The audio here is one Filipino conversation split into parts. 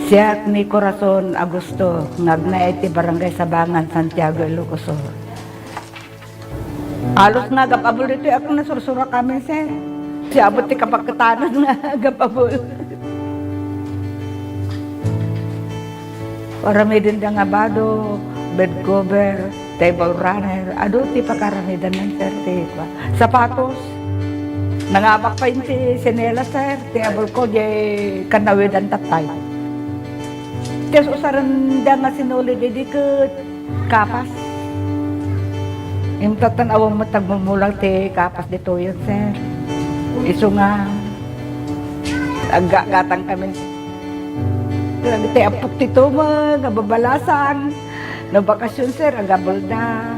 Siya ni Corazon Agusto, ngagnaay ti Barangay Sabangan, Santiago, Ilocos. Alos nga gapabol dito ako nasursura kami, sir. Siya abot ti kapagkatanan nga gapabol. Para may dinda nga bado, bed cover, table runner, ado ti pakaramidan ng sir, ti sapatos. Nangabak pa yun ti sinela, sir, ti abol ko, di kanawidan tatay. Tiyan usaran da nga sinuli, di kapas. Yung tatanawang matagmumulang ti kapas dito yun, sir. Iso nga, aggatang kami. Ti apok tito mga babalasan. No bakasyon, sir, agabol na.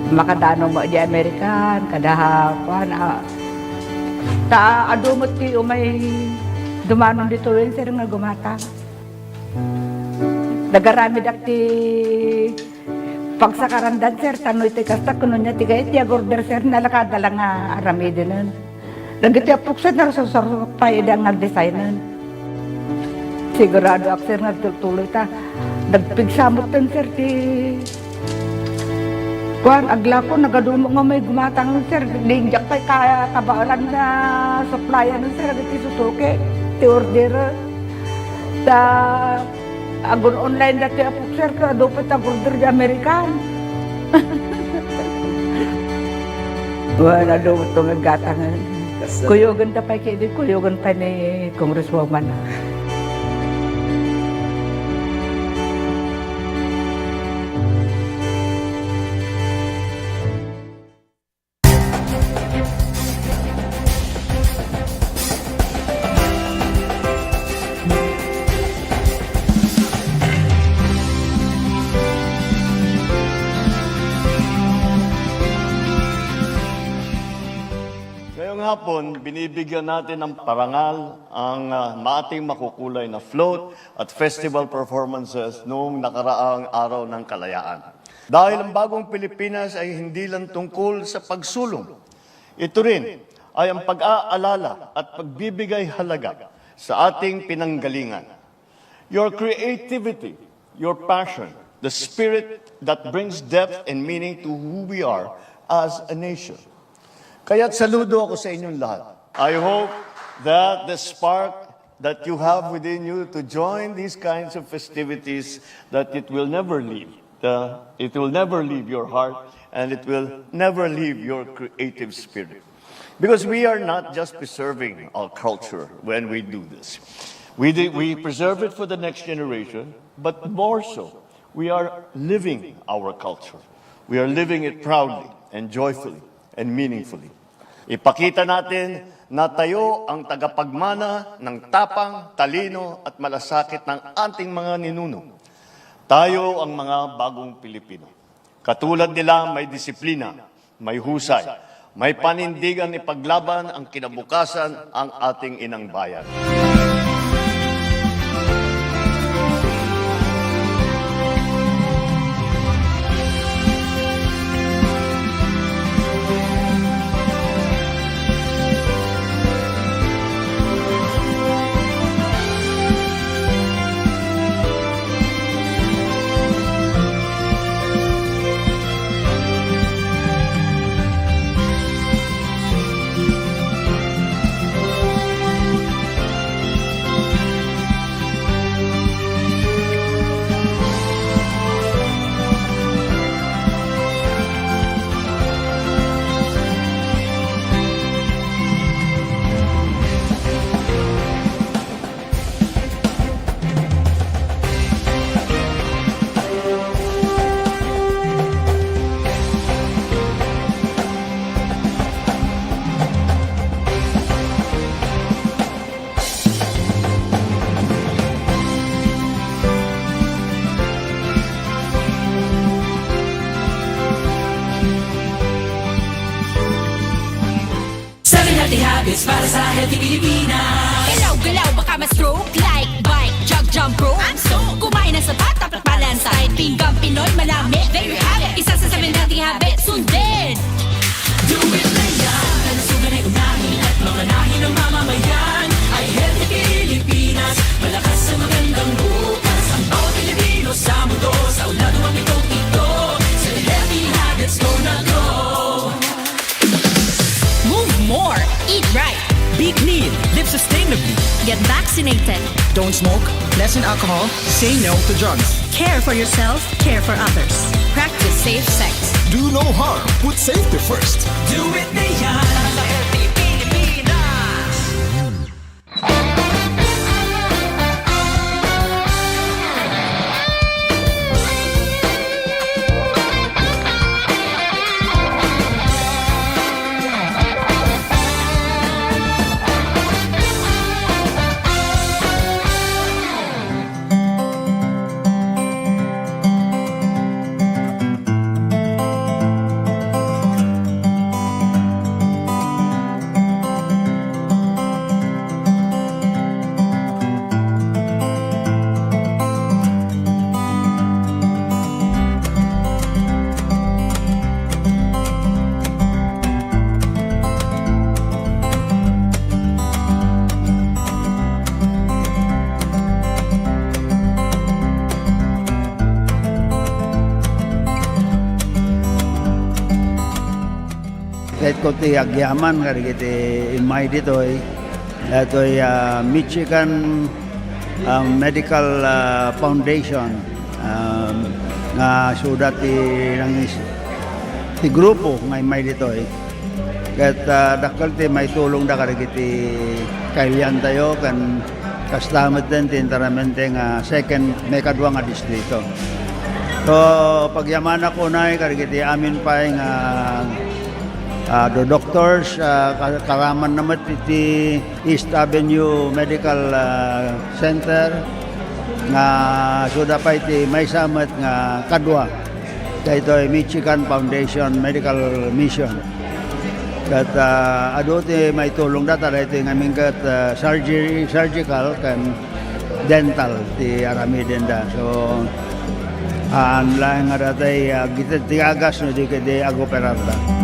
Makadano mo di Amerikan, kadahapan. Adumot ti umay dumanon dito yun, sir, nga gumatang. Nagarami dakti pagsakarandan, sir, tanoy ti kasta kuno niya tiga iti agorder, sir, nalakadala nga arami din. Nagiti apok, sir, narasasarap pa idang nag-designan. Sigurado ako, sir, nagtutuloy ta. Nagpigsamot din, sir, ti kuhan, agla ko, nagadumo nga may gumatang, sir. Lingjak pa'y katabaaran na supplyan, sir, nagiti susuke, ti order. Agon online dati apok, sir, kada pa order di Amerikan. Wala daw ito nagatangan. Kuyogan ta pa kaya kuyogan pa ni Congresswoman. Ngayong hapon, binibigyan natin ng parangal ang ating makukulay na float at festival performances noong nakaraang araw ng kalayaan. Dahil ang bagong Pilipinas ay hindi lang tungkol sa pagsulong. Ito rin ay ang pag-aalala at pagbibigay halaga sa ating pinanggalingan. Your creativity, your passion, the spirit that brings depth and meaning to who we are as a nation. Kaya't saludo ako sa inyong lahat. I hope that the spark that you have within you to join these kinds of festivities, that it will never leave. It will never leave your heart, and it will never leave your creative spirit. Because we are not just preserving our culture when we do this. We preserve it for the next generation, but more so, we are living our culture. We are living it proudly and joyfully and meaningfully. Ipakita natin na tayo ang tagapagmana ng tapang, talino at malasakit ng ating mga ninuno. Tayo ang mga bagong Pilipino. Katulad nila, may disiplina, may husay, may panindigan ipaglaban ang kinabukasan ang ating inang bayan. Habits para sa healthy Pilipinas. Galaw-galaw baka ma-stroke. Like bike, jog, jump rope. I'm so kumain ng sapat, dapat balance. Kahit pinggang Pinoy, malami. There you have it. Isa sa 7 healthy habits. Sundin. Do it na yan. Kalusugan ay unahin at mamanahin ng mamamayan. live sustainably. Get vaccinated. Don't smoke, lessen alcohol, say no to drugs. Care for yourself, care for others. Practice safe sex. Do no harm. Put safety first. Do it na yan sa Healthy Pilipinas. Kahit ko ti agyaman kari kiti imay ditoy datoy Michigan Medical Foundation nga sudat ti grupo nga imay ditoy ket dakkel ti may tulong da kari kiti kailian tayo kan kastamet din ti interamente nga second may kadwa nga distrito. So pagyaman ako na kari kiti amin pa nga the doctors, karaman naman iti East Avenue Medical Center nga suda pa iti may samet nga kadwa dahito ay Michigan Foundation Medical Mission kat ado ti may tulong data dahito yung aming kat surgical kan dental ti arami denda so ang lang nga datay ti agas no di kadi agoperarda.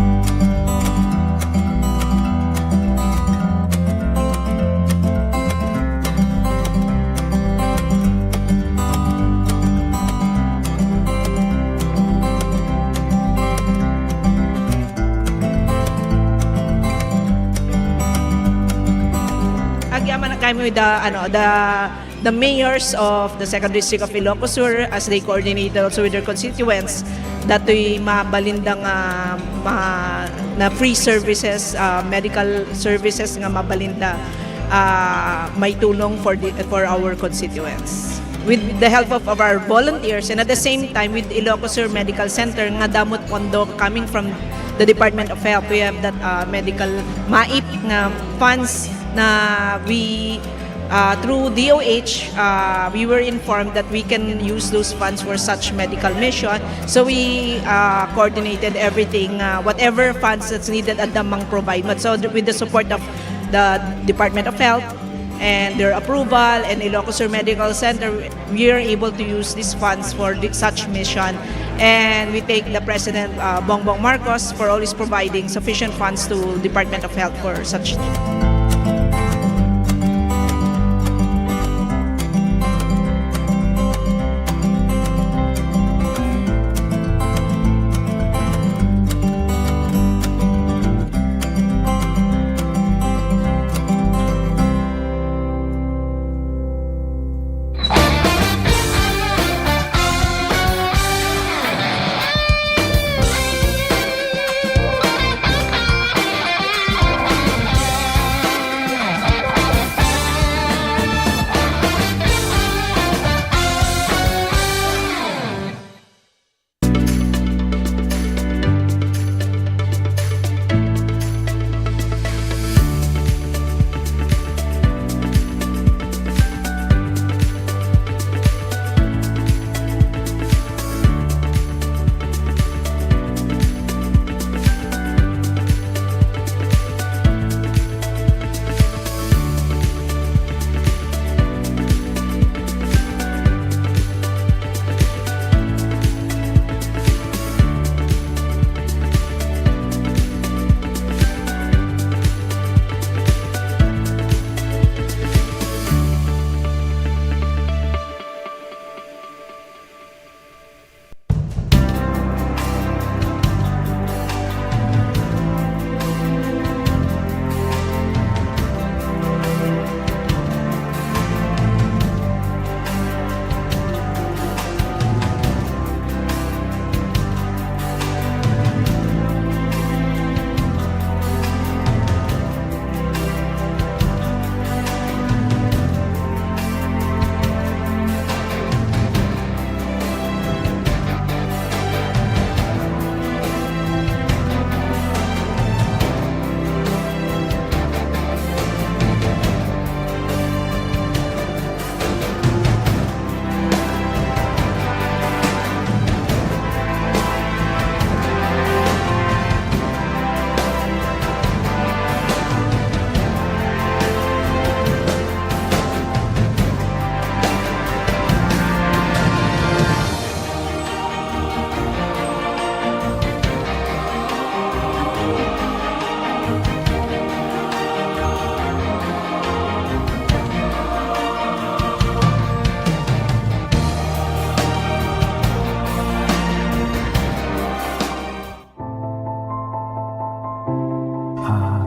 Agyaman na kami with the mayors of the second district of Ilocos Sur as they coordinated also with their constituents dato'y mabalindang na free services, medical services nga mabalinda may tulong for our constituents. With the help of our volunteers and at the same time with Ilocos Sur Medical Center nga damot pondo coming from the Department of Health, we have that medical MAIP nga funds na we through DOH we were informed that we can use those funds for such medical mission, so we coordinated everything, whatever funds that's needed at Damang provide. But so with the support of the Department of Health and their approval and Ilocos Sur Medical Center, we are able to use these funds for such mission. And we thank the President Bongbong Marcos for always providing sufficient funds to Department of Health for such.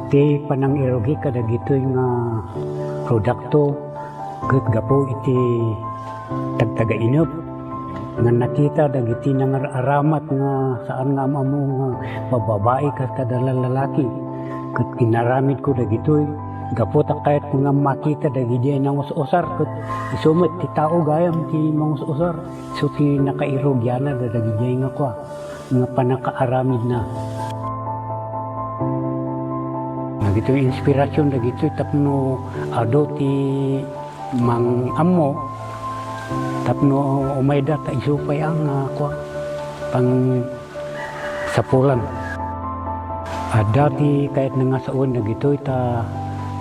Ti panang irogi kada gitoy nga produkto ket gapo iti tagtaga inop nga nakita dagiti nangaramat nga saan nga amo nga bababae ket kada lalaki ket kinaramid ko dagitoy gapo ta kahit nga makita dagiti nang usar ket isumet ti tao gayam ti mangusar so ti nakairogyana dagiti nga kwa nga panakaaramid na. Nagito inspirasyon dagito tapno ado ti mang amo tapno umayda ta isupay ang kwa pang sapulan. Dati kahit nga saon dagito ta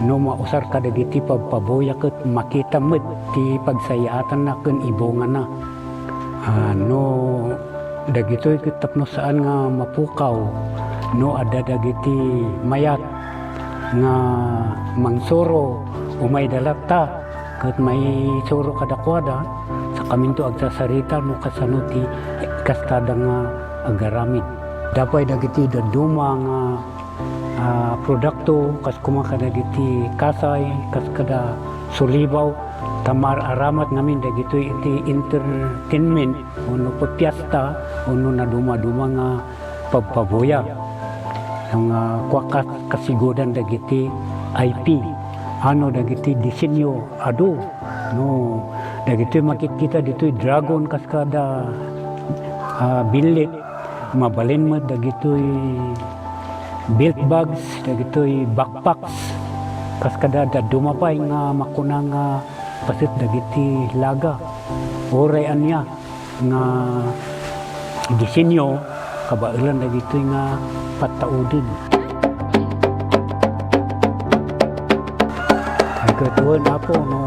no mausar ka dagiti pagpaboya ket makita met ti pagsayaatan na ken ibongan na. No dagito ket tapno saan nga mapukaw no ada dagiti mayat nga mangsuro umay dalata ket may suro kadakwada sa kaminto agsasarita no kasano ti kastada nga agaramid dapay dagiti daduma nga produkto kas kumaka dagiti kasay kas kada sulibaw tamar aramat namin dagito iti entertainment uno pagpiesta uno na duma-duma nga pagpaboya ang kwakas kasigodan dagiti IP ano dagiti disenyo ado no dagiti makikita ditoy dragon kaskada bilit mabalin mo dagitoy belt bags dagitoy backpacks kaskada dumapay nga makunang pasit dagiti laga oray anya nga disenyo kabailan dagitoy nga pataudin. Ay katuan apo no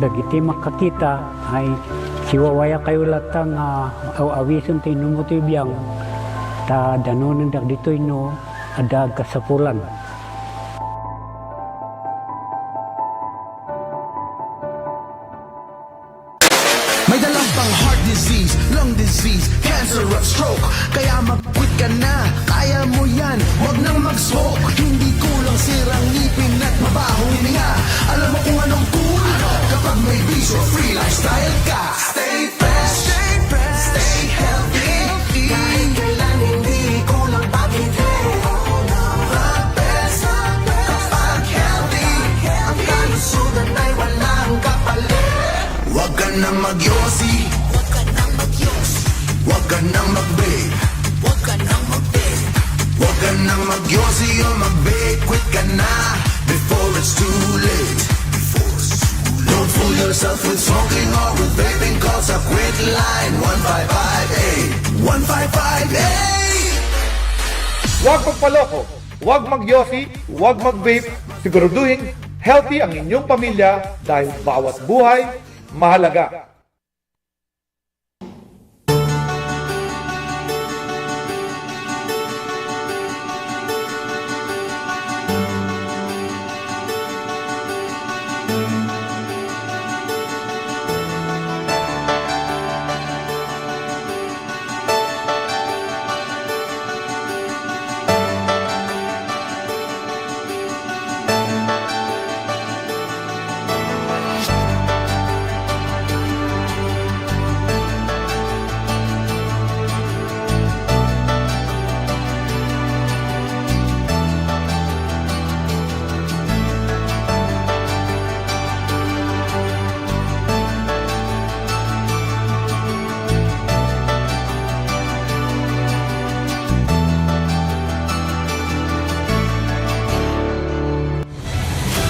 dagiti makakita ay siwawaya kayo latang awison tayo numutibiyang ta danonin dagitoy no adag kasapulan. May dalang pang heart disease, lung disease, cancer at stroke. Kaya mag-quit ka na, kaya mo yan, wag nang mag-smoke. Hindi kulang sirang ngipin at mabahong hininga. Alam mo kung anong cool kapag may bisyo, free lifestyle ka. Stay fresh, stay healthy. Kahit kailan hindi kulang pag-ibig. The best kapag healthy. Ang kalusugan ay walang kapalit. Huwag ka na magyosi, huwag ka na magyosi, huwag ka na mag-vape, huwag ka na mag-vape, huwag ka na magyosi o mag-vape, quit ka na before it's too late. Don't fool yourself with smoking or with vaping, call sa quit line 1558, 1558. Huwag magpaloko, huwag magyosi, huwag mag-vape, siguraduhin healthy ang inyong pamilya dahil bawat buhay mahalaga.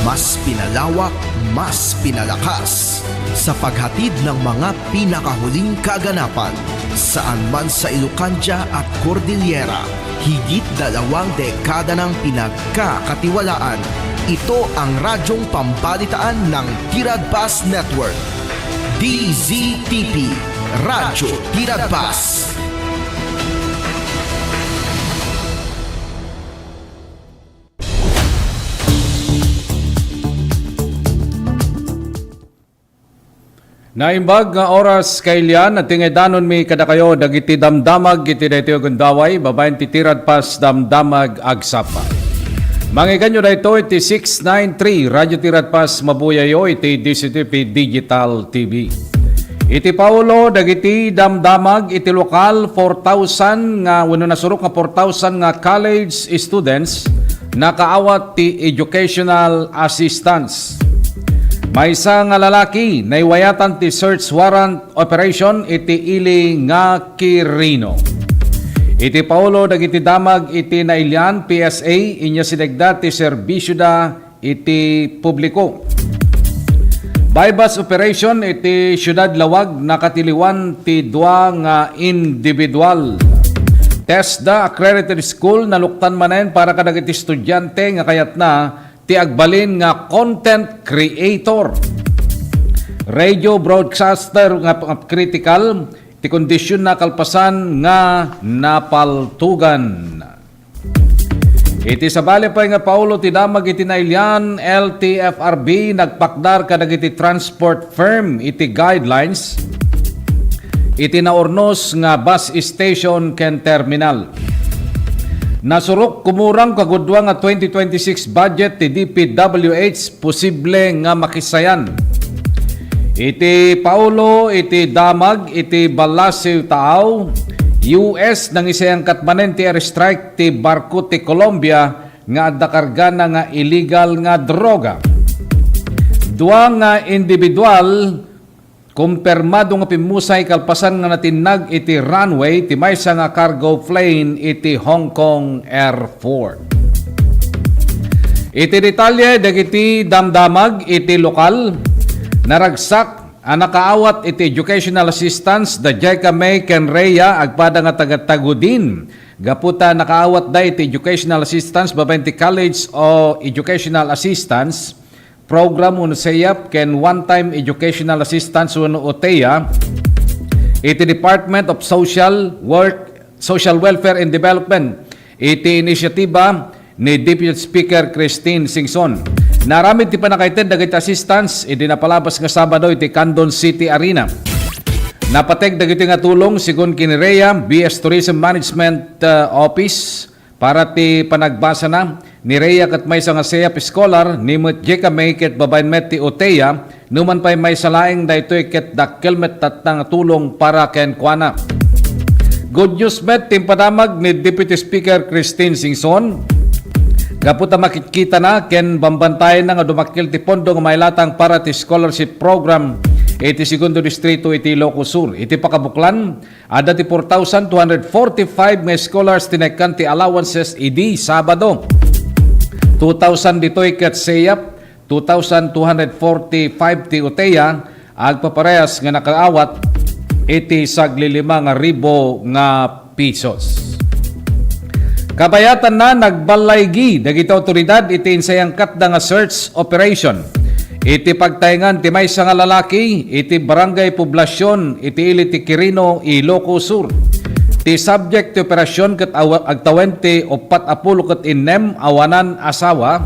Mas pinalawak, mas pinalakas sa paghatid ng mga pinakahuling kaganapan saan man sa Ilocania at Cordillera. Higit 2 dekada ng pinagkakatiwalaan. Ito ang radyong pambalitaan ng Tiradpas Network. DZTP, Radyo Tiradpas. Naimbag nga oras kailian at tingidanon mi kada kayo dagiti damdamag iti daytoy gundaway babaen ti Tiradpas damdamag agsapay. Mangiganyo na ito, iti 693, Radyo Tiradpas Mabuyayo, iti DCTV Digital TV. Iti Paulo, dagiti damdamag, iti lokal, 4,000 nga, wano nasurok nga 4,000 nga college students, nakaawat ti educational assistance. May isa nga lalaki, naiwayatan ti search warrant operation, iti ili nga Quirino. Iti Paulo dagiti damag iti nailyan PSA inya sinegda ti serbisyo da iti publiko. Bypass operation iti syudad Lawag nakatiliwan ti dua nga individual. Test da accredited school naluktan manen para kadagiti estudyante nga kayat na ti agbalin nga content creator. Radio broadcaster nga critical ti kondisyon na kalpasan nga napaltugan. Iti sabali pa nga Paulo ti damag iti nailyan LTFRB nagpakdar kadagiti transport firm iti guidelines iti naornos nga bus station ken terminal. Nasurok kumurang kagudwa nga 2026 budget ti DPWH posible nga makisayan. Iti Paulo, iti damag, iti balasiw taaw, US nang isayang katmanen ti airstrike ti barko ti Colombia nga dakarga na nga illegal nga droga. Dua nga individual, kumpirmado nga pimusay kalpasan nga natinag iti runway ti maysa nga cargo plane iti Hong Kong Airport. Iti detalye dagiti damdamag, iti lokal, naragsak ang nakaawat iti educational assistance da Jeka May ken Rhea agpada nga tagatagudin. Gaputa nakaawat da iti educational assistance babaen ti college o educational assistance program uno sayap ken one-time educational assistance uno OTEA iti Department of Social Welfare and Development iti inisyatiba ni Deputy Speaker Christine Singson. Naramid ti panakaited dagiti assistance iti napalabas nga Sabado iti Candon City Arena. Napateg dagiti nga tulong sigon kini Rhea BS Tourism Management Office para ti panagbasa na ni Rhea ket maysa nga sayap scholar ni Jeka May ket babaen met ti OTEA numan pay may salaeng daytoy ket dakkel met tatang tulong para ken kuana. Good news met timpadamag ni Deputy Speaker Christine Singson. Gaputa makikita na ken bambantayan na nga dumakil ti pondo nga mailatang para ti scholarship program iti segundo distrito iti Ilocos Sur. Iti pakabuklan ada ti 4,245 nga scholars tinekkan ti allowances idi Sabado. 2,000 ditoy ket sayap, 2,245 ti OTEA agpaparehas nga nakaawat iti saglilima nga ribo nga pesos. Kabayatan na nagbalaygi dagiti otoridad iti insayang katda nga search operation. Iti pagtayngan ti maysa nga lalaki iti barangay poblasyon iti ili ti Quirino, Ilocos Sur. Ti subject ti operasyon ket agtawen ti 40 ket 6 awanan asawa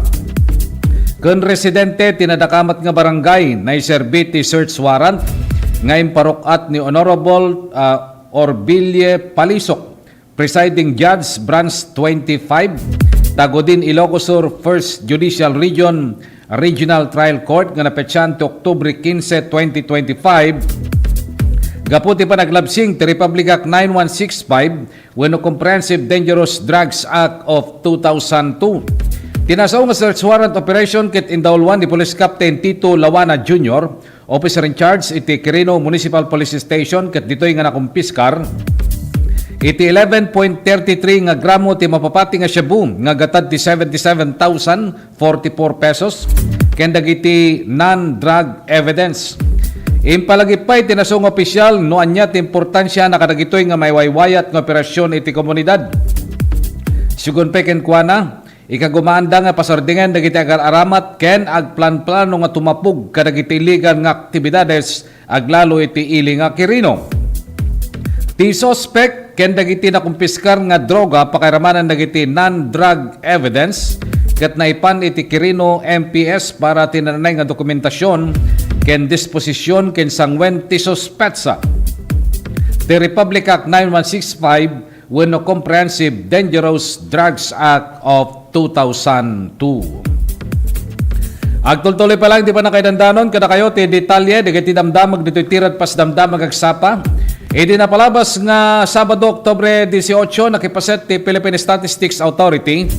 ken residente tinadakamat nga barangay na iserbi ti search warrant ngayon parukat ni Honorable Orbilie Palisok, Presiding Judge Branch 25, Tagodin, Ilocos Sur 1st Judicial Region Regional Trial Court nga napetsan ti Oktubre 15, 2025. Gaputi pa naglabsing ti Republic Act 9165 wenno Comprehensive Dangerous Drugs Act of 2002. Tinasaw nga search warrant operation ket indawlwan ni Police Captain Tito Lawana Jr., officer in charge iti Quirino Municipal Police Station ket ditoy nga nakumpiskar iti 11.33 nga gramo ti mapapati nga shabu nga gatad ti 77,044 pesos ken dagiti non-drug evidence. Impalagipay tinasong opisyal no anya ti importansya na kadagitoy nga maywaywayat nga operasyon iti komunidad. Sugon peken kuana ikagumaanda nga pasardingan dagiti agar-aramat ken agplan-plano nga tumapug kadagiti illegal nga aktibidades aglalo iti ili nga Quirino. Ti suspect ken dagiti nakumpiskar nga droga pakiramanan dagiti non-drug evidence ket naipan iti Quirino MPS para tinanay nga dokumentasyon ken disposisyon ken sangwen ti suspetsa. Ti Republic Act 9165 wenno Comprehensive Dangerous Drugs Act of 2002. Agtultuloy pa lang, di pa na kayo dandanon, kada kayo, ti detalye, di kayo damdamag, dito'y tirad pas damdamag agsapa. Di napalabas nga Sabado, Oktubre 18, nakipaset ti Philippine Statistics Authority.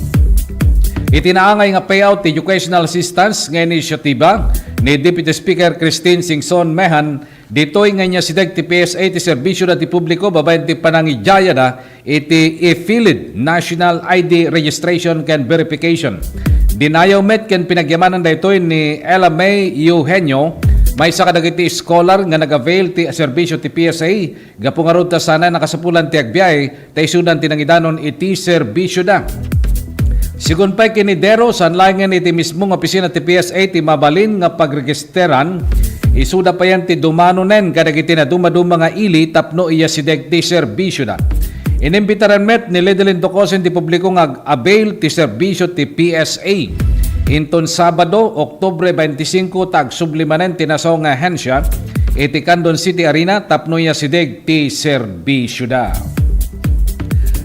Itinaangay nga payout ti educational assistance nga inisyatiba ni Deputy Speaker Christine Singson Mehan. Dito'y nga niya sideg ti PSA ti serbisyo na ti publiko, babayan ti panangijaya na iti e-FILID, National ID Registration and Verification. Dinayaw met ken pinagyamanan daytoy ni Ella May Eugenio, may isa kadagiti scholar nga nag-avail ti serbisyo ti PSA, gapungarod ta sana nakasapulan ti agbyay, ta isudan ti nangidanon iti serbisyo da. Sigun pa'y kinidero, sanlangan iti mismong opisina ti PSA ti mabalin nga pagregisteran, isuda pa yan ti dumanonen kadagiti na dumaduma nga ili tapno iya sideg ti serbisyo da. Inimbitaran met ni Lidelin Docosen ti publiko nga avail ti serbisyo ti PSA. Inton Sabado, Oktubre 25, tag sublimanen ti nasaw nga hensya, iti Candon City Arena, tapno iya sideg ti serbisyo da.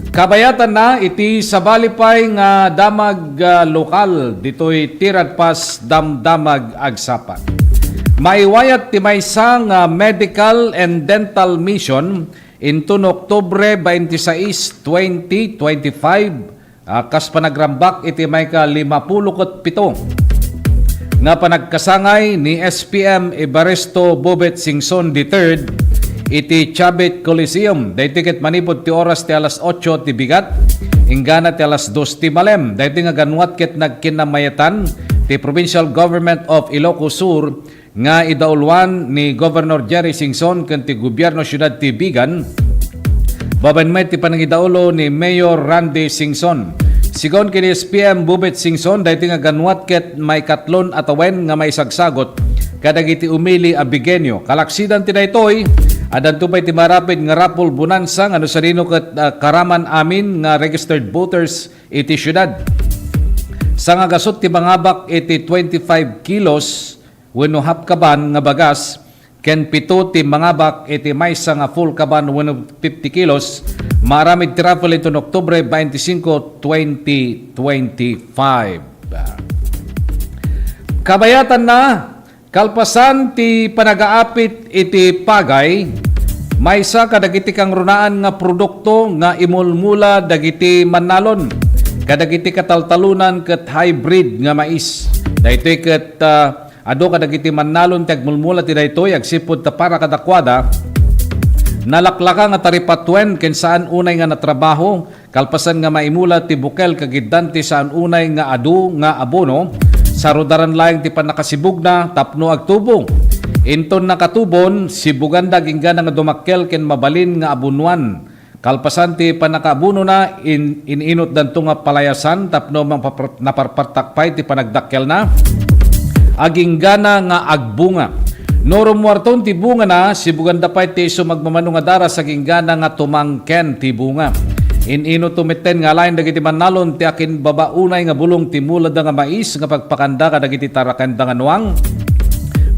Kabayatan na iti sabalipay nga damag lokal, dito'y tirad pas damdamag agsapan. Maiwayat ti maysa nga medical and dental mission inton Oktubre 26, 2025, kas panagrambak iti may ka 57 nga panagkasangay ni SPM Evaristo Bobet Singson III iti Chabit Coliseum. Dayti ket manipod ti oras ti alas 8 ti bigat, ingana ti alas 2 ti malem. Dayti nga ganwat ket nagkinamayatan ti Provincial Government of Ilocos Sur nga idaulwan ni Governor Jerry Singson ken ti Gobyerno Syudad ti Bigan. Babanmay ti panangidaulo ni Mayor Randy Singson. Sigon kini SPM Bubet Singson, dayti nga ganwat ket may katlon atawen nga may sagsagot kadagiti umili a Bigenyo. Kalaksidan ti daytoy, adan tupay ti marapid nga rapol bonanza nga no sarino ket karaman amin nga registered voters iti syudad. Sa nga gasot ti mangabak iti 25 kilos wenno half kaban nga bagas, ken pito ti mangabak iti maysa nga full kaban wenno 50 kilos. Maramid ti raffle ito no Oktubre 25, 2025. Kabayatan na, kalpasan ti panagaapit iti pagay, maysa kadagiti kang runaan nga produkto nga imulmula dagiti manalon, kadagiti kataltalunan ket hybrid nga mais. Daytoy ket ado kadagiti manalon ti agmulmula ti daytoy agsipud ta para kadakwada nalaklaka nga taripatwen ken saan unay nga natrabaho, kalpasan nga maimula ti bukel kagiddanti saan unay nga adu nga abono, sarudaran laing ti panakasibug na tapno agtubo. Inton nakatubon, sibugan daginggan nga dumakkel ken mabalin nga abunuan. Kalpasan ti panakabuno na ininot danto nga palayasan tapno naparpartakpay ti panagdakkel na. Aginggana nga agbunga. Noro muarton ti bunga na, sibugan dapay ti iso magmamano nga dara sa ginggana nga tumangken ti bunga. Inino tumiten nga lain dagiti manalon ti akin babaunay nga bulong ti mulad nga mais nga pagpakanda kadagiti tarakanda nga nuang.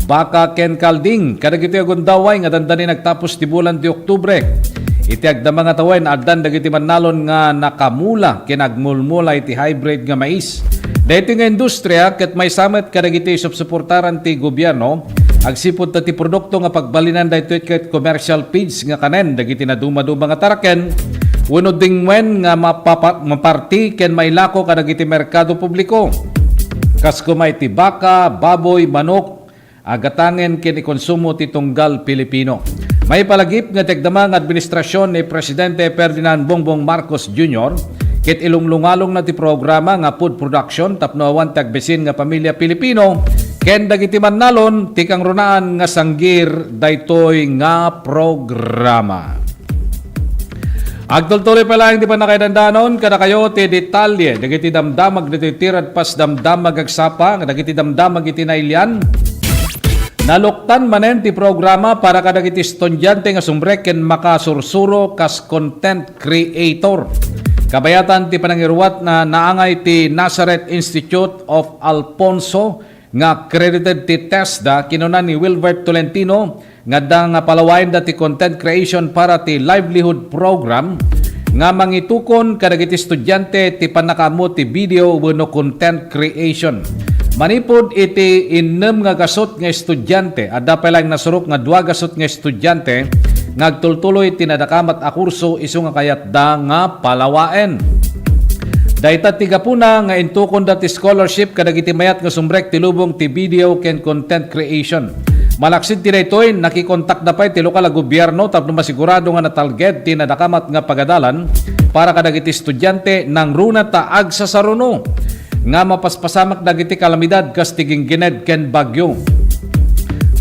Baka ken kalding kadagiti agundaway nga dandani nagtapos ti bulan ti Oktubre. Iti agdama nga tawen addan dagiti manalon nga nakamula ken agmulmulay ti hybrid nga mais. Dahito nga industriya ket may samet kadagiti subsuportaran ti gobyerno agsipod ta ti produkto nga pagbalinan daytoy ket commercial feeds nga kanen dagiti na duma-duma nga taraken wenno dingwen nga maparti ken mailako kadagiti merkado publiko. Kas kumay ti baka, baboy, manok agatangen ken ikonsumo ti tunggal Pilipino. May palagip nga tigdama nga administrasyon ni Presidente Ferdinand Bongbong Marcos Jr. ket ilunglungalong na ti programa nga food production tapno awan tagbesin nga pamilya Pilipino ken dagiti manalon ti kang runaan nga sanggir daytoy nga programa. Agtultuloy pa lang di pa nakaidandanon kada kayo ti detalye dagiti damdamag ditoy tirad pas damdamag agsapa nga dagiti damdamag iti nailyan. Naluktan manen ti programa para kadagiti estudyante nga sumbrek ken makasursuro kas content creator. Kabayatan ti panangiruwat na naangay ti Nazareth Institute of Alfonso nga accredited ti TESDA kinunan ni Wilbert Tolentino nga da nga palawain da ti content creation para ti livelihood program. nga mangitukon kadagiti estudyante ti panakamu ti video wenno content creation. Manipod iti innem nga gasot nga estudyante, adda pa lang nasurok nga 2 gasot nga estudyante ngagtultuloy tinadakamat a kurso isu nga kayat da nga palawaen. Dayta tigapuna nga intukon dati scholarship kadagiti mayat nga sumbrek ti lubong ti video ken content creation. Malaksid ti daytoy nakikontak na pay ti lokal a gobyerno tapno masigurado nga natalged ti nadakamat nga pagadalan para kadagiti estudyante nang runa taag sa saruno nga mapaspasamak dagiti kalamidad kas tiging gined ken bagyo.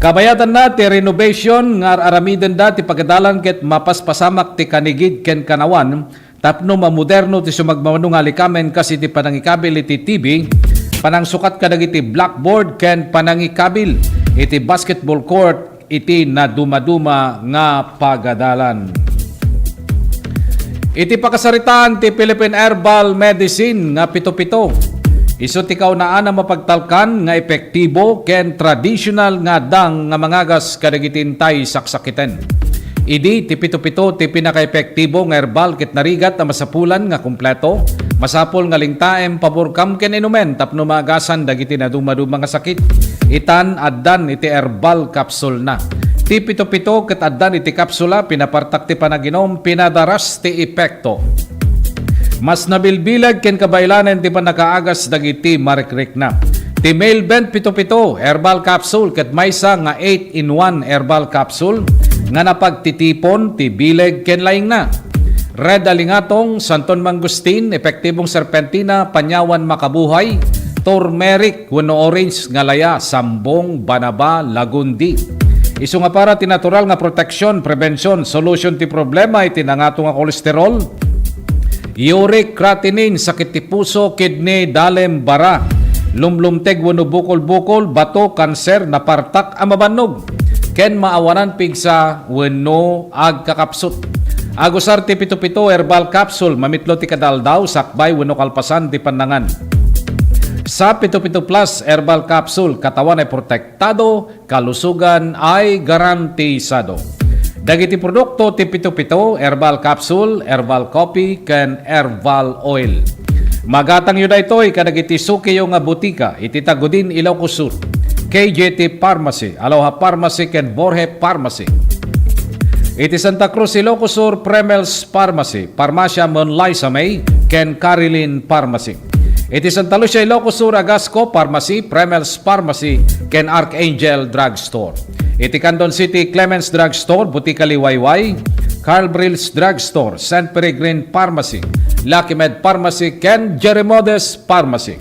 Kabayatan na ti renovation nga aramiden da ti pagadalan ket mapaspasamak ti kanigid ken kanawan tapno mamoderno ti sumagmamano nga likamen kasi ti panangikabil iti TV panangsukat kadagiti blackboard ken panangikabil iti basketball court iti naduma-duma nga pagadalan. Iti pakasaritaan ti Philippine Herbal Medicine nga pito-pito. Isu ti kaunaan na mapagtalkan nga epektibo ken traditional nga dang nga mangagas kadagiti intay saksakiten. Idi ti pito-pito ti pinaka-epektibo nga herbal ket narigat na masapulan nga kumpleto. Masapol nga lingtaem pabor kam ken inumen tapno maagasan dagiti naduma-duma nga sakit. Itan addan iti herbal capsule na. Ti pito-pito ket addan iti kapsula pinapartak ti panaginom pinadaras ti epekto. Mas nabilbilag ken kabaylanen ti panakaagas dagiti marikrik na. Ti Mailbent pito-pito herbal capsule ket maysa nga 8-in-1 herbal capsule nga napagtitipon ti bileg ken laing na. Red alingatong, santon mangustin, epektibong serpentina, panyawan makabuhay, turmeric, wenno orange nga laya, sambong, banaba, lagundi. Isu nga para ti natural nga proteksyon, prevention, solution ti problema iti nangato nga kolesterol, uric, creatinine, sakit ti puso, kidney, dalem, bara, lumlumteg wenno bukol-bukol, bato, kanser, napartak, amabanog, ken maawanan pigsa wenno agkakapsut. Agusar ti pito-pito herbal capsule mamitlo ti kadaldaw sakbay wenno kalpasan ti panangan. Sa pito-pito plus herbal capsule katawan ay protektado, kalusugan ay garantisado. Dagiti produkto ti pito-pito herbal capsule, herbal coffee ken herbal oil. Magatang yun ito'y kadagiti sukiyo nga butika iti Tagudin, Ilocos Sur, KJT Pharmacy, Aloha Pharmacy ken Borhe Pharmacy. Iti Santa Cruz, Ilocos Sur, Premels Pharmacy, Parmasya Monlaysa May, ken Carilin Pharmacy. Iti Santa Lucia, Ilocos Sur, Agasco Pharmacy, Premels Pharmacy, ken Archangel Drugstore. Iti Canton City, Clemens Drugstore, Butika Liwayway, Carl Brills Drugstore, St. Peregrine Pharmacy, Lucky Med Pharmacy, ken Jeremodes Pharmacy.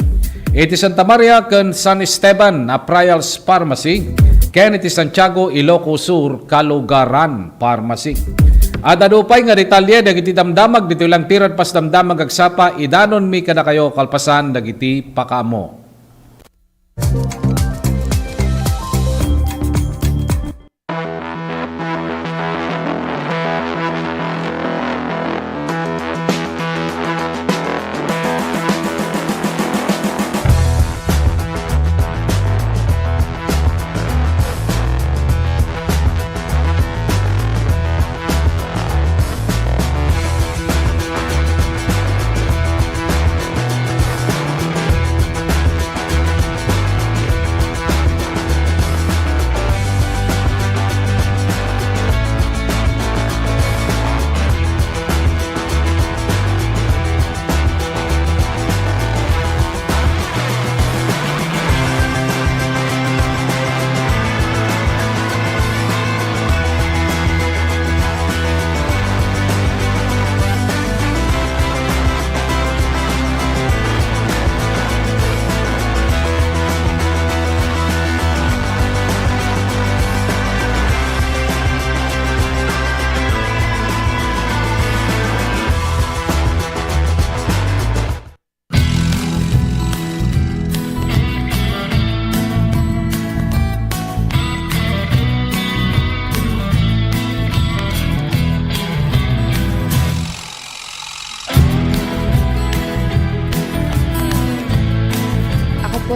Iti Santa Maria ken San Esteban, Aprayals Pharmacy, ken iti Santiago, Ilocos Sur, Kalugaran Pharmacy. At adupay nga detalye dagiti damdamag dito lang tirad pas damdamag agsapa idanon mi kada kayo kalpasan dagiti pakamo.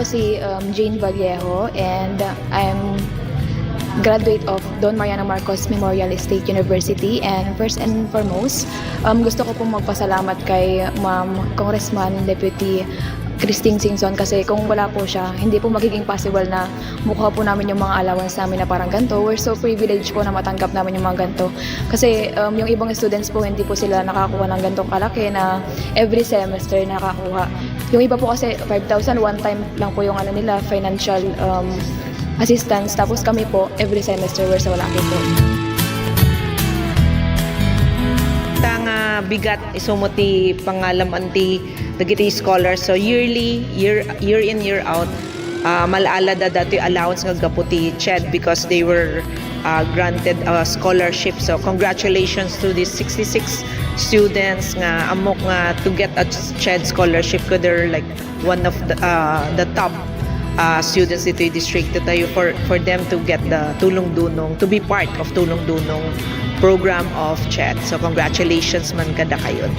Si Jane Vallejo and I'm graduate of Don Mariano Marcos Memorial State University, and first and foremost, gusto ko pong magpasalamat kay Ma'am Congressman Deputy Christine Singson, kasi kung wala po siya, hindi po magiging possible na mukha po namin yung mga allowance namin na parang ganito. We're so privileged po na matanggap namin yung mga ganito. Kasi yung ibang students po, hindi po sila nakakuha ng ganitong kalaki na every semester nakakuha. Yung iba po kasi 5,000, one time lang po yung nila, financial assistance. Tapos kami po, every semester, we're so lucky po. Tanga bigat isumuti pangalam anti dagiti scholars, so yearly year in year out malaala da dati allowance nga gaputi CHED because they were granted a scholarship. So congratulations to these 66 students nga amok nga to get a CHED scholarship, ko they're like one of the top students dito yung district tayo for them to get the tulong dunong, to be part of tulong dunong program of CHED. So congratulations man kada kayo.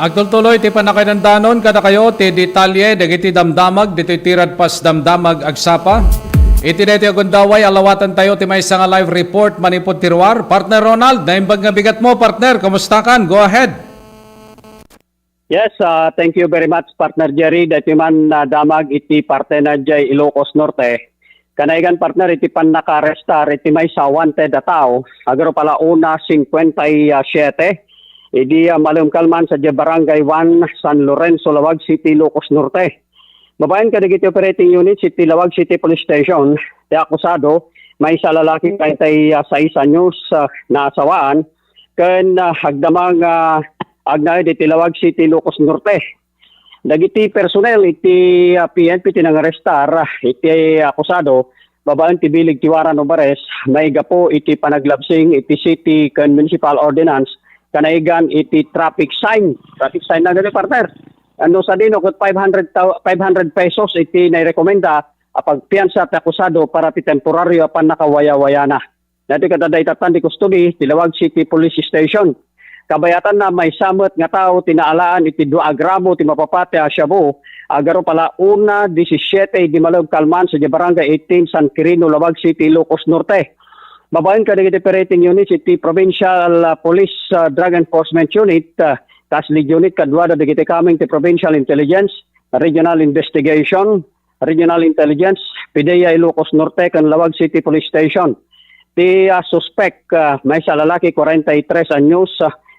Agtultuloy ti panakainandanon kada kayo ti detalye dagiti damdamag diti tirad pas damdamag agsapa. Iti deti agundaway alawatan tayo ti maysa nga live report manipod tirwar. Partner Ronald, naimbag nga bigat mo partner, kumusta kan? Go ahead. Yes, thank you very much partner Jerry. Dati man damag iti parte na jay Ilocos Norte. Kanaigan partner iti pan nakarestar iti maysa wanted a tao. Agaro pala una 57. Idi malumkalman sa Barangay 1, San Lorenzo, Lawag City, Ilocos Norte. Babayan ka digiti operating unit City Lawag City Police Station. Ti akusado may isa lalaki kay sa isa news na asawaan ken hagdamang agnay diti Lawag City, Ilocos Norte. Dagiti personnel iti PNP tinangarestar iti akusado babayan ti bilig tiwaran Obares may gapo iti panaglabsing iti city ken municipal ordinance kanaigan iti traffic sign na gali partner. Ano sa dino kung 500 pesos iti nairekomenda pagpiansa ti akusado para ti temporaryo apan nakawaya-waya na. Dati kataday tatan di custody ti Lawag City Police Station. Kabayatan na may samot nga tao tinaalaan iti 2 gramo ti mapapate a Shabu agaro pala una 17 di Malog Kalman sa Barangay 18 San Quirino, Lawag City, Ilocos Norte. Babayan ka digiti operating unit iti Provincial Police Drug Enforcement Unit task lead unit kadwada digiti kaming ti Provincial Intelligence, Regional Investigation, Regional Intelligence, PIDEA Ilocos Norte kan Lawag City Police Station. Ti suspect may sa lalaki 43 anyos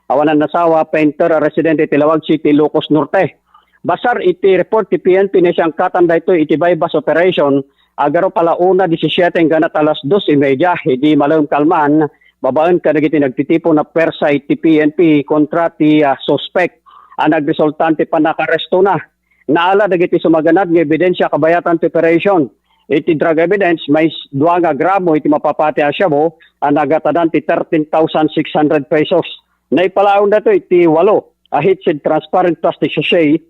awanan nasawa painter residente ti Lawag City, Ilocos Norte. Basar iti report ti PNP na siyang katanda ito iti bypass operation agaro pala una 17 ganat alas 2:30 hindi malawang kalman babaen ka nagiti nagtitipo na persa iti PNP kontra ti suspect ang nagresultante pa nakaresto na naala dagiti sumaganad nga ebidensya kabayatan ti operation iti drug evidence may 2 gramo iti mapapati a Shabu ang nagatadan ti 13,600 pesos naipalaon na to iti 8 heat-sealed transparent plastic sachet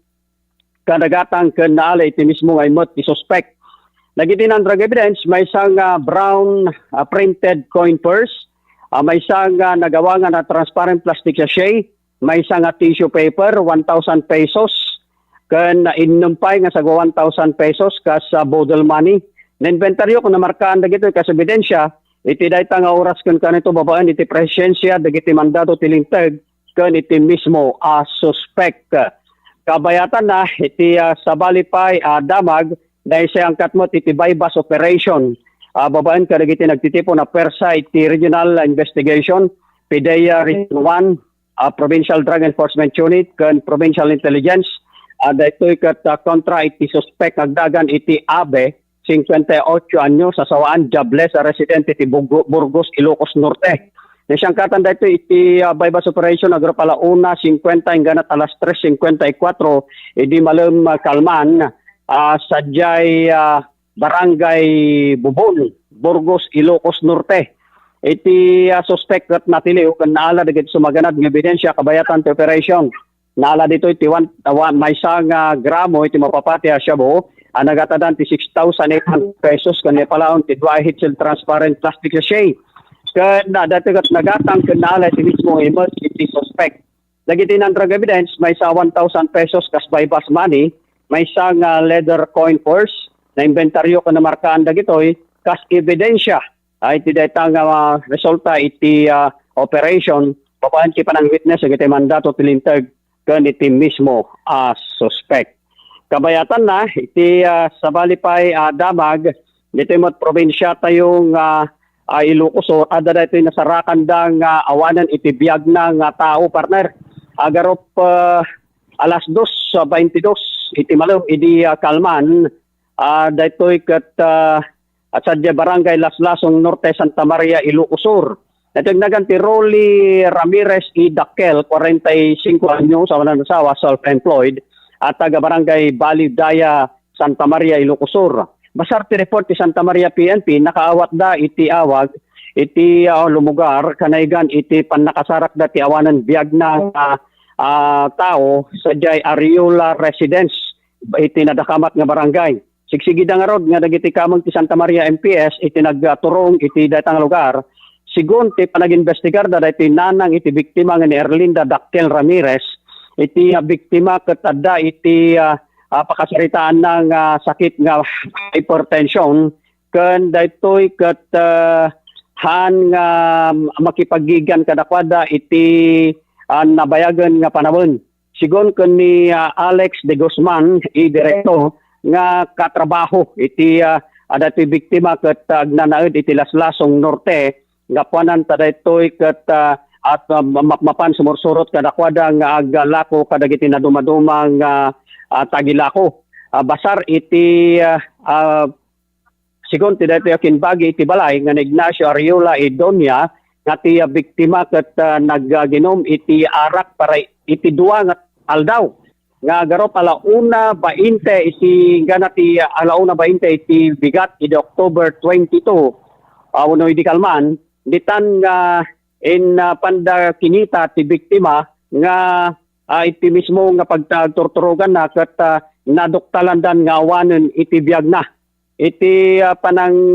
kanagatang ken naala iti mismo nga imot ti suspect. Nagiti ng drug evidence, may isang brown printed coin purse, may isang nagawa nga na transparent plastic sachet, may isang tissue paper, 1,000 pesos, kan inumpay nga sa 1,000 pesos kas bodle money. Na-inventaryo kung namarkaan dagito kas ebidensya, iti dayta nga oras kun kanito babaan iti presensya dagiti mandado tilintag kan iti mismo suspect. Kabayatan na iti sabalipay damag dahil siya angkat mo iti bypass operation. Babaan ka nagiti nagtitipo na persa iti Regional Investigation, PIDEA Region 1, Provincial Drug Enforcement Unit, kan Provincial Intelligence. Dahil kat kontra iti suspect nagdagan iti Abe, 58 anyo, sasawaan, jobless, resident iti Burgos, Ilocos Norte. Siyang katanda ito iti bypass operation agro pala una 50 hanggang alas 3:54 edi malam kalman sadyay Barangay Bubon, Burgos, Ilocos Norte. Iti suspect at natili kan naala dagiti sumaganad nga ebidensya kabayatan ti operation. Naala dito iti may isang gramo iti mapapati a Shabu ang nagatadan ti 6,800 pesos kan palaon ti 2 heat-sealed transparent plastic sachet. Kan dati kat nagatang kan naala iti mismo imot iti suspect. Dagiti ng drug evidence may sa 1,000 pesos kas bypass money, may isang leather coin purse na inventaryo ko na markaan dagitoy kas ebidensya ay iti daytang resulta iti operation papaan ki panang witness iti mandato tilintag kan iti mismo suspect. Kabayatan na iti sabalipay damag dito imot probinsya tayong Ilocos ada dito nasarakan dang awanan iti biyag ng tao partner agarop alas 2:22 iti malaw idi kalman dito kat sadya Barangay Laslasong Norte, Santa Maria, Ilocos Sur. Natagnagan ti Rolly Ramirez I. Dakel, 45 anyos, awanan nasawa, self-employed, at taga Barangay Balidaya, Santa Maria, Ilocos Sur. Basar ti report ti Santa Maria PNP, nakaawat da iti awag, iti lumugar, kanaygan iti panakasarak da ti awanan biyag na tao, sadyay Ariola Residence, iti nadakamat nga barangay. Sigsigida nga rod nga dagiti kamang ti Santa Maria MPS, iti nagturong iti datang lugar, sigun ti panag-investigar da iti nanang iti biktima nga ni Erlinda Dakel Ramirez, iti biktima ket adda iti pakasaritaan ng sakit nga hypertension ken daytoy ket han nga makipaggigan kadakwada iti nabayagan nga panahon. Sigon ken ni Alex de Guzman, direkto nga katrabaho iti adati biktima ket agnanaed iti Laslasong Norte nga puanan ta daytoy ket at mapan sumursurot kadakwada nga agalako kadagiti na dumadumang tagilako. Basar iti sigon ti daytoy kinbagi iti balay nga Ignacio Ariola Idonia nga ti biktima ket nagginom iti arak para iti duwa nga aldaw nga garop alauna 20 iti ganati alauna 20 iti bigat iti October 22 uno iti kalman ditan nga in panda kinita ti biktima nga iti mismo nga pagtorturugan na ket naduktalandan nga awanen iti biyag na iti panang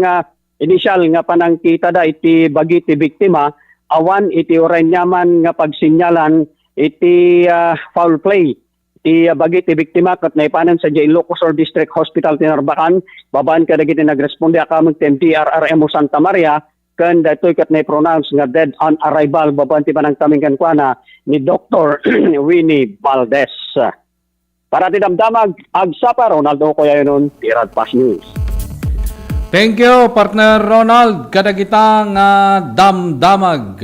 initial nga panangkita da iti bagi ti biktima awan iti oranyaman nga pagsinyalan iti foul play iti bagi ti biktima ket naipanan sa Ilocos District Hospital ti Narbacan babaan kadagiti nagresponde akameng MTRRMO Santa Maria ken daytoy ket na-pronounce nga dead on arrival babaan ti panangtaming kankwana ni Dr. Winnie Valdez. Para ti damdamag agsapa Ronaldo Coyanon, Tirad Pass News. Thank you, partner Ronald. Kadagitang damdamag.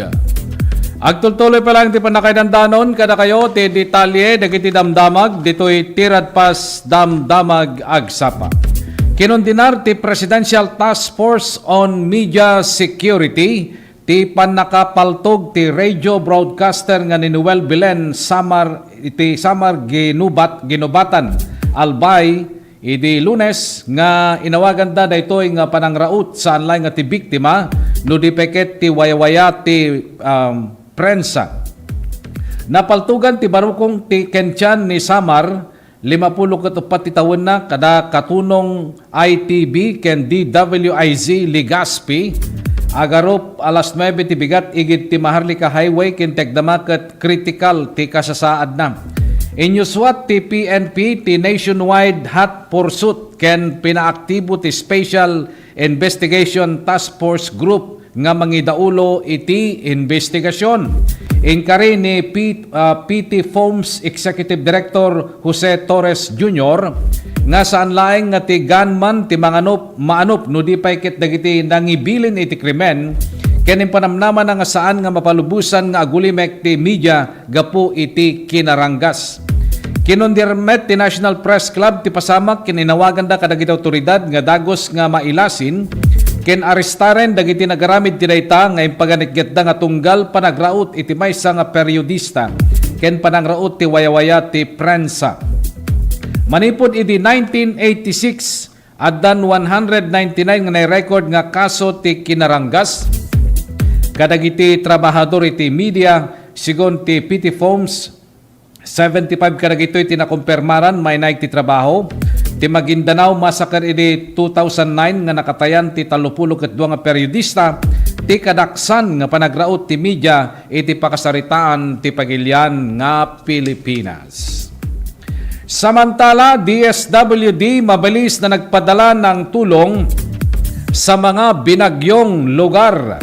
Agtultuloy pa lang ti panakaidandanon kada kayo ti detalye dagiti damdamag ditoy Tirad Pass Damdamag Agsapa. Kinundinar ti Presidential Task Force on Media Security ti panakapaltog ti radio broadcaster nga ni Noel Belen Samar Ginubatan Albay idi Lunes nga inawagan da daytoy nga panangraut sa anlay nga ti biktima no di peket ti wayawaya ti prensa. Napaltugan ti barukong ti Kenchan ni Samar 54 ti tawen na kada katunong ITB ken DWIZ Legazpi agarop alas 9 ti bigat igid ti Maharlika Highway ken tegdama ket critical ti kasasaad na. Inyuswat ti PNP ti nationwide hot pursuit ken pinaaktibo ti Special Investigation Task Force Group nga mangidaulo iti investigasyon. Inkari ni PT Foams Executive Director Jose Torres Jr. nga saan laeng nga ti gunman ti maanop no di pay ket dagiti nangibilin iti krimen ken panamnaman nga saan nga mapalubusan nga agulimek ti media gapu iti kinaranggas. Kinundirmet ti National Press Club ti pasamak kininawagan da kadagiti awtoridad nga dagos nga mailasin ken arestaren dagiti nagaramid ti dayta nga impaganitget da nga tunggal panagraut iti maysa nga periodista ken panangraut ti wayawaya ti prensa. Manipod iti 1986 addan 199 nga na-record nga kaso ti kinaranggas kadagiti trabahador iti media sigon ti PT Foams 75 kadagitoy tinakumpirmaran may naig ti trabaho. Ti Maguindanao massacre iti 2009 nga nakatayan ti 32 nga periodista ti kadaksan nga panagraot ti media iti pakasaritaan ti pagilian nga Pilipinas. Samantala, DSWD mabilis na nagpadala ng tulong sa mga binagyong lugar.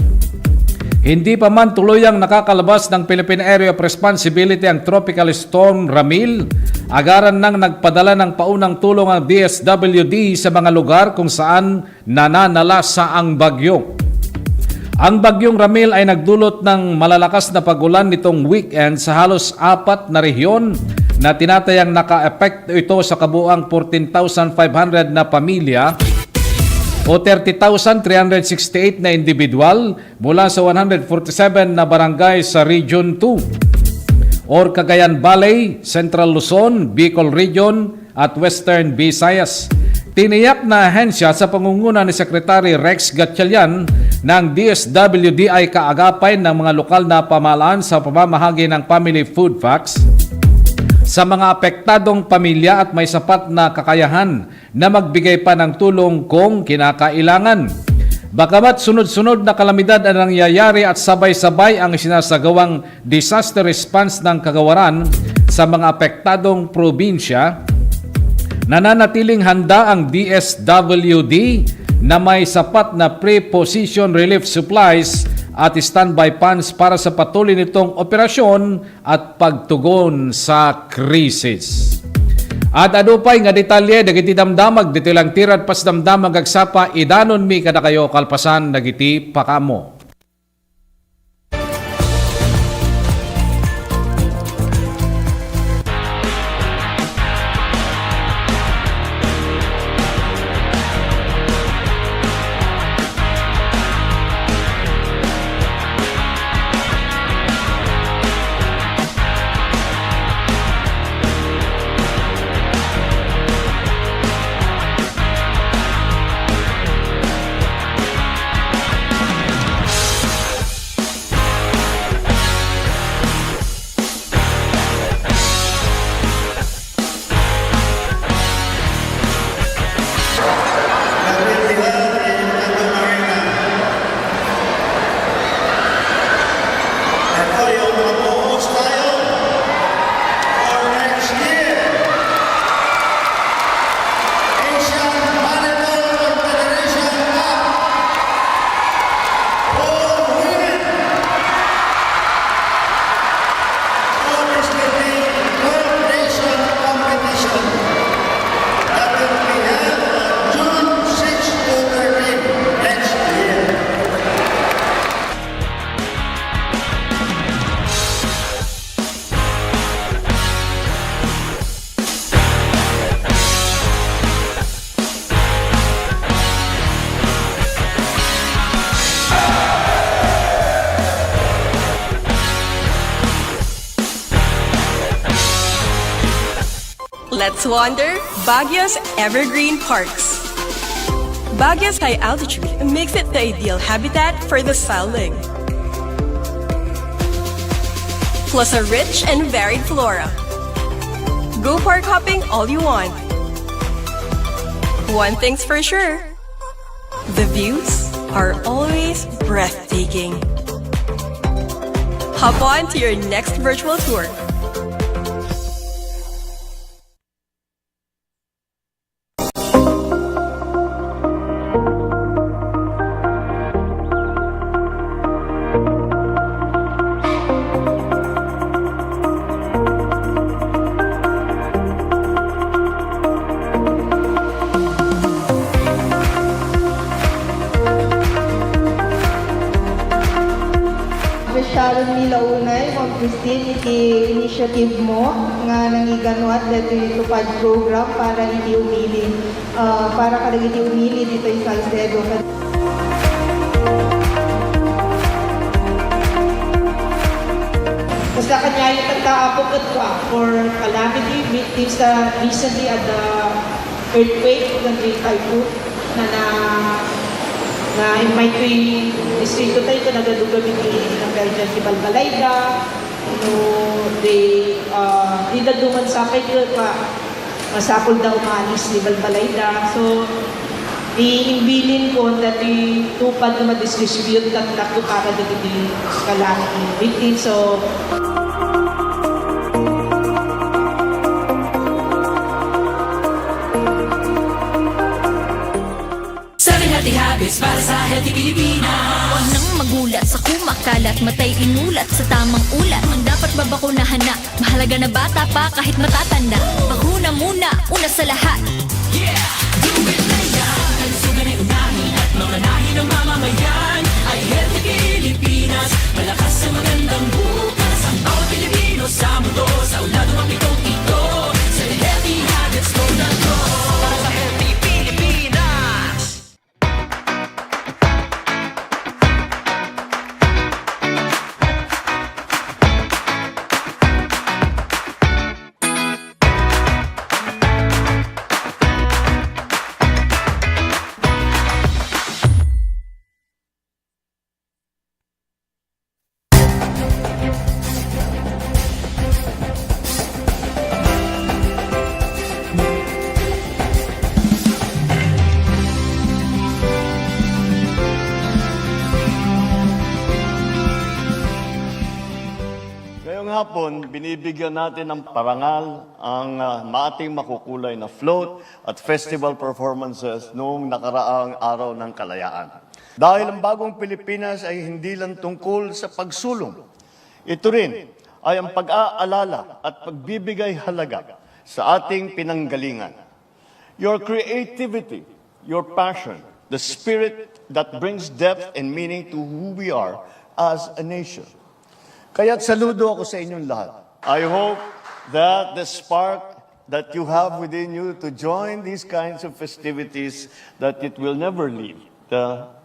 Hindi pa man tuluyang nakakalabas ng Philippine Area of Responsibility ang Tropical Storm Ramil, agaran nang nagpadala ng paunang tulong ang DSWD sa mga lugar kung saan nananalasa ang bagyo. Ang bagyong Ramil ay nagdulot ng malalakas na pagulan nitong weekend sa halos 4 na rehiyon na tinatayang naka-epekto ito sa kabuang 14,500 na pamilya o 30,368 na individual mula sa 147 na barangay sa Region 2 or Cagayan Valley, Central Luzon, Bicol Region at Western Visayas. Tiniyak na ahensya sa pangunguna ni Secretary Rex Gatchalian ng DSWD ay kaagapay ng mga lokal na pamahalaan sa pamamahagi ng Family Food Packs sa mga apektadong pamilya at may sapat na kakayahan na magbigay pa ng tulong kung kinakailangan. Bagamat sunod-sunod na kalamidad ang nangyayari at sabay-sabay ang sinasagawang disaster response ng kagawaran sa mga apektadong probinsya, nananatiling handa ang DSWD na may sapat na preposition relief supplies at standby funds para sa patuloy nitong operasyon at pagtugon sa krisis. At adupay nga detalye dagiti damdamag dito lang tirad pas damdamag agsapa idanon mi kada kayo kalpasan dagiti pakamo. Let's wander Baguio's evergreen parks. Baguio's high altitude makes it the ideal habitat for the starling. Plus a rich and varied flora. Go park hopping all you want. One thing's for sure, the views are always breathtaking. Hop on to your next virtual tour. Sharon nila unay, Ma'am Christine, iti initiative mo nga nangiganwat dito itupad program para iti umili, para kada iti umili dito yung Salcedo. Basta kanya yung tagkaapokot ko for calamity victims recently at the earthquake ng Great Typhoon na invite ko yung distrito tayo ito nagadugan yung Belgian si Balbalayda. Di naduman sa akin yun masapol daw maalis ni Balbalayda. So, iimbilin ko na tupad na ma-distribute at ko para na hindi calamity victims. So, Habits para sa healthy Pilipinas. Huwag nang magulat sa kumakalat, matay inulat sa tamang ulat. Ang dapat babakunahan na, mahalaga na bata pa kahit matatanda. Bakuna muna, una sa lahat. Yeah! Do it na yan! Kalusugan ay unahin at mamanahin ng mamamayan. Ay healthy Pilipinas, malakas sa magandang bukas. Ang bawat Pilipino sa mundo, sa ulado ng pitong ito. Sa healthy habits ko na to. Para sa healthy Pilipinas. binibigyan natin ng parangal ang ating makukulay na float at festival performances noong nakaraang araw ng kalayaan. Dahil ang bagong Pilipinas ay hindi lang tungkol sa pagsulong. Ito rin ay ang pag-aalala at pagbibigay halaga sa ating pinanggalingan. Your creativity, your passion, the spirit that brings depth and meaning to who we are as a nation. Kaya't saludo ako sa inyong lahat. I hope that the spark that you have within you to join these kinds of festivities, that it will never leave.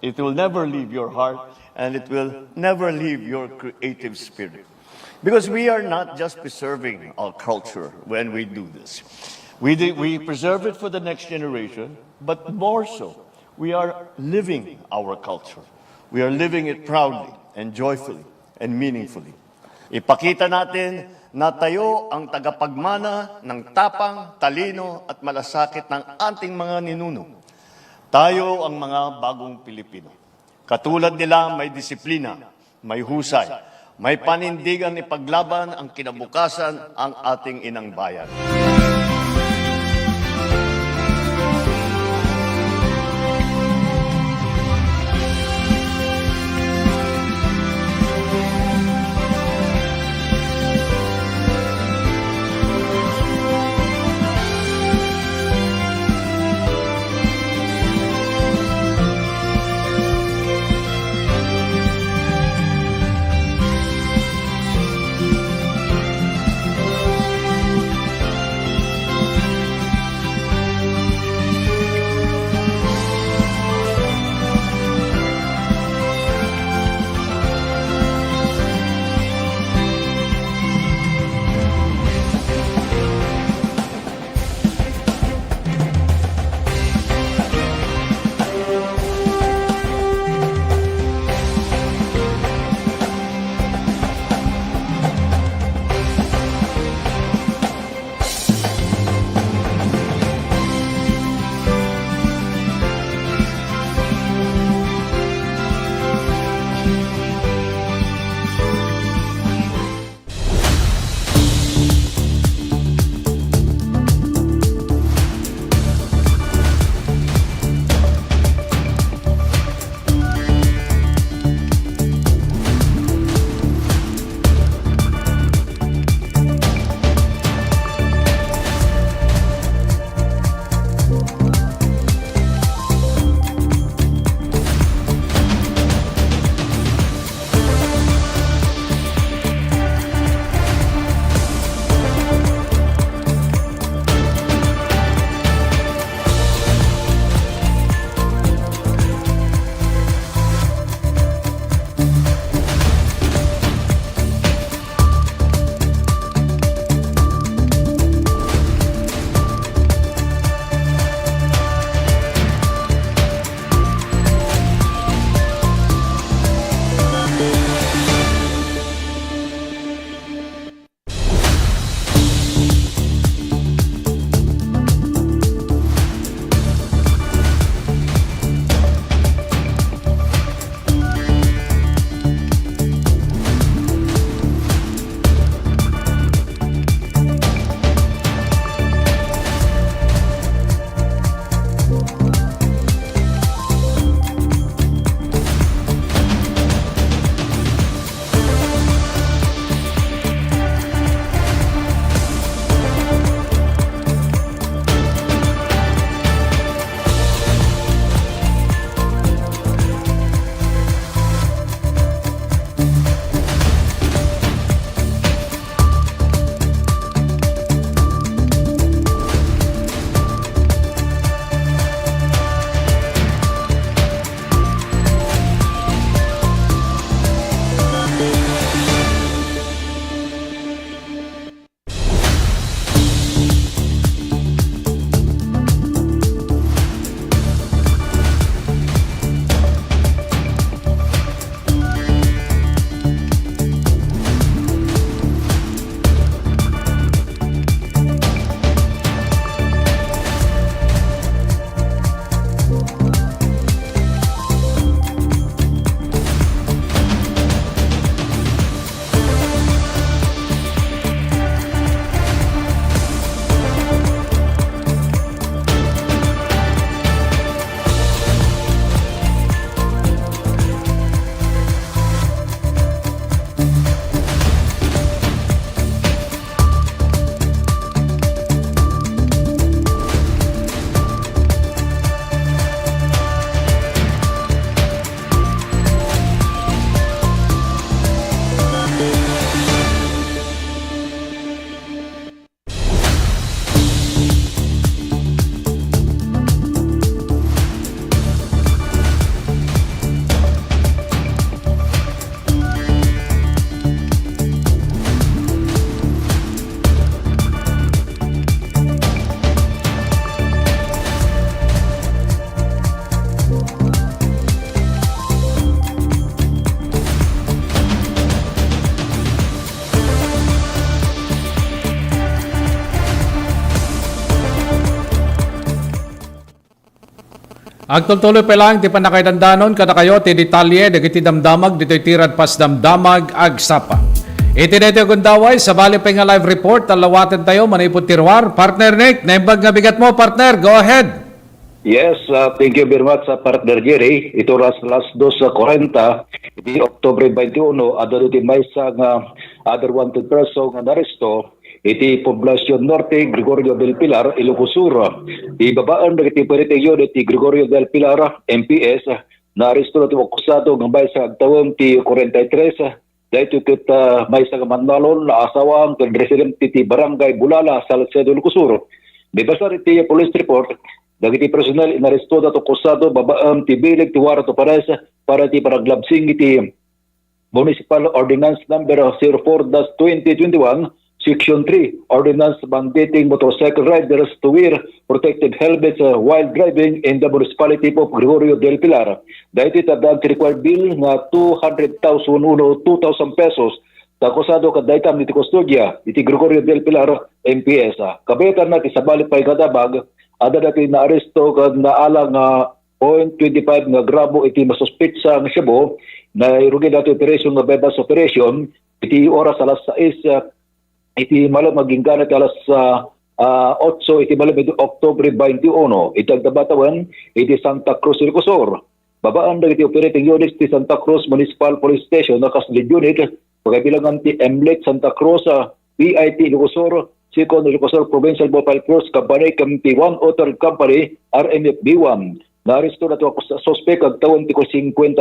It will never leave your heart, and it will never leave your creative spirit. Because we are not just preserving our culture when we do this. We preserve it for the next generation, but more so, we are living our culture. We are living it proudly and joyfully and meaningfully. Ipakita natin na tayo ang tagapagmana ng tapang, talino at malasakit ng ating mga ninuno. Tayo ang mga bagong Pilipino. Katulad nila, may disiplina, may husay, may panindigan ipaglaban ang kinabukasan ang ating inang bayan. Agtultuloy pa lang, ti panakaidandanon, kada kayo, ti detalye, dagiti damdamag, dito'y tirad pas damdamag, agsapa. Iti dito gundaway, sa bali pa nga live report, talawatin tayo, manipot tirwar. Partner Nick, naimbag nga bigat mo, partner, go ahead. Yes, thank you very much sa partner Jerry. Ito ras last 2:40, di Oktubre 21, adto ti maysa nga other wanted person nga naresto iti Poblacion Norte, Gregorio del Pilar, Ilocos Sur. Ibabaan dagiti peritiyo ti Gregorio del Pilar, MPS, naaresto na ti akusado nga maysa agtawon ti 43. Dahito kita maysa nga manalon na asawang ken residente ti Barangay Bulala, Salcedo, Ilocos Sur. Bibasa iti police report, dagiti personal inaresto dato akusado babaam ti bilig ti warrant of arrest para ti paraglabsing iti Municipal Ordinance Number 04-2021, Section 3, Ordinance mandating motorcycle riders to wear protective helmets while driving in the municipality of Gregorio del Pilar. Dahil tadaan ti required bill nga 200,000 pesos. Takusado ka daytam iti kustodya iti Gregorio del Pilar, MPS. Kabetan na ti sabali pa'y kadabag, ada dati na aresto kad naala nga 0.25 nga gramo iti masuspitsa nga Shabu na irugi dati operation nga bypass operation iti oras alas 6 iti malam maging ganat alas 8 iti malam iti Oktubre 21 iti agdabatawan iti Santa Cruz, Ilocos Sur. Babaan iti operating units ti Santa Cruz Municipal Police Station na kaslead unit pagkabilangan ti MLEC Santa Cruz PIT Ilocos Sur, Second Ilocos Sur Provincial Mobile Force Company, KMP1 Auto Company, RMFB1. Naristo na ito ako sa suspect agtawon ti ko 57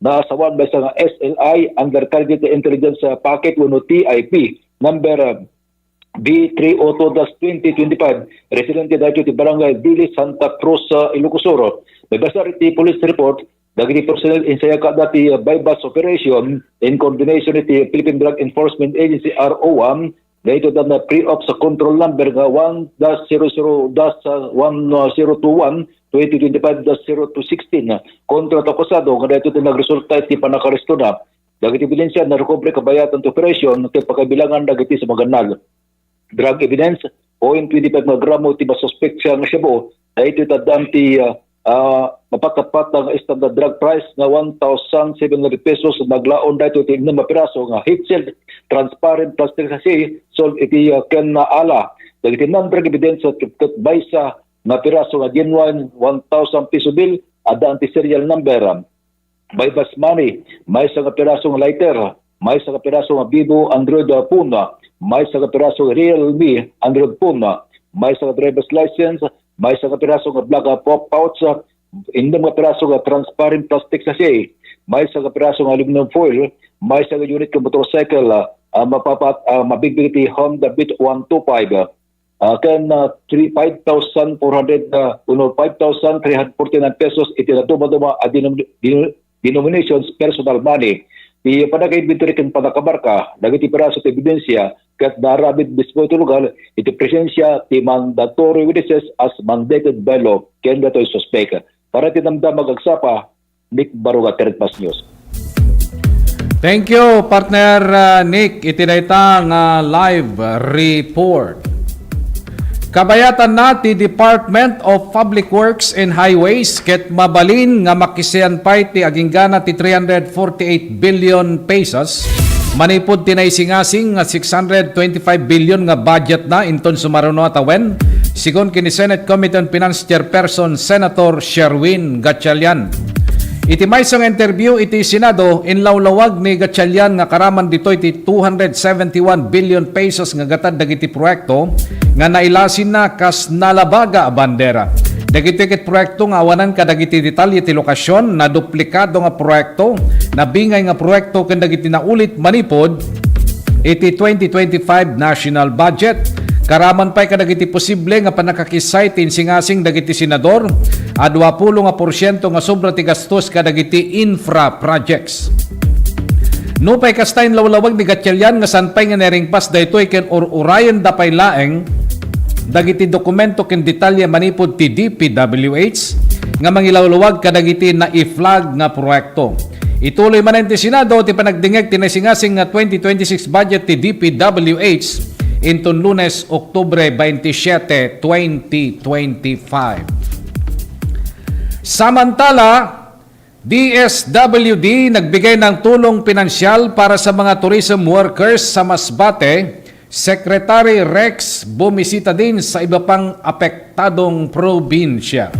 na asawan ba sa SLI Undercarriage Intelligence Packet 1 TIP number B302-2025 residente dahito ti Barangay Dili, Santa Cruz, Ilocos Sur. Nagbasa iti police report dagiti personnel insaya ka dati bypass operation in coordination with the Philippine Drug Enforcement Agency RO1 dahito na pre-op sa control number nga 1-00-1021-2025-0216 kontra takusado nga dahito na nagresulta iti panakaresto na dagiti ebidensya na recovery kabayatan to operation iti pagkabilangan dagiti sa maganal. Drug evidence 0.25 nga gramo iti masuspect siya nga Shabu dahito tadaan ti mapatapat ang standard drug price nga 1,700 pesos naglaon dahito iti na piraso nga heat-sealed transparent plastic sachet sold iti ken na ala dagiti non-drug evidence at baysa na piraso nga genuine 1,000 peso bill ada anti serial number bypass money may sa piraso nga lighter may sa piraso nga Vivo Android phone may sa piraso nga Realme Android phone may sa driver's license may sa piraso nga black pop pouch indi mga piraso nga transparent plastic sachet may sa piraso nga aluminum foil may sa unit ka motorcycle mabigbigiti Honda Beat 125 ken 5,349 pesos iti naduma-duma denominations personal money. Di panag-inventory ken panakabarka dagiti piraso ti ebidensya ket narabit bispo iti lugar iti presensya ti mandatory witnesses as mandated by law ken datoy suspect. Para ti damdamag agsapa, Nick Baruga, Third Pass News. Thank you, partner Nick. Itinayta nga live report. Kabayatan na ti Department of Public Works and Highways ket mabalin nga makisian pay ti aginggana ti 348 billion pesos. Manipod tinaysingasing nga 625 billion nga budget na inton sumaruno atawen. Sigon kini Senate Committee on Finance Chairperson Senator Sherwin Gatchalian. Iti maysang interview iti Senado inlawlawag ni Gatchalian nga karaman dito iti 271 billion pesos nga gatad dagiti proyekto nga nailasin na kas nalabaga a bandera. Dagiti ket proyekto nga awanan kadagiti detalye ti lokasyon na duplikado nga proyekto na bingay nga proyekto ken dagiti naulit manipod iti 2025 national budget. Karaman pa'y kadagiti posible nga panakakisay tinsingasing dagiti senador a 20% nga sobra ti gastos kadagiti infra projects. No pa'y kastain lawlawag ni Gatchalian nga sanpay nga neringpas daytoy ken urayan dapay laeng dagiti dokumento ken detalye manipod ti DPWH nga mangilawlawag kadagiti na i-flag nga proyekto. Ituloy man ti Senado ti panagdingeg tinasingasing nga 2026 budget ti DPWH inton Lunes, Oktubre 27, 2025. Samantala, DSWD nagbigay ng tulong pinansyal para sa mga tourism workers sa Masbate. Secretary Rex bumisita din sa iba pang apektadong probinsya.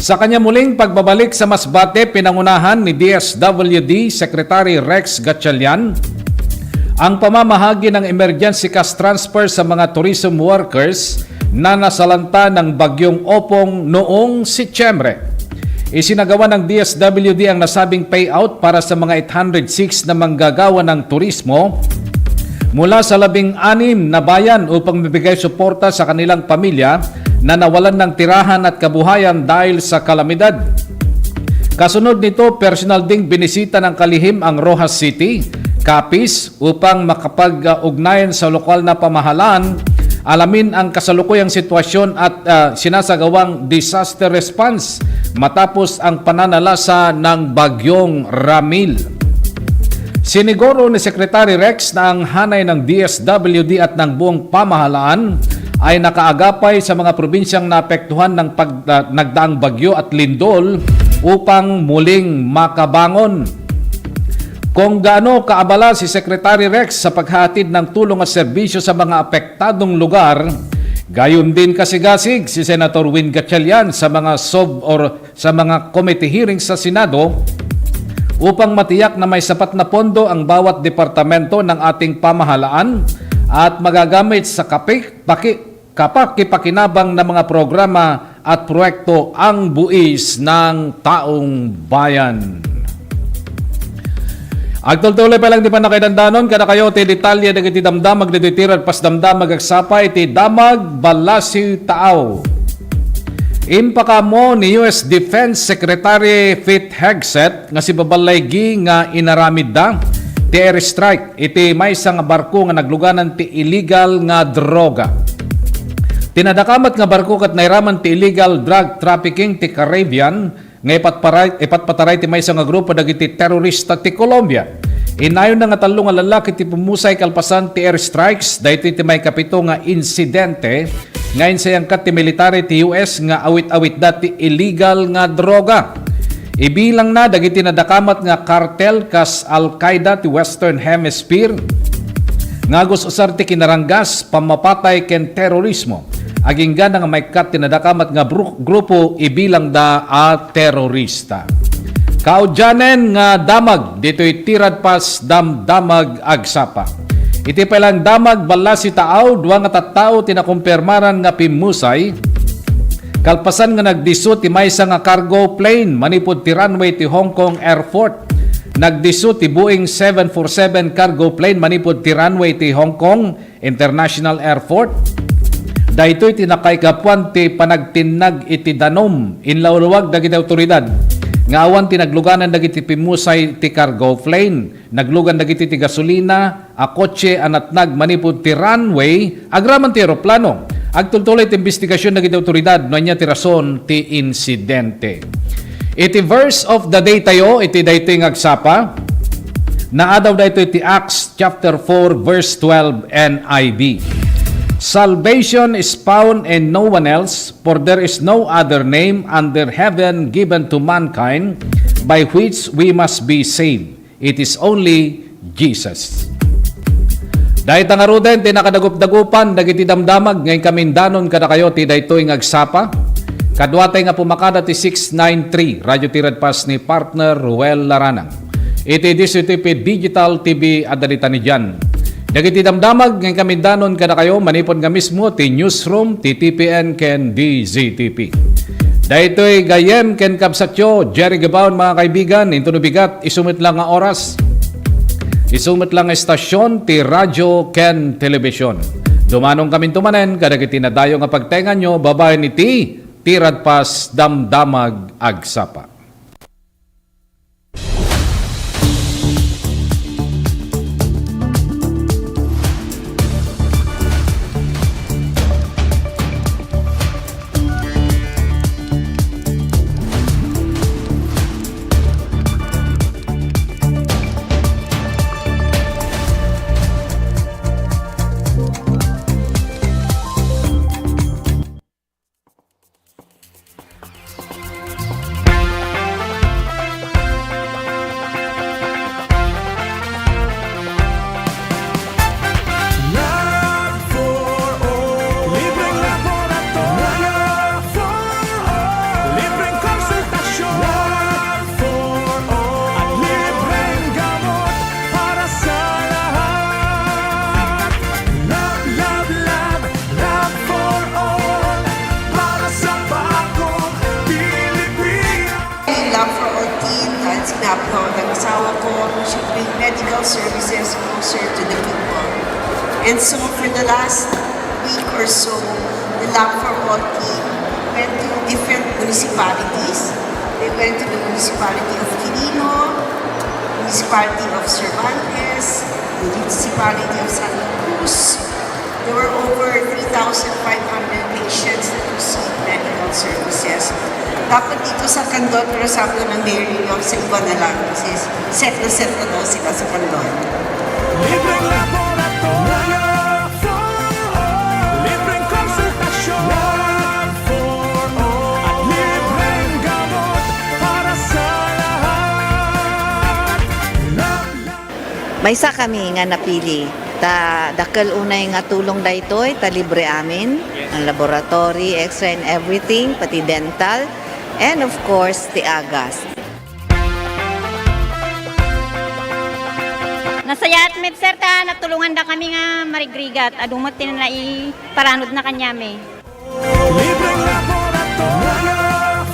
Sa kanya muling pagbabalik sa Masbate, pinangunahan ni DSWD Secretary Rex Gatchalian ang pamamahagi ng emergency cash transfer sa mga tourism workers na nasalanta ng bagyong Opong noong Setyembre. Isinagawa ng DSWD ang nasabing payout para sa mga 806 na manggagawa ng turismo mula sa 16 na bayan upang mabigay suporta sa kanilang pamilya na nawalan ng tirahan at kabuhayan dahil sa kalamidad. Kasunod nito, personal ding binisita ng kalihim ang Rojas City, Capiz upang makapag-ugnayan sa lokal na pamahalaan, alamin ang kasalukuyang sitwasyon at sinasagawang disaster response matapos ang pananalasa ng bagyong Ramil. Siniguro ni Secretary Rex na ang hanay ng DSWD at ng buong pamahalaan ay nakaagapay sa mga probinsyang naapektuhan ng nagdaang bagyo at lindol upang muling makabangon. Kung gaano kaabala si Secretary Rex sa paghatid ng tulong at serbisyo sa mga apektadong lugar, gayon din kasigasig si Senator Win Gatchalian sa mga sa mga committee hearings sa Senado upang matiyak na may sapat na pondo ang bawat departamento ng ating pamahalaan at magagamit sa kapakipakinabang na mga programa at proyekto ang buwis ng taong bayan. Agtultuloy pa lang di pa na kay dandanon, kada kayo ti detalye na iti damdamag na ditiran pas damdamag agsapa iti damag balasi taaw. Impaka mo ni US Defense Secretary Pete Hegseth nga si babalaygi nga inaramid da ti airstrike iti maysa nga barko nga nagluganan ti illegal nga droga. Tinadakamat nga barko kat nairaman ti illegal drug trafficking ti Caribbean nga ipatpataray ti maysa nga grupo dagiti terorista ti Colombia. Inayon na nga talo nga lalaki ti pumusay kalpasan ti airstrikes dahito ti may kapito nga insidente ngayon sayang kat ti military ti US nga awit-awit dati illegal nga droga. Ibilang na dagiti nadakamat nga kartel kas Al-Qaeda ti Western Hemisphere nga gusosar ti kinaranggas pamapatay ken terorismo. Aging gana nga may kat tinadakamat nga grupo ibilang da a terorista. Kaudyanen nga damag dito'y tirad pas damdamag agsapa. Iti palang damag balasi taaw, duwa nga tattao tinakumpirmaran nga pimusay. Kalpasan nga nagdiso ti maysa nga cargo plane manipod ti runway ti Hong Kong Airport. Nagdiso ti Boeing 747 cargo plane manipod ti runway ti Hong Kong International Airport. Daytoy tinakaykapuan ti panagtinag iti danom inlawluwag dagiti awtoridad. Nga awan tinagluganan dagiti pimusay ti cargo plane, naglugan dagiti ti gasolina, a kotse anatnag manipod ti runway, agraman ti eroplano. Agtultuloy ti investigasyon dagiti awtoridad no anya ti rason ti insidente. Iti verse of the day tayo, iti daytoy ngagsapa, naadaw daytoy ti Acts chapter 4 verse 12 NIV. Salvation is found in no one else, for there is no other name under heaven given to mankind by which we must be saved. It is only Jesus. Dahil tangaruden, tinakadagup-dagupan, dagiti damdamag, ngayon kamindanon kada kayo, ti daytoy ngagsapa. Kadwatay nga pumakada ti 693, Radio Tirad Pas ni partner Ruel Laranang. Iti DCTP Digital TV adalita ni Jan. Dagiti damdamag ng kamindanon kada kayo manipon nga mismo ti newsroom ti TPN ken DZTP. Daytoy gayem ken kabsatyo Jerry Gabaon mga kaibigan into bigat isumit lang nga oras. Isumit lang nga estasyon ti radyo ken telebisyon. Dumanong kami tumanen kadagiti nadayo nga pagtengan nyo babae ni Tirad Pas damdamag agsapa. ko, ng asawa ko, should bring medical services closer to the people. And so for the last week or so, the Lab for All team went to different municipalities. They went to the municipality of Quirino, municipality of Cervantes, municipality of Santa Cruz. There were over 3,500 patients that received medical services. Dapat dito sa Candon, pero sabi ko ng mayor ninyo, sa iba na lang kasi set na daw sila sa Candon. Libreng laboratorio for all. Libreng konsultasyon for all. At libreng gamot para sa lahat. Maysa kami nga napili. Dakal unay nga tulong daytoy, ta libre amin. Ang laboratory, extra and everything, pati dental. And of course, the agas. Nasayat med sir ta natulungan da kami nga marigrigat adumot tin na iparanod na kanyame. Libreng laboratorio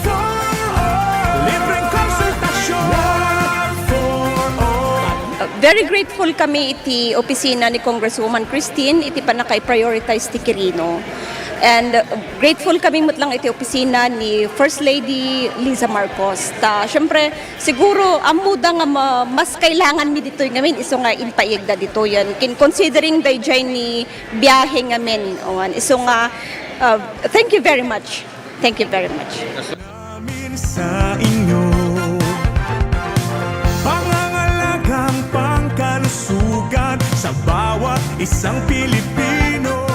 for all. Libreng konsultasyon for all. Very grateful kami iti opisina ni Congresswoman Christine, iti pa nakay-prioritize ti Quirino. And grateful kami mutlang iti opisina ni First Lady Liza Marcos. Syempre, siguro ang muda nga mas kailangan mi dito ngamin iso nga inpaigda dito yan. Considering dayjay ni biyahe ngamin. Iso nga, thank you very much. Thank you very much. Amin sa inyo pangangalagang pangkalusugan sa bawat isang Pilipino.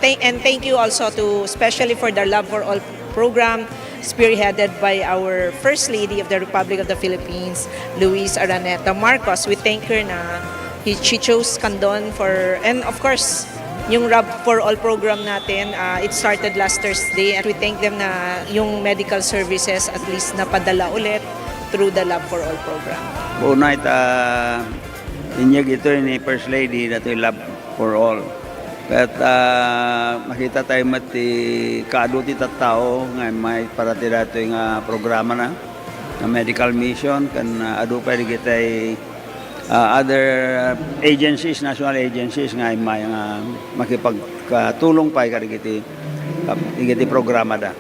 And thank you also to especially for the Love for All program spearheaded by our First Lady of the Republic of the Philippines, Luis Araneta Marcos. We thank her na she chose Candon for, and of course, yung Love for All program natin, it started last Thursday and we thank them na yung medical services at least napadala ulit through the Love for All program. Una inyag ito ni First Lady na ito Love for All. At makita tayo mati kaaduti tattao nga may parati dato nga programa na medical mission kan adu pa kita other agencies, national agencies nga may makipagtulong pa kiti programa da.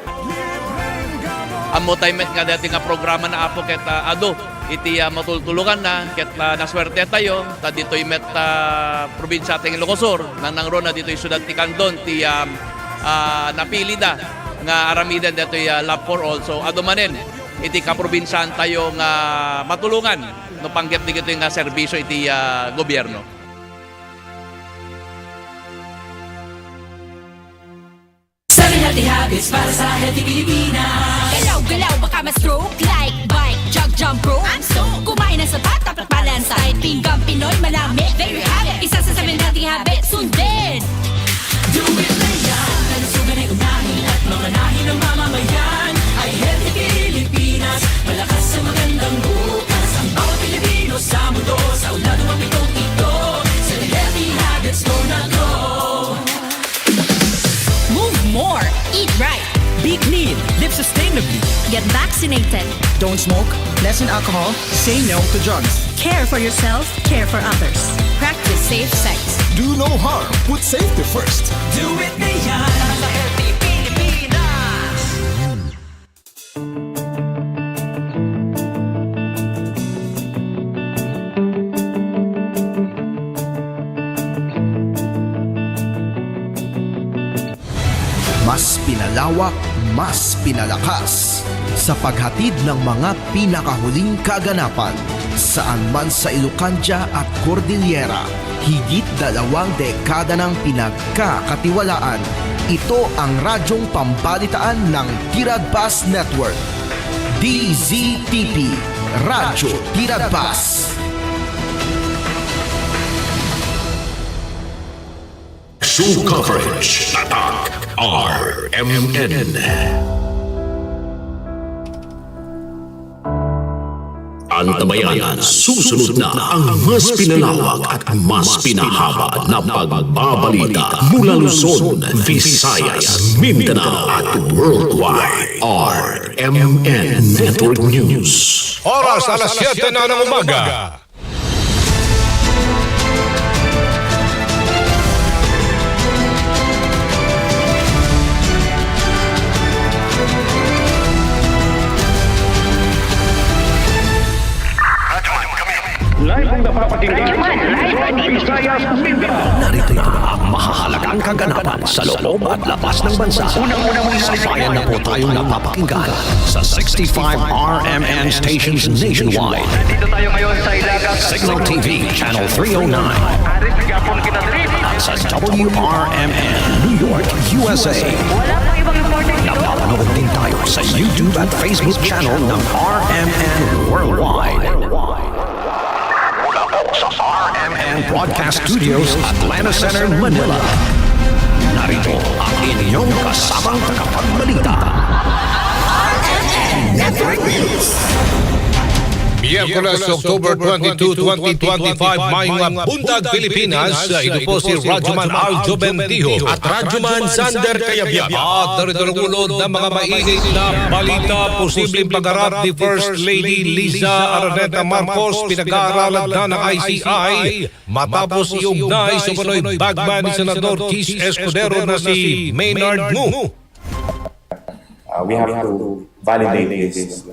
Amo tayo met nga dati nga programa na apo ket ado iti matultulungan na ket naswerte tayo ta ditoy met probinsya ting Ilocosur nang na ditoy syudad ti Candon ti napili da nga aramidan ditoy Love for All. So ado manen iti kaprobinsyan tayo nga matulungan no panggep di ito nga serbisyo iti gobyerno. Healthy habits para sa healthy Pilipinas. Galaw-galaw baka ma-stroke like bike, jog, jump, rope. I'm so kumain ng sapat, dapat balance diet. Pinggang Pinoy, malami, there you have it. Isa sa 7 healthy habits, sundin. Do it na yan. Kalusugan ay unahin at mga nahin ng mamamayan. Ay healthy Pilipinas, malakas sa magandang bukas. Ang bawat Pilipino sa mundo, sa ulan ng mapitong ito. Sa healthy habits mo na go. Move more, eat right. Be clean, live sustainably. Get vaccinated. Don't smoke, lessen alcohol, say no to drugs. Care for yourself, care for others. Practice safe sex. Do no harm, put safety first. Do it na yan sa healthy Pilipinas. Mas pinalawak, mas pinalakas sa paghatid ng mga pinakahuling kaganapan saan man sa Ilocania at Cordillera. Higit 2 dekada ng pinagkakatiwalaan. Ito ang radyong pambalitaan ng Tiradpas Network. DZTP, Radyo Tiradpas. Show coverage, Tatak RMN. Antabayanan, susunod na ang mas pinalawak at mas pinahaba na pagbabalita mula Luzon, Visayas, Mindanao at worldwide. RMN Network News. Oras alas 7 na ng umaga. Narito na ang mahahalagang kaganapan sa loob at labas ng bansa. Sabayan na po tayong napapakinggan sa 65 RMN stations nationwide. Dito tayo ngayon sa Ilaga. Signal TV Channel 309 Aris Gapon Kinadrid. at sa WRMN New York, USA. Wala pang ibang important dito. Napapanood din tayo sa YouTube at Facebook channel ng RMN Worldwide. Mula po sa RMN Broadcast Studios, Atlanta Center, Manila. Narito ang inyong kasamang tagapagbalita. RMN Network News. Miyerkules, October 22, 2025, Mayong Buntag, Pilipinas. Ito po si Radyoman Aljo Bentijo at Radyoman Sander Kayabyab. At narito ng ulod ng mga mainit na balita. Posibleng pag-arap ni First Lady Liza Araneta Marcos, pinag-aaralan na ng ICI matapos iugnay sa panoy bagman ni Senador Chis Escudero na si Maynard Ngu. We have to validate this.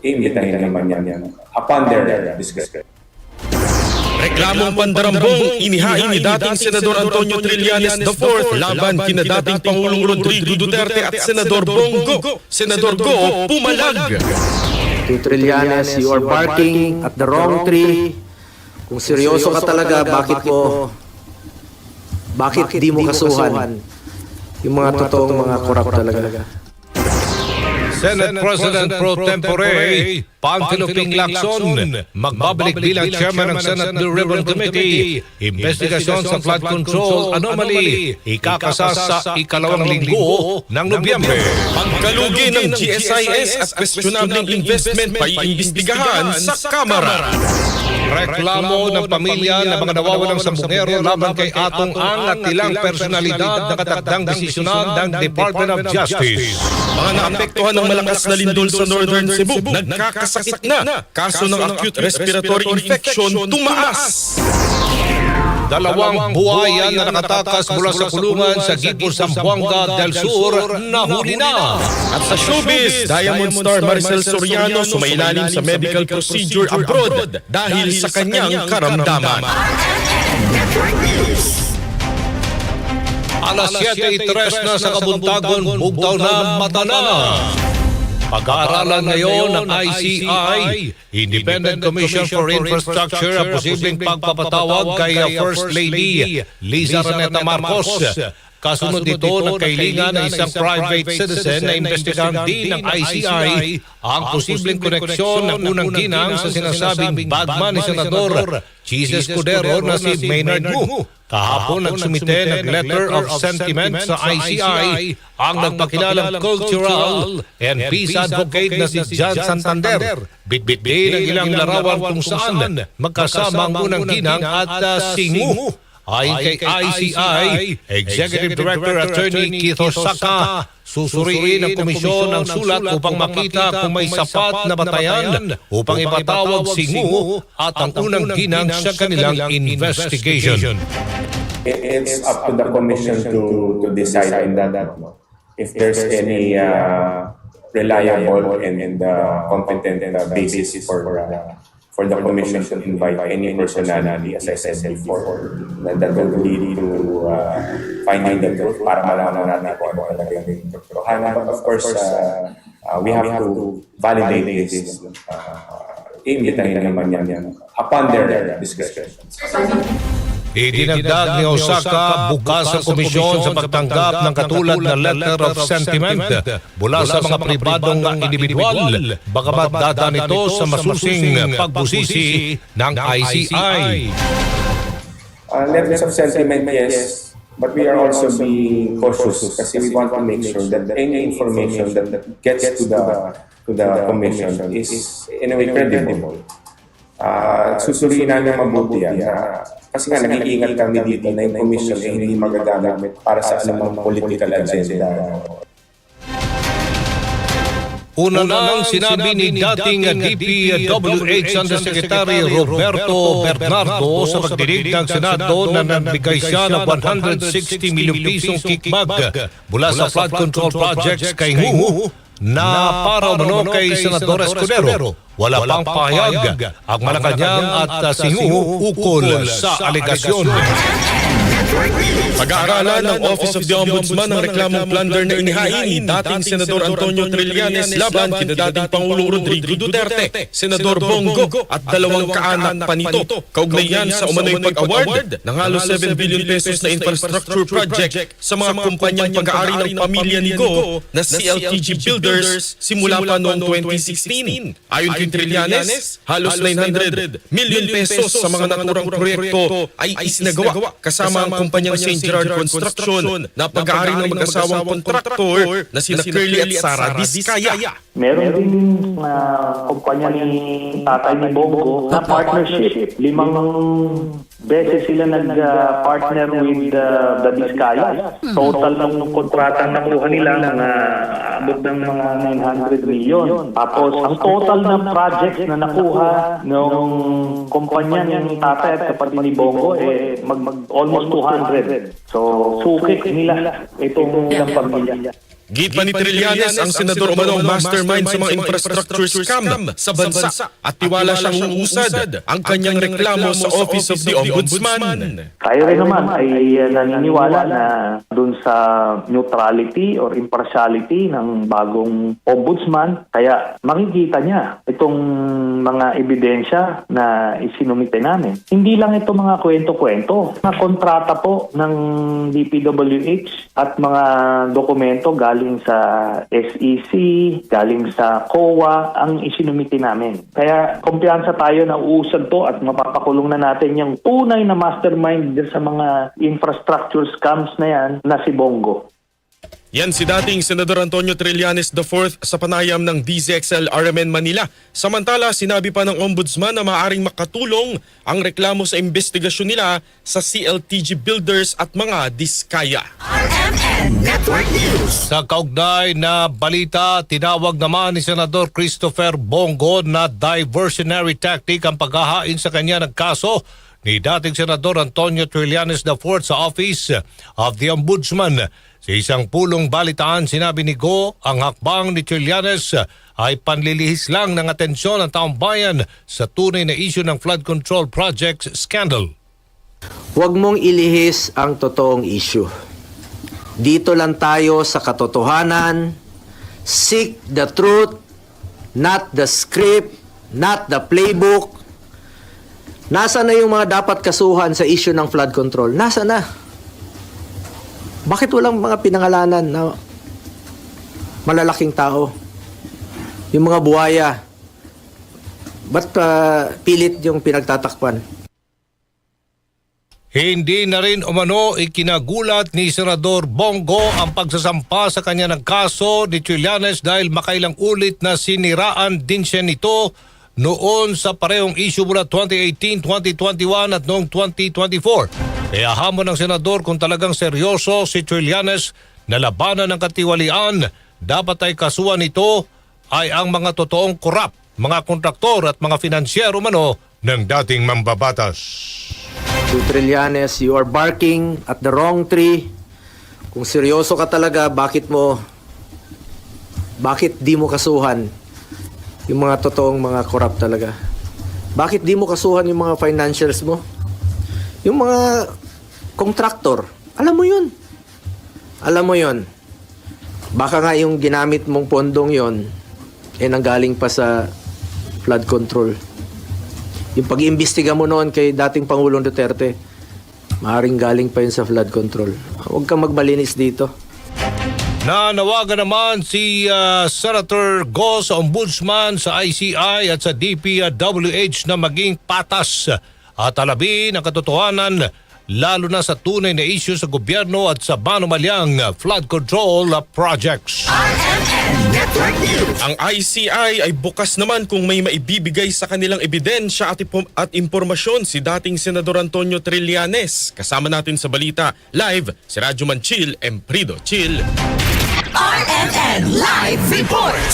Imbitahin naman yan upon their discretion. Reklamong pandarambong inihain ni dating Senador Antonio Trillanes IV laban kina dating Pangulong Rodrigo Duterte at Senador Bongo. Senador Go pumalag. To Trillanes, you are barking at the wrong tree. Kung seryoso ka talaga, bakit di mo kasuhan yung mga totoong mga korap talaga? Senate President Pro Tempore Pangkilo Ping Lacson magbabalik bilang chairman ng Senate Blue Ribbon Committee. Investigasyon sa flood control anomaly ikakasa sa ikalawang linggo ng Nobyembre. Pagkalugi ng GSIS at questionabling investment pa iimbestigahan sa Kamara. Reklamo ng pamilya ng mga nawawalang sambungero laban kay Atong Ang at ilang personalidad na katakdang desisyonan ng Department of Justice. Mga naapektuhan ng malakas na lindol sa Northern Cebu, nagkakasakit na. Kaso ng acute respiratory infection tumaas. Dalawang buhayan na nakatakas mula sa kulungan sa Gipon, Zamboanga del Sur nahuli na. At sa showbiz, Diamond star Maricel Soriano sumailalim sa medical procedure abroad dahil sa kanyang karamdaman. Alas 7:03 na sa Kabuntagon, bugtaw na mata na. Pag-aaralan ngayon ng ICI, Independent Commission for Infrastructure, ang posibleng pagpapatawag kay First Lady Liza Araneta Marcos. Kasunod dito ng kailingan ng isang private citizen na investigahan din ng ICI ang posibleng koneksyon ng unang ginang sa sinasabing bagman ni Senador Chis Escudero na si Maynard Ngu. Kahapon nagsumite ng letter of sentiment sa ICI ang nagpakilalang cultural and peace advocate na si John Santander. Bitbit din ang ilang larawan kung saan magkasama ang unang ginang at si Ngu. Ayon kay ICI, Executive Director Attorney Keith Osaka, susuriin ng komisyon ang sulat upang makita kung may sapat na batayan upang ipatawag si Ngu at ang unang ginang sa kanilang investigation. It's up to the commission to decide in that if there's any reliable and competent basis for the commission to invite any personality, as I said before, that will lead to finding the truth para malaman natin kung ano talaga yung totohanan. But of course, we have to validate this. Imbitahin naman yan upon their discretion. Idinagdag ni Osaka bukas ang komisyon sa pagtanggap ng katulad na letter of sentiment mula sa mga pribadong individual, bagamat dadaan ito sa masusing pagbusisi ng ICI. Letters of sentiment, yes, but we are also being cautious kasi we want to make sure that any information that gets to the to the commission is in a way credible. Susuriin namin mabuti yan. Kasi nga nag-iingat kami dito na yung commission ay hindi magagamit para sa anumang political agenda. Una nang sinabi ni dating DPWH Undersecretary Roberto Bernardo sa pagdinig ng Senado na nagbigay siya ng 160 milyong pisong kickback mula sa flood control projects kay Ngu na para umano kay Senador Escudero. Wala pang pahayag ang Malacanang at si Ngu ukol sa alegasyon. Pag-aaralan ng Office of the Ombudsman ang reklamong plunder na inihain ni dating Senador Antonio Trillanes laban kina dating Pangulo Rodrigo Duterte, Senador Bongo at dalawang kaanak pa nito. Kaugnay yan sa umano'y pag-award ng halos 7 billion pesos na infrastructure project sa mga kumpanyang pag-aari ng pamilya ni Go na CLTG Builders simula pa noong 2016. Ayon kay Trillanes, halos 900 million pesos sa mga naturang proyekto ay isinagawa kasama ang kumpanyang St. Gerard Construction na pag-aari ng mag-asawang kontraktor na sina Curly at Sara Vizcaya. Meron din kumpanya ni tatay ni Bongo na partnership. 5 beses sila nag-partner with the Vizcaya. Total ng kontratang nakuha nila abot ng mga 900 million. Tapos ang total ng projects na nakuha ng kumpanya ni tatay at kapatid ni Bongo almost 200. So sukit nila itong ilang pamilya. Git pa ni Trillanes ang senador umanong mastermind sa mga infrastructure scam sa bansa at tiwala siyang uusad ang kanyang reklamo sa Office of the Ombudsman. Tayo rin naman ay naniniwala na dun sa neutrality or impartiality ng bagong ombudsman, kaya makikita niya itong mga ebidensya na isinumite namin. Hindi lang ito mga kwento-kwento. Mga kontrata po ng DPWH at mga dokumento galing sa SEC, galing sa COA ang isinumite namin. Kaya kumpiyansa tayo na uusad to at mapapakulong na natin yung tunay na mastermind sa mga infrastructure scams na yan na si Bongo. Yan si dating Senador Antonio Trillanes IV sa panayam ng DZXL RMN Manila. Samantala, sinabi pa ng Ombudsman na maaaring makatulong ang reklamo sa investigasyon nila sa CLTG Builders at mga Diskaya. RMN Network News. Sa kaugnay na balita, tinawag naman ni Senador Christopher Bongo na diversionary tactic ang paghahain sa kanya ng kaso ni dating Senador Antonio Trillanes IV sa Office of the Ombudsman. Sa isang pulong balitaan, sinabi ni Go, ang hakbang ni Trillanes ay panlilihis lang ng atensyon ng taong bayan sa tunay na issue ng flood control projects scandal. Huwag mong ilihis ang totoong issue. Dito lang tayo sa katotohanan. Seek the truth, not the script, not the playbook. Nasa na yung mga dapat kasuhan sa issue ng flood control? Nasa na? Bakit walang mga pinangalanan na malalaking tao? Yung mga buhaya, ba't pilit yung pinagtatakpan? Hindi na rin umano ikinagulat ni Senador Bongo ang pagsasampa sa kanya ng kaso ni Trillanes dahil makailang ulit na siniraan din siya nito noon sa parehong issue mula 2018, 2021 at noong 2024. Kaya hamon ng senador kung talagang seryoso si Trillanes na labanan ng katiwalian, dapat ay kasuhan nito ay ang mga totoong korap, mga kontraktor at mga finansyero mano ng dating mambabatas. To Trillanes, you are barking at the wrong tree. Kung seryoso ka talaga, bakit di mo kasuhan yung mga totoong mga korap talaga? Bakit di mo kasuhan yung mga financials mo? Yung mga kontraktor, alam mo yun. Alam mo yun. Baka nga yung ginamit mong pondong yun, nanggaling pa sa flood control. Yung pag-iimbestiga mo noon kay dating Pangulong Duterte, maaaring galing pa yun sa flood control. Huwag kang magmalinis dito. Nanawagan naman si Senator Go sa Ombudsman, sa ICI at sa DPWH na maging patas at alabin ang katotohanan lalo na sa tunay na issue sa gobyerno at sa manumalyang flood control projects. RMN Network Ang ICI ay bukas naman kung may maibibigay sa kanilang ebidensya at impormasyon si dating Senador Antonio Trillanes. Kasama natin sa balita live si Radyoman Chill Emprido. Chill. RMN Live Report!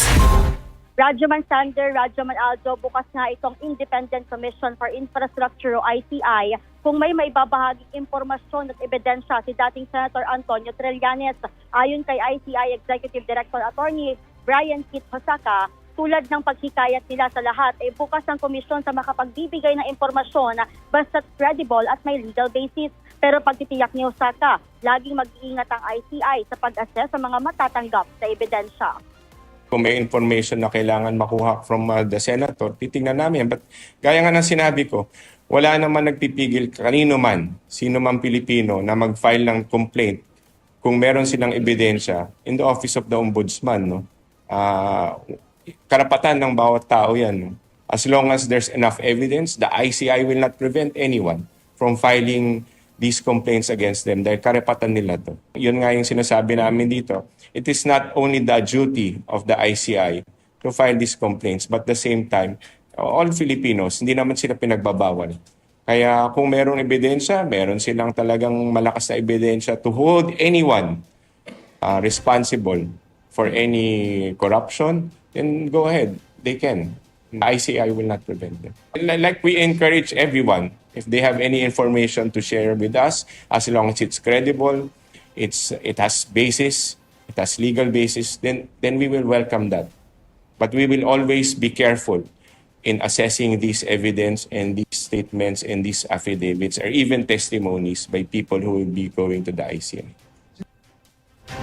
Radyoman Sander, Radyoman Aljo, bukas nga itong Independent Commission for Infrastructure o ICI kung may maibabahaging impormasyon at ebidensya si dating Senator Antonio Trillanes. Ayon kay ICI Executive Director Attorney Brian Kit Hosaka, tulad ng paghikayat nila sa lahat, bukas ang komisyon sa makapagbibigay ng impormasyon basta't credible at may legal basis. Pero pagtitiyak ni Hosaka, laging mag-iingat ang ICI sa pag-assess sa mga matatanggap na ebidensya. Kung may information na kailangan makuha from the senator, titingnan namin. But gaya nga ng sinabi ko, wala naman nagpipigil kanino man, sino man Pilipino na mag-file ng complaint kung meron silang ebidensya in the Office of the Ombudsman. No? Karapatan ng bawat tao yan. No? As long as there's enough evidence, the ICI will not prevent anyone from filing these complaints against them dahil karapatan nila to. Yun nga yung sinasabi namin dito. It is not only the duty of the ICI to file these complaints, but at the same time, all Filipinos, hindi naman sila pinagbabawal. Kaya kung merong ebidensya, meron silang talagang malakas na ebidensya to hold anyone responsible for any corruption, then go ahead. They can. The ICI will not prevent them. Like we encourage everyone, if they have any information to share with us, as long as it's credible, it has basis, it has legal basis, then we will welcome that. But we will always be careful in assessing these evidence and these statements and these affidavits or even testimonies by people who will be going to the ICI.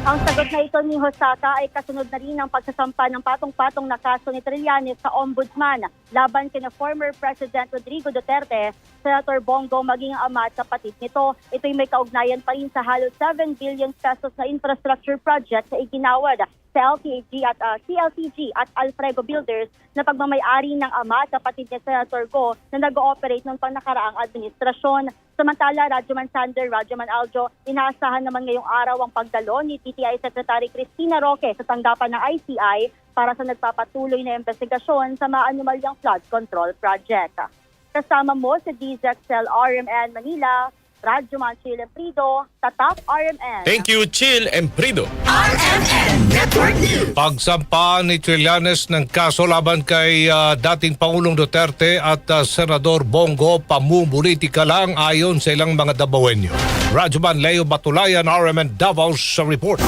Ang sagot na ito ni Hosaka ay kasunod na rin ng pagsasampa ng patong-patong na kaso ni Trillanes sa Ombudsman laban kina former President Rodrigo Duterte, Senator Bongo maging ang ama at kapatid nito. Ito'y may kaugnayan pa rin sa halos 7 billion pesos na infrastructure project na iginawad sa CLTG at Alfredo Builders na pagmamayari ng ama at kapatid ni Senator Go na nag-ooperate ng panakaraang administrasyon. Samantala, Radyoman Sander, Radyoman Aljo, inaasahan naman ngayong araw ang pagdalo ni TTI Secretary Cristina Roque sa tanggapan ng ICI para sa nagpapatuloy na investigasyon sa maanumalyang flood control project. Kasama mo si DZXL RMN Manila, Radyoman Chill Emprido, Tatak RMN. Thank you, Chill Emprido. RMN Network News. Pagsampa ni Trillanes ng kaso laban kay dating Pangulong Duterte at Senador Bongo, pamumulitika lang ayon sa ilang mga Davaoenyo. Radyoman Leo Batulayan, RMN Davao sa report.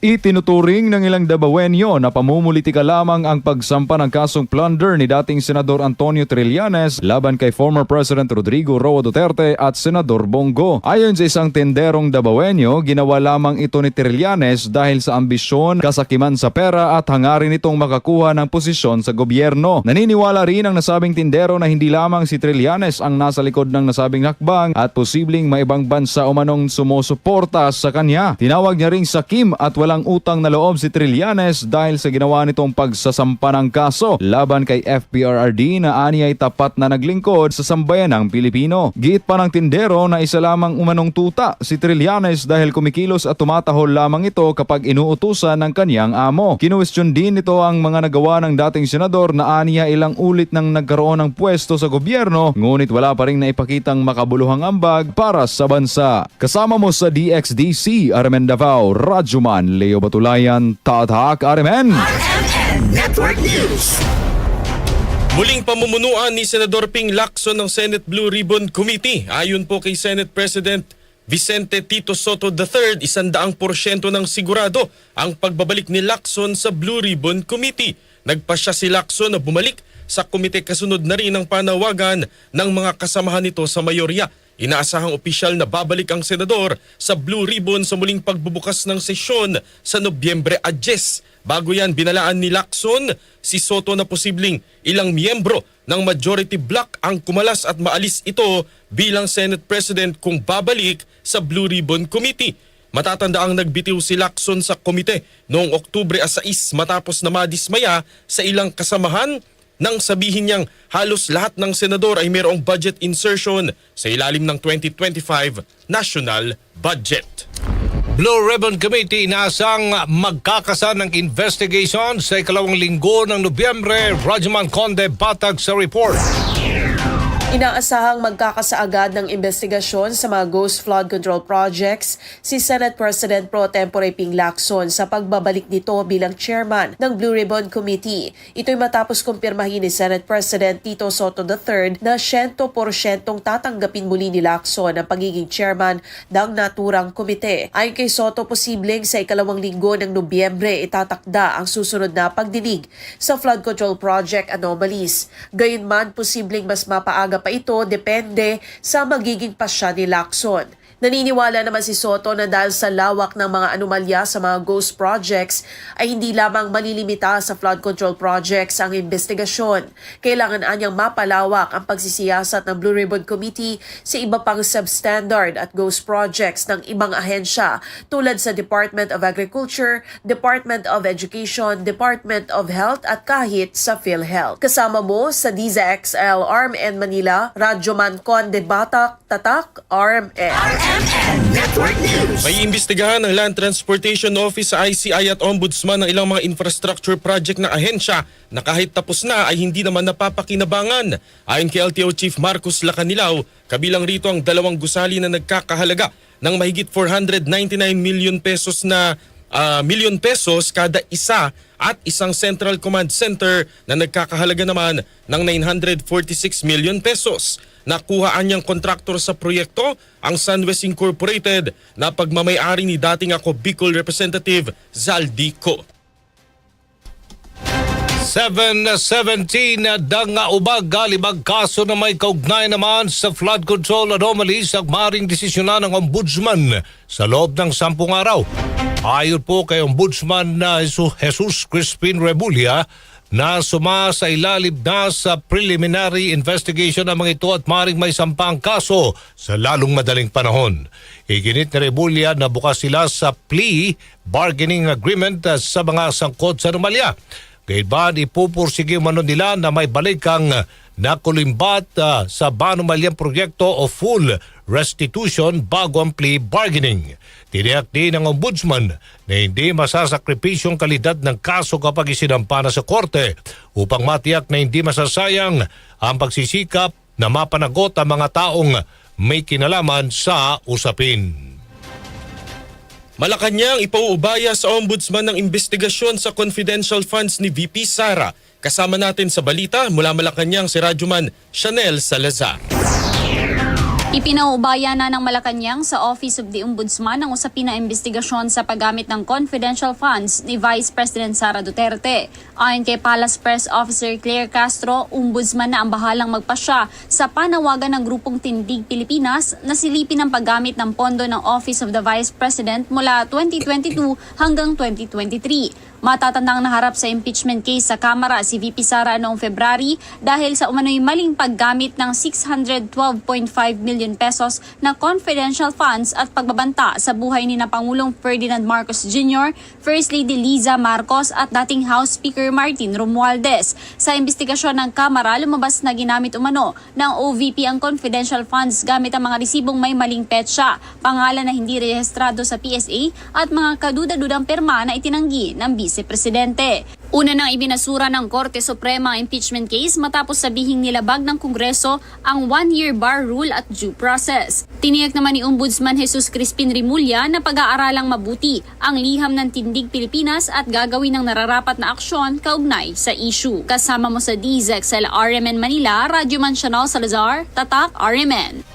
Itinuturing ng ilang Davaoenyo na pamumulitika lamang ang pagsampa ng kasong plunder ni dating Senador Antonio Trillanes laban kay former President Rodrigo Roa Duterte at Senador Bongo. Ayon sa isang tenderong Davaoenyo, ginawa lamang ito ni Trillanes dahil sa ambisyon, kasakiman sa pera at hangarin itong makakuha ng posisyon sa gobyerno. Naniniwala rin ang nasabing tindero na hindi lamang si Trillanes ang nasa likod ng nasabing hakbang at posibleng may ibang bansa umanong sumusuporta sa kanya. Tinawag niya ring sakim at walang utang na loob si Trillanes dahil sa ginawa nitong pagsasampa ng kaso laban kay FPRRD na ani ay tapat na naglingkod sa sambayanang Pilipino. Giit pa ng tindero na isa lamang umanong tuta si Trillanes dahil kumikilos at tumatahol lamang ito kapag inuutusan ng kanyang amo. Kinuwestiyon din nito ang mga nagawa ng dating senador na aniya ilang ulit nang nagkaroon ng pwesto sa gobyerno ngunit wala pa rin naipakitang makabuluhang ambag para sa bansa. Kasama mo sa DXDC, RMN Davao, Radyoman Leo Batulayan, Tatak RMN. RMN Network News. Muling pamumunuan ni Senador Ping Lacson ng Senate Blue Ribbon Committee. Ayon po kay Senate President Vicente Tito Soto III, 100% ng sigurado ang pagbabalik ni Lacson sa Blue Ribbon Committee. Nagpasya si Lacson na bumalik sa komite kasunod na rin ang panawagan ng mga kasamahan nito sa mayorya. Inaasahang opisyal na babalik ang senador sa Blue Ribbon sa muling pagbubukas ng sesyon sa Nobyembre 10. Bago yan, binalaan ni Lacson si Soto na posibleng ilang miyembro ng majority bloc ang kumalas at maalis ito bilang Senate President kung babalik sa Blue Ribbon Committee. Matatanda ang nagbitiw si Lacson sa komite noong Oktubre 6 matapos na madismaya sa ilang kasamahan nang sabihin niyang halos lahat ng senador ay mayroong budget insertion sa ilalim ng 2025 national budget. Blue Ribbon Committee inaasang magkakasa ng investigation sa ikalawang linggo ng Nobyembre. Rajuman Conde Batag sa report. Inaasahang magkakasaagad ng investigasyon sa mga ghost flood control projects si Senate President Pro Tempore Ping Lacson sa pagbabalik nito bilang chairman ng Blue Ribbon Committee. Ito'y matapos kumpirmahin ni Senate President Tito Soto III na 100% tatanggapin muli ni Lacson ang pagiging chairman ng naturang komite. Ayon kay Soto, posibleng sa ikalawang linggo ng Nobyembre itatakda ang susunod na pagdinig sa flood control project anomalies. Gayunman, posibleng mas mapaaga pa ito depende sa magiging pasya ni Lacson. Naniniwala naman si Soto na dahil sa lawak ng mga anomalya sa mga ghost projects ay hindi lamang malilimita sa flood control projects ang investigasyon. Kailangan anyang mapalawak ang pagsisiyasat ng Blue Ribbon Committee sa iba pang substandard at ghost projects ng ibang ahensya tulad sa Department of Agriculture, Department of Education, Department of Health at kahit sa PhilHealth. Kasama mo sa DZXL RMN Manila, Rajuman Conde Batag, Tatak, RMN. May imbestigahan ng Land Transportation Office sa ICI at Ombudsman ng ilang mga infrastructure project na ahensya na kahit tapos na ay hindi naman napapakinabangan. Ayon kay LTO Chief Marcos Lacanilaw, kabilang rito ang dalawang gusali na nagkakahalaga ng mahigit 499 million pesos kada isa at isang Central Command Center na nagkakahalaga naman ng 946 million pesos. Nakuhaan niyang kontraktor sa proyekto ang Sunwest Incorporated na pagmamayari ni dating ako Bicol Representative Zaldico. 7:17 danga ubag galibag kaso na may kaugnay naman sa flood control anomalies ang maring desisyonan ng Ombudsman sa loob ng 10 araw. Ayon po kay Ombudsman na Jesus Crispin Rebulla na sumasa ilalim na sa preliminary investigation ng mga ito at maring may sampang kaso sa lalong madaling panahon. Iginit ni Rebulla na bukas sila sa plea bargaining agreement sa mga sangkot sa anomalya. Gayunman, ipupursige umano nila na may balikang nakulimbat sa banumalyang proyekto o full restitution bago ang plea bargaining. Tiniyak din ng Ombudsman na hindi masasakripisyong kalidad ng kaso kapag isinampa na sa korte upang matiyak na hindi masasayang ang pagsisikap na mapanagot ang mga taong may kinalaman sa usapin. Malacanang ipauubaya sa Ombudsman ng investigasyon sa confidential funds ni VP Sara. Kasama natin sa balita mula Malacanang si Rajuman Chanel Salazar. Ipinaubaya na ng Malacanang sa Office of the Ombudsman ang usapin na investigasyon sa paggamit ng confidential funds ni Vice President Sara Duterte. Ayon kay Palace Press Officer Claire Castro, Ombudsman na ang bahalang magpasya sa panawagan ng Grupong Tindig Pilipinas na silipin ang paggamit ng pondo ng Office of the Vice President mula 2022 hanggang 2023. Matatandang naharap sa impeachment case sa Kamara si VP Sara noong February dahil sa umano'y maling paggamit ng 612.5 million pesos na confidential funds at pagbabanta sa buhay ni na Pangulong Ferdinand Marcos Jr., First Lady Liza Marcos at dating House Speaker Martin Romualdez. Sa investigasyon ng Kamara, lumabas na ginamit umano ng OVP ang confidential funds gamit ang mga resibong may maling petsa, pangalan na hindi rehistrado sa PSA at mga kaduda-dudang perma na itinanggi ng Vice-Presidente. Una nang ibinasura ng Korte Suprema ang impeachment case matapos sabihing nilabag ng Kongreso ang 1-year bar rule at due process. Tiniyak naman ni Ombudsman Jesus Crispin Remulla na pag-aaralang mabuti ang liham ng Tindig Pilipinas at gagawin ng nararapat na aksyon kaugnay sa issue. Kasama mo sa DZXL RMN Manila, Rajuman Chanel Salazar, Tatak RMN.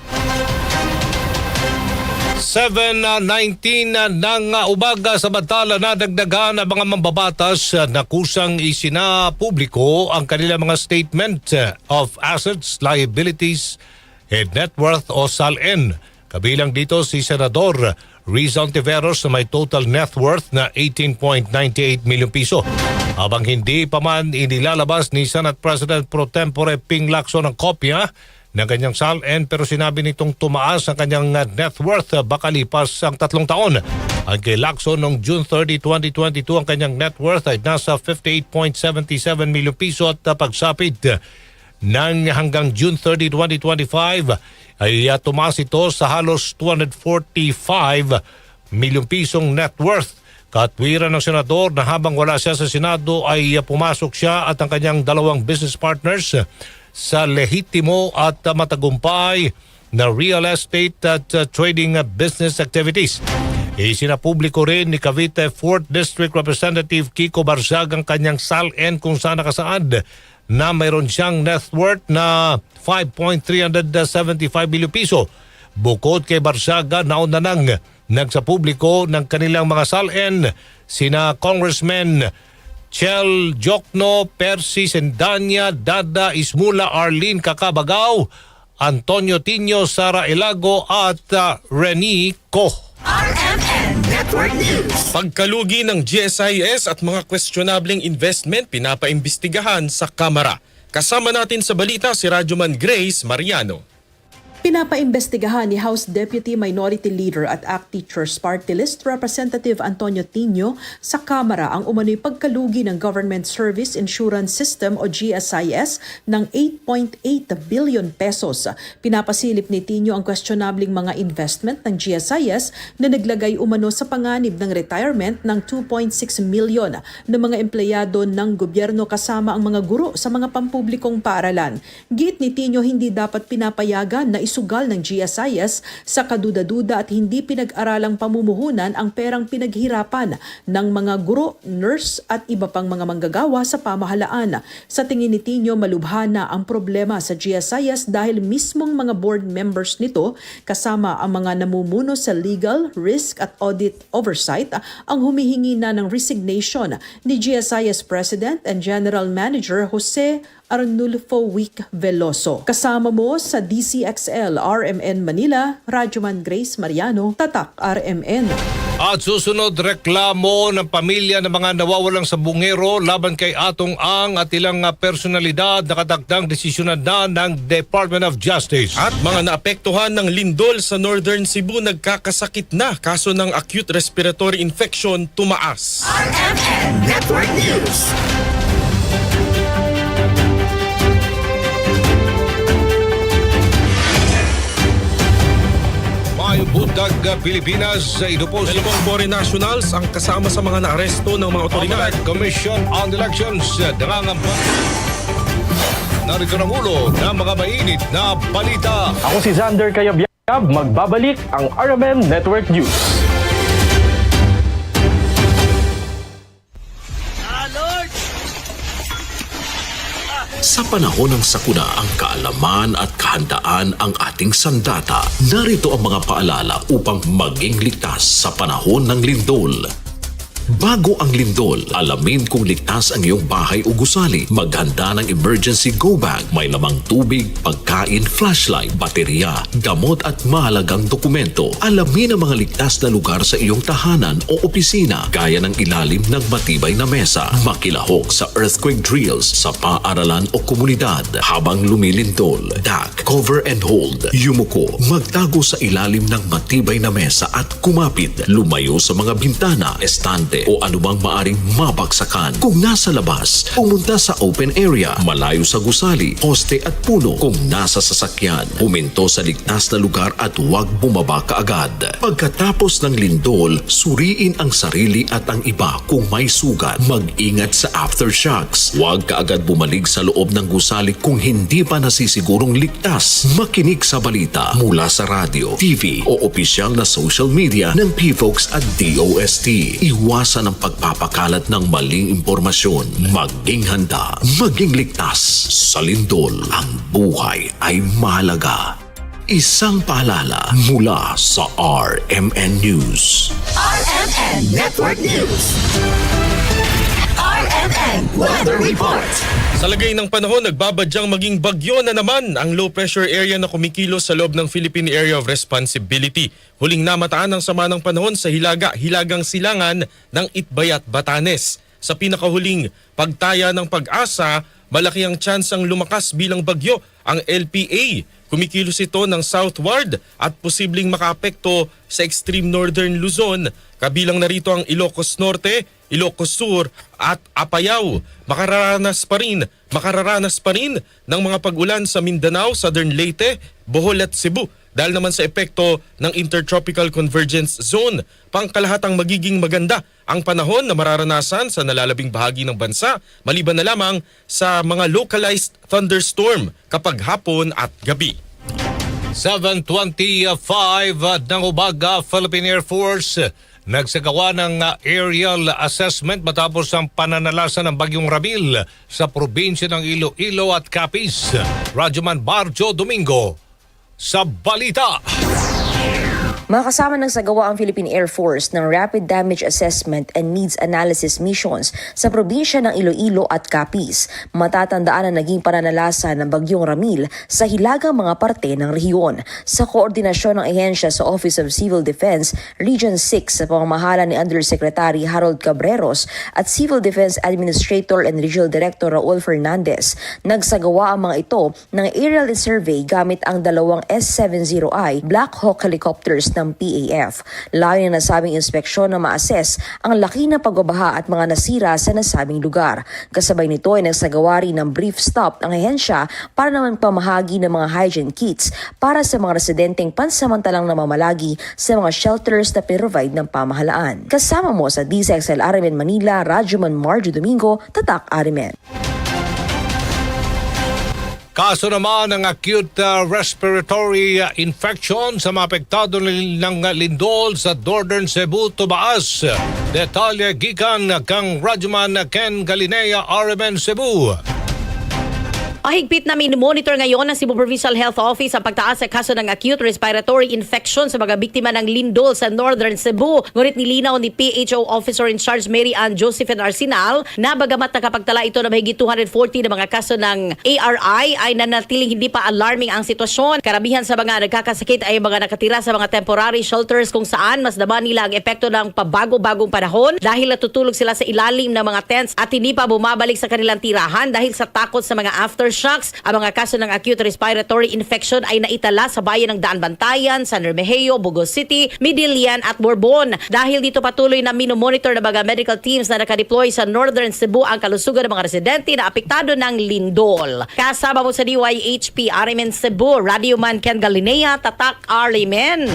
7:19 ng umaga, samantala na dagdagan ang mga mambabatas na kusang isinapubliko ang kanilang mga statement of assets, liabilities, and net worth o SALN. Kabilang dito si Senador Riza Ontiveros na may total net worth na 18.98 milyong piso. Habang hindi pa man inilalabas ni Senate President Pro Tempore Ping Lacson ang kopya ng kanyang SALN, pero sinabi nitong tumaas ang kanyang net worth bakalipas ang 3 taon. Ang kay Lacson noong June 30, 2022, ang kanyang net worth ay nasa 58.77 milyong piso at pagsapit ng hanggang June 30, 2025 ay tumaas ito sa halos 245 milyong pisong net worth. Katwiran ng senador na habang wala siya sa Senado ay pumasok siya at ang kanyang dalawang business partners sa lehitimo at matagumpay na real estate at trading business activities. Isinapubliko rin ni Cavite 4th District Representative Kiko Barzag ang kanyang SALN kung saan nakasaad na mayroon siyang net worth na 5.375 bilyon piso. Bukod kay Barsaga, nauna nang nagsapubliko ng kanilang mga SALN sina Congressmen Chel Jokno, Percy Sendanya, Dada Ismula, Arlene Kakabagaw, Antonio Tino, Sara Elago at Rene Ko. RMN Network News. Pagkalugi ng GSIS at mga questionableng investment pinapaimbestigahan sa Kamara. Kasama natin sa balita si Radyoman Grace Mariano. Pinapaimbestigahan ni House Deputy Minority Leader at ACT Teachers Party List Representative Antonio Tino sa Kamara ang umano'y pagkalugi ng Government Service Insurance System o GSIS ng 8.8 billion pesos. Pinapasilip ni Tino ang questionabling mga investment ng GSIS na naglagay umano sa panganib ng retirement ng 2.6 million na mga empleyado ng gobyerno kasama ang mga guro sa mga pampublikong paaralan. Giit ni Tino hindi dapat pinapayagan na isugal ng GSIS sa kaduda-duda at hindi pinag-aralang pamumuhunan ang perang pinaghirapan ng mga guro, nurse at iba pang mga manggagawa sa pamahalaan. Sa tingin ni Tino, malubhana ang problema sa GSIS dahil mismong mga board members nito kasama ang mga namumuno sa legal, risk at audit oversight ang humihingi na ng resignation ni GSIS President and General Manager Jose Arnulfo Wick Veloso. Kasama mo sa DCXL RMN Manila, Radyoman Grace Mariano, Tatak RMN. At susunod, reklamo ng pamilya ng mga nawawalang sabungero laban kay Atong Ang at ilang personalidad na katagdang desisyonan na ng Department of Justice. At mga naapektuhan ng lindol sa Northern Cebu nagkakasakit na kaso ng acute respiratory infection tumaas. RMN Network News. Buntag Pilipinas, ito po si Dalawang foreign nationals ang kasama sa mga naaresto ng mga otoridad. Commission on Elections nangangampanya. Narito ang ulo ng mga mainit na balita. Ako si Xander Kayabyab, magbabalik ang RMN Network News. Sa panahon ng sakuna, ang kaalaman at kahandaan ang ating sandata. Narito ang mga paalala upang maging ligtas sa panahon ng lindol. Bago ang lindol, alamin kung ligtas ang iyong bahay o gusali. Maghanda ng emergency go bag. May lamang tubig, pagkain, flashlight, baterya, gamot at mahalagang dokumento. Alamin ang mga ligtas na lugar sa iyong tahanan o opisina, gaya ng ilalim ng matibay na mesa. Makilahok sa earthquake drills sa paaralan o komunidad. Habang lumilindol, duck, cover and hold. Yumuko, magtago sa ilalim ng matibay na mesa at kumapit. Lumayo sa mga bintana, estante o anumang maaring mabagsakan. Kung nasa labas, pumunta sa open area, malayo sa gusali, poste at puno. Kung nasa sasakyan, huminto sa ligtas na lugar at huwag bumaba kaagad. Pagkatapos ng lindol, suriin ang sarili at ang iba kung may sugat. Mag-ingat sa aftershocks. Huwag kaagad bumalig sa loob ng gusali kung hindi pa nasisigurong ligtas. Makinig sa balita mula sa radio, TV o opisyal na social media ng PFOX at DOST. Iwasan ang pagpapakalat ng maling impormasyon. Maging handa, maging ligtas. Sa lindol, ang buhay ay mahalaga. Isang paalala mula sa RMN News. RMN Network News. RMN Weather Report. Sa lagay ng panahon, nagbabadyang maging bagyo na naman ang low pressure area na kumikilos sa loob ng Philippine Area of Responsibility. Huling namataan ng sama ng panahon sa Hilagang Silangan ng Itbayat, Batanes. Sa pinakahuling pagtaya ng Pag-asa, malaki ang tsansang lumakas bilang bagyo ang LPA. Kumikilos ito ng southward at posibleng makaapekto sa extreme northern Luzon. Kabilang narito ang Ilocos Norte, Ilocos Sur at Apayao. Makararanas pa rin ng mga pag-ulan sa Mindanao, Southern Leyte, Bohol at Cebu. dahil naman sa epekto ng Intertropical Convergence Zone. Pangkalahatang magiging maganda ang panahon na mararanasan sa nalalabing bahagi ng bansa maliban na lamang sa mga localized thunderstorm kapag hapon at gabi. 7:25 ng umaga, Philippine Air Force nagsagawa ng aerial assessment matapos ang pananalasan ng Bagyong Ramil sa probinsya ng Iloilo at Capiz. Radyoman Barjo Domingo sa Balita. Makasama ng sagawa ang Philippine Air Force ng Rapid Damage Assessment and Needs Analysis Missions sa probinsya ng Iloilo at Capiz. Matatandaan na naging pananalasa ng Bagyong Ramil sa hilagang mga parte ng rehiyon. Sa koordinasyon ng ahensya sa Office of Civil Defense, Region 6 sa pamamahala ni Undersecretary Harold Cabreros at Civil Defense Administrator and Regional Director Raul Fernandez, nagsagawa ang mga ito ng aerial survey gamit ang dalawang S-70I Black Hawk helicopters ng PAF. Layo na nasabing inspeksyon na ma-assess ang laki na pagbabaha at mga nasira sa nasabing lugar. Kasabay nito ay nagsagawa rin ng brief stop ang ahensya para naman pamahagi ng mga hygiene kits para sa mga residenteng pansamantalang namamalagi sa mga shelters na provide ng pamahalaan. Kasama mo sa DZXL RMN Manila, Radyoman Marjo Domingo, Tatak RMN. Kaso naman ng acute respiratory infection sa mga apektado ng lindol sa Northern Cebu tumaas. Detalye gikan kang Radyoman Ken Galinea, RMN Cebu. Mahigpit na monitor ngayon ng Cebu Provincial Health Office ang pagtaas sa kaso ng acute respiratory infection sa mga biktima ng lindol sa Northern Cebu. Ngunit nilinaw ni PHO Officer in Charge Mary Ann Josephine Arsenal na bagamat nakapagtala ito na mahigit 240 na mga kaso ng ARI ay nanatiling hindi pa alarming ang sitwasyon. Karamihan sa mga nagkakasakit ay mga nakatira sa mga temporary shelters kung saan mas daman nila ang epekto ng pabago-bagong panahon dahil natutulog sila sa ilalim ng mga tents at hindi pa bumabalik sa kanilang tirahan dahil sa takot sa mga aftershocks. Ang mga kaso ng acute respiratory infection ay naitala sa bayan ng Daanbantayan, San Remigio, Bugos City, Midilian at Bourbon. Dahil dito patuloy na minomonitor ng mga medical teams na nakadeploy sa Northern Cebu ang kalusugan ng mga residente na apektado ng lindol. Kasama mo sa DYHP RMN Cebu, Radyoman Ken Galinea, Tatak RMN.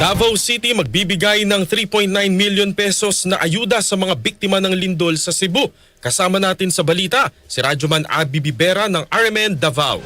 Davao City magbibigay ng 3.9 million pesos na ayuda sa mga biktima ng lindol sa Cebu. Kasama natin sa balita si Radyoman Abby Bibera ng RMN Davao.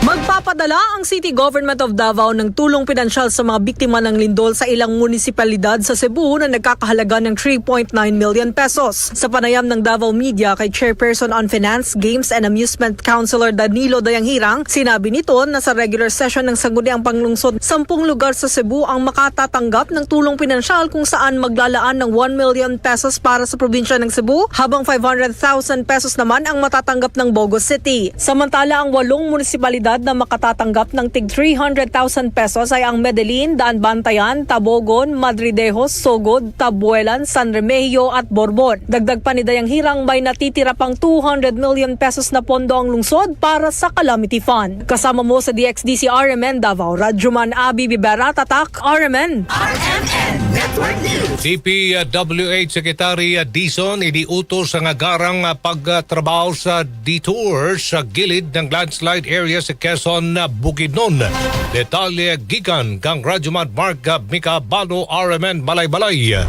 Magpapadala ang City Government of Davao ng tulong pinansyal sa mga biktima ng lindol sa ilang munisipalidad sa Cebu na nagkakahalaga ng 3.9 million pesos. Sa panayam ng Davao Media kay Chairperson on Finance, Games and Amusement Councilor Danilo Dayanghirang, sinabi nito na sa regular session ng Sangguniang Panglungsod, 10 lugar sa Cebu ang makatatanggap ng tulong pinansyal kung saan maglalaan ng 1 million pesos para sa probinsya ng Cebu, habang 500,000 pesos naman ang matatanggap ng Bogos City. Samantala, ang 8 munisipalidad na makatatanggap ng tig 300,000 pesos ay ang Medellin, Daanbantayan, Tabogon, Madridejos, Sogod, Tabuelan, San Remigio at Bourbon. Dagdag pa ni Dayanghirang may natitira pang 200 million pesos na pondo ang lungsod para sa Calamity Fund. Kasama mo sa DXDC RMN Davao, Radyoman Abby Bibera, Tatak RMN. Network News. DPWH Secretary Dizon iniutos ang agarang pagtrabaho sa detour sa gilid ng landslide area sa Quezon, Bukidnon. Detalye gikan kang Radyoman Mark Micabano, RMN Balay-Balay.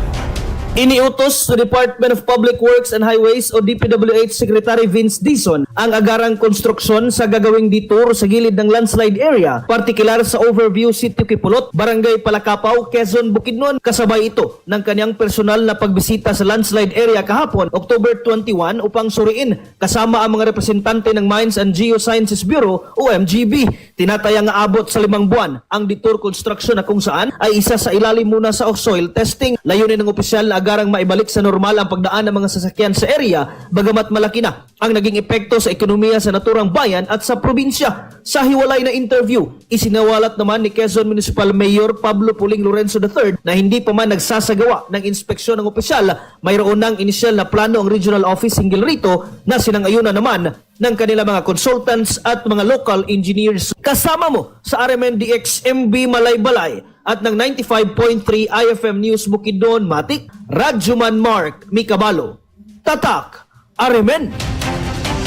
Iniutos sa Department of Public Works and Highways o DPWH Secretary Vince Dizon ang agarang konstruksyon sa gagawing detour sa gilid ng landslide area, partikular sa Overview City Kipulot, Barangay Palakapaw, Quezon, Bukidnon. Kasabay ito ng kanyang personal na pagbisita sa landslide area kahapon, October 21, upang suriin kasama ang mga representante ng Mines and Geosciences Bureau o MGB. Tinatayang abot sa 5 buwan ang detour construction na kung saan ay isa sa ilalim muna sa soil testing. Layunin ng opisyal na agarang maibalik sa normal ang pagdaan ng mga sasakyan sa area, bagamat malaki na ang naging epekto sa ekonomiya sa naturang bayan at sa probinsya. Sa hiwalay na interview, isinawalat naman ni Quezon Municipal Mayor Pablo Puling Lorenzo III na hindi pa man nagsasagawa ng inspeksyon ng opisyal. Mayroon ng inisyal na plano ang Regional Office hinggil rito na sinangayunan naman ng kanila mga consultants at mga local engineers. Kasama mo sa RMN DXMB Malay-Balay at ng 95.3 IFM News Bukidnon, Matik, Radyoman Mark Micabalo. Tatak, RMN.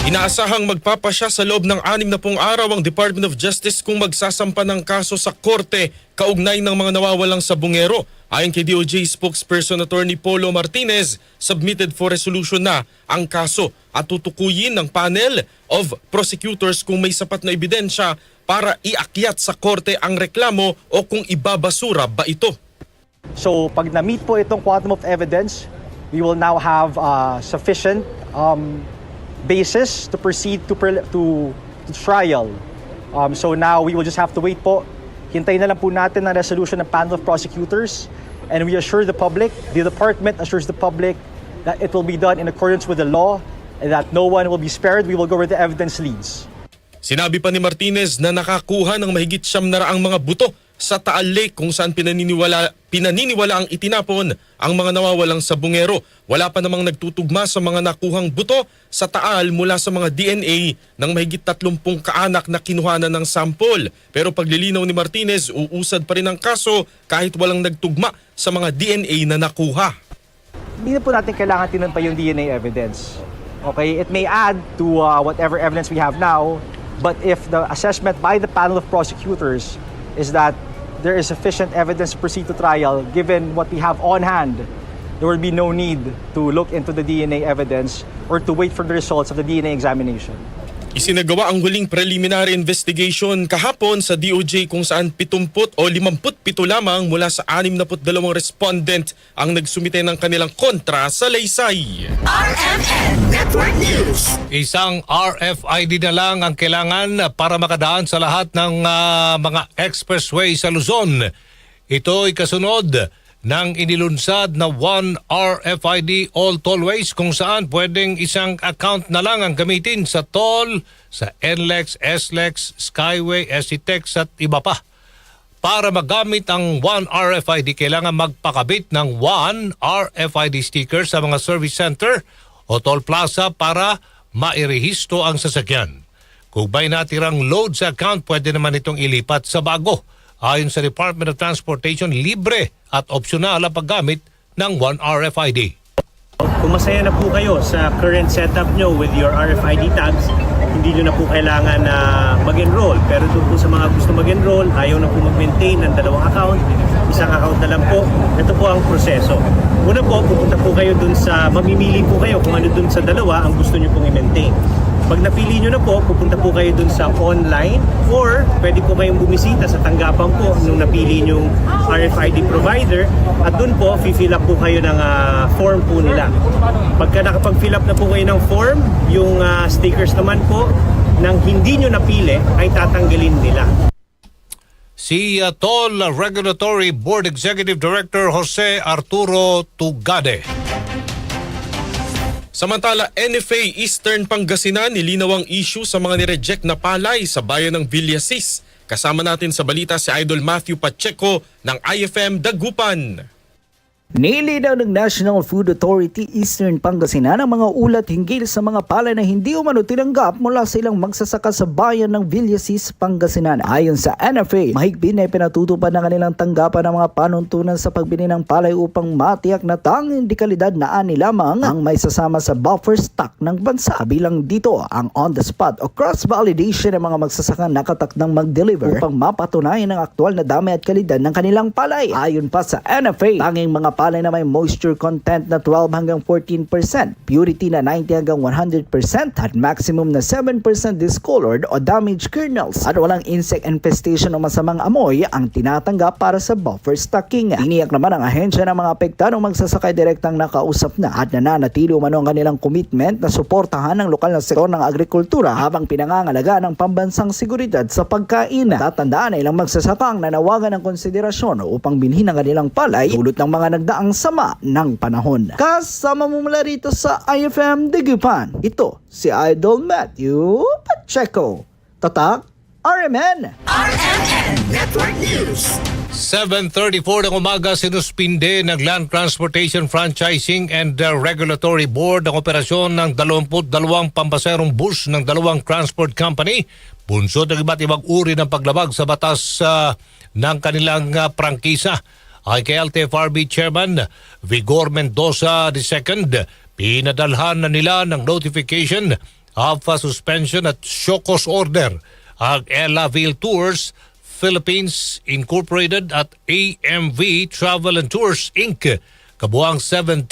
Inaasahang magpapasya sa loob ng 60 araw ang Department of Justice kung magsasampa ng kaso sa korte kaugnay ng mga nawawalang sabungero. Ayon kay DOJ spokesperson Attorney Polo Martinez, submitted for resolution na ang kaso at tutukuyin ng panel of prosecutors kung may sapat na ebidensya para iakyat sa korte ang reklamo o kung ibabasura ba ito. So pag na-meet po itong quantum of evidence, we will now have sufficient basis to proceed to trial. So now we will just have to wait po. Hintayin na lang po natin ang resolution ng panel of prosecutors, and we assure the public, the department assures the public that it will be done in accordance with the law and that no one will be spared. We will go where the evidence leads. Sinabi pa ni Martinez na nakakuha ng mahigit 700 mga buto sa Taal Lake kung saan pinaniniwala ang itinapon ang mga nawawalang sabungero. Wala pa namang nagtutugma sa mga nakuhang buto sa Taal mula sa mga DNA ng mahigit 30 kaanak na kinuhanan ng sample. Pero paglilinaw ni Martinez, uusad pa rin ang kaso kahit walang nagtugma sa mga DNA na nakuha. Hindi na po natin kailangan tinan pa yung DNA evidence. Okay, it may add to whatever evidence we have now, but if the assessment by the panel of prosecutors is that there is sufficient evidence to proceed to trial, given what we have on hand, there will be no need to look into the DNA evidence or to wait for the results of the DNA examination. Isinagawa ang huling preliminary investigation kahapon sa DOJ kung saan 57 lamang mula sa 62 respondent ang nagsumite ng kanilang kontra sa laysay. RMN Network News. Isang RFID na lang ang kailangan para makadaan sa lahat ng mga expressway sa Luzon. Ito ay kasunod ng inilunsad na One RFID All Tollways kung saan pwedeng isang account na lang ang gamitin sa toll, sa NLEX, SLEX, Skyway, SCTEX at iba pa. Para magamit ang One RFID, kailangan magpakabit ng One RFID sticker sa mga service center o toll plaza para mairehisto ang sasakyan. Kung may natirang load sa account, pwede naman itong ilipat sa bago. Ayon sa Department of Transportation, libre at opsyonal ang paggamit ng One RFID. Kung masaya na po kayo sa current setup nyo with your RFID tags, hindi nyo na po kailangan na mag-enroll. Pero doon po sa mga gusto mag-enroll, ayaw na po mag-maintain ng 2 account, isang account na lang po. Ito po ang proseso. Una po, pupunta po kayo doon sa, mamimili po kayo kung ano doon sa 2 ang gusto nyo pong i-maintain. Pag napili nyo na po, pupunta po kayo dun sa online or pwede po kayong bumisita sa tanggapan po nung napili nyong RFID provider at dun po, fill up po kayo ng form po nila. Pagka nakapag-fill up na po kayo ng form, yung stickers naman po nang hindi nyo napili ay tatanggalin nila. Si Toll Regulatory Board Executive Director Jose Arturo Tugade. Samantala, NFA Eastern Pangasinan nilinaw ang issue sa mga nireject na palay sa bayan ng Villasis. Kasama natin sa balita si Idol Matthew Pacheco ng IFM Dagupan. Nilinaw ng National Food Authority Eastern Pangasinan ang mga ulat hinggil sa mga palay na hindi umano tinanggap mula sa ilang magsasaka sa bayan ng Villasis, Pangasinan. Ayon sa NFA, mahigpit na ipinatutupad ng kanilang tanggapan ng mga panuntunan sa pagbili ng palay upang matiyak na tanging dekalidad na ani lamang ang may sasama sa buffer stock ng bansa. Bilang dito ang on-the-spot o cross-validation ng mga magsasaka nakatakdang mag-deliver upang mapatunayan ang aktual na dami at kalidad ng kanilang palay. Ayon pa sa NFA, tanging mga palay na may moisture content na 12 hanggang 14%, purity na 90 hanggang 100% at maximum na 7% discolored o damaged kernels at walang insect infestation o masamang amoy ang tinatanggap para sa buffer stocking. Iniyak naman ang ahensya ng mga apektadong magsasakay direktang nakausap na at nananatili umano ang kanilang commitment na suportahan ang lokal na sektor ng agrikultura habang pinangangalaga ng pambansang seguridad sa pagkain. Tatandaan na ilang magsasakang nanawagan ng konsiderasyon upang binhin ang kanilang palay dulot ng mga daang sama ng panahon. Kasama mo mula rito sa IFM Dagupan. Ito si Idol Matthew Pacheco. Tatak RMN. RMN Network News. 7:34 ng umaga, sinuspinde ng Land Transportation Franchising and Regulatory Board ang operasyon ng 22 pampaserong bus ng 2 transport company. Bunsod ng iba't ibang uri ng paglabag sa batas ng kanilang prangkisa. Ay kay LTFRB Chairman Vigor Mendoza II, pinadalhan na nila ng notification of suspension at show cause order ang Elaville Tours Philippines Incorporated at AMV Travel and Tours Inc. Kabuang 17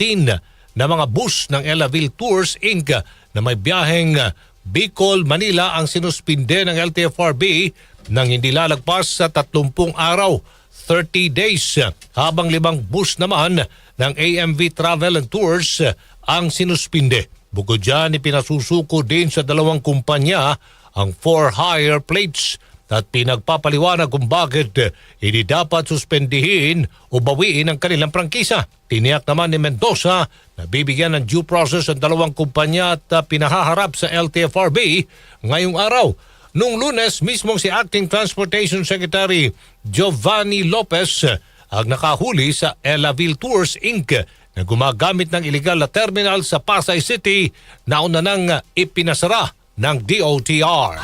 na mga bus ng Elaville Tours Inc. na may biyaheng Bicol, Manila ang sinuspinde ng LTFRB nang hindi lalagpas sa 30 araw, 30 days, habang 5 bus naman ng AMV Travel and Tours ang sinuspinde. Bukod dyan, ipinasusuko din sa 2 kumpanya ang for-hire plates at pinagpapaliwanag kung bakit hindi dapat suspendihin o bawiin ang kanilang prangkisa. Tiniyak naman ni Mendoza na bibigyan ng due process ang 2 kumpanya at pinahaharap sa LTFRB ngayong araw. Noong Lunes, mismong si Acting Transportation Secretary Giovanni Lopez ang nakahuli sa Elaville Tours Inc. na gumagamit ng illegal na terminal sa Pasay City na una nang ipinasara ng DOTR.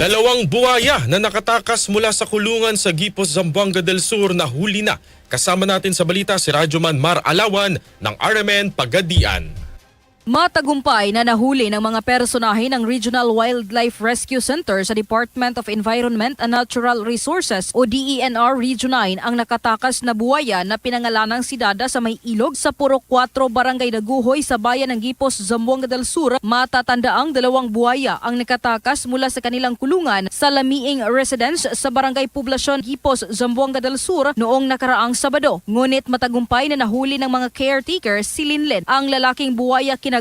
Dalawang buwaya na nakatakas mula sa kulungan sa Gipos, Zamboanga del Sur na huli na. Kasama natin sa balita si Radyoman Mar Alawan ng RMN Pagadian. Matagumpay na nahuli ng mga personahe ng Regional Wildlife Rescue Center sa Department of Environment and Natural Resources o DENR Region 9 ang nakatakas na buwaya na pinangalanang si Dada sa may ilog sa Purok 4 Barangay Daguhoy sa bayan ng Gipos, Zamboanga del Sur. Matatandaang 2 buwaya ang nakatakas mula sa kanilang kulungan sa Lamiing Residence sa Barangay Poblasyon, Gipos, Zamboanga del Sur noong nakaraang Sabado. Ngunit matagumpay na nahuli ng mga caretaker si Linlen, ang lalaking buwaya kinagabihan,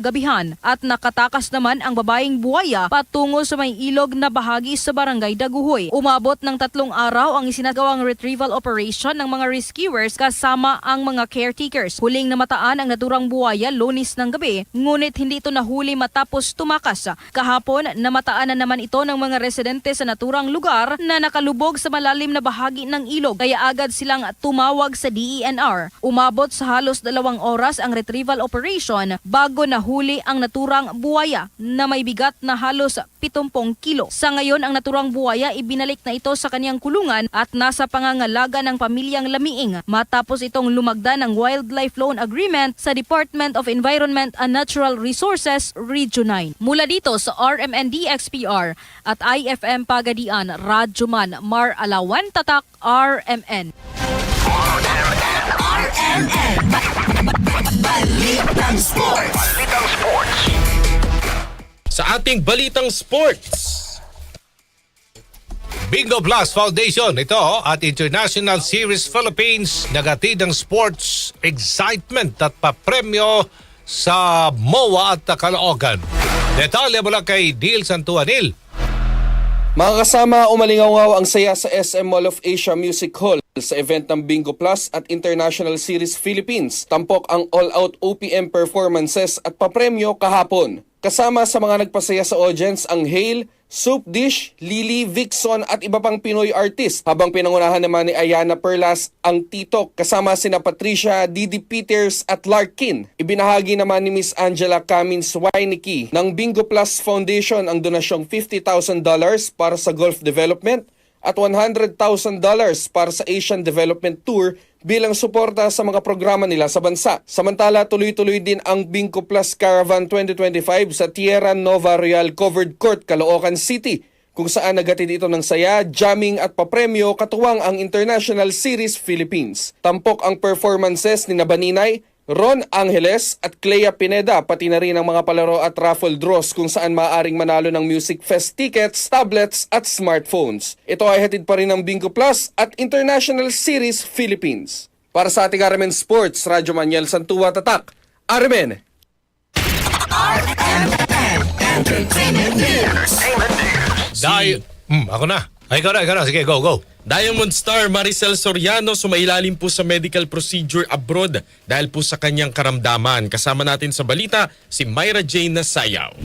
at nakatakas naman ang babaeng buwaya patungo sa may ilog na bahagi sa Barangay Daguhoy. Umabot ng 3 araw ang isinagawang retrieval operation ng mga rescuers kasama ang mga caretakers. Huling namataan ang naturang buwaya Lunes ng gabi, ngunit hindi ito nahuli matapos tumakas. Kahapon, namataan na naman ito ng mga residente sa naturang lugar na nakalubog sa malalim na bahagi ng ilog, kaya agad silang tumawag sa DENR. Umabot sa halos 2 oras ang retrieval operation bago nahuli ang naturang buwaya na may bigat na halos 70 kilo. Sa ngayon, ang naturang buwaya ibinalik na ito sa kaniyang kulungan at nasa pangangalaga ng pamilyang Lamiing matapos itong lumagda ng Wildlife Loan Agreement sa Department of Environment and Natural Resources Region 9. Mula dito sa RMN DXPR at IFM Pagadian, Radyoman Mar Alawan, Tatak, RMN. Balitang Sports. Sa ating Balitang Sports, Bingo Plus Foundation ito at International Series Philippines nagatid ng sports excitement at papremyo sa MOA at Caloocan. Detalye mula kay Dil Santuanil. Mga kasama, umalingaw ang saya sa SM Mall of Asia Music Hall sa event ng Bingo Plus at International Series Philippines. Tampok ang all-out OPM performances at papremyo kahapon. Kasama sa mga nagpasaya sa audience ang Hale, Soup Dish, Lily, Vixon at iba pang Pinoy artist. Habang pinangunahan naman ni Ayana Perlas ang Titok kasama sina Patricia, Didi Peters at Larkin. Ibinahagi naman ni Miss Angela Camins Wainicki ng Bingo Plus Foundation ang donasyong $50,000 para sa golf development at $100,000 para sa Asian Development Tour bilang suporta sa mga programa nila sa bansa. Samantala, tuloy-tuloy din ang Bingo Plus Caravan 2025 sa Tierra Nova Real Covered Court, Caloocan City, kung saan nagatid ito ng saya, jamming at papremyo katuwang ang International Series Philippines. Tampok ang performances ni Nabaninay, Ron Angeles at Clea Pineda, pati na rin ang mga palaro at raffle draws kung saan maaaring manalo ng Music Fest tickets, tablets at smartphones. Ito ay hatid pa rin ng Bingo Plus at International Series Philippines. Para sa ating RMN Sports, Radyo Manuel Santua, Tatak, RMN. Ako na. Ikaw na. Sige, go. Diamond Star Maricel Soriano sumailalim po sa medical procedure abroad dahil po sa kanyang karamdaman. Kasama natin sa balita si Myra Jane Nasayaw.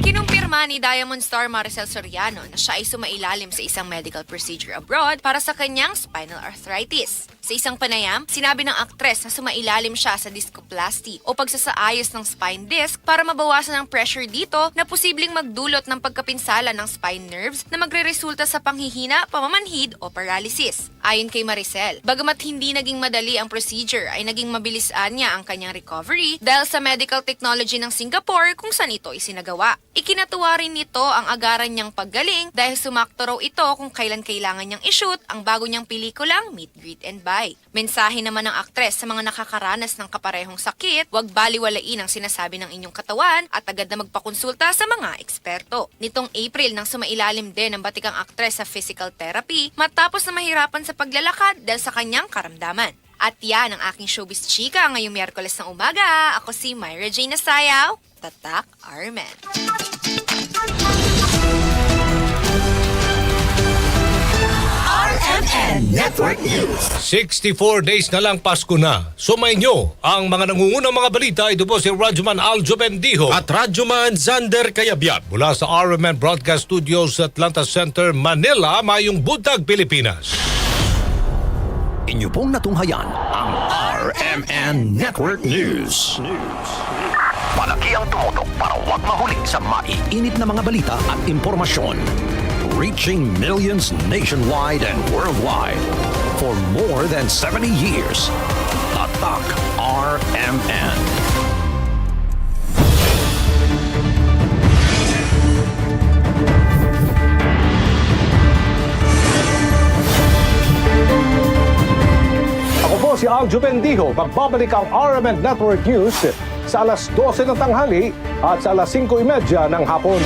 Kinumpirma ni Diamond Star Maricel Soriano na siya ay sumailalim sa isang medical procedure abroad para sa kanyang spinal arthritis. Sa isang panayam, sinabi ng aktres na sumailalim siya sa discoplasty o pagsasaayos ng spine disc para mabawasan ang pressure dito na posibleng magdulot ng pagkapinsala ng spine nerves na magreresulta sa panghihina, pamamanhid o paralysis. Ayon kay Maricel, bagamat hindi naging madali ang procedure ay naging mabilisan niya ang kanyang recovery dahil sa medical technology ng Singapore kung saan ito isinagawa. Ikinatuwa rin nito ang agaran niyang paggaling dahil sumakto raw ito kung kailan kailangan niyang i-shoot ang bago niyang pelikulang Meet, Greet and Buy. Mensahe naman ng aktres sa mga nakakaranas ng kaparehong sakit, huwag baliwalain ang sinasabi ng inyong katawan at agad na magpakonsulta sa mga eksperto. Nitong April nang sumailalim din ang batikang aktres sa physical therapy matapos na mahirapan sa paglalakad dahil sa kanyang karamdaman. At yan ang aking showbiz chika ngayong Miyerkules ng umaga. Ako si Myra Jane Nasayaw, Tatak Armen. RMN Network News. 64 days na lang Pasko na. Sumainyo ang mga nangungunang mga balita. Ito po si Radyoman Aljo Bendijo At Radyoman Zander Kayabyab. mula sa RMN Broadcast Studios sa Atlanta Center, Manila, Mayong Buntag, Pilipinas. Inyo pong natunghayan ang RMN Network News. Palagi ang tumutok para huwag mahuli sa maiinit na mga balita at impormasyon. Reaching millions nationwide and worldwide for more than 70 years. Tatak RMN. Ako po si Aljo Bendijo. Magbabalik ang RMN Network News sa alas 12 ng tanghali at sa alas 5:30 ng hapon.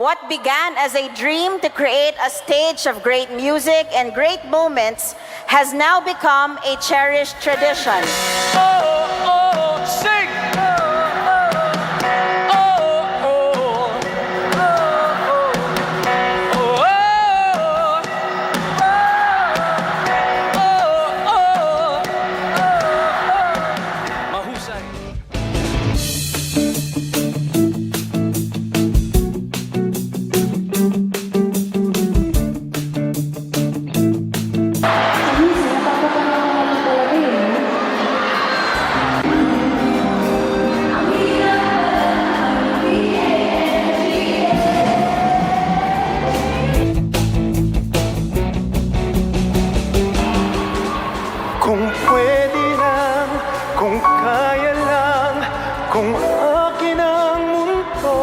What began as a dream to create a stage of great music and great moments has now become a cherished tradition. Sing! Kung pwede lang, kung kaya lang, kung akin ang mundo.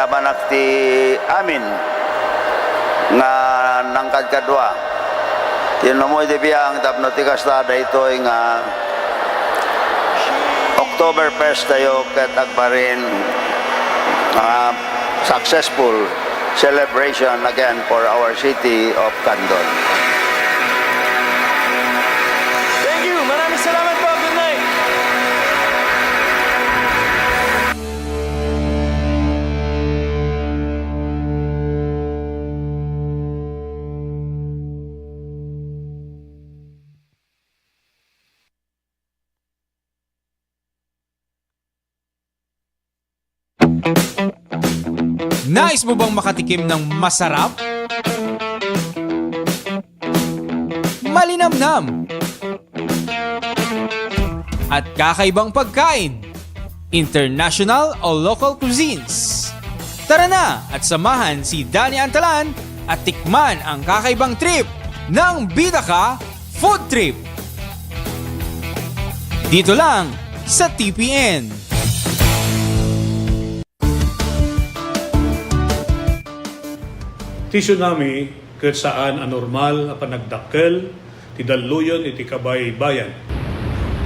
yabanak ti amin nga nangkad kadwa. Tinumoy di biyang tapno ti kastada ito nga October 1st tayo ket agbarin successful celebration again for our city of Candon. Thank you. Maraming salamat po. Good night. Nais mo bang makatikim ng masarap? Malinamnam at kakaibang pagkain, international o local cuisines. Tara na at samahan si Danny Antalan at tikman ang kakaibang trip ng Bida Ka Food Trip. Dito lang sa TPN. Ti tsunami ket saan anormal a panagdakkel ti dalluyon iti kabay bayan.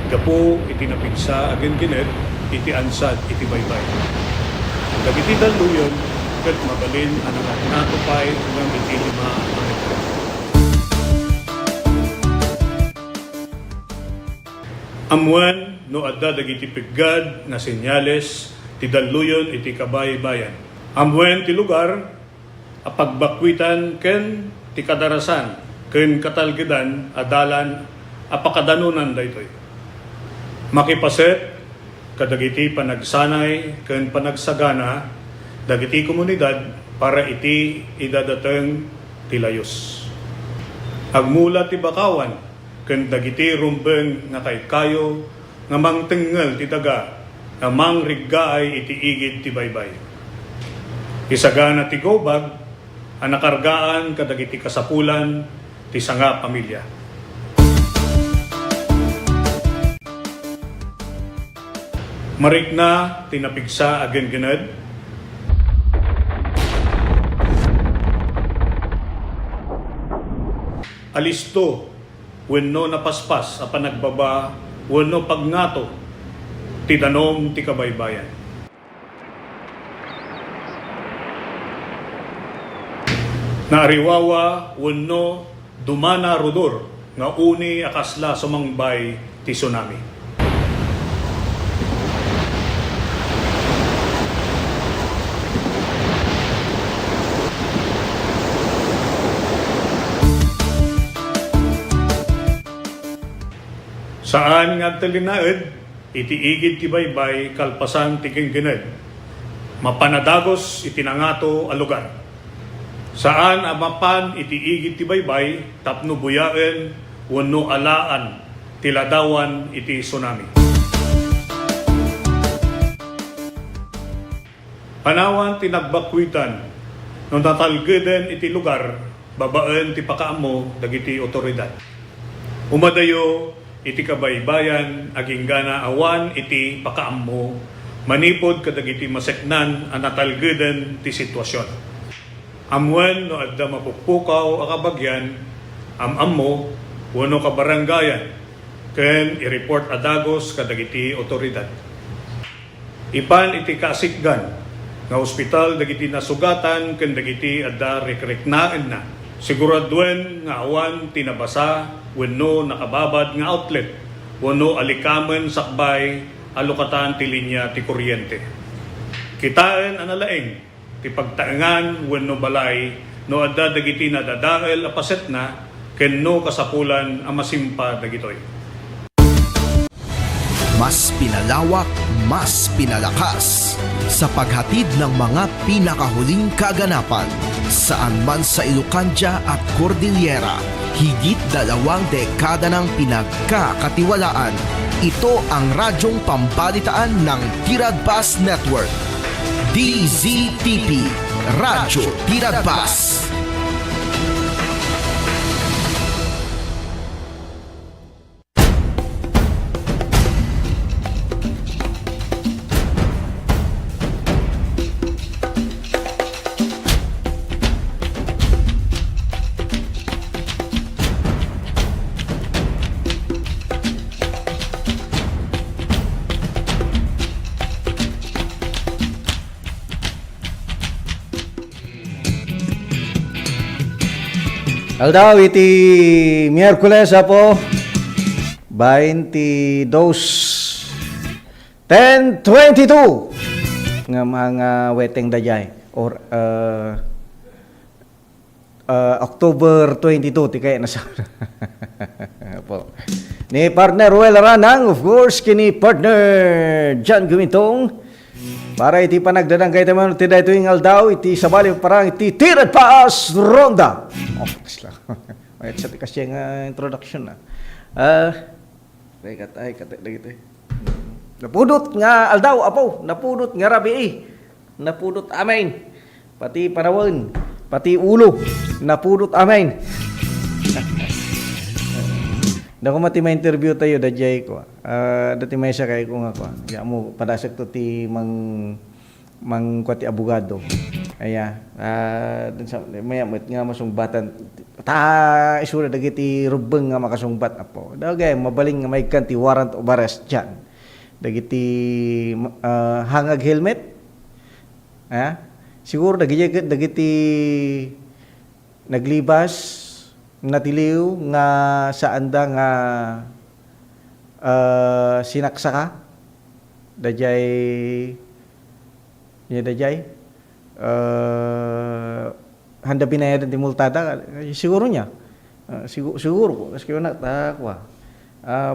Gapo iti napigsa agen ginet iti ansad iti baybay. Dagiti dalluyon ket mabalin ang natupay ng iti 5 metro. Amuan no adda dagiti piggad na senyales ti dalluyon iti kabay bayan. Amuan ti lugar a pagbakwitan ken ti kadarasan ken katalgedan adalan a pakadanunan daytoy. Makipaset kadagiti panagsanay ken panagsagana dagiti komunidad para iti idadateng ti layos. Agmula ti bakawan ken dagiti rumbeng nga kaykayo nga mangtengel ti daga nga mangriggaay iti igid ti baybay. Isagana ti gobag ang nakargaan kadagiti kasapulan ti sanga pamilya. Marikna tinapigsa agen gened. Alisto wenno napaspas a panagbaba wenno pagngato ti danom ti kabaybayan. Naariwawa wenno dumana rodor nga uni akasla sumangbay ti tsunami. Saan nga talinaed iti igid ti baybay kalpasan ti genggened. Mapanadagos iti nangato a lugar. Saan amapan iti igid ti baybay tapno buyaen wenno alaan ti ladawan iti tsunami. Panawan ti nagbakwitan no natalgeden iti lugar babaen ti pakaammo dagiti otoridad. Umadayo iti kabaybayan aging gana awan iti pakaammo manipod kadagiti maseknan a natalgeden ti sitwasyon. Amuan no adda mapukpukaw a kabagyan, ammo wano kabarangayan, ken i-report adagos kadagiti otoridad. Ipan iti kasikgan, nga ospital dagiti nasugatan, ken dagiti adda rekreknaan na. Siguraduen nga awan tinabasa, wano nakababad nga outlet, wano alikamen sakbay, alukatan ti linya ti kuryente. Kitaan analaeng, ti pagtaengan wenno balay no adda dagiti nadadael a paset na kenno kasapulan a masimpa dagitoy. Mas pinalawak, mas pinalakas sa paghatid ng mga pinakahuling kaganapan saan man sa Ilocania at Cordillera. Higit 2 dekada ng pinagkakatiwalaan. Ito ang radyong pambalitaan ng Tiradpas Network. DZTP, Radyo Tiradpas. Aldaw iti Miyerkules apo 22 10:22 nga mga weteng dayay or October 22 ti kaya na sa po ni partner Ruel Aranang, of course kini partner John Gumintong para iti panagdanang kay taman ti daytoy aldaw iti sabali parang iti tirad paas ronda. Ay sa kasi nga introduction na. Ay katay dagiti. Napudot nga aldaw apo, napudot nga rabi. Napudot amen. Pati panawon, pati ulo, napudot amen. Dako mati ma-interview tayo dajay ko. Dati may siya kay ko nga ko. Ya mo padasek to ti mang kwati abogado. Aya, dun sa mayamot nga masungbatan ta isura dagiti rubeng nga makasungbat apo. Dagay mabaling nga may kanti warrant of arrest diyan. Dagiti hangag helmet. Siguro dagiti naglibas natiliw nga saan da nga sinaksaka dajay handa binayadan ti multada siguro niya siguro kasi na takwa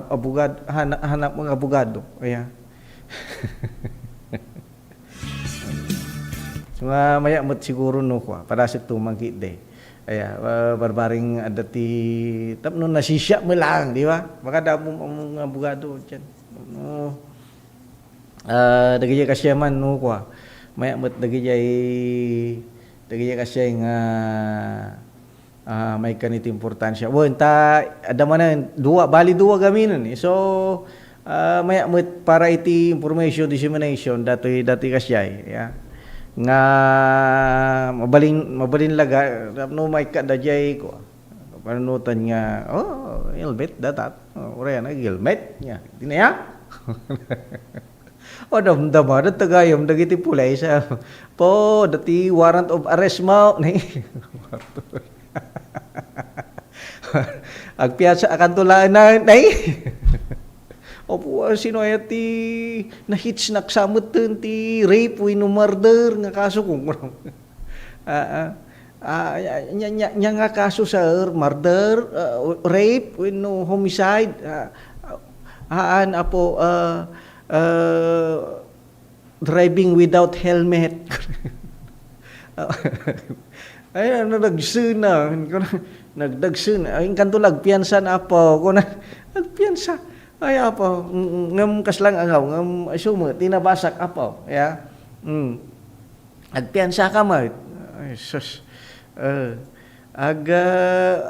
abogado hanap mga abogado kaya so maya mat siguro no kwa para sa tumangkit day. Aya, barbaring adati tapno nasisya mo lang, di ba? Baka damo ang abogado diyan. No. Dagiti kasyaman no kwa. Maya met dagiti kasya nga may kaniti importansya. Won ta adamanan duwa gaminon. So maya met para iti information dissemination dati kasya, ya. Nga mabalin laga no may kadajay ko panunutan nga helmet datat ore na helmet nya dinaya damdama da tagayom dagiti pulay sa po dati warrant of arrest mo ni agpiasa akan tulaan na nay opo sino ay ti nahits naksamot ti rape wino murder nga kaso kung nya nga kaso sa murder rape wino homicide apo driving without helmet ay nagdagsuna ay kanto lagpiansa na apo ko na nagpiansa ay apo ngam kaslang agaw ngam asumo tinabasak apo ya agpiansa ka ma ay sus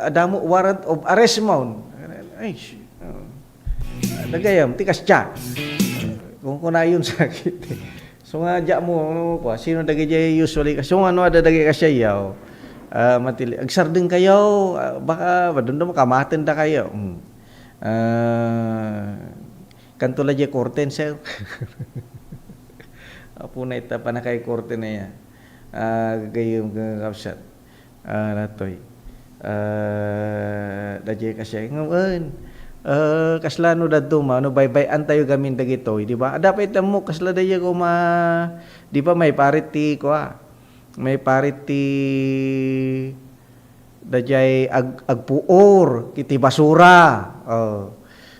adamo warrant of arrest mo ay dagayam tikas cha kung kunayon sakit so nga ja mo po sino dagay usually so ano ada dagay kasyaw matili agsardeng kayo baka badun kamatan da kayo kanto la je korten sir apo na ita panakay korten na ya gayum kapsat natoy daje kasya ngayon kaslano dadto no bye antayo gamin dagitoy di ba dapat mo kasla daye ko di ba may parity ko may parity dajay agpuor kiti basura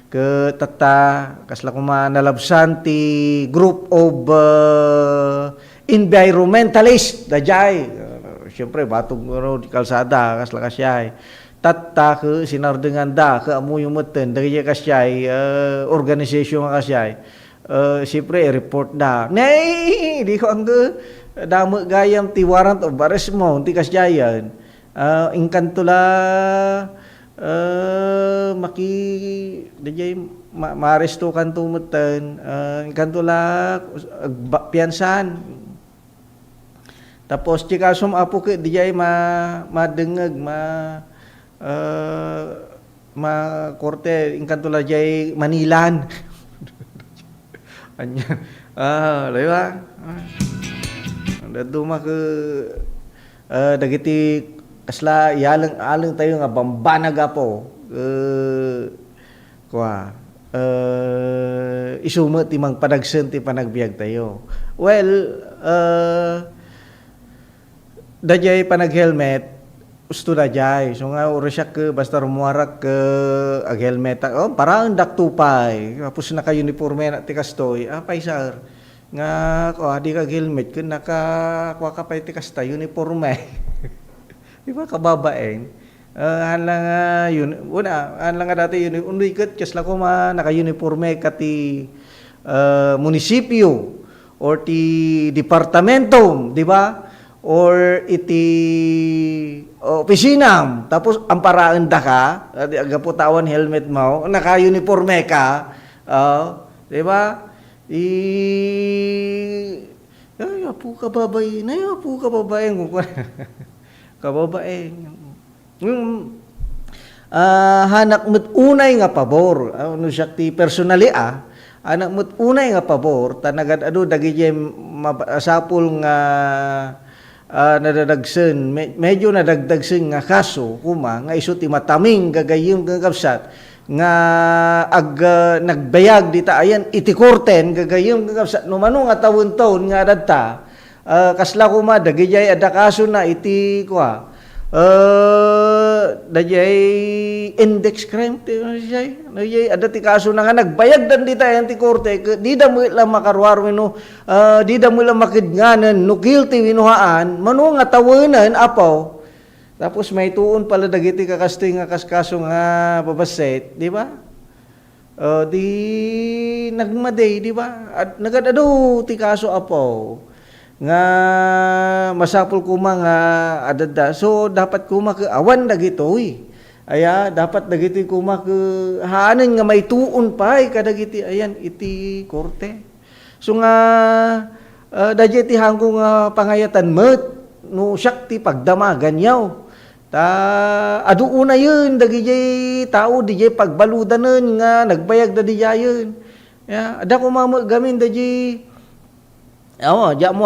ke tata kasla kuma nalabsan ti group of environmentalist dajay syempre batong di kalsada kasla kasyay tata ke sinardengan da ke amu yumeten dajay kasyay organisasyon kasyay syempre report da nei di ko ang damo gayam ti warrant of arrest mo ti kasyayan ingkantula maki dajay maaresto kan tumutan ingkantula piansan tapos chikasom apo ke dajay madengeg korte ingkantula jay Manilan anya diba daduma ke dagiti kasla alang tayo nga bambanag apo isumo ti mang panagsen ti panagbiag tayo. Well, dajay panag-helmet, gusto na jay. So nga, urasyak ka, basta rumuarak ka, ag-helmet, parang daktupay. Tapos naka-uniforme na ti kastoy, paisar. Nga, di ka helmet ka, nakakuha ka pa ti kasta, uniforme. Di ba, kababaeng? Hanlang nga dati yun, unikot, kasla ko naka-uniforme ka ti munisipyo or ti departamento, di ba? Or iti opisinam, tapos ang paraan da ka, agaputawan helmet mo, naka-uniforme ka, di ba? Apo kababae, kababae. Hanak mo't unay nga pabor, ano siya ti personally anak mo't unay nga pabor, tanagad dagiti masapul nga nadadagsen, medyo nadagdagsen nga kaso, nga iso ti mataming gagayim gagabsat, nga nagbayag dita ayan iti korten gagayim gagabsat, numano nga tawon-tawon nga adadta, kasla dagijay ada kaso na iti dajay index crime dajay ada ti kaso na nga nagbayag dan dita yan ti korte di da mo lang makarwar di da mo lang makidnganan no guilty winuhaan mano nga tawenan apaw tapos may tuon pala dagiti kakastoy nga kaskaso nga babaset di ba di nagmaday di ba nagadado ti kaso apaw nga masapul kuma nga adada so dapat kuma ke awan dagitoy dapat dagiti kuma ke haanen nga may tuon pay kadagiti ayan iti korte so nga dajeti hanggo nga pangayatan met no syakti pagdamagan yaw adu una yun dagiti tao dijay pagbaludanen nga nagbayag da dijayen ada kuma gamin daji diya mo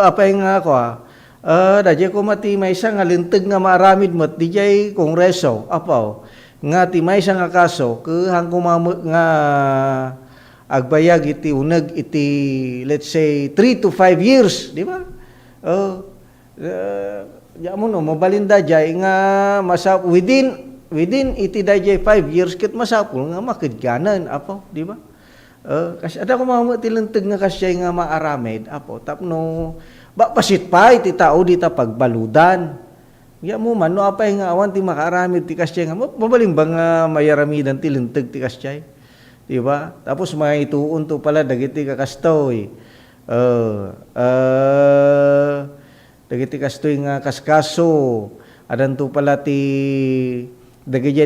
apay nga ako dajay ko mati may isa nga linteg nga maaramid mo dijay kongreso apaw nga ti may isa nga kaso hang kumamot nga agbayag iti uneg iti let's say 3 to 5 years di ba diya mo mabalinda jay nga masap within iti dajay 5 years kit masapul nga makidganan apaw di ba kasi ada ko mga tilenteg nga kasyay nga maaramid apo tapno pasit pa iti tao dita pagbaludan ya mo man no apay nga awan ti makaaramid ti kasyay nga mabaling ba nga mayaramidan tilenteg ti kasyay di ba tapos may tuon to pala dagiti kakastoy dagiti kastoy nga kaskaso adan to pala ti dagiti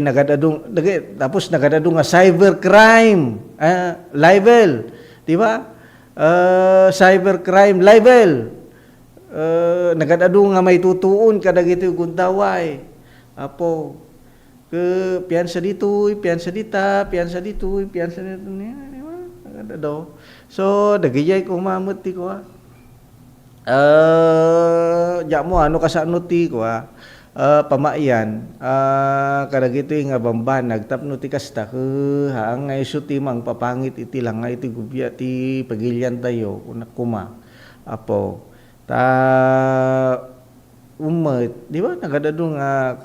tapos nagadadong nga cybercrime libel di ba cybercrime libel nagadadong nga may tutuon kadagiti guntaway apo ke piyansa dito piyansa dita piyansa dito piyansa dito di ba nagadado so dagiti kumamot ti ko jamo ano kasano ti ko pamayan kadagito nga bambanag tapno ti kasta hang nga iso ti mang papangit iti lang nga iti gubya ti pagilyan tayo kuma apo ta umet di ba nagadado nga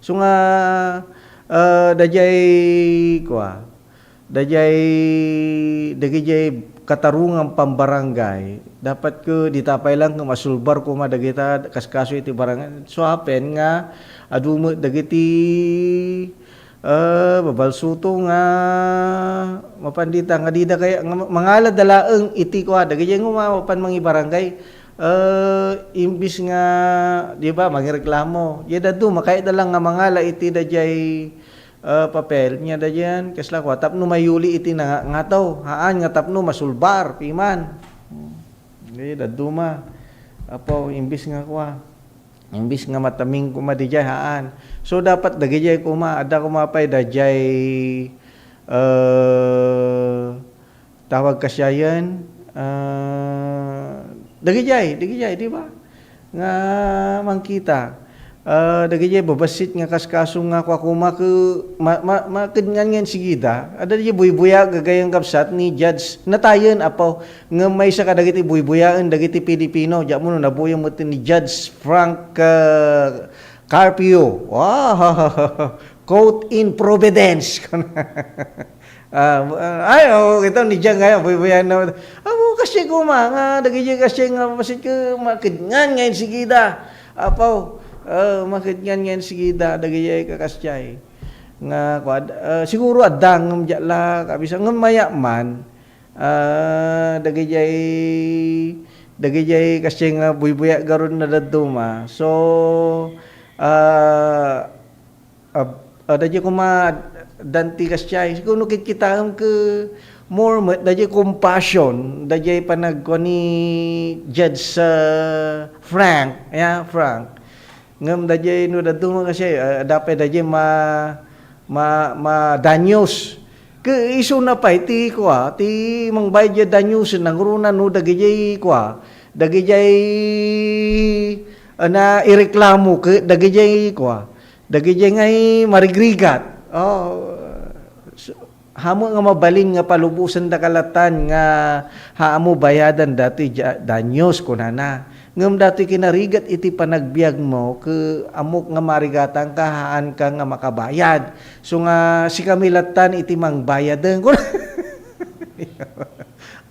so nga dajay dagijay katarungang pambarangay dapat ko ditapay lang masulbar ko madagita kaskaso iti barangay so happen nga adumo dagiti babalsuto nga mapandita nga dida kaya mangala dalaeng iti ko dagiti nga mapan mangi barangay imbis nga di ba magireklamo yada do makay lang nga mangala iti dajay papel niya da dyan kasla ko tapno mayuli iti na ngataw haan nga tapno masulbar piman daduma apo imbis nga mataming kuma di dyan haan so dapat dagijay kuma ada kumapay da jay tawag kasyayan dagijay di ba nga mangkita dagiti babasit nga kaskaso nga ako makadngan sigida. Ada di buy-buya gagayang kapsat ni Judge natayon apaw nga may sa kadagiti buy-buyaan dagiti Pilipino. Diya mo nabuyang mo ni Judge Frank Carpio. Wow! Quote in Providence. Ito ni Diyan kaya buy-buyan na. Kasi nga dagiti kasi nga basit ka makadngan ngayon sigida. Apaw makadngan sigida dagiti kakasyay nga siguro adang ngam la kabisa ngam maya man dagiti kasi nga buy-buya garon na daduma. So dagiti kuma danti kasyay siguro kita ke more dagiti compassion dagiti panag ni Judge Frank ngam dagiti no daduma kasi dapat dagiti ma danyos ke iso na pa ti mangbayad danyos nang runa no dagiti na ireklamo ke dagiti ngay marigrigat hamo nga mabalin nga palubusan da kalatan nga haamo bayadan dati danyos kunana ngem dati kinarigat iti panagbiag mo ke amok nga marigatan ka haan ka nga makabayad so nga si kamilatan iti mangbayaden kun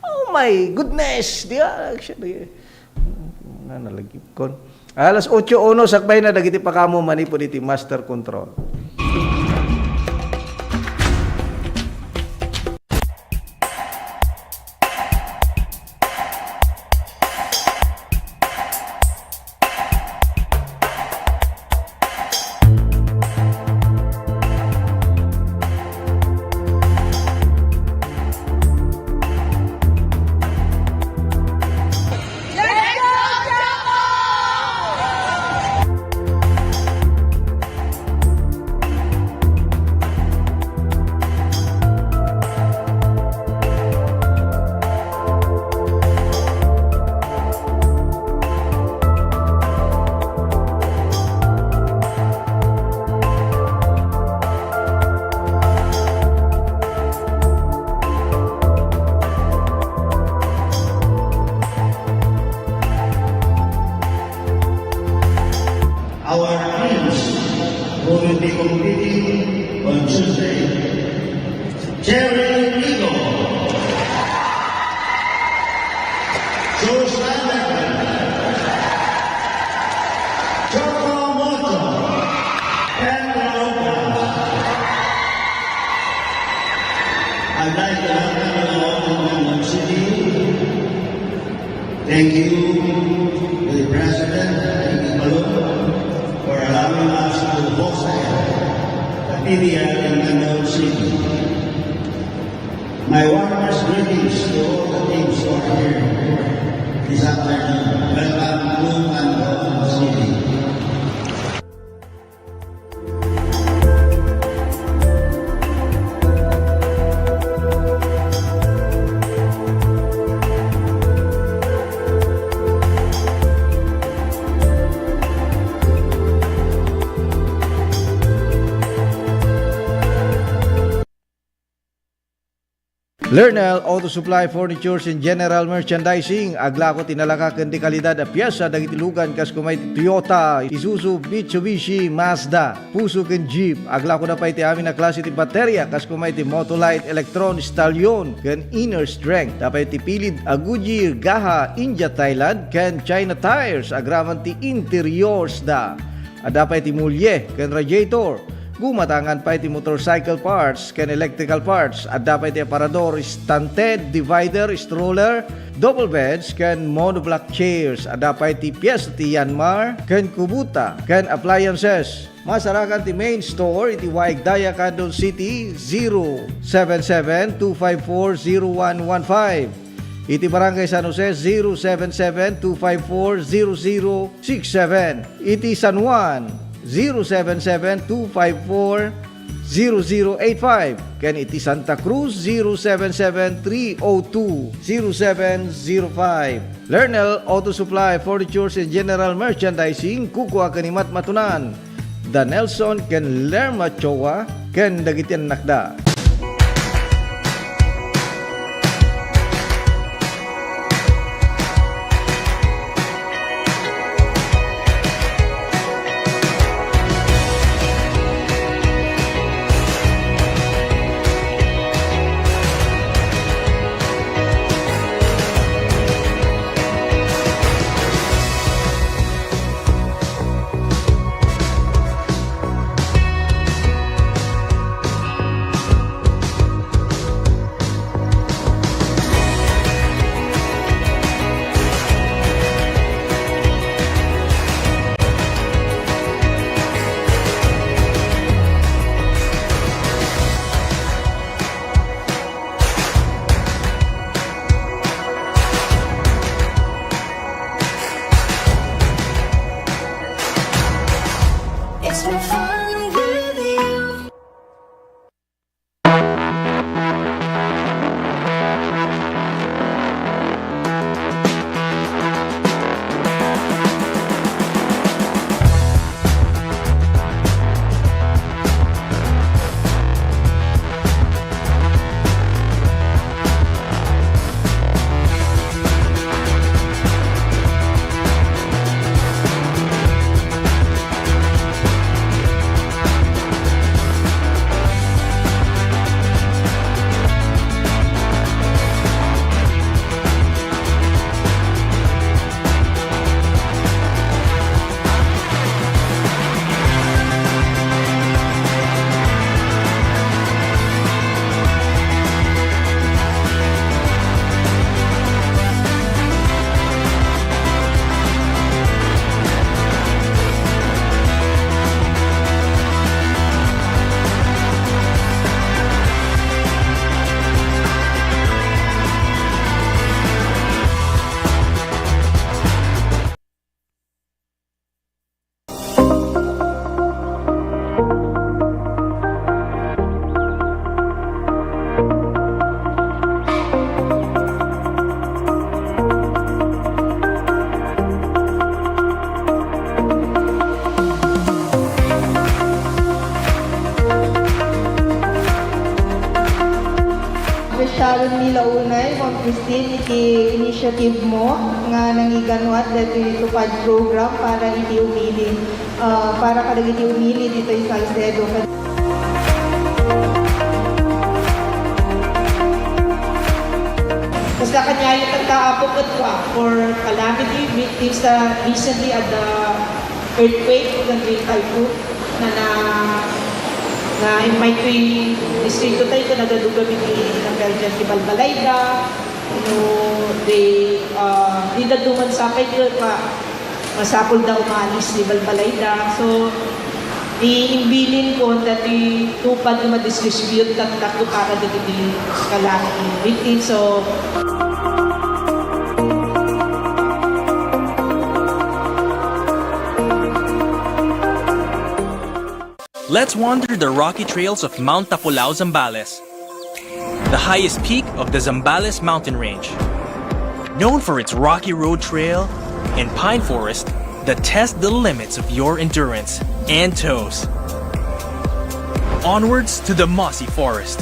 oh my goodness dia actually nalagip kon alas 8:01 sakbay na dagiti pakamo manipod iti master control. Our dreams will be completing on Tuesday. Jerry Rigo, Joshua Choco Moto, and Lopez. I'd like to welcome you all to London City. Thank you to the President, for allowing us to host the PBL in London City. My warmest greetings to all the teams who are here this afternoon. Welcome to London City. Lernel Auto Supply Furnitures and General Merchandising agla ko tinalaka ken di kalidad a piyesa dagiti lugan kas kumay Toyota, Isuzu, Mitsubishi, Mazda, Puso ken Jeep agla ko na pa iti amin na klase ti baterya kas kumay ti Motolite, Electron, Stallion ken Inner Strength dapat ti pilid a Goodyear, Gaha, India, Thailand ken China Tires agraman ti interiors da dapat ti mulye ken radiator gumatangan pa iti motorcycle parts ken electrical parts at dapat iti aparador, stunted, divider, stroller, double beds ken monoblock chairs at dapat iti piyesa ti Yanmar ken Kubota ken appliances. Masarakan ti main store iti Waigdaya, Quezon City 077-254-0115. Iti Barangay San Jose 077-254-0067. Iti San Juan 077-254-0067. 0085. Ken iti Santa Cruz 077-302-0705. Lernel Auto Supply, Furnitures and General Merchandising, Kukua Kanimat Matunan. Da Nelson ken Lerma Chowa ken dagitian nakda. Sharon nila unay, Ma'am Christine, iti initiative mo nga nangiganwat dito itupad program para iti umili, para kadag iti umili dito sa Salcedo. Basta kanya yung tagkaapok at for calamity victims recently at the earthquake ng Great Typhoon na in my three distrito tayo ito nagadugan ng Belgian si Balbalayda, di na duman sa akin yun, masapol daw umalis ni Balbalayda. So, iimbilin ko na tupad na ma-distribute at tako para dito kalaki victims. So, let's wander the rocky trails of Mount Tapulao, Zambales, the highest peak of the Zambales mountain range. Known for its rocky road trail and pine forest that test the limits of your endurance and toes. Onwards to the mossy forest.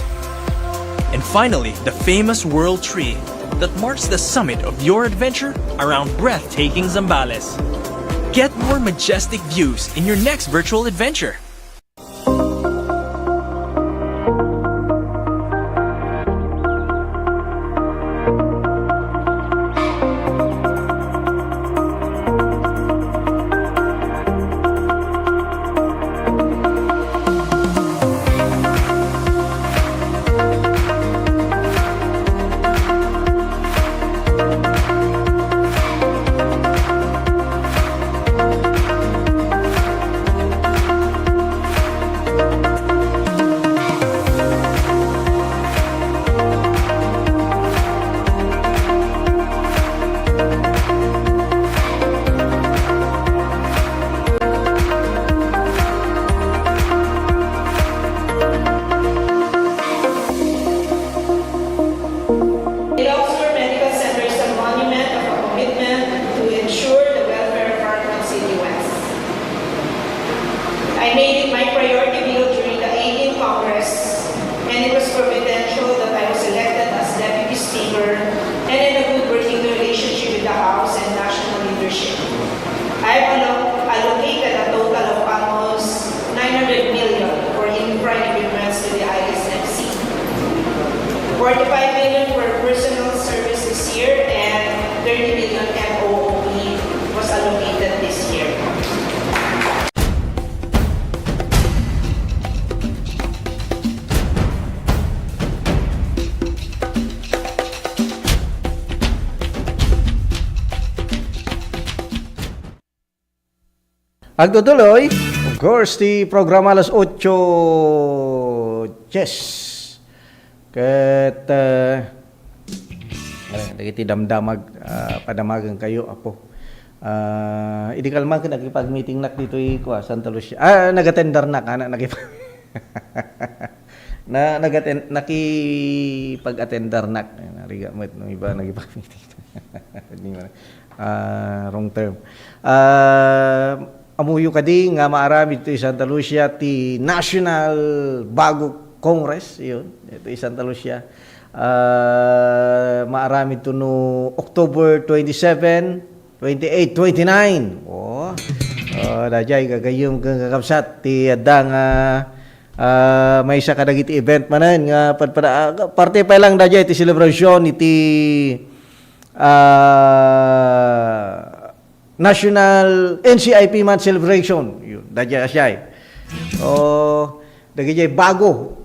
And finally, the famous World Tree that marks the summit of your adventure around breathtaking Zambales. Get more majestic views in your next virtual adventure. million for personal service this year and 30 million MOOE was allocated this year. Agtutuloy, of course, di programa alas 8 chess. Ket dagiti damdamag padamagan kayo apo. Idi kalman ka nakipag-meeting nak dito ko Santa Lucia. Nag-attender nak ana nakipag nakipag-attender nak. Nariga met no iba nagipag-meeting. Wrong term. Amuyo kadi nga maarami dito Santa Lucia ti National Bago Congress yun ito Santa Lucia maarami to no October 27, 28, 29 dajay gagayom kang kakabsat ti adda nga may isa kadagiti event manan nga parte pa lang dajay ti celebration iti National NCIP Month Celebration. Yun, dadya siya. Dagijay bago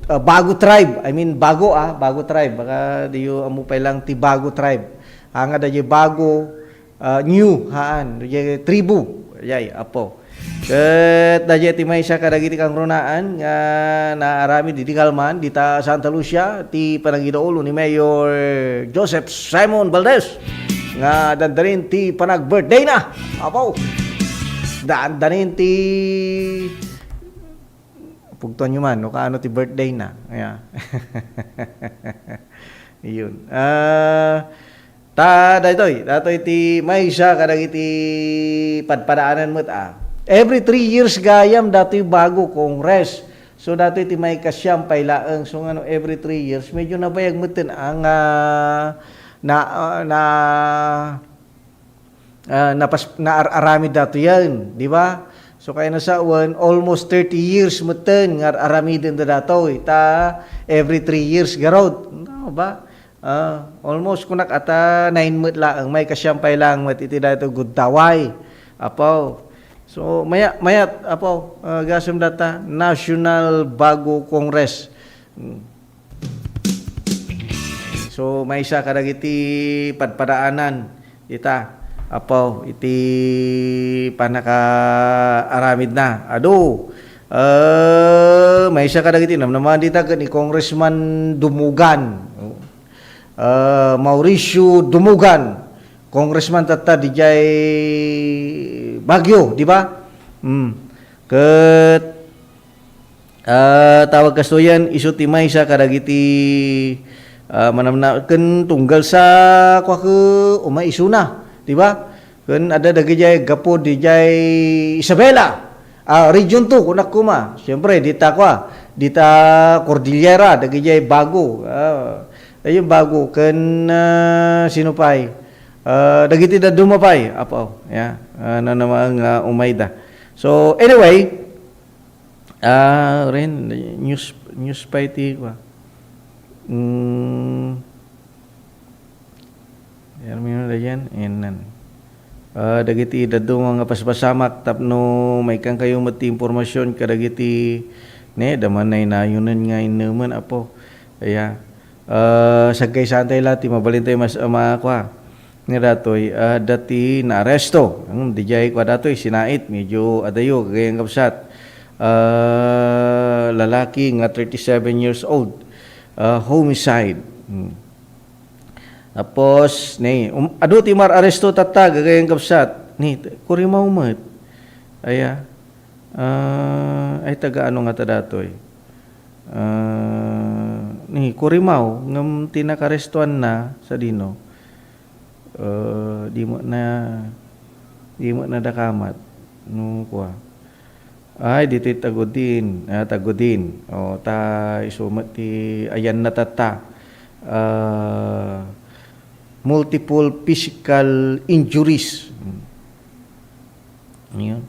tribe. I mean bago tribe. Baka diyo amo pa lang ti bago tribe. Hanga dadya bago new haan, dadya tribu. Yay, apo. Ket dadya ti may siya kadagiti kang runaan nga naarami di Kalman dita Santa Lucia ti panagidaolo ni Mayor Joseph Simon Valdez. Nga dandanin ti panag-birthday na. Apo. Dandanin ti pugtuan nyo man, no? Kaano ti birthday na. Ayan. Iyon. Datoy ti may siya kadag iti padpadaanan mo't Every 3 years gayam datoy bago Congress. So datoy ti may kasyam pailaeng. So ano every 3 years medyo nabayag mo't ang arami dato yan, di ba? So kaya na sa almost 30 years muten nga arami din dato ta every 3 years garod. No ba? Almost kunak ata 9 mut lang may kasyampay lang mat iti dato good taway. Apo. So maya apo gasum data National Bago Congress. So may isa kadag iti padpadaanan ita apaw iti panaka aramid na may isa kadag iti naman dita ni Congressman Dumugan Mauricio Dumugan Congressman tata dijay Baguio di ba ket tawag kastoyan isu ti may isa kadag iti manamnaken tunggal sa umay isuna, di ba? Kun ada dagijay gapo dijay Isabela, region 2 kunak kuma. Siyempre dita Cordillera dagijay bago. Ayun bago ken sinupay. Dagiti da dumapay apaw. Ya, namang umayda. So anyway, ren news pa iti kwa. Yarmino dayan enan. Dagiti daddo nga paspasamak tapno may kang kayo mati impormasyon kadagiti ne damanay nayunan nga inuman apo. Aya. Sagkay santay lati mabalintay mas kwa. Nga datoy dati na aresto. Dijay kwa datoy sinait medyo adayo kagayang kapsat. Lalaki nga 37 years old. Homicide. Tapos ni adu ti mar aresto tata gagayang kapsat ni kurimaw met. Aya. Ay taga ano nga ta datoy. Ni kurimaw ngem tinakarestuan na sa dino. Di mo na dakamat no kwa. Ay dito tagudin. O ta isumat ti ayan na tata. Multiple physical injuries. Ayun.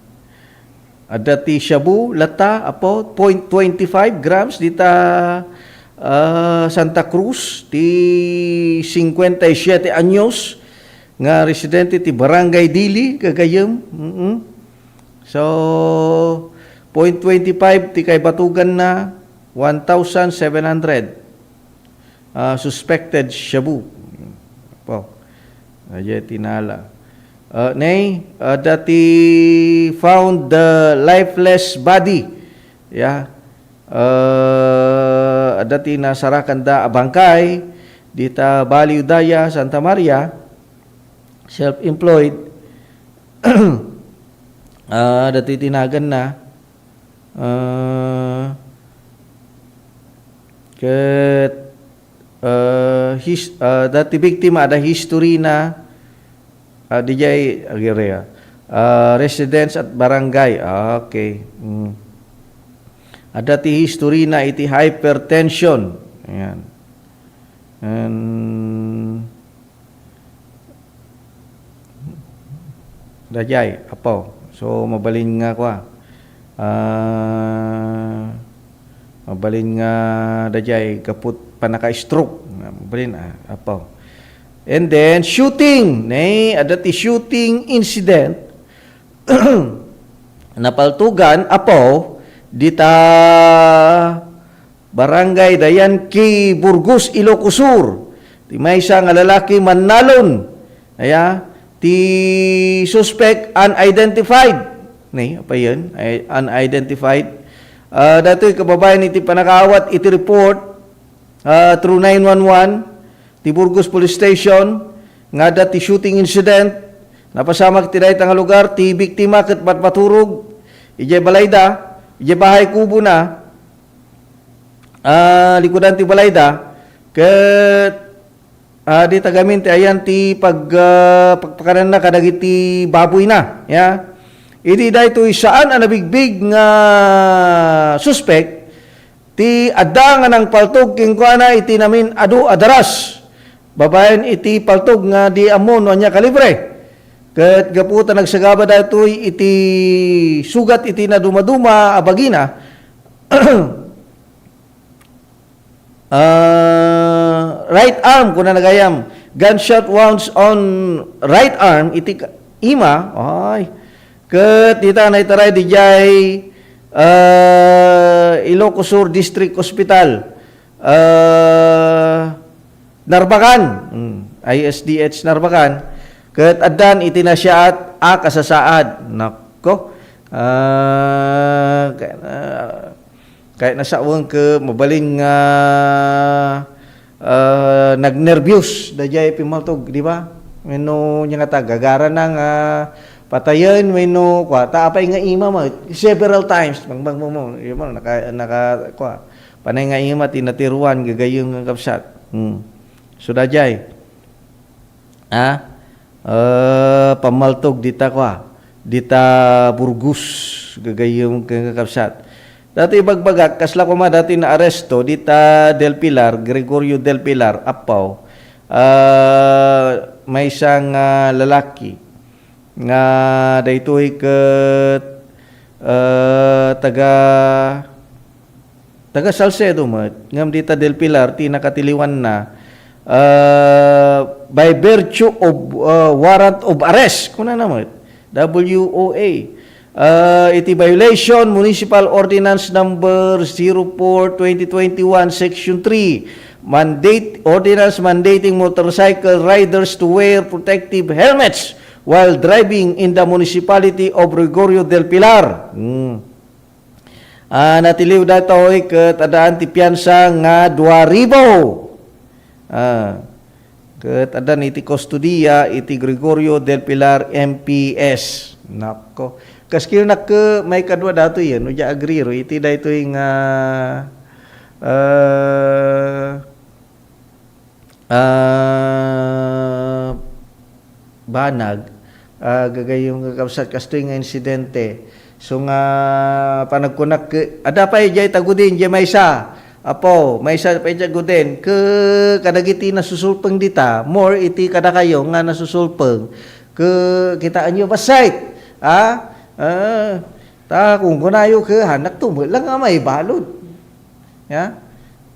Ada ti shabu lata apo 0.25 grams dita Santa Cruz, ti 57 anyos, nga residente ti Barangay Dili, kagayam. So, 0.25 ti kay Batugan na 1,700. Suspected shabu. Po. Aja tinala. Dati found the lifeless body. Yeah. Dati nasarakan da bangkay dita Baliw Daya, Santa Maria, self-employed. Dati tinagan na dati biktima ada history na DJ Aguirre, residence at barangay. Okay. Ada ti history na iti hypertension. Ayan. Dajay, apo. So, mabalin nga kwa. Mabalin nga dajay, kaput panaka-stroke. Mabalin, apo. And then, shooting. Ada ti shooting incident. Napaltugan, apo, dita Barangay Dayan Ki Burgos, Ilocos Sur. Ti may isa nga lalaki mannalon. Ti suspect unidentified. Apa yun? Unidentified. Dato'y kababayan iti panakaawat iti report through 911 ti Burgos Police Station nga dati shooting incident napasamak ti dayta nga lugar ti biktima ket patpaturog ijay balayda. Ije bahay kubo na, likudan ti balayda, ket di tagamin ti ayan ti pagpakanan na kadagiti baboy na. Iti dayto saan ang nabigbig nga suspect, ti adda nga ng paltog king kuana iti namin adu adaras. Babayan iti paltog nga di amon anya kalibre. Ket gaputa nagsagaba datoy iti sugat iti na dumaduma abagina. Right arm kuna nagayam, gunshot wounds on right arm iti ima. Ay. Ket dita na itaray dijay Ilocos Sur District Hospital. Narbakan. ISDH Narbakan. Ket addan iti nasyaat kasasaad. Nako. Kahit nasawang ke mabaling nagnervyos dajay pimaltog, di ba? Meno nya nga gagara nang patayen meno ta apay nga ima mo several times bang mo naka panay nga ima tinatiruan gagayong nga kapsat. So dajay. Pamaltog dita Burgos gagayong kakapsat. Dati bagbagak kasla ko dati na aresto dita Del Pilar, Gregorio Del Pilar, Apaw. May isang lalaki nga daytoy ket taga Salcedo ngam dita Del Pilar ti nakatiliwan na by virtue of warrant of arrest kuna naman WOA iti violation Municipal Ordinance number 04/2021 section 3 ordinance mandating motorcycle riders to wear protective helmets while driving in the municipality of Gregorio del Pilar. Natiliw datoy ket adaan ti piyansa nga 2,000. Ket adan iti kustudiya iti Gregorio del Pilar MPS. Nako. Kaskil nak may kadwa dato yan, uja agriro iti daytoy nga banag gagayong kakabsat kastoy nga insidente. So nga panagkunak ada pa ijay tagudin jay maysa. Apo, maysa pa ijay guden ke kadagiti nasusulpeng dita, more iti kada kayo nga nasusulpeng ke kitaan nyo basite. Ta kung kunayo ke hanak tumo lang nga may balod. Ya.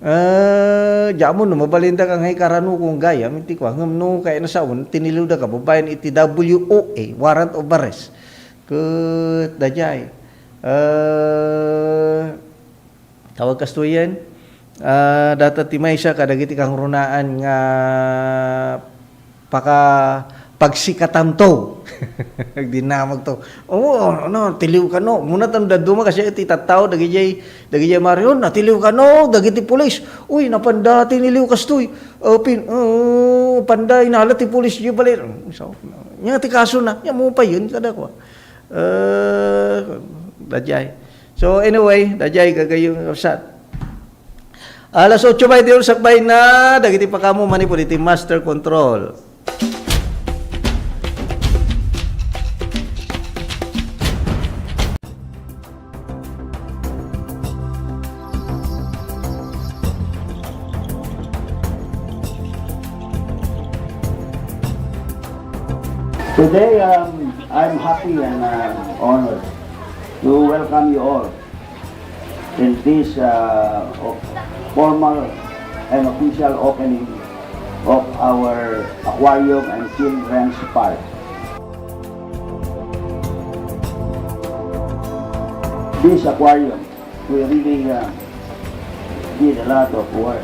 Jamon no mabalinda ka ngay karano kung gaya minti ko ngam no kay na saon tinilu da ka babayan iti WOA warrant of arrest ket dajay tawag kastoyen data timay siya kadagiti kang runaan nga pagsikatamto dinamag to tiliw ka no muna tam daduma kasi iti tattaw dagijay Marion natiliw ka no dagiti pulis uy napanda tiniliw kastoy panda inalat ti pulis di balir so nya ti kaso na nya mo pa yun kada ko dajay so anyway dajay kagayong usat alas 8 by di sakbay na dagiti pakamo manipod iti master control. Today, I'm happy and honored to welcome you all in this formal and official opening of our aquarium and children's park. This aquarium, we really did a lot of work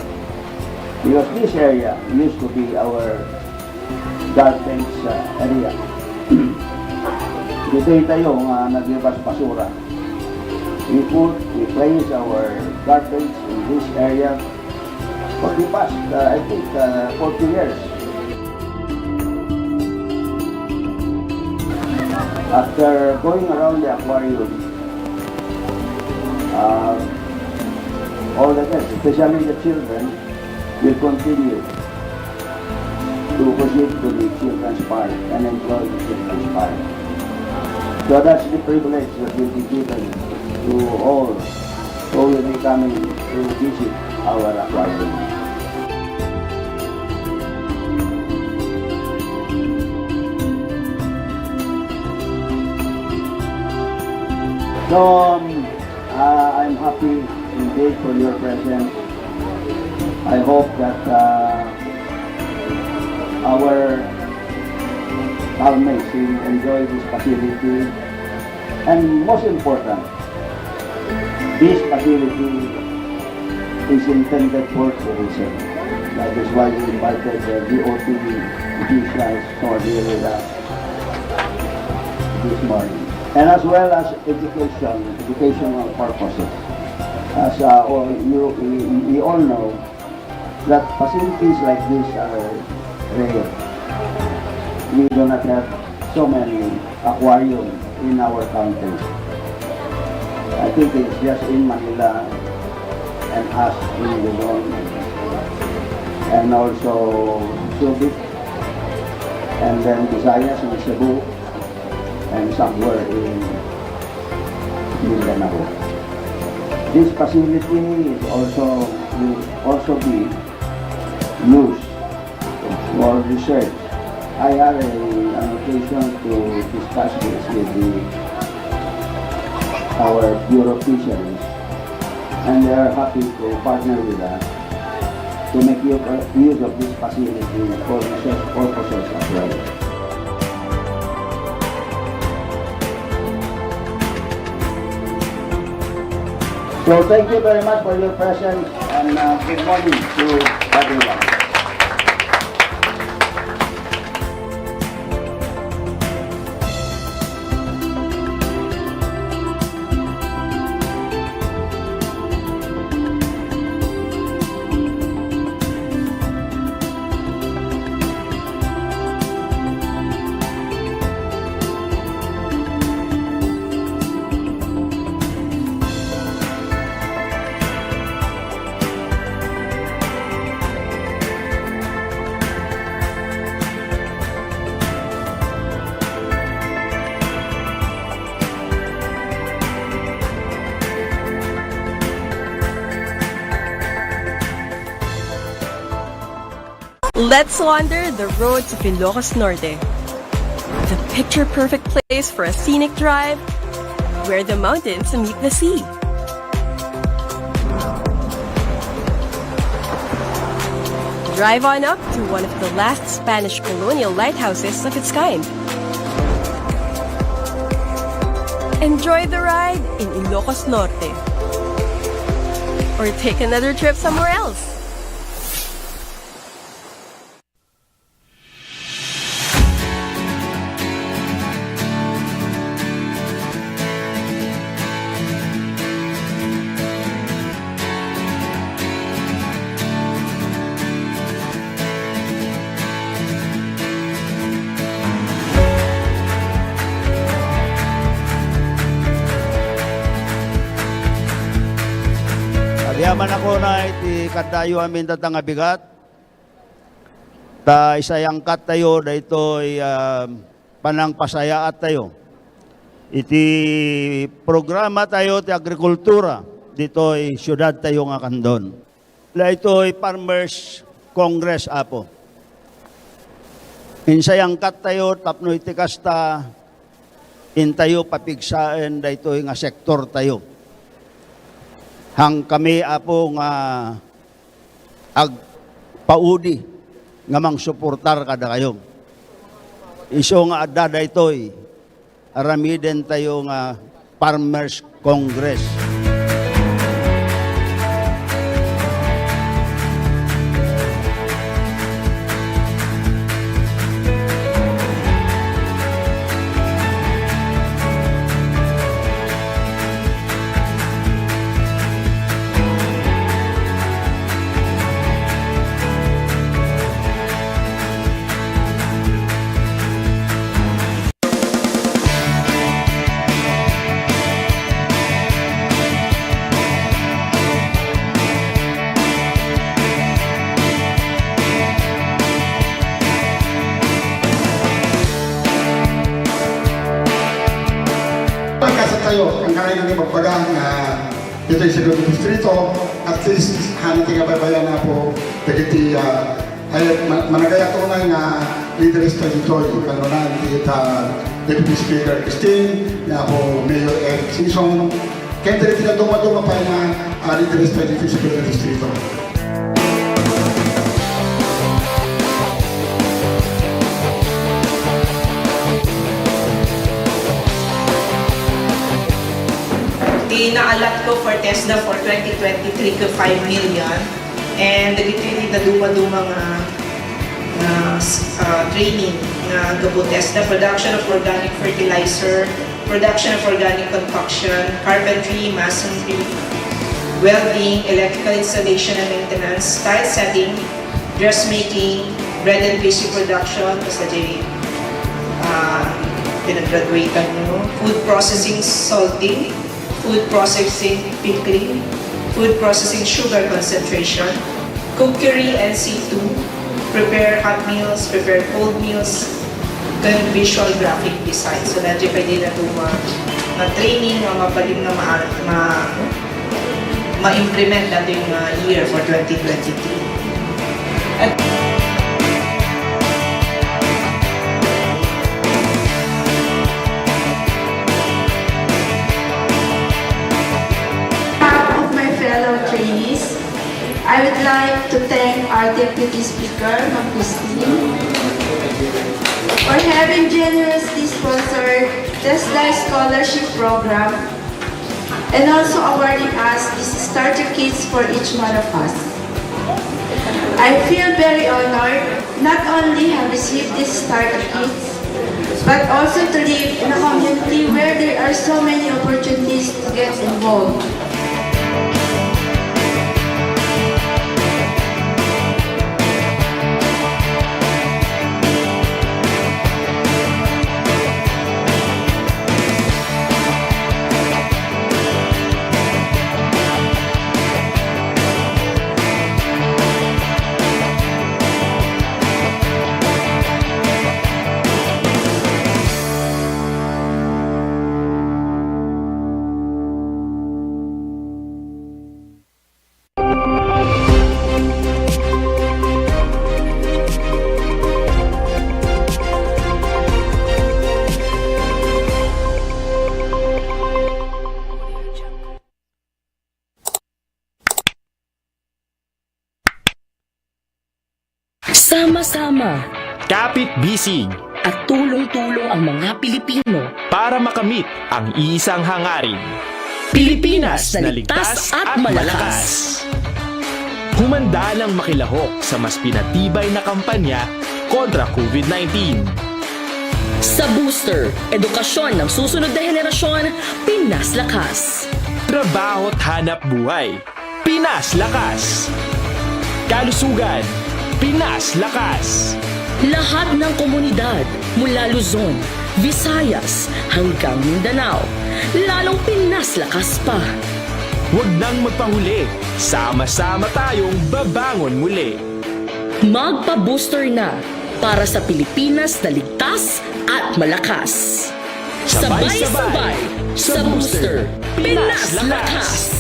because this area used to be our garbage area. Dito tayo naglabas basura. We place our garbage in this area for the past, I think, 40 years. After going around the aquarium, all the guests, especially the children, will continue to proceed to the children's park and enjoy the children's park. So that's the privilege that will be given to all who will be coming to visit our aquarium. So I'm happy indeed for your presence. I hope that our housemates will enjoy this facility, and most important, this facility is intended for tourism. That is why we invited the DOT officials for this morning, and as well as educational purposes. As we all know that facilities like this are rare. We do not have so many aquariums in our country. I think it's just in Manila and us in Luzon and also Subic and then Visayas and Cebu and somewhere in Mindanao. This facility will also be used for research. I had an occasion to discuss this with our Bureau of Fisheries, and they are happy to partner with us to make use of this facility for research purposes as well. So thank you very much for your presence, and good morning to everyone. Let's wander the road to Ilocos Norte. The picture-perfect place for a scenic drive where the mountains meet the sea. drive on up to one of the last Spanish colonial lighthouses of its kind. Enjoy the ride in Ilocos Norte. Or take another trip somewhere else. Yaman ako na iti kadayo amin tatang abigat. Ta isayang kat tayo da ito'y panang pasayaat tayo. Iti programa tayo ti agrikultura dito'y syudad tayo nga kandon. La ito'y Farmers Congress apo. Insayang kat tayo tapno iti kasta intayo papigsaan da ito'y nga sektor tayo. Hang kami apo nga agpaudi nga mang suportar kada kayo. Iso nga adada ito'y aramiden tayo nga Farmers Congress. Tayo, ang kaya nang magpagang ito yung siguro distrito, at least hanin tinga babayan na po dagiti ay managaya to na leaders tayo dito yung kanonan kita Deputy Speaker Christine na po Mayor Eric Sison kaya dito na dumaduma pa na leaders tayo dito sa distrito. Inaalat ko for TESDA for 2023 ko 5 million and dagiti na duma-duma training na gabo TESDA, production of organic fertilizer, production of organic concoction, carpentry, masonry, welding, electrical installation and maintenance, tile setting, dressmaking, bread and pastry production, kasi pinag-graduatean nyo, food processing, salting, food processing pickling, food processing sugar concentration, cookery and C2, prepare hot meals, prepare cold meals, then visual graphic design. So that yung pwede na ito ma-training, mapalim na ma-implement natin yung year for 2023. At I would like to thank our Deputy Speaker, Ma'am Christine, for having generously sponsored TESDA Scholarship Program and also awarding us these starter kits for each one of us. I feel very honored not only have received these starter kits, but also to live in a community where there are so many opportunities to get involved. magkasama, kapit-bisig, at tulong-tulong ang mga Pilipino para makamit ang iisang hangarin. Pilipinas na ligtas at malakas. Humanda ng makilahok sa mas pinatibay na kampanya kontra COVID-19. Sa booster, edukasyon ng susunod na henerasyon, Pinas Lakas. Trabaho at hanap buhay, Pinas Lakas. Kalusugan, Pinas Lakas. Lahat ng komunidad mula Luzon, Visayas hanggang Mindanao, lalong Pinas Lakas pa. Huwag nang magpahuli, sama-sama tayong babangon muli. Magpa-booster na para sa Pilipinas na ligtas at malakas. Sabay-sabay sa booster, Pinas Lakas.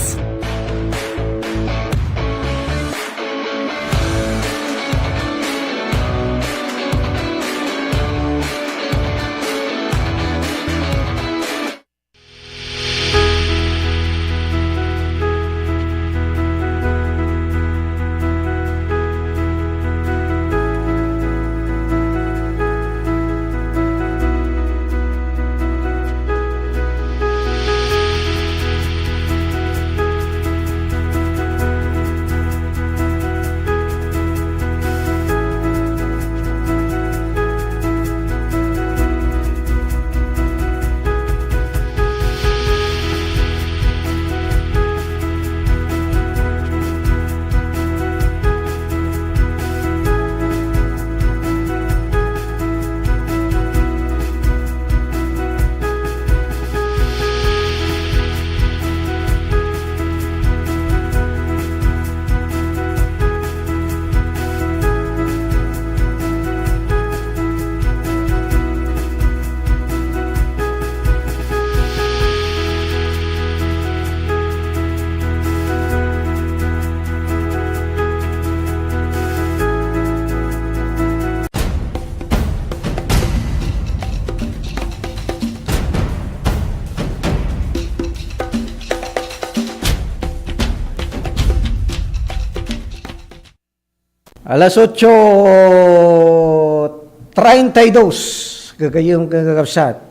Alas 8:32 gagayong kakapsat.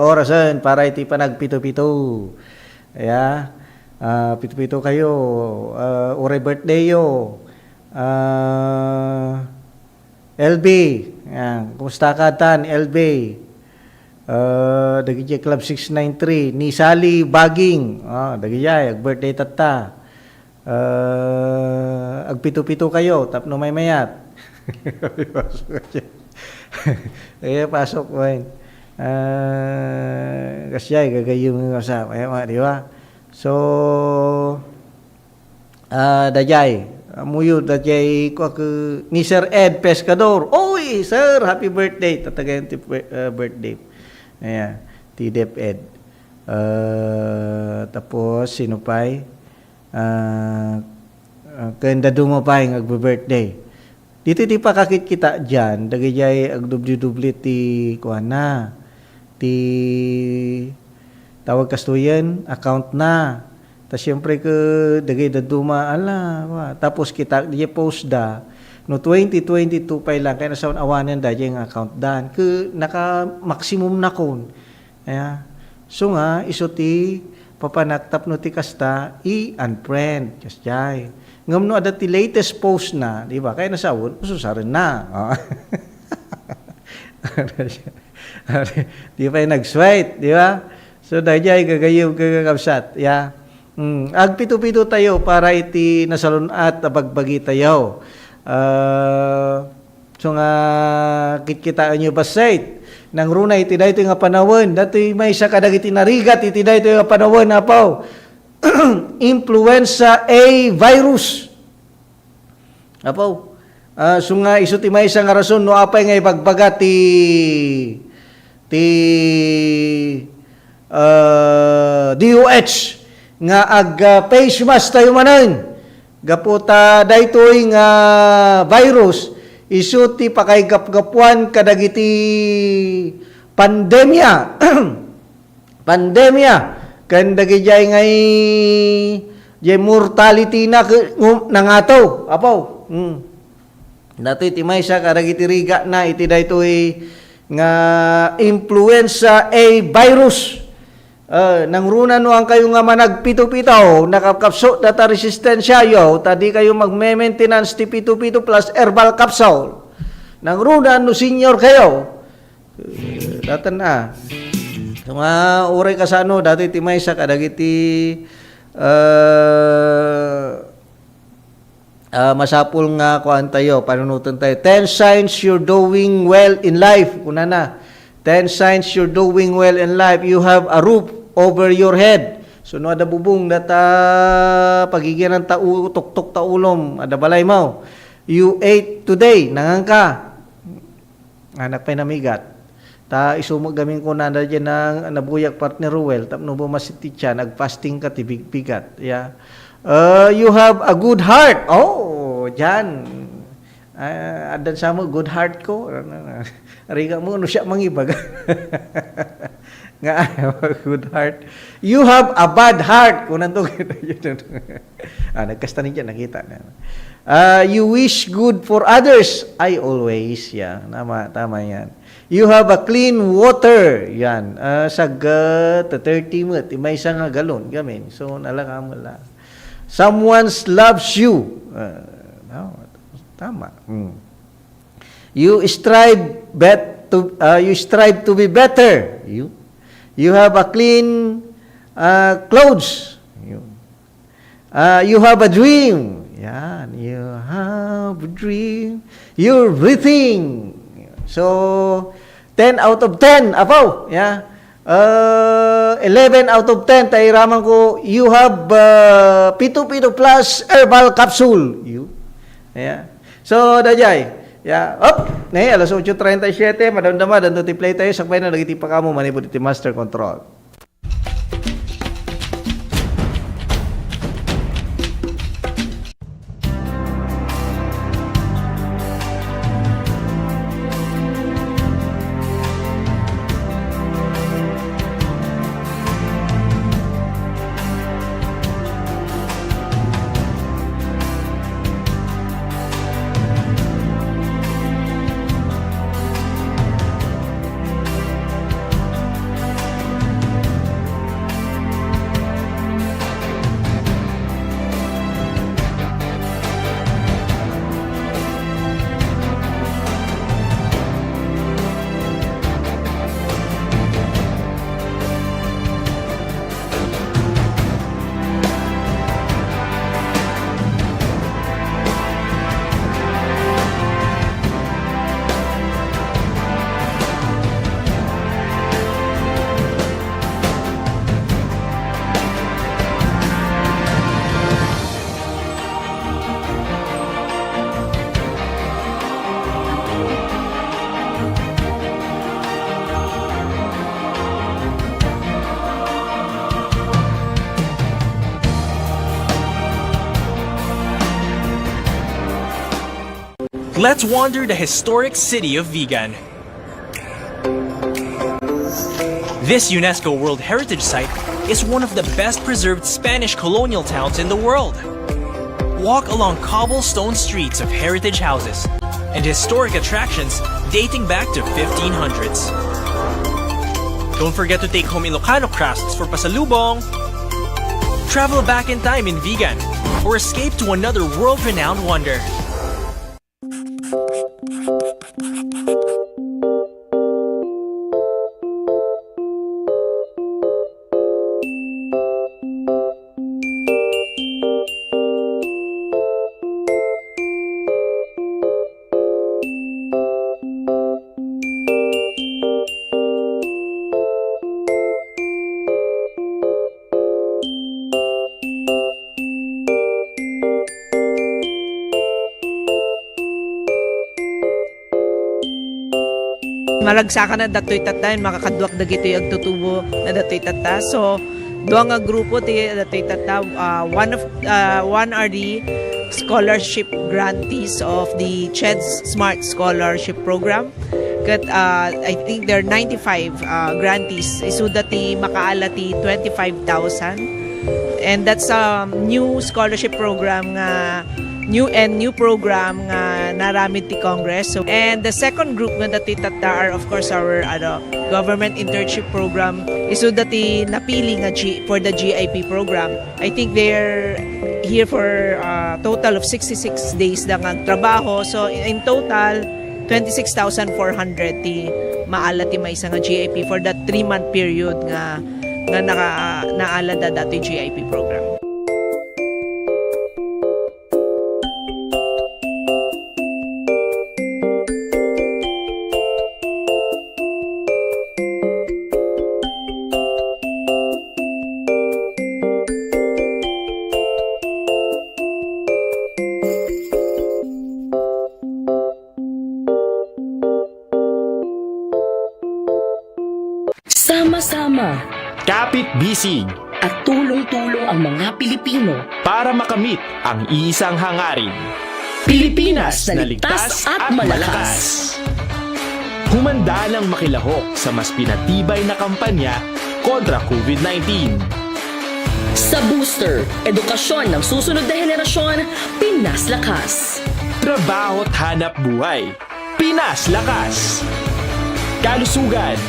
Orasan para iti panagpito-pito. Pito-pito kayo. Ore birthday yo. LB. Kumusta ka tan, LB? Dagiti Club 693 ni Sally Baging. Dagiti birthday tata. Agpito-pito kayo, tapno may mayat. Pasok ko yun. Kasyay, gagayong yung kasap. Di ba? So, dajay. Muyo, dajay ko ni Sir Ed Pescador. Oy, sir, happy birthday. Tatagayin ti birthday. Ayan, ti Dep Ed. Tapos, sino pa'y? Kanda dumapay ng agbe-birthday. Dito di pa kakit kita dyan, dagayay agdubli-dubli ti kuana, ti tawag kastuyan, account na. Ta siyempre ka dagay daduma, tapos kita di post da, no 2022 pa lang, kaya nasawan awanan da yung account dan, naka-maximum na kon. So nga, iso ti papanaktap no ti kasta i-unfriend kasjay. Ngam no ada ti latest post na, di ba? Kaya nasawon, ususarin na. Di pa nag-swipe, di ba? So dayay gagayo gagakabsat. Agpito-pito tayo para iti nasalon at abagbagi tayo. So nga kitkitaan nyo basait. Nang runay, iti da ito nga panawon. Dati may isa kadagiti narigat, iti da ito nga panawon na po. Influenza A virus. Apo. So nga, iso ti may isa nga rason, no apay nga ibagbaga ti DOH nga face mask tayo manan. Gaputa da ito'y nga virus, iso ti pakaygapgapuan kadagiti pandemya. Pandemya. Kandagi jay ngay jay mortality na nangato. Apo. Dati ti maysa kadagiti riga na iti daytoy nga influenza A virus. Nang runa no ang kayo nga managpito-pitaw, nakapkapso data resistensya yo, tadi kayo magme-maintenance ti pito-pito plus herbal capsule. Nang runa no senior kayo. Datan na. So nga uray kasano dati ti maysa kadagiti masapul nga kuan tayo, panunutan tayo. 10 signs you're doing well in life. Una na. 10 signs you're doing well in life. You have a roof over your head. So no ada bubong data pagigyan ng tuktok taulom, ada balay mo. You ate today, nangang ka. Anak pa'y namigat. Ta isumog gamin ko na dyan ng nabuyak partner Ruel, tapno bumasiti siya, nag-fasting ka, tibig-bigat. Yeah. You have a good heart. Oh, dyan. Adan sa mo, good heart ko. Ariga mo, ano siya mangibag. Nga, good heart. You have a bad heart. Kung nandun, nagkasta niya, nakita na. You wish good for others. I always, yeah. Tama yan. You have a clean water. Yan. Sagat, 30 mo, may isang galon. Gamin. So, nalaka mo lang. Someone loves you. Tama. You strive to be better. You have a clean clothes. You have a dream. Yan. You have a dream. You're breathing. So 10 out of 10. Apo. Yeah. 11 out of 10 tayo raman ko, you have pito-pito plus herbal capsule. Yeah. So, dajay. Yeah. Up. Alas 8:37, madamdama, danto ti play tayo, sakbay na nagiti pa kamo, manipod iti master control. Let's wander the historic city of Vigan. This UNESCO World Heritage Site is one of the best preserved Spanish colonial towns in the world. Walk along cobblestone streets of heritage houses and historic attractions dating back to 1500s. Don't forget to take home Ilocano crafts for pasalubong. Travel back in time in Vigan or escape to another world-renowned wonder. Malagsakan na datoy tatayin, makakadwak na gito yung tutubo na datoy tata. So, doon nga grupo ti datoy tata, one are the scholarship grantees of the CHED's Smart Scholarship Program. Kat, I think there are 95 grantees. Isu dati makaalati 25,000. And that's a new scholarship program nga new program nga naramid ti Congress. So, and the second group nga dati tata are of course our government internship program iso dati napili nga for the GIP program. I think they're here for a total of 66 days lang ang trabaho. So in total 26,400 ti maala ti may nga GIP for that 3-month period nga naala da dati GIP program. Sama-sama Kapit-bisig at tulong-tulong ang mga Pilipino para makamit ang iisang hangarin. Pilipinas na ligtas at malakas. Humanda ng makilahok sa mas pinatibay na kampanya kontra COVID-19. Sa booster, edukasyon ng susunod na henerasyon, Pinas Lakas. Trabaho at hanap buhay, Pinas Lakas. Kalusugan,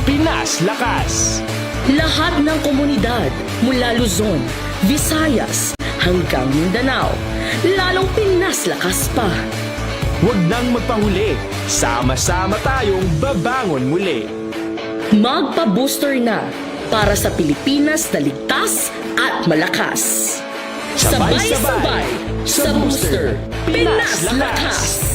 Pinas Lakas. Lahat ng komunidad mula Luzon, Visayas hanggang Mindanao, lalong Pinas Lakas pa. Huwag nang magpahuli, sama-sama tayong babangon muli. Magpa-booster na para sa Pilipinas na ligtas at malakas. Sabay-sabay sa booster, Pinas Lakas.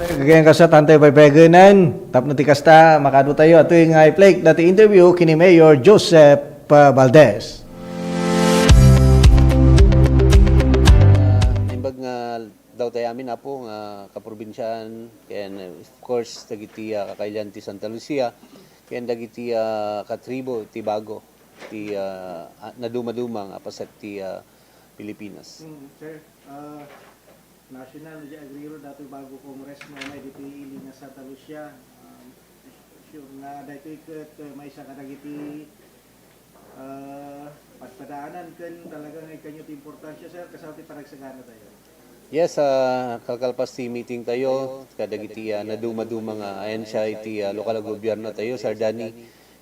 Kagayang kasat antay paypaganan. Tap na tikasta makado tayo ato yung i-play dati interview kini Mayor Joseph Valdez. Imbag nga daw tayo amin na po nga kaprobinsyan and of course dagiti kakailan ti Santa Lucia ken dagiti katribo ti bago ti naduma-duma nga paset ti Pilipinas. Sir, national na agriro dato bago Kongres mo may dipili nga Santa Lucia. Sure nga dito ikat may isa kadagiti pagpadaanan ken talagang ay kanyo ti importansya sir kasama ti panagsagana tayo. Yes, kalkalpas ti meeting tayo kadagiti naduma-duma nga ahensya iti lokal gobyerno tayo Sardani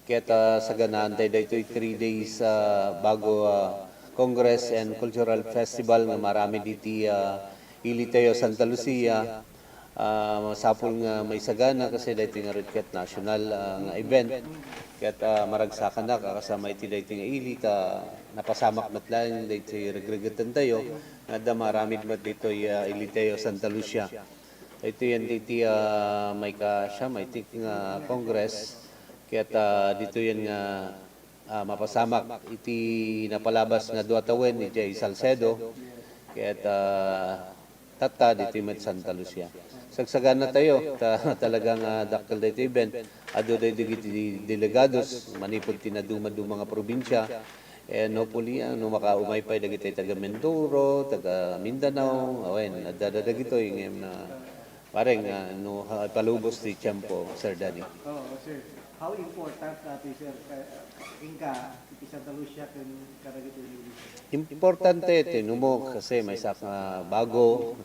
ket saganaan tayo dito 3 days bago Congress and Cultural Festival nga marami diti ili tayo Santa Lucia. Masapul nga may sagana kasi dito nga red ket national nga event ket maragsakan na kasama iti dito nga ili napasamak matlan dito regregatan tayo nga marami mat dito ili tayo Santa Lucia. Ito yan dito may kasya may tik nga Congress ket dito yan nga mapasamak iti napalabas nga duatawen ni Jay Salcedo ket tata dito met Santa Lucia. Sagsagan na tayo talagang dakkel dito event ado dito digiti delegados manipod tinaduma-duma nga probinsya and hopefully makaumay pa dagiti taga Mindoro, taga Mindanao, awen adada dagito yung pareng palubos ti tiempo Sir Danny. Sir. How important natin sir ingka iti Santa Lucia ken kadagiti Importante tinumo kasi may saka bago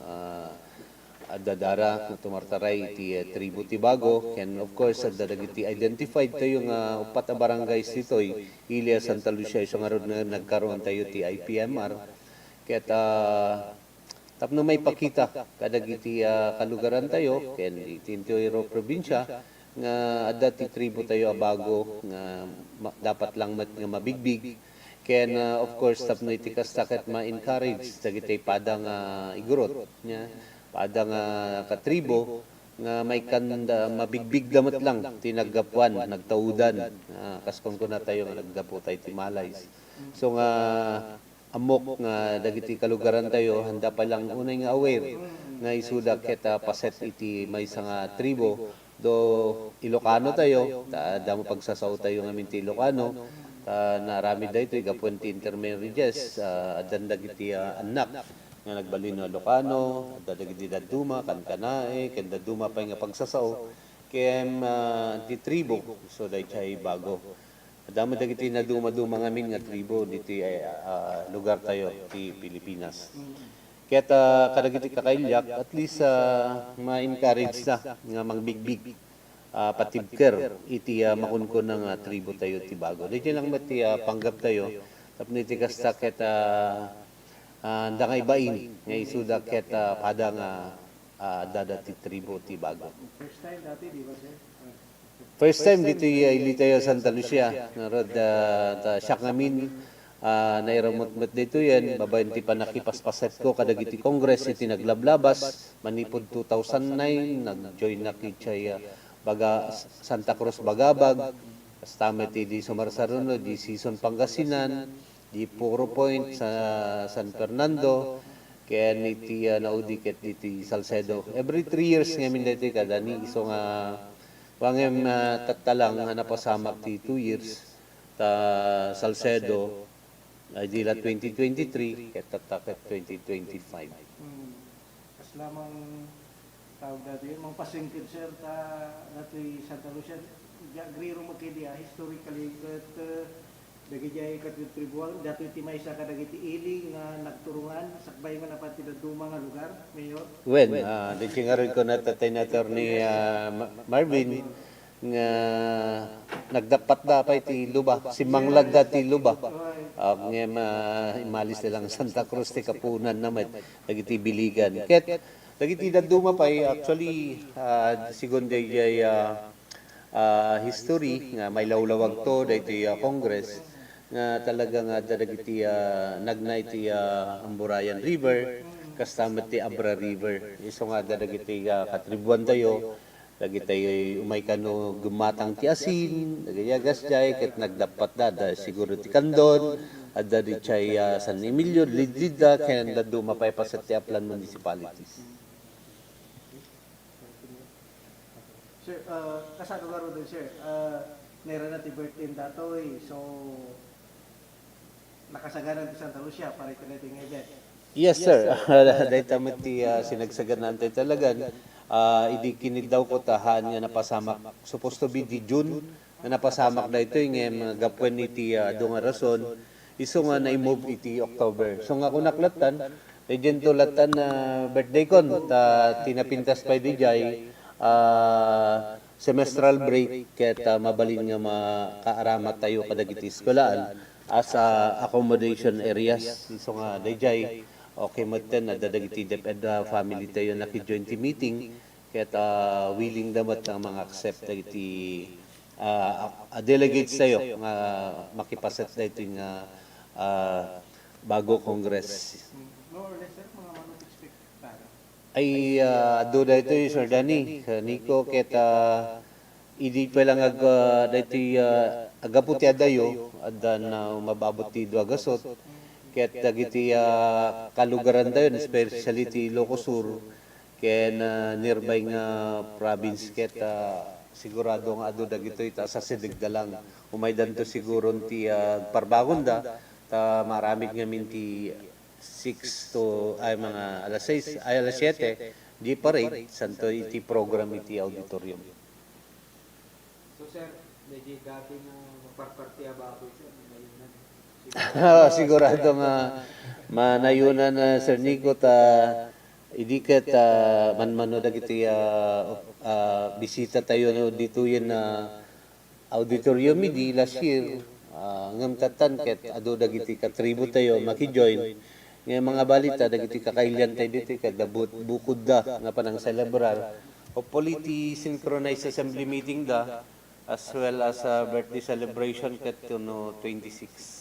adadara na tumartaray iti tribo ti bago ken of course adadagiti identified tayo nga upat a barangays dito Ilia Santa Lucia iso nga ron nagkaroon tayo ti IPMR ket tapno may pakita kadagiti kalugaran tayo ken iti Iloilo probinsya nga adda ti tribo tayo a bago nga dapat lang nga mabigbig ken of course tapno iti kastaket ma-encourage dagiti padang igurot nya padang katribo nga may kanda mabigbig damat lang tinaggapuan nagtaudan kaskon ko na tayo nga naggapo tayo ti Malays so nga amok nga dagiti kalugaran tayo handa pa lang unay nga aware nga isuda ket paset iti may nga tribo do Ilocano tayo damo pagsasaw tayo nga minti Ilocano narami dayto igapuan ti intermarriages adan dagiti anak nga nagbalin na Ilocano dagiti daduma kankanae ken daduma pa nga pagsasaw kem ti tribo so daychay bago damo dagiti naduma-duma ngamin nga tribo diti lugar tayo ti Pilipinas. Ket kadagiti kakailyak at least ma-encourage na nga magbigbig patibker iti makunkon ng tribo tayo ti bago. Dito lang mati panggap tayo tapno iti kasta ket dangay bain nga isuda ket pada nga dada ti tribo ti bago. First time dati di ba sir? First time dito ili tayo Santa Lucia narod siya ngamin nairamot-mot dito yan babayan ti panakipaspaset ko kadagiti Congress iti naglablabas manipod 2009 nag-join na kichay baga Santa Cruz Bagabag kastamet di Sumarsaruno di Season Pangasinan di Puro Point sa San Fernando ken iti naudiket iti Salcedo every 3 years ngamin dito kadani iso nga wangem tattalang nga napasamak ti 2 years ta Salcedo ay dila 2023 ket tatakit 2025. Kas lamang tawag dati mang pasingkid sir ta dati Santa Lucia agriro magkidia historically ket dagijay ket tribuan dati ti maysa kadagiti ili nga nagturungan sakbay man apat ti daduma nga lugar mayor. When diti nga rin ko natatay na ni Marvin nga nagdapat dapay ti luba si Manglag dati luba ngem imalis nilang Santa Cruz ti kapunan namet dagiti biligan ket dagiti daduma pay actually sigunday jay history nga may lawlawag to dagiti Congress nga talaga nga dagiti nagnay ti Amburayan River kasama ti Abra River. Iso nga dagiti katribuan tayo, dagiti umay kano gumatang ti asin, dagayagas jay, ket nagdapat da siguro ti Kandon, at di chay San Emilio, Lidlida, kaya nado mapaypasat ti Aplan municipalities. Sir, kasano laro din, sir. Meron na ti birthday datoy, so nakasagaran ti Santa Lucia para ito natin event. Yes, sir. Dahil tamit ti sinagsagan natin talagan. Idi kinid daw ko tahan nga napasamak. Supposed to be di June nga napasamak na ito yung gapwen iti dunga rason. Iso nga na-move iti October. So nga kung naklatan, legend to latan na birthday kon, tinapintas pa di jay, semestral break, kaya mabalin nga makaaramat tayo kadagiti eskolaan as accommodation areas. So nga, dayjay, okay mo ten, nadadagiti DepEd family tayo naki-join ti meeting, kaya willing damat ang mga accept dagiti delegates tayo nga makipasat na ito yung bago Congress. More or less, sir, mga expect para? Ay, do da ito yung Sir Danny, Nico, kaya hindi pa lang agaputi adayo, adan mababot ti Duagasot, kaya dagiti kalugaran tayo, especially ti Ilocos-Sur, kaya nearby nga province, kaya sigurado nga ado dagito ita sa Sidigdalang. Umaydan to siguro ti Parbagonda, maraming nga minti 6 to mga alas 6, ay alas 7, di parade, santo iti program iti auditorium. So, sir, medyo dati na magparpartiya ba ako, sir? Sigurado nga manayunan na Sir Nico idikat manmano dagiti bisita tayo no dito yun na auditorium di last year ngamtatan ket ado dagiti katribu tayo makijoin nga mga balita dagiti kakailian tayo dito ket bukod da nga panang celebrar hopefully ti synchronized assembly meeting da as well as birthday celebration ket no 26.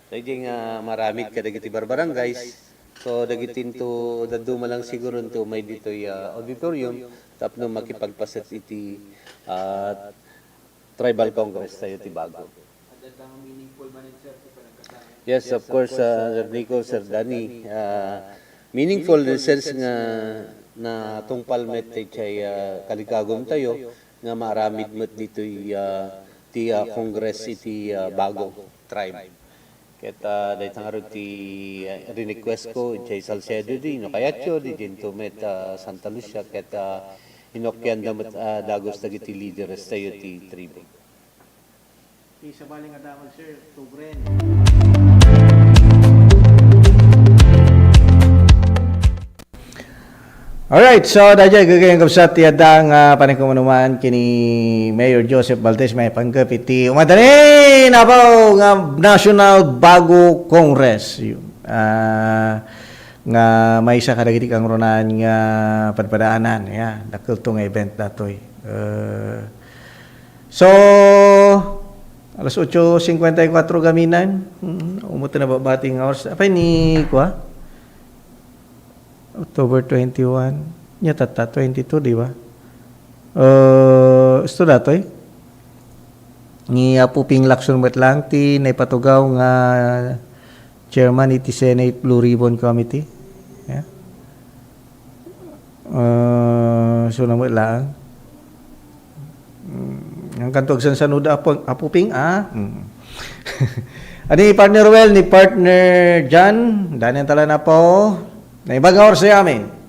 Dagiti nga maramid ka dagiti barbarangays. So dagitin to daduma lang siguro to may dito auditorium tapno makipagpaset iti Tribal Congress tayo ti bago. Yes, of course, Sir Nico, Sir Danny. Meaningful in the sense nga na tong palmet chay kaligagom tayo nga maramid met dito ti Congress iti bago tribe. Kaya dahil tangarod ti request ko, Jay Salcedo di, no kayatyo, di Gentomet Santa Lucia, kaya hinokyan damat dagos dagiti leaders tayo ti tribo. Isa baling adaman, sir, Tugren. Alright, so dahil gagawin ko sa tiyadang panikumanuman kini Mayor Joseph Valdez may panggap iti umadani nabaw nga National Bago Congress nga may isa kadagiti kang runan nga padpadaanan dakil event datoy so alas 8:54 gaminan umuto na babating hours apay ni kuha October 21. Nya tata 22, di ba? Ito datoy. Ni Puping Lacson lang ti naipatugaw nga chairman iti Senate Blue Ribbon Committee. Yeah. So naman lang. Ang kantog sa sanuda Puping Ani partner Well ni partner Jan, dani tala na po. Naibagaw sa amin.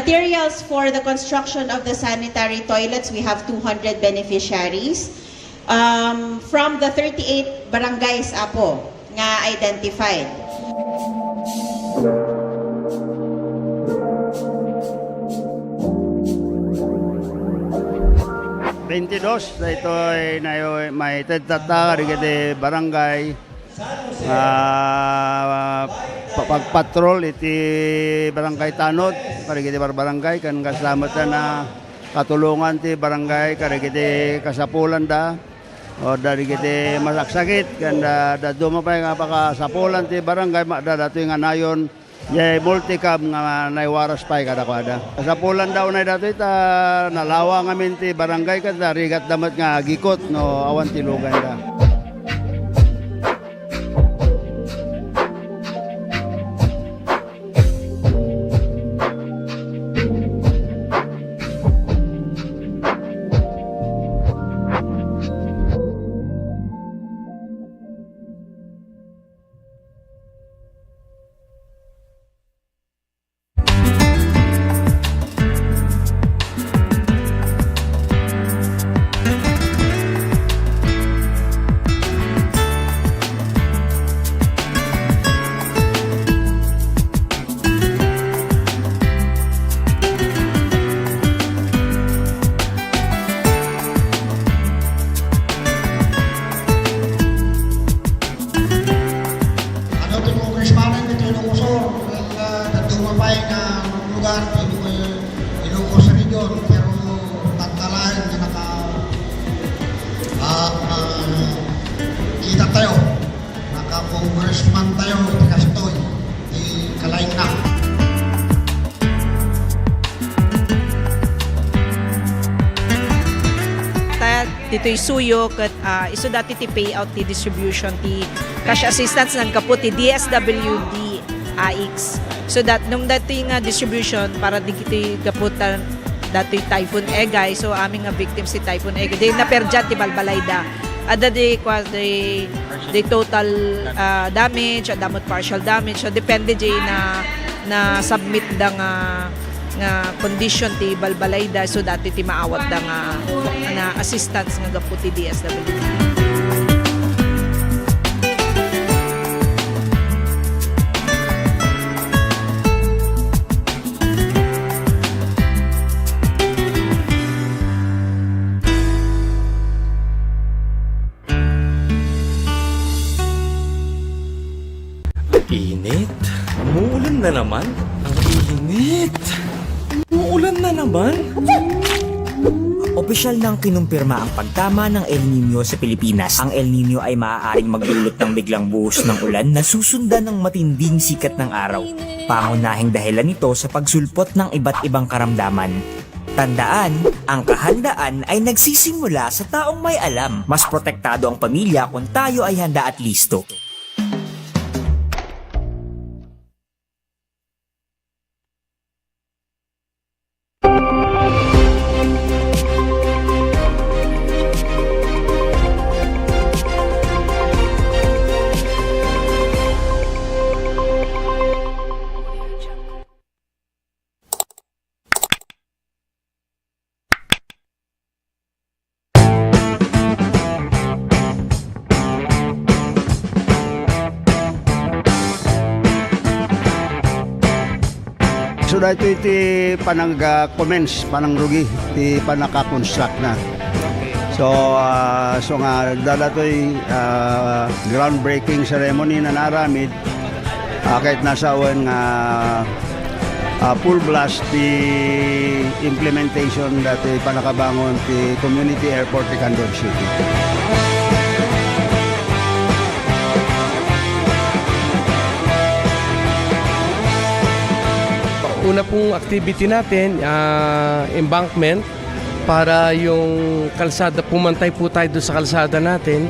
Materials for the construction of the sanitary toilets, we have 200 beneficiaries from the 38 barangays apo nga identified. Ito ay may tata di barangay pagpatrol iti barangay Tanod karigiti barangay kan kasama na katulungan ti barangay karigiti kasapulan da o dari kiti masaksakit kan da dumapay nga pakasapulan ti barangay da dato nga nayon yay multicam nga naiwaras pay kada. Sa pulan daw na dato ita nalawa ngamin ti barangay kada rigat damat nga gikot no awan ti lugan da. Kita tayo, naka-congressman tayo, Kastoy, di Kalain na. Dito'y suyo kat iso dati ti payout ti distribution ti cash assistance ng kaput ti DSWD AX. So nung dati nga distribution para di kiti kaputan dati Typhoon Egay. So aming nga victims si Typhoon Egay. Di naperjat ti Balbalayda. Ada di total damage, adamot partial damage. So depende di na submit da nga condition ti Balbalayda, so dati ti maawat da nga assistance nga gapu ti DSWD. Init. Umuulan na naman. Ang init. Umuulan na naman. Opisyal nang kinumpirma ang pagtama ng El Nino sa Pilipinas. Ang El Nino ay maaaring magdulot ng biglang buhos ng ulan na susundan ng matinding sikat ng araw. Pangunahing dahilan nito sa pagsulpot ng iba't ibang karamdaman. Tandaan, ang kahandaan ay nagsisimula sa taong may alam. Mas protektado ang pamilya kung tayo ay handa at listo. So dito iti panag-commence, panang-rugi, iti panaka-construct na. So nga dadatoy groundbreaking ceremony na naramid kahit nasa awan nga full blast the implementation dati panakabangon ti community airport ti Candor City. Una pong activity natin, embankment, para yung kalsada, pumantay po tayo doon sa kalsada natin.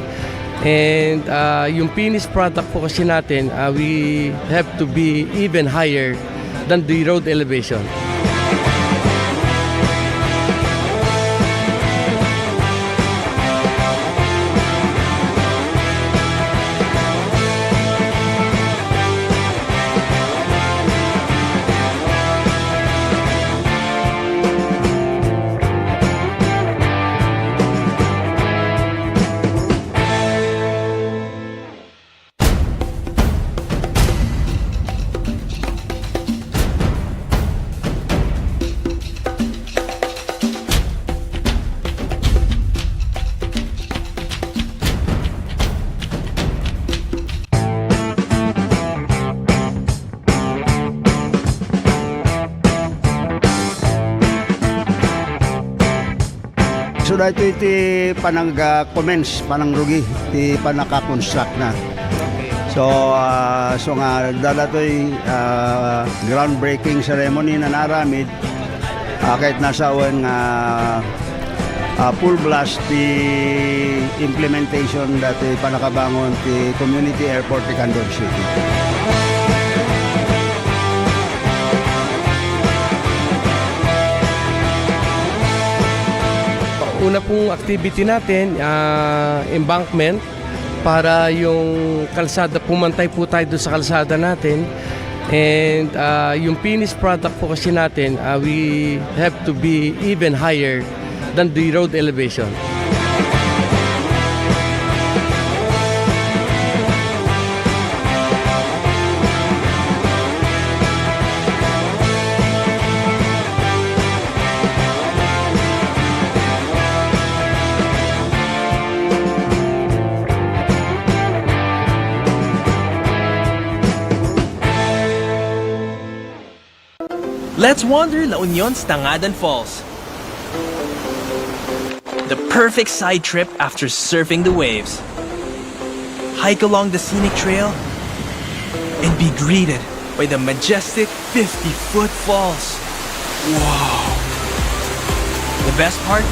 And yung finished product po kasi natin, we have to be even higher than the road elevation. dito iti panag-commence, panang rugi, iti panaka-construct na. So, so nga, dadatoy groundbreaking ceremony na naramid, kahit nasa awan nga full blast the implementation dati panakabangon the community airport in Candon City. Una pong activity natin, embankment, para yung kalsada, pumantay po tayo doon sa kalsada natin. And yung finished product po kasi natin, we have to be even higher than the road elevation. Let's wander La Union's Tangadan Falls. The perfect side trip after surfing the waves. Hike along the scenic trail and be greeted by the majestic 50-foot falls. Wow! The best part?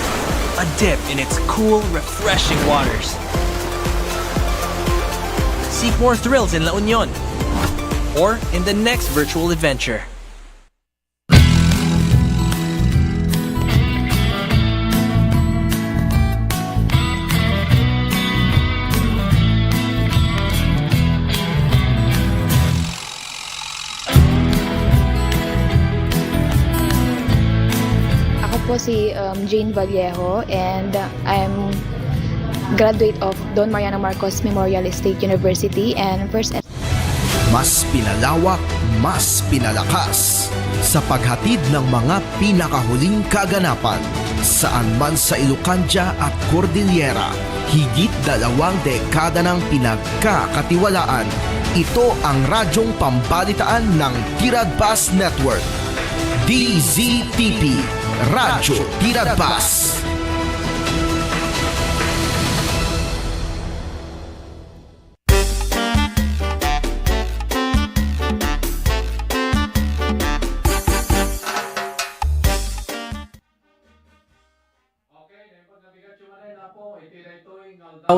A dip in its cool, refreshing waters. Seek more thrills in La Union or in the next virtual adventure. Po si Jane Vallejo and I'm graduate of Don Mariano Marcos Memorial State University and first. Mas pinalawak, mas pinalakas sa paghatid ng mga pinakahuling kaganapan saan man sa Ilocandia at Cordillera. Higit 2 dekada ng pinagkakatiwalaan. Ito ang radyong pambalitaan ng Tiradpas Network. DZTP Radyo Tiradpas.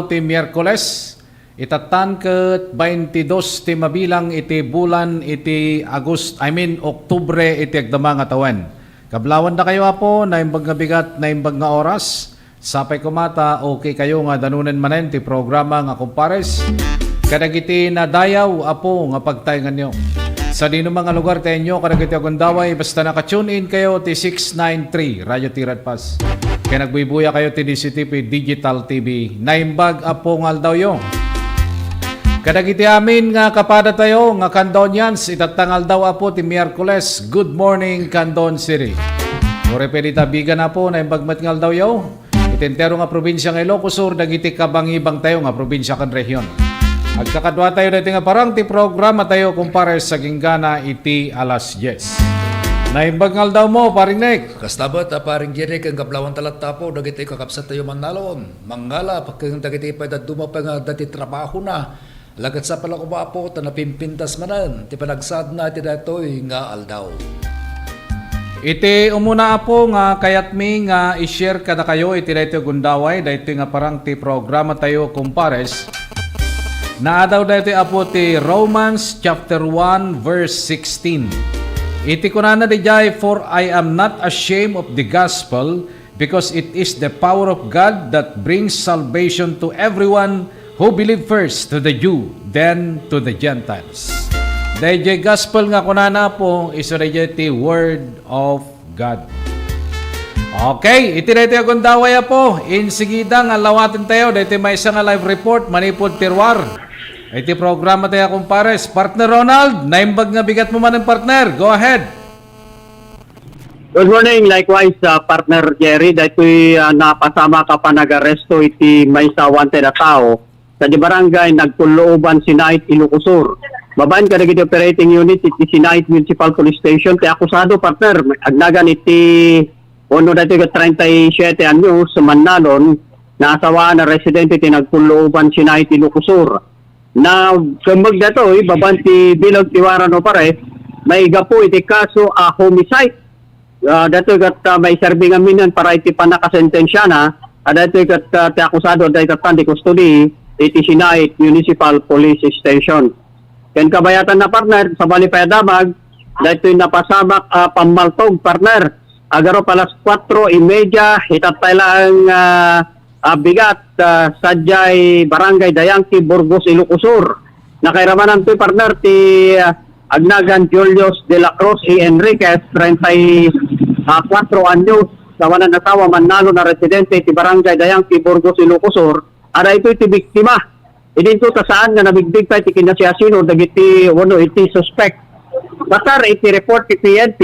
Ti Miyerkules, itatan ket 22 ti mabilang iti bulan iti Oktubre iti agdama nga tawen. Kablawan na kayo apo, na imbag nga bigat, na imbag nga oras. Sapay kumata, okay kayo nga danunen manen ti programa nga kumpares. Kadagiti na dayaw apo nga pagtayngan nyo. Sa dino mga lugar tayo nyo, kadagiti agundaway, basta naka-tune in kayo ti 693 Radyo Tiradpas. Kaya nagbibuya kayo ti DCTP Digital TV. Na imbag apo nga aldaw yo. Kadagiti amin nga kapada tayo nga Candonians, itatangal daw apo ti Miyerkules. Good morning Candon City. Ore pedita bigan apo na imbagmat ngal daw yo. Itentero nga probinsya ng Ilocos Sur, dagiti kabangibang tayo nga probinsya kan rehiyon. Agkakadwa tayo dati nga parang ti programa tayo kumpare sa ginggana iti alas 10. Na imbag ngal daw mo, paring Nick. Kastabat, paring Jerry, kang kaplawan talat tapo, dagiti kakapsat tayo manalon. Mangala, pagkang dagiti pa dumapang dati trabaho na. Lagat sa pala ko ba po, napimpintas manan, ti panagsad na ti datoy nga aldaw. Iti umuna po nga kayat mi nga i-share kada kayo iti dayto gundaway, dayto nga parang ti programa tayo kumpares. Naadaw dayto apo ti Romans chapter 1 verse 16. Iti kunana dijay, for I am not ashamed of the gospel, because it is the power of God that brings salvation to everyone who believe first to the Jew, then to the Gentiles. Dahil gospel nga kunana po, iso dahil ti word of God. Okay, iti dahil akong dawaya po, insigida nga lawatin tayo, dahil may isang live report, manipod tirwar. Iti programa tayo akong pares. Partner Ronald, naimbag nga bigat mo man ng partner. Go ahead. Good morning. Likewise, partner Jerry, dahil napasama ka pa nag-aresto iti may wanted na tao sa di barangay nagpulooban Sinait, Ilocos Sur. Babaen ka naging operating unit iti Sinait Municipal Police Station. Ti akusado, partner, agnagan iti Uno dati ka 37 anyos sa Manalon, na asawaan na residente tinagpuluban si Naiti Lucusur. Na kambag dato, babanti bilang tiwaran o pare, may gapo iti kaso a homicide. Dato kat may serving aminan para iti panakasentensya na, dato kat akusado dato kat di custody, iti Sinait Municipal Police Station. Ken kabayatan na partner, sa Balipay Damag, dato napasamak pamaltog partner. Agaro palas 4:30, itatay lang bigat sadyay Barangay Dayangki, Burgos, Ilocosur. Nakairamanan to partner ti Agnagan Julius de la Cruz y Enriquez, 34 anyos, kawanan asawa Manalo na residente ti Barangay Dayangki, Burgos, Ilocosur. Ada ito iti biktima. Idinto ta saan nga nabigdig tayo ti kinasiasino dagiti iti suspect. Batar iti report ti PNP.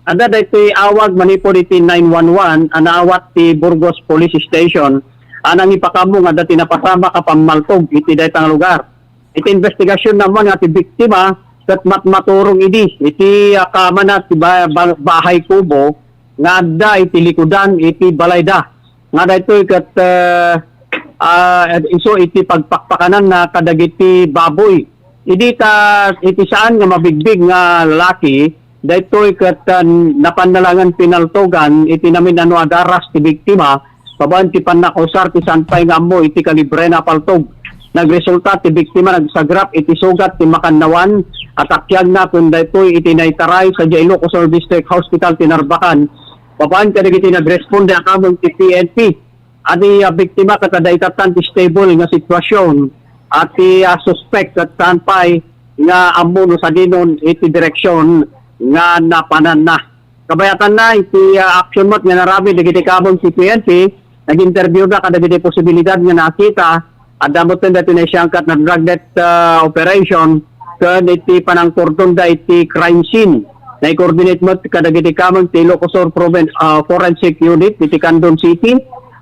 Ada dito awag manipod iti 911 anaawat ti Burgos Police Station anang ipakamo nga dati napasama ka pamaltog iti daytang lugar. Iti investigasyon naman nga ti biktima kat matmaturong iti kamana ti bahay kubo nga adda iti likudan iti balayda. Nga dito kat iso iti pagpakpakanan na kadagiti baboy. Iti saan nga mabigdig nga lalaki daytoy kat napanalangan pinaltogan iti namin adaras ti biktima paban ti pannakusar ti sanpay nga ammo iti kalibre na paltog. Nagresulta ti biktima nagsagrap iti sugat ti Makannawan at akyag na kun daytoy iti naitaray sa Ilocos District Hospital ti Narbacan. Paban kadagiti nagresponde akamong ti PNP. Adi biktima katadaitatan ti stable nga sitwasyon at ti suspect at sanpay nga ammo no sa dinon iti direksyon nga napanan na. Kabayatan na iti action mat nga narabi dagiti kabong si PNP, nag-interview na kadagiti posibilidad nga nakita at damot na dati na siyangkat na drug debt operation kan iti panangkordon da iti crime scene. Na-coordinate mo kadagiti kabong ti Ilocosur Province Forensic Unit iti Candon City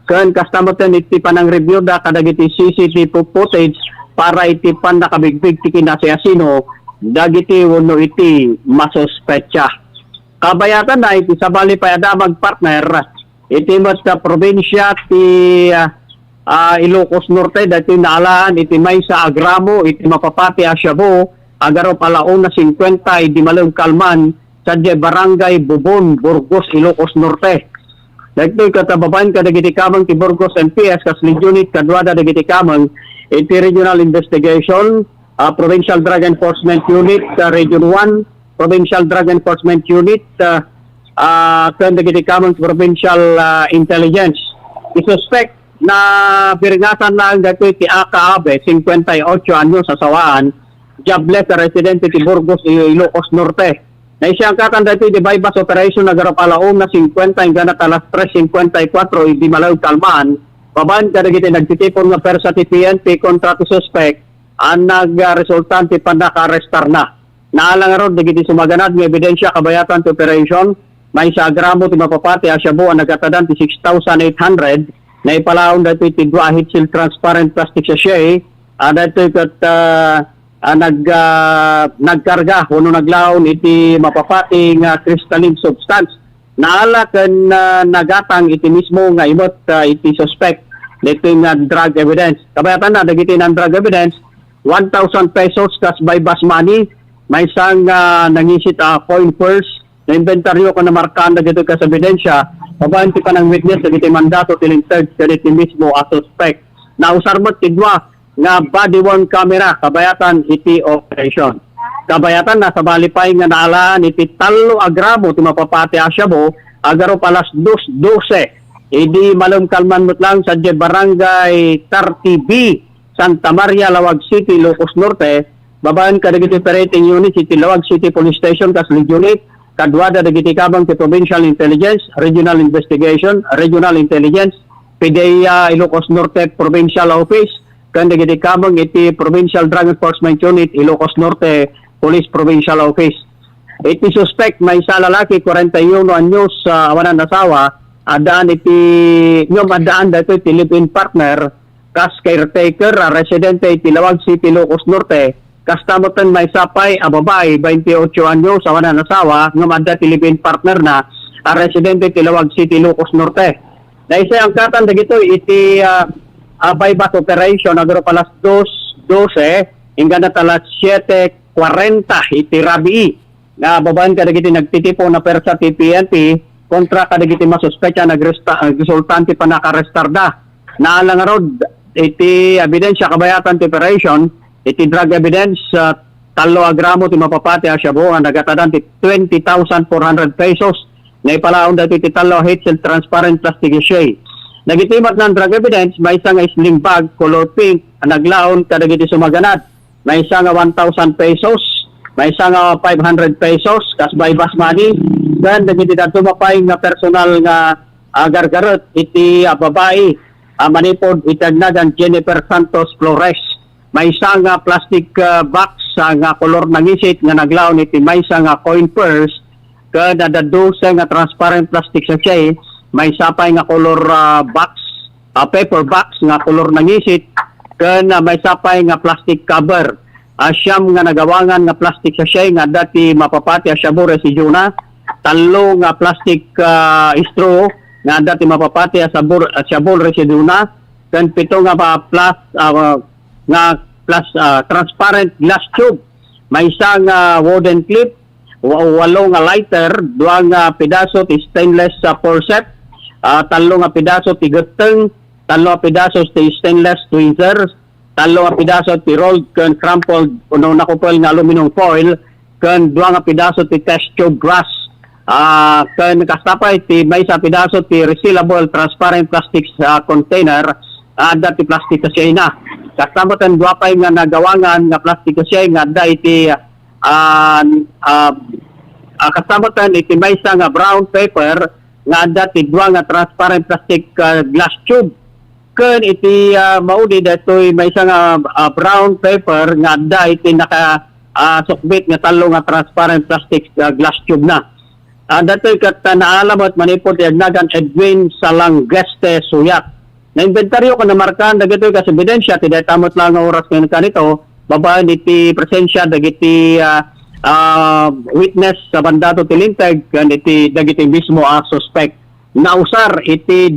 kan kastamot na iti panang-review da kadagiti CCTV footage para iti panakabigbig ti kinasiasino dagiti wano iti masuspetsa. Kabayatan na iti sa Balipay Damag partner, iti mas sa probinsya ti Ilocos Norte, dati naalaan iti may sa Agramo, iti Mapapati Asyabo, agaro palaon na 50, iti Malong Kalman, sa Barangay Bubon, Burgos, Ilocos Norte. Dagito'y katababan kadagiti kamang ti Burgos NPS, kasling unit kadwada dagiti kamang, iti Regional Investigation, Provincial Drug Enforcement Unit, Region 1, Provincial Drug Enforcement Unit, Kamang Provincial Intelligence. I-suspect na piringasan lang dito ti Aka Abe, 58 anyos sa sawaan, jobless na residente ti Burgos, Ilocos Norte. Na isang kakanda ito di bypass operation na garapalaong na 50 hanggang alas 3:54 di Malaw Kalmaan. Paban kadagiti nagtitipon nga persa ti PNP kontra ti suspect ang nagresultante pa naka-arrestar na. Naalang ron, nagiti sumaganad ng ebidensya kabayatan to operation, may sa Agramo ti Mapapati Asyabo ang nagkatadan ti 6,800 na ipalaon dito ti Guahit Seal Transparent Plastic Sachet, dito kat nagkarga, uno naglaon iti Mapapati nga crystalline substance. Naala kan nagatang iti mismo nga imot iti suspect dito nga drug evidence. Kabayatan na, dagiti ng drug evidence, 1,000 pesos kas by bus money, may isang nangisit coin purse, na inventaryo ko na markaan na dito kas ebidensya, pabanti pa ng witness na dito mandato tiling third sa dito mismo a suspect. Nausarmot tidwa nga body worn camera, kabayatan iti operation. Kabayatan na sa Balipay nga naalaan iti Talo Agramo ti Mapapati Asyabo, agaro palas 2:12. Idi Malong Kalman mutlang sa Barangay 30B, Santa Maria, Lawag City, Ilocos Norte, babaan kadagiti operating unit iti Lawag City Police Station kaslig unit, kadwada dagiti kabang ti Provincial Intelligence, Regional Investigation, Regional Intelligence, PDEA Ilocos Norte Provincial Office, kan dagiti kabang iti Provincial Drug Enforcement Unit, Ilocos Norte Police Provincial Office. Iti suspect may isa lalaki 41 anyos awanan asawa, adaan iti adaan dito iti live-in partner kas caretaker residente iti Lawag City, Ilocos Norte, kastamotan may sapay babae 28 anyos awanan asawa ngam adda iti live-in partner na residente Tilawag City, Ilocos Norte. Na isa ang katan dagito iti bypass operation agro palas 2:12 hingga na talas 7:40 iti rabii. Na babaan ka dagiti nagtitipo na persa ti PNP kontra ka dagiti masuspecha nagresultante pa nakarestarda. Naalang rod iti ebidensya kabayatan ti operation iti drug evidence 3 gramo ti mapapati a Shabu ang nagatadan ti 20,400 pesos na ipalaon dati ti 3 hits and transparent plastic sachet. Nagitimat ng drug evidence may isa nga sling bag color pink ang naglaon kadagiti sumaganad. May isa nga 1,000 pesos, may isa nga 500 pesos kasbay bus money. Then dagiti dato mapay nga personal nga gargarot iti babae manipod itagnagan Jennifer Santos Flores. May isa nga plastic box nga kolor ng isit nga naglaon iti may isa nga coin purse kada dadose nga transparent plastic sachet may sapay nga kolor box paper box nga kolor ng isit kada may sapay nga plastic cover siyam nga nagawangan nga plastic sachet nga dati mapapati a Shabu residuna 3 nga plastic straw nga dati mapapati a Shabu residuna kan 7 nga plus transparent glass tube. May isang wooden clip, 8 nga lighter, 2 nga pedaso ti stainless forceps, 3 nga pedaso ti guteng, 3 nga pedaso ti stainless tweezers, 3 nga pedaso ti rolled kan crumpled uno nakupel nga aluminum foil, kan 2 nga pedaso ti test tube glass. Kan kastapay ti may sa pedaso ti resealable transparent plastic container dati plastic kasi na. Kasamatan duapay nga nagawangan nga plastic kasi nga da iti kasamatan iti may isa nga brown paper nga dati 2 nga transparent plastic glass tube. Ken iti maudi datoy may isa nga brown paper nga da iti naka sukbit nga 3 nga transparent plastic glass tube na. Datoy kat naalamot manipod yagnagan Edwin Salanggeste Suyat. Na inventaryo ko na markaan dagitoy kas ebidensya ti tamot lang nga oras nga kanito babaan iti presensya dagiti witness sa bandato ti Linteg kan iti dagiti mismo suspect na usar iti 2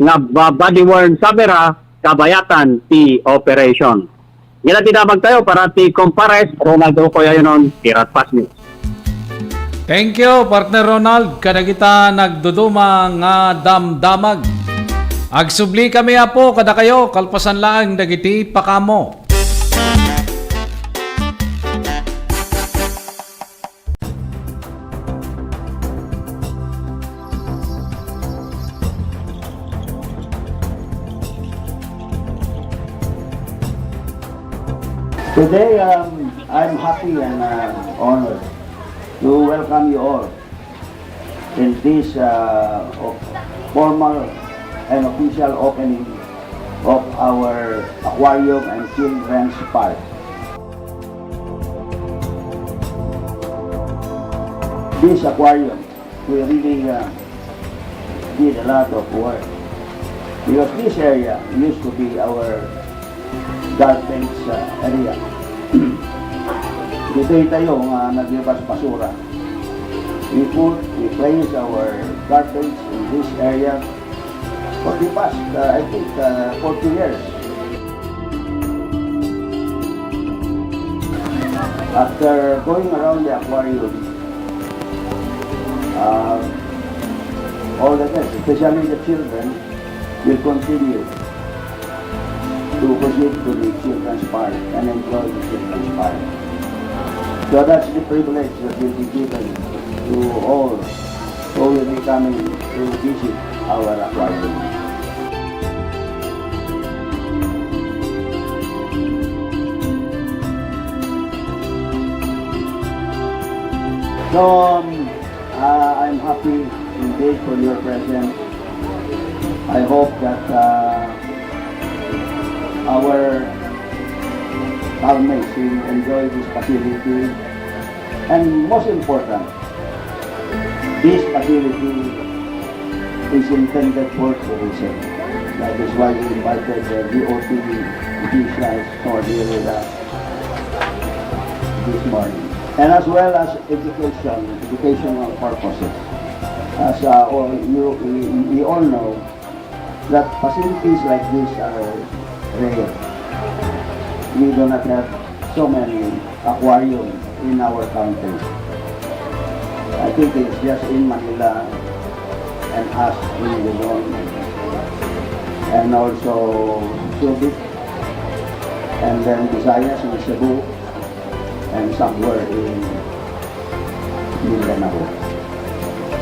nga body worn camera kabayatan ti operation. Yan tinabag tayo para ti Compares Ronaldo Coyayonon Pirat Pass News. Thank you, partner Ronald. Kada kita nagduduma nga damdamag. Agsubli kami apo, kada kayo, kalpasan lang dagiti pakamo. Today, I'm happy and honored to welcome you all in this formal and official opening of our aquarium and children's park. This aquarium, we really did a lot of work because this area used to be our garbage area. Dito tayo naglabas basura. We place our garbage in this area for the past, I think, 40 years. After going around the aquarium, all the guests, especially the children, will continue to proceed to the children's park and enjoy the children's park. So that's the privilege that will be given to all who will be coming to visit our aquarium. So I'm happy indeed for your presence. I hope that our housemates will enjoy this facility, and most important, this facility is intended for tourism. That is why we invited the DOT officials to deal with us this morning, and as well as educational purposes. As we all know that facilities like this are rare. We do not have so many aquariums in our country. I think it's just in Manila and us in Luzon, and also Subic, and then Visayas and Cebu, and somewhere in Mindanao.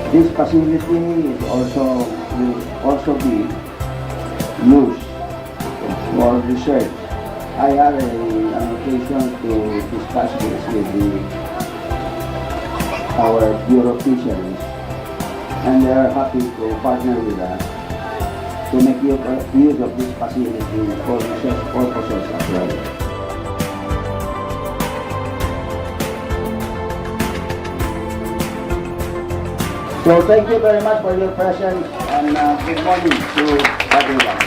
This facility will also be used for research. I had an occasion to discuss this with our Bureau of Fisheries, and they are happy to partner with us to make use of this facility for research purposes as well. So thank you very much for your presence, and good morning to everyone.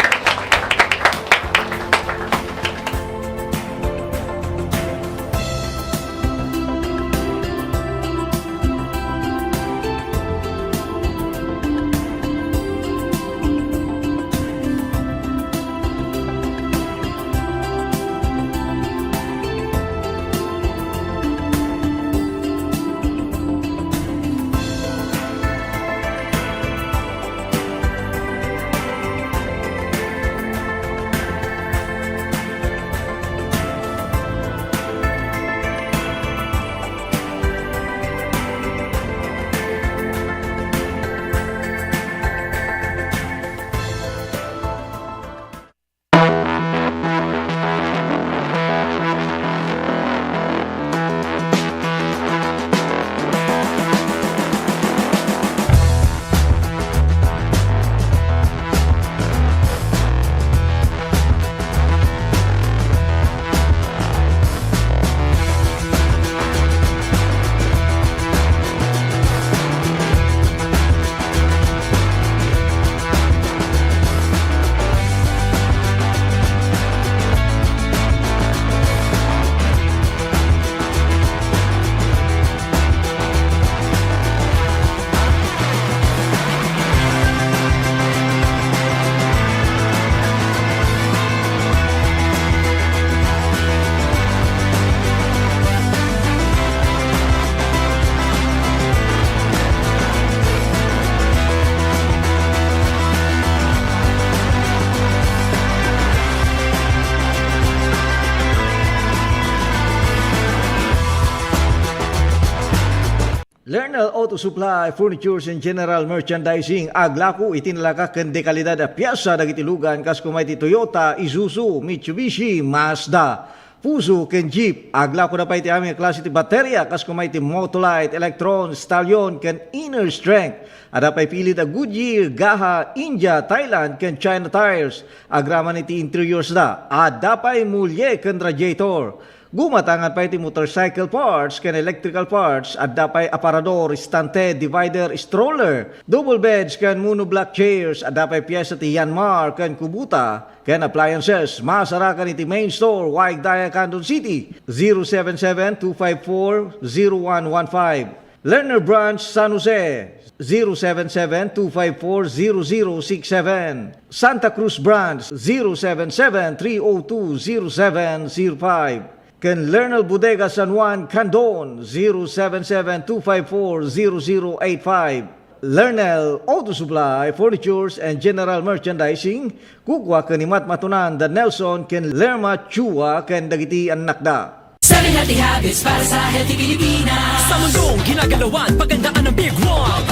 Lernal Auto Supply, Furnitures and General Merchandising, aglaku itinalaka ken dekalidad a piyasa dagitilugan kas kumay ti Toyota, Isuzu, Mitsubishi, Mazda, Fuso ken Jeep, aglaku na pa iti aming klase ti baterya kas kumay ti Motolite, Electron, Stallion ken Inner Strength. Ada pay pilit a Goodyear, Gaha, India, Thailand ken China tires. Agraman iti interiors da. Ada pay mulye ken radiator. Gumatangan pa iti motorcycle parts ken electrical parts at dapay aparador, stante, divider, stroller, double beds ken monoblock chairs at dapay piyesa ti Yanmar ken Kubuta ken appliances. Masarakan iti main store Waig Daya, Quezon City 077-254-0115. Lerner Branch, San Jose 077-254-0067. Santa Cruz Branch 077-302-0705. Ken Lernal Bodega San Juan, Candon 077-254-0085. Lernal Auto Supply, Furnitures and General Merchandising, kukwa kanimat matunan da Nelson ken Lerma Chua ken dagiti annakda. 7 healthy habits para sa healthy Pilipinas. Sa mundong ginagalawan, pagandaan ng Big One.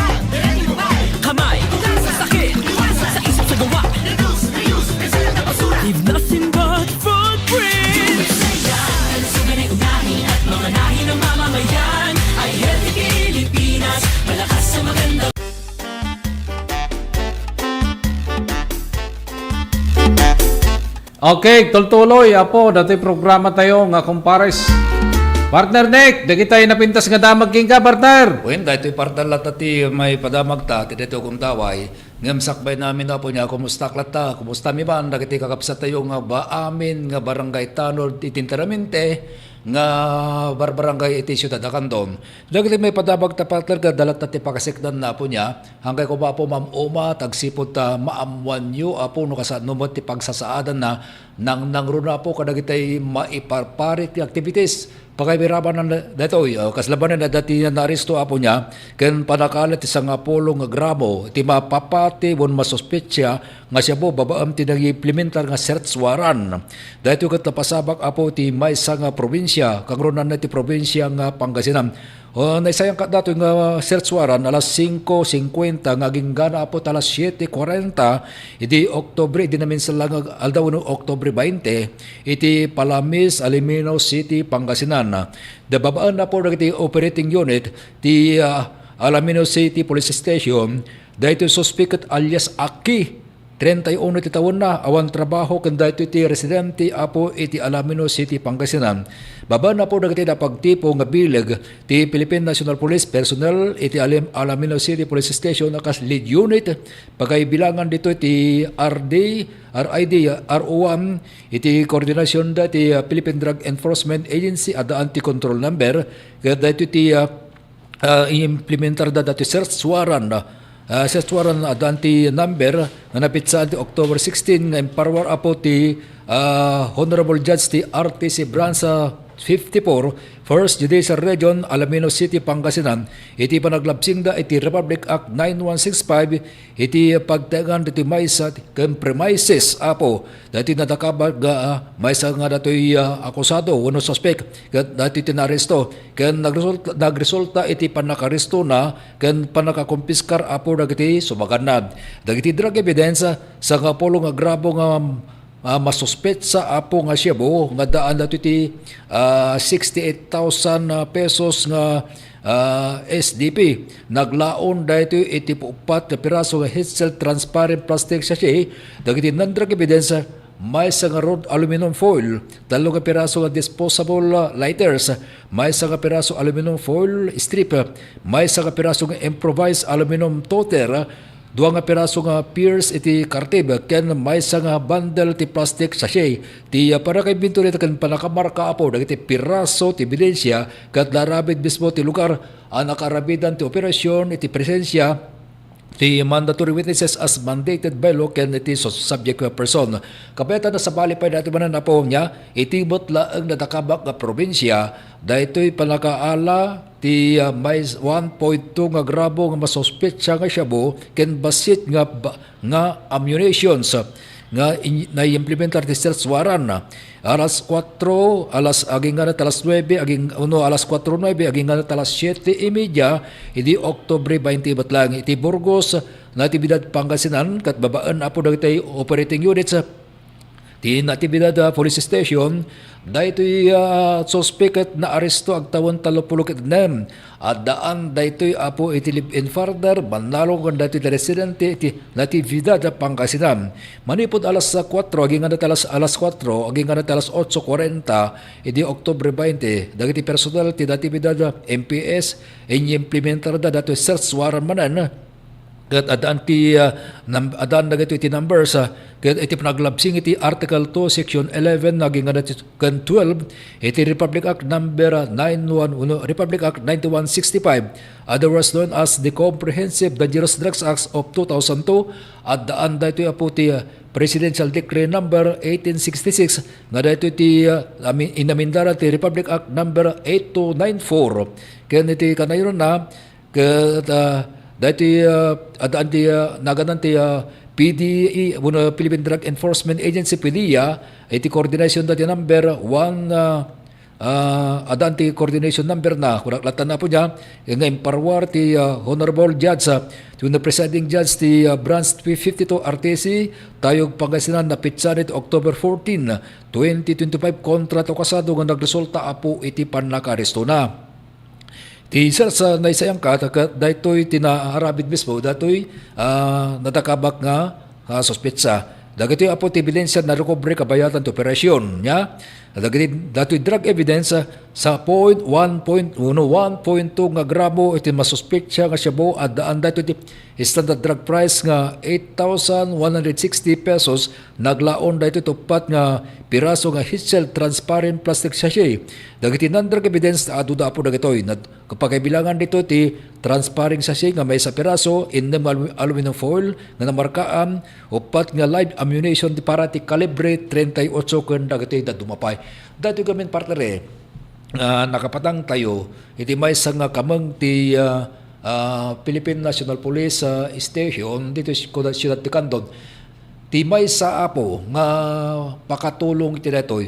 Kamay, sa sakit, sa isip sa gawa. Leave nothing but footprints. Manahin ng mamamayan ay healthy Pilipinas, malakas sa maganda. Okay, tultuloy apo dati programa tayo nga kumpares. Partner Nick, dagi tayo napintas nga damag king ka, partner. Wen dahito partner latati may padamag ta, dito kong daway. Ngam sakbay namin na po niya, kumusta klata, kumusta mi man, dagiti kakapsa tayo nga ba amin, nga barangay tanod itinteramente, nga barangay iti siyudad Akandon. Dagiti may padabag tapatler ka dalat ti pakasikdan na po niya, hanggang ko ba po mamuma, tagsipot ta maamwan nyo, apo no kasanumot ti pagsasaadan na, nang nangruna po kadagiti maiparparit ti activities, pagkaibiraban na datoy, kaslabanan na dati na naristo apo niya, ken panakalat isang apolo nga gramo, iti mapapati won masuspetsya nga siya po babaam ti nag-implementar nga search warrant. Dahito kat napasabak apo ti maysa nga probinsya, kagrunan na ti probinsya nga Pangasinan. Naisayang kat dato nga search warrant alas 5:50 nga ginggana apo alas 7:40 iti Oktubre, iti namin sa lang aldaw no Oktubre 20 iti Palamis, Alimino City, Pangasinan. Dababaan na po nagiti operating unit ti Alamino City Police Station dahito suspect alias Aki 31 ti taon na awan trabaho ken dahito ti residente apo iti Alamino City, Pangasinan. Baba na po nagiti na pagtipo nga bileg ti Philippine National Police personnel iti Alamino City Police Station akas lead unit pagkaibilangan dito ti RID RO1 iti koordinasyon da ti Philippine Drug Enforcement Agency at anti-control number kaya dito ti implementar da dati search warrant search warrant adanti number nga napitsa ti October 16 nga empower apo ti Honorable Judge ti RTC Branch 54 First Judicial Region, Alamino City, Pangasinan, iti panaglabsing da iti Republic Act 9165 iti pagtagan iti maysa ken premises apo dati nadakabag maysa nga datoy akusado wano suspect ket dati tinaresto ken nagresulta iti panakaresto na ken panakakumpiskar apo dagiti sumaganad dagiti drug evidence sa kapolo nga grabo nga masuspetsa apo nga siya bo nga daan dato iti 68,000 pesos nga SDP naglaon dahito iti upat na piraso nga heat-seal transparent plastic sachet dagiti non-drug evidence may sa nga rod aluminum foil, 3 nga piraso nga disposable lighters, may sa nga piraso aluminum foil strip, may sa nga piraso nga improvised aluminum toter, 2 nga piraso nga Pierce iti kartib ken maysa nga bundle ti plastic sachet ti para kay binturit ken panakamarka apo dagiti piraso ti ebidensya ket larabid mismo ti lugar ang nakarabidan ti operasyon iti presensya ti mandatory witnesses as mandated by law ken iti subject person. Kapeta na sa balipay dati manan na po niya, itibot laang nadakabak nga probinsya, dahito'y panakaala ti may 1.2 nga grabo nga masuspetsya nga shabu ken basit nga ammunitions nga na-implementar ti search warrant alas 4 aging nga alas 9 aging alas 4:09 aging nga alas 7:30 idi Oktubre 20 batlang iti Burgos Natividad Pangasinan kat babaan apo dagiti operating units ti Natividad Police Station daytoy suspect na aresto agtawan 36 at daan daytoy apo iti live-in further banalo kan daytoy residente iti Natividad Pangasinan manipod alas 4 aging nga alas 4 aging nga alas 8:40 iti Oktubre 20 dagiti personal ti Natividad MPS implementar da daytoy search warrant manan ket adaan ti adaan dagito iti numbers ket iti panaglabsing iti Article 2 Section 11 naging ken 12 iti Republic Act number 911 Republic Act 9165 otherwise known as the Comprehensive Dangerous Drugs Act of 2002 at daan daytoy apo ti Presidential Decree number 1866 nga daytoy ti inamendara ti Republic Act number 8294 ken iti kanayon na ket dati adaan ti naganan ti PDE Philippine Drug Enforcement Agency PDEA iti coordination dati number 1 adaan ti coordination number na kulaklatan na po niya nga imparwar ti Honorable Judge to the presiding judge ti Branch 352 RTC tayog Pangasinan na pitsan iti October 14 2025 kontra to kasado nga nagresulta apo iti panakaresto na ti sir sa naisayang ka daytoy tinaharabid mismo daytoy natakabak nga suspetsa dagitoy apo ti ebidensya na recovery kabayatan ti operasyon nya dato'y drug evidence sa point 1.1, 1.2 nga gramo iti masuspetsya nga shabu at daan dato iti standard drug price nga 8,160 pesos naglaon dato tupat nga piraso nga Hitchell transparent plastic sachet. Dagiti non-drug evidence aduda po dagitoy kapag bilangan dito ti transparent sachet nga may sa piraso in aluminum foil nga namarkaan upat nga live ammunition ti para ti calibre 38 ken dagitoy da dumapay. Dato gamin partner nakapatang tayo iti may nga kamang ti Philippine National Police Station dito sa Ciudad de Candon. Ti may sa apo nga pakatulong iti detoy.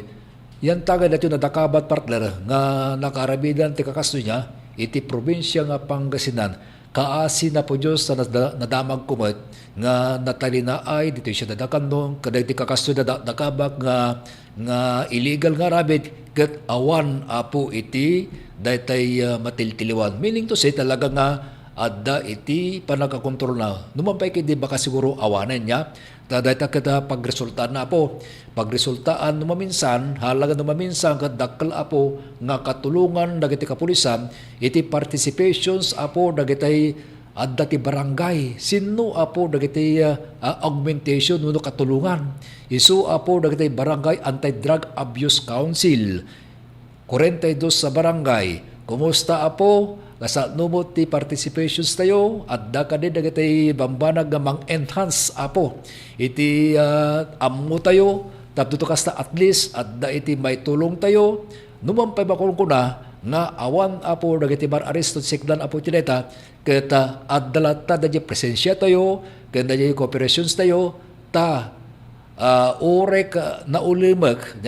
Yan taga dito na dakabat partner nga nakarabidan ti kakasto niya iti probinsya nga Pangasinan. Kaasi na po Diyos na nadamag kumot nga natalina ay dito siya dadakandong kadag ti kakasto na dakabak nga illegal nga rabid kat awan apo iti daytay matiltiliwan. Meaning to say talaga nga adda iti panagakontrol na. Numampay kidi baka siguro awanan niya. Dayta kada pagresultaan na po. Pagresultaan numaminsan, halaga numaminsan kat dakkel apo nga katulungan dagiti kapulisan iti participations apo dagiti adda ti barangay. Sino apo dagiti augmentation no katulungan. Isu apo dagiti barangay Anti-Drug Abuse Council. 42 sa barangay. Kumusta apo? Kasat numot ti participations tayo at da din dagiti bambanag nga mang-enhance apo. Iti ammo tayo tapos kasta at least at da iti may tulong tayo. Numampay bakon ko na nga awan apo dagiti bar arestot sikdan apo tineta keta adalata da presensya tayo kenda di cooperations tayo ta orek naulimak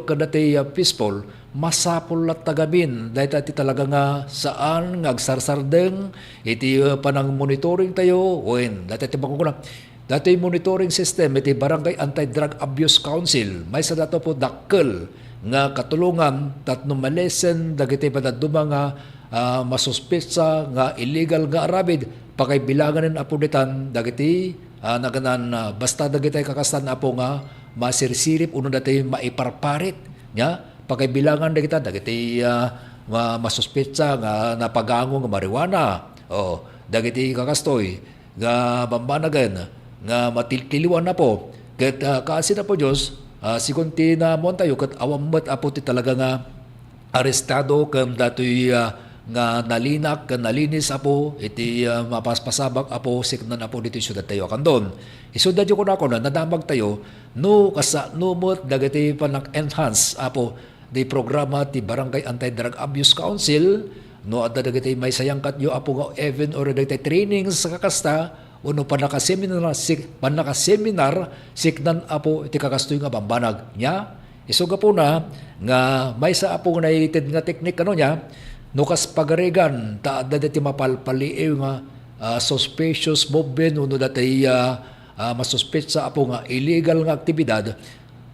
kada ti peaceful masapol lat tagamin dahil ti talaga nga saan ngagsarsardeng iti panang monitoring tayo wen dati ti bakon dati monitoring system iti Barangay Anti-Drug Abuse Council may sa dato po dakkel nga katulungan tatno malesen dagiti padaduma nga masuspetsa nga illegal nga arabid pakaibilanganen apo ditan dagiti naganan basta dagiti kakastan apo nga masirsirip uno dati maiparparit nya pakaibilangan dagiti masuspetsa nga napagango nga marijuana dagiti kakastoy nga bambanagan nga matiltiliwan na po ket kaasi na po Dios sikunti na montayo ket awammet apo ti talaga nga arestado ken datoy nga nalinak ken nalinis apo iti mapaspasabak apo siknan apo dito syudad tayo kandon isudad yo kuno na nadamag tayo no kasa numot dagiti panak-enhance apo di programa ti Barangay Anti-Drug Abuse Council no adda dagiti may sayangkat yo apo nga even or dagiti trainings sa kakasta uno panakaseminar siknan apo iti kakastoy nga bambanag nya isuga po na nga may sa apo nga nailited nga teknik ano nya no kas pagaregan ta adda dati mapalpaliw nga suspicious movement uno dati masuspetsa apo nga illegal nga aktibidad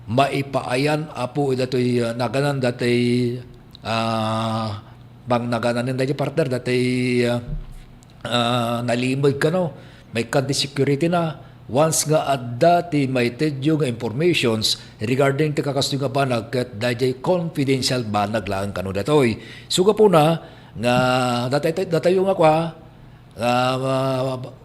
maipaayan apo datoy naganan dati bang naganan dati partner dati nalimod ka no may kanti security na once nga adda ti may tedyo nga informations regarding ti kakastoy nga banag ket dayjay confidential banag lang kanu datoy suga po na nga datayo nga kwa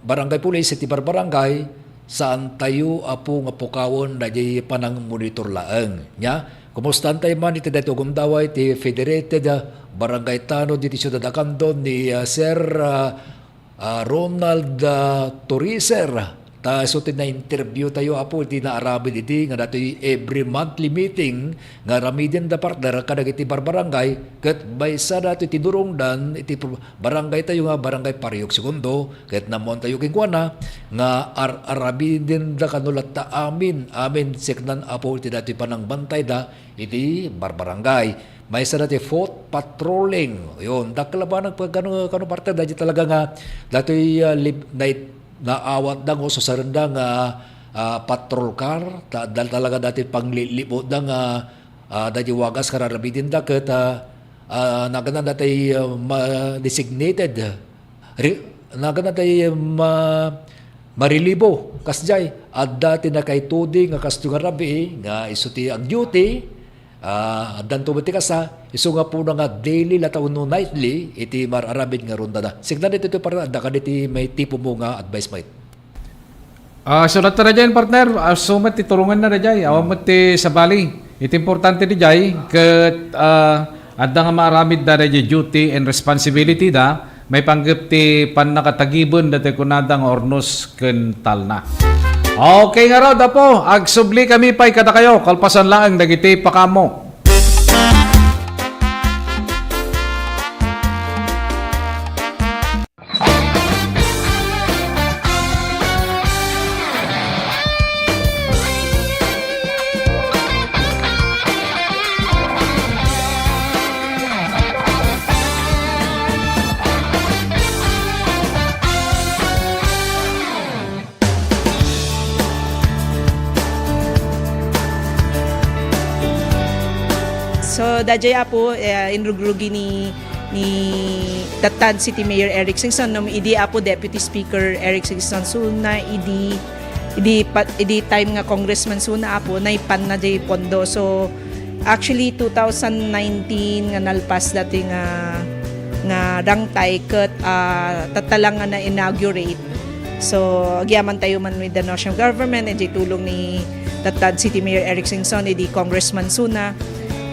barangay police ti barangay saan tayo apo nga pukawon dayjay panang monitor laeng nya kumustan tayo man iti dayto gumdaway ti Federated Barangay Tano diti Ciudad Acandon ni Sir Ronald Toriser so na-interview tayo apo di naarabid iti nga datoy every monthly meeting nga ramidin da partner kadag iti barangay ket baysa dato iti durongdan iti barangay tayo nga barangay Pariok Segundo ket namon tayo kingkuana nga arabidin da kanulat ta amin seknan apo iti datoy panang bantay da iti barangay may sa dati foot patrolling yon daklaban kanu parte dati talaga nga datoy naawat dang o susaranda nga patrol car dal talaga dati panglilibot da nga dati wagas kararabidin da ket naganan dati designated naganan dati marilibo kasjay adda ti nakaitudi nga kasto nga rabi nga isuti ang duty Dan tumati ka sa, iso nga po na nga daily lataw no nightly, iti mararabid nga ronda na. Signan dito para da ka diti may tipo mo nga advice mo. Sulat na dyan, partner. Sumat itulungan na dyan. Awam ti sabali. Ito importante di dyan. Kat adda nga maaramid da dyan duty and responsibility da. May panggap ti panakatagibon dati kunadang ornos kental na. Okay nga raw po. Agsubli kami pa'y kada kayo. Kalpasan lang ang dagiti pakamo. So, dajay apo, inrugrugi ni Tatan City Mayor Eric Singson, idi apo Deputy Speaker Eric Singson, so na idi time nga Congressman so na apo, na ipan na jay pondo. So, actually, 2019 nga nalpas dati nga rangtay kat tatalang nga na-inaugurate. So, agyaman tayo man with the national government, jay tulong ni Tatan City Mayor Eric Singson, idi Congressman Suna,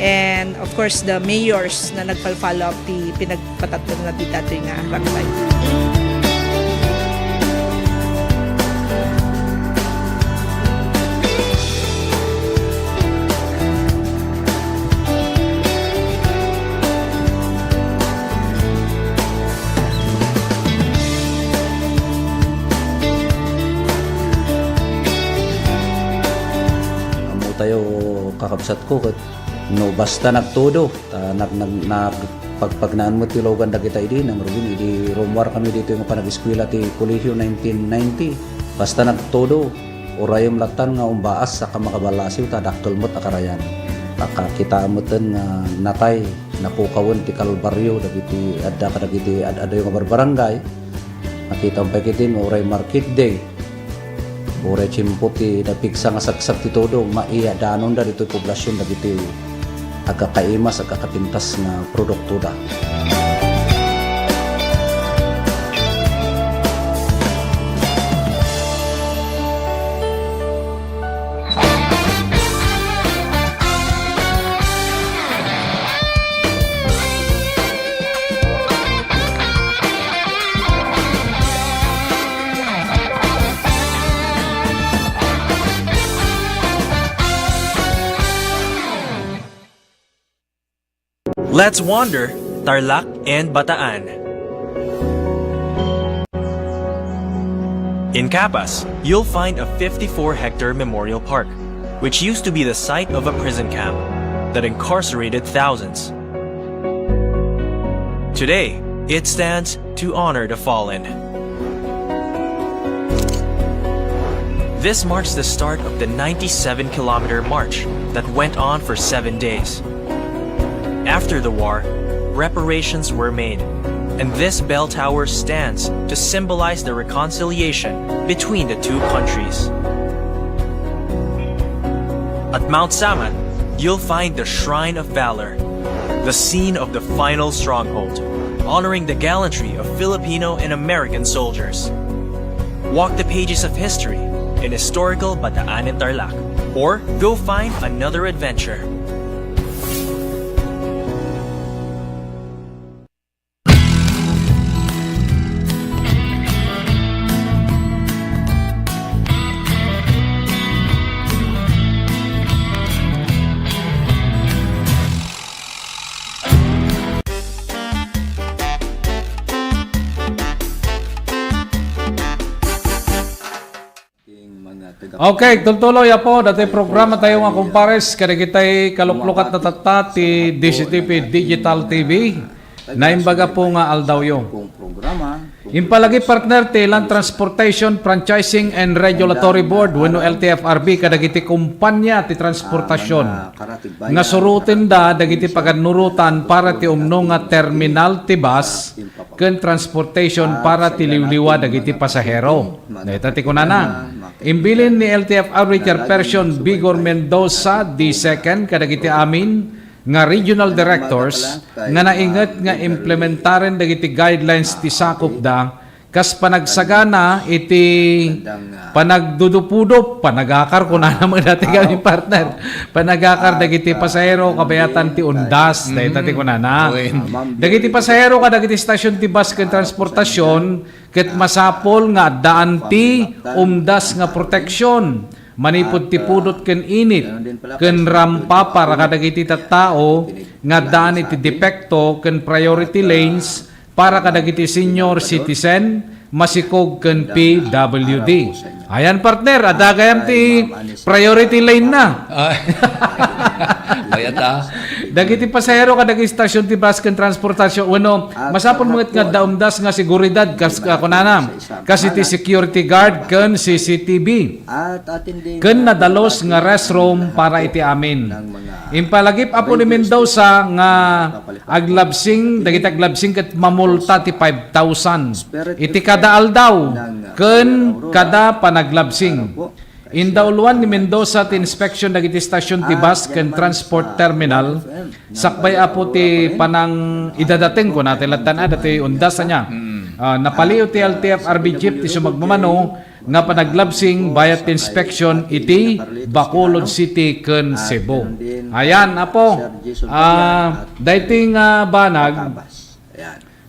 and of course the mayors na nagpal-follow up ti pinagpatatong na dito nga rangtay. Amo tayo kakabsat ko kat no basta nagtudo pagpagnaan mo tilogan da kita idi nang rubin idi rumwar kami dito yung panag-eskwela ti Colegio 1990 basta nagtudo orayom latan nga umbaas sa kamakabalasiw ta daktol mo't akarayan kita amutan nga natay napukawon ti Kalbaryo dagiti adda kadagiti adda yung barbarangay makita pa kitin oray market day oray chimputi dapigsa nga saksak ti todo maiya danon da dito poblasyon dagiti agkakaimas, agkakapintas na produkto da. Let's wander Tarlac and Bataan. In Capas, you'll find a 54-hectare memorial park, which used to be the site of a prison camp that incarcerated thousands. Today, it stands to honor the fallen. This marks the start of the 97-kilometer march that went on for 7 days. After the war, reparations were made, and this bell tower stands to symbolize the reconciliation between the two countries. At Mount Samat, you'll find the Shrine of Valor, the scene of the final stronghold, honoring the gallantry of Filipino and American soldiers. Walk the pages of history in historical Bataan and Tarlac, or go find another adventure. Okay, tultuloy po. Dati programa tayo nga kumpares. Kada kita'y kaluklukat na tatati DCTV Digital TV. Naimbaga po nga aldawyo. Impalagi partner ti Land Transportation Franchising and Regulatory Board wenno LTFRB kadagiti kumpanya ti transportasyon. Nga surutin da dagiti paganurutan para ti umno nga terminal ti bus ken transportation para ti liwliwa dagiti pasahero. Deta ti kunana. Imbilin ni LTFRB Chairperson Bigor Mendoza D2 kadagiti amin nga regional directors nga naingat nga implementaren dagiti guidelines ti sakop da kas panagsagana iti panagdudupudo panagakar ko na naman dati kami partner panagakar dagiti pasahero kabayatan ti undas dati ko na dagiti pasahero kadagiti stasyon ti bus ken transportasyon ket masapol nga daan ti umdas nga proteksyon manipod ti pudot ken init ken rampa para kadagiti tattao nga daan iti depekto ken priority lanes para kadagiti senior citizen masikog ken PWD. Ayan partner, adagayam ti priority lane na. Bayat Dagiti pasahero kadagiti stasyon ti bus ken transportasyon uno masapol mga nga daumdas nga seguridad kas kunana kasi ti security guard ken CCTV ken nadalos nga restroom para iti amin. Impalagip apo ni Mendoza nga aglabsing dagiti aglabsing ket mamulta ti 5,000 iti kada aldaw ken kada panaglabsing. Indauluan ni Mendoza ti inspection dagiti stasyon ti bus ken transport terminal sakbay apo ti panang idadating ko natin latan dati undas niya. Napaliw ti LTFRB jeep ti sumagmamano nga panaglabsing bayat inspection iti Bacolod City ken Cebu. Ayan apo. Dating banag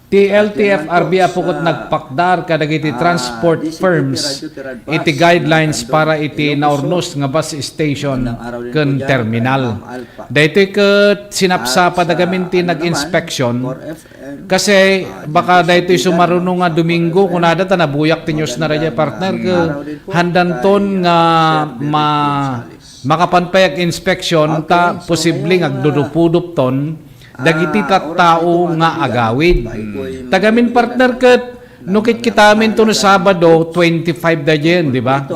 ti LTFRB apukot nagpakdar kadagiti transport firms iti guidelines para iti naurnos nga bus station ken terminal. Daytoy ket sinapsapa dagamin ti nag-inspection kasi baka daytoy sumaruno nga Domingo kunada ta nabuyak ti news na radya partner ke handanton nga makapanpayak inspection ta posible agdudupudup ton dagiti tattao nga agawid. Tagamin partner ket nukit kitamin to no Sabado 25 da yen, di ba?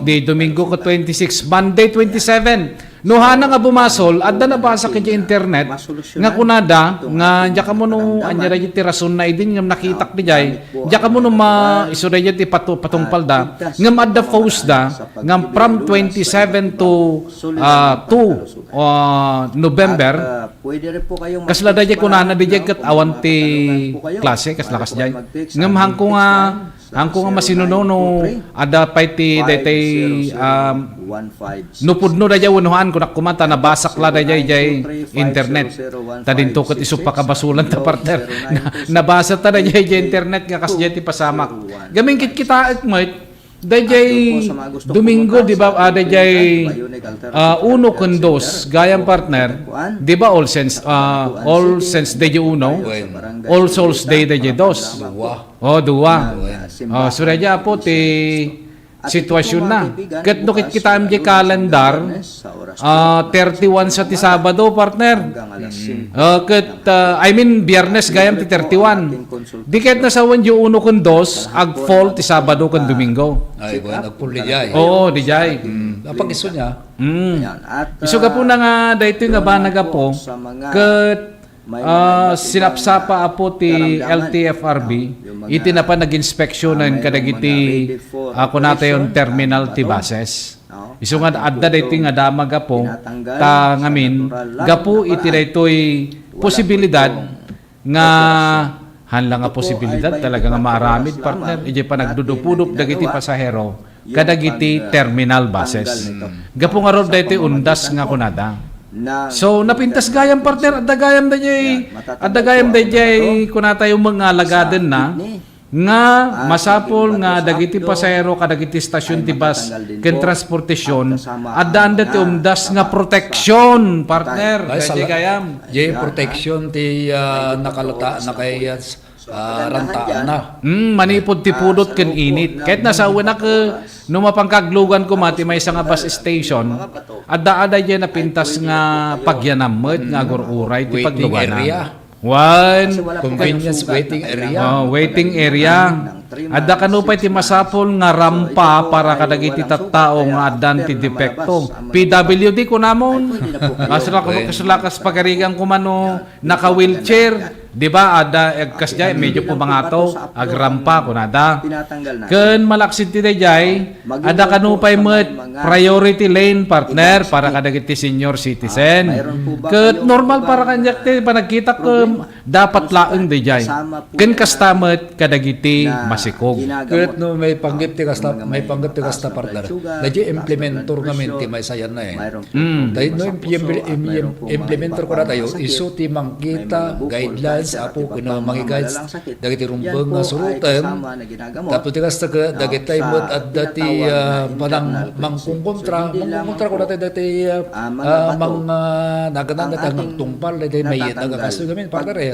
Di Domingo ko 26, Monday 27. Nuhana nga bumasol adda nabasa ken internet nga kunada nga diya kamo no anya ra ti rason na idin nga nakitak di jay diya kamo no isuray ti patungpal da nga adda post da nga from 27 to 2 November kasla da jay kunana di jay ket awan ti klase kasla kas jay ngem hangko nga masinuno ada pay ti daytay nupudno da jay unuhan kung kumanta nabasak la da jay internet tadinto ket isu pakabasulan ta partner nabasa ta da jay internet nga kas jay ti pasamak gamin kit kita ekmet dayjay Domingo di ba dayjay uno ken dos gayam partner di ba all sense dayjay uno all souls day dayjay dos dua suradya po ti sitwasyon na ket no kit kita amjay kalendar 31 sa ti Sabado partner ket I mean Biyernes gayam ti 31 di ket nasawan yu uno ken dos ag fall ti Sabado ken Domingo ay nagpuli jay di jay apag iso niya iso ka po na nga daytoy nga banaga po ket sinapsapa apo ti LTFRB iti na pa nag-inspeksyonan kadagiti ako natayon terminal ti buses. Isu nga adda daytoy nga damaga po ta ngamin gapu iti daytoy posibilidad nga hanla nga posibilidad talaga nga maaramid partner iti pa nagdudupudup dagiti pasahero kadagiti terminal buses. Gapu nga rod daytoy undas nga kunada. So napintas gayam partner adda gayam dayjay kunata yung mga lagaden na nga masapol nga dagiti pasahero kadagiti stasyon ti bus ken transportasyon adda anda ti umdas nga proteksyon partner gayam jay proteksyon ti nakalata nakayas rantaan na manipod ti pudot ken init kahit nasa una ke no mapangkaglugan ko mati may nga bus station adda jay napintas nga pagyanammet nga agururay ti pagluganan convenience waiting area waiting area adda kanupay ti masapol nga rampa para kadagiti tattao nga addan ti depekto PWD kunamon kasulakas pagarigan kumano naka wheelchair di ba ada kasjay medyo pumangato agrampa kunada. Tinatanggal natin. Ken malaksid ti dayjay ada kanupay met priority lane partner para kadagiti senior citizen. Ket normal para kanyak ti panagkita ko dapat laeng dayjay. Ken kastamet kadagiti masikog. Kahit no may panggip ti kasta partner. Dahil implementor kami ti may sayan na eh. Dahil no implementor ko na tayo, iso ti mangkita guidelines apo kina mga guides dagiti rumbang nga surutan. Tapos ti kasta ka dagiti mot at dati panang mangkungkontra ko na tayo dati mga naganan na tayo tungpal dati may nagakasto kami partner eh.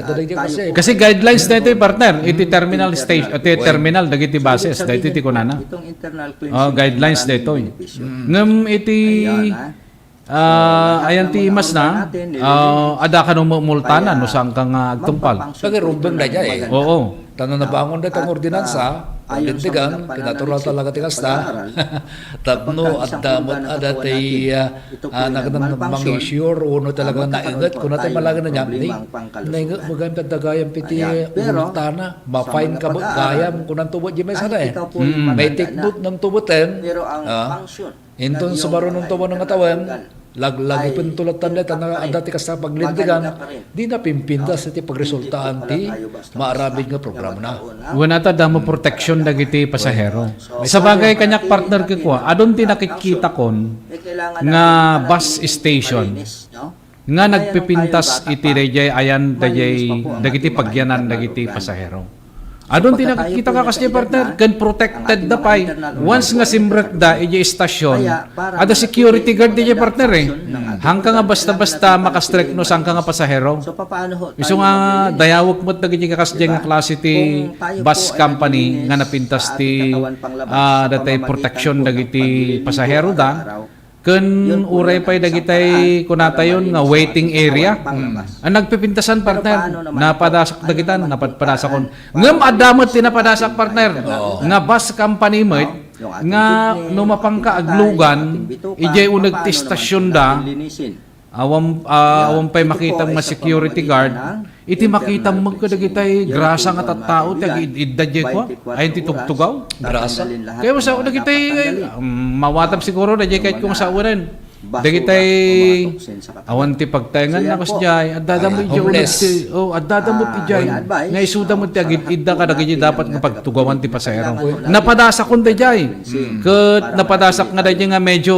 Kasi guidelines na ito partner, iti terminal station, iti terminal dagiti bases, dati ti kunana. Guidelines na ito. Ngam iti ayan ti imas na ada ka nung multanan no saan kang agtumpal. Kaya rumbang na eh. Oo. Tanong na bangon na itong ordinansa, lintigan, kinatural talaga ti kasta. Tapno at damot adatay mang-issue uno talaga naingat. Kung natin malaga na niya, naingat mo gamit dagayang piti multana, ma-fine ka gayam kung nang tubot di may sana eh. May tiknot ng tuboten, inton subaro ng tubo ng katawan, lagi pentulatan neta na dati ka sa paglindigan, di na pimpinda sa ti pagresultaan ti maarabig nga programa na. Wala ta damo protection dagiti pasahero. Sa bagay kanyak partner ko ko, adon ti nakikita kon nga bus station nga nagpipintas iti dayjay ayan dagiti pagyanan dagiti pasahero. Adon ti nakikita ka kasi partner, kan protected da pay. Once nga simrek da ije istasyon, ada security guard di partner eh. Hangka nga basta-basta makastrek no sangka nga pasahero. So paano ho? Iso nga dayawok mo dagiti nga kasjay nga klase ti bus company nga napintas ti datay protection dagiti pasahero da. Kun uray pay dagitay kunatayon nga waiting area. Ang nagpipintasan partner, napadasak dagitan, napadpadasak kon. Ngem adamot tinapadasak partner. Nga bus company met nga numapangka aglugan, ijay uneg ti stasyon da. Awam pay makita mga security guard, iti makita mo kadagitay grasa nga tattao ti idadye ko ay ti tugtugaw grasa kaya sa una kitay mawatab siguro dagay kahit kung sa unan dagitay awan ti pagtayangan na kasjay addadamot ti addadamot ti jay nga isuda mo ti agid idda ka dagiti dapat nga pagtugawan ti pasahero napadasak kun dayjay ket napadasak nga dayjay nga medyo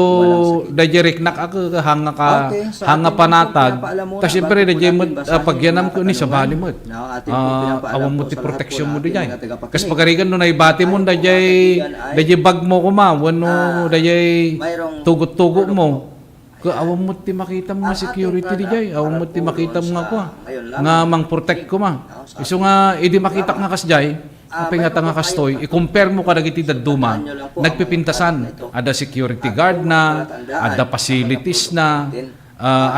dayjay riknak ako hanga panatag ta syempre dayjay mo pagyanam ko ni sa bali mo awan mo ti protection mo dayjay kas pagarigan no naibati mo dayjay bag mo kuma wenno dayjay tugot-tugot mo awam mo ti makita mga security di jay, awam mo ti makita mga ko nga mang protect ko ma. Iso nga idi makita nga kasjay, apay nga nga kastoy, i-compare mo kadagiti dadduma, nagpipintasan, ada security guard na, ada facilities na,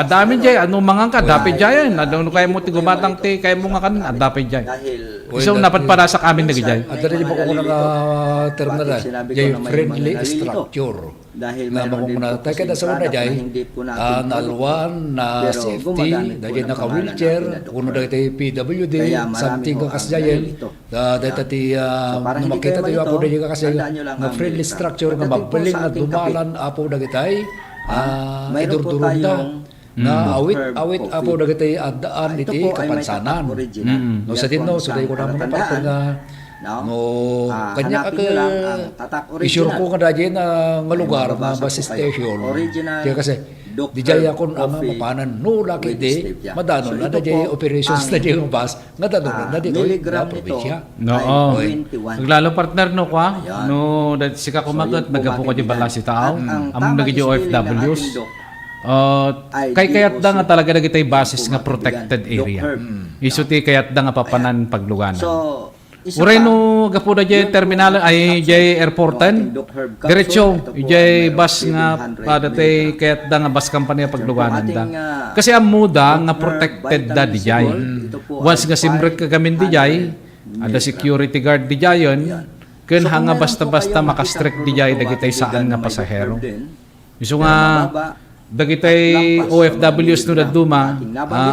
adami jay, ano mga ka, dapat jay, ano kaya mo ti gumatang ti, kaya mo nga kan, dapat jay. Iso napat para sa amin nagijay. At rin mo ko term na jay friendly structure. Dahil na makukuna tayo kada sa una jay nalwan na safety dahil naka-wheelchair kuno dahil tayo PWD something ka kasjayan dahil tayo makita tayo apo dahil ka kasi nga friendly structure nga mabaling na dumalan apo dahil tayo idurdurun na awit apo dahil tayo adaan iti kapansanan no sa din no so dahil ko naman kapag no kanya isure ko nga dahil nga lugar na bus station kaya kasi di jaya kon ama mapanan no laki di madanon na dahil operations na dahil bus nga danon na dito na probinsya naglalo partner no kwa no sika kumagat nagapo ko di bala si tao among naging OFWs kayat da nga talaga nagitay basis nga protected area iso ti kayat da nga papanan pagluganan uray no gapo da jay terminal ay jay airportan diretso jay bus nga padatay kayat da nga bus company pagluganan da kasi amuda nga protected da di jay once nga simrek ka gamin di jay ada security guard di jayon ken hanga basta-basta makastrek di jay dagitay saan nga pasahero iso nga dagitay OFWs no daduma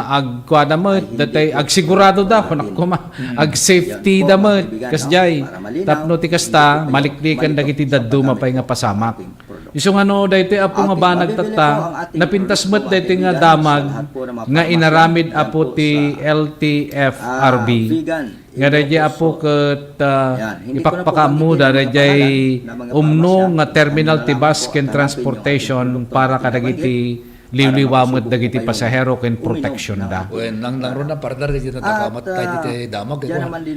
ag kuada mo datay ag sigurado da kunak kuma ag safety da mo kasjay tapno ti kasta maliklikan dagiti daduma pay nga pasamak iso nga no daytoy apo nga banag tata napintas met daytoy nga damag nga inaramid apo ti LTFRB nga dayjay apo ket ipakpakamu da dayjay umno nga terminal ti bus ken transportation para kadagiti liwliwamot dagiti pasahero ken protection da. Wen nang ron na partner di natakamat tayo diti damag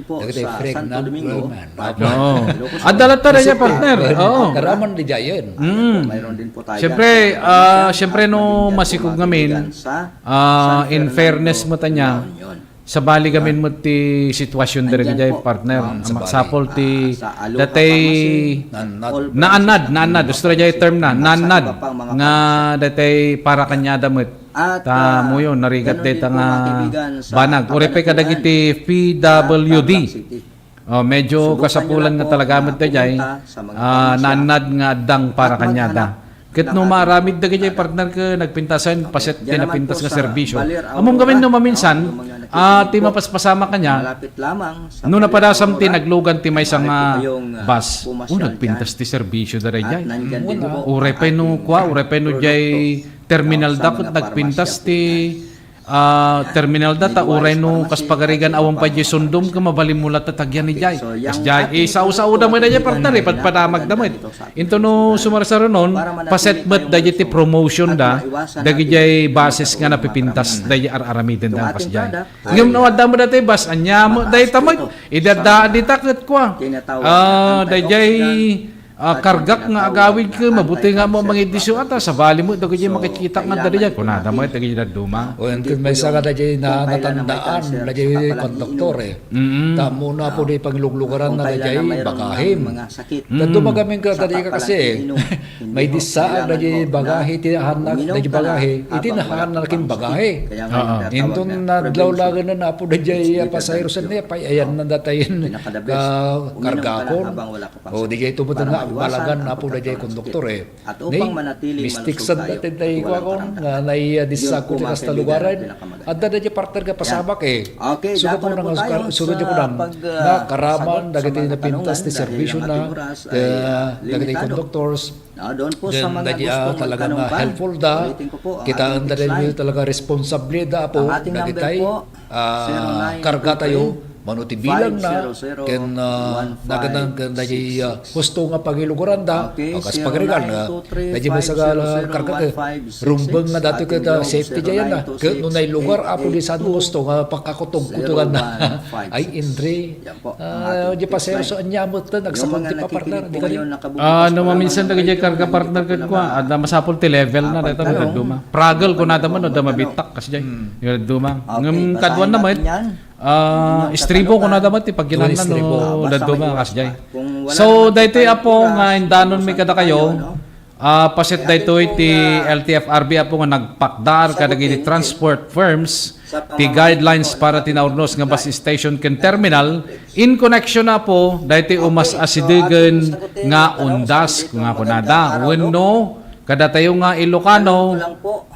ko. Dagiti pregnant woman. No. Adalata ra partner. Oo. Karaman di jayen. Mayroon din po tayo. Syempre no masikog ngamin in fairness mo tanya sa bali gamin mo ti sitwasyon diri jay partner maksapol ti datay naanad gusto jay term na naanad nga datay para kanyada met ta mo yun narigat deta nga banag urepay kadagiti PWD medyo kasapulan nga talaga met jay naanad nga addang para kanyada ket no maramid dagiti partner ka nagpintasan paset pinapintas nga serbisyo among gamin no maminsan ti mapaspasama kanya no napadasam ti naglugan ti may nga bus nagpintas ti serbisyo da jay ure pa no jay terminal dakot nagpintas ti terminal data uray no kas pagarigan awang pa jay sundom ka mabalimula tatagyan ni jay kas jay sao-sao da mo da jay partner padpadamag da mo into no sumarsaronon paset bet da jay ti promotion da dagi jay basis nga napipintas da jay araramiden da kas jay ngem no adda mo da tay bas anya mo day tamag idada di takot kwa da jay kargak nga agawid ka mabuti nga mo mangidisyo ata sa bali mo dagay makikita nga dali yan kunada mo dagay duma o en kun may saka dagay na natandaan dagay konduktor tamo na po di pangluglugaran na dagay bagahim dadto magamin ka dagay ka kasi may disa dagay bagahe ti hanak dagay bagahe itinahan na kin bagahe inton nadlawlagan na po dagay pasahero sa niya pay ayan na datayin kargakon o digay tumutan nga balagan na po na jay konduktor At upang manatili mistik sad natin tayo ko ako nga naiyadisa ko sa kasta lugaran at dada jay partner ka pasabak Okay, sunod po nang sunod ko lang na karaman dagiti na pintas ti serbisyo na dagiti conductors doon po sa mga gusto talaga na helpful da kita anda rin talaga responsable da po dagitay karga tayo manuti bilang na ken nagadang dayay husto nga pagiluguran da akas pagregal na dayay may sagala karga rumbeng nga dato ka safety jayan na ket no nay lugar apo di sad husto nga pakakutog kutugan na ay indre di pasero so anyamot ta nagsakon ti partner di kali no maminsan dagay karga partner ket kwa ada masapol ti level na data na duma pragal ko nada man da mabitak kasi jay duma ngem kadwan naman istribo ko na dapat ipaggilanan no daduma kasjay. So daytoy apo nga indanon mi kada kayo paset daytoy ti LTFRB apo nga nagpakdar kadagiti transport firms ti guidelines para tinaurnos nga bus station ken terminal in connection na po daytoy umas asidigen nga undas nga kunada wenno kada tayo nga Ilocano,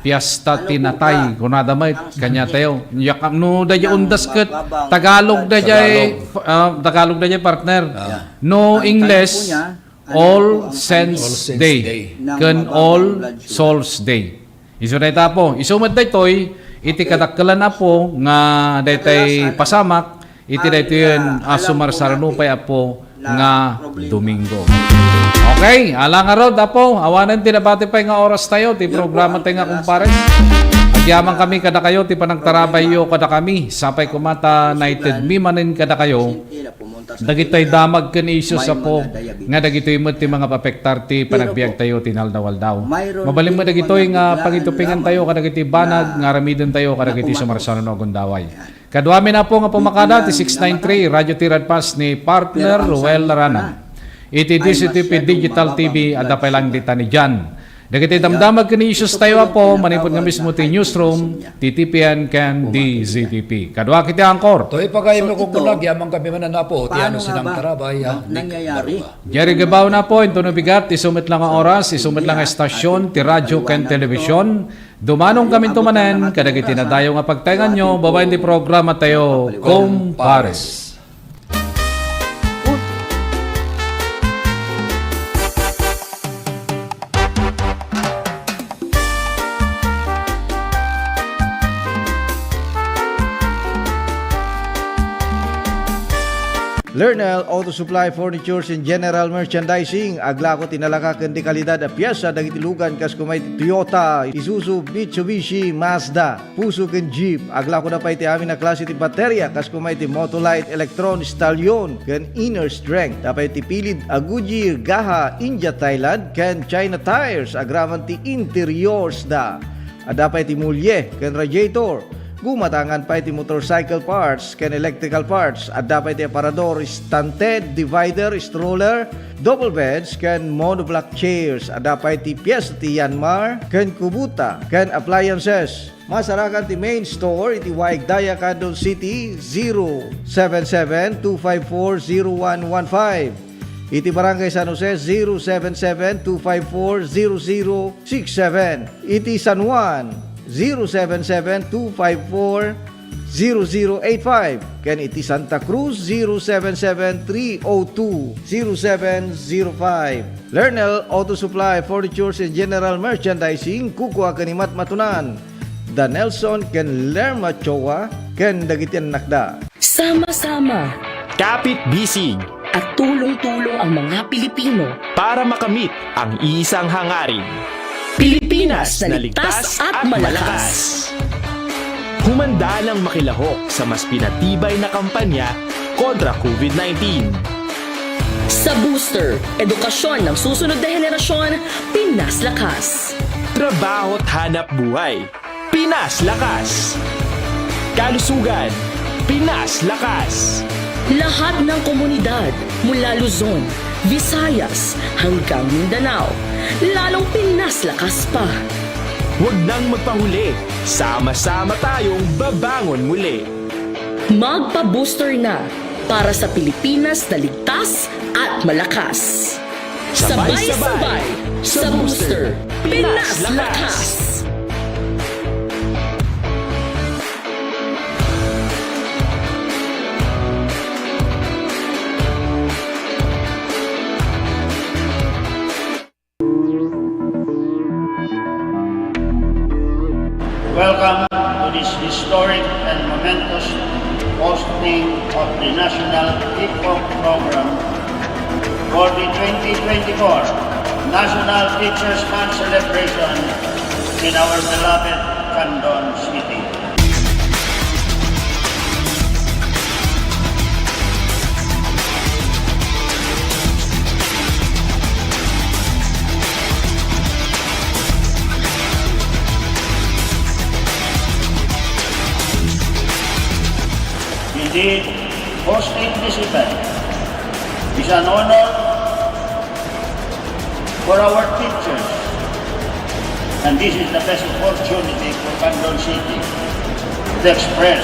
Piesta Tinatay, kunada may kanya tayo. Yakam no daya undas ket Tagalog daya partner. No English, All Saints Day. Ken All Souls Day. Isu dayta po. Isumad daytoy iti kadakkelan na po nga daytay pasamak iti daytoy sumarsarno pay apo nga Domingo. Okay, alang arod apo, awanan tinabati pa nga oras tayo, ti programa tayo nga kumpares. Agyaman kami kada kayo, ti panagtarabayo kada kami, sapay kumata naitid mimanin kada kayo. Dagitoy damag ken isyu sa po, nga dagitoy mo ti mga papektar ti panagbiag tayo, tinaldawaldaw. Mabalim mo dagitoy nga pangitupingan tayo, kadagiti banag, nga ramiden tayo, kadagiti sumarsano no gundaway. Kadwami na po nga pumakada, ti 693, Radio Tirad Pass ni partner Ruel Larana. Iti DCTV Digital TV ada pa lang dita ni Jan. Dagiti damdamag kani issues tayo po, manipod nga mismo ti newsroom, TTPN can DZTP. Kadwa kiti angkor. To'y pagay mo kung kunag, yamang kami manan na po, tiyano sinang tarabay. Nangyayari. Jerry Gabaw na po, ito bigat, isumit lang ang oras, isumit lang ang estasyon, ti radyo ken telebisyon. Dumanong kami tumanen, kadagiti na tayo nga pagtaingan nyo, babayin ti programa tayo, Compares. Lernel Auto Supply Furnitures and General Merchandising. Agla ko tinalaka ken di kalidad a piyesa dagiti lugan kas kumay Toyota, Isuzu, Mitsubishi, Mazda, Puso ken Jeep. Agla ko na pa iti amin na klase ti baterya kas kumay ti Motolite, Electron, Stallion ken Inner Strength. Tapay ti pilid a Goodyear, Gaha, India, Thailand ken China Tires. Agraman ti interiors da. Adapay ti mulye ken radiator. Gumatangan pa iti motorcycle parts ken electrical parts. Adda pa iti aparador, stunted, divider, stroller, double beds ken monoblock chairs. Adda pa iti piyesa ti Yanmar ken Kubota ken appliances. Masarakan ti main store iti Waigdaya, Quezon City 077-254-0115. Iti Barangay San Jose 077-254-0067. Iti San Juan 077-254-0085. Ken iti Santa Cruz 077-302-0705. Lernel Auto Supply Furnitures and General Merchandising. Kukua kanimat matunan Da Nelson ken Lerma Chowa ken dagitian nakda. Sama-sama Kapit bisig at tulong-tulong ang mga Pilipino para makamit ang isang hangarin. Pilipinas na ligtas at malakas. Humanda ng makilahok sa mas pinatibay na kampanya kontra COVID-19. Sa booster, edukasyon ng susunod na henerasyon, Pinas Lakas. Trabaho't hanap buhay, Pinas Lakas. Kalusugan, Pinas Lakas. Lahat ng komunidad mula Luzon, Visayas hanggang Mindanao, lalong Pinas Lakas pa. Huwag nang magpahuli, sama-sama tayong babangon muli. Magpa-booster na para sa Pilipinas na ligtas at malakas. Sabay-sabay sa booster, Pinas Lakas! Welcome to this historic and momentous hosting of the National Hip-Hop Program for the 2024 National Teachers Month celebration in our beloved Quezon City. Indeed, hosting this event is an honor for our teachers, and this is the best opportunity for Quezon City to express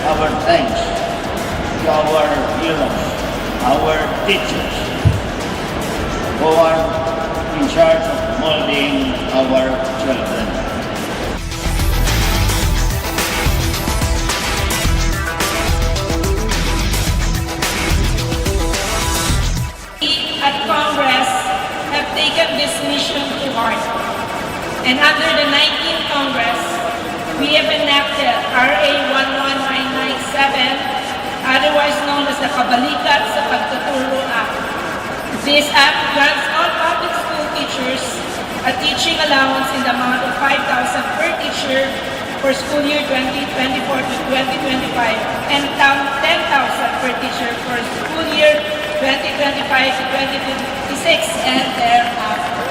our thanks to our heroes, our teachers, who are in charge of molding our children. At Congress have taken this mission to heart. And under the 19th Congress, we have enacted RA 11997, otherwise known as the Kabalikat sa Pagtuturo Act. This act grants all public school teachers a teaching allowance in the amount of 5,000 per teacher for school year 2024 to 2025 and 10,000 per teacher for school year 2025 to 2026 and thereafter.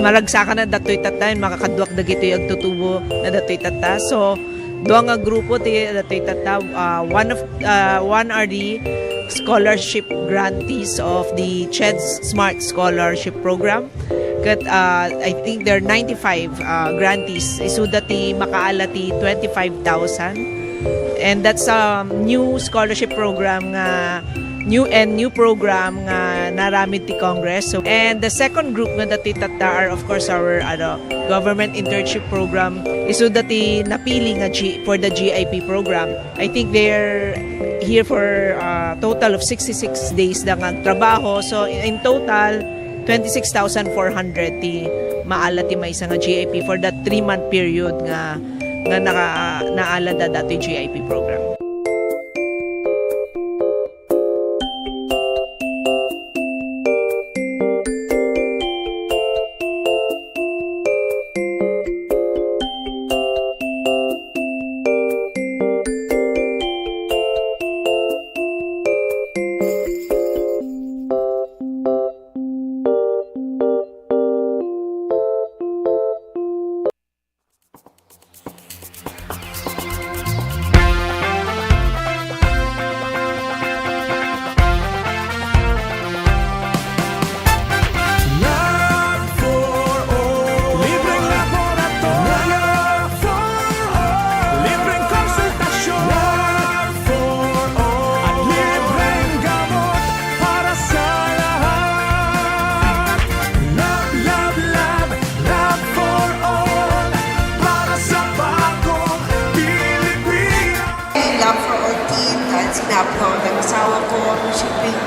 Malagsakan na datoy tata, makakadwak dagito yung agtutubo na datoy tata. So, doang nga grupo ti datoy tata, one are the scholarship grantees of the CHED's Smart Scholarship Program. Kat, I think there are 95 grantees. Isu dati makaala ti 25,000. And that's a new scholarship program nga new program nga naramid ti Congress. So, and the second group nga dati tata are of course our government internship program. Isu dati napili nga for the GIP program. I think they're here for a total of 66 days na nga trabaho. So in total 26,400 ti maala ti maysa nga GIP for that 3-month period nga naala da dati GIP program.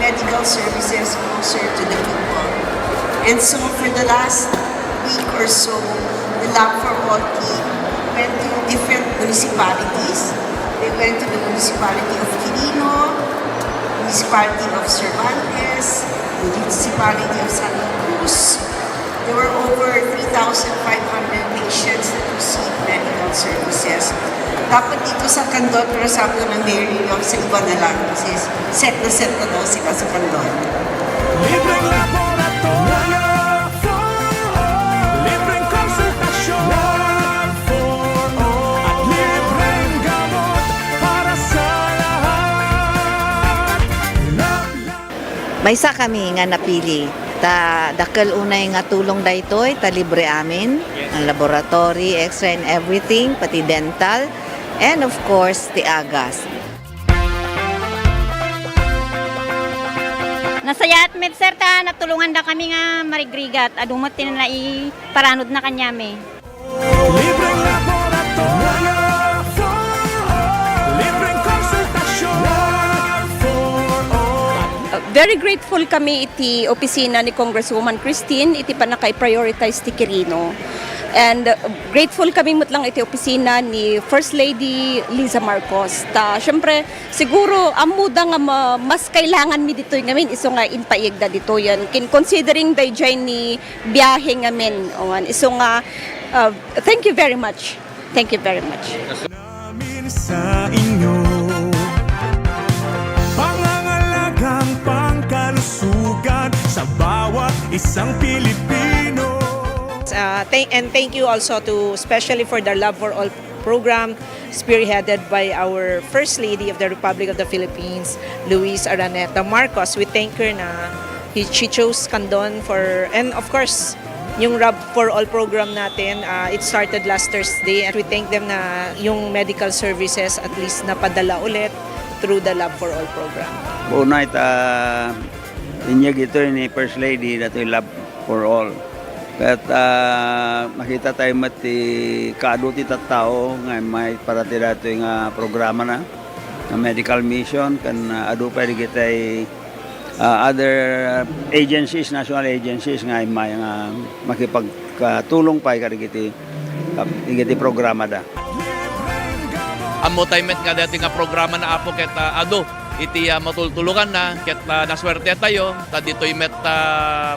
Medical services closer to the people. And so for the last week or so, the Lab for All team went to different municipalities. They went to the municipality of Quirino, municipality of Cervantes, the municipality of Santa Cruz. There were over 3,500 patients that received medical services. Dapat dito sa Candon, pero sabi ng Mayor Liliong sa iba na lang kasi set na daw sila sa Candon. Libreng laboratorio for all, libreng konsultasyon for all, at libreng gamot para sa lahat. Maysa kami nga napili. Dakal unay nga tulong daytoy, ta libre amin, ang laboratory, X-ray and everything, pati dental. And of course, the agas. Nasaya at sir ta natulungan da kami nga marigrigat adumot tin na iparanod na kanyame. Libreng laboratorio for all, libreng konsultasyon for all. Very grateful kami iti opisina ni Congresswoman Christine iti panakay-prioritize ti Quirino. And grateful kami lang iti opisina ni First Lady Liza Marcos. Siyempre, siguro, amuda nga mas kailangan mi dito ngamin, iso nga impayegda dito yan. Considering dayjay ni biyahe ngamin. Iso nga, thank you very much. Thank you very much. Namin sa inyo, pangangalagang pangkalusugan sa bawat isang Pilipino. And thank you also to especially for the Love for All program spearheaded by our First Lady of the Republic of the Philippines, Luis Araneta Marcos. We thank her na she chose Candon for, and of course, yung Love for All program natin, it started last Thursday and we thank them na yung medical services at least napadala ulit through the Love for All program. Unay inyag ito ni First Lady na ito Love for All. At makita tayo mati kaaduti tattao nga may parati dato yung programa na medical mission kan adu pa digitay other agencies, national agencies nga may makipagtulong pa ikiti programa da. Amo taymet nga dati nga programa na apo ket ado iti matultulukan na ket naswerte tayo ta ditoy met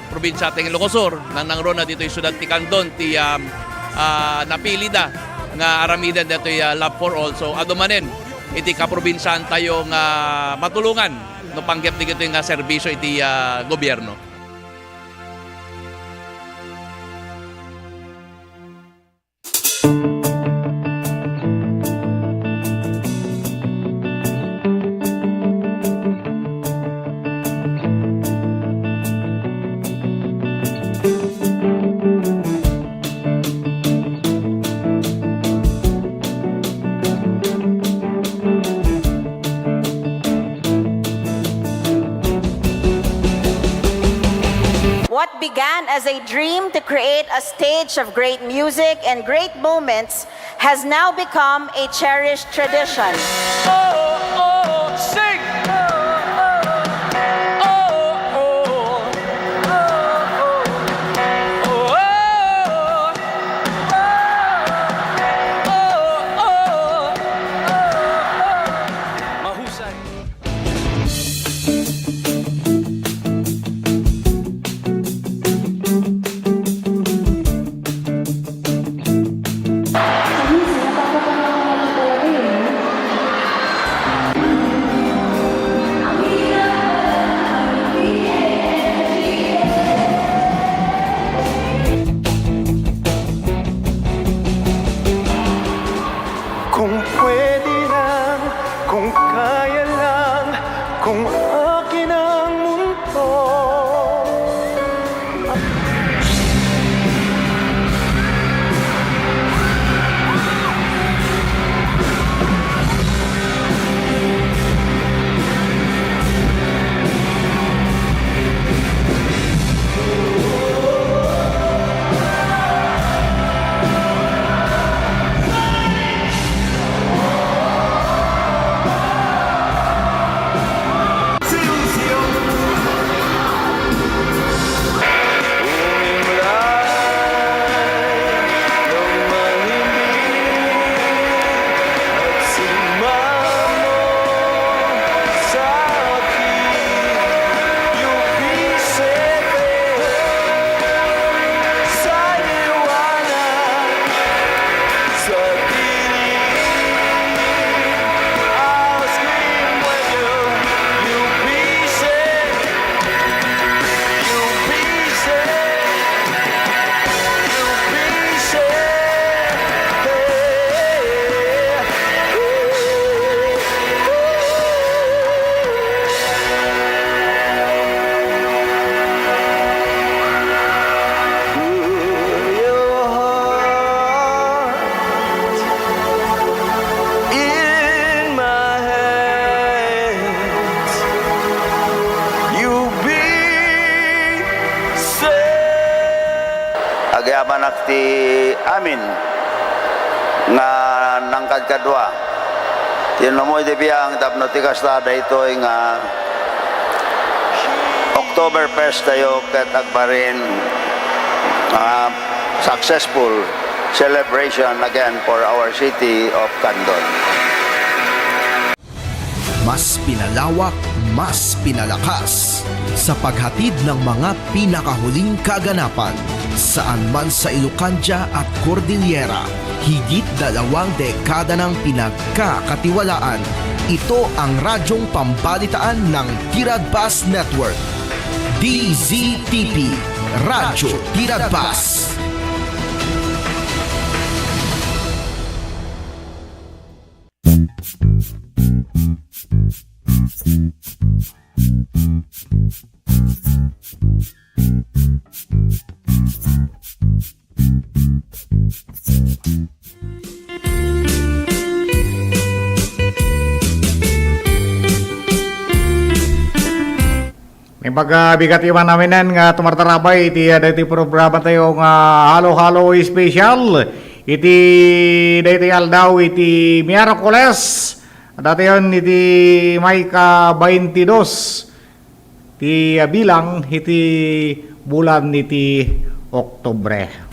probinsya ting Ilocosur nanangro na ditoy syudad ti Candon ti napili da nga aramidan ditoy Love for All. So ado manen iti kaprobinsyan tayo nga matulungan no panggep di kito nga serbisyo iti gobyerno. What began as a dream to create a stage of great music and great moments has now become a cherished tradition. Sing! Kung pwede lang, kung kaya lang, kung akin ang mundo. Agyaman ti amin nga nangkad kadwa. Tinumoy di biyang tapno ti kastada ito nga October 1st tayo ket agbarin successful celebration again for our city of Candon. Mas pinalawak, mas pinalakas sa paghatid ng mga pinakahuling kaganapan saan man sa Ilocanja at Cordillera. Higit 2 dekada ng pinagkakatiwalaan. Ito ang radyong pambalitaan ng Tiradpas Network. DZTP, Radyo Tiradpas. May pagbigat iwan namin nga tumartarabay iti dati programa tayo nga halo-halo special iti dati aldaw iti Miyerkules dati yon iti may ka 22 ti bilang iti bulan iti Oktubre.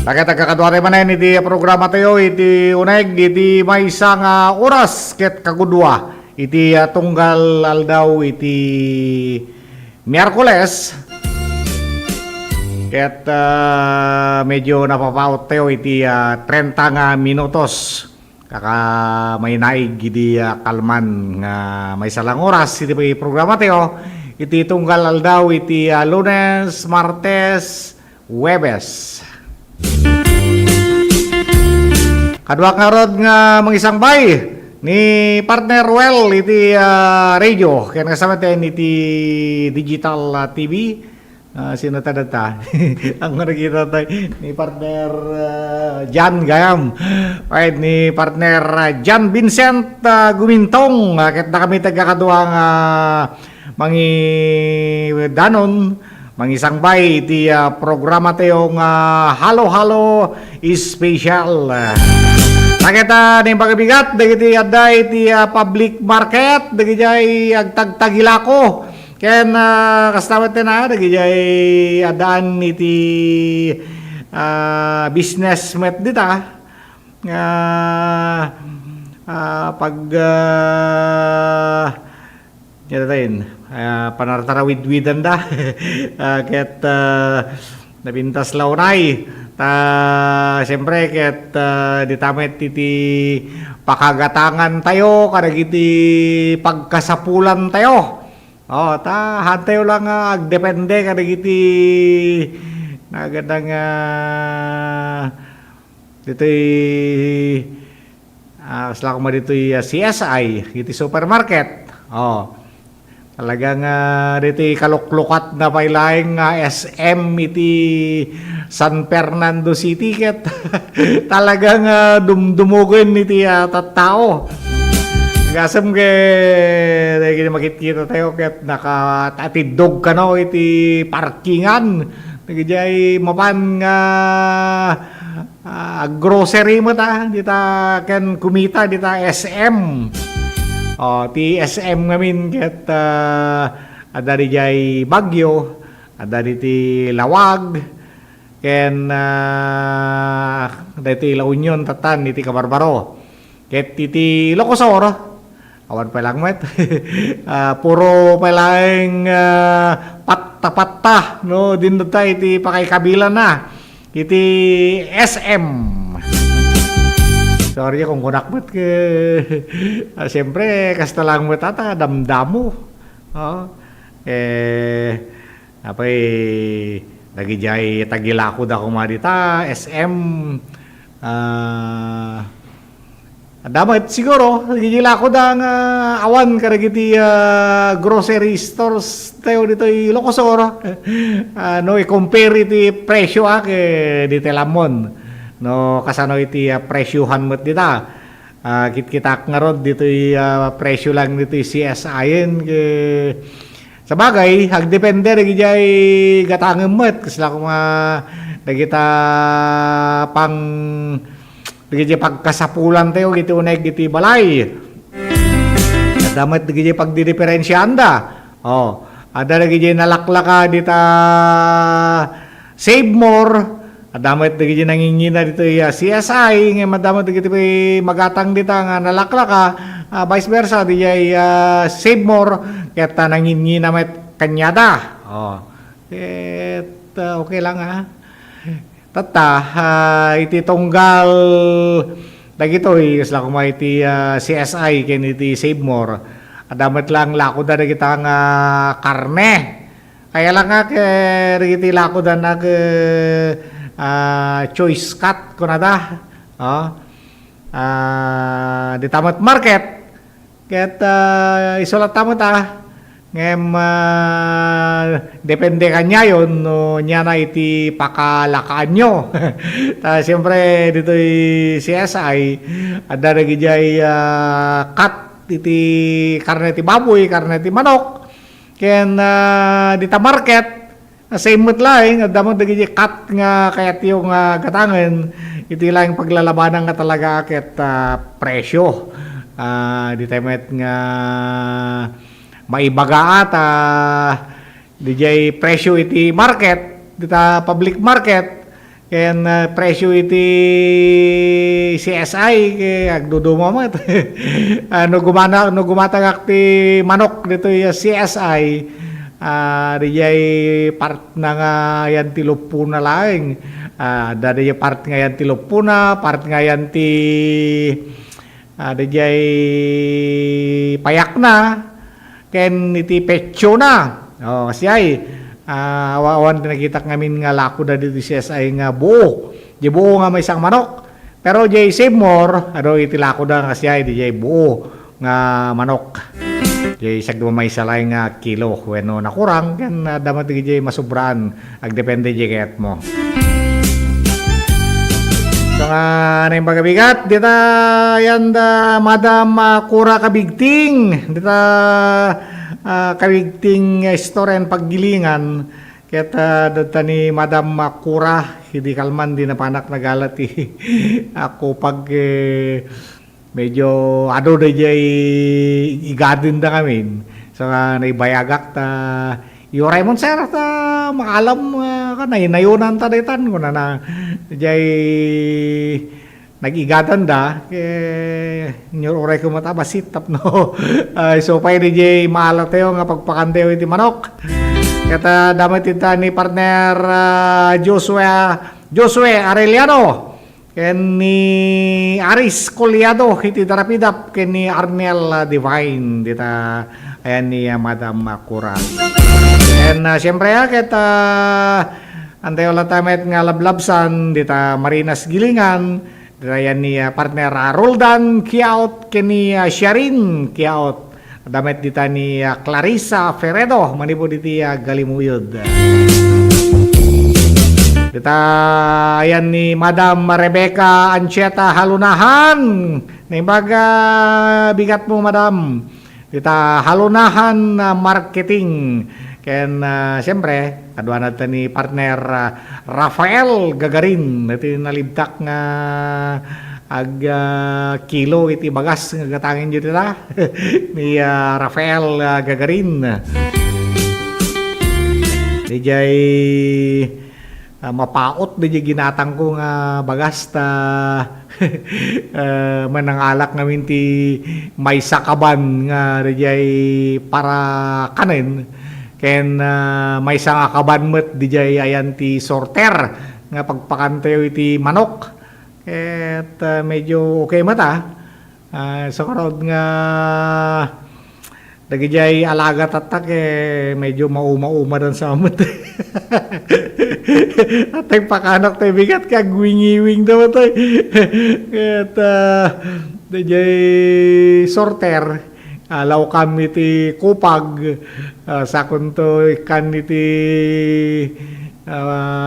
Nakita kakadwari man iti programa tayo iti uneg iti maysa nga oras ket kagudwa iti tunggal aldaw iti Miyerkules ket medyo napapaut tayo iti 30 nga minutos kaka may naig iti kalman nga maysa lang oras iti programa tayo iti tunggal aldaw iti Lunes, Martes, Huwebes. Kadwa nga rod nga mangisang bay ni partner Well iti radio kaya kasama tayo iti digital TV sino tadata ang nakikita tayo ni partner Jan Gayam right, ni partner Jan Vincent Gumintong kaya na kami tagakadwa nga mangi danon mangisang bay iti programa tayo nga halo-halo special. Nakita ni pagbigat dagiti adday iti public market dagiti agtagtagilako ken kastamot na dagiti adaan iti business met dita pag panartarawid-widan da ket nabintas launay siyempre ket ditamet iti pakagatangan tayo kadagiti pagkasapulan tayo hantayo lang agdepende kadagiti nagadang dito'y sila kuma dito'y CSI iti supermarket talagang dito kaluklukat na pailaing SM iti San Fernando City ket talagang dumdumugon iti tattao. Gasam ke dahil makikita tayo ket nakatidog ka no iti parkingan. Nagijay mapan nga grocery mo ta dita ken kumita dita SM. Ti SM ngamin ket adari jay Bagyo, adari ti Lawag, ken dati La Union tatan iti Kabarbaro. Ket iti Locosor, awan pa lang met. Puro pa lang patta-patta no din tay iti pakay-kabila na. Iti SM. Sorry kung kunakmat ke siyempre kasta lang mo tata damdamo apay nagijay tagilako da kumadita SM damat siguro nagigilako da nga awan karagiti grocery stores tayo dito Ilocosor no i-compare iti presyo ke di Telamon no kasano iti presyuhan mo dita kit-kitak nga rod dito presyo lang dito CSI ke sa bagay agdepende nagijay gatangem met kasla kuma nagita pang nagijay pagkasapulan tayo giti uneg giti balay damat nagijay pagdidiferensyanda ada nagijay nalaklaka dita Save More Adamot dagiti nangingina dito CSI nga madamot dagiti magatang dita nga nalaklaka vice versa di Save More ket nangingina met kanyada. Okay lang Tata iti tunggal dagitoy isla kuma iti CSI ken iti Save More. Adamot lang lako da dagita nga karne. Kaya lang ke dagiti lako da nag choice cut ko na da di tamat market ket isulat tamat ngem depende kanya yon no nya na iti pakalakaan nyo siyempre dito CSI ada nagijay cut iti karne ti baboy karne ti manok ken dita market same mo't laing adamon dagiti cut nga kayat yung gatangan iti lang paglalabanan nga talaga ket presyo di temet nga maibagaat DJ presyo iti market dita public market ken presyo iti CSI agdudumamat no gumatagak ti manok dito yung CSI DJ part na nga yan ti lupo na laing DJ part nga yan ti lupo na part nga yan ti DJ payak na ken iti petso na kasi ay awan nakita ngamin nga lako da dito CSI nga buo nga may isang manok pero jay save more iti lako da kasi ay DJ buo nga manok jay sagdo may salay nga kilo wenno nakurang ken damat jay masubran agdepende jay kayat mo. So nga na yung pagkabigat, dita yan da Madam Kura Kabigting, dita Kabigting Store and Paggilingan, kaya dita ni Madam Kura, hindi kalman din na panak nagalat ako pag medyo ado da jay igadin da kami. So nga naibayagak ta, yung Raymond sir, maalam ka na, inayunan ta daytan ko na jay nag-igatan da, yung oray ko matabasit tap no. So pwede jay maalateo nga pagpakanteo iti manok. Kata damit ita ni partner Josue Arellano, ken ni Aris Colyado, iti darapidap, ken ni Arnel Divine, dita ayan ni Madam Kura. And siyempre kita antayo latamet nga lablabsan dita Marinas Gilingan dita yan ni partner Roldan Kiaut kini Sharin Kiaut damet dita ni Clarissa Ferredo manipo diti Galimuyod dita yan ni Madam Rebecca Ancheta Halunahan naimbaga bigat mo madam dita Halunahan marketing. Ken siyempre kadwa natin ni partner Rafael Gagarin iti nalibtak nga kilo iti bagas nga gatangin dito ta ni Rafael Gagarin dijay mapaot dijay ginatang ko nga bagas ta manangalak namin ti may sakaban nga dijay para kanin ken may isang akabanmet dijay ayan ti sorter nga pagpakanteo iti manok ket medyo okay mata so karod nga dagijay alaga tatak medyo mauma dan sa amat atay pakanok tay bigat kag wingiwing daw tay ket dijay sorter alaw kami ti kupag sakon to ikan iti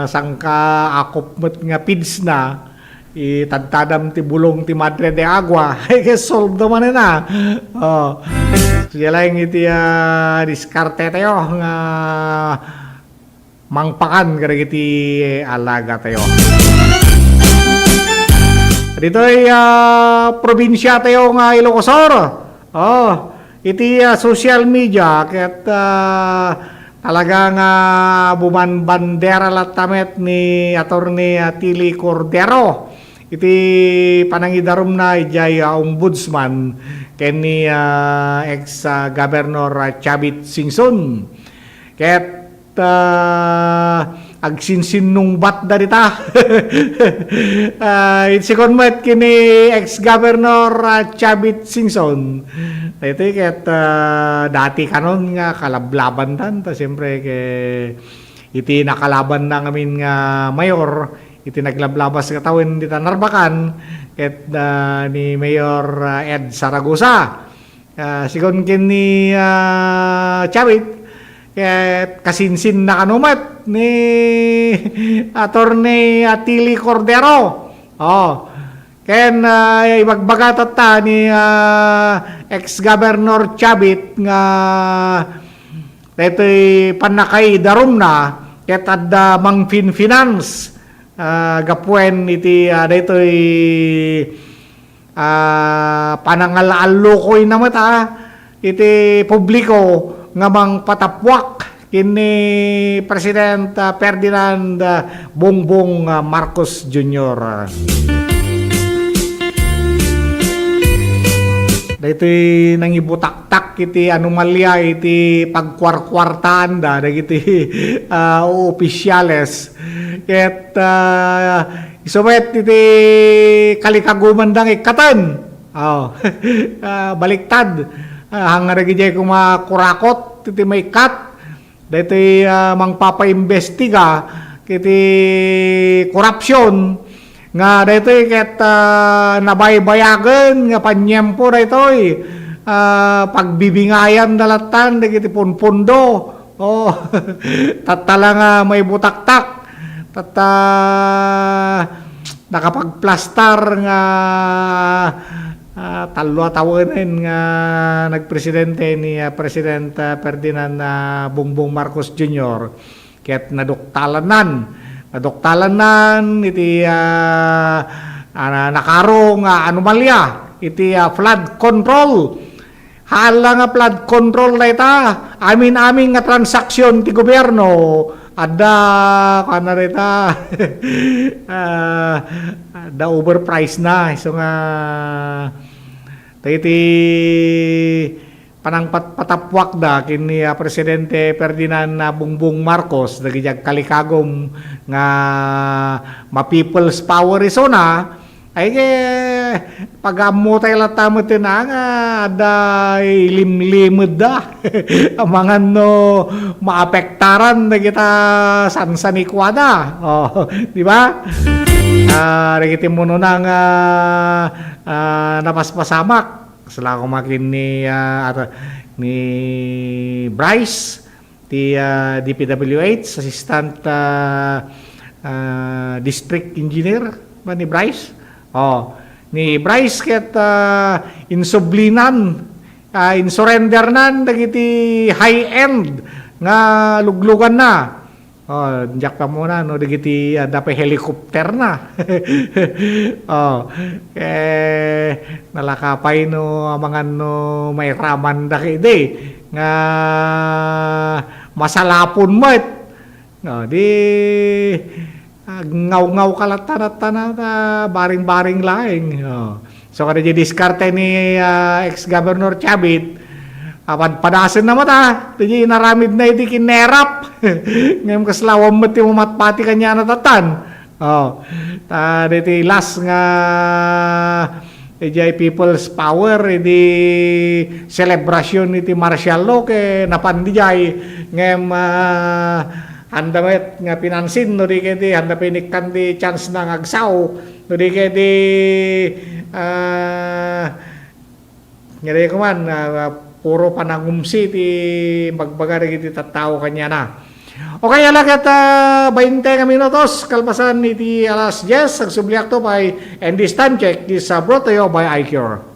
sangka akop met nga pids na itadtadam ti bulong ti Madre de Agua solve naman na sila yung iti diskarte tayo nga mangpakan kada iti alaga tayo dito ay probinsya tayo nga Ilocosor iti social media ket talagang bumanbandera latamet ni Attorney Tilly Cordero iti panangidarum na ijay ombudsman ken ni ex-governor Chavit Singson ket agsinsinnung bat da dita itsikon met kini ex-governor Chavit Singson ito ket dati kanon nga kalablaban tan ta siyempre iti nakalaban na ngamin nga mayor iti naglablabas katawin dita Narbacan ket ni Mayor Ed Saragosa sikon kini Chavit ket kasinsin na kanumat ni Attorney Tilly Cordero ken ibagbagat ta ni ex-governor Chavit nga detoy panakay darum na ket adda mang finance gapuen iti detoy panangalalokoy na mata iti publiko nga mang patapwak kini President Ferdinand Bongbong Marcos Jr. Dito'y nangibutaktak iti anomalya iti pagkwarkwartaan da dagiti opisyales. Ket isumet iti kalikaguman dang ikatan. Baliktad. Hanga nagijay kumakurakot iti may kat. Dito'y mangpapaimbestiga kiti korupsyon nga dito'y ket nabaybayagan nga panyempo dito'y pagbibingayan dalatan dagiti punpundo. Tatala nga may butaktak. Nakapagplastar nga talo tawanin nga nagpresidente ni President Ferdinand Bongbong Marcos Jr. Ket naduktalan iti nakarong anomalya iti flood control. Hala nga flood control na ita amin nga transaksyon ti gobyerno ada kana rita da overpriced na so nga iti panangpatapwak da kini Presidente Ferdinand Bongbong Marcos dagiti kalikagom nga ma-people's power iso na ay pag-amo tayo latamot na nga ada limlimod da amangan no maapektaran na kita sansanikwada di ba? Regiti mo no nang napaspasamak sila kumakin ni Bryce ti DPWH Assistant District Engineer ba ni Bryce? Ni Bryce ket insublinan insurrender nan dagiti high end nga luglugan na. Diyak pa muna no dagiti dapat helicopter na. Nalakapay no amangan no may raman dakidi nga masalapon mo di ngaw-ngaw kalatan baring-baring laing. So kada di diskarte ni ex-governor Chavit padasan na mata di naramid na iti kinerap ngayon kaslawam mo ti matpati kanya natatan. Diti last nga iti people's power iti celebration iti martial law ke napandijay ngayon handamet nga pinansin no di kedi handa pinikkan di chance na ngagsaw no di kedi ngari ko man puro panangumsi ti magbaga iti tattao kanya na. Okay, alagat 20 minutos kalpasan iti alas 10 ang subliakto by and this time check is brought to you by iCure.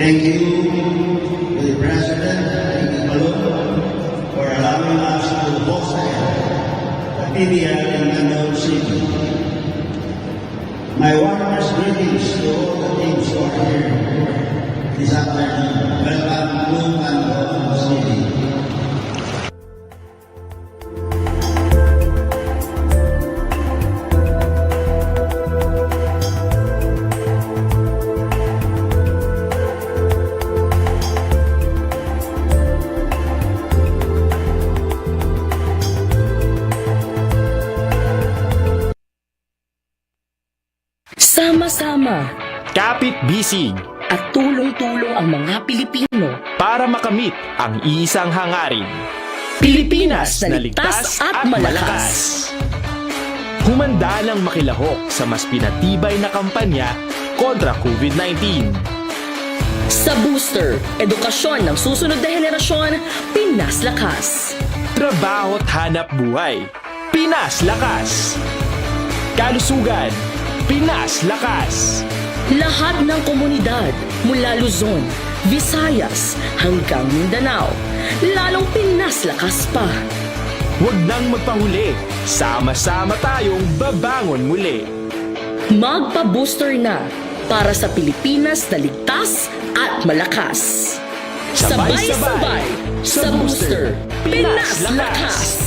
Thank you to the President Malone for allowing us to host the PBL in Mandon City. My warmest greetings to all the teams who are here this afternoon. Welcome to Mandon City. Sama-sama Kapit-bisig at tulong-tulong ang mga Pilipino. para makamit ang isang hangarin. Pilipinas na ligtas at malakas. Humanda ng makilahok sa mas pinatibay na kampanya kontra COVID-19. Sa booster, edukasyon ng susunod na henerasyon, Pinas Lakas. Trabaho at hanap buhay, Pinas Lakas. Kalusugan, Pinas Lakas. Lahat ng komunidad mula Luzon, Visayas hanggang Mindanao, lalong Pinas Lakas pa. Huwag nang magpahuli, sama-sama tayong babangon muli. Magpa-booster na para sa Pilipinas na ligtas at malakas. Sabay-sabay sa booster, Pinas Lakas.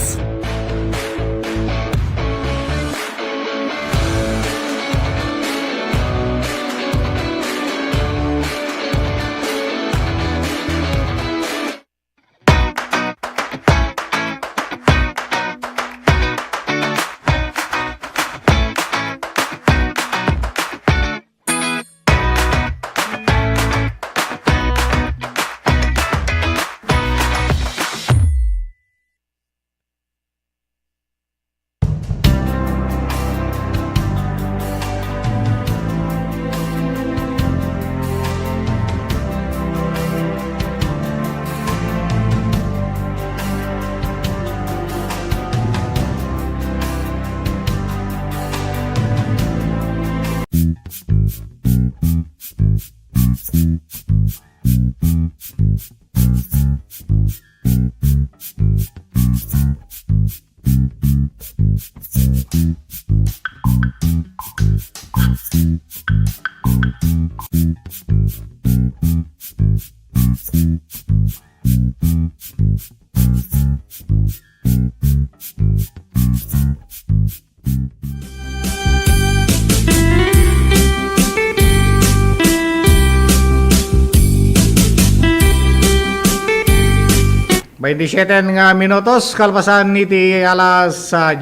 May 17 nga minutos kalpasan iti alas 10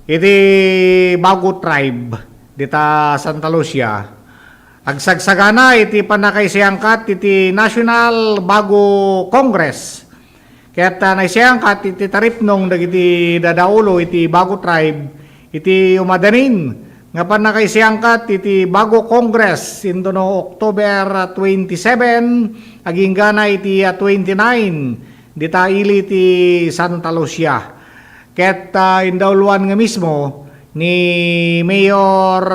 iti Bago Tribe dita Santa Lucia agsagsagana iti panakaisayangkat iti National Bago Congress ket naisayangkat iti taripnong dagiti dadaulo iti Bago Tribe iti umadanin nga panakaisayangkat iti Bago Congress no October 27 aging gana iti 29 dita ili ti Santa Lucia. Ket indauluan nga mismo ni Mayor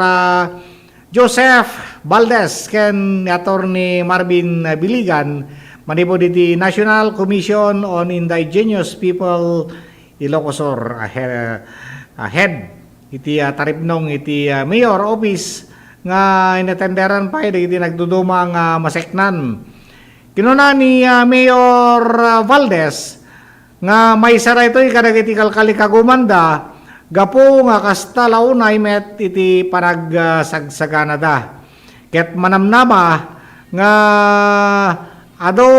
Joseph Valdez ken Attorney Marvin Biligan manipod iti National Commission on Indigenous People Ilocosur head iti taripnong iti Mayor Office nga inatenderan pa iti nagduduma nga maseknan. Kinuna ni Mayor Valdez nga may sara ito kadagiti kalkali kagumanda gapo nga kasta launay met iti panagsagsagana da. Ket manamnama nga ado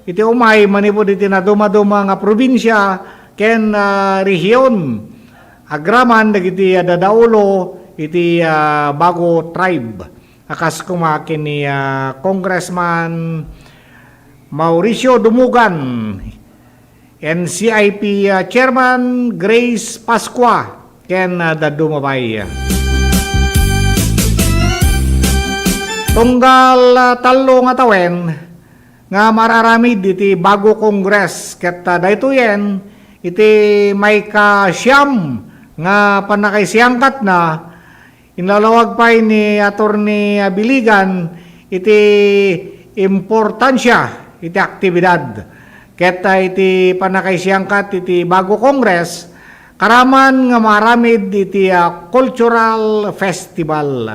iti umay manipod iti naduma-duma nga probinsya ken rehiyon agraman dagiti dadaulo iti Bago Tribe. Akas kumakin ni Congressman Mauricio Dumugan, NCIP Chairman Grace Pascua, ken dadumabay. Tunggal talo nga tawen nga mararamid iti Bago Congress ket daytoyen iti may kasyam nga panakaisiyangkat na inlalawag pa ni Attorney Biligan iti importansya iti aktibidad ket iti panakaisiyangkat iti bago kongres karaman nga maramid iti cultural festival.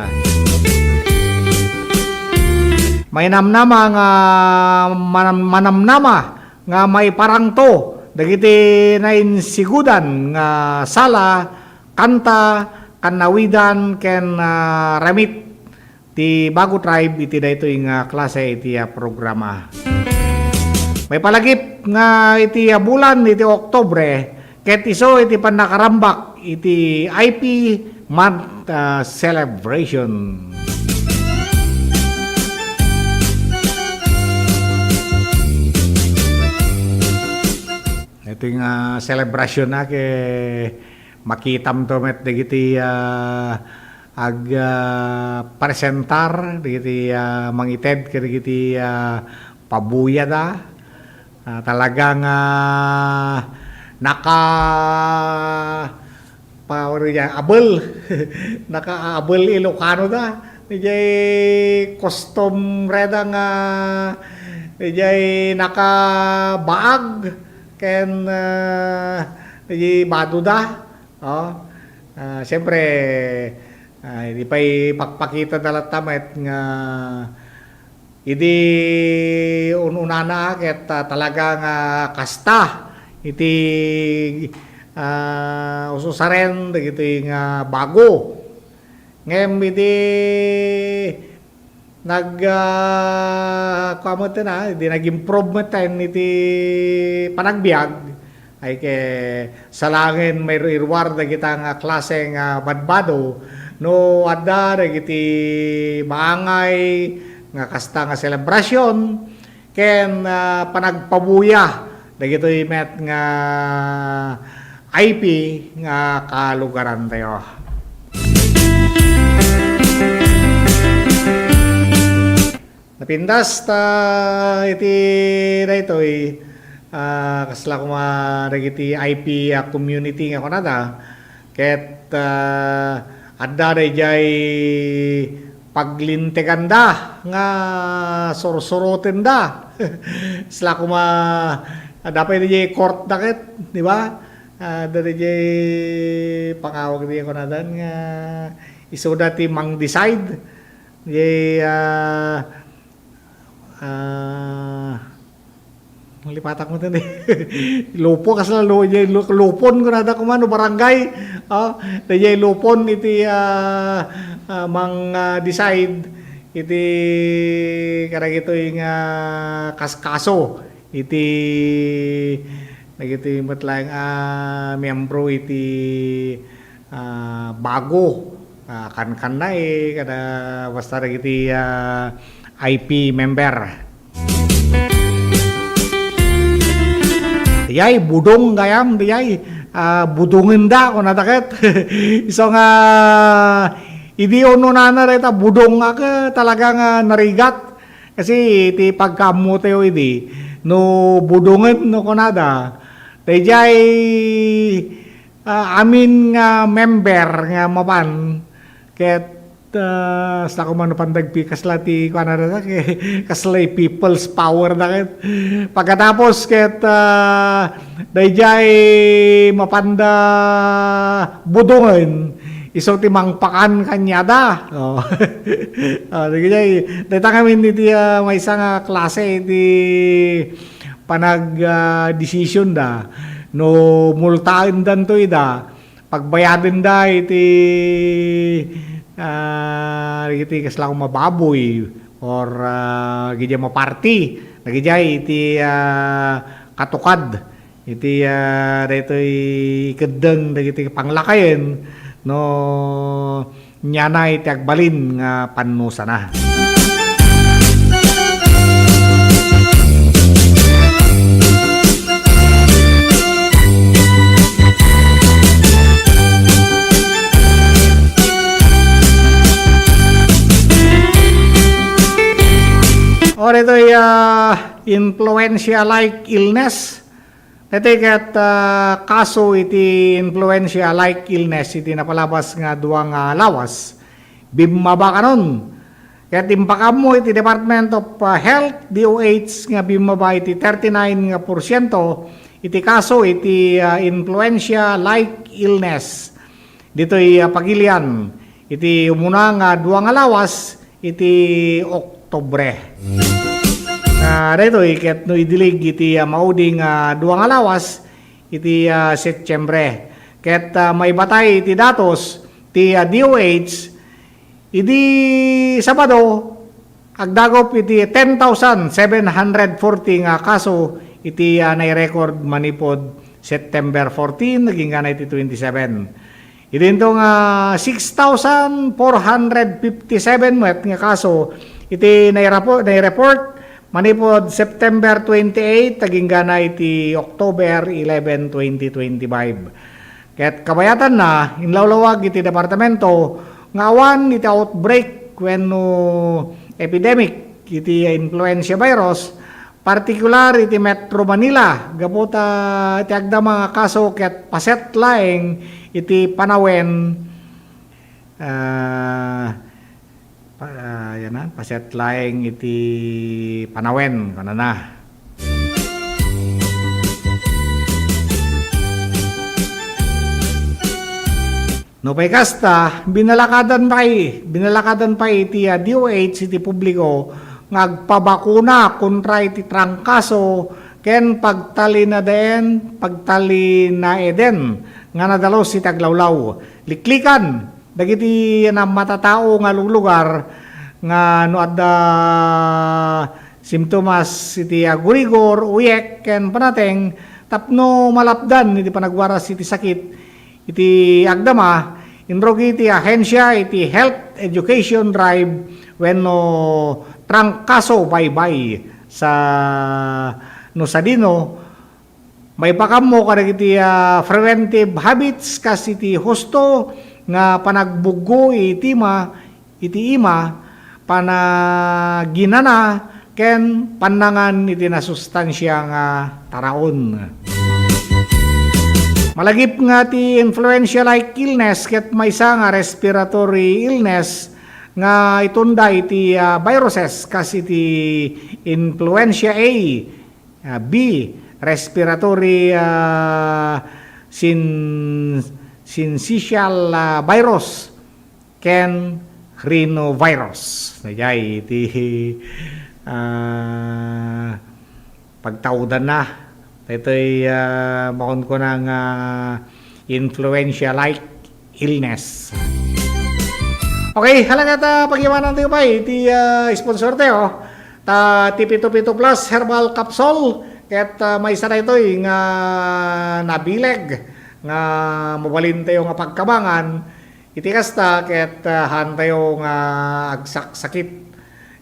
May namnama nga manamnama nga may parangto dagiti nainsigudan nga sala, kanta, kanawidan ken remit ti Bago Tribe iti daytoy nga klase iti programa. May palagip nga iti bulan iti Oktubre ket iso iti panakarambak iti IP month celebration. Ito yung celebration na kay makitam to met dagiti presentar dagiti mangited dagiti pabuya da talagang abel naka-abel Ilocano da dijay custom reda nga dijay naka-baag ken di baduda siyempre hindi pa'y pakpakita dalat tamet nga idi ununana ket talagang kasta iti ususaren dagiti nga bago ngem iti nag-improve iti panagbiag ay ke salangin may reward kita nga klase nga badbado no adda dagiti maangay nga kasta nga selebrasyon ken panagpabuya dagiti met nga IP nga kalugaran tayo. Napindas ta iti daytoy kasla kuma dagiti IP community nga kunada ket adda dayjay paglinteganda nga sursurutin da kasla kuma dapat dayjay court daket di ba dayjay pangawag di kunada nga isu dati mang decide di malipatak mo din lupo kasi lupon ko nada kumano barangay dayay lupon iti mang decide iti karagito yung kaskaso iti nagiti matlang miyembro iti bago kan na kada basta nagiti IP member. Diyay budong gayam diyay budungin da kung nataket iso nga idi ono na reta budong nga talagang narigat kasi iti pagkamuteo idi no budungin no kunada diyay amin nga member nga mapan ket sa ko man pandagpi kaslati ko ana kaslay people's power na pagkatapos ket dayjay mapanda budungan iso timang pakan kanyada dayjay dayta kami iti may isa nga klase iti panag decision da no multain danto ida pagbayadin da iti iti kasla ko mababoy or gidya maparty nagijay iti katukad iti daytoy kedeng dagiti panglakayen no nyana iti agbalin nga pannusa na. Or ito ay influenza-like illness. Ito kat kaso iti influenza-like illness iti napalabas nga duwang lawas. Bimaba kanon. Ket impakam mo iti Department of Health, DOH, nga bimaba iti 39%, iti kaso iti influenza-like illness. Dito'y pagilian, iti umuna nga 2 nga lawas, iti Oktubre. Dito'y ket no idilig iti mauding 2 nga lawas, iti Setyembre. Ket may batay iti datos, ti DOH, idi Sabado, agdagop iti 10,740 nga kaso iti nai-record manipod September 14, naging ganay iti 27. Iti itong 6,457 met nga kaso iti nai-report manipod September 28, naging ganay iti October 11, 2025. Ket kabayatan na, inlawlawag iti departamento, ngawan iti outbreak when epidemic iti influenza virus, particular iti Metro Manila, gaputa iti agda mga kaso ket paset laeng iti Panawen, paset laeng iti Panawen, kanana. No pay kasta, binalakadan pa iti DOH iti publiko ngagpabakuna kontra iti trangkaso ken pagtali na eden nga nadalos iti aglawlaw. Liklikan dagiti na matatao nga lugar nga no adda simptomas iti agurigor, uyek ken panateng tapno malapdan iti panagwaras iti sakit iti agdama, inrogi iti ahensya iti health education drive when no trangkaso baybay sa no sadino may pakamo kadag iti preventive habits kas iti husto nga panagbugo iti ima panaginana ken panangan iti nasustansya nga taraon. Malagip nga ti influenza-like illness ket maysa nga respiratory illness nga itunda iti viruses kas iti influenza A, B, respiratory syncytial virus ken rhinovirus. Najay iti pagtawdan na. Ito'y makon ko ng influenza-like illness. Okay, halaga pag-iwanan tayo pa iti sponsor tayo. Ti Pito-Pito Plus Herbal Capsule. Ket may isa na ito'y nga nabileg nga mabalin tayo nga pagkabangan. Iti kasta ket han tayo nga agsak-sakit.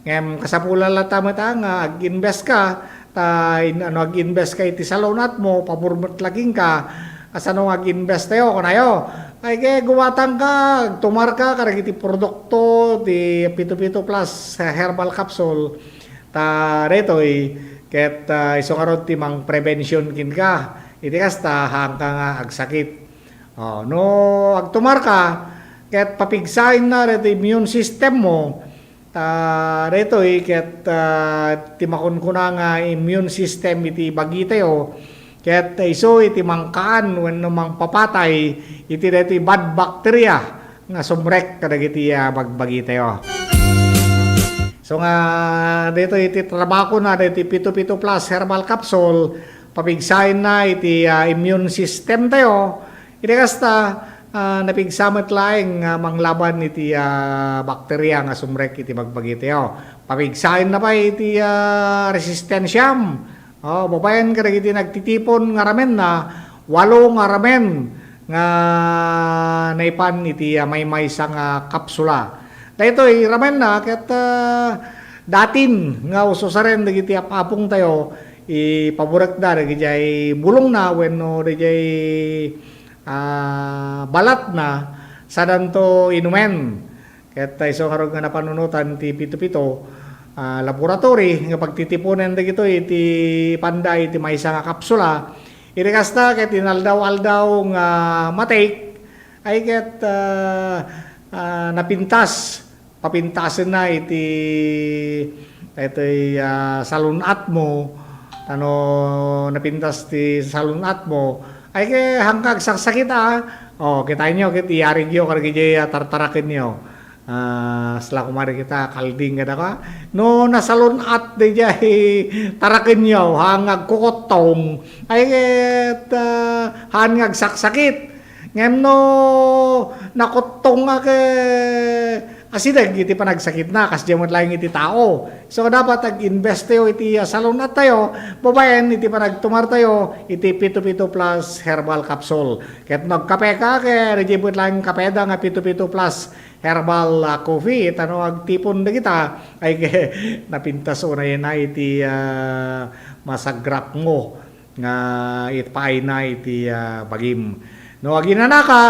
Ngem kasapulan lang tamata nga ag-invest ka. Ag-invest ka iti salonat mo, paburmat laging ka, asano ag-invest tayo, kunayo, ay kaya guwatang ka, tumar ka, karag iti produkto, ti Pito-Pito Plus Herbal Capsule, reto'y, ket iso karot ti mang prevention kin ka, iti kasta, hang ka nga agsakit. No, agtumar ka, ket papigsain na, reto immune system mo, reto ket timakon ko na nga immune system iti bagi tayo ket iso iti mangkaan wenno mangpapatay iti reto bad bacteria nga sumrek kadagiti bagbagi tayo. So nga dito iti trabaho na iti Pito-Pito Plus Herbal Capsule papigsain na iti immune system tayo iti kasta napigsamat laeng manglaban iti bakterya nga sumrek iti bagbagi tayo. Papigsain na pa iti resistensyam. Babayan ka iti nagtitipon nga ramen na 8 nga ramen nga naipan iti may-maysa nga kapsula. Dahito ramen na ket datin nga ususaren dagiti apapong tayo ipaburek da dagiti bulong na wenno dagiti balat na sa danto inumen. Ket iso karog nga napanunutan ti Pito-Pito laboratory nga pagtitipunen dagito iti panday iti maysa nga kapsula. Iti kasta ket inaldaw-aldaw nga matake ay ket napintas papintasin na iti salunat mo, ano napintas ti salunat mo, ay kay hangkag saksakit kita nyo, kiti yarig nyo, karagay tartarakin nyo. Sila kumari kita, kalding ka ka. No, nasalunat di jay tarakin nyo, hangag kukotong, ay hangag saksakit. Ngayon no, nakotong nga asidag iti panagsakit na, kas diyan mo lang iti tao. So dapat ag-invest tayo iti salunat tayo, babayan iti panagtumar tayo, iti Pito-Pito Plus Herbal Capsule. Kahit nagkape ka, kaya rejibot lang kapeda nga Pito-Pito Plus Herbal Coffee, itano agtipon na kita, ay napintas unay na iti masagrap mo, nga itpaay na iti bagim. No, aginana ka,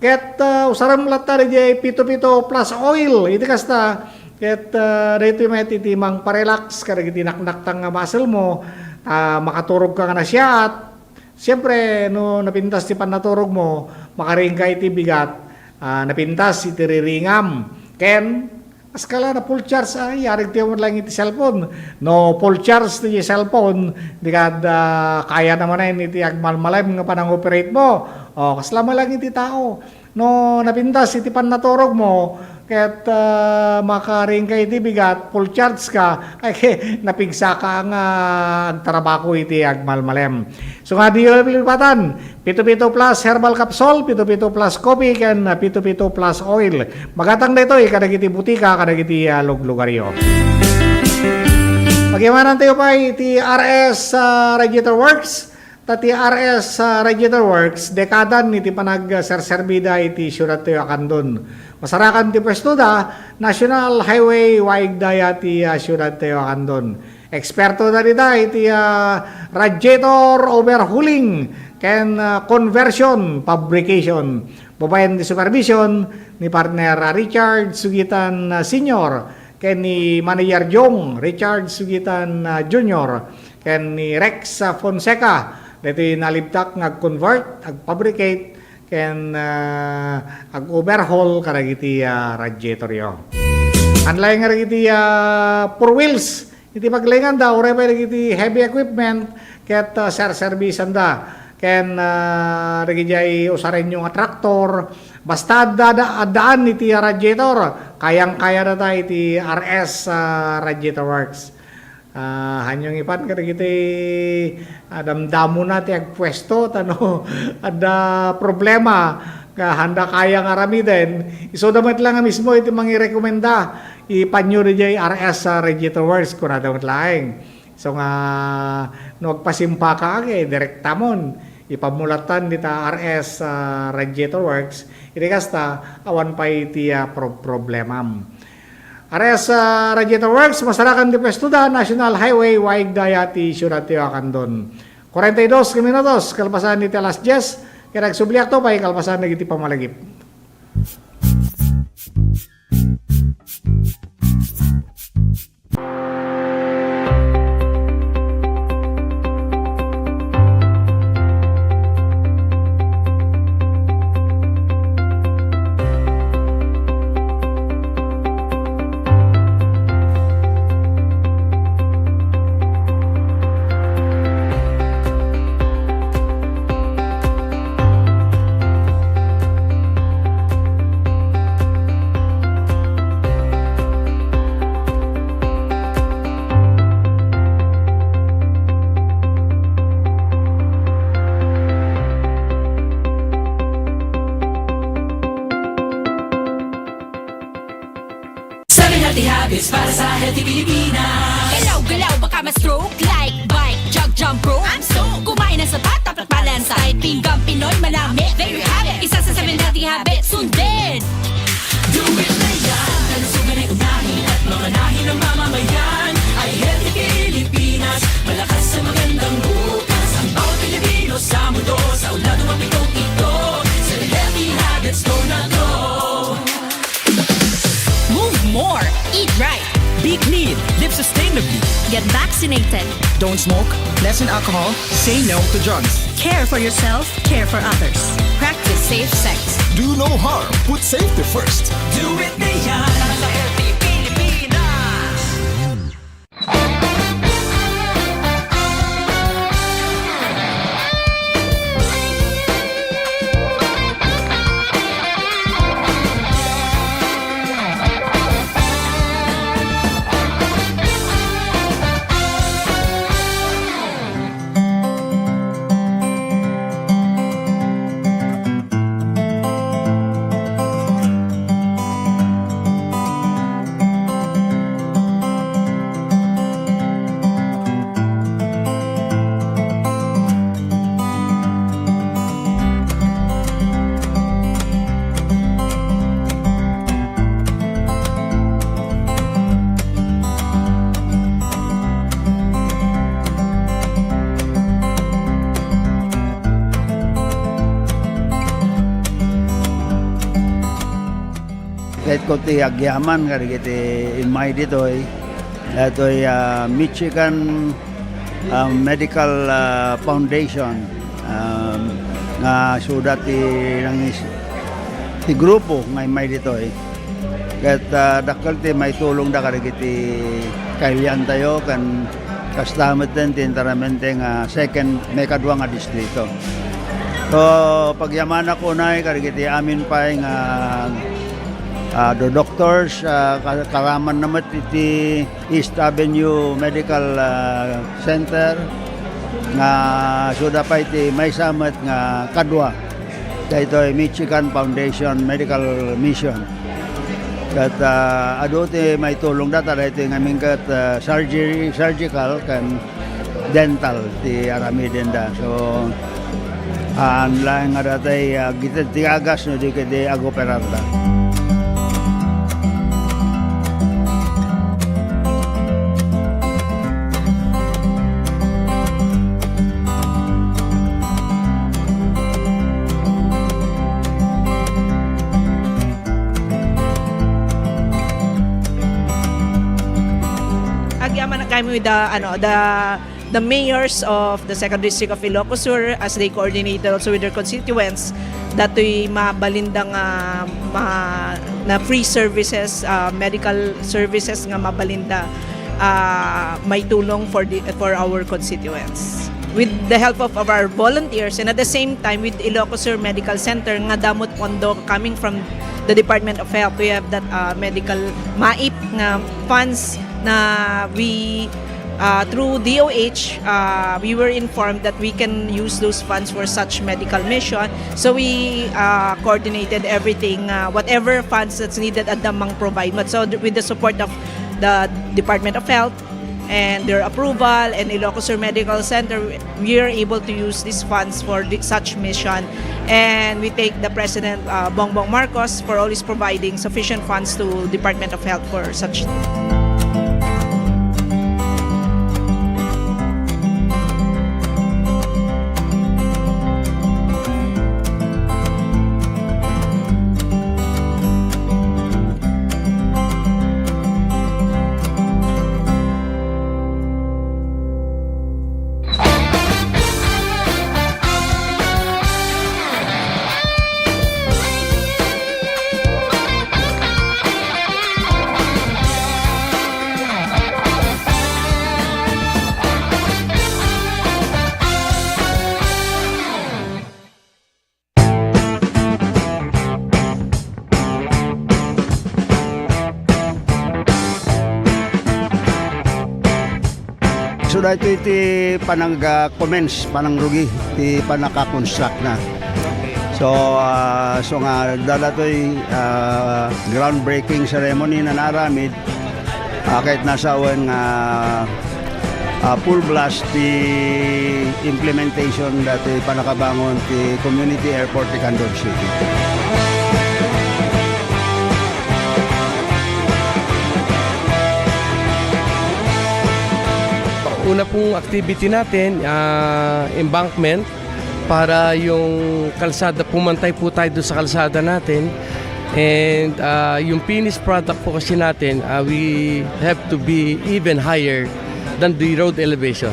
ket usaram latta di Pito-Pito Plus Oil, iti kasta, ket dito met iti mang parelax, kada iti naknaktang nga muscle mo, makaturog ka na siya, at siyempre, no, napintas ti panaturog mo, makaring ka iti bigat, napintas iti riringam, ken, askala na full charge, yarig tiyo mo lang iti cellphone. No, full charge iti cellphone, di kad kaya naman na iti agmalmalim nga panang-operate mo. Kaslama lang iti tao. No, napintas iti panaturog mo, ket makaring ka iti bigat, full charge ka, ay napigsa ka nga agtarabako iti agmalmalem. So nga di yung pilipatan, Pito-Pito Plus Herbal Capsule, Pito-Pito Plus Coffee, ken Pito-Pito Plus Oil. Magatang dito, kadag iti butika, kadag iti luglugaryo. Pag-iwanan tayo pa iti RS Radiator Works. Tati RS Radiator Works, dekadan iti panag-serserbida iti syurat tayo akandon. Masarakan ti pwestuda, National Highway waig daya ti syurat tayo akandon. Eksperto na dita iti radiator overhauling ken conversion fabrication. Babayan ti supervision ni partner Richard Sugitan Senior ken ni Manager Jong Richard Sugitan Junior ken ni Rex Fonseca. Dito nalibtak ag-convert, ag-fabricate, ken ag-overhaul karagiti radiator yo. Anlay nga ragiti 4 wheels, iti paglingan da, ure pa ragiti heavy equipment, ket servisan da. Ken ragiti usarin yung traktor, basta daan iti radiator, kayang-kaya na ta iti RS Radiator Works. Hanyong ipan kada kita damdamo na ti agpwesto tano ada problema nga handa kaya nga ramiden iso damat lang mismo iti mangirekomenda ipanyo di RS Radiator Works kuna damat laeng so nga no agpasimpa ka direktamon ipamulatan dita RS Radiator Works iti kasta awan pa iti problemam. RS Radiator Works, masarakan di pwestuda, National Highway, waig daya ti syurat tiyo akandon. 42 minutos, kalpasan ni alas 10, kaya nagsubliak to pa, kalpasan na iti pamalagip. Habits para sa healthy Pilipinas. Galaw-galaw baka ma-stroke, like bike, jog, jump rope. I'm so kumain ng sapat, dapat balance. Kahit pinggang Pinoy, manami. There you have it. Isa sa 7 healthy habits, sundin. Do it na yan. Kalusugan ay unahin at mamanahin ng mamamayan. Ay healthy Pilipinas, malakas sa magandang bukas. Ang bawat Pilipino sa mundo, sa ulado mapitong ito. Sa healthy habits, go na go. Move more, eat right. Be clean, live sustainably. Get vaccinated. Don't smoke, lessen alcohol, say no to drugs. Care for yourself, care for others. Practice safe sex. Do no harm, put safety first. Do it na yan. Para sa healthy kahit ko ti agyaman karigiti imay ditoy. Ito'y Michigan Medical Foundation nga sudat ti grupo nga imay ditoy. Kat dakal ti may tulong da karigiti kailian tayo kan kastamet din tintaramente nga second may kadwa nga distrito. So pagyaman ako na karigiti amin pa nga the doctors karaman naman iti East Avenue Medical Center nga suda pa iti may samet nga kadwa dahito Michigan Foundation Medical Mission. Kat ado ti may tulong data dahito yung aming kat surgical kan dental ti aramidin da. So ang lang nga datay gitad ti agas no di kadi agoperar da. Agyaman na kami with the mayors of the 2nd District of Ilocos Sur as they coordinated also with their constituents dato'y mabalindang na free services, medical services nga mabalinda may tulong for our constituents. With the help of our volunteers and at the same time with Ilocos Sur Medical Center nga damot pondo coming from the Department of Health, we have that medical MAIP nga funds na we through DOH, we were informed that we can use those funds for such medical mission. So we coordinated everything, whatever funds that's needed at Damang provide. But so with the support of the Department of Health and their approval and Ilocos Sur Medical Center, we are able to use these funds for such mission. And we thank the President Bongbong Marcos for always providing sufficient funds to Department of Health for such. So dahito iti panang-commence, panang-rugi, iti panaka-construct na. So nga dala to'y groundbreaking ceremony na naramid kahit nasa awan nga full blast the implementation dati panakabangon ti community airport ti Candor City. Una pong activity natin, embankment, para yung kalsada, pumantay po tayo doon sa kalsada natin. And yung finished product po kasi natin, we have to be even higher than the road elevation.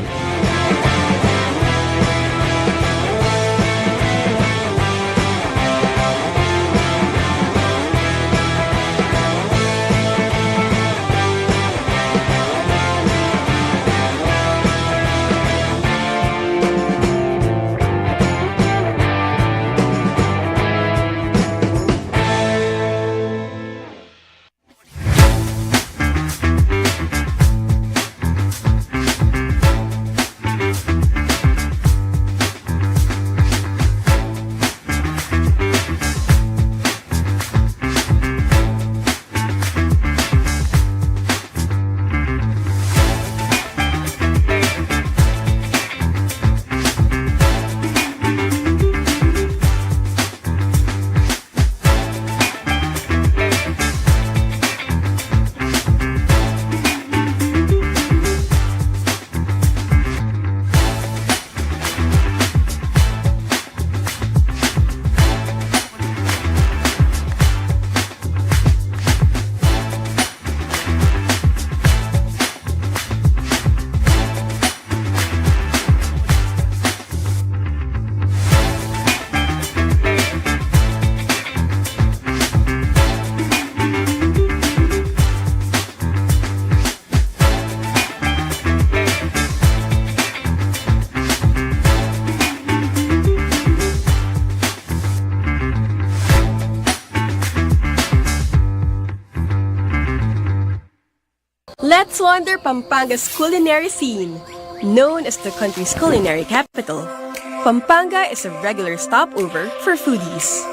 wander Pampanga's culinary scene. Known as the country's culinary capital, Pampanga is a regular stopover for foodies,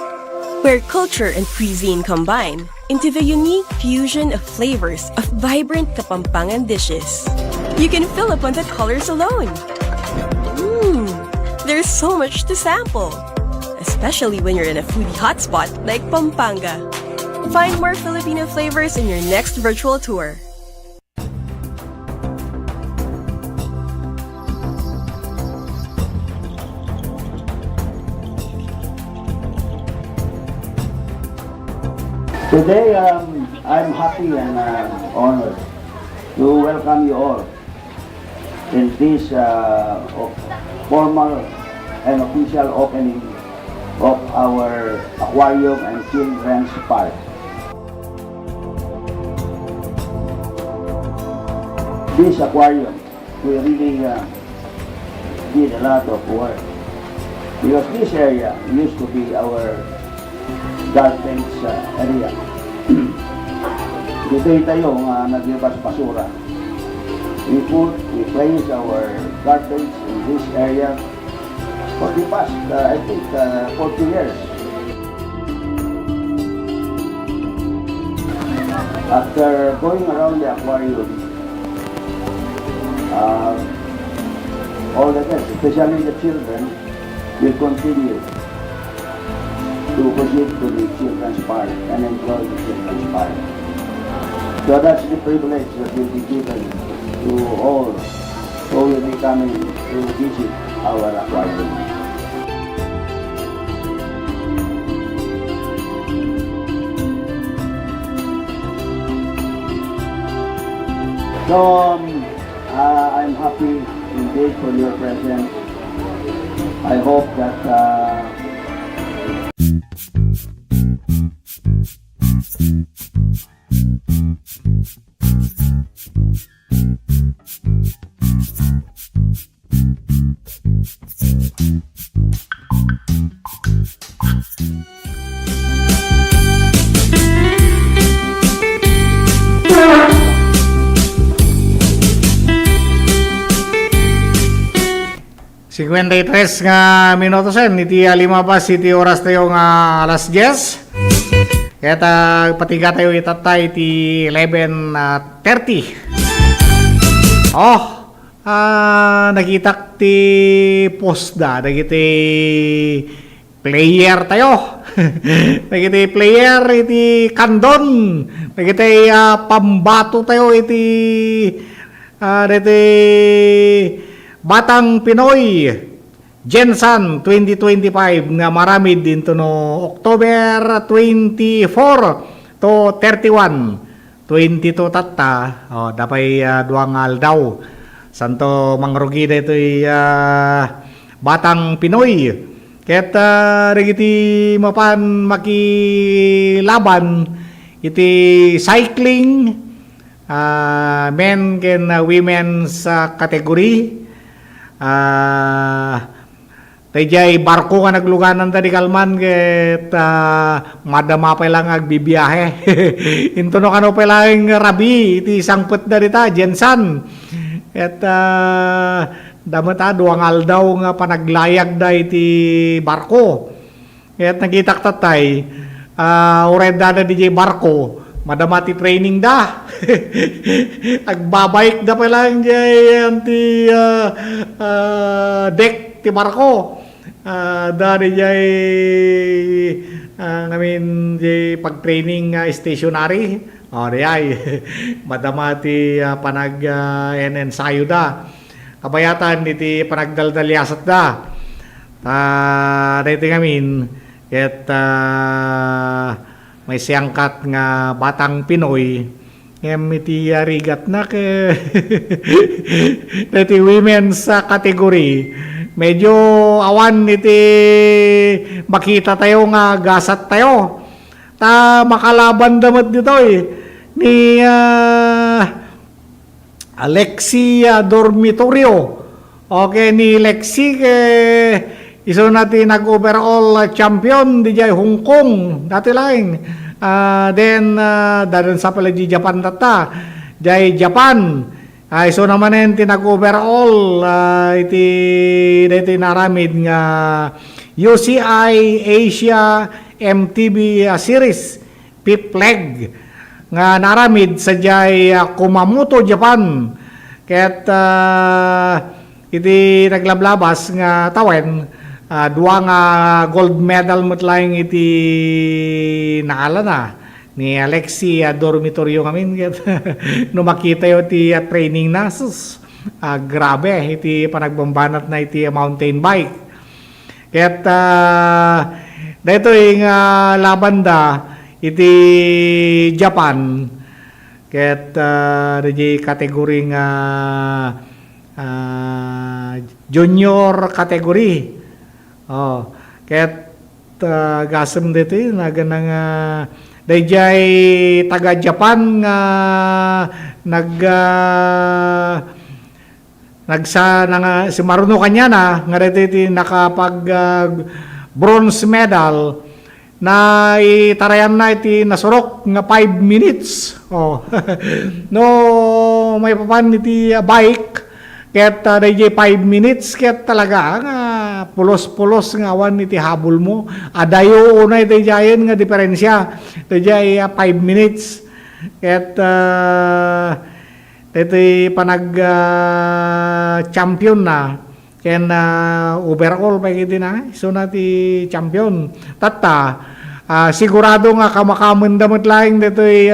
where culture and cuisine combine into the unique fusion of flavors of vibrant Kapampangan dishes. You can fill up on the colors alone. There's so much to sample, especially when you're in a foodie hotspot like Pampanga. Find more Filipino flavors in your next virtual tour. Today, I'm happy and honored to welcome you all in this formal and official opening of our aquarium and children's park. This aquarium, we really did a lot of work because this area used to be our garbage area. Dito tayo naglibas basura. We place our garbage in this area for the past, I think, 40 years. After going around the aquarium, all the guests, especially the children, will continue to proceed to the children's park and enjoy the children's park. So that's the privilege that will be given to all who will be coming to visit our aquarium. So I'm happy indeed for your presence. I hope that tres nga minutos iti limabas iti oras tayo nga alas 10. Kaya patiga tayo itatay iti 11:30. Nakitak ti posda, nagiti player tayo. Nagiti player iti kandon. Nagiti pambato tayo iti Batang Pinoy Gensan 2025 nga maramid dinto no October 24 to 31 22 tatta dapay duang aldaw santo mangrugida ito'y Batang Pinoy ket regiti mapan makilaban iti cycling men ken women's category. Tayjay barko nga nagluganan tadi kalman ket madama pa lang agbibiyahe. Into no kano pa lang rabi iti sangpet da dita Jensan. Ket damata duang aldaw nga panaglayag da iti barko. Ket nagitak tatay ured da DJ barko madamati training da. Agbabike da pa lang jay anti deck ti barko. Dari jay ngamin jay pag-training stationary. Diyay madamati panag ensayo da. Kabayatan iti panagdaldalyasat da. Dito ngamin ket may siyangkat nga Batang Pinoy iti rigat na ke iti women's category medyo awan iti makita tayo nga gasat tayo makalaban damat dito ni Alexi Dormitorio ni Lexi iso natin nag-overall champion di Hong Kong dati lang. Then dadan sa pala di Japan data jay Japan. So naman yan tinag-overall iti naramid nga UCI Asia MTV series Pit Flag nga naramid sa jay Kumamoto, Japan. Ket iti naglablabas nga tawen duwa nga gold medal mutlaing iti naalana ni Alexi dormitorio kami no makita yo ti training na sus grabe iti panagbambanat na iti mountain bike ket dito yung labanda iti Japan ket di kategori nga junior category ket gasem dito naganang dayjay taga Japan nga si Maruno kanya na nga dito nakapag bronze medal na itarayan na iti nasurok nga 5 minutes no may papan iti bike ket dayjay 5 minutes ket talaga nga pulos-pulos nga awan iti habol mo adayo unay dayjayen nga diferensya dayjay 5 minutes ket iti panag champion na ken overall pa iti na so na ti champion tatta sigurado nga kamakamendamot laing ditoy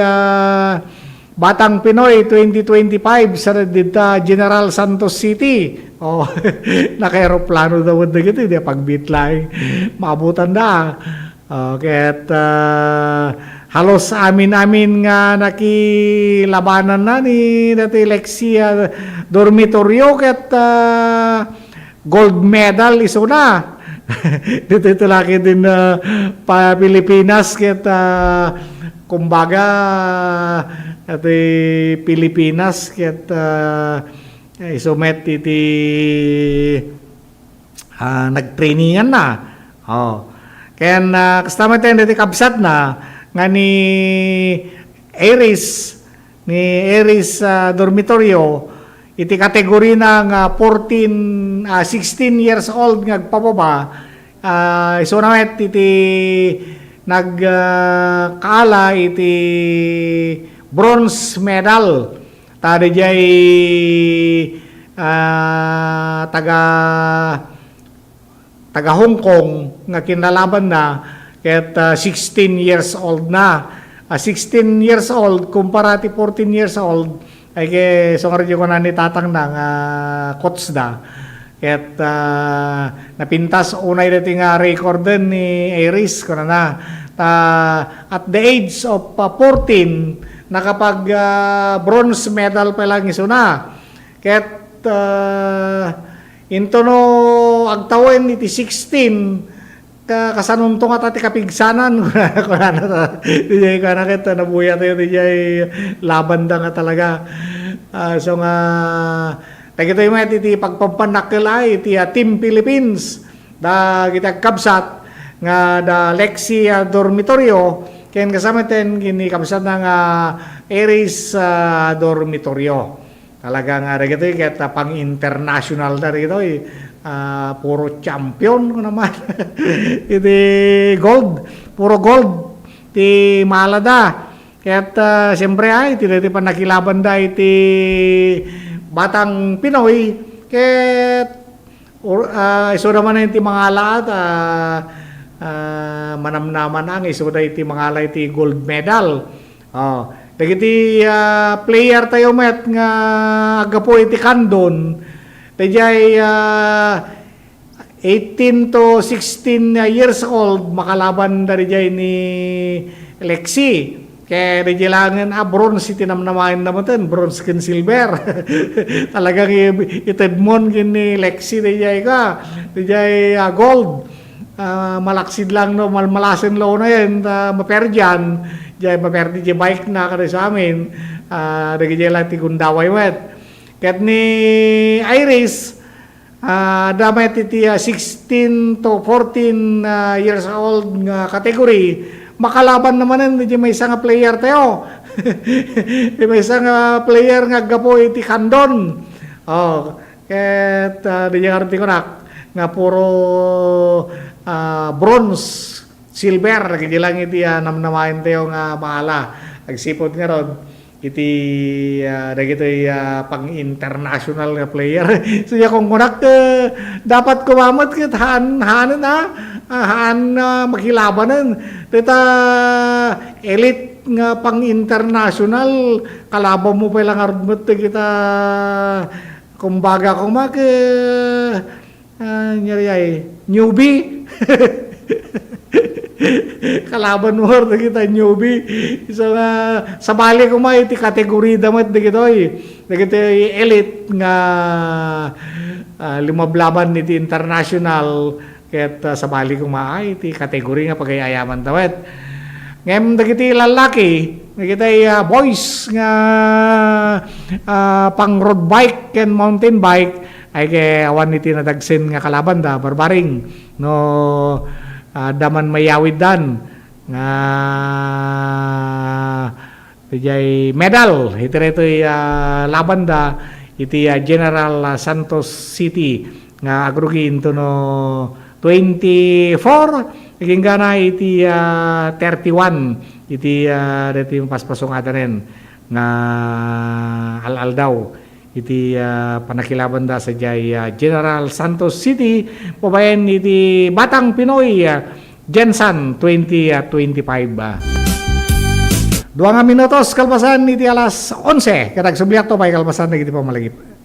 Batang Pinoy 2025 sa dita General Santos City. Naka-aeroplano daw dito di pagbit lang maabutan da. Ket halos amin nga nakilabanan na ni dati Lexia dormitorio ket gold medal iso na. Dito laki din pa Pilipinas ket kumbaga at Pilipinas ket isomet iti nagtrainingan na ken kasama tayo diti kabsat na nga ni Aries dormitorio iti kategori na nga 16 years old nga pababa iso namet iti nagkaala iti bronze medal tada jay taga Hong Kong nga kinalaban na ket 16 years old na 16 years old kumpara ti 14 years old ay so nga ko na ni tatang na nga coach da ket napintas unay dati nga record din ni Aries ko na at the age of 14 nakapag bronze medal pa lang iso na ket into no agtawen iti 16 kasanuntong at ati kapigsanan dijay ka na ket nabuya tayo dijay laban da nga talaga so nga tagitoy met iti pagpampanakil ay iti Team Philippines da kita kabsat nga da Lexia dormitorio ken kasama ten kini kabsat na nga Aries dormitorio talaga nga dagitoy ket pang international da dagitoy puro champion ko naman iti gold puro gold ti malada ket siyempre ay iti pa nakilaban da iti Batang Pinoy ket iso naman iti mga lahat manamnaman ang iso da iti mga lahat iti gold medal dagiti player tayo met nga agapo iti kandon dayjay 18 to 16 years old makalaban dayjay ni Lexi kaya dijilangan bronze tinamnamain naman ten bronze ken silver talagang itedmon kini Lexi dayjay ka dayjay gold malaksid lang no malmalasin lo na yan maperdian jay maperdi jay bike na kada sa amin dayjay lang ti gundaway wet ket ni Iris damet iti 16 to 14 years old nga category makalaban naman di may isang player tayo May isang player nga gapo iti Kandon. Oh, ket di arti ko nga puro bronze, silver, kiti lang iti namnamain tayo nga maala. Agsipot nga ron, iti dagitoy pang-international nga player. So kung kunak dapat kumamot ket haan maghilabanan. Teta elite nga pang-international kalaban mo pa lang armot kita kumbaga kumak newbie. Kalaban mo rin kita newbie. So sa bali ko iti kategori damat dagitoy elite nga lumablaban niti international ket sa bali ko iti kategori nga pagayayaman dawet. Ngem dagiti lalaki dagiti boys nga pang road bike and mountain bike ay kay awan iti nadagsen nga kalaban da barbaring no daman mayawid dan nga iti medal iti retoy laban da iti General Santos City nga agrugi into no 24 naging gana iti 31 iti dito yung paspasong rin nga al daw iti panakilaban da sa General Santos City pabayan iti Batang Pinoy Gensan 2025 2 minutos kalpasan iti alas 11 kadag subliak to pay kalpasan iti pamalagip.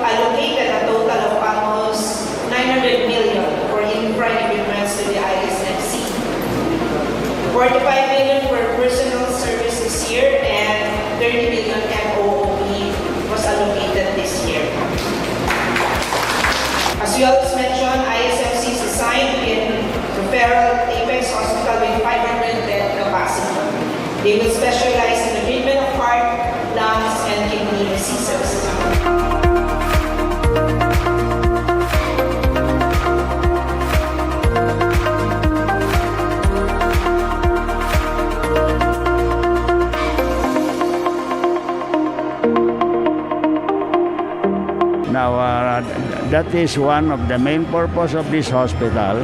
Allocated a total of almost 900 million for infra improvements to the ISFC. 45 million for personal service this year and 30 million MOOE was allocated this year. that is one of the main purpose of this hospital.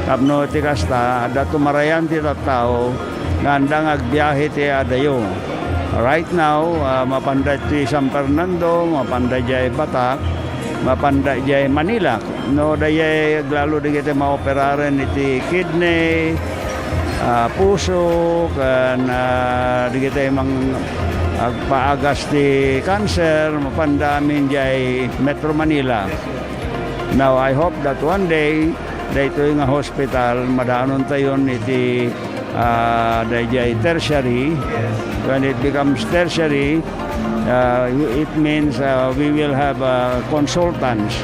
Kapno ti kasta, dato marayan ti tao, gandang agbiyahe ti adayo. Right now, mapanda ti San Fernando, mapanda jay Batak, mapanda jay Manila. No, dayay lalo di kita maoperaren iti kidney, puso, kan di kita mang agpaagas ti cancer, mapandamin jay Metro Manila. Now, I hope that one day, dito nga hospital, madaanon tayon iti dayjay tertiary. When it becomes tertiary, it means we will have consultants.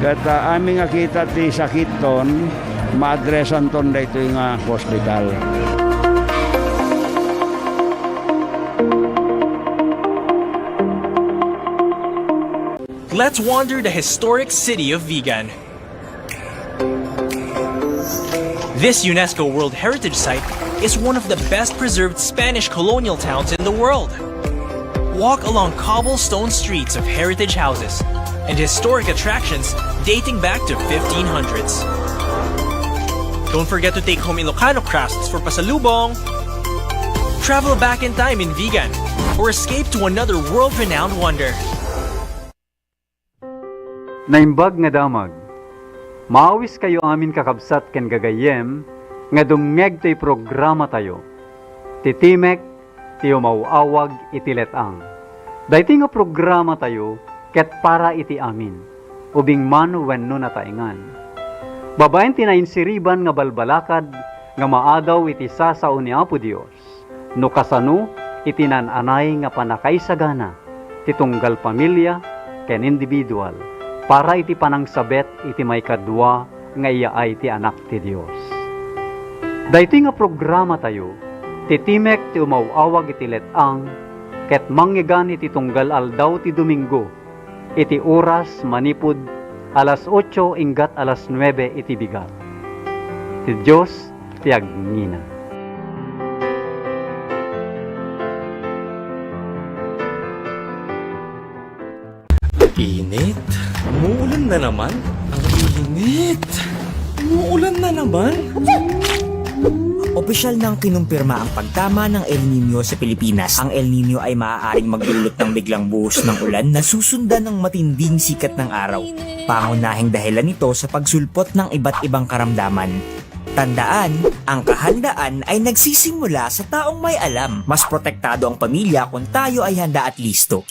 Kat aming akita ti sakit ton, ma-addressan ton dito nga hospital. Let's wander the historic city of Vigan. This UNESCO World Heritage Site is one of the best preserved Spanish colonial towns in the world. Walk along cobblestone streets of heritage houses and historic attractions dating back to 1500s. Don't forget to take home Ilocano crafts for pasalubong. Travel back in time in Vigan or escape to another world-renowned wonder. Naimbag nga damag, maawis kayo amin kakabsat ken gagayem, nga dumngeg to'y programa tayo. Titimek, tiyo mauawag itiletang. Dayti nga programa tayo, ket para iti amin, ubing mano wenno nataingan. Babaen tinainsiriban nga balbalakad, nga maadaw iti sasao ni Apo Dios. No kasano, itinananay nga panakaisagana, titunggal pamilya, ken individual, para iti panangsabet iti may kadwa nga iya ay ti anak ti Dios. Daytoy nga programa tayo, titimek ti umawawag iti letang, ket manggigan iti tunggal aldaw ti Domingo, iti oras manipud alas 8 inggat alas 9 iti bigat. Ti Dios ti agngina. Init? Umuulan na naman? Ang init! Umuulan na naman? Opisyal nang kinumpirma ang pagtama ng El Nino sa Pilipinas. Ang El Nino ay maaaring magdulot ng biglang buhos ng ulan na susundan ng matinding sikat ng araw. Pangunahing dahilan nito sa pagsulpot ng iba't ibang karamdaman. Tandaan, ang kahandaan ay nagsisimula sa taong may alam. Mas protektado ang pamilya kung tayo ay handa at listo.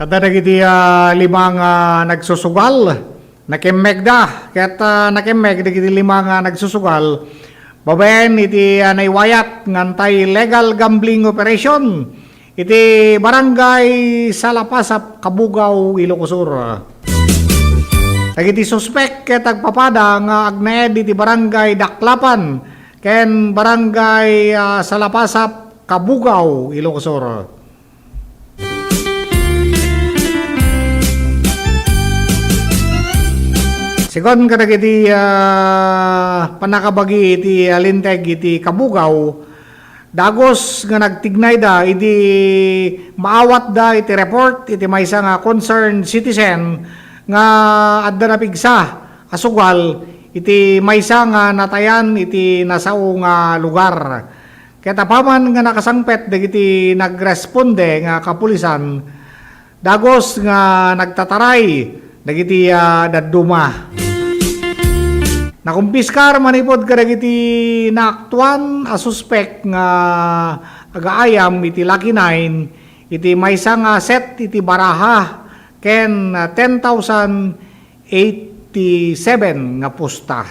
Kada dagiti limang nagsusugal, nakemeg da, ket nakemeg dagiti limang nagsusugal, babaen iti naiwayat ngantay legal gambling operation, iti barangay Salapasap, Kabugaw, Ilocos Sur. Dagiti suspek ket agpapada nga agnaed iti barangay Daklapan, ken barangay Salapasap, Kabugaw, Ilocos Sur. Sigon kadag iti panakabagi iti alinteg iti Kabugaw dagos nga nagtignay da iti maawat da iti report iti maysa nga concerned citizen nga adda napigsa asugal iti maysa nga natayan iti nasao nga lugar. Kaya tapaman nga nakasangpet dagiti nagresponde nga kapulisan dagos nga nagtataray dagiti dadduma. Nakumpiskar manipod kadagiti naaktuan a suspect nga agaayam iti Lucky 9 iti maysa nga set iti baraha ken 10,087 nga pusta.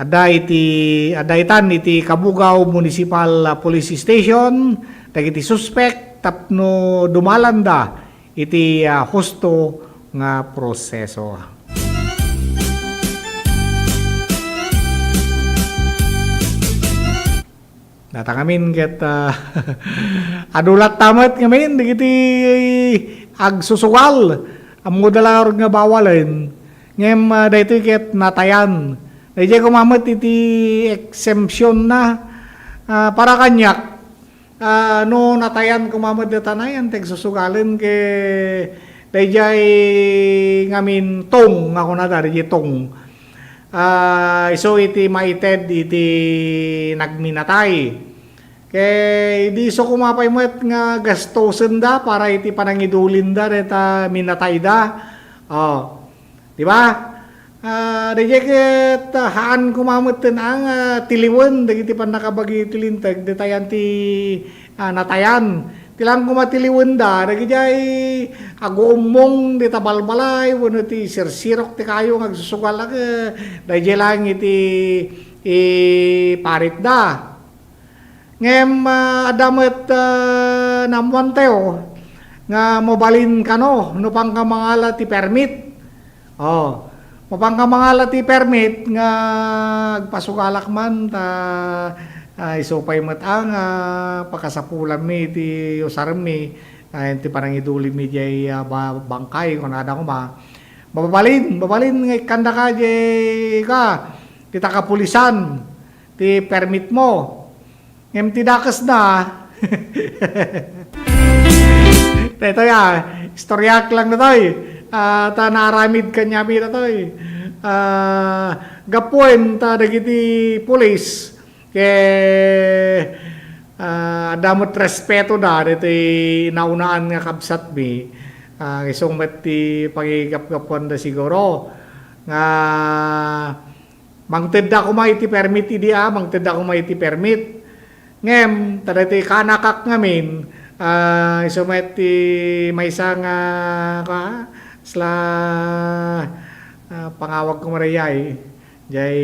Adaitan iti Kabugaw Municipal Police Station dagiti suspect tapno dumalanda iti husto nga proseso. Natangamin ket adulat tamat ngamin digiti agsusugal ammo dalar nga bawalen ngem daytoy ket natayan. Dayjay kumamet iti exemption na para kanyak no natayan kumamet tanayan tek susugalen ke dayjay ngamin tong ako na dayjay tong. So iti maited iti nagminatay. Kay di so kumapay mo nga gastosen da para iti panangidulin da reta minatay da. Di ba? Dayjay ket haan kumamot ang tiliwen dagiti panakabagi tilintag detayan ti natayan. Tilang kumatiliwen da dagijay agumong di tabalbalay wenno ti sirsirok ti kayo agsusugal dayjay lang iti parit da. Ngem adamet namuanteo nga mobalin kano no pang kamangala ti permit. Mapangkamangala ti permit nga agpasukalak man ta isupay matang pakasapulan mi ti usarem mi ti panangiduli mi jay bangkay kun ada ko ma babalin nga kanda ka jay ka ti takapulisan ti permit mo ngem ti dakas na ito istoryak lang na toy ta naramid kanyami na toy gapuin ta dagiti pulis kay damot respeto da diti naunaan nga kabsat mi isong met ti pagigap-gapuan da siguro nga mangted da kumay ti permit idi mangted da kumay ti permit ngem ta diti kanakak ngamin isong met ti maysa nga sla pangawag ko marayay jay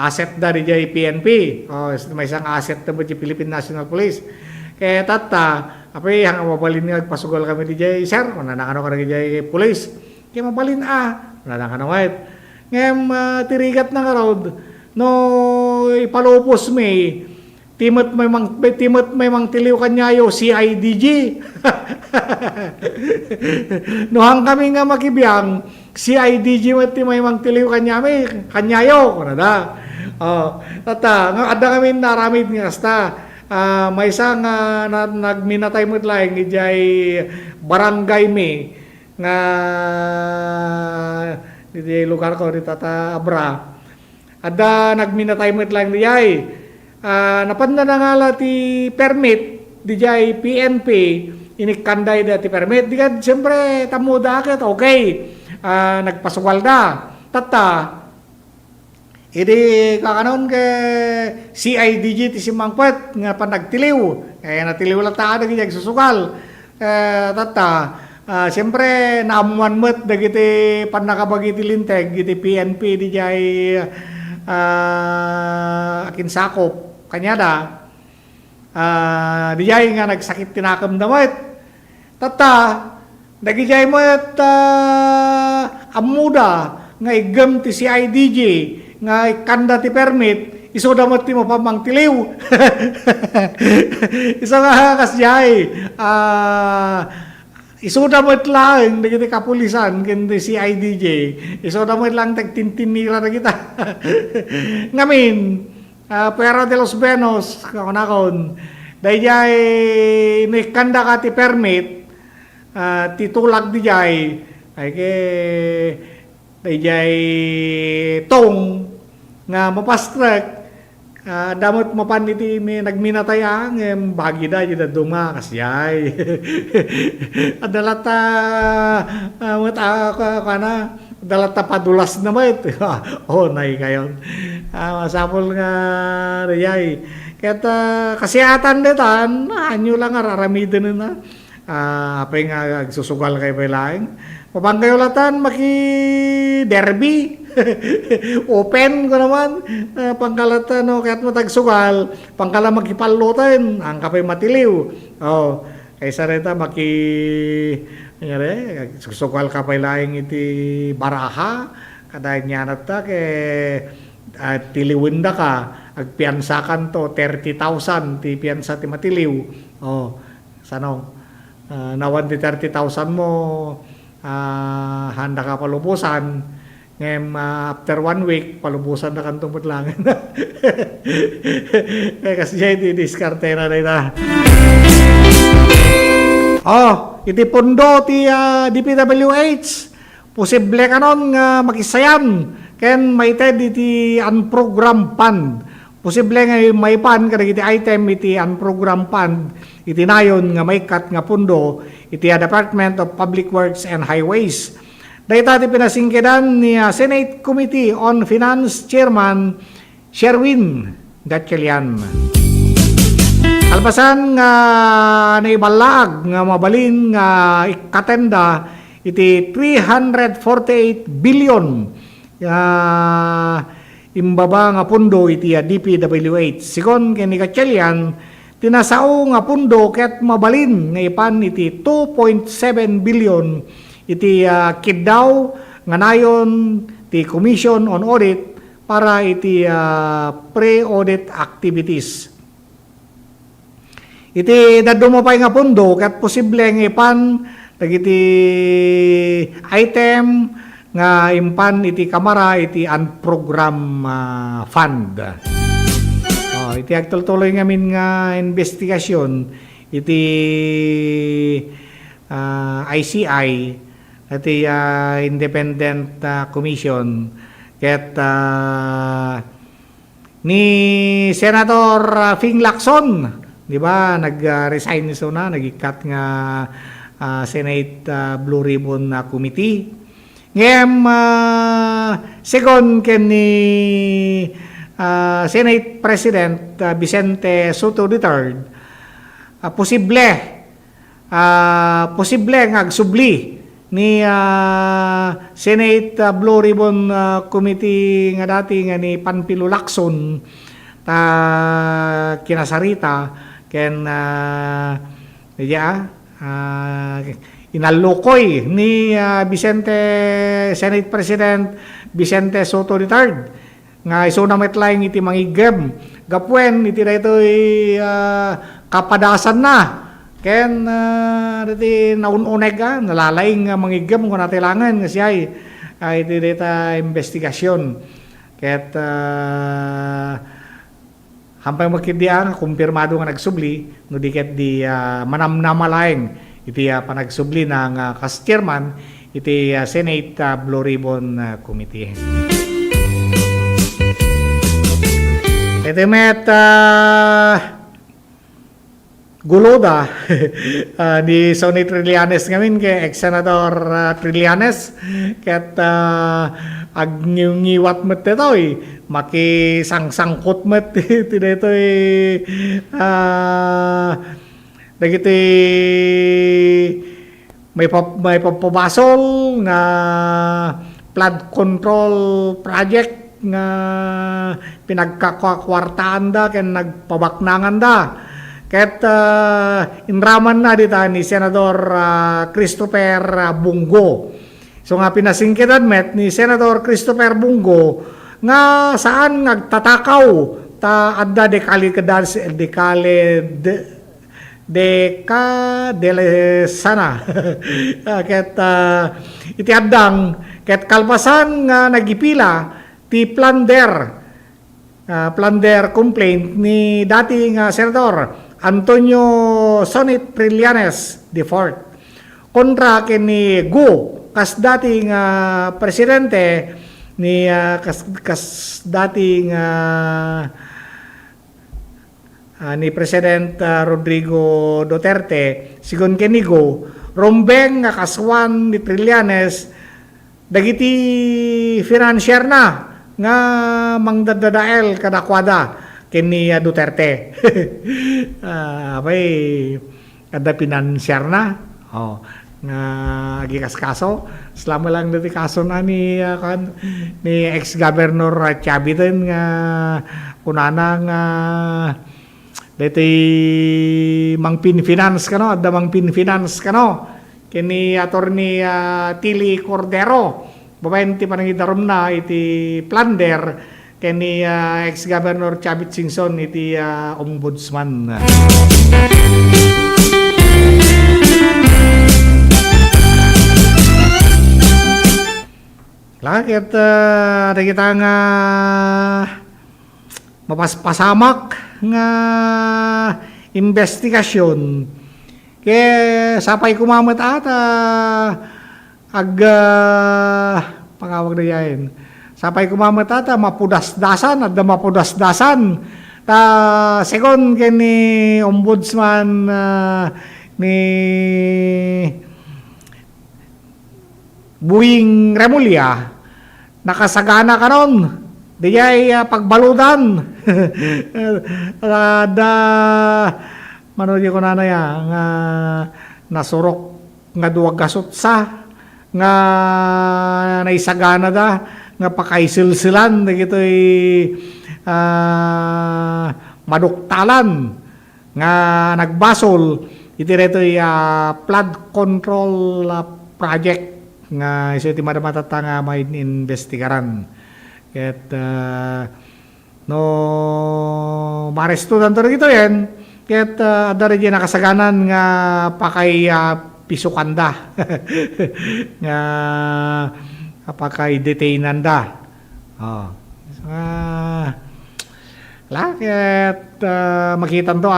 asset da di jay PNP may isang asset na ba di Philippine National Police kaya tata apay hang mabalin nga pasugal kami di jay sir kung nanakano ka na di jay police kaya mabalin nanakano wait ngem tirigat na nga road no ipalupos may timot may mang tiliw kanyayo CIDG nohang kami nga makibiyang CIDG may mang tiliw kanyayo kunada tata nga ada kami naramid nga hasta may isang nagminatay mo lang ijay barangay mi nga di lugar ko di tata Abra ada nagminatay mo lang niyay napanda na nga ti permit di jay PNP inikanday da ti permit di ka siyempre tamuda ket okay nagpasuwal da tata idi kakanon ke CIDG ti simangpet nga panagtiliw kaya natiliw lang taa dagiti agsusukal tata siyempre naamuan met dagiti panakabagi ti linteg iti PNP di jay akinsakop kanyada dijay nga nagsakit tinakam damat tata dagijay mo at amuda nga igam ti CIDG nga ikanda ti permit iso damat ti mapamang tiliw iso nga kasjay iso damat lang dagiti kapulisan ken ti CIDG iso damat lang tagtintinira na kita ngamin Puerto de los Benos, kakunakon, dayjay nikanda ka ti permit, titulag di jay, ay ke, dayjay tong, nga mapastrek, damot mapan iti nagminatayang bagi da jida dunga kasyay adalata kana adalata padulas na mait nay kayon masapol nga riyay kaya kasihatan detan anyo lang araramidin na apay nga susugal kay pailaing papangkayolatan maki derby open ko naman pangkalata no kaya't matagsugal pangkala magkipallotan ang kapay matiliw kaysa reta maki susugal kapay laing iti baraha kadahin niya nata tiliwin da ka agpiansakan to 30,000 ti piansa ti matiliw sanong nawan ti 30,000 mo handa ka palubusan ngem after 1 week palubusan na kantong putlangan kasi di diskarte na rin iti pondo ti DPWH posible kanon nga makisayan ken maited iti unprogram fund posible nga may pan kada iti item iti unprogram fund iti nayon nga may cut nga pondo iti Department of Public Works and Highways. Dahita ti pinasingkidan ni Senate Committee on Finance Chairman Sherwin Gatchalian. Alpasan nga naibalag nga mabalin nga ikatenda iti 348 billion imbaba nga pundo iti DPWH. Sikon kini Gatchalian tinasao nga pundo ket mabalin nga ipan iti 2.7 billion iti kiddaw nga nayon ti Commission on Audit para iti pre-audit activities. Iti dadumapay nga pundo ket posible nga ipan dagiti item nga impan iti kamara iti unprogram fund. Iti agtuloy ngamin nga investigasyon iti ICI iti Independent Commission ket ni Senator Fing Lacson, di ba, nag-resign so na, nag-ikat nga Senate Blue Ribbon Committee. Ngem second ken ni Senate President Vicente Soto III posible nga agsubli ni Senate Blue Ribbon Committee nga dati nga ni Panfilo Lacson kinasarita ken inalukoy ni Senate President Vicente Soto III nga iso na metlaing iti mangigem gapwen iti daytoy kapadasan na ken iti naununeg nalalaing mangigem kung natilangan nga siyay iti data investigasyon ket hampay magkidiang kumpirmado nga nagsubli no diket di manamnamalaing iti panagsubli ng kas-chairman iti Senate Blue Ribbon Committee. Iti met guloda ni Sonny Trillanes ngamin kay ex-senator Trillanes ket agniwat met detoy makisangsangkot met ti detoy dagiti may papabasol nga flood control project nga pinagkakwartaan da ken nagpabaknangan da ket inraman na dita ni Senador Christopher Bungo. So nga pinasingkitan met ni Senator Christopher Bungo nga saan nagtatakaw ta adda sana ket iti addang ket kalpasan nga nagipila ti plunder plunder complaint ni dating Senador Antonio Sonit Trillanes IV kontra kini Gu kas dating presidente ni kas dating ni President Rodrigo Duterte sigon kini Gu rombeng nga kaswan ni Trillanes dagiti financier na nga mangdadadael kadakwada kini Duterte. Abay kada financier na. Nga gikas kaso. Selama lang dati kaso na ni ex-governor Chaviten nga kunana nga dati mangpin finance kano, adda mangpin finance kano. Kini attorney Tilly Cordero. Babayan ti panangidarom na iti plunder kini ex-governor Chavit Singson iti ombudsman. Lakit ada kita nga mapaspasamak nga investigasyon kaya sapay kumamat ata pangawag na yain. Sapay kumamat ata mapudasdasan at mapudasdasan. Second kini ombudsman ni Buing Remulla nakasagana karon. Diyay pagbaludan. Manood ko na ya nga nasurok nga duwag kasutsa nga naisagana da nga pakaisilsilan dagitoy maduktalan nga nagbasol iti retoy flood control project nga iso iti madamatata nga may investigaran ket no marestudan to dito yan ket adda rin nakasaganan nga pakay pisukanda nga apakay detainan da. Lakit makita to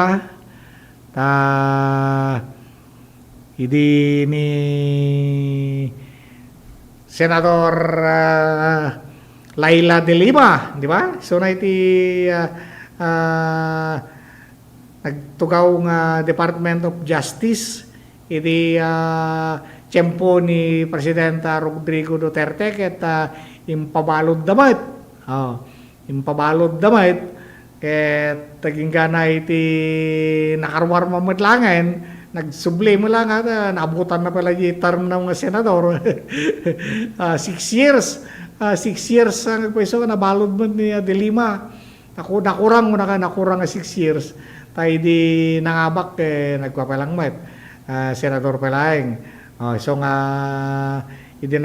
hindi ni Senador Laila de Lima, di ba? So na iti nagtugaw nga Department of Justice iti tiyempo ni Presidenta Rodrigo Duterte ket impabalod damit. Impabalod damit ket tagingana iti nakarwar mamadlangen nagsubli mo lang naabutan na pala yung term ng senador. 6 years. 6 years ang nagpwesto nabalod mo ni De Lima. Nakurang mo nakurang 6 years. Tayo di nangabak nagpapalang met. Senador Pelaeng. So nga hindi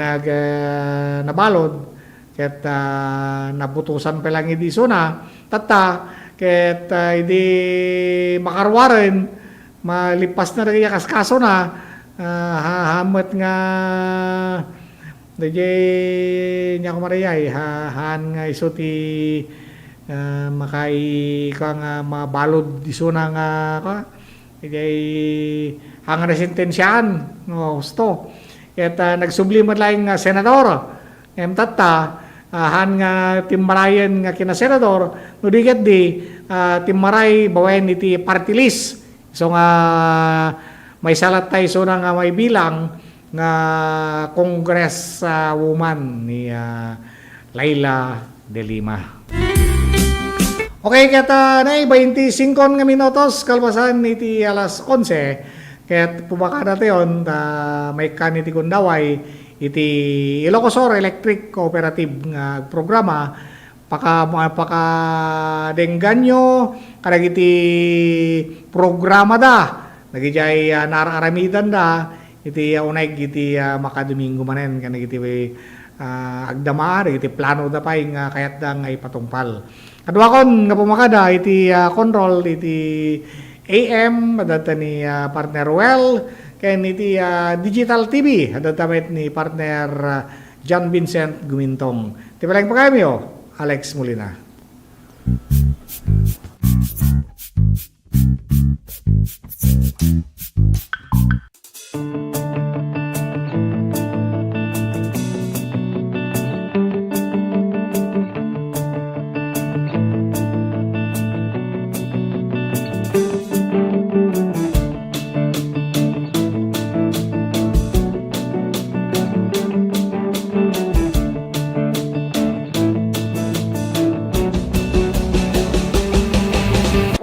nabalod ket nabutusan pa lang hindi suna tata ket hindi makarwarin malipas na rin kaskaso na hamet nga DJ niya kumariyay han nga iso ti makai ka nga mabalod iso na nga ka DJ hang resentensyahan no gusto ket nagsubliman lang nga senador tata han nga timmarayan nga kina senador no diket di timmaray bawen iti party list. So nga may salat tayo so nga may bilang nga Congress woman ni Laila de Lima. Okay, kata na 25 nga minutos kalpasan iti alas 11 ket pubaka natin may kaniti kundaway iti Ilocosur Electric Cooperative nga programa paka dengganyo kadag iti programa da nagijay nararamidan da iti unay iti makadomingo manen kanag iti agdama iti plano da pay nga kayat da nga ipatungpal kadwa kon nga pumakada iti control iti AM adata ni partner Well ken iti Digital TV adata met ni partner John Vincent Gumintong ti palang pagamyo Alex Molina.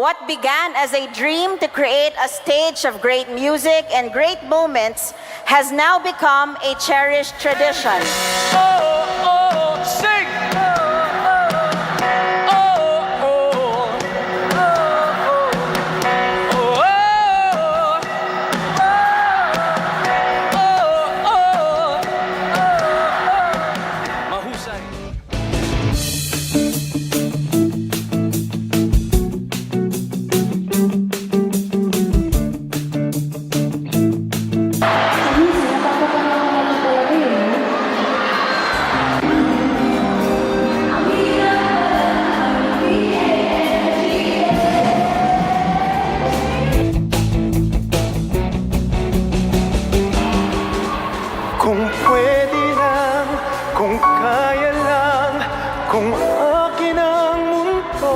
what began as a dream to create a stage of great music and great moments has now become a cherished tradition. Sing! Kung pwede lang, kung kaya lang, kung akin ang mundo.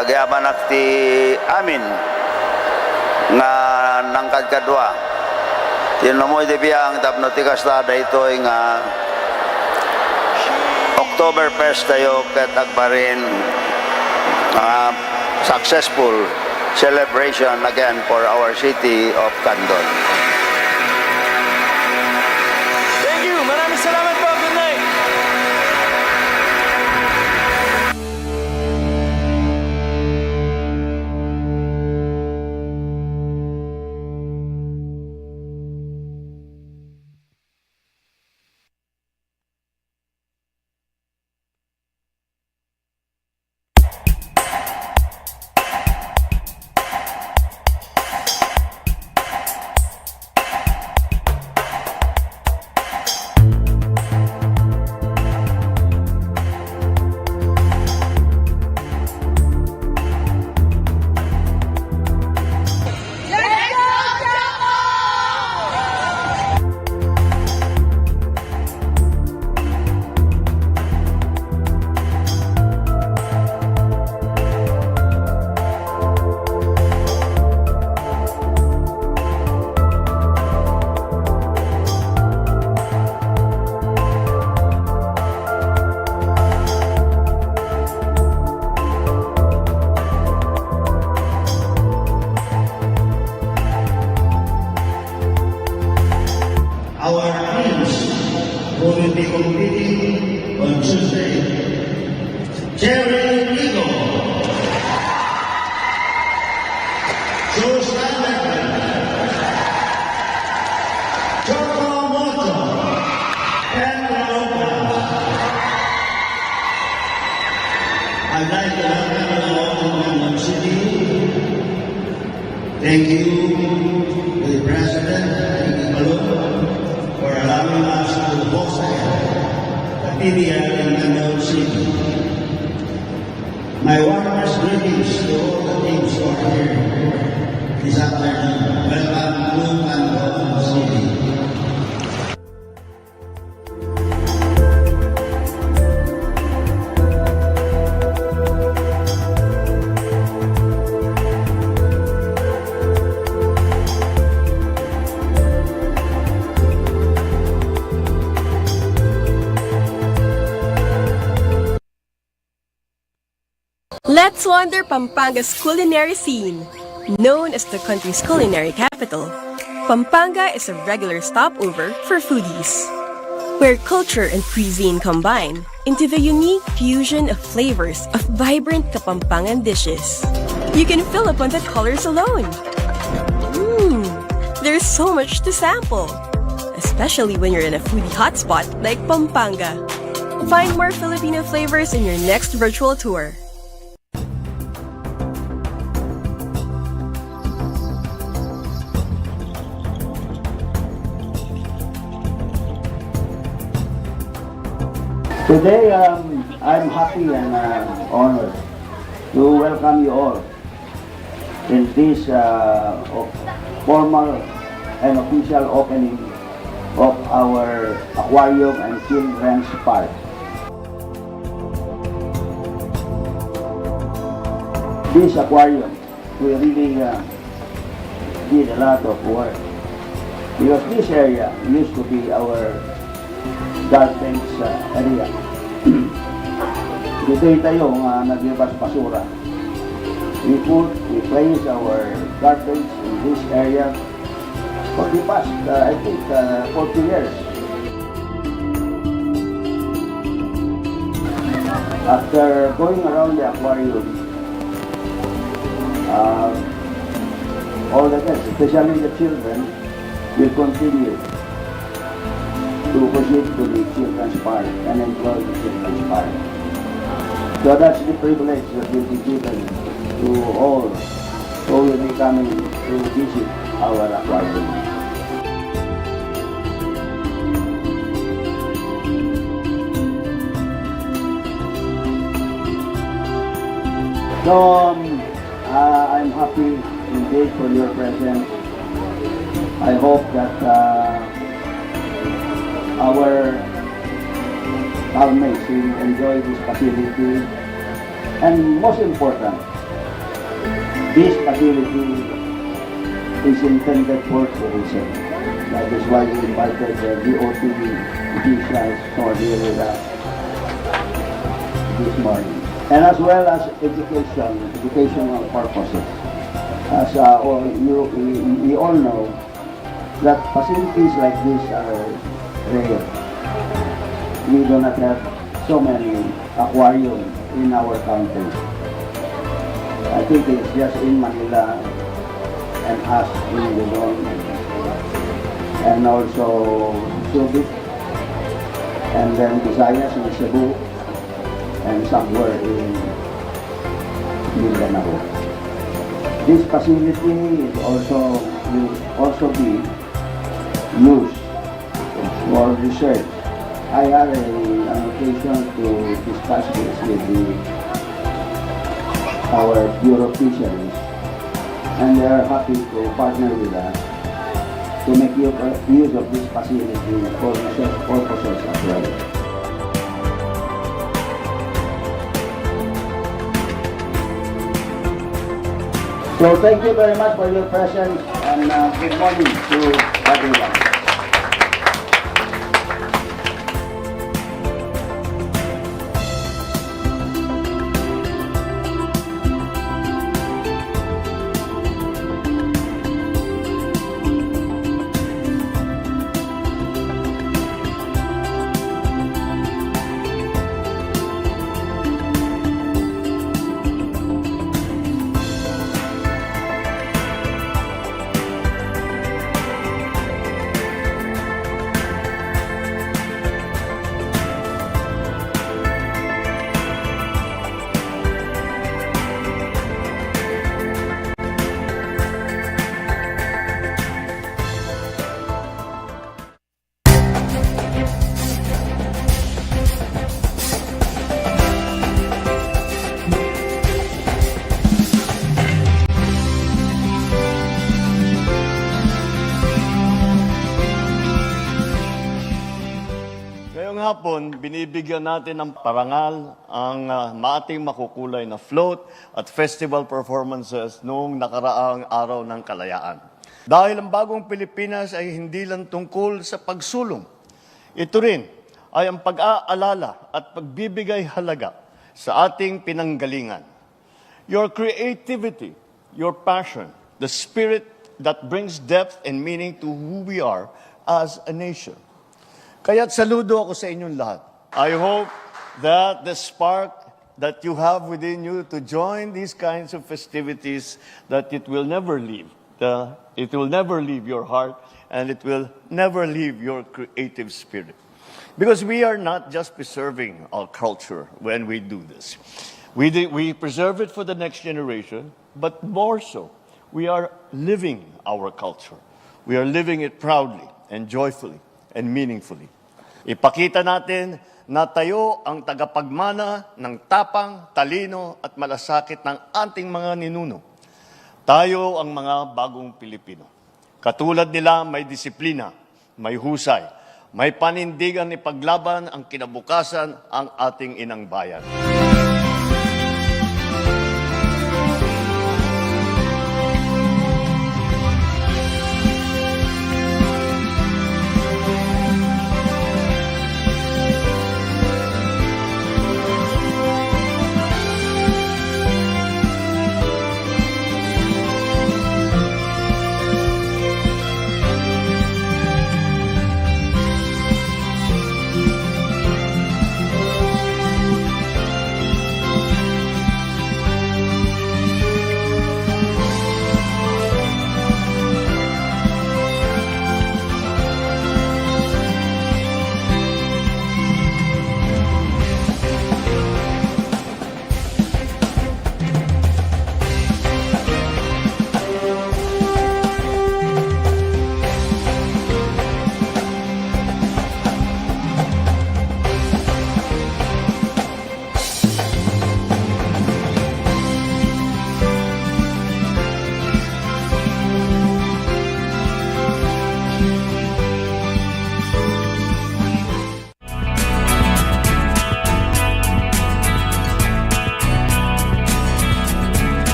Agyaman ti amin nga nangkad kadwa. Tinamoy di biyang tapno ti kastada ito nga October 1st tayo ket agbarin successful celebration again for our city of Candon. Thank you! Maraming salamat po! Good night! Our teams who will be competing on Tuesday. Jerry Rigo, Susan Beckman, Choco Moto, and Lopez. I'd like to welcome you all to London City. Thank you to the President, for allowing us to host the PBL in London City. My warmest greetings to all the teams who are here this afternoon. Welcome to London City. Let's wander Pampanga's culinary scene. Known as the country's culinary capital, Pampanga is a regular stopover for foodies, where culture and cuisine combine into the unique fusion of flavors of vibrant Kapampangan dishes. You can fill up on the colors alone. There's so much to sample, especially when you're in a foodie hotspot like Pampanga. Find more Filipino flavors in your next virtual tour. Today, I'm happy and honored to welcome you all in this formal and official opening of our aquarium and children's park. This aquarium, we really did a lot of work because this area used to be our garbage area. Dito yung tayo naglibas basura. We place our garbage in this area for the past, I think, 40 years. After going around the aquarium, all the guests, especially the children, will continue to proceed to the children's park and enjoy the children's park. So that's the privilege that will be given to all who will be coming to visit our aquarium. So I'm happy indeed for your presence. I hope that our housemates will enjoy this facility, and most important, this facility is intended for tourism. That is why we invited the DOT officials for here with us this morning, and as well as educational purposes. As we all know that facilities like this are rare. We do not have so many aquariums in our country. I think it's just in Manila and us in Luzon and also Subic and then Visayas in Cebu and somewhere in Mindanao. This facility will also be used for research. I had an occasion to discuss this with our Bureau of Fisheries, and they are happy to partner with us to make use of this facility for research purposes as well. So thank you very much for your presence, and good morning to everyone. hapon, binibigyan natin ng parangal ang maating makukulay na float at festival performances noong nakaraang araw ng kalayaan. Dahil ang bagong Pilipinas ay hindi lang tungkol sa pagsulong. Ito rin ay ang pag-aalala at pagbibigay halaga sa ating pinanggalingan. your creativity, your passion, the spirit that brings depth and meaning to who we are as a nation. Kaya't saludo ako sa inyong lahat. I hope that the spark that you have within you to join these kinds of festivities, that it will never leave. It will never leave your heart, and it will never leave your creative spirit. Because we are not just preserving our culture when we do this. We preserve it for the next generation, but more so, we are living our culture. We are living it proudly and joyfully and meaningfully. Ipakita natin na tayo ang tagapagmana ng tapang, talino at malasakit ng ating mga ninuno. Tayo ang mga bagong Pilipino. Katulad nila, may disiplina, may husay, may panindigan ipaglaban ang kinabukasan ang ating inang bayan.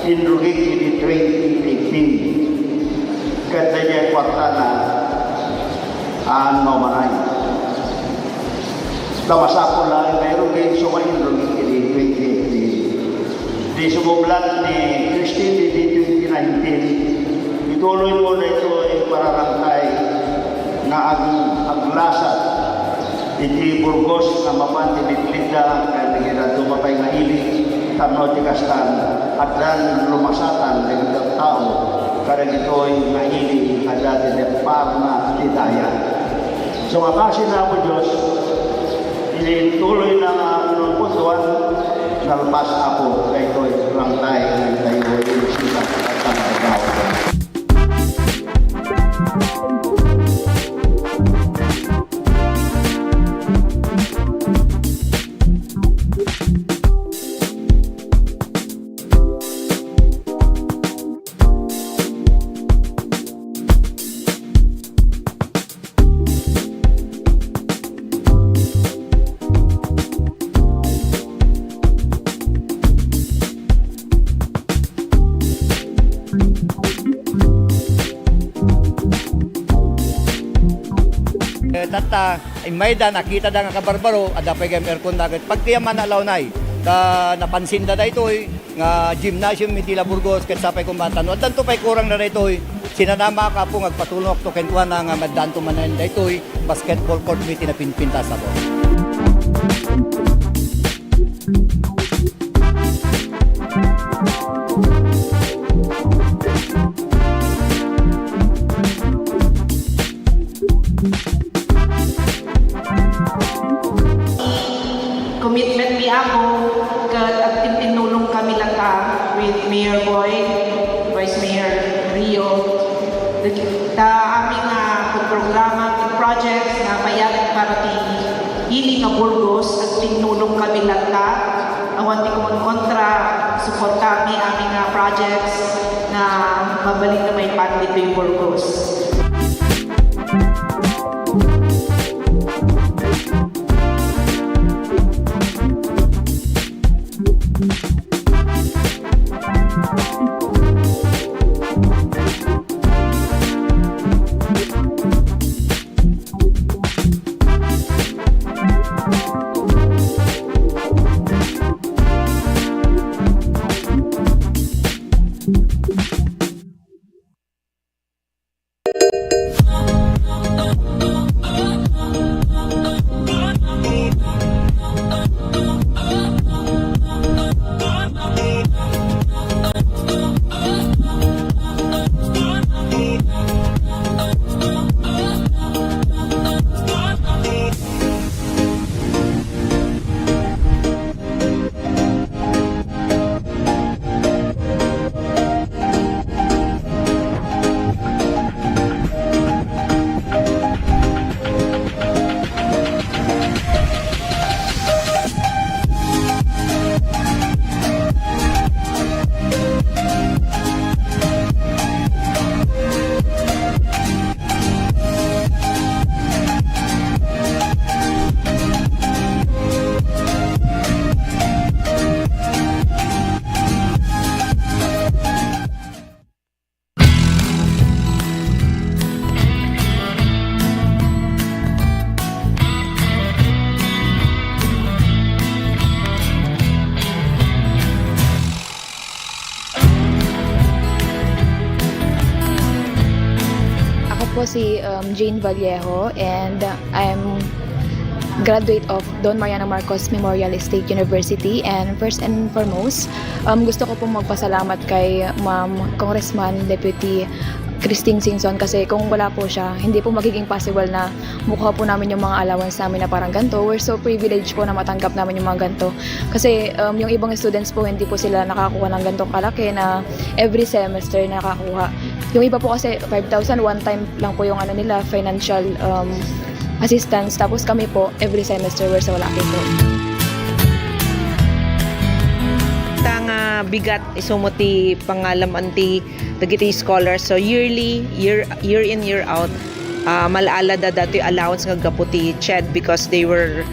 in Rugiki 2018 katanya kwartana ano manay tamasako lang mayroon din sumayin Rugiki 2018 di sumublat ni Christine di 2019 ituloy mo na ito ay pararangkay na aglasat iti Burgos na mapantilid-lida kaya naging tumapay na ili tanaw tikastan at dan lumasatan ng tao kaya ito'y maili at dati ng parna titaya. So makasin na ako Diyos, ituloy na ang putuan, nalpas ako kaya ito'y rangtay ng tayo inisita at tanagaw. Tata, may da nakita da nga kabarbaro, ada pa gam aircon dagat. Pag tiyaman alaw nay, napansin da ito nga gymnasium Mitila Burgos ket sapay kumatano. Addan to pay kurang na daytoy. Sinanama ka po ngagpatulong to ken kuan nga maddan to manan daytoy basketball court mi tinapinpintas ako. Commitment ni ako at tinulong kami lang with Mayor Boyd, Vice Mayor Rio. Aming programa, projects na payag para hili nga Burgos at tinulong kami lang awan ti kontra support kami aming projects na mabalik na may pan dito yung Burgos. Po si Jane Vallejo and I'm graduate of Don Mariano Marcos Memorial State University, and first and foremost gusto ko pong magpasalamat kay Ma'am Congressman Deputy Christine Singson kasi kung wala po siya, hindi po magiging possible na mukha po namin yung mga allowance namin na parang ganito. We're so privileged po na matanggap namin yung mga ganito. Kasi yung ibang students po, hindi po sila nakakuha ng ganitong kalaki na every semester nakakuha. Yung iba po kasi 5,000 one time lang po yung nila, financial assistance. Tapos kami po, every semester we're so lucky po. Bigat isumuti pangalam anti dagiti scholars, so year in year out malaala da dati allowance nga gaputi CHED because they were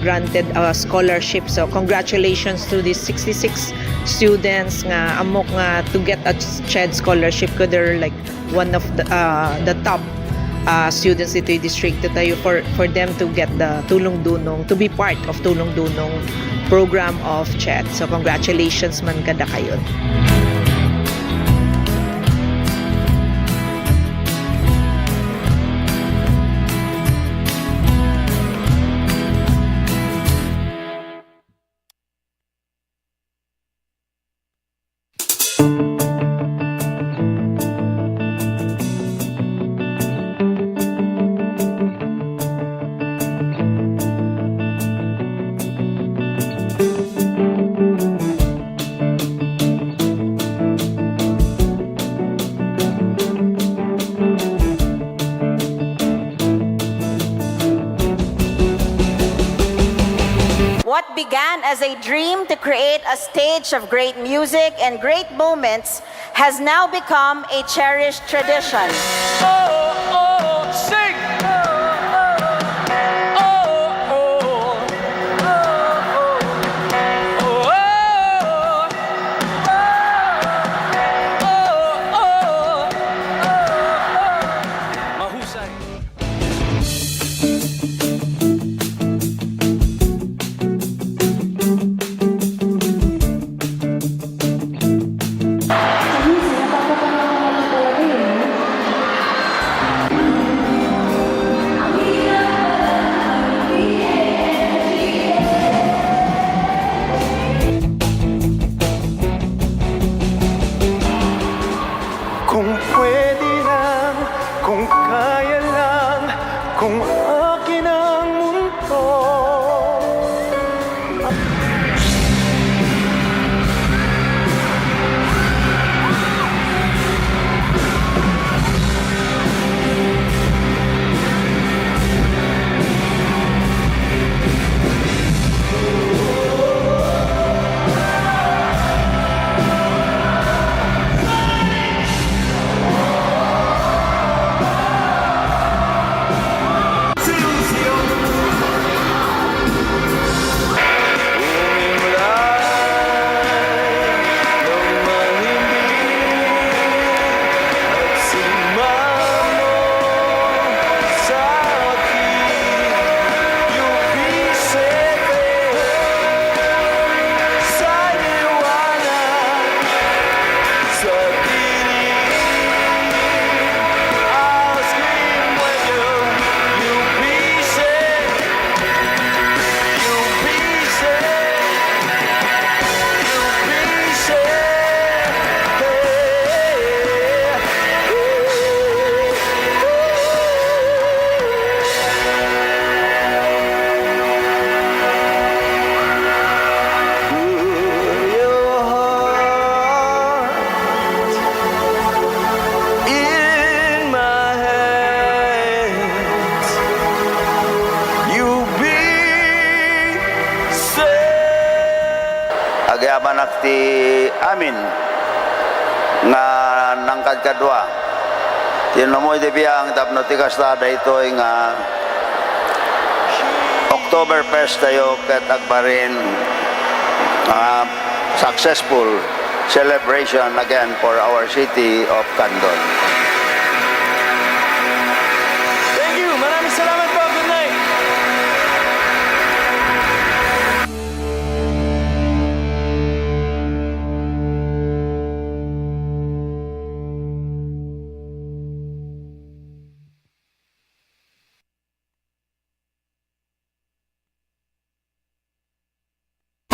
granted a scholarship. So congratulations to these 66 students nga amok nga to get a CHED scholarship, ko they're like one of the top students dito yung district tayo for them to get the Tulong Dunong, to be part of Tulong Dunong program of CHED. So congratulations man kada kayo. What began as a dream to create a stage of great music and great moments has now become a cherished tradition. Sing! Nabanak ti amin nga nangkad kadwa. Tinamoy di biyang tapno ti kastada ito nga October 1st tayo ket agbarin successful celebration again for our city of Candon. Thank you. Maraming salamat po. Good night.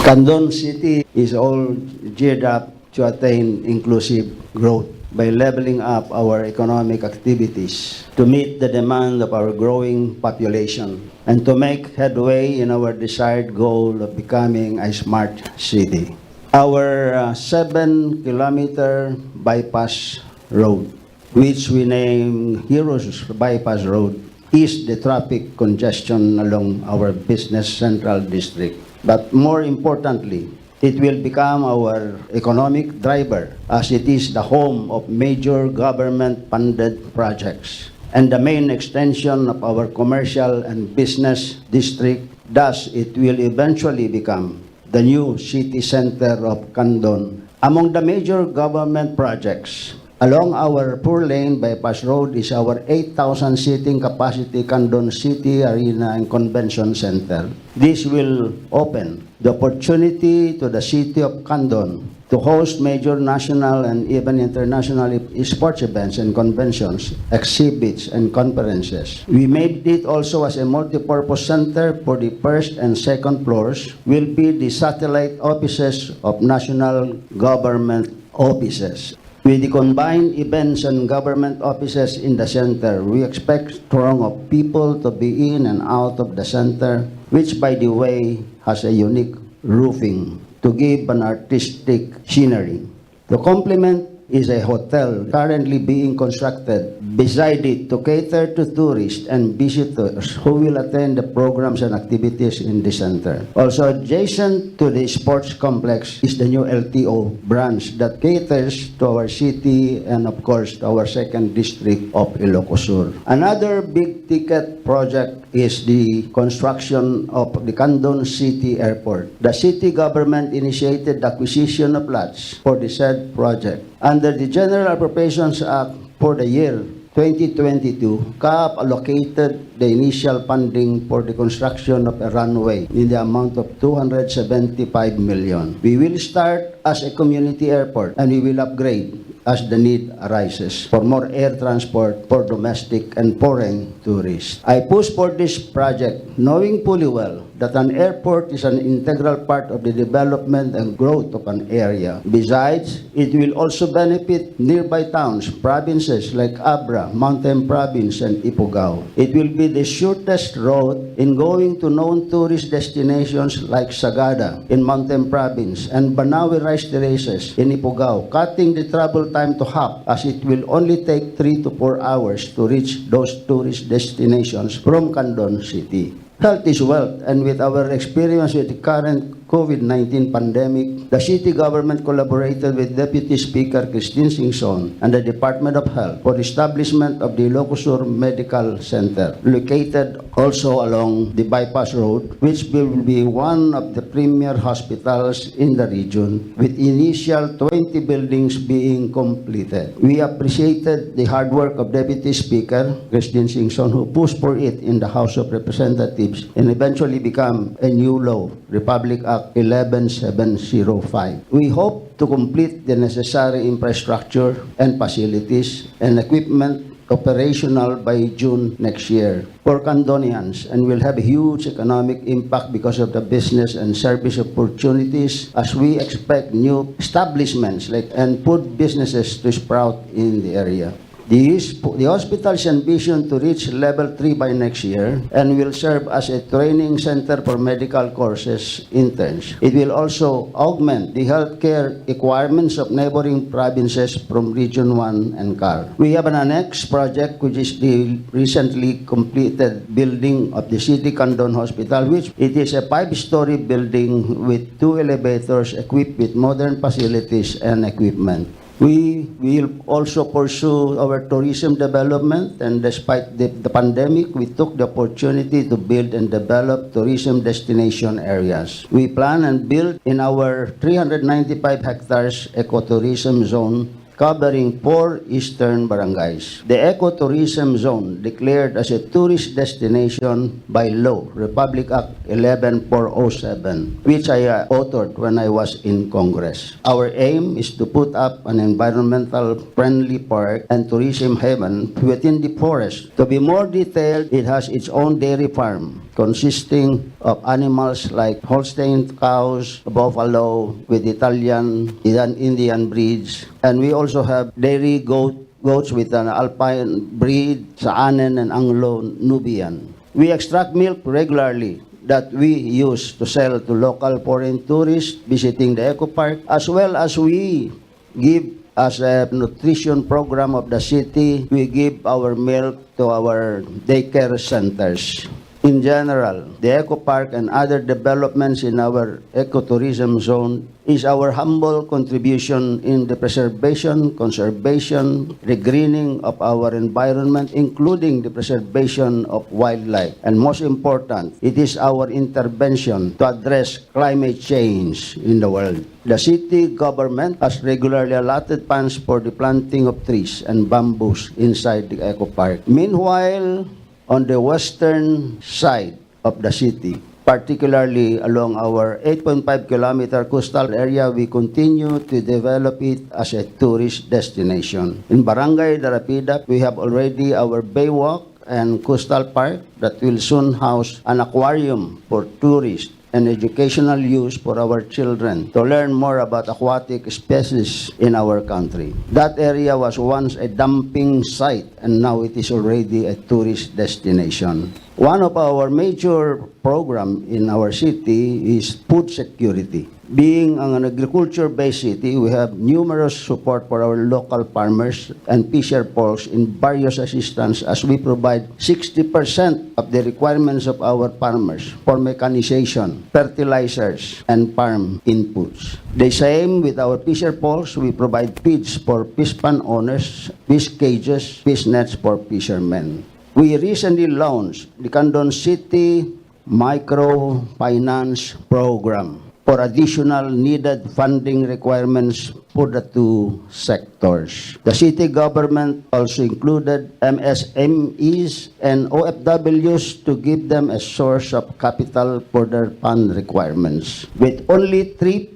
Candon City is all geared up to attain inclusive growth by leveling up our economic activities to meet the demand of our growing population and to make headway in our desired goal of becoming a smart city. Our 7-kilometer bypass road, which we name Heroes Bypass Road, ease the traffic congestion along our business central district. But more importantly, it will become our economic driver as it is the home of major government-funded projects and the main extension of our commercial and business district. Thus, it will eventually become the new city center of Candon. Among the major government projects along our 4-lane bypass road is our 8,000 seating capacity Candon City Arena and Convention Center. This will open the opportunity to the city of Candon to host major national and even international sports events and conventions, exhibits, and conferences. We made it also as a multi-purpose center for the first and second floors will be the satellite offices of national government offices. With the combined events and government offices in the center, we expect throng of people to be in and out of the center, which by the way has a unique roofing to give an artistic scenery. To complement is a hotel currently being constructed beside it to cater to tourists and visitors who will attend the programs and activities in the center. Also adjacent to the sports complex is the new LTO branch that caters to our city and of course to our second district of Ilocos Sur. Another big ticket project is the construction of the Candon City Airport. The city government initiated the acquisition of lots for the said project. Under the General Appropriations Act for the year 2022, CAAP allocated the initial funding for the construction of a runway in the amount of 275 million. We will start as a community airport and we will upgrade as the need arises for more air transport for domestic and foreign tourists. I push for this project knowing fully well that an airport is an integral part of the development and growth of an area. Besides, it will also benefit nearby towns, provinces like Abra, Mountain Province, and Ifugao. It will be the shortest road in going to known tourist destinations like Sagada in Mountain Province and Banawe Rice Terraces in Ifugao, cutting the travel time to half as it will only take 3 to 4 hours to reach those tourist destinations from Candon City. Health is wealth, and with our experience with the current COVID-19 pandemic, the city government collaborated with Deputy Speaker Christine Singson and the Department of Health for the establishment of the Ilocos Sur Medical Center, located also along the bypass road, which will be one of the premier hospitals in the region, with initial 20 buildings being completed. We appreciated the hard work of Deputy Speaker Christine Singson, who pushed for it in the House of Representatives and eventually become a new law, Republic Act 11705. We hope to complete the necessary infrastructure and facilities and equipment operational by June next year for Candonians and will have a huge economic impact because of the business and service opportunities as we expect new establishments and food businesses to sprout in the area. The hospital's ambition to reach level 3 by next year and will serve as a training center for medical courses interns. It will also augment the healthcare requirements of neighboring provinces from Region 1 and CAR. We have an annex project, which is the recently completed building of the City Candon Hospital, which it is a 5-story building with 2 elevators equipped with modern facilities and equipment. We will also pursue our tourism development, and despite the pandemic, we took the opportunity to build and develop tourism destination areas. We plan and build in our 395 hectares ecotourism zone covering 4 eastern barangays. The ecotourism zone, declared as a tourist destination by law, Republic Act 11407, which I authored when I was in Congress. Our aim is to put up an environmental friendly park and tourism haven within the forest. To be more detailed, it has its own dairy farm consisting of animals like Holstein cows, buffalo with Italian, Indian breeds, and we also have dairy goats with an alpine breed, Saanen and Anglo-Nubian. We extract milk regularly that we use to sell to local foreign tourists visiting the eco park, as well as we give as a nutrition program of the city, we give our milk to our daycare centers. In general, the Eco Park and other developments in our ecotourism zone is our humble contribution in the preservation, conservation, regreening of our environment, including the preservation of wildlife. And most important, it is our intervention to address climate change in the world. The city government has regularly allotted funds for the planting of trees and bamboos inside the Eco Park. Meanwhile, on the western side of the city, particularly along our 8.5-kilometer coastal area, we continue to develop it as a tourist destination. In Barangay Darapida, we have already our Baywalk and Coastal Park that will soon house an aquarium for tourists and educational use for our children to learn more about aquatic species in our country. That area was once a dumping site, and now it is already a tourist destination. One of our major programs in our city is food security. Being an agriculture-based city, we have numerous support for our local farmers and fisher folks in various assistance, as we provide 60% of the requirements of our farmers for mechanization, fertilizers, and farm inputs. The same with our fisher folks, we provide feeds for fish pond owners, fish cages, fish nets for fishermen. We recently launched the Candon City Microfinance Program for additional needed funding requirements for the 2 sectors. The city government also included MSMEs and OFWs to give them a source of capital for their fund requirements. With only 3%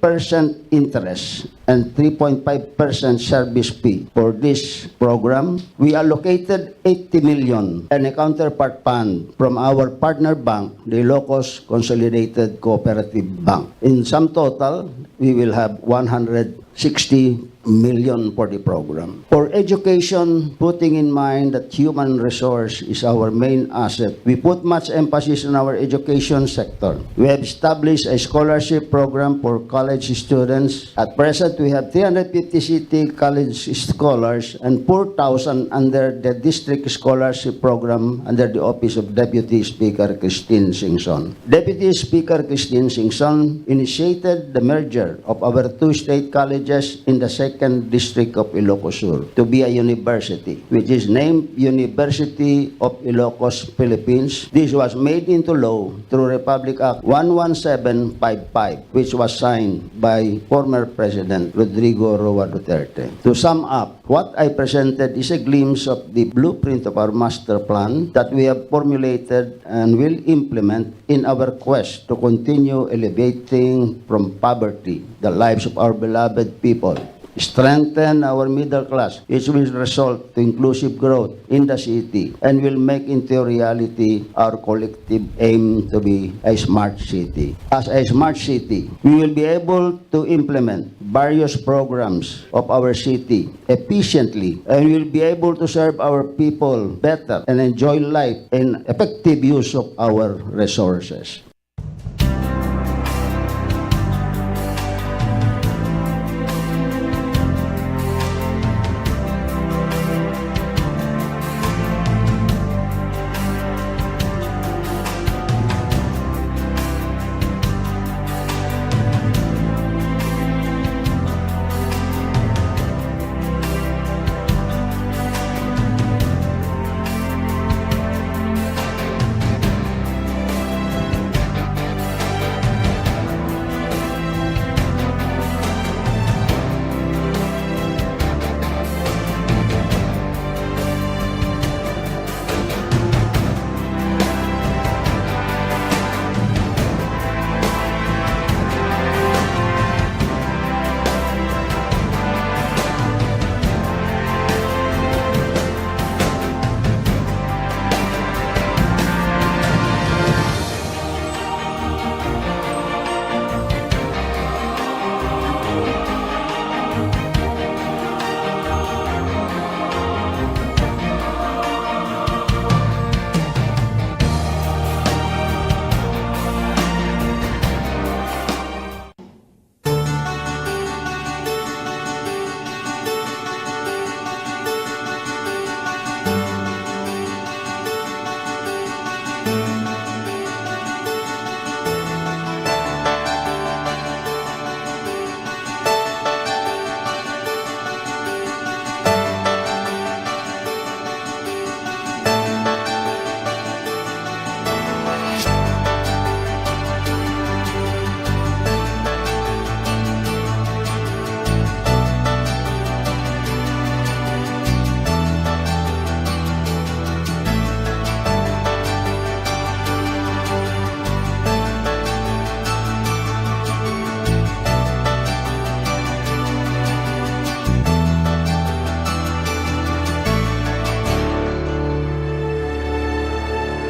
interest and 3.5% service fee for this program, we allocated 80 million and a counterpart fund from our partner bank, the Ilocos Consolidated Cooperative Bank. In sum total, we will have 160 million for the program. For education, putting in mind that human resource is our main asset, we put much emphasis on our education sector. We have established a scholarship program for college students. At present, we have 350 city college scholars and 4,000 under the district scholarship program under the office of Deputy Speaker Christine Singson. Deputy Speaker Christine Singson initiated the merger of our 2 state colleges in the second district of Ilocos Sur to be a university, which is named University of Ilocos, Philippines. This was made into law through Republic Act 11755, which was signed by former President Rodrigo Roa Duterte. To sum up, what I presented is a glimpse of the blueprint of our master plan that we have formulated and will implement in our quest to continue elevating from poverty the lives of our beloved people, strengthen our middle class, which will result to inclusive growth in the city and will make into reality our collective aim to be a smart city. As a smart city, we will be able to implement various programs of our city efficiently, and will be able to serve our people better and enjoy life and effective use of our resources.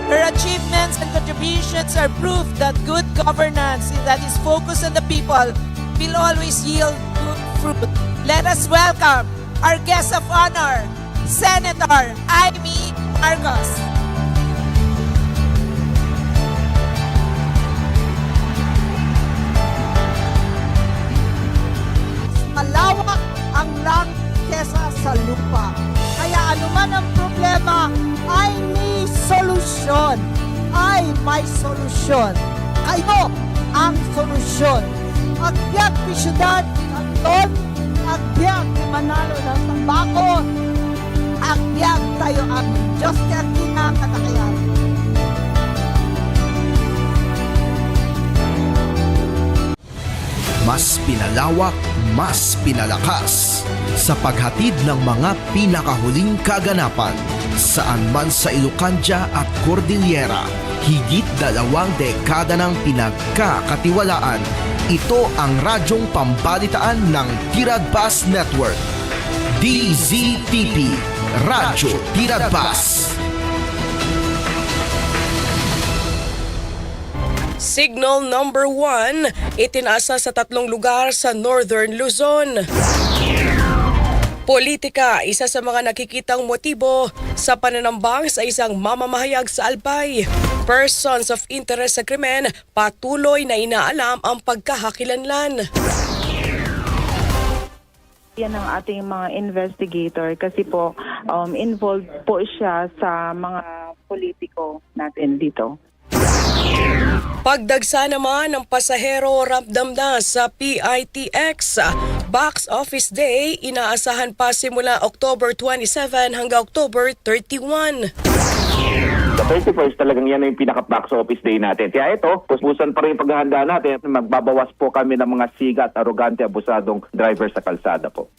Her achievements and contributions are proof that good governance that is focused on the people will always yield good fruit. Let us welcome our guest of honor, Senator Amy Marcos. Malawak ang langit kesa sa lupa. Kaya anuman ang problema ay may solusyon. Ay may solusyon. Kayo ang solusyon. Agbyag ni Siyudad Canton, agbyag ni Manalo ng Tabako, agbyag tayo ang Diyos kaya kinakatakayan. Mas pinalawak, mas pinalakas sa paghatid ng mga pinakahuling kaganapan saan man sa Ilocania at Cordillera. Higit 2 dekada ng pinagkakatiwalaan. Ito ang radyong pambalitaan ng Tiradpas Network. DZTP, Radyo Tiradpas. Signal number 1, itinasa sa 3 lugar sa Northern Luzon. Politika, isa sa mga nakikitang motibo sa pananambang sa isang mamamahayag sa Albay. Persons of interest sa krimen, patuloy na inaalam ang pagkakakilanlan. Yan ang ating mga investigator kasi po involved po siya sa mga politiko natin dito. Pagdagsa naman ng pasahero ramdam na sa PITX. Box Office Day, inaasahan pa simula October 27 hanggang October 31. The 31st talagang yan yung pinaka-box office day natin. Kaya ito, puspusan pa rin yung paghahanda natin. Magbabawas po kami ng mga sigat, arogante, abusadong driver sa kalsada po.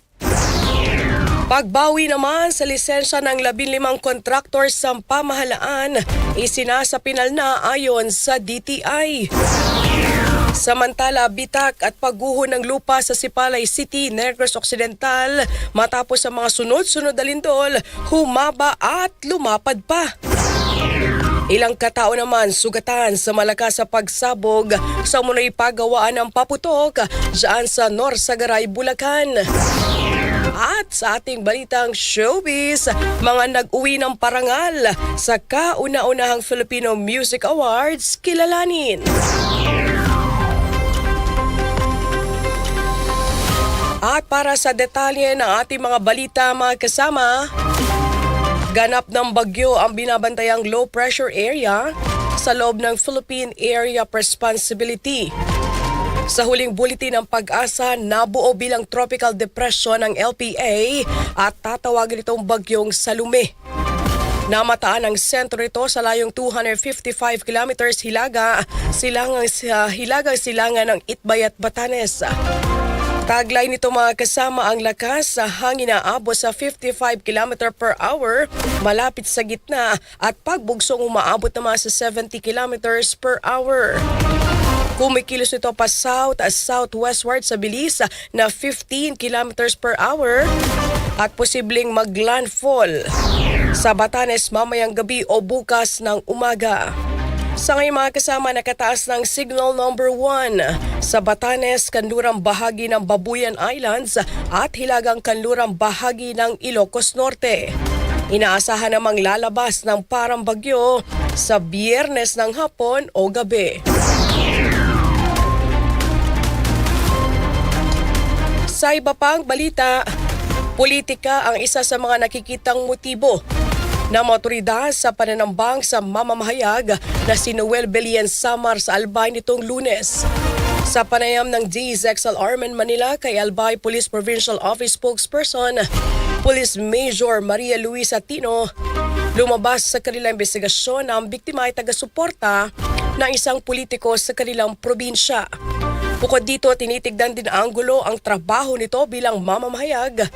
Pagbawi naman sa lisensya ng 15 contractors sa pamahalaan, isinasapinal na ayon sa DTI. Samantala, bitak at pagguho ng lupa sa Sipalay City, Negros Occidental, matapos ang mga sunod-sunod na lindol, humaba at lumapad pa. Ilang katao naman sugatan sa malakas sa pagsabog sa munay pagawaan ng paputok dyan sa Norsagaray, Bulacan. At sa ating balitang showbiz, mga nag-uwi ng parangal sa kauna-unahang Filipino Music Awards kilalanin. At para sa detalye ng ating mga balita, mga kasama, ganap ng bagyo ang binabantayang low pressure area sa loob ng Philippine Area of Responsibility. Sa huling bulletin ng Pag-asa, nabuo bilang tropical depression ng LPA at tatawagin itong bagyong Salome. Namataan ang sentro nito sa layong 255 kilometers hilagang silangan ng Itbay at Batanes. Taglay nito mga kasama ang lakas sa hangin na aabot sa 55 km per hour malapit sa gitna at pagbugsong umaabot naman sa 70 km per hour. Kumikilos nito pa south at southwestward sa bilis na 15 km per hour at posibleng maglandfall sa Batanes mamayang gabi o bukas ng umaga. Sa ngayon mga kasama, nakataas ng signal number 1 sa Batanes, kanlurang bahagi ng Babuyan Islands at hilagang kanlurang bahagi ng Ilocos Norte. Inaasahan namang lalabas ng parang bagyo sa Biyernes ng hapon o gabi. Sa iba pang balita, politika ang isa sa mga nakikitang motibo na mga otoridad sa pananambang sa mamamahayag na si Noel Belian Samar sa Albay nitong Lunes. Sa panayam ng DZXL Armen Manila kay Albay Police Provincial Office Spokesperson, Police Major Maria Luisa Tino, lumabas sa kanilang investigasyon na ang biktima ay taga-suporta ng isang politiko sa kanilang probinsya. Bukod dito, tinitignan din anggulo ang trabaho nito bilang mamamahayag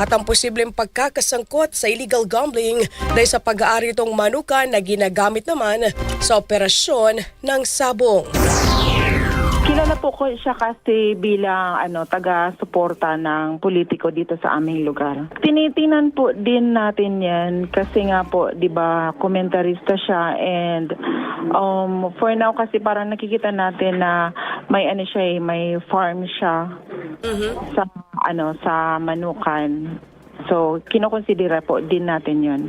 at ang posibleng pagkakasangkot sa illegal gambling dahil sa pag-aari nitong manukan na ginagamit naman sa operasyon ng sabong. Kilala po ko siya kasi bilang taga-suporta ng politiko dito sa aming lugar. Tinitingnan po din natin 'yan kasi nga po 'di ba komentarista siya and for now kasi parang nakikita natin na may may farm siya sa manukan. So kinokonsidera po din natin 'yon.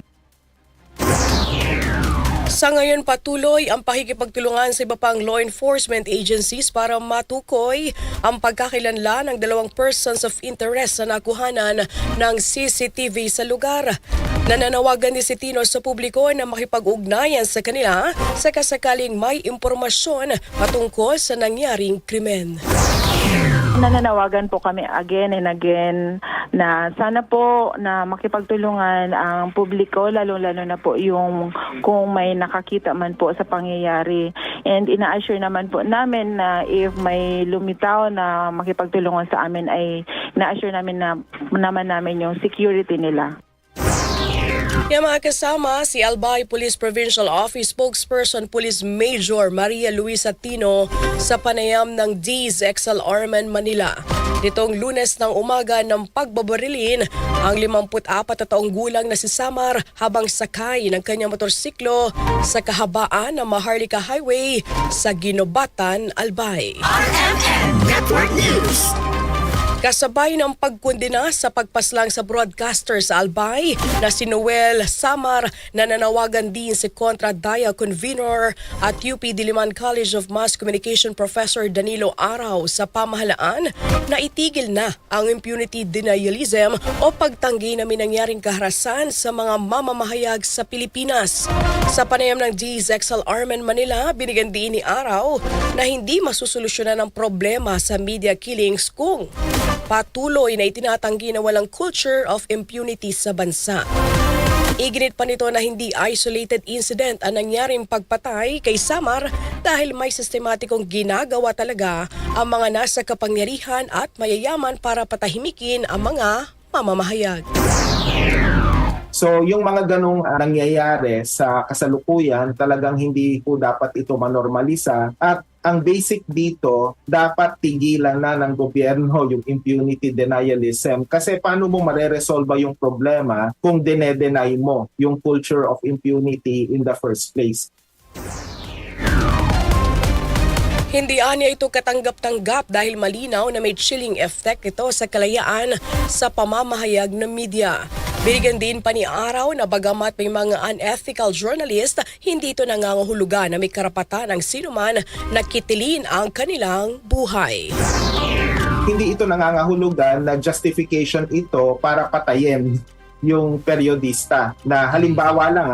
Sa ngayon patuloy ang pakikipagtulungan sa iba pang law enforcement agencies para matukoy ang pagkakilanlan ng 2 persons of interest sa nakuhanan ng CCTV sa lugar. Nananawagan ni si Tino sa publiko na makipag-ugnayan sa kanila sa kasakaling may impormasyon patungkol sa nangyaring krimen. Nananawagan po kami again and again na sana po na makipagtulungan ang publiko, lalo-lalo na po yung kung may nakakita man po sa pangyayari. And ina-assure naman po namin na if may lumitaw na makipagtulungan sa amin ay ina-assure namin yung security nila. Yung mga kasama, si Albay Police Provincial Office Spokesperson Police Major Maria Luisa Tino sa panayam ng DZXL Armen Manila. Nitong Lunes ng umaga ng pagbabarilin ang 54 na taong gulang na si Samar habang sakay ng kanyang motorsiklo sa kahabaan ng Maharlika Highway sa Ginobatan, Albay. RMN Network News. Kasabay ng pagkondena sa pagpaslang sa broadcaster sa Albay na si Noel Samar, nananawagan din si Contra Daya Convener at UP Diliman College of Mass Communication Professor Danilo Araw sa pamahalaan na itigil na ang impunity denialism o pagtanggi na minangyaring kaharasan sa mga mamamahayag sa Pilipinas. Sa panayam ng DZXL Armen Manila, binigyan din ni Araw na hindi masusolusyonan ang problema sa media killings kung patuloy na itinatanggi na walang culture of impunity sa bansa. Iginit pa nito na hindi isolated incident ang nangyaring pagpatay kay Samar dahil may sistematikong ginagawa talaga ang mga nasa kapangyarihan at mayayaman para patahimikin ang mga mamamahayag. So yung mga ganong nangyayari sa kasalukuyan, talagang hindi po dapat ito manormalisa at ang basic dito, dapat tigilan na ng gobyerno yung impunity denialism. Kasi paano mo mareresolve yung problema kung dinedenay mo yung culture of impunity in the first place? Hindi anya ito katanggap-tanggap dahil malinaw na may chilling effect ito sa kalayaan sa pamamahayag ng media. Binigyan din pa ni Araw na bagamat may mga unethical journalist, hindi ito nangangahulugan na may karapatan ng sinuman na kitilin ang kanilang buhay. Hindi ito nangangahulugan na justification ito para patayin yung periodista na halimbawa lang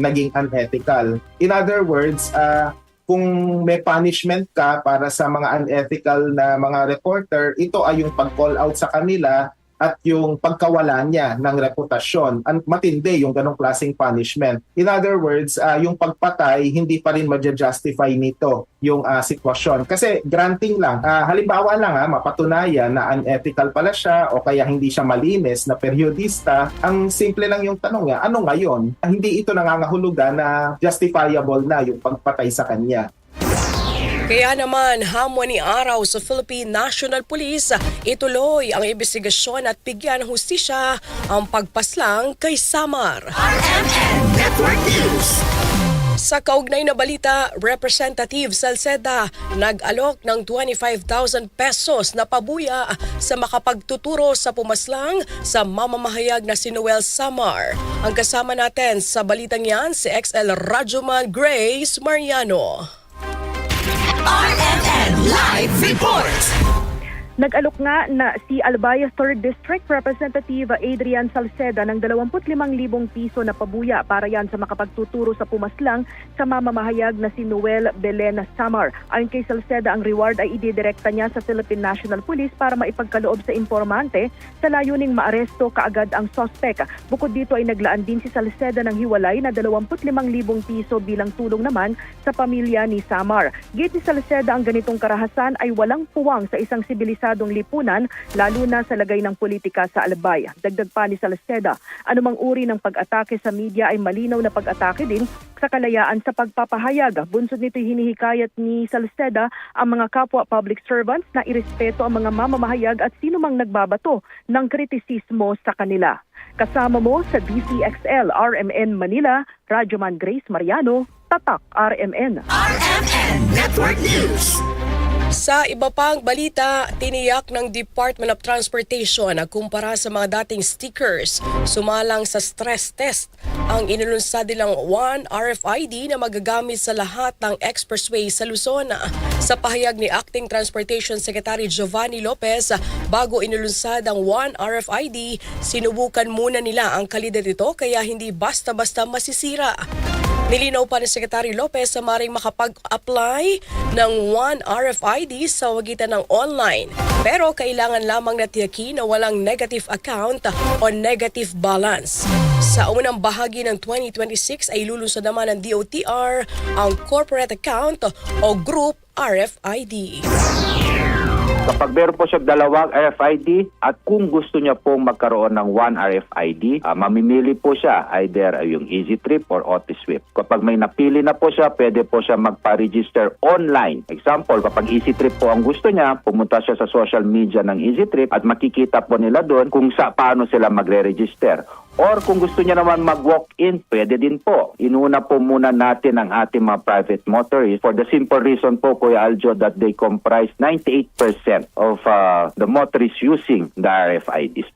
naging unethical. In other words, kung may punishment ka para sa mga unethical na mga reporter, ito ay yung pag-call out sa kanila at yung pagkawala niya ng reputasyon. Matindi yung ganong klaseng punishment. In other words, yung pagpatay, hindi pa rin ma-justify nito yung sitwasyon. Kasi granting lang, halimbawa lang mapatunayan na unethical pala siya o kaya hindi siya malinis na periodista, ang simple lang yung tanong niya, ano ngayon? Hindi ito nangangahulugan na justifiable na yung pagpatay sa kanya. Kaya naman, hamon ni Araw sa Philippine National Police, ituloy ang investigasyon at bigyan ng hustisya ang pagpaslang kay Samar. RMN Network News. Sa kaugnay na balita, Representative Salceda nag-alok ng 25,000 pesos na pabuya sa makapagtuturo sa pumaslang sa mamamahayag na si Noel Samar. Ang kasama natin sa balitang yan si XL Radyoman Grace Mariano. RMN Live Report. Nag-alok nga na si Albay 3rd District Representative Adrian Salceda ng 25,000 piso na pabuya para yan sa makapagtuturo sa pumaslang sa mamamahayag na si Noel Belen Samar. Ayon kay Salceda, ang reward ay ididirekta niya sa Philippine National Police para maipagkaloob sa informante sa layuning maaresto kaagad ang sospek. Bukod dito ay naglaan din si Salceda ng hiwalay na 25,000 piso bilang tulong naman sa pamilya ni Samar. Git ni Salceda, ang ganitong karahasan ay walang puwang sa isang sibilisadong lipunan, lalo na sa lagay ng politika sa Albay. Dagdag pa ni Salceda, anumang uri ng pag-atake sa media ay malinaw na pag-atake din sa kalayaan sa pagpapahayag. Bunsod nito hinihikayat ni Salceda ang mga kapwa public servants na irespeto ang mga mamamahayag at sinumang nagbabato ng kritisismo sa kanila. Kasama mo sa DCXL RMN Manila, Radyoman Grace Mariano, Tatak RMN. RMN Network News. Sa iba pang balita, tiniyak ng Department of Transportation na kumpara sa mga dating stickers, sumalang sa stress test ang inilunsad nilang One RFID na magagamit sa lahat ng expressway sa Luzon. Sa pahayag ni Acting Transportation Secretary Giovanni Lopez, bago inilunsad ang One RFID, sinubukan muna nila ang kalidad nito kaya hindi basta-basta masisira. Nilinaw pa ni Secretary Lopez sa maring makapag-apply ng One RFID sa wagitan ng online. Pero kailangan lamang na tiyakin na walang negative account o negative balance. Sa unang bahagi ng 2026 ay lulunsad naman ng DOTR ang corporate account o group RFID. Kapag meron po siya dalawang RFID at kung gusto niya pong magkaroon ng one RFID, mamimili po siya either yung EasyTrip or OtiSwift. Kapag may napili na po siya, pwede po siya magpa-register online. Example, kapag EasyTrip po ang gusto niya, pumunta siya sa social media ng EasyTrip at makikita po nila doon kung paano sila magre-register. Or kung gusto niya naman mag-walk-in, pwede din po. Inuna po muna natin ang ating mga private motorists for the simple reason po, Kuya Aljo, that they comprise 98% of the motorists using the RFIDs.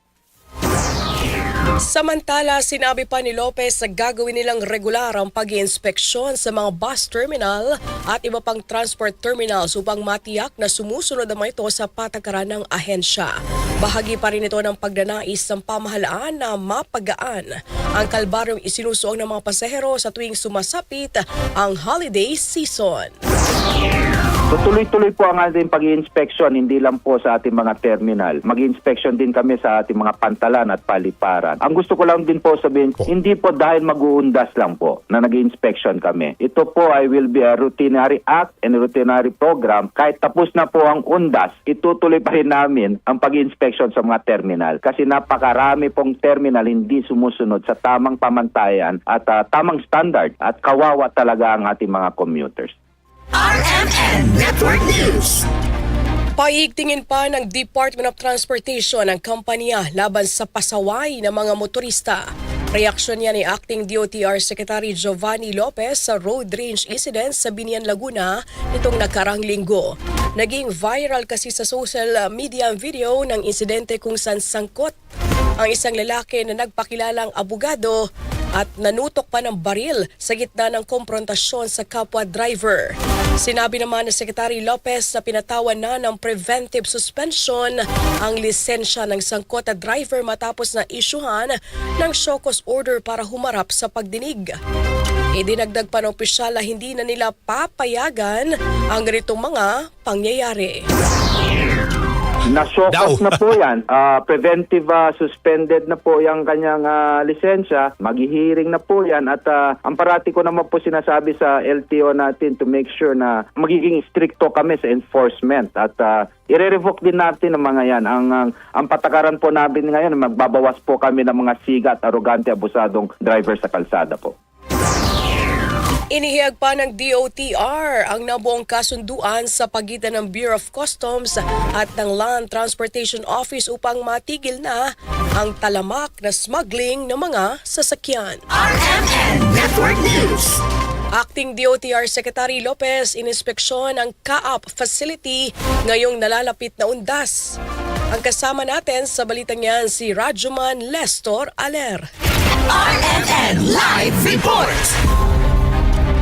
Samantala, sinabi pa ni Lopez na gagawin nilang regular ang pag-iinspeksyon sa mga bus terminal at iba pang transport terminals upang matiyak na sumusunod naman ito sa patakaran ng ahensya. Bahagi pa rin ito ng pagdanais ng pamahalaan na mapagaan ang kalbaryong isinusuong ng mga pasahero sa tuwing sumasapit ang holiday season. So tuloy-tuloy po ang ating pag-i-inspection, hindi lang po sa ating mga terminal. Mag-i-inspection din kami sa ating mga pantalan at paliparan. Ang gusto ko lang din po sabihin, hindi po dahil mag-uundas lang po na nag-i-inspection kami. Ito po ay will be a routinary act and a routinary program. Kahit tapos na po ang undas, itutuloy pa rin namin ang pag-i-inspection sa mga terminal. Kasi napakarami pong terminal hindi sumusunod sa tamang pamantayan at tamang standard at kawawa talaga ang ating mga commuters. RMN Network News. Paigtingin pa ng Department of Transportation ang kampanya laban sa pasaway ng mga motorista. Reaksyon niya ni Acting DOTR Secretary Giovanni Lopez sa road rage incident sa Binian, Laguna nitong nakarang linggo. Naging viral kasi sa social media ang video ng insidente kung saan sangkot ang isang lalaki na nagpakilalang abogado at nanutok pa ng baril sa gitna ng komprontasyon sa kapwa driver. Sinabi naman ni Secretary Lopez na pinatawan na ng preventive suspension ang lisensya ng sangkot na driver matapos na isyuhan ng show cause order para humarap sa pagdinig. Idinagdag pa ng opisyal na hindi na nila papayagan ang ganitong mga pangyayari. Na-showcase na po yan. Preventive suspended na po yung kanyang lisensya. Maghihiring na po yan. At ang parati ko naman po sinasabi sa LTO natin to make sure na magiging stricto kami sa enforcement. At i-revoke din natin ang mga yan. Ang patakaran po namin ngayon, magbabawas po kami ng mga siga at arogante, abusadong driver sa kalsada po. Inihiyag pa ng DOTR ang nabuong kasunduan sa pagitan ng Bureau of Customs at ng Land Transportation Office upang matigil na ang talamak na smuggling ng mga sasakyan. RMN Network News. Acting DOTR Secretary Lopez ininspeksyon ang CAAP facility ngayong nalalapit na undas. Ang kasama natin sa balitang yan si Rajuman Lestor Aler. RMN Live Report.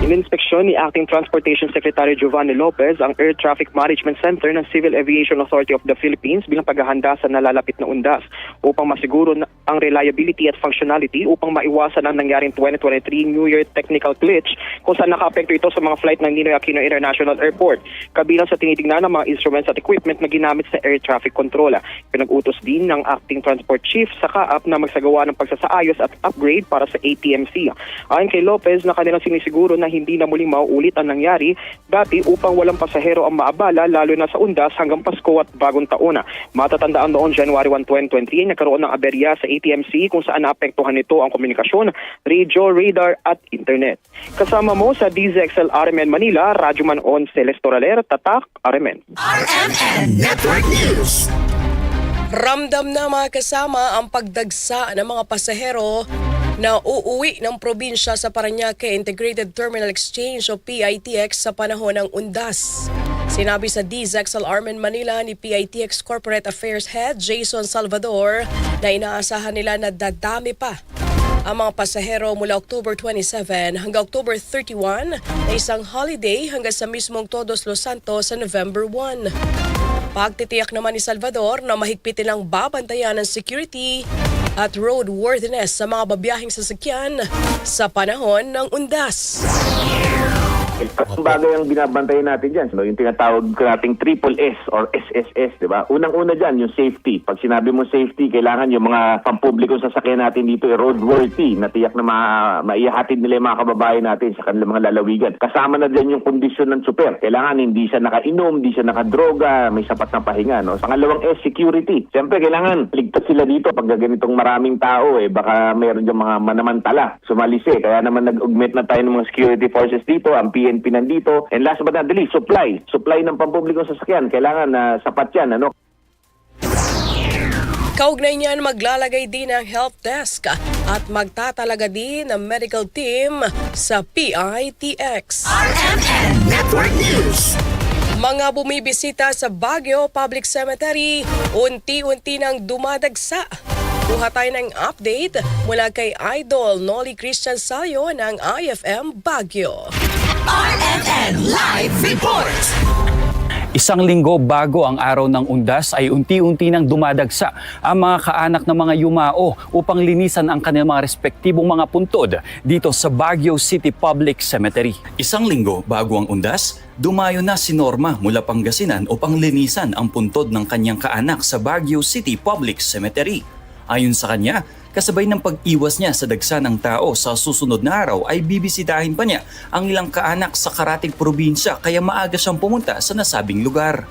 Ininspeksyon ni Acting Transportation Secretary Giovanni Lopez ang Air Traffic Management Center ng Civil Aviation Authority of the Philippines bilang paghahanda sa nalalapit na undas upang masiguro ang reliability at functionality upang maiwasan ang nangyaring 2023 New Year technical glitch kung saan naka-apekto ito sa mga flight ng Ninoy Aquino International Airport. Kabilang sa tinitingnan ng mga instruments at equipment na ginamit sa air traffic control. Pinag-utos din ng Acting Transport Chief sa CAAP na magsagawa ng pagsasaayos at upgrade para sa ATMC. Ayon kay Lopez na kanilang sinisiguro na hindi na muling mauulit ang nangyari dati upang walang pasahero ang maabala lalo na sa undas hanggang Pasko at Bagong Taon. Matatandaan noon January 1, 2023 nagkaroon ng aberya sa ATMC kung saan naapektuhan nito ang komunikasyon, radio, radar at internet. Kasama mo sa DZXL RMN Manila, Rajuman On Celestораler, Tatak, RMN. RMN Network News. Ramdam na mga kasama ang pagdagsa ng mga pasahero na uuwi ng probinsya sa Parañaque Integrated Terminal Exchange o PITX sa panahon ng undas. Sinabi sa DZXL RMN Manila ni PITX Corporate Affairs Head Jason Salvador na inaasahan nila na dadami pa ang mga pasahero mula October 27 hanggang October 31 na isang holiday hanggang sa mismong Todos Los Santos sa November 1. Pagtitiyak naman ni Salvador na mahigpit nilang babantayan ng security at roadworthiness sa mga babiyahing sasakyan sa panahon ng undas. Ang bagay ang binabantayan natin dyan, yung tinatawag nating triple S or SSS, di ba? Unang-una dyan, yung safety. Pag sinabi mo safety, kailangan yung mga pampublikong sasakyan natin dito roadworthy, na tiyak na maihatid nila yung mga kababayan natin sa kanilang mga lalawigan. Kasama na dyan yung kondisyon ng super. Kailangan hindi siya nakainom, hindi siya nakadroga, may sapat na pahinga. No? Pangalawang S, security. Siyempre, kailangan ligtas sila dito pag ganitong maraming tao. Baka mayroon dyan mga manamantala, sumalisi. Kaya naman nag-augment na tayo ng mga security forces dito, ang PNP nandito. And last but not the least, supply. Supply ng pampublikong sasakyan. Kailangan na sapat yan. Ano? Kaugnay niyan, maglalagay din ng help desk at magtatalaga din ng medical team sa PITX. RMN Network News. Mga bumibisita sa Baguio Public Cemetery, unti-unti nang dumadagsa. Kuha tayo ng update mula kay Idol Noli Christian Salyo ng IFM Baguio. RMN Live Report. Isang linggo bago ang araw ng undas ay unti-unti nang dumadagsa ang mga kaanak ng mga yumao upang linisan ang kanilang mga respektibong mga puntod dito sa Baguio City Public Cemetery. Isang linggo bago ang undas, dumayo na si Norma mula Pangasinan upang linisan ang puntod ng kanyang kaanak sa Baguio City Public Cemetery. Ayon sa kanya, kasabay ng pag-iwas niya sa dagsa ng tao sa susunod na araw ay bibisitahin pa niya ang ilang kaanak sa karatig probinsya kaya maaga siyang pumunta sa nasabing lugar.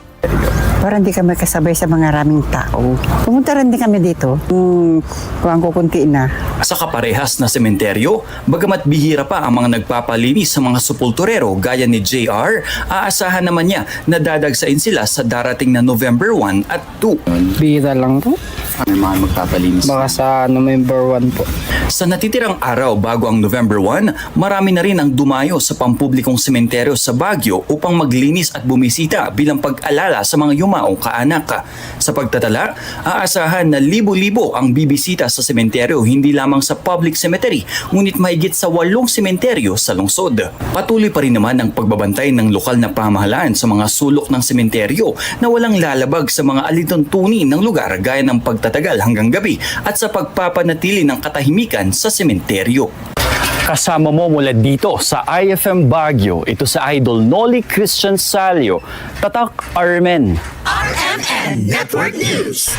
para hindi kami kasabay sa mga raming tao. Pumunta rin din kami dito, kung kukunti na. Sa kaparehas na sementeryo, bagamat bihira pa ang mga nagpapalinis sa mga sepulturero gaya ni JR, aasahan naman niya na dadagsain sila sa darating na November 1 at 2. Bihira lang po. May mga magpapalinis? Baka sa November 1 po. Sa natitirang araw bago ang November 1, marami na rin ang dumayo sa pampublikong sementeryo sa Baguio upang maglinis at bumisita bilang pag-alala sa mga yumaong kaanak. Sa pagtatala, aasahan na libo-libo ang bibisita sa sementeryo hindi lamang sa public cemetery, ngunit mahigit sa 8 sementeryo sa lungsod. Patuloy pa rin naman ang pagbabantay ng lokal na pamahalaan sa mga sulok ng sementeryo na walang lalabag sa mga alituntunin ng lugar gaya ng pagtatagal hanggang gabi at sa pagpapanatili ng katahimikan sa sementeryo. Kasama mo mula dito sa IFM Baguio, ito sa Idol Noli Christian Salio, Tatak Armen. RMN Network News.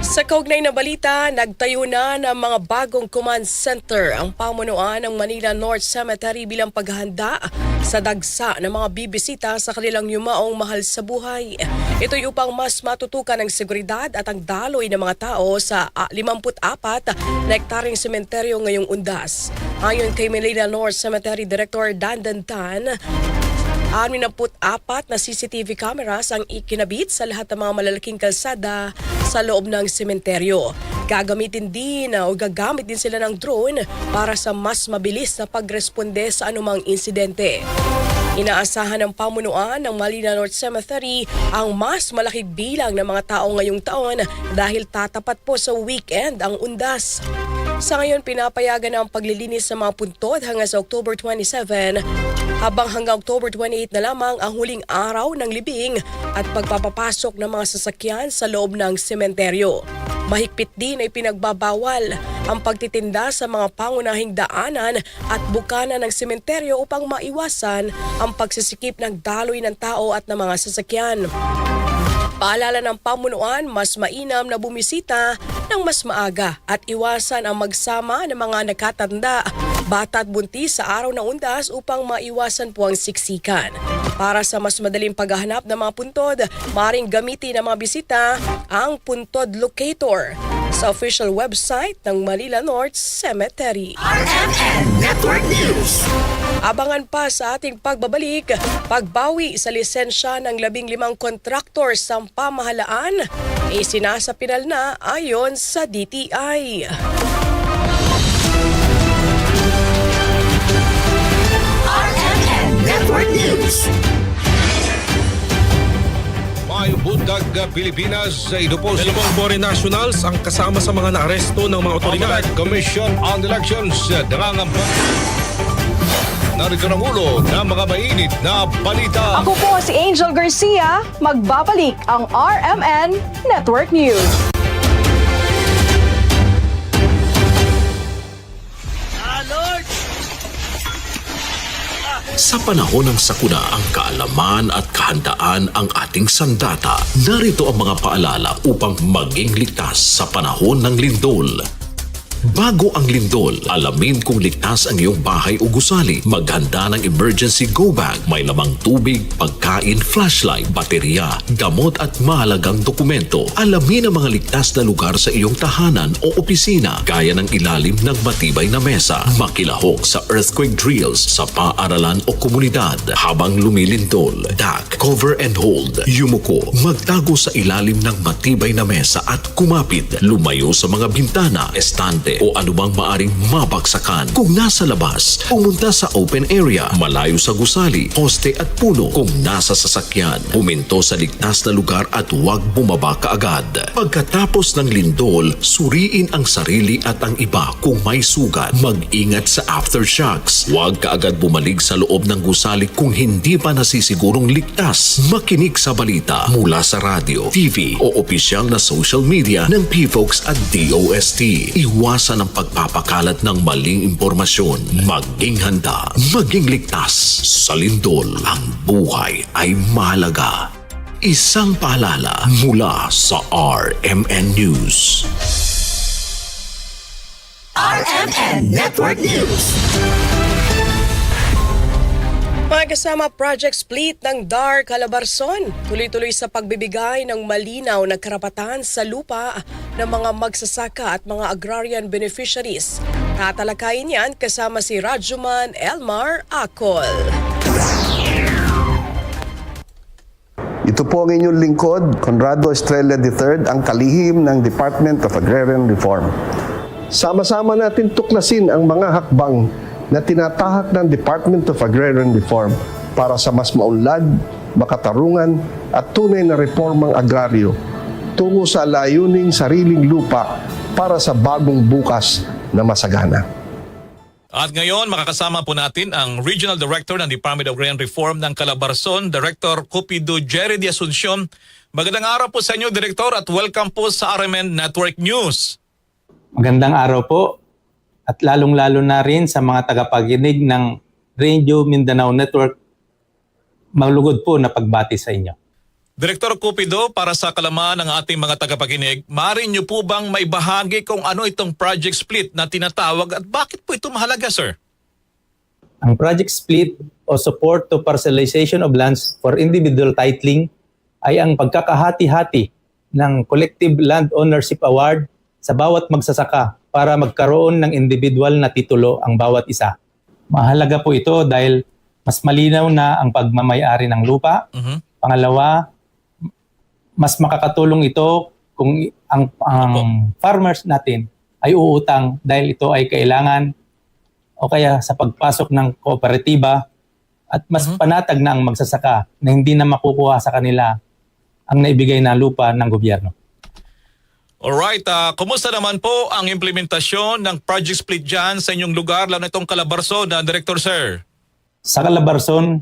Sa kaugnay na balita, nagtayo na ng mga bagong command center ang pamunuan ng Manila North Cemetery bilang paghahanda sa dagsa ng mga bibisita sa kanilang yumaong mahal sa buhay. Ito'y upang mas matutukan ang seguridad at ang daloy ng mga tao sa 54 na hektaryeng sementeryo ngayong undas. Ayon kay Manila North Cemetery Director Dandan Tan, 64 na CCTV cameras ang ikinabit sa lahat ng mga malalaking kalsada sa loob ng sementeryo. Gagamit din sila ng drone para sa mas mabilis na pagresponde sa anumang insidente. Inaasahan ng pamunuan ng Manila North Cemetery ang mas malaking bilang ng mga tao ngayong taon dahil tatapat po sa weekend ang undas. Sa ngayon, pinapayagan ang paglilinis sa mga puntod hanggang sa October 27, habang hanggang October 28 na lamang ang huling araw ng libing at pagpapapasok ng mga sasakyan sa loob ng sementeryo. Mahigpit din ay pinagbabawal ang pagtitinda sa mga pangunahing daanan at bukana ng sementeryo upang maiwasan ang pagsisikip ng daloy ng tao at ng mga sasakyan. Paalala ng pamunuan, mas mainam na bumisita ng mas maaga at iwasan ang magsama ng mga nakatanda, bata at buntis sa araw ng undas upang maiwasan po ang siksikan. Para sa mas madaling paghahanap ng mga puntod, maaaring gamitin ng mga bisita ang Puntod Locator sa official website ng Manila North Cemetery. RMN Network News. Abangan pa sa ating pagbabalik, pagbawi sa lisensya ng 15 kontraktor sa pamahalaan, isinasapinal na ayon sa DTI. RMN Network News. May bundag Pilipinas, ito po si foreign nationals ang kasama sa mga naaresto ng mga otoridad. Commission on Elections, nangangamba. Narito ang ulo ng mga mainit na balita. Ako po si Angel Garcia, magbabalik ang RMN Network News. Sa panahon ng sakuna, ang kaalaman at kahandaan ang ating sandata. Narito ang mga paalala upang maging ligtas sa panahon ng lindol. Bago ang lindol, alamin kung ligtas ang iyong bahay o gusali. Maghanda ng emergency go bag. May lamang tubig, pagkain, flashlight, baterya, gamot at mahalagang dokumento. Alamin ang mga ligtas na lugar sa iyong tahanan o opisina, gaya ng ilalim ng matibay na mesa. Makilahok sa earthquake drills sa paaralan o komunidad. Habang lumilindol, duck, cover and hold. Yumuko, magtago sa ilalim ng matibay na mesa at kumapit. Lumayo sa mga bintana, estante o anumang maaring mabagsakan. Kung nasa labas, pumunta sa open area, malayo sa gusali, poste at puno. Kung nasa sasakyan, huminto sa ligtas na lugar at huwag bumaba kaagad. Pagkatapos ng lindol, suriin ang sarili at ang iba kung may sugat. Mag-ingat sa aftershocks. Huwag kaagad bumalik sa loob ng gusali kung hindi pa nasisigurong ligtas. Makinig sa balita mula sa radio, TV o opisyal na social media ng PFOX at DOST. Iwasan ang pagpapakalat ng maling impormasyon. Maging handa, maging ligtas. Sa lindol, ang buhay ay mahalaga. Isang paalala mula sa RMN News. RMN Network News. Kasama Project Split ng DAR Calabarzon, tuloy-tuloy sa pagbibigay ng malinaw na karapatan sa lupa ng mga magsasaka at mga agrarian beneficiaries. Tatalakayin yan kasama si Rajuman Elmar Acol. Ito po ang inyong lingkod, Conrado Estrella III, ang kalihim ng Department of Agrarian Reform. Sama-sama natin tuklasin ang mga hakbang na tinatahak ng Department of Agrarian Reform para sa mas maunlad, makatarungan at tunay na reformang agraryo tungo sa layuning sariling lupa para sa bagong bukas na masagana. At ngayon, makakasama po natin ang Regional Director ng Department of Agrarian Reform ng Calabarzon, Director Cupido Jerry de Asuncion. Magandang araw po sa inyo, Director, at welcome po sa RMN Network News. Magandang araw po. At lalong-lalo na rin sa mga tagapakinig ng Radio Mindanao Network, malugod po na pagbati sa inyo. Direktor Cupido, para sa kalaman ng ating mga tagapakinig, maaari niyo po bang maibahagi kung ano itong Project Split na tinatawag at bakit po ito mahalaga, sir? Ang Project Split o Support to Parcelization of Lands for Individual Titling ay ang pagkakahati-hati ng Collective Land Ownership Award sa bawat magsasaka para magkaroon ng individual na titulo ang bawat isa. Mahalaga po ito dahil mas malinaw na ang pagmamay-ari ng lupa. Pangalawa, mas makakatulong ito kung ang farmers natin ay uutang dahil ito ay kailangan o kaya sa pagpasok ng kooperatiba at mas panatag na ang magsasaka na hindi na makukuha sa kanila ang naibigay na lupa ng gobyerno. Alright, kumusta naman po ang implementasyon ng Project Split dyan sa inyong lugar, lalo na itong Calabarzon, Director Sir? Sa Calabarzon,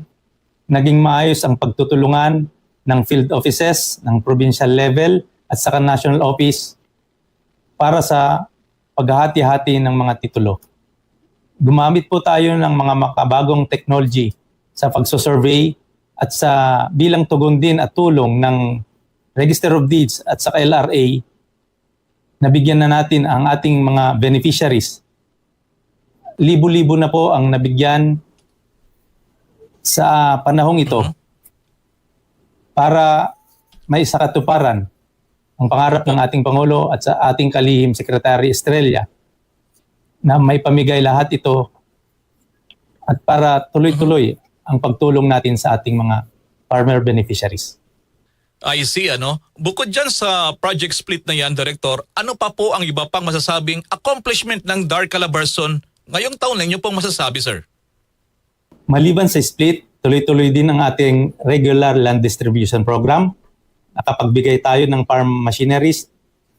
naging maayos ang pagtutulungan ng field offices, ng provincial level at saka national office para sa paghahati-hati ng mga titulo. Gumamit po tayo ng mga makabagong technology sa pagsusurvey at sa bilang tugon din at tulong ng Register of Deeds at saka LRA. Nabigyan na natin ang ating mga beneficiaries. Libo-libo na po ang nabigyan sa panahong ito para may sakatuparan ang pangarap ng ating Pangulo at sa ating kalihim Secretary Estrella na may pamigay lahat ito at para tuloy-tuloy ang pagtulong natin sa ating mga farmer beneficiaries. I see, Bukod dyan sa Project Split na yan, Director, ano pa po ang iba pang masasabing accomplishment ng DAR Calabarzon ngayong taon na inyo pong masasabi, sir? Maliban sa split, tuloy-tuloy din ang ating regular land distribution program. Nakapagbigay tayo ng farm machineries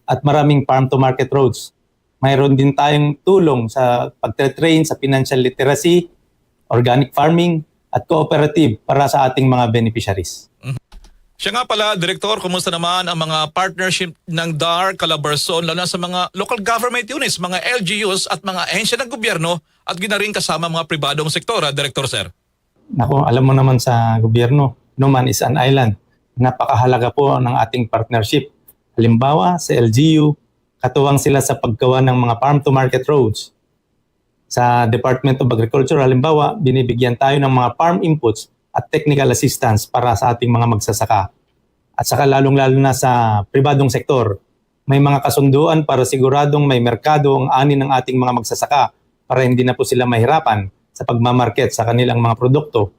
at maraming farm-to-market roads. Mayroon din tayong tulong sa pagtre-train sa financial literacy, organic farming, at cooperative para sa ating mga beneficiaries. Siya nga pala, Director, kumusta naman ang mga partnership ng DAR Calabarzon, lalo na sa mga local government units, mga LGUs at mga ahensya ng gobyerno at ginaring kasama mga pribadong sektor, Director Sir? Naku, alam mo naman sa gobyerno, no man is an island. Napakahalaga po ng ating partnership. Halimbawa, sa LGU, katuwang sila sa paggawa ng mga farm-to-market roads. Sa Department of Agriculture, halimbawa, binibigyan tayo ng mga farm inputs at technical assistance para sa ating mga magsasaka. At saka lalong-lalo na sa pribadong sektor, may mga kasunduan para siguradong may merkado ang ani ng ating mga magsasaka para hindi na po sila mahirapan sa pagmamarket sa kanilang mga produkto.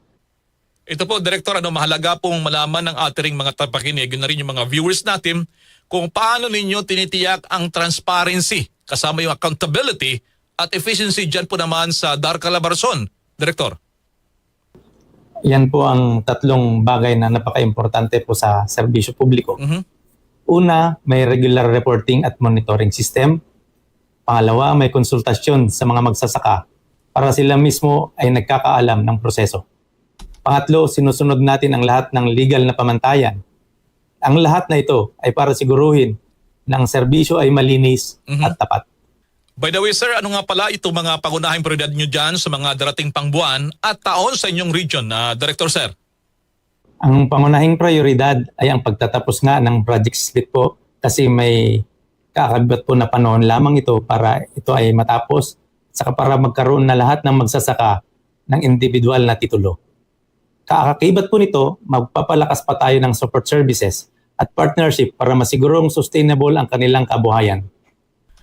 Ito po, Director, mahalaga pong malaman ng ating mga tapakinig, yun na rin yung mga viewers natin, kung paano ninyo tinitiyak ang transparency, kasama yung accountability at efficiency dyan po naman sa DAR Calabarzon, Director. Yan po ang tatlong bagay na napaka-importante po sa serbisyo publiko. Una, may regular reporting at monitoring system. Pangalawa, may konsultasyon sa mga magsasaka para sila mismo ay nagkakaalam ng proseso. Pangatlo, sinusunod natin ang lahat ng legal na pamantayan. Ang lahat na ito ay para siguruhin na ang serbisyo ay malinis at tapat. By the way, sir, ano nga pala itong mga pangunahing prioridad nyo dyan sa mga darating pang buwan at taon sa inyong region, Director Sir? Ang pangunahing prioridad ay ang pagtatapos nga ng Project Split po kasi may kakabibat po na panahon lamang ito para ito ay matapos saka para magkaroon na lahat ng magsasaka ng individual na titulo. Kaakibat po nito, magpapalakas pa tayo ng support services at partnership para masigurong sustainable ang kanilang kabuhayan.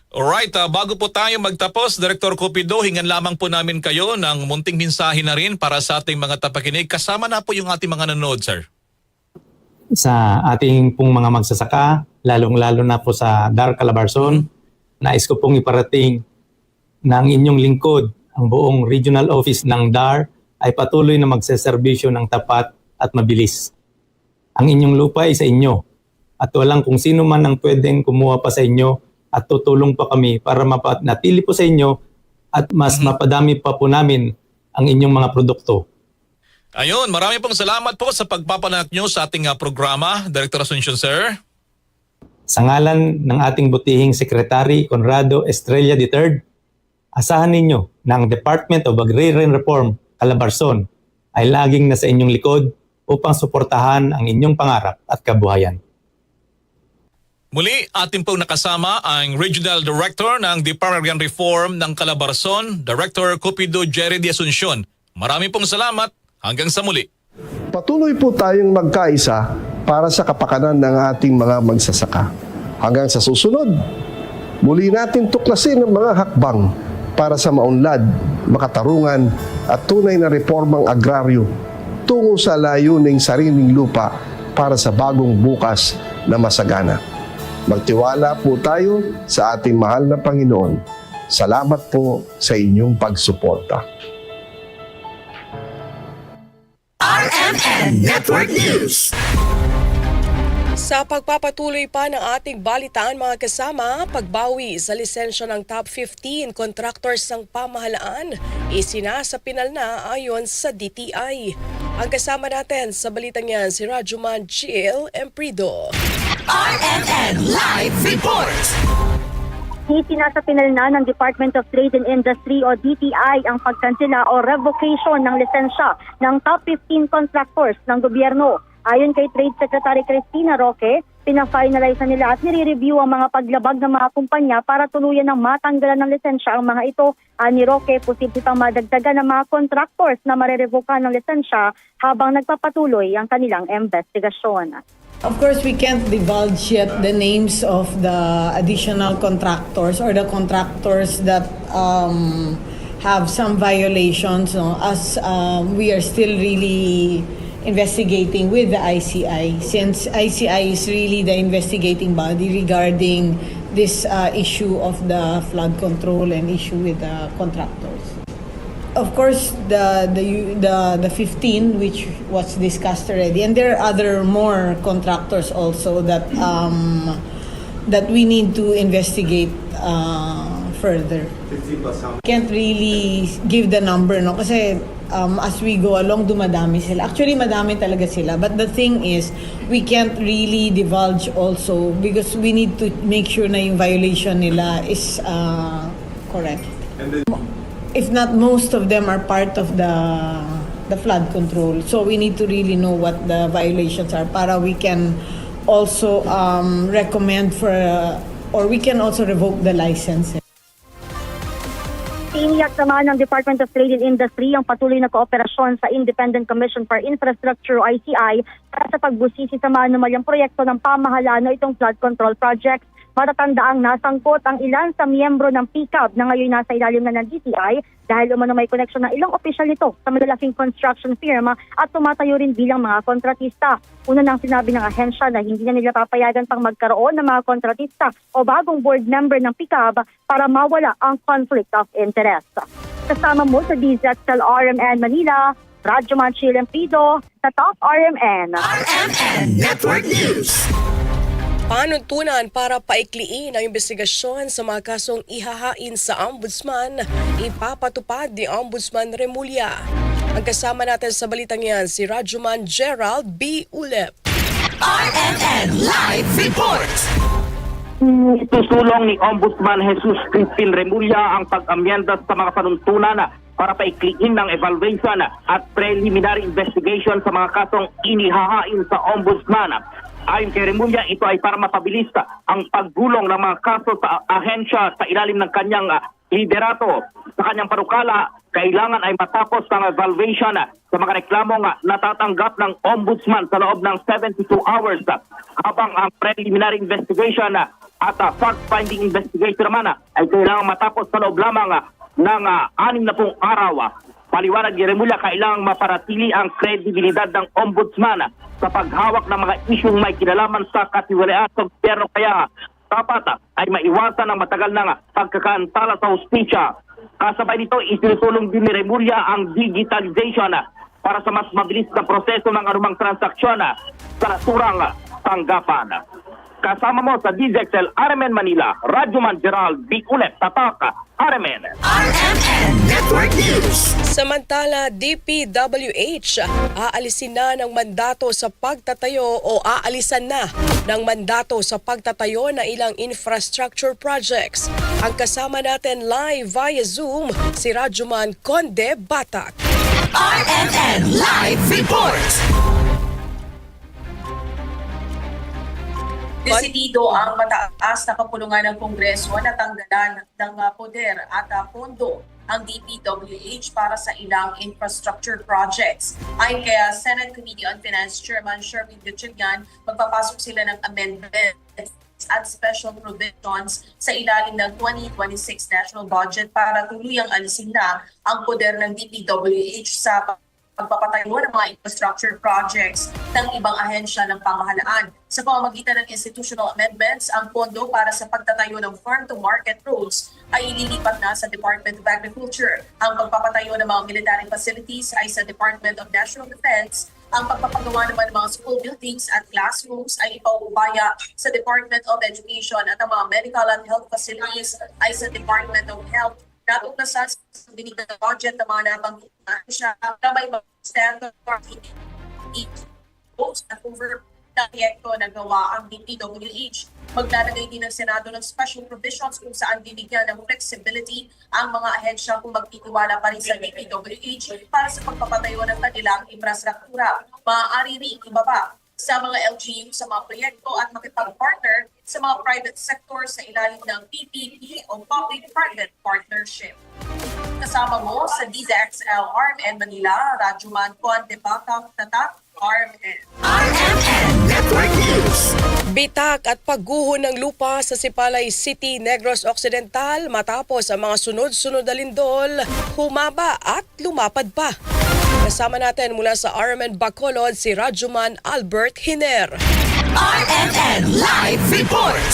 Alright, bago po tayo magtapos, Director Cupido, hingan lamang po namin kayo ng munting mensahe na rin para sa ating mga tapakinig. Kasama na po yung ating mga nanonood, sir. Sa ating pong mga magsasaka, lalong-lalo na po sa DAR Calabarzon, nais ko pong iparating ng inyong lingkod, ang buong regional office ng DAR ay patuloy na magseserbisyo ng tapat at mabilis. Ang inyong lupa ay sa inyo at walang kung sino man ang pwedeng kumuha pa sa inyo at tutulong pa kami para mapanatili po sa inyo at mas mapadami pa po namin ang inyong mga produkto. Ayun, marami pong salamat po sa pagpapanak nyo sa ating programa, Director Asuncion, sir. Sa ngalan ng ating butihing Secretary Conrado Estrella III, asahan ninyo na ang Department of Agrarian Reform, Calabarzon, ay laging nasa inyong likod upang suportahan ang inyong pangarap at kabuhayan. Muli, ating pong nakasama ang Regional Director ng Department of Agrarian Reform ng Calabarzon, Director Cupido Jerry de Asuncion. Marami pong salamat. Hanggang sa muli. Patuloy po tayong magkaisa para sa kapakanan ng ating mga magsasaka. Hanggang sa susunod, muli natin tuklasin ang mga hakbang para sa maunlad, makatarungan at tunay na reformang agraryo tungo sa layuning sariling lupa para sa bagong bukas na masagana. Magtiwala po tayo sa ating mahal na Panginoon. Salamat po sa inyong pagsuporta. RMN Network News. Sa pagpapatuloy pa ng ating balitaan mga kasama, pagbawi sa lisensya ng top 15 contractors ng pamahalaan, isinasapinal na ayon sa DTI. Ang kasama natin sa balitang yan si Rajuman Jill Emprido. RMN Live Report. Isinasapinal na ng Department of Trade and Industry o DTI ang pagkansela o revocation ng lisensya ng top 15 contractors ng gobyerno. Ayon kay Trade Secretary Cristina Roque, pina-finalize na nila at nire-review ang mga paglabag ng mga kumpanya para tuluyan ng matanggalan ng lisensya ang mga ito. Ani Roque, posible pang madagdagan ng mga contractors na marerevokan ng lisensya habang nagpapatuloy ang kanilang investigasyon. Of course, we can't divulge yet the names of the additional contractors or the contractors that have some violations, no? As we are still really investigating with the ICI, since ICI is really the investigating body regarding this issue of the flood control and issue with the contractors. Of course, the 15 which was discussed already, and there are other more contractors also that that we need to investigate further. 50 plus how? Can't really give the number, no? Kasi as we go along, dumadami sila. Actually, madami talaga sila. But the thing is, we can't really divulge also because we need to make sure na yung violation nila is correct. And then, if not, most of them are part of the flood control. So we need to really know what the violations are para we can also recommend for or we can also revoke the license. Iniyak naman ng Department of Trade and Industry ang patuloy na kooperasyon sa Independent Commission for Infrastructure o ICI para sa pagbusisi sa manumalyang proyekto ng pamahalaan na itong flood control project. Matatandaang nasangkot ang ilan sa miyembro ng PCAB na ngayon nasa ilalim na ng DTI dahil umano may koneksyon ng ilang opisyal nito sa malalaking construction firma at tumatayo rin bilang mga kontratista. Una nang sinabi ng ahensya na hindi na nila papayagan pang magkaroon ng mga kontratista o bagong board member ng PCAB para mawala ang conflict of interest. Kasama mo sa DZXL RMN Manila, Radyo Manchil Empido, sa Top RMN. RMN Network News. Panuntunan para paikliin ang investigasyon sa mga kasong ihahain sa Ombudsman, ipapatupad ni Ombudsman Remulla. Ang kasama natin sa balitang yan si Rajuman Gerald B. Ulep. RMN Live Report. Itusulong ni Ombudsman Jesus Crispin Remulla ang pag-amyenda sa mga panuntunan para paikliin ng evaluation at preliminary investigation sa mga kasong inihahain sa Ombudsman. Ayon kay Remulla, ito ay para mapabilis ang paggulong ng mga kaso sa ahensya sa ilalim ng kanyang liderato sa kanyang parukala, kailangan ay matapos ang evaluation sa mga reklamong natatanggap ng ombudsman sa loob ng 72 hours habang ang preliminary investigation at fact-finding investigation naman ay kailangan matapos sa loob lamang ng 60 araw. Paliwanag ni Remulla, kailangang maparatili ang kredibilidad ng ombudsman sa paghawak ng mga isyong may kinalaman sa katiwalian sa gobyerno, kaya dapat ay maiwasan ang matagal na pagkakaantala sa hustisya. Kasabay nito, isinusulong din ni Remulla ang digitalization para sa mas mabilis na proseso ng anumang transaksyon sa naturang tanggapan. Kasama mo sa DZXL RMN Manila, Radyoman Gerald B. Ulet, Tatak, RMN. RMN Network News. Samantala, DPWH aalisin na ng mandato sa pagtatayo o aalisan na ng mandato sa pagtatayo na ilang infrastructure projects. Ang kasama natin live via Zoom, si Radyoman Conde Batak. RMN Live Report. Desidido ang mataas na kapulungan ng Kongreso na tanggalan ng poder at pondo ang DPWH para sa ilang infrastructure projects. Ayon kay Senate Committee on Finance Chairman Sherwin Gatchalian, magpapasok sila ng amendments at special provisions sa ilalim ng 2026 national budget para tuluyang alisin na ang poder ng DPWH sa pagpapatayo ng mga infrastructure projects ng ibang ahensya ng pamahalaan. Sa pamamagitan ng institutional amendments, ang pondo para sa pagtatayo ng farm-to-market roads ay ililipat na sa Department of Agriculture. Ang pagpapatayo ng mga military facilities ay sa Department of National Defense. Ang pagpapagawa naman ng mga school buildings at classrooms ay ipaubaya sa Department of Education at ang mga medical and health facilities ay sa Department of Health. Natuklasan sa dinig ng budget ng mga nabanggit siya na may standard at over na proyekto na gawa ang DPWH. Maglalagay din ng Senado ng special provisions kung saan bibigyan ng flexibility ang mga ahensya kung magtitiwala pa rin sa DPWH para sa pagpapatayo ng kanilang infrastruktura. Maaari rin ibaba sa mga LGU sa mga proyekto at makipag-partner sa mga private sector sa ilalim ng PPP o Public-Private Partnership. Kasama mo sa DZXL RMN Manila, Radyoman Conde Batak, Tatak, RMN. RMN Network News. Bitak at pagguho ng lupa sa Sipalay City, Negros Occidental matapos ang mga sunod-sunod na lindol, humaba at lumapad pa. Kasama natin mula sa RMN Bacolod si Radyoman Albert Hiner. RMN Live Report.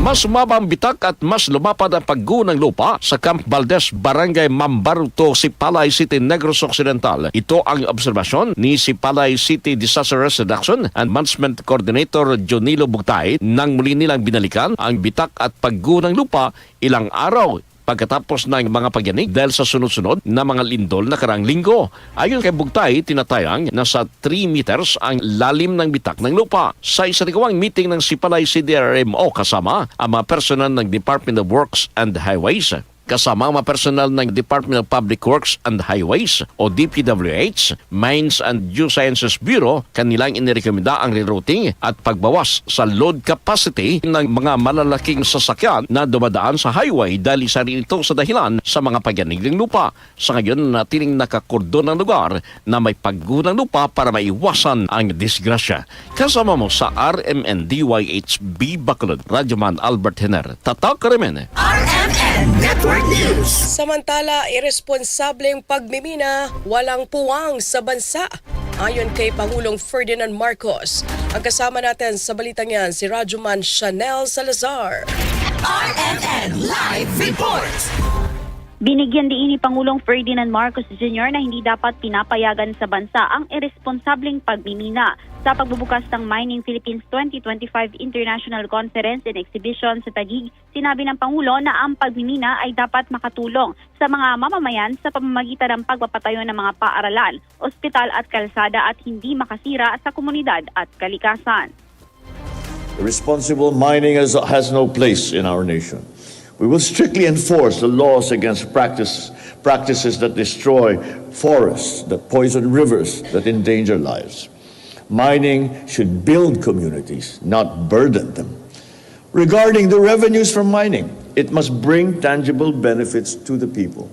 Mas mabang bitak at mas lumapad ang pagguho ng lupa sa Camp Valdez, Barangay Mambaruto, Sipalay City, Negros Occidental. Ito ang obserbasyon ni Sipalay City Disaster Risk Reduction and Management Coordinator Jonilo Bugtay nang muli nilang binalikan ang bitak at pagguho ng lupa ilang araw pagkatapos ng mga pagyanig dahil sa sunod-sunod na mga lindol na karang linggo. Ayon kay Bugtay, tinatayang nasa 3 meters ang lalim ng bitak ng lupa. Sa isarigawang meeting ng Sipalay CDRMO kasama ang mga personal ng Department of Works and Highways, kasama ang mga personal ng Department of Public Works and Highways o DPWH, Mines and Geosciences Bureau, kanilang inirekomenda ang rerouting at pagbawas sa load capacity ng mga malalaking sasakyan na dumadaan sa highway dahil isa rin ito sa dahilan sa mga pagyanig ng lupa. Sa ngayon, natiling nakakordon ng lugar na may pagguho ng lupa para maiwasan ang disgrasya. Kasama mo sa RMN DYHB Bacolod, Radyoman Albert Hiner, Tatak RMN. RMN Network News. Samantala, irresponsableng pagmimina, walang puwang sa bansa. Ayon kay Pangulong Ferdinand Marcos. Ang kasama natin sa balitang yan, si Radyoman Chanel Salazar. RMN Live Report. Binigyan din ni Pangulong Ferdinand Marcos Jr. na hindi dapat pinapayagan sa bansa ang irresponsableng pagmimina. Sa pagbubukas ng Mining Philippines 2025 International Conference and Exhibition sa Taguig, sinabi ng Pangulo na ang pagmimina ay dapat makatulong sa mga mamamayan sa pamamagitan ng pagpapatayo ng mga paaralan, ospital at kalsada at hindi makasira sa komunidad at kalikasan. Responsible mining has no place in our nation. We will strictly enforce the laws against practices that destroy forests, that poison rivers, that endanger lives. Mining should build communities, not burden them. Regarding the revenues from mining, It must bring tangible benefits to the people.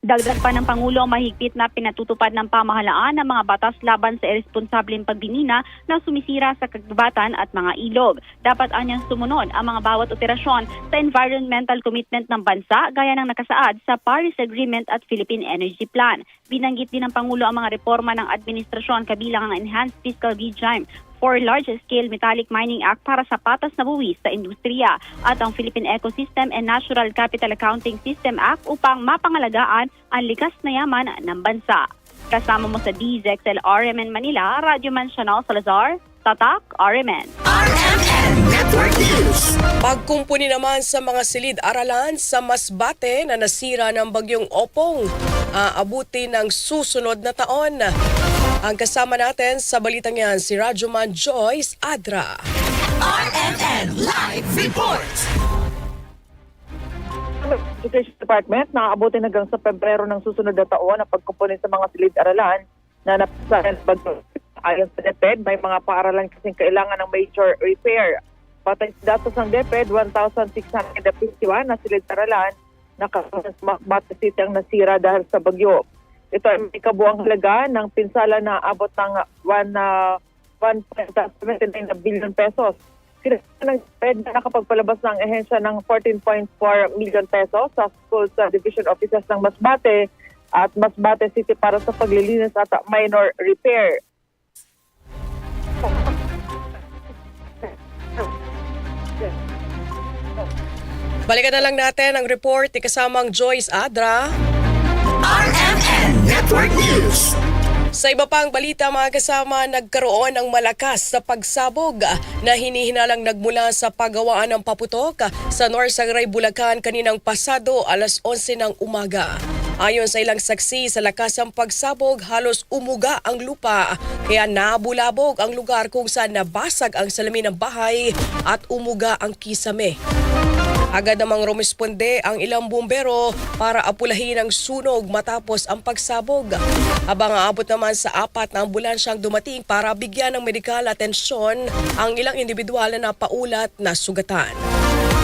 Dagdag pa ng Pangulo, mahigpit na pinatutupad ng pamahalaan ng mga batas laban sa irresponsableng pagdinina na sumisira sa kagubatan at mga ilog. Dapat anyang sumunod ang mga bawat operasyon sa environmental commitment ng bansa gaya ng nakasaad sa Paris Agreement at Philippine Energy Plan. Binanggit din ng Pangulo ang mga reforma ng administrasyon kabilang ang Enhanced Fiscal Regime for Large-Scale Metallic Mining Act para sa patas na buwis sa industriya at ang Philippine Ecosystem and Natural Capital Accounting System Act upang mapangalagaan ang likas na yaman ng bansa. Kasama mo sa DZXL RMN Manila, Radyo Man Chanel Salazar, Tatak RMN. Network News. Pagkumpuni naman sa mga silid-aralan sa Masbate na nasira ng bagyong Opong, aabuti ng susunod na taon. Ang kasama natin sa balitang yan, si Radyoman Joyce Adra. RMN Live Report. Education Department nakaabuti hanggang sa Pebrero ng susunod na taon ang pagkumpuni sa mga silid-aralan na napasahan sa bagyo. Ayon sa DepEd, may mga paaralan kasing kailangan ng major repair. Patay sa datos ng DepEd, 1,651 na silid-aralan na kasama sa Masbate City ang nasira dahil sa bagyo. Ito ay may kabuang halaga ng pinsala na abot ng 1.79 billion pesos. Kinasama ng DepEd na nakapagpalabas ng ehensya ng 14.4 million pesos sa schools division offices ng Masbate at Masbate City para sa paglilinis at minor repair. Balikan na lang natin ang report ni kasamang Joyce Adra. RMN Network News. Sa iba pang balita mga kasama, nagkaroon ng malakas na pagsabog na hinihinalang nagmula sa paggawaan ng paputok sa North Sangray, Bulacan kaninang pasado alas 11 ng umaga. Ayon sa ilang saksi, sa lakas ng pagsabog, halos umuga ang lupa kaya nabulabog ang lugar kung saan nabasag ang salamin ng bahay at umuga ang kisame. Agad namang rumisponde ang ilang bumbero para apulahin ang sunog matapos ang pagsabog. Habang aabot naman sa 4 na ambulansyang dumating para bigyan ng medikal atensyon ang ilang individual na napaulat na sugatan.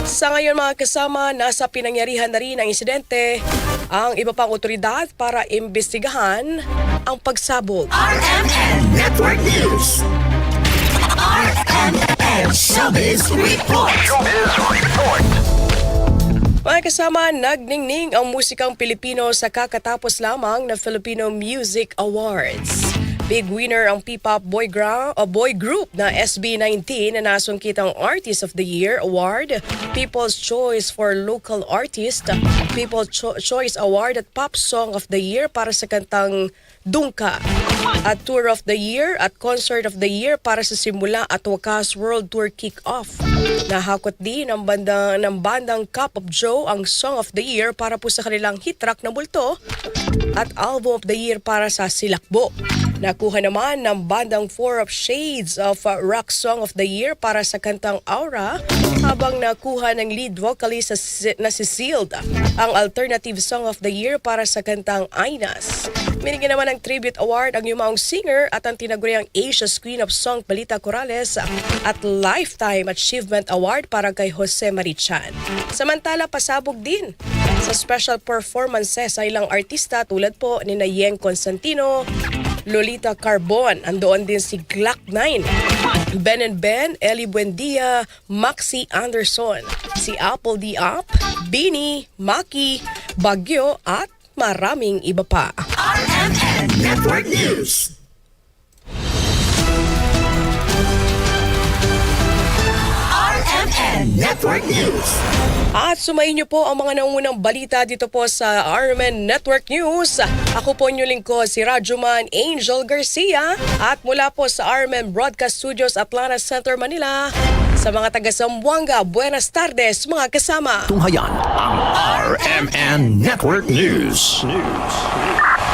Sa ngayon mga kasama, nasa pinangyarihan na rin ang insidente ang iba pang otoridad para imbestigahan ang pagsabog. RMN Network News. RMN Showbiz Report. Mga kasama, nagningning ang musikang Pilipino sa kakatapos lamang na Filipino Music Awards. Big winner ang P-pop boy group na SB19 na nasungkit ang Artist of the Year Award, People's Choice for Local Artist, People's Choice Award at Pop Song of the Year para sa kantang Dungka, at Tour of the Year at Concert of the Year para sa Simula at Wakas World Tour Kick-Off. Nahakot din ng bandang Cup of Joe ang Song of the Year para po sa kanilang hit track na Multo at Album of the Year para sa Silakbo. Nakuha naman ng bandang 4 of Shades of Rock Song of the Year para sa kantang Aura, habang nakuha ng lead vocalist na si Sealed ang Alternative Song of the Year para sa kantang Ainas. Binigyan naman ng tribute award ang yumaong singer at ang tinaguriang Asia's Queen of Song Palita Corrales at Lifetime Achievement Award para kay Jose Marichan. Samantala, pasabog din sa special performances sa ilang artista tulad po ni Yeng Constantino, Lolita Carbon, andoon din si Glock 9, Ben and Ben, Ellie Buendia, Maxi Anderson, si Apple D. Up, Bini, Maki, Bagyo at maraming iba pa. RMN Network News. RMN Network News. At sumayin niyo po ang mga nangungunang balita dito po sa RMN Network News. Ako po inyong lingkod, si Radyoman Angel Garcia, at mula po sa RMN Broadcast Studios, Atlanta Center, Manila. Sa mga taga Zamboanga, buenas tardes mga kasama. Tunghayan ang RMN Network News.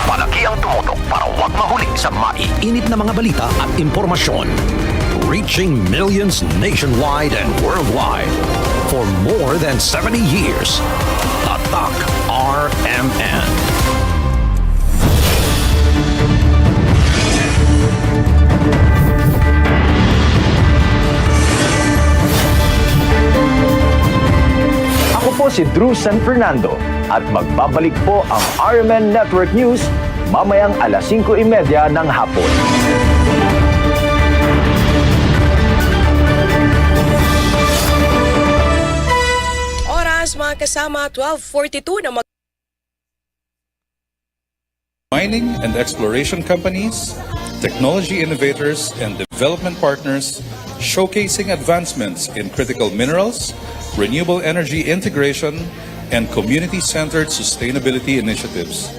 Malaki ang tumutok para huwag mahuli sa maiinit na mga balita at impormasyon. Reaching millions nationwide and worldwide for more than 70 years. Tatak RMN. si Drew San Fernando at magbabalik po ang RMN Network News mamayang 5:30 ng hapon. Oras mga kasama, 12:42 na Mining and exploration companies, technology innovators, and development partners showcasing advancements in critical minerals, renewable energy integration, and community-centered sustainability initiatives.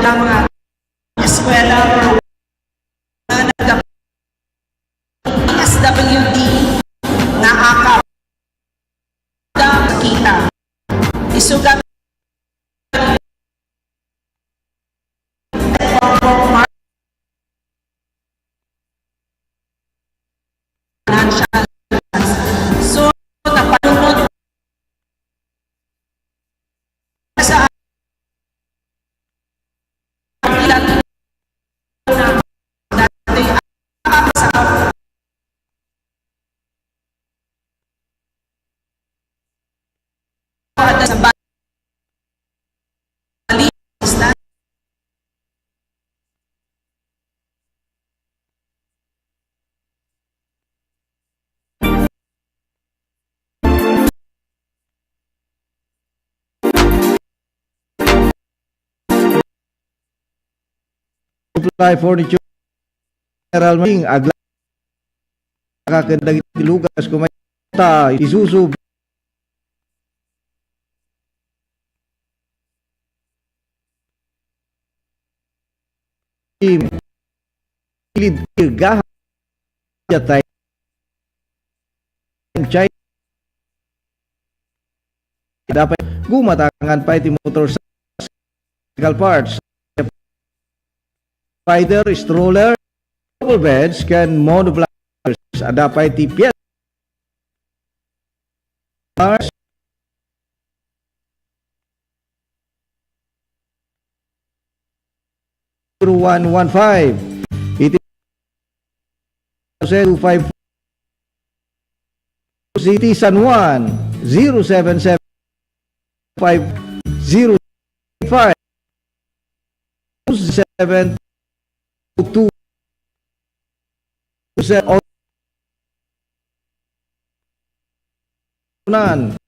ng mga eskwela or SWD na akap kita isugat so napanunod sa supply furniture general maing adla kakendag tilugas kumay ta isusu pilid gaha jatay chay dapat gumatangan pa iti motorcycle parts spider, stroller, double beds, can monoblasters, dapat tipis. 0115 it is 25 City San Juan 077 50 5 7 2 nan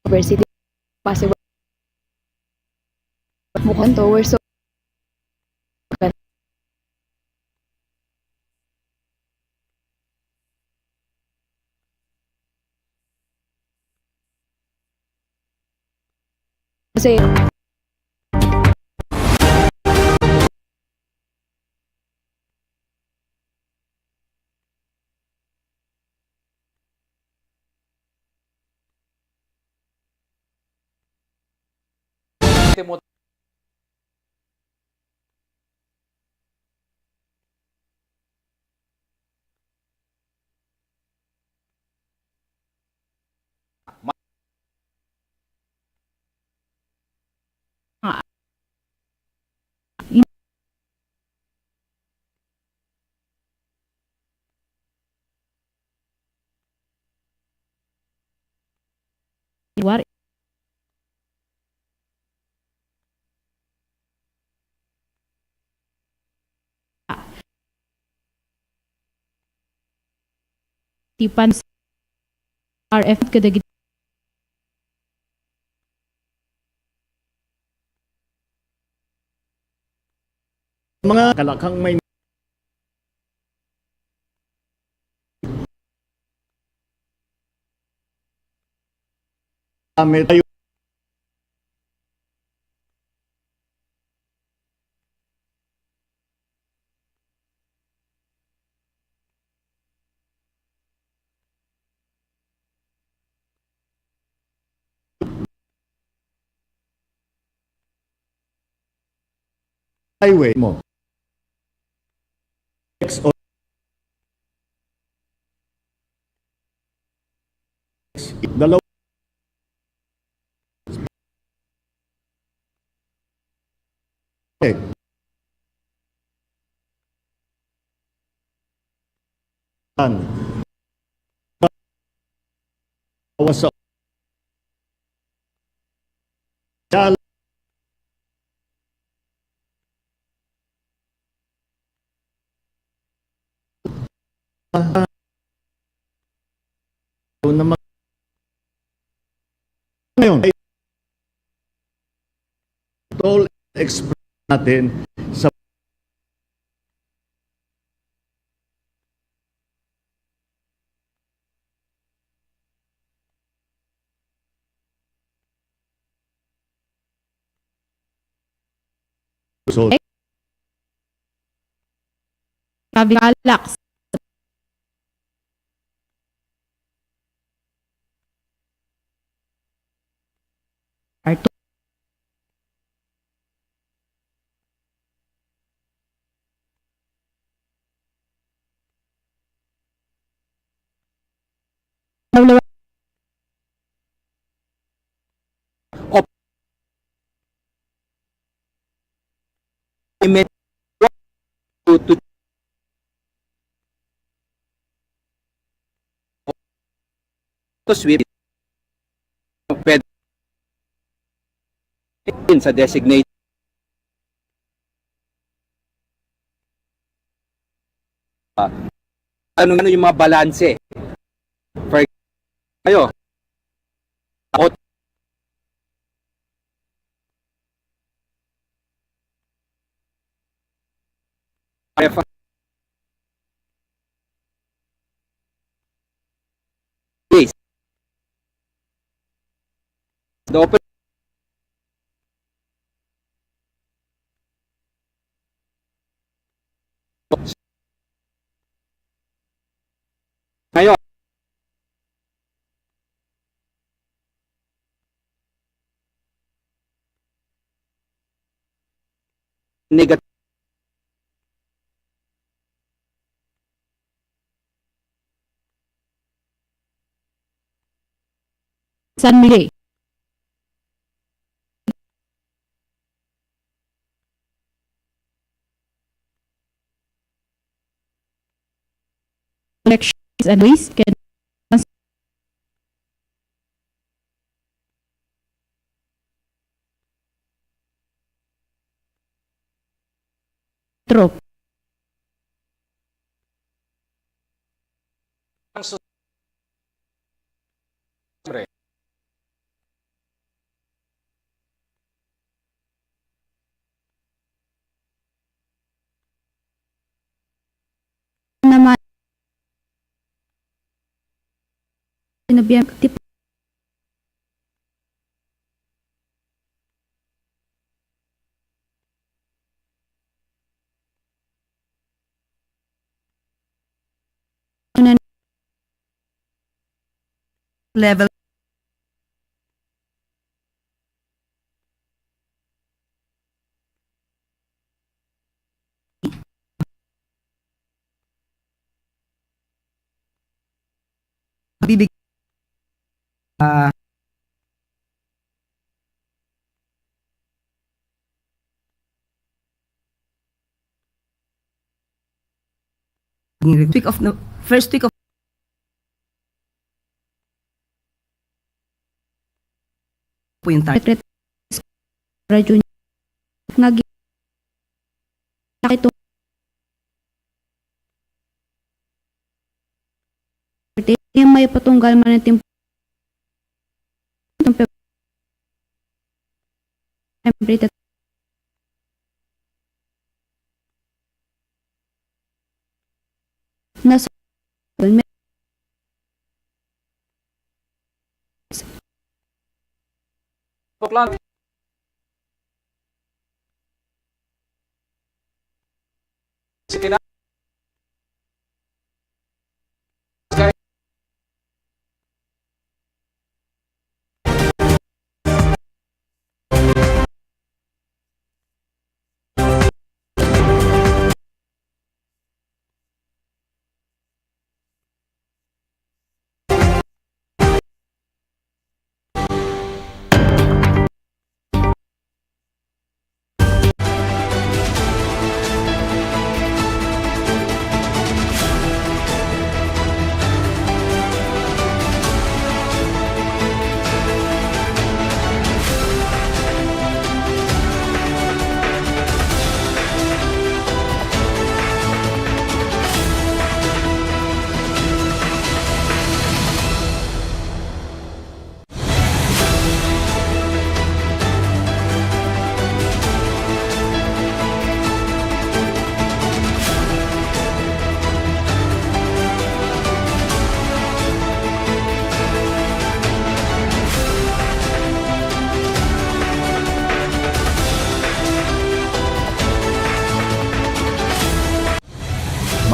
University possible mukhang tower so kasi what tipan RF kadagit mga kalakang may tayo highway mo. Dalawa sa ngayon toll express natin sa Cavalax R2 to sweep pwede sa designate ano yung mga balanse for kayo please the open ngayon negative San Miguel collections and waste can trope Nabiyang tipo level bibig first week of po yung target radyo nga ito yung may patunggal man ng temperature nasa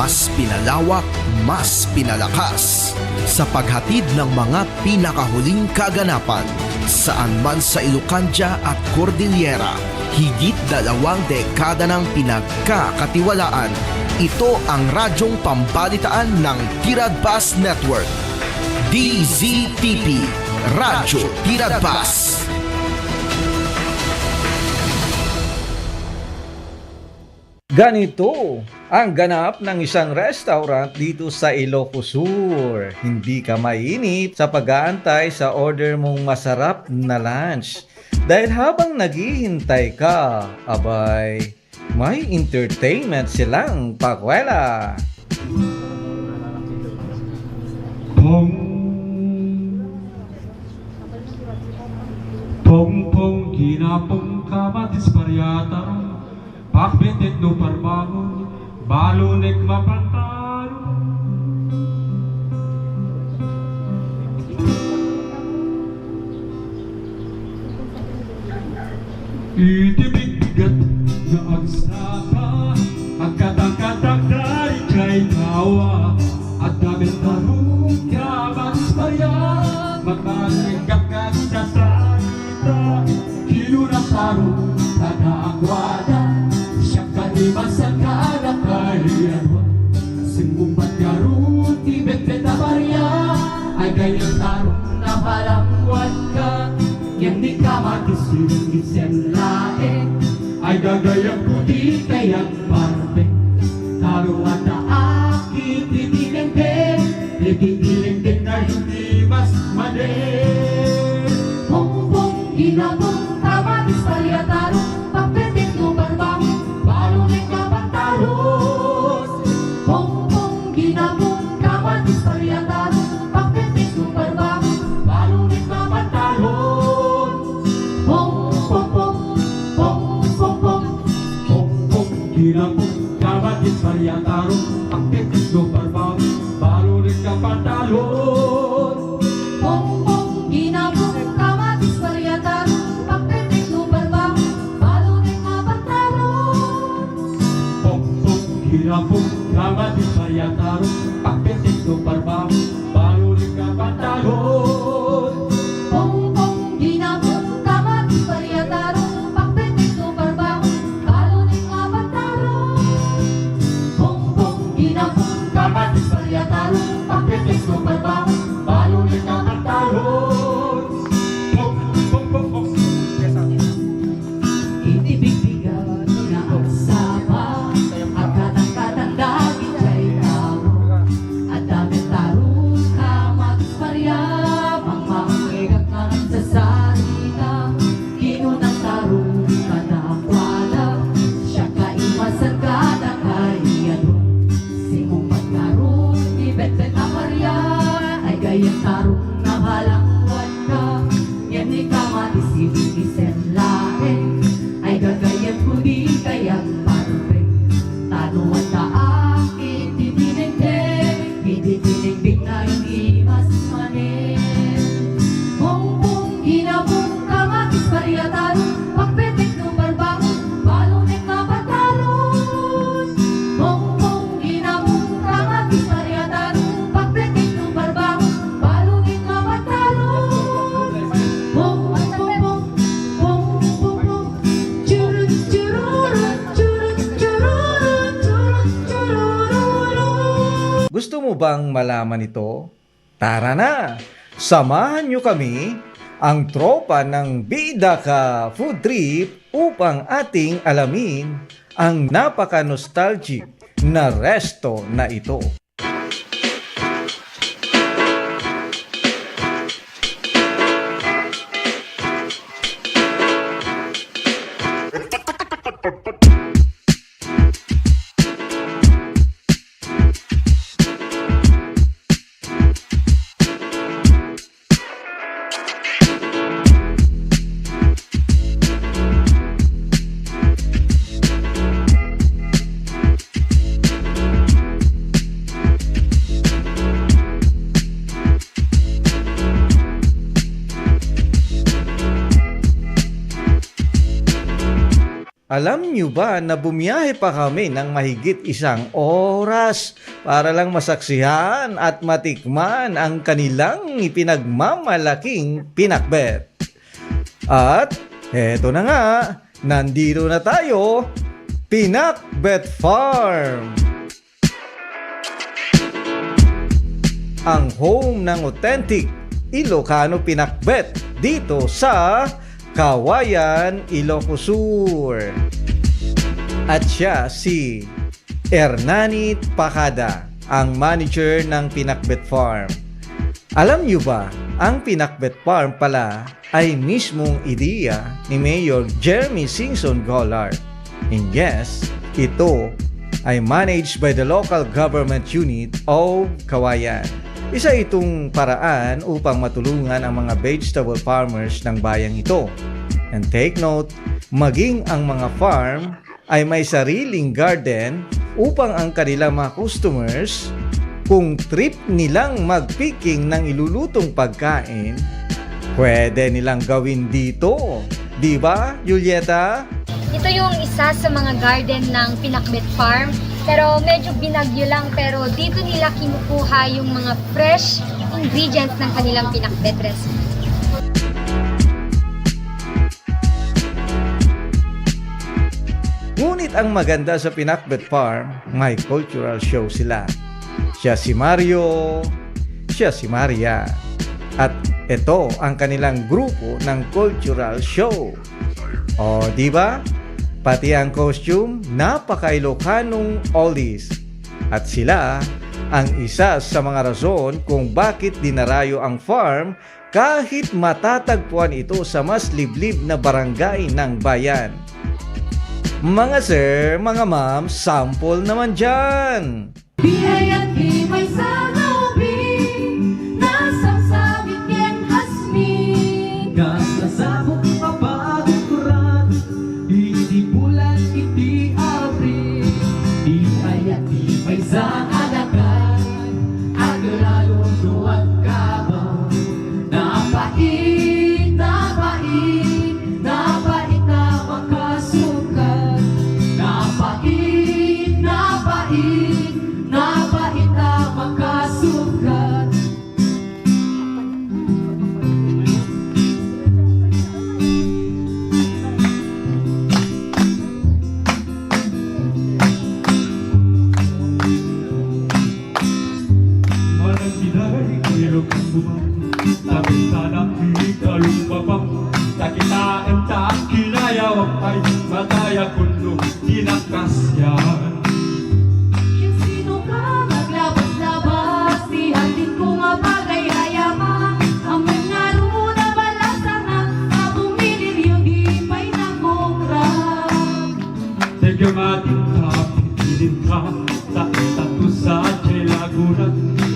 mas pinalawak, mas pinalakas sa paghatid ng mga pinakahuling kaganapan saan man sa Ilocanja at Cordillera. Higit 2 dekada ng pinagkakatiwalaan. Ito ang radyong pambalitaan ng Tiradpas Network. DZTP, Radyo Tiradpas. Ganito ang ganap ng isang restaurant dito sa Ilocos Sur. Hindi ka mainit sa pag-aantay sa order mong masarap na lunch. Dahil habang naghihintay ka, abay, may entertainment silang pakwela. Pong ginapong kamatis paryata. Pakbetet no parbangon, balunek mapantalo. Itibigat na agsaka, agkatak-katak dari kay kawa. At damit tarong kamatis paryata, magmanagkakat sa salita. Kinunang tarong tagaagwada. Masan ka na kaya Singumbat karun Tibet beta barya Ay gayang tarong na balangwat ka Yang di ka matisingit sen lae Ay gagayang puti kayang parte Tarong at naakit Titileng-teng Titileng-teng na hindi mas mali Pong-pong ginapong Tamatis palya tarong Pagpetik no barbang Pong-pong ginapong kamatis palyataro Pagpitik ng barbang balunit na pantalon Pong-pong-pong Pong-pong-pong Pong-pong ginapong kamatis palyataro Pagpitik ng barbang balunit na pantalon mo bang malaman ito? Tara na! Samahan nyo kami, ang tropa ng Bida Ka Food Trip upang ating alamin ang napaka-nostalgic na resto na ito. Alam nyo ba na bumiyahe pa kami ng mahigit 1 oras para lang masaksihan at matikman ang kanilang ipinagmamalaking pinakbet? At eto na nga, nandito na tayo, Pinakbet Farm! Ang home ng authentic Ilocano pinakbet dito sa Kawayan, Ilocos Sur. At siya si Hernanit Pacada, ang manager ng Pinakbet Farm. Alam niyo ba, ang Pinakbet Farm pala ay mismong ideya ni Mayor Jeremy Singson Gollard. And yes, ito ay managed by the local government unit of Kawayan. Isa itong paraan upang matulungan ang mga vegetable farmers ng bayang ito. And take note, maging ang mga farm ay may sariling garden upang ang kanilang mga customers, kung trip nilang mag-picking ng ilulutong pagkain, pwede nilang gawin dito. Di ba, Julieta? Ito yung isa sa mga garden ng Pinakbet Farm. Pero medyo binagyo lang, pero dito nila kinukuha yung mga fresh ingredients ng kanilang pinakbet recipe. Ngunit ang maganda sa Pinakbet Farm, may cultural show sila. Siya si Mario, siya si Maria. At ito ang kanilang grupo ng cultural show. O, di ba? Pati ang costume, napaka-Ilocanong oldies. At sila ang isa sa mga rason kung bakit dinarayo ang farm kahit matatagpuan ito sa mas liblib na barangay ng bayan. Mga sir, mga ma'am, sample naman dyan! Biyayat di may salubin, nasasabit yan hasmin. Gasta sa bukong kapagod kurang, hindi bulan, hindi abri. Biyayat di may saalakan, agrado duwag kabaw. Napait, napait, napait na makasukat. Napait, napait, napait na makasukat. Manang binay, ilok ang bumang, sabi sana ikalupapang, takitaan ta kinayawang ay mataya kundo tinakasyan. Sino ka maglabas-labas, di handin ko nga pagayayama. Ang mga luna balasa na, kabumilir yung ipay na kongrak. Sige mating kapitinin ka, sa tatu sa Laguna,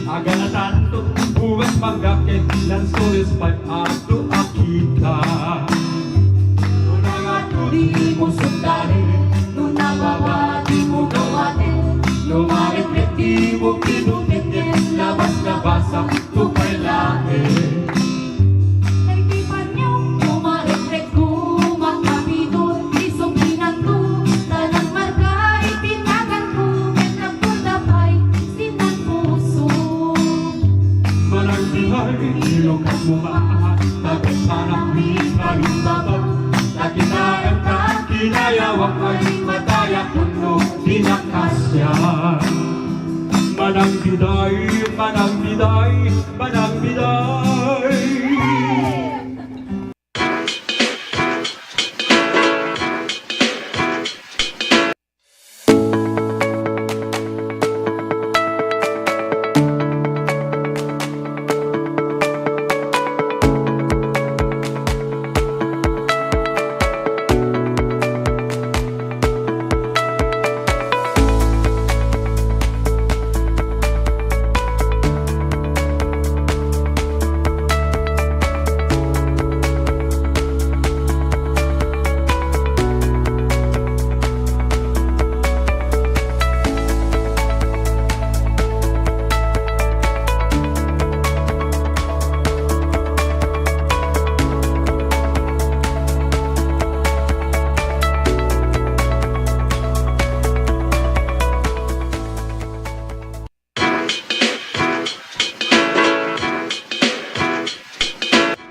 aga na tanto, buwet pagkakit, lan solis pa'y ato akita. Nung ato di mo sundali, nung nababati mo gawatin, nung maripit di mo pinupitin, labas-labas ang tupay lahi. Naipipan niyo, umaripit ko, makapito, isong pinanto, tanang marka, ipinagan ko, at nagpundapay, sinan puso. Manang bihay, ilok ang bumahan, tagot hanap ni kalumbabang, takitaan ka, kinayawang ay mataya kuno, tinakasyan. Manang bihay, biday, manang biday, manang biday.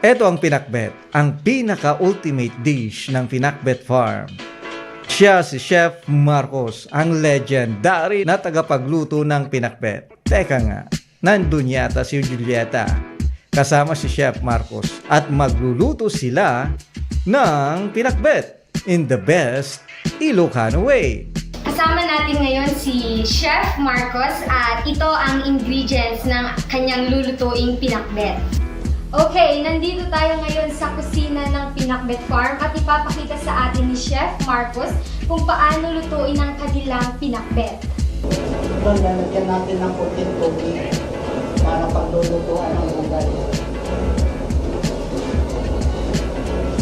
Ito ang pinakbet, ang pinaka-ultimate dish ng Pinakbet Farm. Siya si Chef Marcos, ang legendary na tagapagluto ng pinakbet. Teka nga, nandun yata si Julieta kasama si Chef Marcos at magluluto sila ng pinakbet in the best Ilocano way. Kasama natin ngayon si Chef Marcos at ito ang ingredients ng kanyang lulutuing pinakbet. Okay, nandito tayo ngayon sa kusina ng Pinakbet Farm at ipapakita sa atin ni Chef Marcos kung paano lutuin ang kanilang pinakbet. Lalagyan natin ng kunting tubig para paglulutuan ng ugal.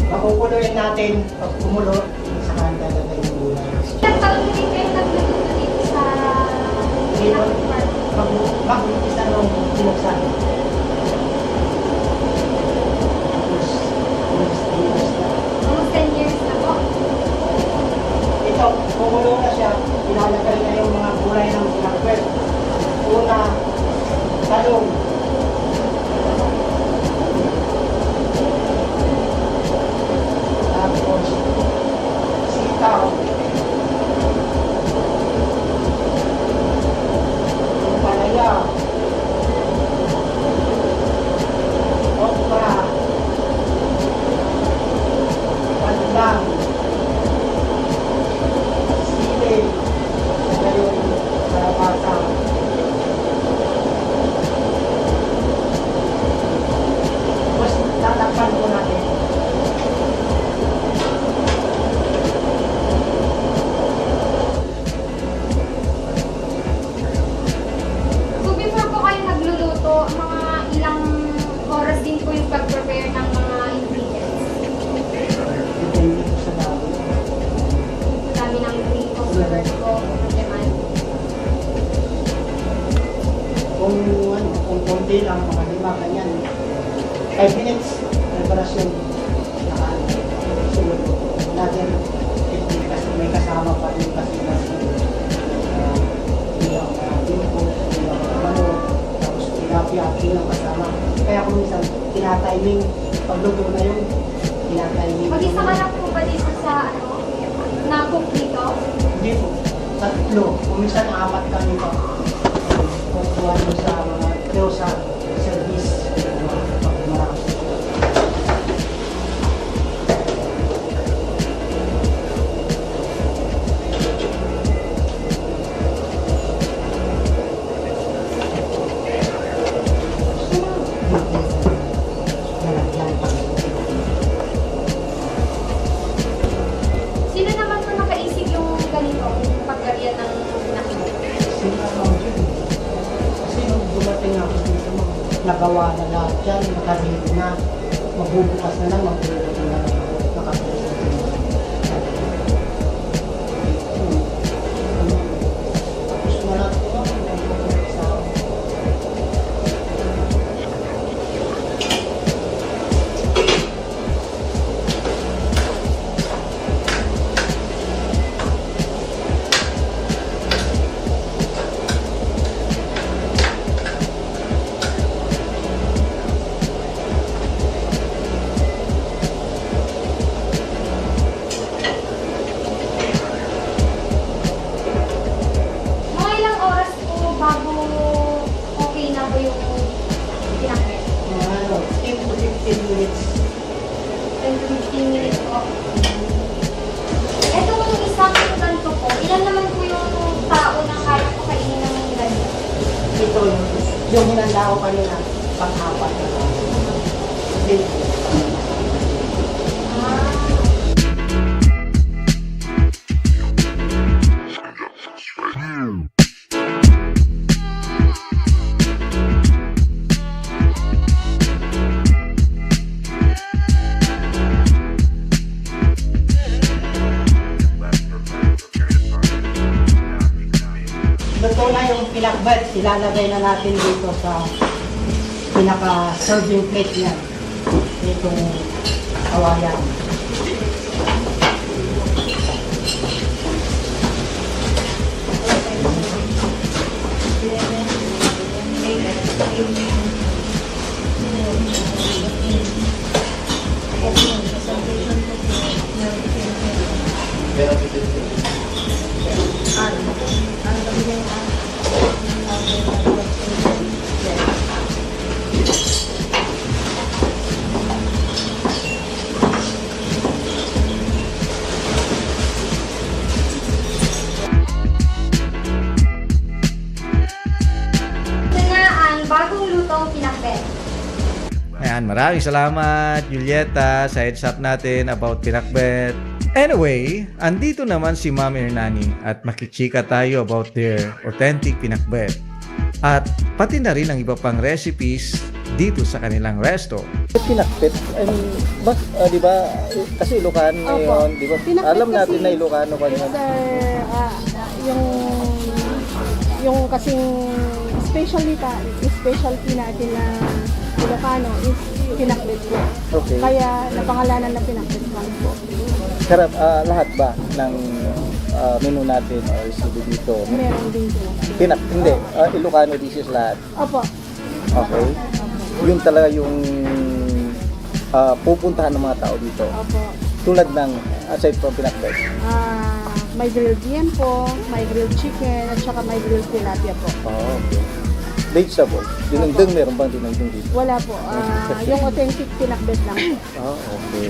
Pakukuloyin natin, pag kumulo, saka lalagay ng gulay. Chef, pag-ulit kayo nagluluto dito sa Pinakbet Farm? Mag-umpisa nung binuksan. Almost 10 years na po. Ito, kumulo na siya, ilalagay na yung mga gulay ng pinakbet. Una, talong. Tapos, sitaw. Palaya. Okra. Pandan. Sili. Ngayon, kalabasa. Tapos, tatakpan po natin. So before po kayo nagluluto, mga ilang oras din po yung pag-prepare ng mga ingredients? Depende po sa dami. Dami ng flavors po, naman. Kung konti lang, mga 5 ganyan. 5 minutes, preparasyon. Sunod po. Natin, kasi may kasama pa rin kasi tapos tilapia, yun ang kasama. Kaya kung minsan, tinatiming, pagluto na yun, tinatiming. Mag-isa ka lang po ba dito sa na-cook dito? Hindi po. Tatlo. Kung minsan, 4 kami pa. Kukuha nyo sa mga pero sa service. Pag marami. Sino naman po nakaisip yung ganito, yung pagkarya ng pinakbet? Kasi nung dumating ako dito, nagawa na lahat yan, nakaready na, magbubukas na lang, magbubukas na lang ako, nakabukas na lang. Tapos wala ito ako, nagbubukas ako. 10 to 15 minutes po. Etong isang ganito po, ilan naman po yung tao na kaya po kainin ng ganito? Ito yung hinanda ko kanina, pang-apat. Luto na yung pinakbet, ilalagay na natin dito sa pinaka-serving plate niya. Itong kawayan. Ayan, maraming salamat Julieta sa heads up natin about pinakbet. Anyway, andito naman si Ma'am Hernani at makichika tayo about their authentic pinakbet. At pati na rin ang iba pang recipes dito sa kanilang resto. Pinakbet, di ba, kasi Ilocano ngayon, di ba? Alam natin na Ilocano pa yun. Yung kasing specialty natin na Ilocano is pinakbet po. Okay. Kaya napangalanan na pinakbet lang po. Sarap, lahat ba ng menu natin o recipe dito? Meron din po. Hindi, Ilocano dishes lahat. Opo. Okay. Yun talaga yung pupuntahan ng mga tao dito. Opo. Tulad ng, aside from pinakbet. May grilled yam po, may grilled chicken, at saka may grilled tilapia po. Oh, okay. Vegetable. Dinengdeng, meron bang dinengdeng dito? Wala po. Yung authentic pinakbet lang. Oh, okay.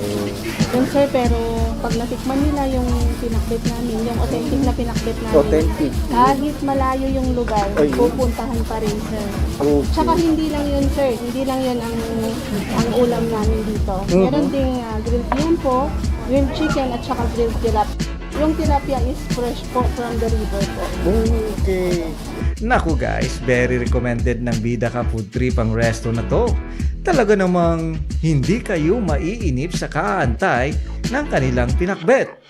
Yun sir, pero pag natikman nila yung pinakbet namin, yung authentic na pinakbet namin, Authentic. kahit malayo yung lugar, pupuntahan pa rin sir. Okay. Tsaka hindi lang yun sir, hindi lang yun ang ulam namin dito. Meron ding grilled yam po, grilled chicken, at saka grilled tilapia. Yung tilapia is fresh po from the river po. Okay. Naku guys, very recommended ng Bida Ka Food Trip ang resto na to. Talaga namang hindi kayo maiinip sa kaantay ng kanilang pinakbet.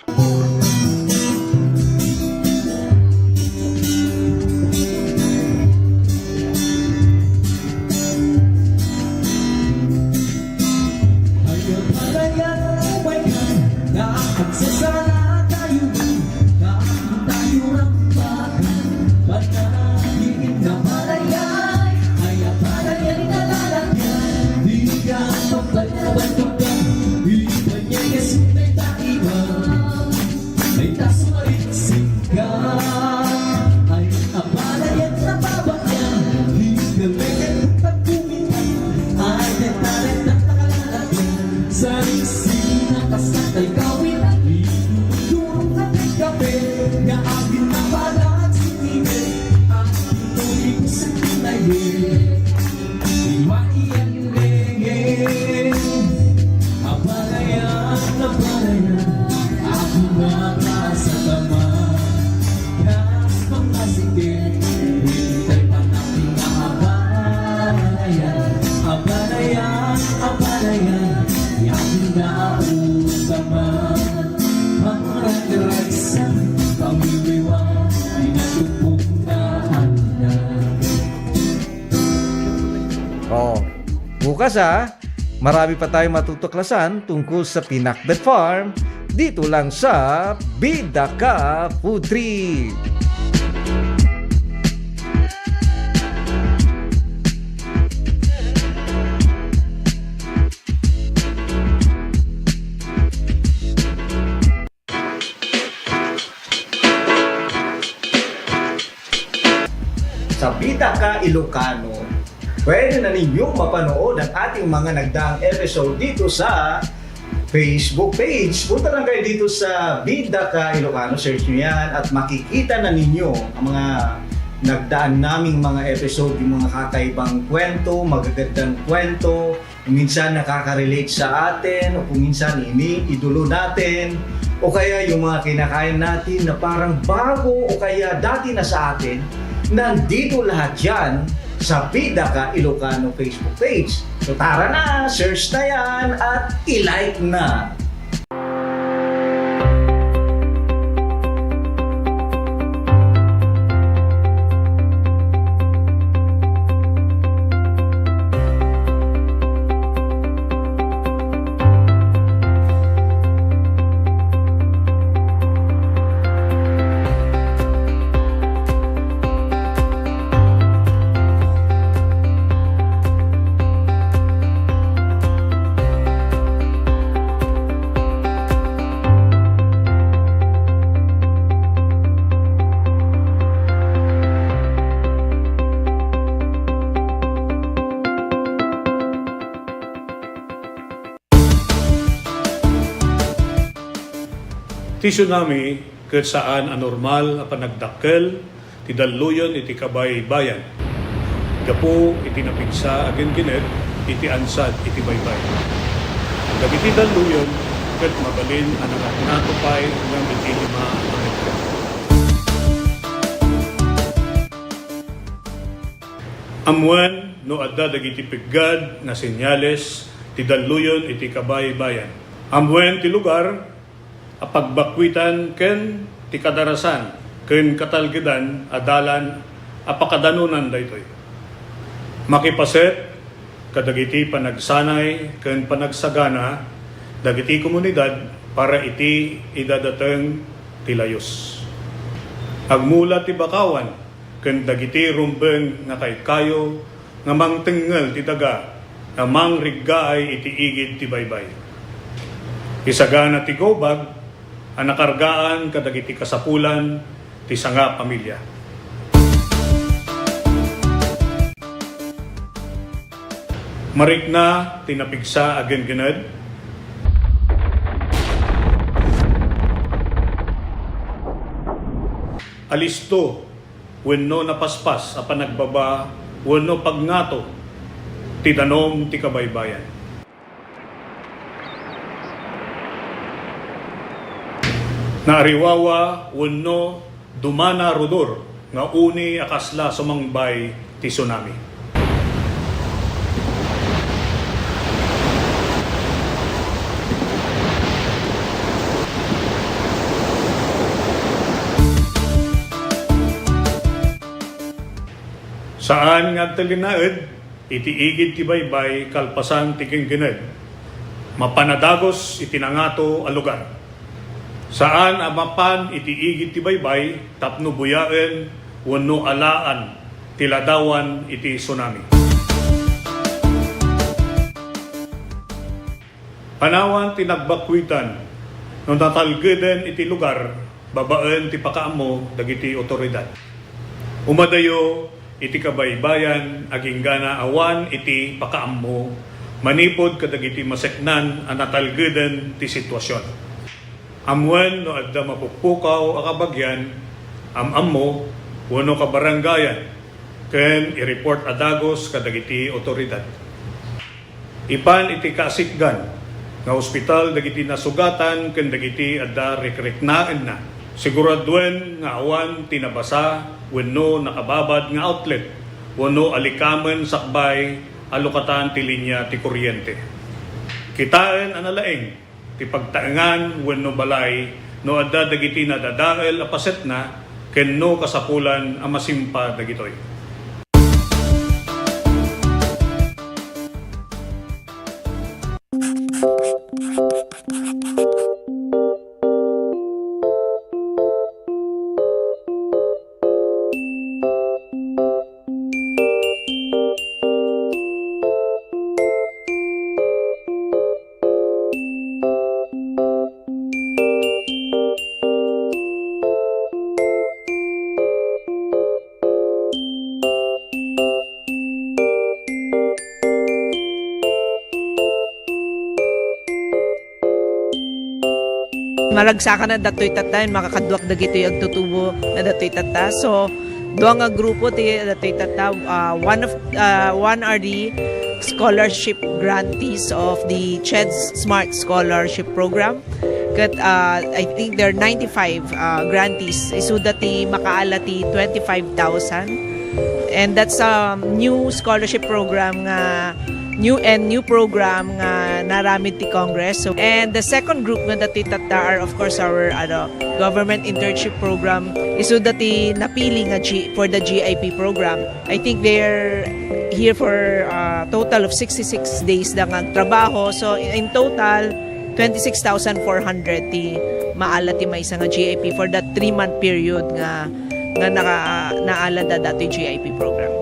Bukas marami pa tayong matutuklasan tungkol sa Pinakbet Farm dito lang sa Bida Ka Food Trip. Sa Bida Ka Ilocano, pwede na ninyong mapanood ang ating mga nagdaang episode dito sa Facebook page. Punta lang kayo dito sa Bida Ka Ilocano, search nyo yan at makikita na ninyo ang mga nagdaan naming mga episode, yung mga kakaibang kwento, magagandang kwento, kung minsan nakaka-relate sa atin, o kung minsan idolo natin, o kaya yung mga kinakain natin na parang bago o kaya dati na sa atin. Nandito lahat yan sa Bida Ka Ilocano Facebook page. So tara na, search na yan at i-like na! Ti tsunami ket saan anormal a panagdakkel ti dalluyon iti kabay bayan. Gapo iti napigsa agen ginet iti ansad iti baybay. Dagiti dalluyon ket mabalin ang natupay ng iti 5 metro. Amuan no adda dagiti piggad nga senyales ti dalluyon iti kabay bayan. Amuan ti lugar a pagbakwitan ken ti kadarasan ken katalgedan adalan a pakadanunan daytoy. Makipaset kadagiti panagsanay ken panagsagana dagiti komunidad para iti idadateng ti layos. Agmula ti bakawan ken dagiti rumbeng nga kaykayo nga mangtengel ti daga nga mangriggaay iti igid ti baybay. Isagana ti gobag ang nakargaan kadagiti kasapulan ti sanga pamilya. Marikna tinapigsa agen gened alisto wenno napaspas a panagbaba wenno pagngato ti danom ti kabaybayan. Naariwawa wenno dumana rodor nga uni akasla sumangbay ti tsunami. Saan nga talinaed iti igid ti baybay kalpasan ti kenggened mapanadagos iti nangato a lugar. Saan amapan iti igid ti baybay tapno buyaen wenno alaan ti ladawan iti tsunami. Panawan ti nagbakwitan no natalgeden iti lugar babaen ti pakaammo dagiti otoridad. Umadayo iti kabaybayan aging gana awan iti pakaammo manipod kadagiti maseknan a natalgeden ti sitwasyon. Amuan no adda mapukpukaw a kabagyan, ammo wenno kabarangayan, ken i-report adagos kadagiti otoridad. Ipan iti kasikgan nga ospital dagiti nasugatan ken dagiti adda rekreknaan na. Siguraduen nga awan tinabasa wenno nakababad nga outlet wenno alikamen sakbay alokatan ti linya ti kuryente. Kitaen analaeng ti pagtaengan wenno balay no adda dagiti nadadael a paset na kenno kasapulan a masimpa dagitoy. maragsakan na datoy tata, makakadwak dagito yung tutubo na datoy tata. So, doon nga grupo ti datoy tata, one are the scholarship grantees of the CHED's Smart Scholarship Program. Kat, I think there are 95 grantees. So dati makaalati 25,000. And that's a new scholarship program nga new program nga naramid ti Congress. So, and the second group nga dati tata are of course our government internship program. So dati napili nga for the GIP program. I think they're here for a total of 66 days lang ang trabaho. So in total 26,400 ti maala ti may nga GIP for that 3-month period nga naalada dati GIP program.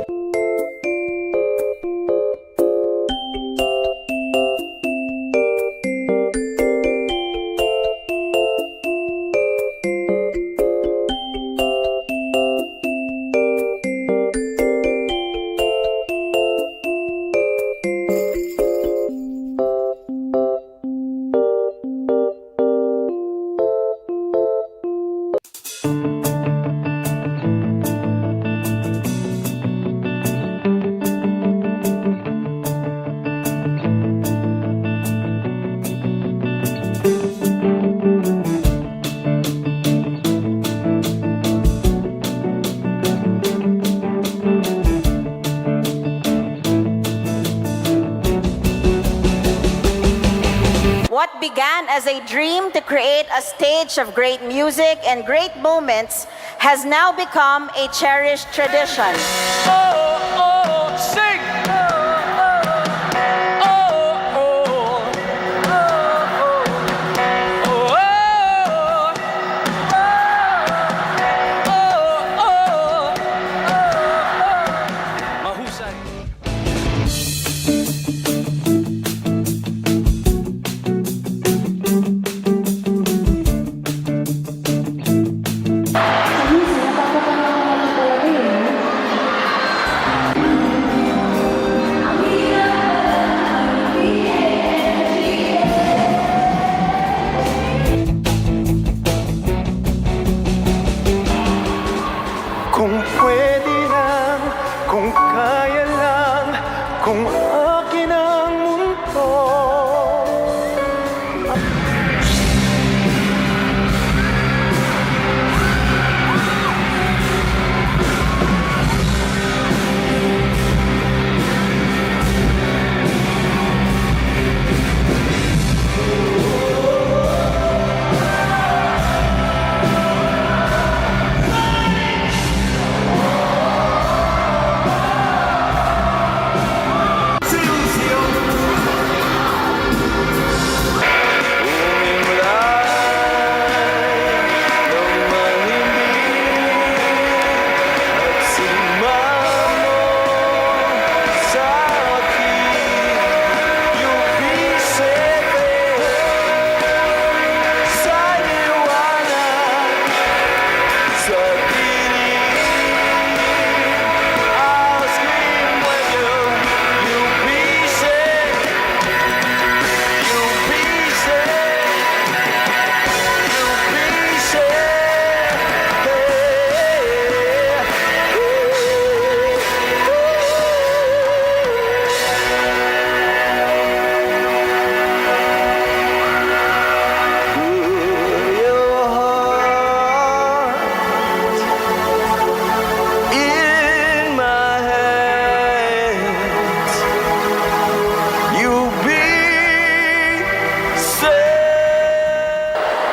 What began as a dream to create a stage of great music and great moments has now become a cherished tradition. Sing! Kung pwede lang, kung kaya lang, kung akin ang mundo.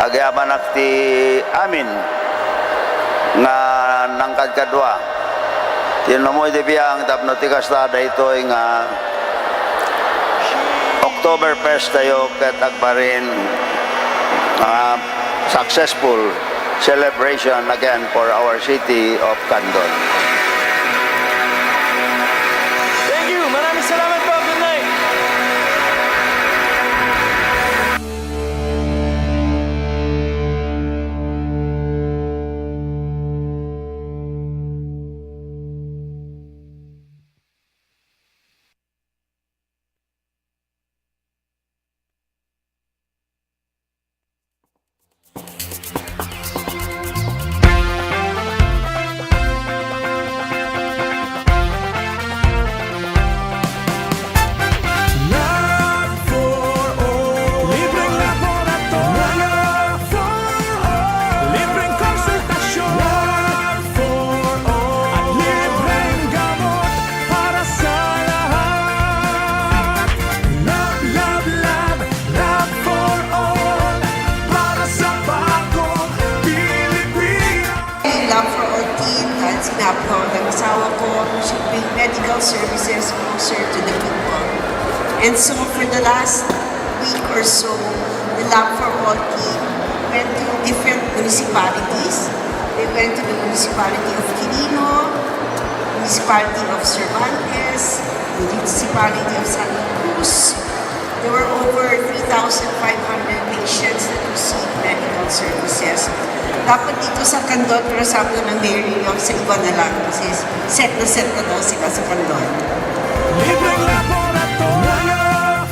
Agyaman ti amin nga nangkad kadwa tinamoy di biyang tapno ti kastada ito nga October 1st tayo ket agparin successful celebration again for our city of Candon. Thank you! Maraming salamat po! Good night! lab ko. Ang asawa ko should bring medical services closer to the people. And so for the last week or so, the Lab for All team went to different municipalities. They went to the municipality of Quirino, municipality of Cervantes, municipality of Santa Cruz. There were over 3,500 patients that received medical services. Dapat dito sa Candon, pero sabi ng Mayor yung sa iba na lang kasi set na daw sila sa Candon. Libreng laboratorio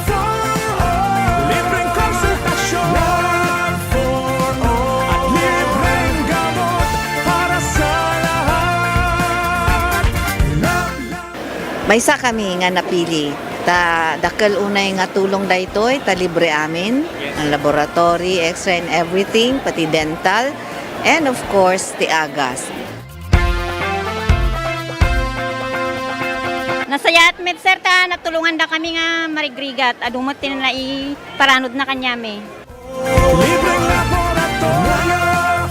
for all. Libreng konsultasyon for all. At libreng gamot para sa lahat. Maysa kami nga napili. Dakal unay nga tulong daytoy, ta libre amin. Ang laboratory, X-ray and everything, pati dental. And of course, tiagas. Nasayat med sir ta natulungan da kami nga marigrigat adumot tin na iparanod na kanyame. Libreng laboratorio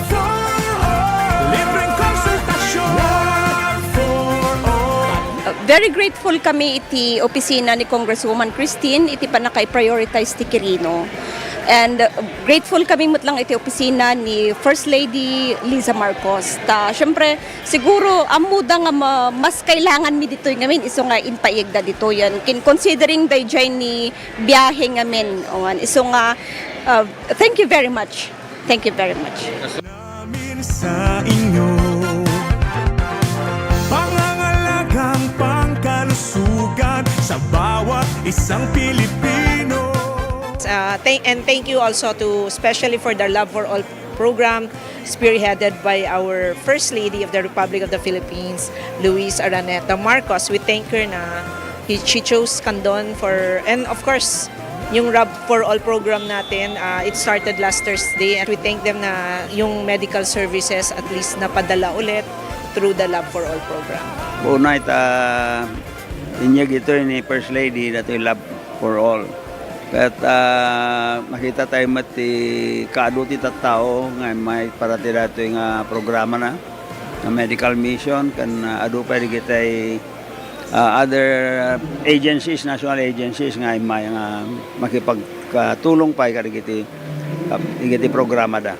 for all. Libreng konsultasyon for all. Very grateful kami iti opisina ni Congresswoman Christine iti pa nakay-prioritize ti Quirino. And grateful kami mutlang iti opisina ni First Lady Liza Marcos. Syempre, siguro amuda nga mas kailangan mi dito ngamin iso nga inpaigda dito yan. Considering dayjay ni biyahe ngamin. Iso nga, thank you very much. Thank you very much. Namin sa inyo pangangalagang pangkalusugan sa bawat isang Pilipino. Thank you also to especially for the Love for All program spearheaded by our First Lady of the Republic of the Philippines, Luis Araneta Marcos. We thank her na she chose Candon for, and of course, yung Love for All program natin, it started last Thursday and we thank them na yung medical services at least napadala ulit through the Love for All program. Una inyag ito ni First Lady na ito yung Love for All. At makita tayo mati kaaduti tattao nga may parati dato yung programa na medical mission kan adu pa kita other agencies, national agencies nga may makipagtulong pa ikiti programa da.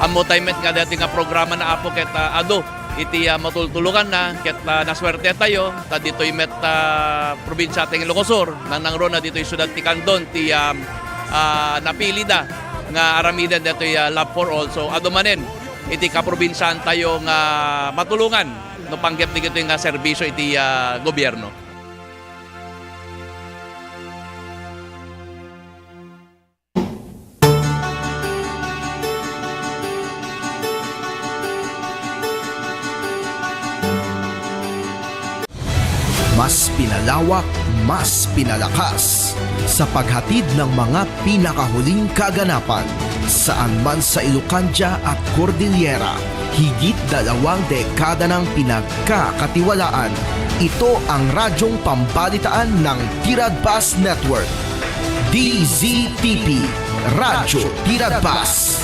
Amo tayo met nga dati nga programa na apo ket adu iti matultulungan na ket naswerte tayo ta ditoy met probinsya ting Ilocos nang na ditoy syudad ti Candon ti napili da nga aramiden ditoy Love for All. So adumanen iti kaprobinsyan tayo nga matulungan no panggep ti iti nga serbisyo iti gobyerno. Mas pinalawak, mas pinalakas sa paghatid ng mga pinakahuling kaganapan saan man sa Ilocanja at Cordillera. Higit 2 dekada ng pinagkakatiwalaan. Ito ang radyong pambalitaan ng Tiradpas Network. DZTP, Radyo Tiradpas.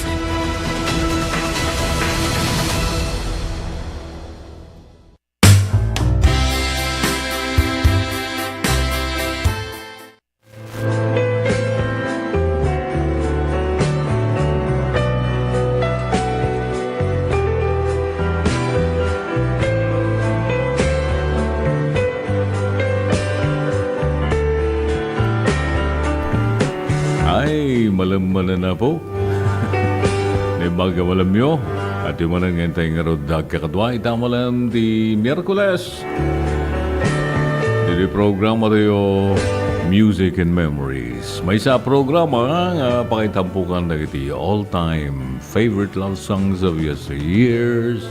Malam na po. May baga malam nyo. At yung manang ngentay nga ro dagkakadwa. Ita malam di Miyerkules. Dili programa tayo Music and Memories. May sa programa nga pakitampukan na iti all-time favorite love songs of yesteryears.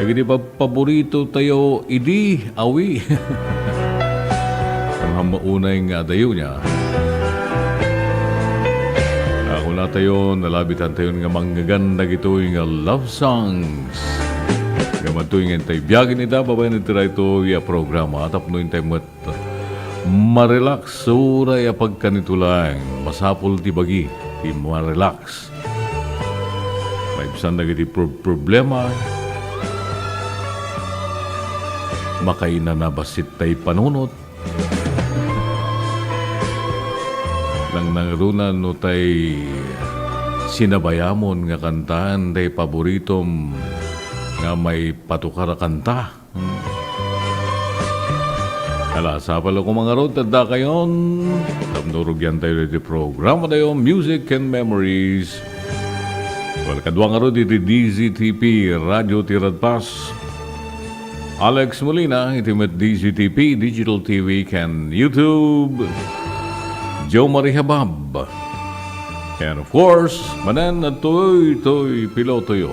Nagiti paborito tayo idi awi. Ang hamaunay nga dayo niya. Na tayo, nalabitan tayo nga mga ganda gito yung love songs. Gamatuin nga tayo biyagin ita, babay na tira ito yung programa. At apnoin tayo marelax, suray pagkanito lang. Masapol ti bagi, ti marelax. May bisan na giti problema, makainanabasit tay panunot. Lang nangrunan no tay sinabayamon nga kantaan tay paboritom nga may patukara kanta. Kalasa pala ko mga rod, tanda kayon. Tamnurog yan tayo di programa tayo, Music and Memories. Well, kadwa nga rod, iti DZTP, Radio Tiradpas. Alex Molina, itimet DZTP, Digital TV, can YouTube. Joe Marie Habab. And of course, manan at toy piloto yo.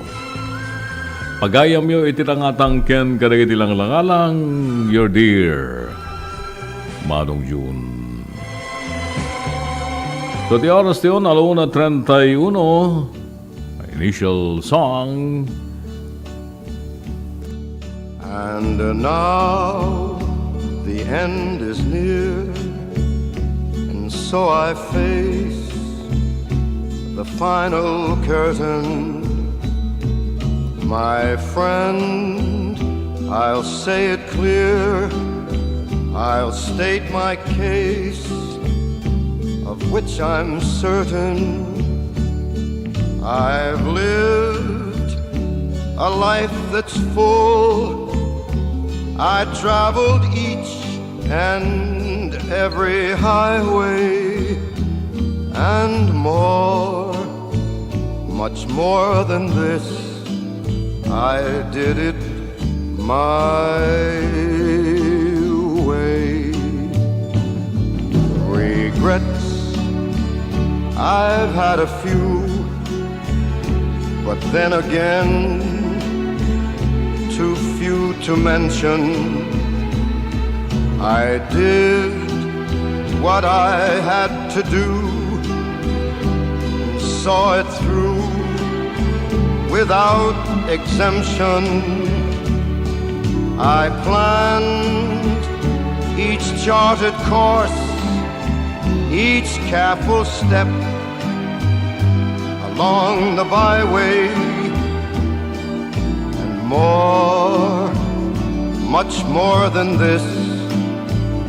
Pagayam yo ititangatang ken kadagiti lang langalang your dear Manong June. So the oras yun, 1:31. Initial song. And now the end is near, and so I face the final curtain. My friend, I'll say it clear, I'll state my case, of which I'm certain. I've lived a life that's full. I traveled each and every highway, and more, much more than this, I did it my way. Regrets, I've had a few, but then again, too few to mention. I did what I had to do, saw it through without exemption. I planned each charted course, each careful step along the byway, and more, much more than this,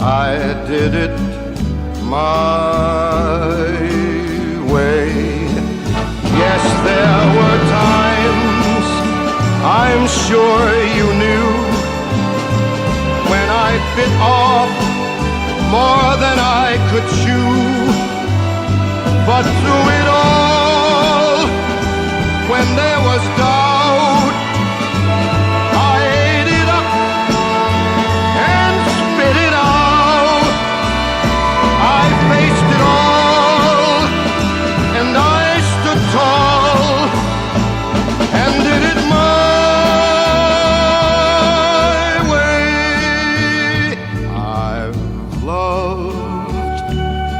I did it my way. Yes, there were times, I'm sure you knew, when I bit off more than I could chew. But through it all, when there was doubt, I ate it up and spit it out. I faced it all, and I stood tall and did it my way. I've loved,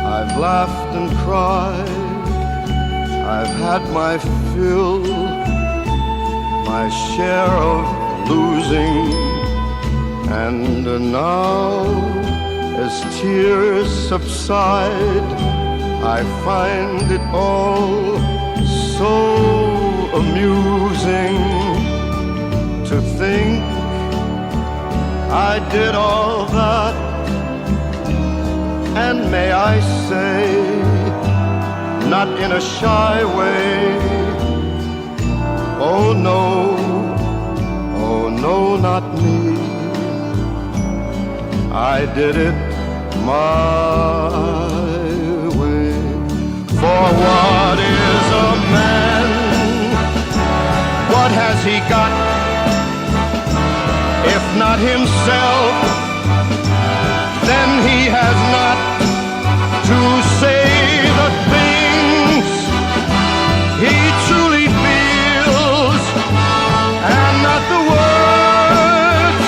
I've laughed and cried, I've had my fill, my share of losing, and now as tears subside, I find it all so amusing to think I did all that, and may I say, not in a shy way, oh no, not me. I did it my way. For what is a man? What has he got? If not himself, then he has not to say the things he truly feels, and not the words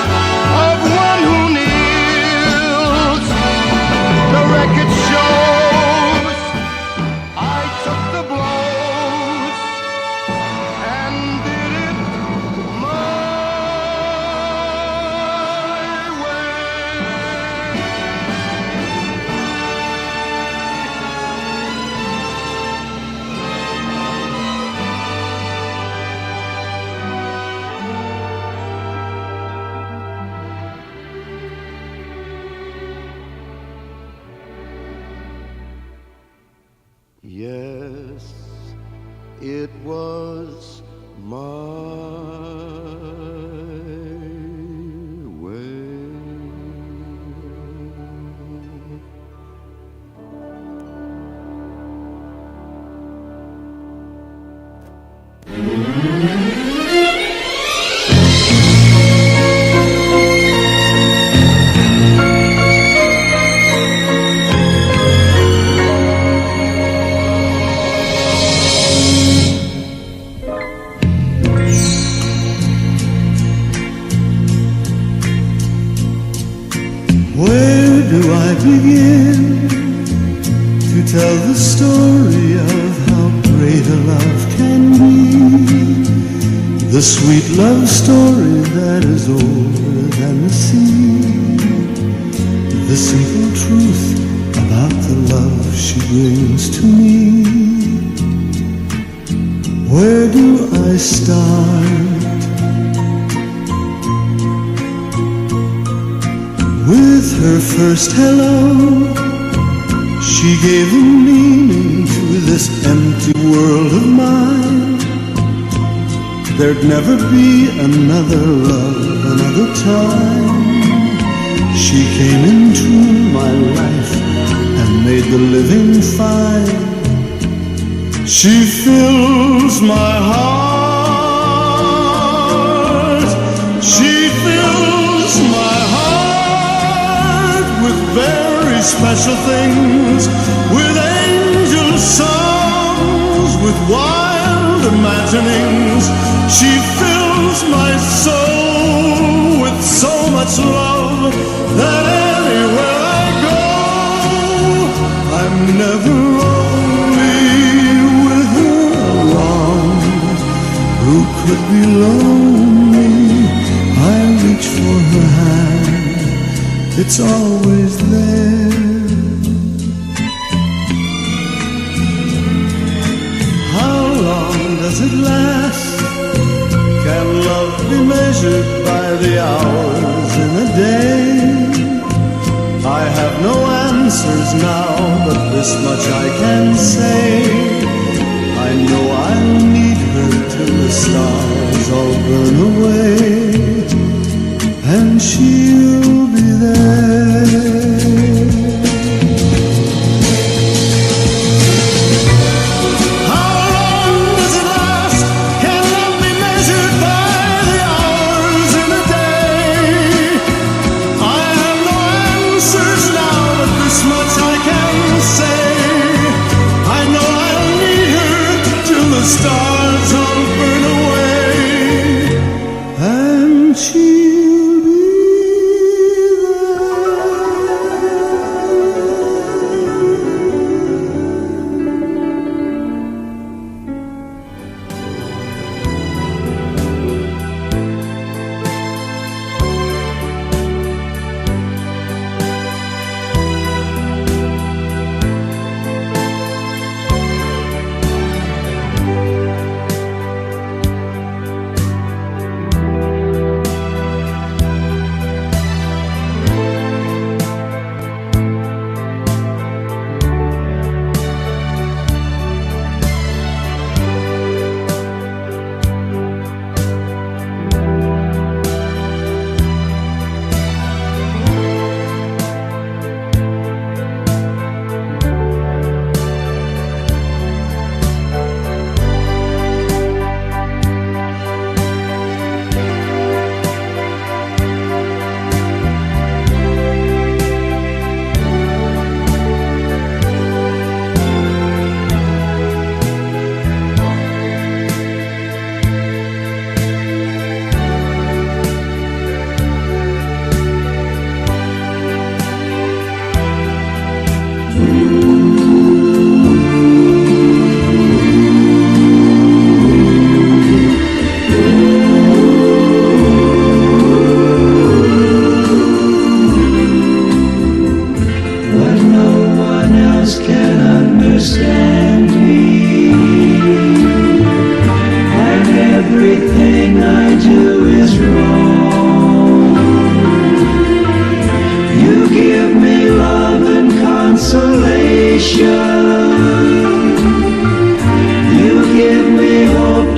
of one who kneels. The record shows I took the blows and did it my way. it was my way. Where do I begin to tell the story of how great a love can be? The sweet love story that is older than the sea. The simple truth about the love she brings to me. Where do I start? With her first hello, she gave a meaning to this empty world of mine. There'd never be another love, another time. She came into my life and made the living fine. She fills my heart. She fills my heart with very special things, with angel songs, with wild imaginings. She fills my soul with so much love that anywhere I go, I'm never lonely with her along. Who could be lonely? I reach for her hand, it's always there. How long does it last? Can love be measured by the hours in a day? I have no answers now, but this much I can say. I know I'll need her till the stars all burn away, and she'll be there. Stars all burn away, and she'll be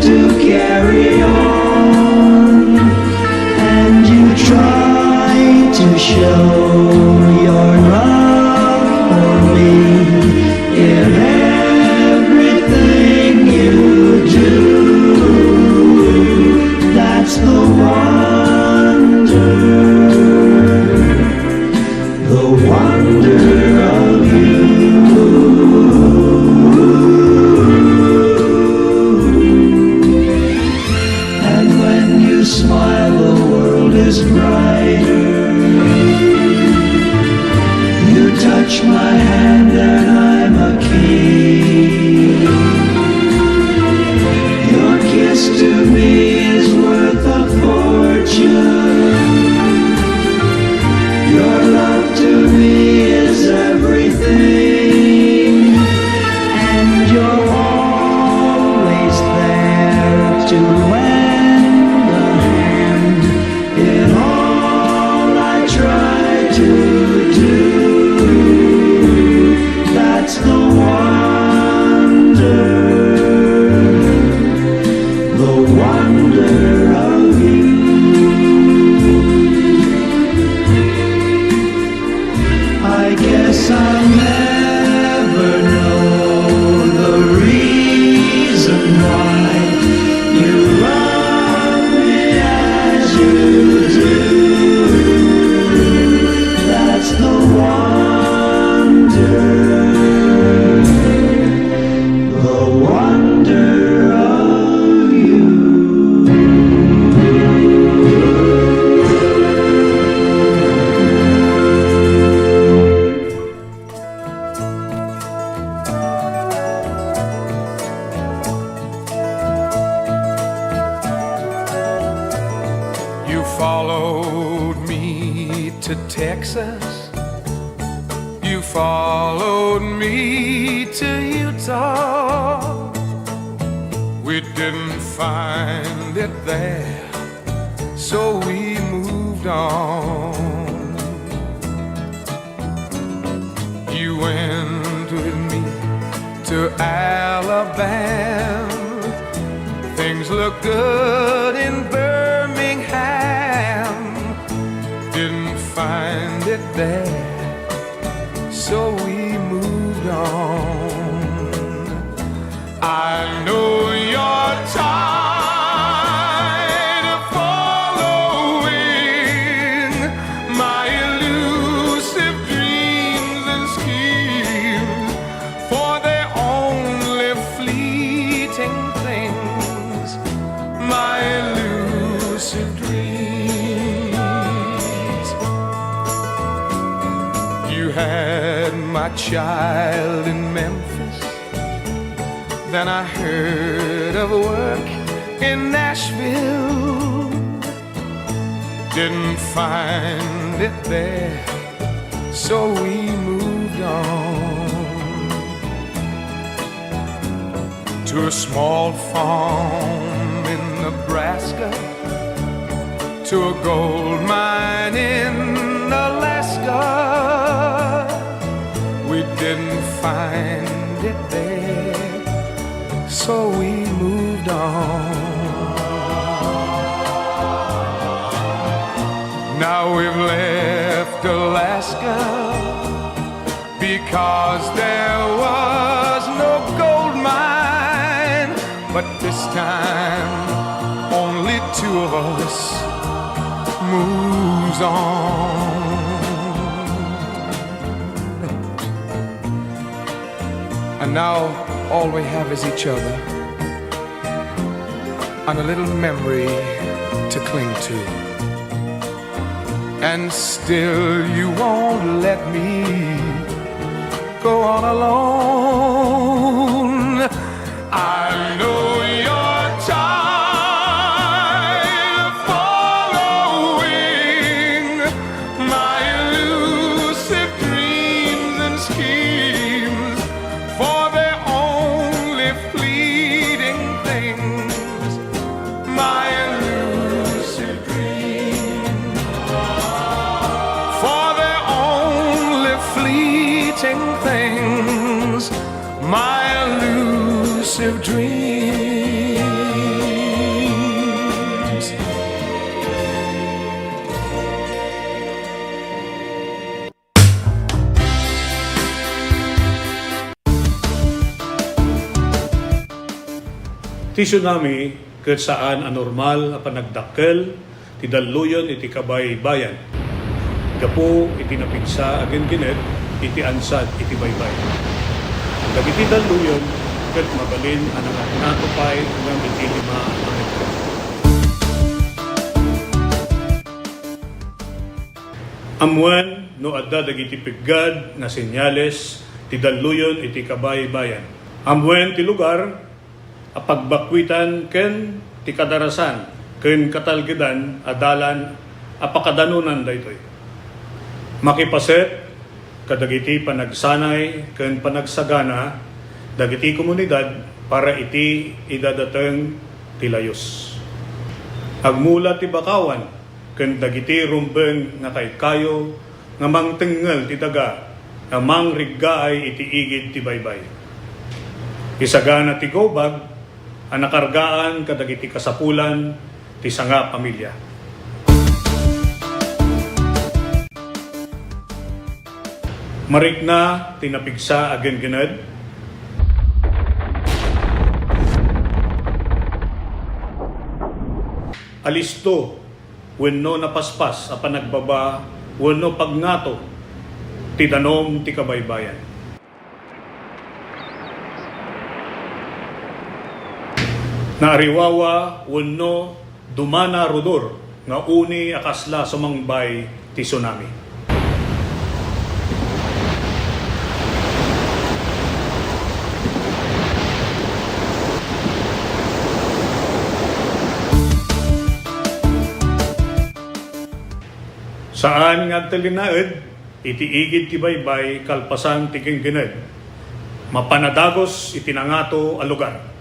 to carry on, and you try to show your love for me in everything you do. That's the wonder of you. And when you smile, the world is brighter. You touch my hand and I'm a king. Your kiss to me is worth a fortune. Your love to me is everything, and you're always there to lend a hand in all I try to do. That's the wonder of you. I guess I'll never know the reason why you love me as you do. That's the wonder of you. You followed me to Texas. You followed me to Utah. We didn't find it there, so we moved on. You went with me to Alabama. Things look good in Birmingham. Didn't find it there, so we moved on. I know you're tired of following my elusive dreams and schemes, for they're only fleeting things, my elusive dreams. You had my child in Memphis, then I heard of work in Nashville. Didn't find it there, so we moved on to a small farm in Nebraska, to a gold mine in Alaska. We didn't find it there, so we moved on. Now we've left Alaska because there was no gold mine, but this time only two of us moves on. And now all we have is each other and a little memory to cling to. And still you won't let me go on alone. I know you're tired of following my elusive dreams and schemes, for they're only fleeting things, my elusive dreams, for they're only fleeting things, my elusive dreams. Ti tsunami ket saan anormal a panagdakkel ti daluyon iti kabay-bayan. Gapo iti napigsa agen ginet iti ansad iti baybay. Dagiti daluyon ket mabalin ang natupay hanggang iti 5 a metro. Amuan no adda dagiti piggad nga senyales ti daluyon iti kabay-bayan. Amuan ti lugar a pagbakwitan ken ti kadarasan ken katalgedan adalan a pakadanunan daytoy. Makipaset kadagiti panagsanay ken panagsagana dagiti komunidad para iti idadateng ti layos. Agmula ti bakawan ken dagiti rumbeng nga kaykayo nga mangtengel ti daga nga mangriggaay iti igid ti baybay. Isagana ti gobag ang nakargaan kadagiti kasapulan ti sanga pamilya. Marikna tinapigsa agen gened alisto wenno napaspas a panagbaba wenno pagngato ti danom ti kabaybayan. Naariwawa wenno dumana rudor nga uni akasla sumangbay ti tsunami. Saan nga talinaed, iti igid ti baybay kalpasan ti kenggened. Mapanadagos iti nangato a lugar.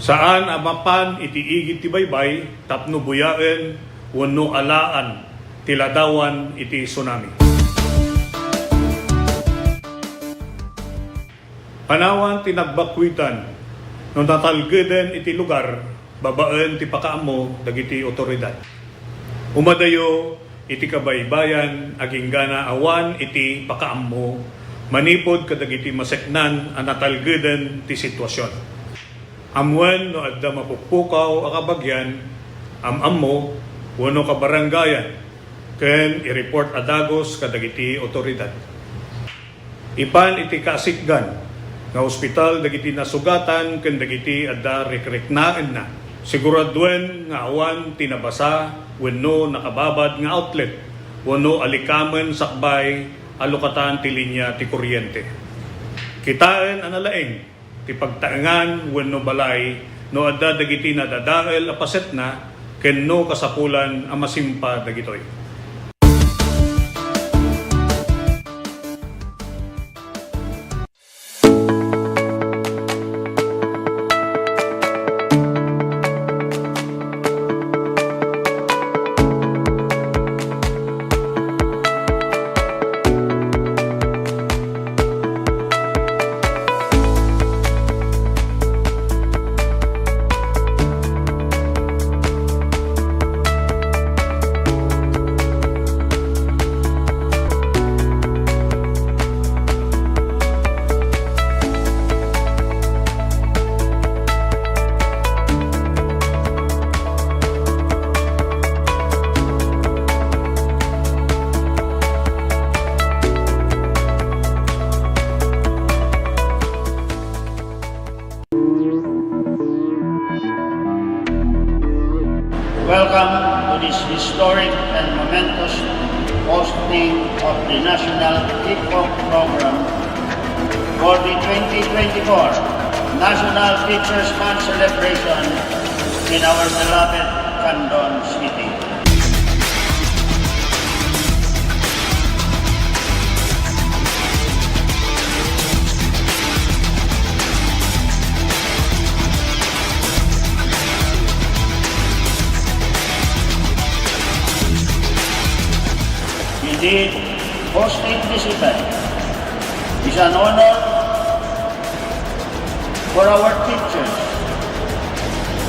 Saan amapan iti igid ti baybay tapno buyaen wenno alaan ti ladawan iti tsunami. Panawan ti nagbakwitan no natalgeden iti lugar babaen ti pakaammo dagiti otoridad. Umadayo iti kabaybayan aging gana awan iti pakaammo manipod kadagiti maseknan ang natalgeden ti sitwasyon. Amwen no adda mapukpukaw a kabagyan ammo wenno kabarangayan ken i-report adagos kadagiti otoridad. Ipan iti kasikgan nga ospital dagiti nasugatan ken dagiti adda rekreknaen na. Siguraduen nga awan tinabasa wenno nakababad nga outlet wenno alikamen sakbay alukatan ti linya ti kuryente. Kitaen analaeng ti pagtaengan wenno balay no adda dagiti nadadael a paset na kenno kasapulan a masimpa dagitoy. Welcome to this historic and momentous hosting of the National Hip-Hop Program for the 2024 National Teachers Month celebration in our beloved Candon City. Indeed, hosting this event is an honor for our teachers,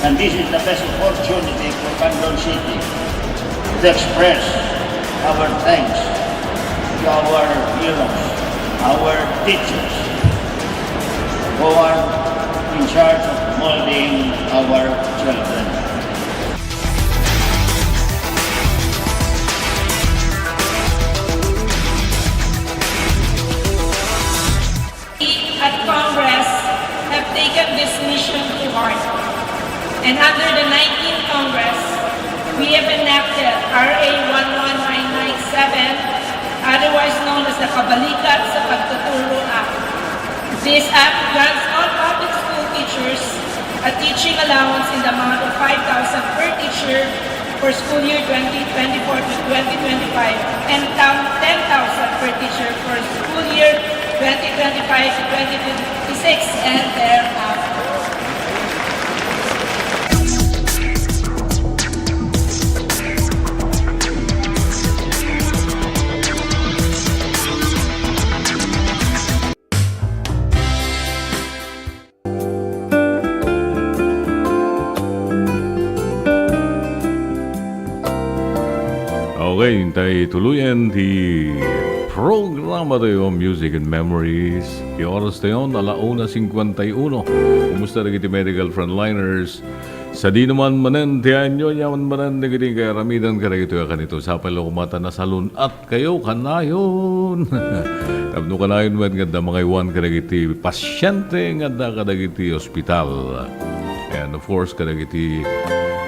and this is the best opportunity for Candon City to express our thanks to our heroes, our teachers, who are in charge of molding our children. At Congress have taken this mission to heart. And under the 19th Congress, we have enacted RA 11997, otherwise known as the Kabalikat sa Pagtuturo Act. This act grants all public school teachers a teaching allowance in the amount of 5,000 per teacher for school year 2024 to 2025 and 10,000 per teacher for school year 2025 to 2026 and thereafter. Okay, tayo tuluyan di programa tayo Music and Memories. Di oras tayo, 1:51. Kumusta na kiti medical frontliners? Sa di naman manan, tiyan nyo, yaman manan, nagiti kaya ramidan ka na ito ya kanito. Sa pala kumata na salon at kayo kanayon. Tabno kanayon man ganda mga iwan ka na kiti pasyente ganda ka na kiti ospital. And of course, ka na kiti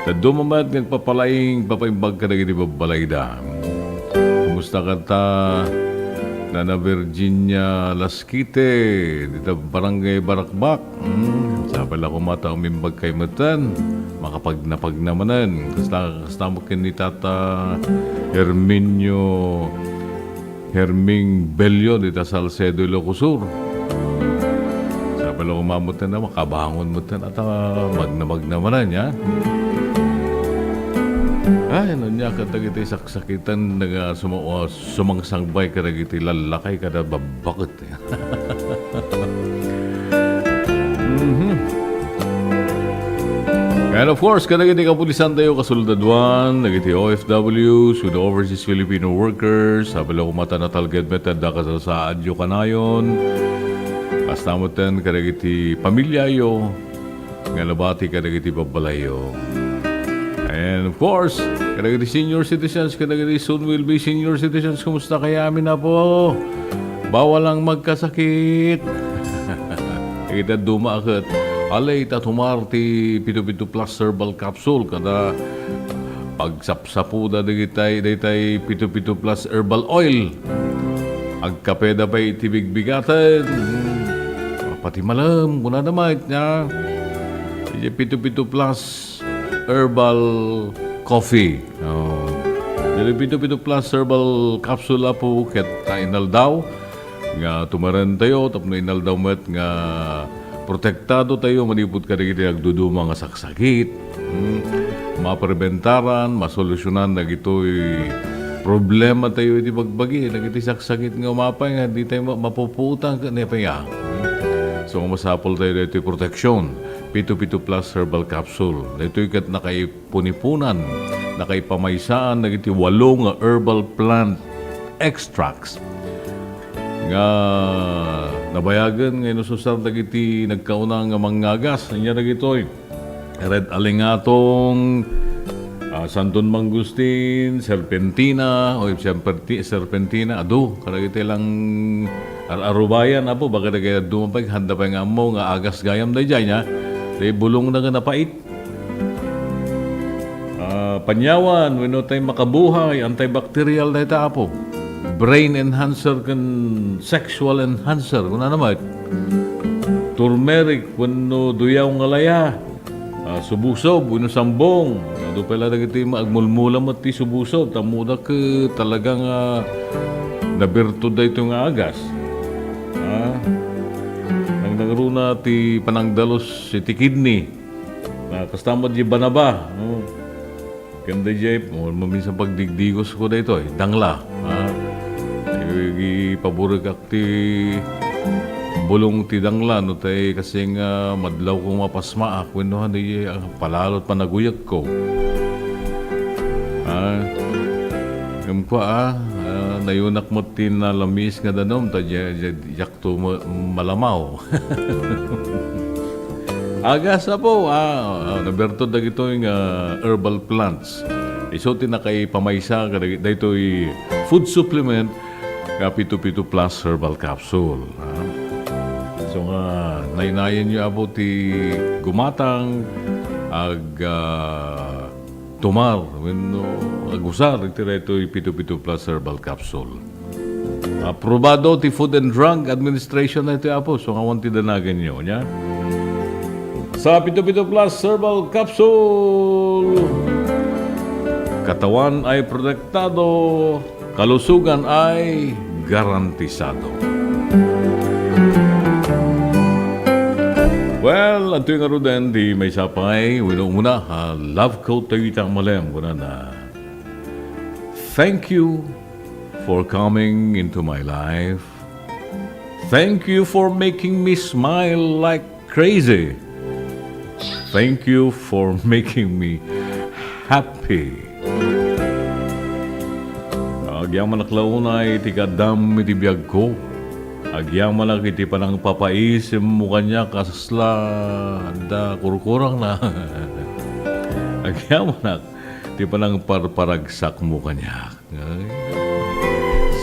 dumamad ng papalaing papaimbag ka na kiti babalayda. Kumusta ka ta na Virginia Lasquite dito barangay Barakbak. Sa pala kumata umimbag kay matan makapagnapag namanan. Kasta mo kin ni Tata Herming Bello dito sa Salcedo, Ilocos Sur. Sa pala kumamot na makabangon mo na at magnamag namanan ya. Ay, ano niya katagiti saksakitan naga sumangsangbay katagiti lalakay kada babakit. And of course, katagiti kapulisan tayo kasuldaduan, nagiti OFWs, with overseas Filipino workers, sabala kumata na talgad metad da sa adyo kanayon, kastamutan katagiti pamilyayo, nga labati katagiti babalayo. And of course, kadagiti senior citizens, kadagiti soon will be senior citizens, kumusta kaya amin na po? Bawal lang magkasakit. Kita dumakat. Alay, tatumarti, pito-pito plus herbal capsule. Kada pagsapsapo da dagitay pito-pito plus herbal oil. Agkapeda pa itibigbigatan. Pati malam, kuna naman niya. Pito-pito plus herbal coffee. Jadi pito-pito plus herbal capsule po ket inaldaw nga tumaran tayo tapno inaldaw met nga protektado tayo manipud ka dagiti nagduduma nga saksakit. Mapreventaran, masolusyonan na gitoy problema tayo iti bagbagi nagiti saksakit nga umapay nga di tayo mapuputang kanya pa nga. So masapol tayo dito proteksyon. Pito-pito plus herbal capsule. Ito'y kat nakaipunipunan, nakaipamaysaan, nagiti 8 nga herbal plant extracts. Nga nabayagan ngayon susar nagiti nagkauna nga mangagas. Nandiyan nagito'y red alingatong, santon mangustin, serpentina, o serpentina, karagiti lang arubayan apo, baka na kaya dumapag, handa pa nga mo, nga agas gayam na dyan niya. Di bulong na nga napait. Panyawan, wino tayo makabuhay, antibacterial na ita po. Brain enhancer kan sexual enhancer. Kuna naman. Turmeric, wano duyaw nga laya. Subusob, wino sambong. Ado pala na iti magmulmula mo ti subusob. Tamuda ka talagang nabirtud na ito nga agas. Nagruna ti panangdalos iti kidney. Kastamad di banaba. Ganda di maminsan pagdigdigos ko na ito dangla. Ipaburig ak ti bulong ti dangla. No tay kasing madlaw kong mapasma ak. Winohan di palalot panaguyag ko. Nayunak mo tin na lamis nga danom, ta jak to malamaw. Agasa po, nabertod na ito yung herbal plants. Iso tinakay pamaysa, dito yung food supplement, Pito-Pito Plus Herbal Capsule. So nga, nainayan niyo abo ti gumatang, tumar, agusar, ito yung Pito-Pito Plus Herbal Capsule. Aprobado ti Food and Drug Administration na ito apo, so nga wanti danagan nyo, niya? Sa Pito-Pito Plus Herbal Capsule, katawan ay protektado, kalusugan ay garantisado. Well, at yung nga din, di may sapay, muna, love quote tayo itang malem, muna na, thank you for coming into my life. Thank you for making me smile like crazy. Thank you for making me happy. Agyaman na klaunay, iti kadam iti biyag ko. Agyaman na iti panang papaisim mo kanya kasla da kurukurang na. Agyaman na iti panang parparagsak mo kanya.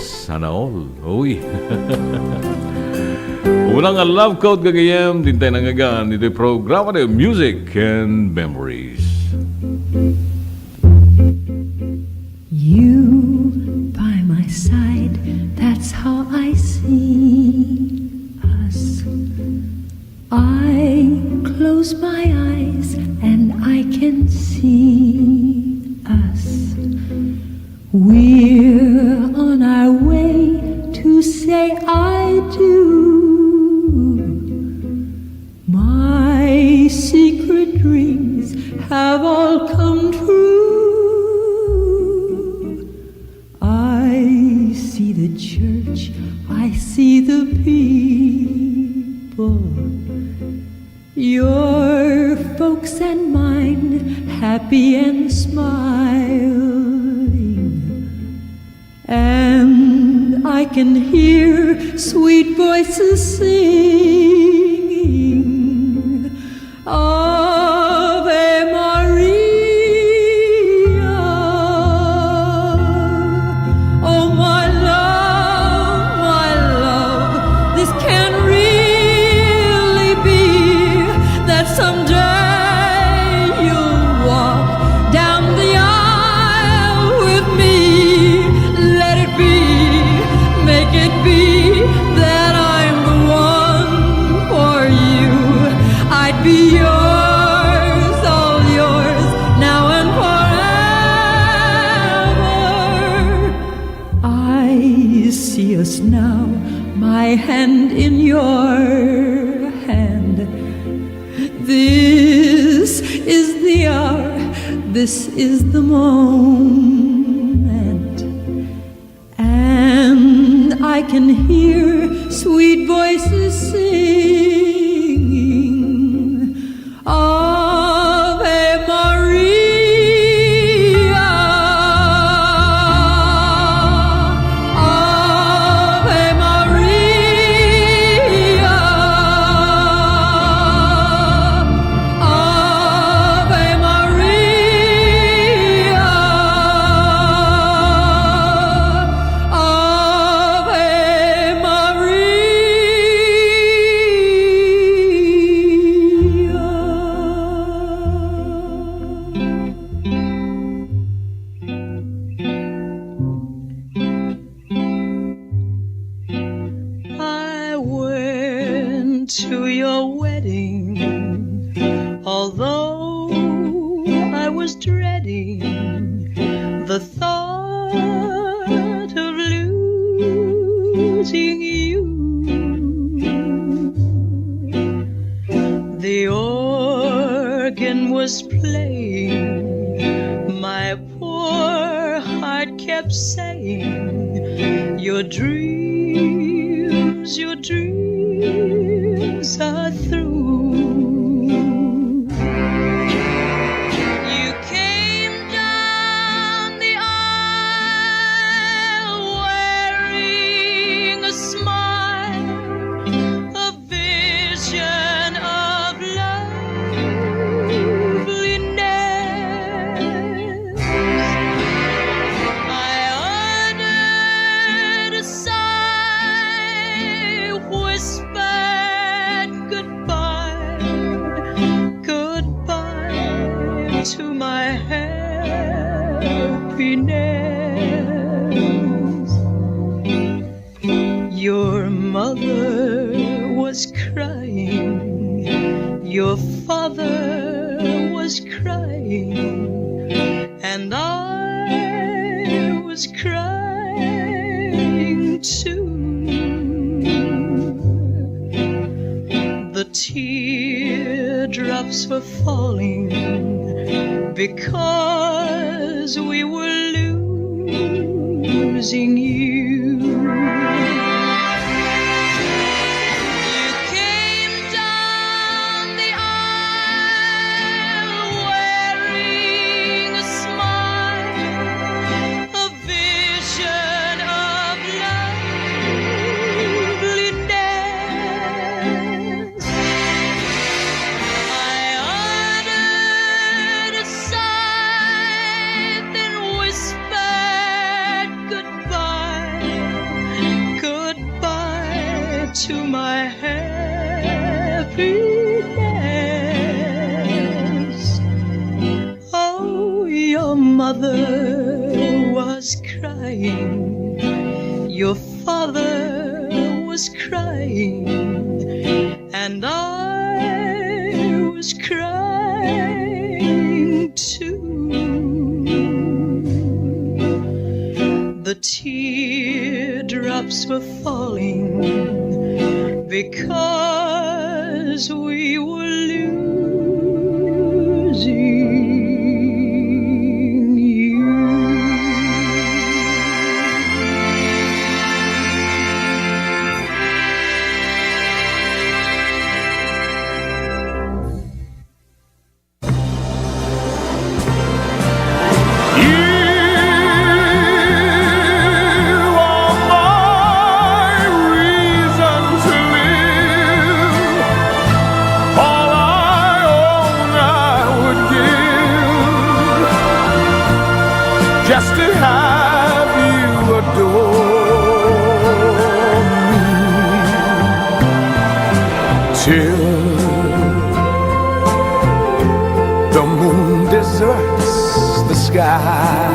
Sana all. Uy. Unang love quote gagayam, dintay nangagan, ito'y programa na Music and Memories. You by my side, that's how I see us. I close my eyes and I can see us. We're on our way to say I do. My secret dreams have all come true. I see the church, I see the people, your folks and mine, happy and smiling. And I can hear sweet voices singing, Ave Maria. Oh my love, this can really be that someday you'll walk down the aisle with me. Let it be, make it be that I'm the one for you. I'd be yours, all yours, now and forever. I see us now, my hand in your hand. This is the hour, this is the moment, and I can hear sweet voices singing, Ave Maria, Ave Maria, Ave Maria, Ave I went to your wedding, although I was dreading the thought of losing you. The organ was playing, my poor heart kept saying, your dreams are through. You came down the aisle wearing a smile, a vision of love. to my happiness. Your mother was crying, your father was crying, and I was crying too. The teardrops were falling because we were losing you. You came down the aisle wearing a smile, a vision of loveliness. I uttered a sigh, then whispered goodbye, goodbye to my happiness. Oh, your mother was crying, your father was crying, and I was crying too. The teardrops were falling because we were losing you. Just to have you adore me till the moon deserts the sky,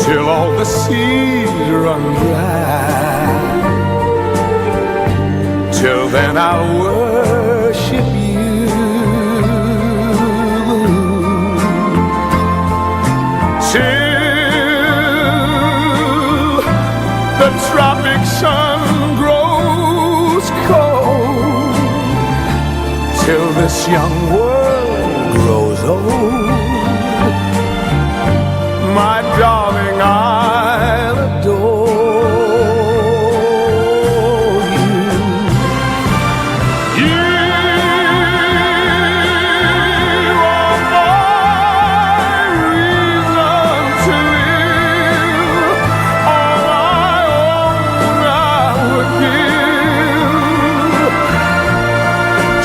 till all the seas run dry. Till then I'll worship you. Till the tropic sun grows cold, till this young world grows old, my darling, I'll adore you. You are my reason to live. All I own I would give,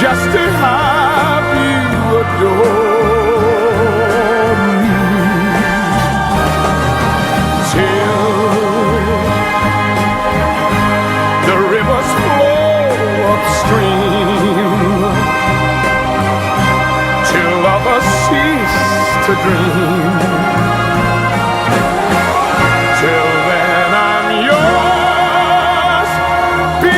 just to have you adore me. Till the rivers flow upstream, till lovers cease to dream. Till then I'm yours, be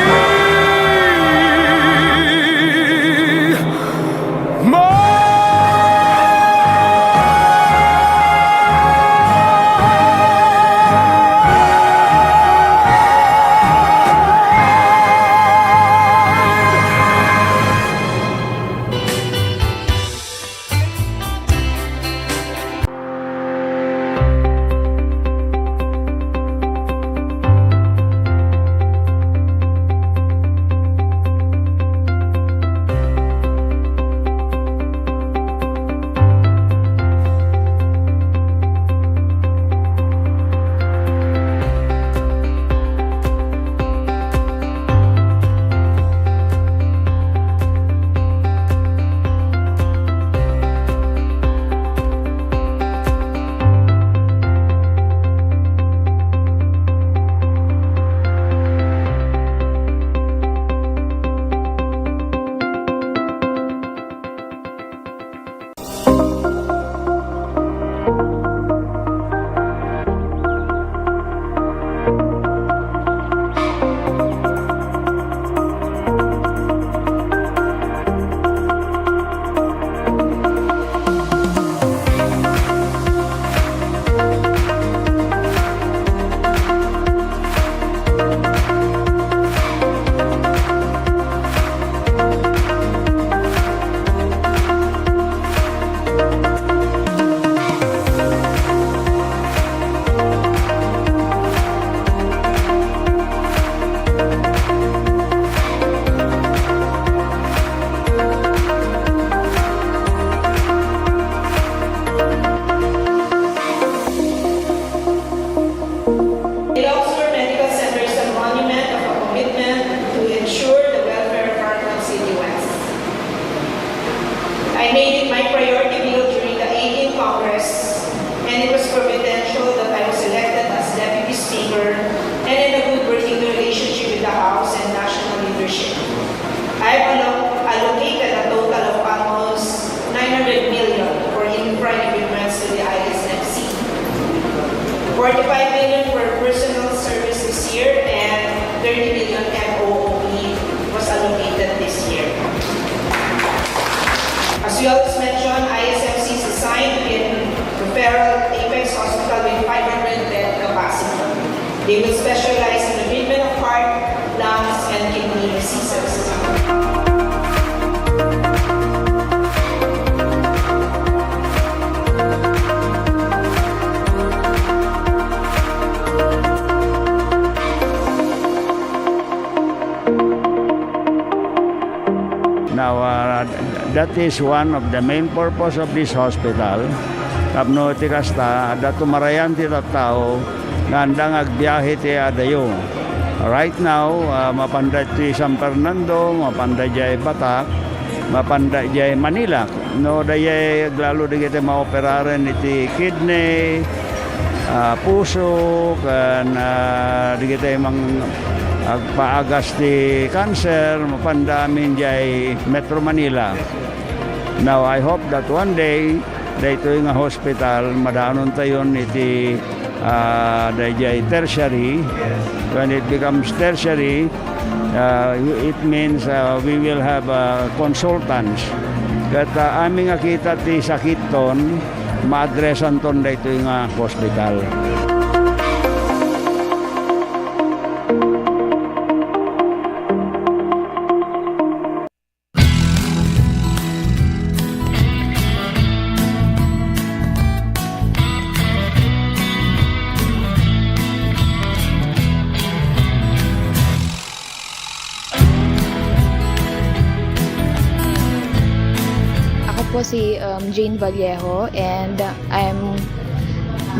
I made it my priority bill during the 18th Congress, and it was providential that I was elected as Deputy Speaker and in a good working relationship with the House and national leadership. I have allocated a total of almost 900 million for infra improvements to the ISMC. 45 million for personal service this year and 30 million MOOE was allocated this year. As you always mentioned, ISMC is assigned to be a referral Apex Hospital with 500 bed capacity. They will specialize in the treatment of heart, lungs, and kidney diseases. Now, that is one of the main purpose of this hospital. Kapno ti kasta, da tumarayan ti tattao, nga andang agbiyahe ti adayo. Right now, mapanda ti San Fernando, mapanda jay Batak, mapanda jay Manila. No, dayay lalo di kita maoperaran iti kidney, puso, kan di kita mang agpaagas ti cancer, mapandamin jay Metro Manila. Now, I hope that one day, dito nga hospital, madaanon tayon iti jay tertiary. When it becomes tertiary, it means we will have consultants. Kat aming akita ti sakit ton, ma-addressan ton dito nga hospital. Po si Jane Vallejo, and I'm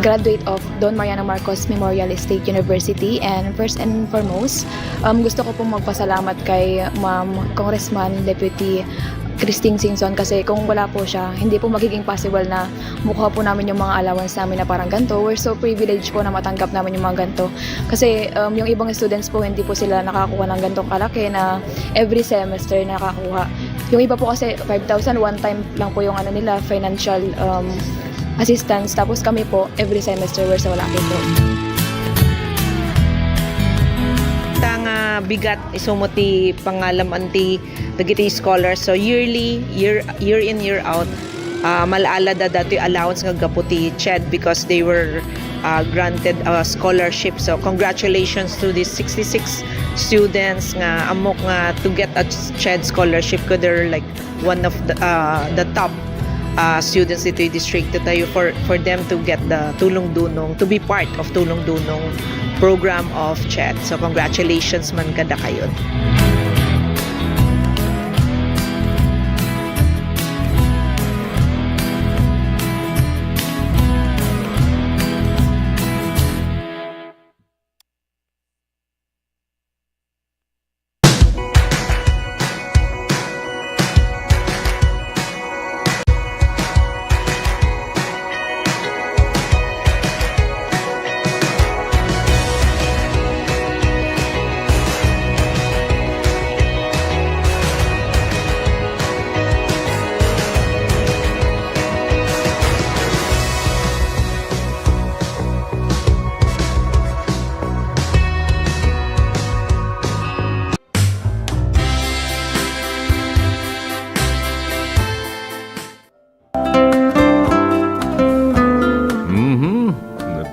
graduate of Don Mariano Marcos Memorial State University. And first and foremost, gusto ko pong magpasalamat kay Ma'am Congressman Deputy Christine Singson, kasi kung wala po siya, hindi po magiging possible na mukha po namin yung mga allowance namin na parang ganito. We're so privileged po na matanggap namin yung mga ganito. Kasi yung ibang students po, hindi po sila nakakuha ng ganitong kalaki na every semester nakakuha. Yung iba po kasi 5,000 one time lang po yung nila, financial assistance. Tapos kami po, every semester we're so lucky po. Tanga bigat isumuti pangalam anti dagiti scholars. So yearly, year in, year out, malaala da dati allowance nga gaputi CHED because they were granted a scholarship. So congratulations to these 66 students nga amok nga to get a CHED scholarship, ko they're like one of the top students dito yung district tayo for them to get the Tulong Dunong, to be part of Tulong Dunong program of CHED. So congratulations man kada kayo.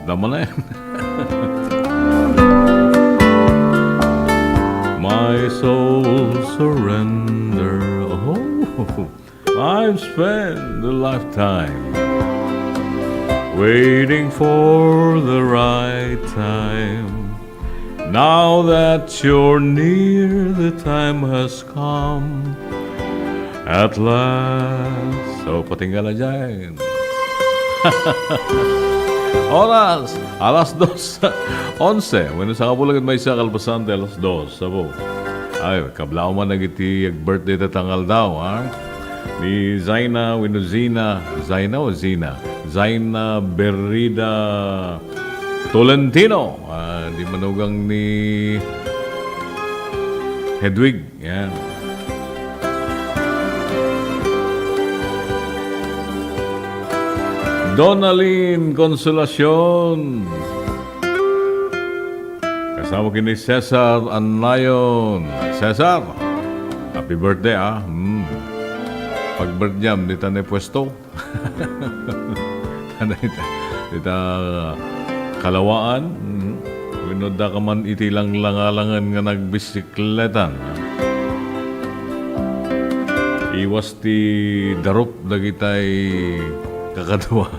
Tama na yan. My soul surrender. Oh, I've spent a lifetime waiting for the right time. Now that you're near, the time has come at last. So, patingala dyan. Oras, alas 2:11. When sa kapulangan may sa kalpasante, alas 2. Sabo. Ay, kablao man nagiti birthday tatangal daw, ha? ni Zaina Winuzina, Zaina o Zina? Zaina Berrida Tolentino. Di manugang ni Hedwig. Yan. Donaline Consolacion. Kasama kini Cesar Anayon. Cesar, happy birthday Pag-birthday dita na pwesto. Dita kalawaan. Winoda ka man iti lang langalangan nga nagbisikletan. Iwas ti darup dagitay kakadwa.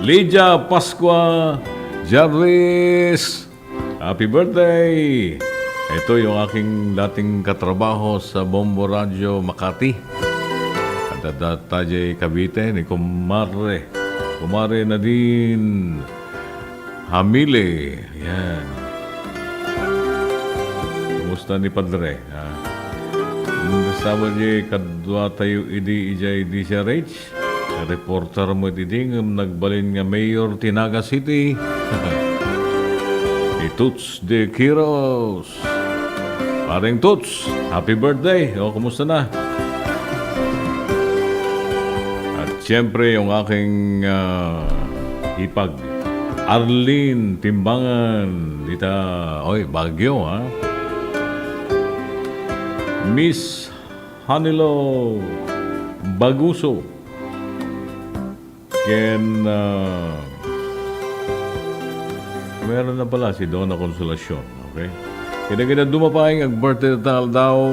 Lydia Pasqua Jarvis, happy birthday! Ito yung aking dating katrabaho sa Bombo Radio Makati. At Tajay Cavite ni Kumare. Kumare na din. Hamile. Yan. Kumusta ni Padre? Sama niya kadwa tayo idi siya Rach. Reporter mo diding nagbalin nga Mayor Tinaga City. Toots de Quiros. Paring Toots, happy birthday. Kumusta na? At siyempre yung aking hipag Arlene Timbangan dita, Baguio Miss Hanilo Baguso. Ken meron na pala si Donna Consolacion, okay? Kina dumapayang ang birthday tal daw,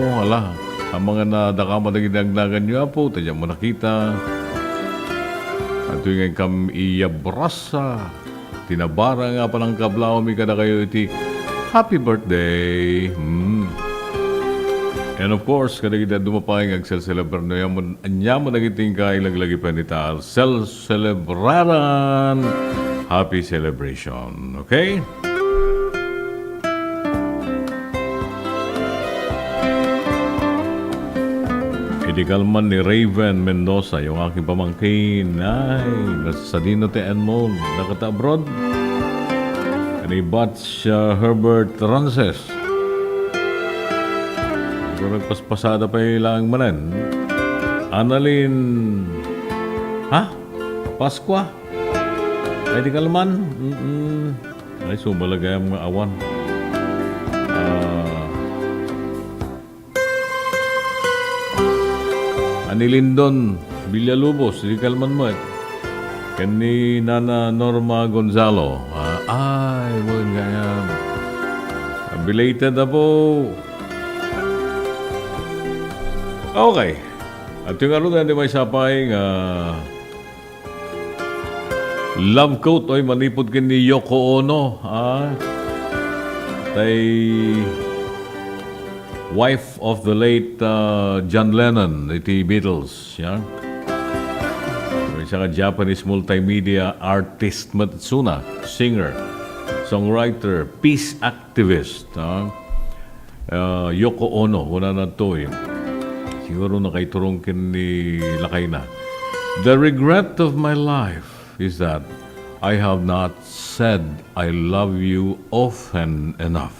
ang mga nadakama na ginagnagan niyo po, tadya mo nakita. At yung kam iyabrasa, tinabara nga pa ng kablaw, may kada kayo iti, happy birthday! And of course, kada kita dumapayang ang celebrate no anya mo nagiting ka ilaglagi pa nital, celebraran! Happy celebration, okay? Idikalman ni Raven Mendoza, yung aking pamangkin. Ay, nasa Dino te Enmol, nakata-abroad. Ni Batch Herbert Rances. Kung nagpaspasada pa ilang manan. Annalyn, Pasqua? Ay, di kalman. Ay, sumalagay ang mga awan. Anilindon Villalubos, di kalman mo Kani Nana Norma Gonzalo. Buwan ganyan. Belated na po. Okay. At yung ano na may sapay love quote oy manipod kin ni Yoko Ono tay wife of the late John Lennon iti Beatles siya ka Japanese multimedia artist Matsuna, singer, songwriter, peace activist Yoko Ono una na to siguro nakaiturong kin ni lakay na. The regret of my life is that I have not said I love you often enough.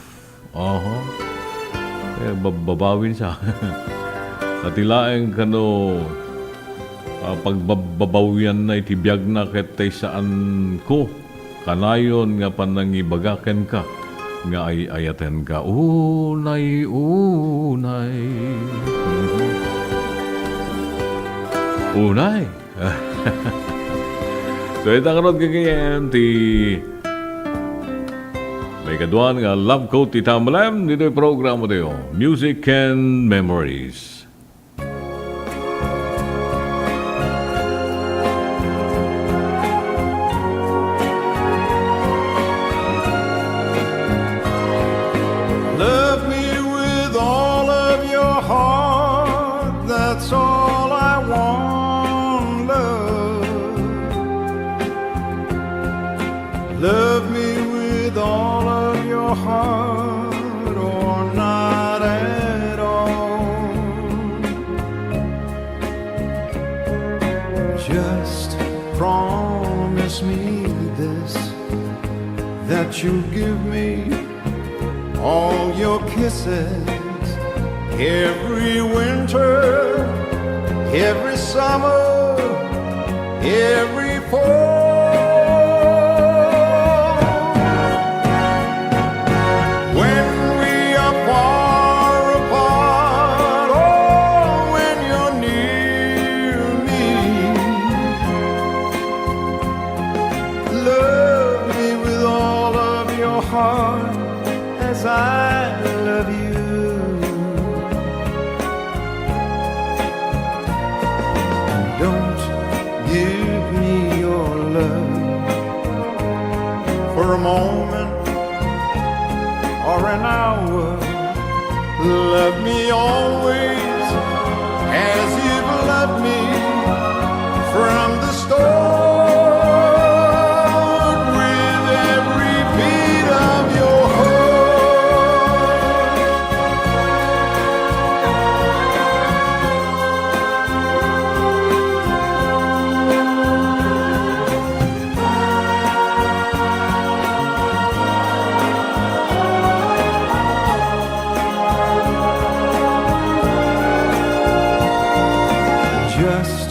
Babawin siya. Natilaeng kano pagbabawyan na itibiyag na ketay saan ko. Kanayon nga panangibagaken ka. Nga ay ayaten ka. Unay. Unay. So, itang karot kagayan, may kaduan nga love quote ti Tamalam, dito yung programa tayo, Music and Memories. Love me with all of your heart, that's all I want, love. Love me with all of your heart or not at all. Just promise me this, that you'll give me all your kisses every winter, every summer, every fall. When we are far apart, or when you're near me, love me with all of your heart as I love you. Don't give me your love for a moment or an hour. Love me always as you've loved me from the start, with every beat of your Just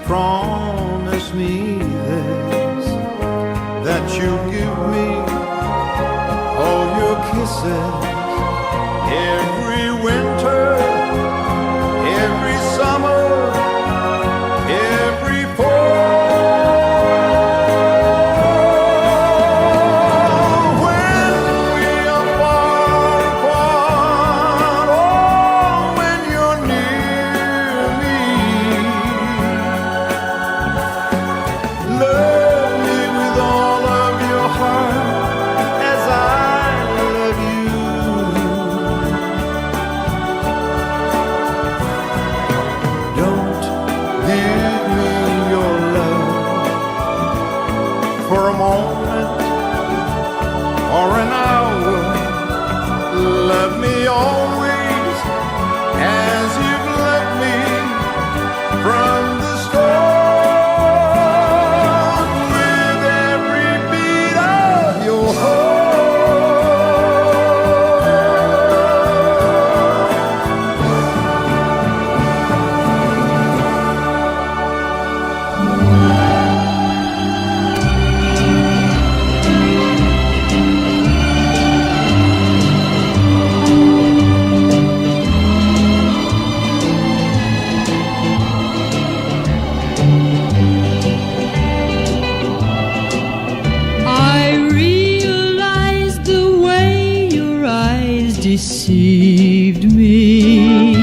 promise me this, that you'll give me all your kisses every winter, every summer, every fall. When we are far apart, or when you're near me, love me with all of your heart as I love you. Don't give me your love for a moment or an hour. Love me always as you've loved me from the start, with every beat of your heart. I realized the way your eyes deceived me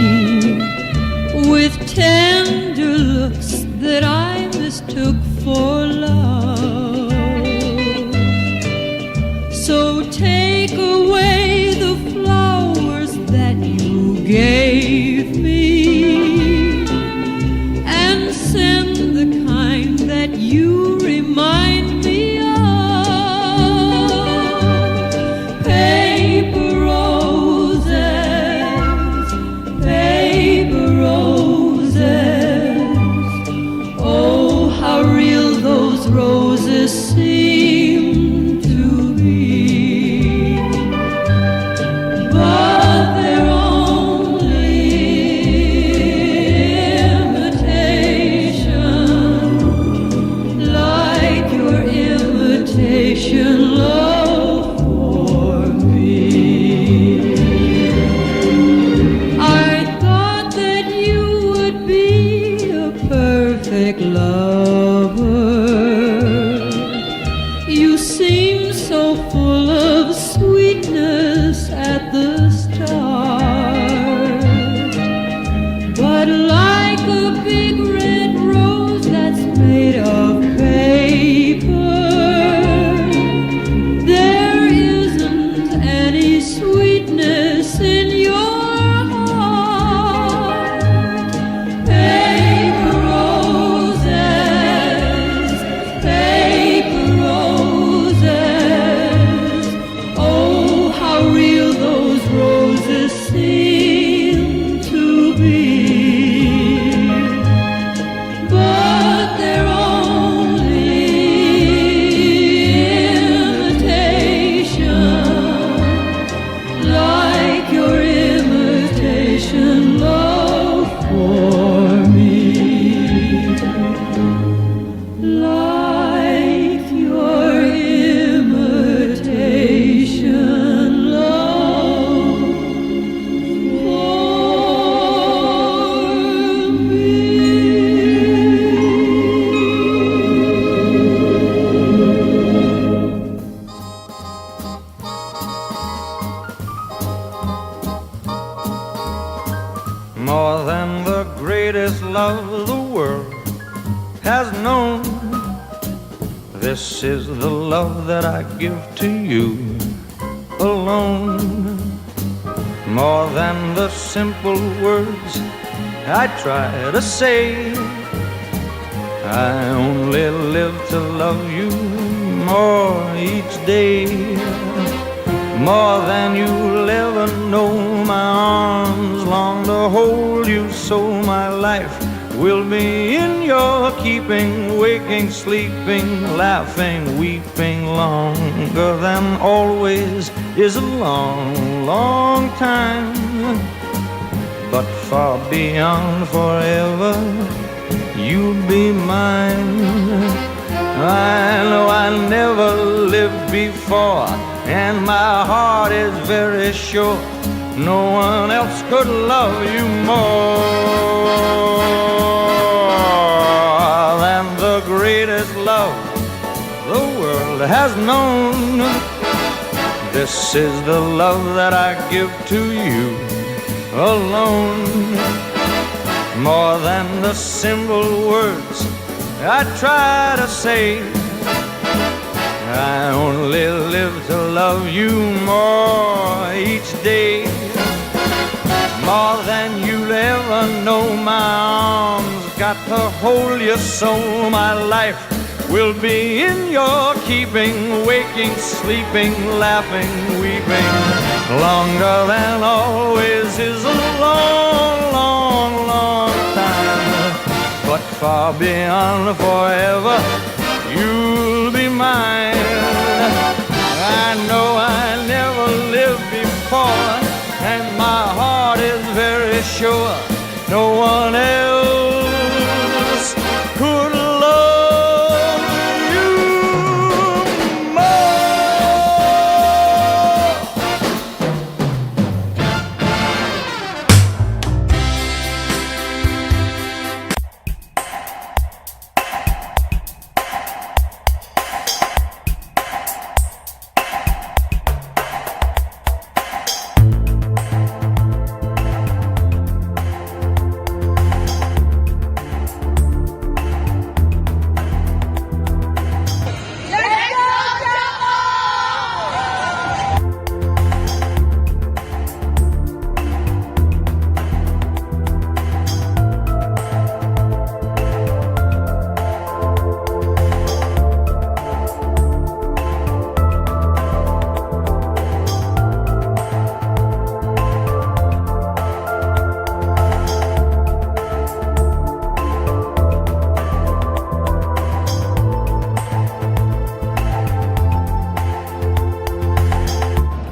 with tender looks that I mistook for love. So take away the flowers that you gave me and send the kind that you remind me of. Paper roses, paper roses. Oh, how real those roses seem to be. But they're only imitation, like your imitation love for me. I thought that you would be a perfect lover. You seem so full of sweetness at the start, but like a big red rose that's made of paper, there isn't any sweetness in your heart. Paper roses, more than the greatest love the world has known. This is the love that I give to you alone. More than the simple words I try to say, I only live to love you more each day. More than you'll ever know, my arms long to hold you, so my life will be in your keeping, waking, sleeping, laughing, weeping. Longer than always is a long, long time, but far beyond forever, you'll be mine. I know I never lived before, and my heart is very sure no one else could love you more than the greatest love the world has known. This is the love that I give to you alone. More than the simple words I try to say, I only live to love you more each day. More than you'll ever know, my arms got to hold you, so my life will be in your keeping, waking, sleeping, laughing, weeping. Longer than always is a long, long, long time, but far beyond forever, you'll be mine. I know I never lived before, and my heart is very sure no one else could love you more.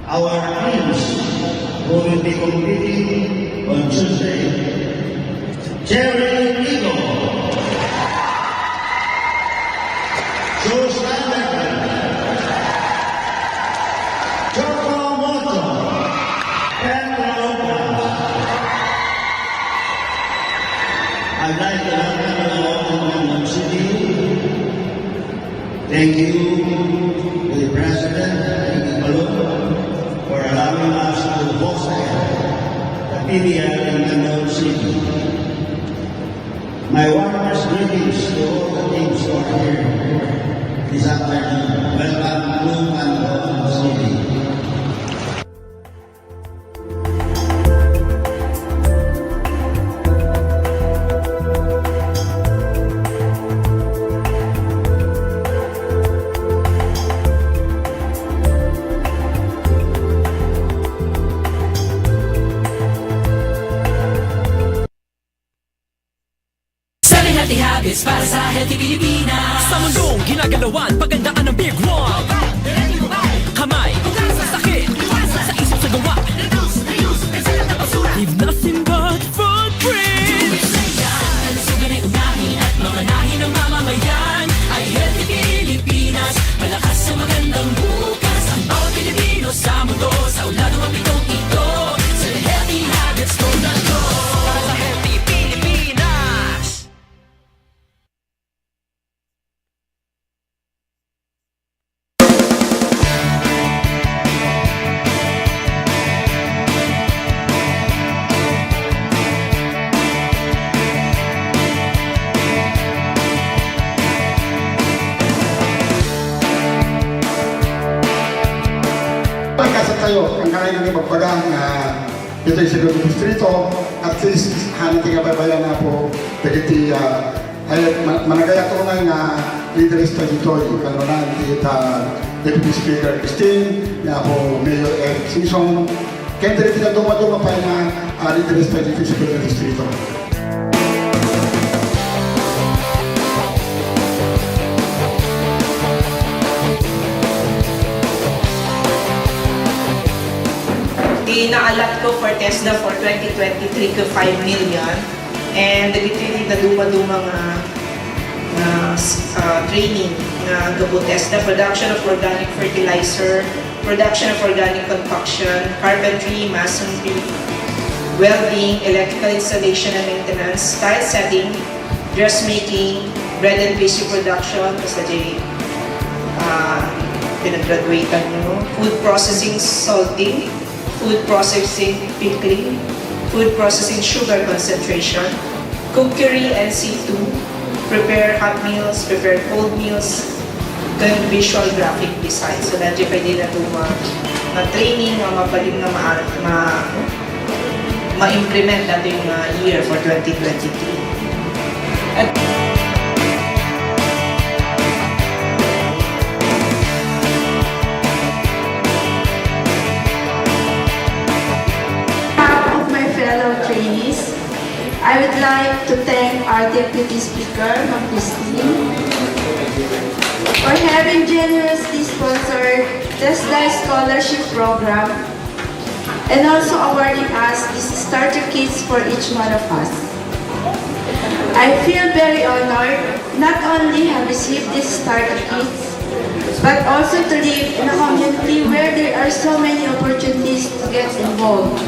Our teams who will be competing on Tuesday: Jerry Rigo, Joe Steinbecker, Choco Moto, and Lopez. I'd like to welcome you all to London City. Thank you to the President, for allowing us to host the PBL in London City. My warmest greetings to all the teams who are here this afternoon. Welcome to London City. Healthy habits para sa healthy Pilipinas. Sa mundong ginagalawan, pagandaan ng Big One. Kamay, sa sakit, sa isip sa gawa. Leave nothing but footprints. Kalusugan ay unahin at mamanahin ng mamamayan. Ay healthy Pilipinas, malakas sa magandang bukas. Ang bawat Pilipino sa mundo, sa ulado ang pitong ito. Sa healthy habits ko na to. Para sa healthy Pilipinas. tayo, ang kaya nang ipagpagang dito yung siguro distrito, at least haniti nga babayan na po, dagiti, ay managaya tunay nga leaders tayo dito, yung kanunan, Deputy Speaker Christine, nga po Mayor Eric Simpson, kaya dito na dumaduma pa na leaders tayo dito sa distrito. Inaalat ko for TESDA for 2023 ko 5 million and dagiti na duma-duma nga training nga gabo TESDA, production of organic fertilizer, production of organic concoction, carpentry, masonry, welding, electrical installation and maintenance, tile setting, dressmaking, bread and pastry production, basta di pinag-graduatean nyo, food processing, salting, food processing, pickling, food processing, sugar concentration, cookery and C2, prepare hot meals, prepare cold meals, then visual graphic design. So that you pwede na ito ma-training, mabaling na ma-implement natin yung year for 2023. At trainees, I would like to thank our Deputy Speaker, Ma'am Christine, for having generously sponsored TESDA Scholarship Program and also awarding us these starter kits for each one of us. I feel very honored not only have received these starter kits, but also to live in a community where there are so many opportunities to get involved.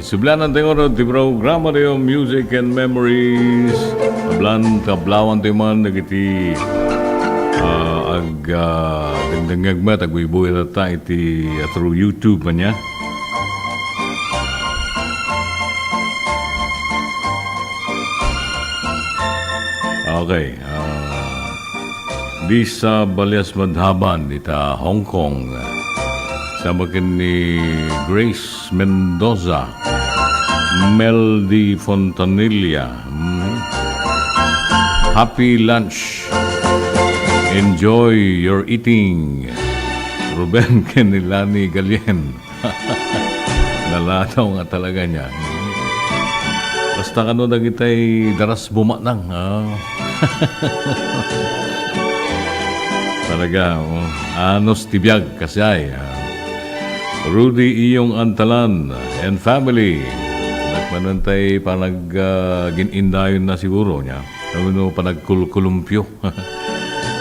Sublanan tayo ti programa tayo Music and Memories. Tablawan tayo man nagiti dengdengagmat agwibuhay ta iti through YouTube man niya. Okay. Di sa Balyas Madhaban ita Hong Kong. Sama ni Grace Mendoza, Mel Di Fontanilla. Happy lunch. Enjoy your eating. Ruben Kenilani Galien. Nalataw nga talaga niya. Basta kano na kita'y daras bumanang. Talaga, anos tibiyag kasi ay. Rudy Iyong Antalan and family. Panantay ginindayon na siguro niya. Ano panagkulumpyo.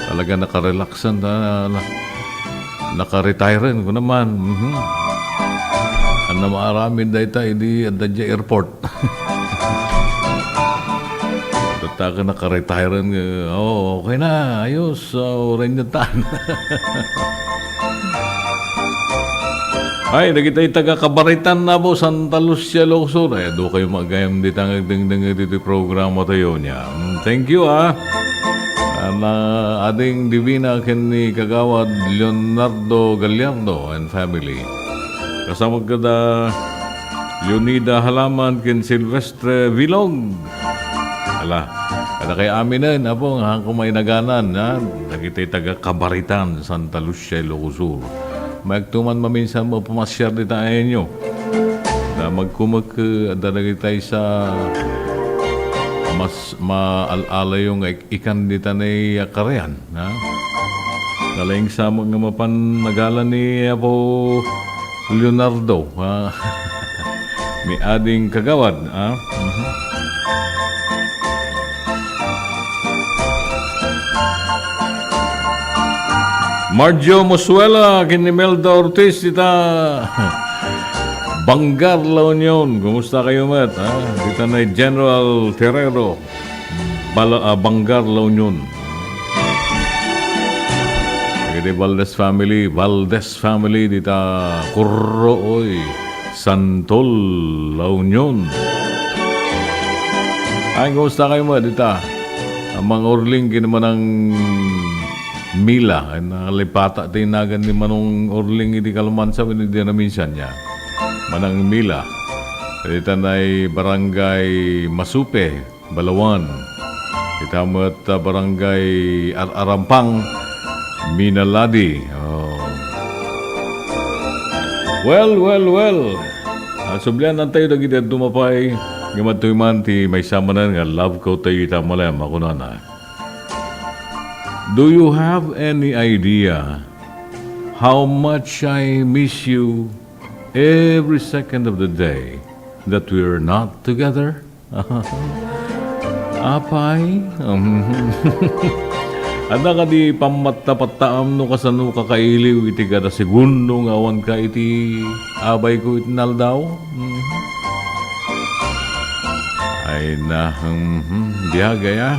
Talaga nakarelaxan na naka-retire ko naman. Ano maaramin dahil tayo di Adadya Airport. Taka naka-retire okay na, ayos, oran yung taan. Ay, nagitay taga-kabaritan na po, Santa Lucia, Luzon. Ay, doon kayo magayam dito ang dito programa tayo niya. Thank you, na ading Divina ken ni Kagawad Leonardo Gallardo and family. Kasama kada Leonida Halaman ken Silvestre Vilog. Ala, kada kay aminen apo nga kumay naganan na nagitay taga Kabaritan, Santa Lucia, Ilocos. Magtuman maminsan mo pumasyar dito ayon na magkumag adagitay sa mas maalala yung ikan dito ni Karean. Nalaing sa mga mapanagalan ni Apo Leonardo. May ading kagawad. Marjo Mosuela, Kinimelda Ortiz, dita Bangar, La Union. Kumusta kayo, Mat? Dito na General Terrero, Bangar, La Union. Dito Valdez family, dito Currooy, Santol, La Union. Ay, kumusta kayo, Mat? Dito, ang mga Orling, kinaman ng Mila. Ay, nakalipata, tinagan ni Manong Orling, hindi kalumansa, hindi na minsan niya. Manang Mila. Dito na'y Barangay Masupe, Balawan. Dito mo't Barangay Arampang, Minaladi. Well. Sublian na tayo dagiti at dumapay. Gamad to'y man ti may sama na nga love ko tayo itamalem. Ako na. Do you have any idea how much I miss you every second of the day that we're not together? Apay? Ada ka di pamatapattaam no kasano kakailiw iti kada segundo nga awan ka iti abay ko itinal daw? Ay na, biyag ya.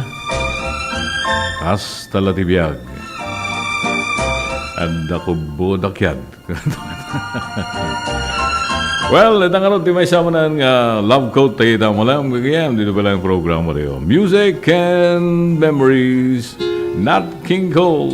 Hasta la ti biyag. Anda ko bodakyad. Well, ito nga rin, may sama na nga love quote tayo ito mo lang. Gagayam, dito pala yung program mo rin. Music and Memories, Nat King Cole.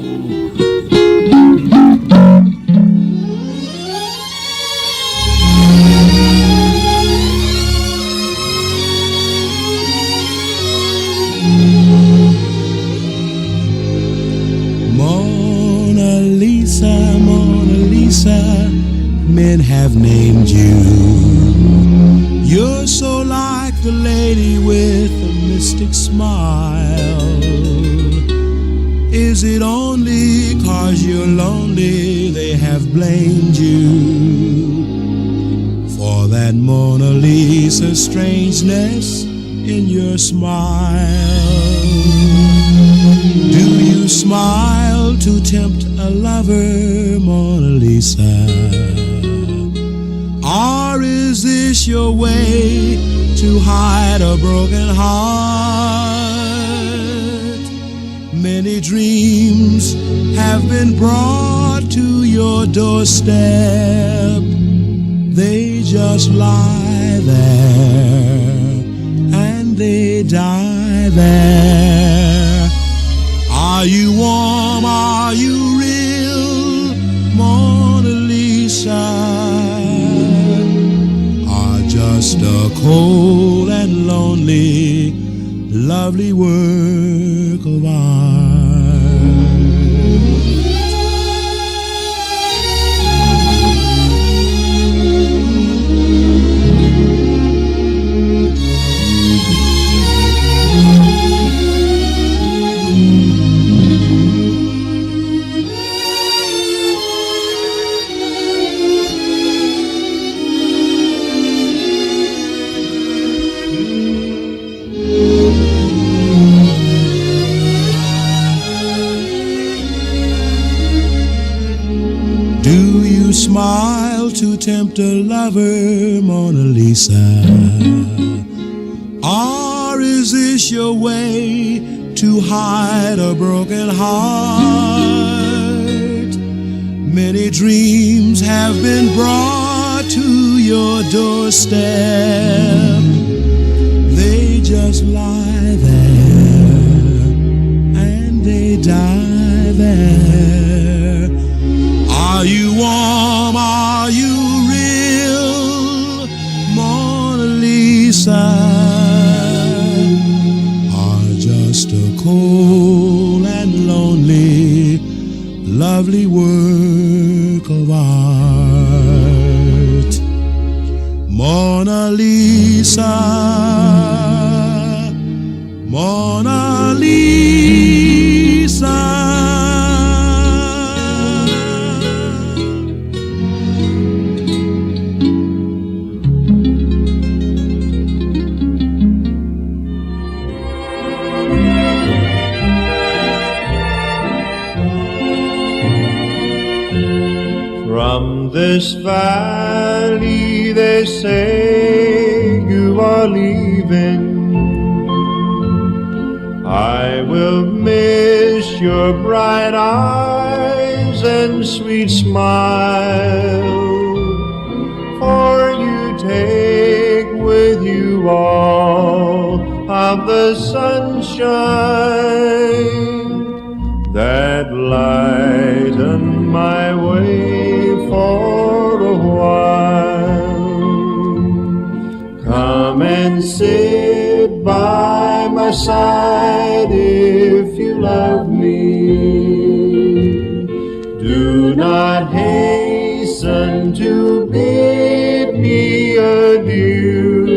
Mona Lisa, men have named you. You're so like the lady with a mystic smile. Is it only 'cause you're lonely they have blamed you for that Mona Lisa strangeness in your smile? Do you smile to tempt a lover, Mona Lisa? Or is this your way to hide a broken heart? Many dreams have been brought to your doorstep. They just lie there and they die there. Are you warm? Are you real, Mona Lisa? Or just a cold and lonely, lovely work of art? smile to tempt a lover, Mona Lisa? Or is this your way to hide a broken heart? Many dreams have been brought to your doorstep. They just lie there and they die there. Are you warm? Are you real, Mona Lisa? Or just a cold and lonely, lovely work of art? Mona Lisa, Mona Lisa. From this valley they say you are leaving. I will miss your bright eyes and sweet smile, for you take with you all of the sunshine that lighten my way for a while. Come and sit by my side if you love me. Do not hasten to bid me adieu.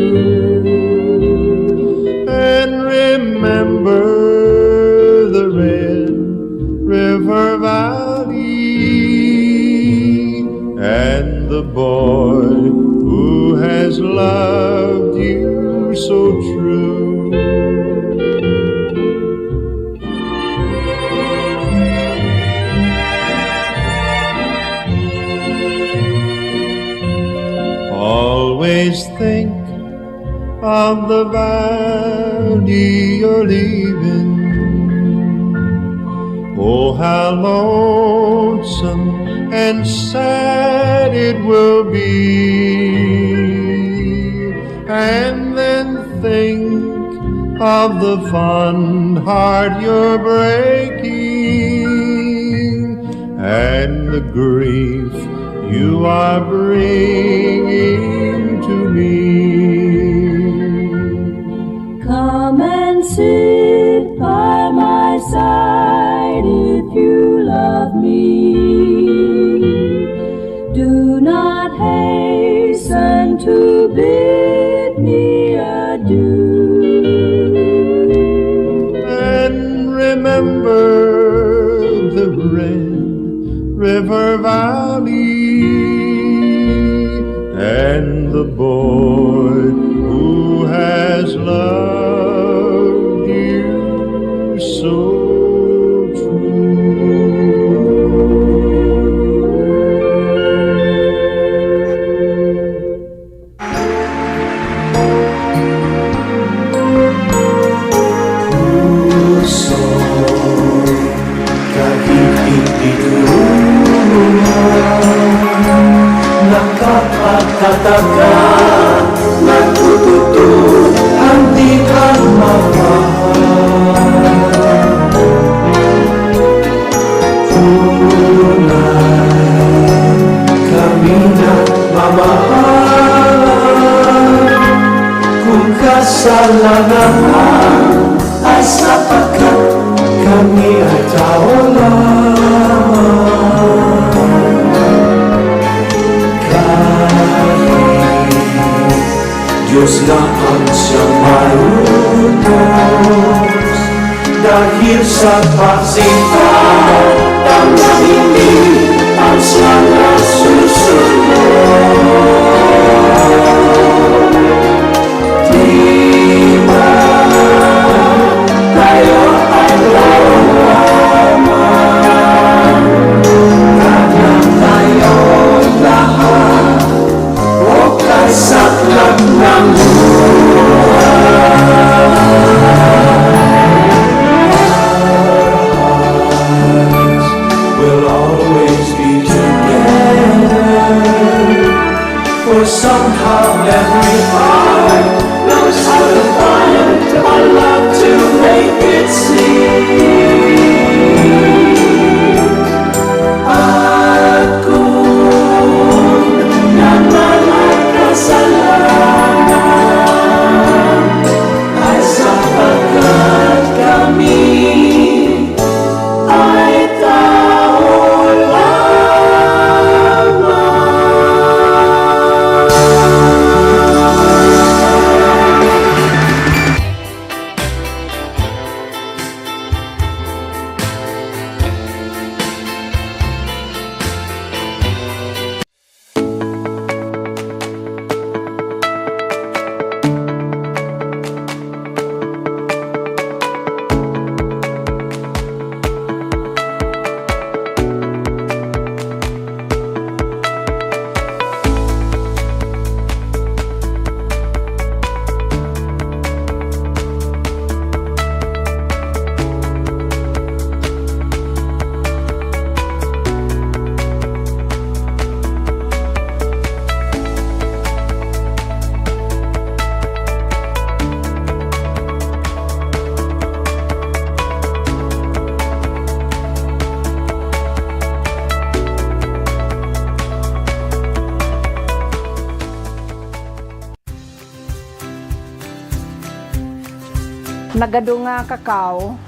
And remember the Red River Valley and the boy who has loved you so true. Always think of the valley you're leaving. Oh, how lonesome and sad it will be. And then think of the fond heart you're breaking and the grief you are bringing to me. Come and sit by my side if you love me. Do not hasten to bid me adieu. And remember the Red River Valley and the boy who has loved you so Nakapagtataka, natututo ang di ka mawawala. Tunay kami na mamahalan, kung kasalanan ay sapagkat kami ay tao lamang. Diyos na ang siyang marutos dahil sa pagsipag ng hindi ang siyang nasusunod. Di ba tayo ay lawaman? Kanyang tayo nagado nga kakao,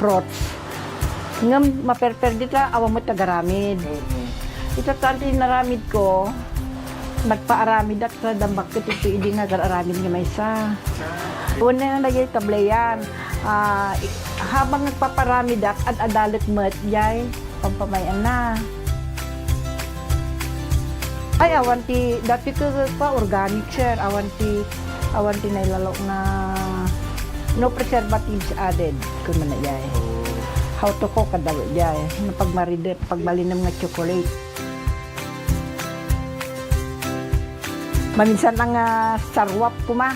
fruits. Nga maperper dita, awa mo tagaramid. Ito tanti naramid ko, nagpaaramid at sa dambak ko, ito hindi nga aramid nga may isa. Una na nagyay tablayan. Habang nagpaparamid at adalit mo at yay, pampamayan na. Ay, awanti, dati ko pa organic sir, awanti na ilalo na no preservatives added kung man na yay. How to cook kadaw yay, na pagmalinam nga chocolate. Maminsan ang sarwap ko 9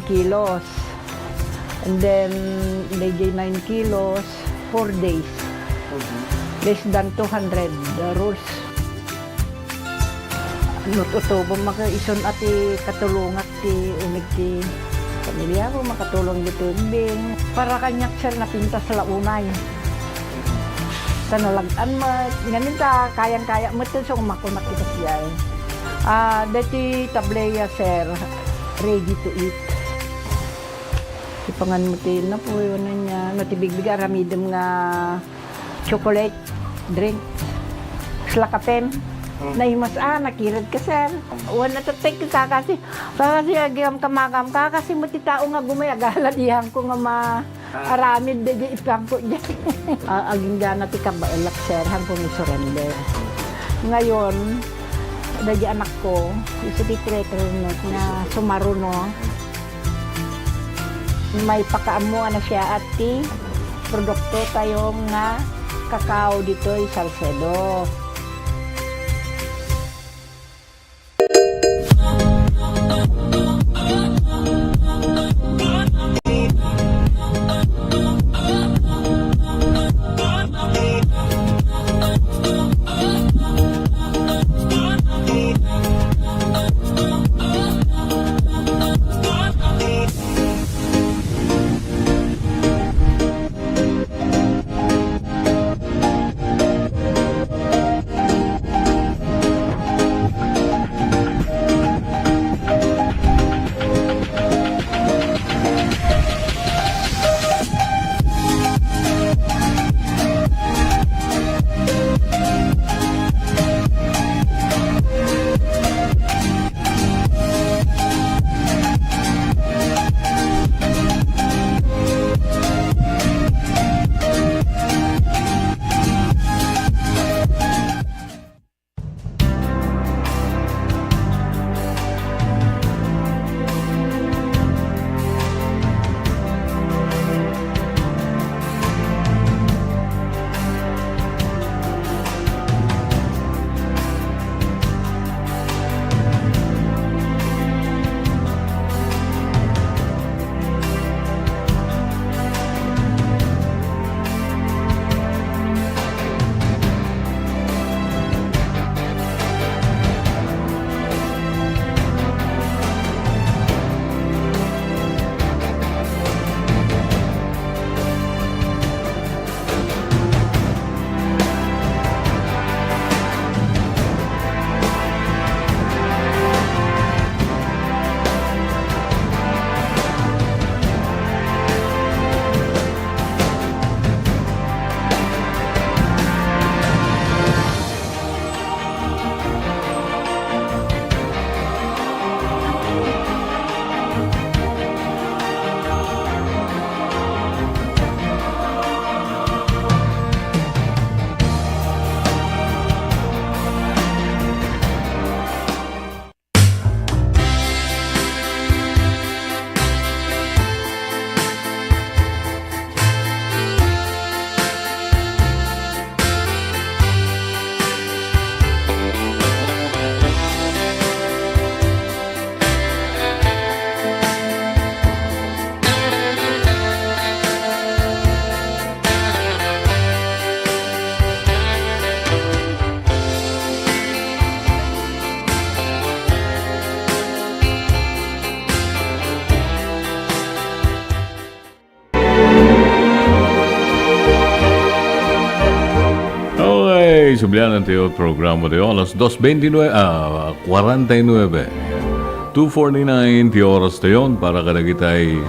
kilos. And then, DJ 9 kilos, 4 days. Less than 200 rules. Nututubo makaison ati katulungat ti umig ti pamilya ko makatulong dito bing para kanyak sir napinta sa launay. Sa nalagaan mo, ngayon ta, kayang-kaya mo ito, so umakunak kita siya. Dati tableya sir, ready to eat. Ipangan mo tayo na po yun na niya. Natibig-big aramidem nga chocolate drink. Slakapen. Naimas nakirad ka sir. Wala natatay ka kasi. Kasi agam kamakam ka kasi mo ti tao nga gumayagala diyan ko nga aramid de ipang ko dyan. Aging gana ti kabailak sir hanggang surrender. Ngayon, dagi anak ko, isa ti treatment na sumaruno. May pakaamo na siya at ti produkto tayo nga kakao dito ay Salcedo. Sublian tayo programa tayo alas 2:49 2:49 ti oras tayo para kada kita'y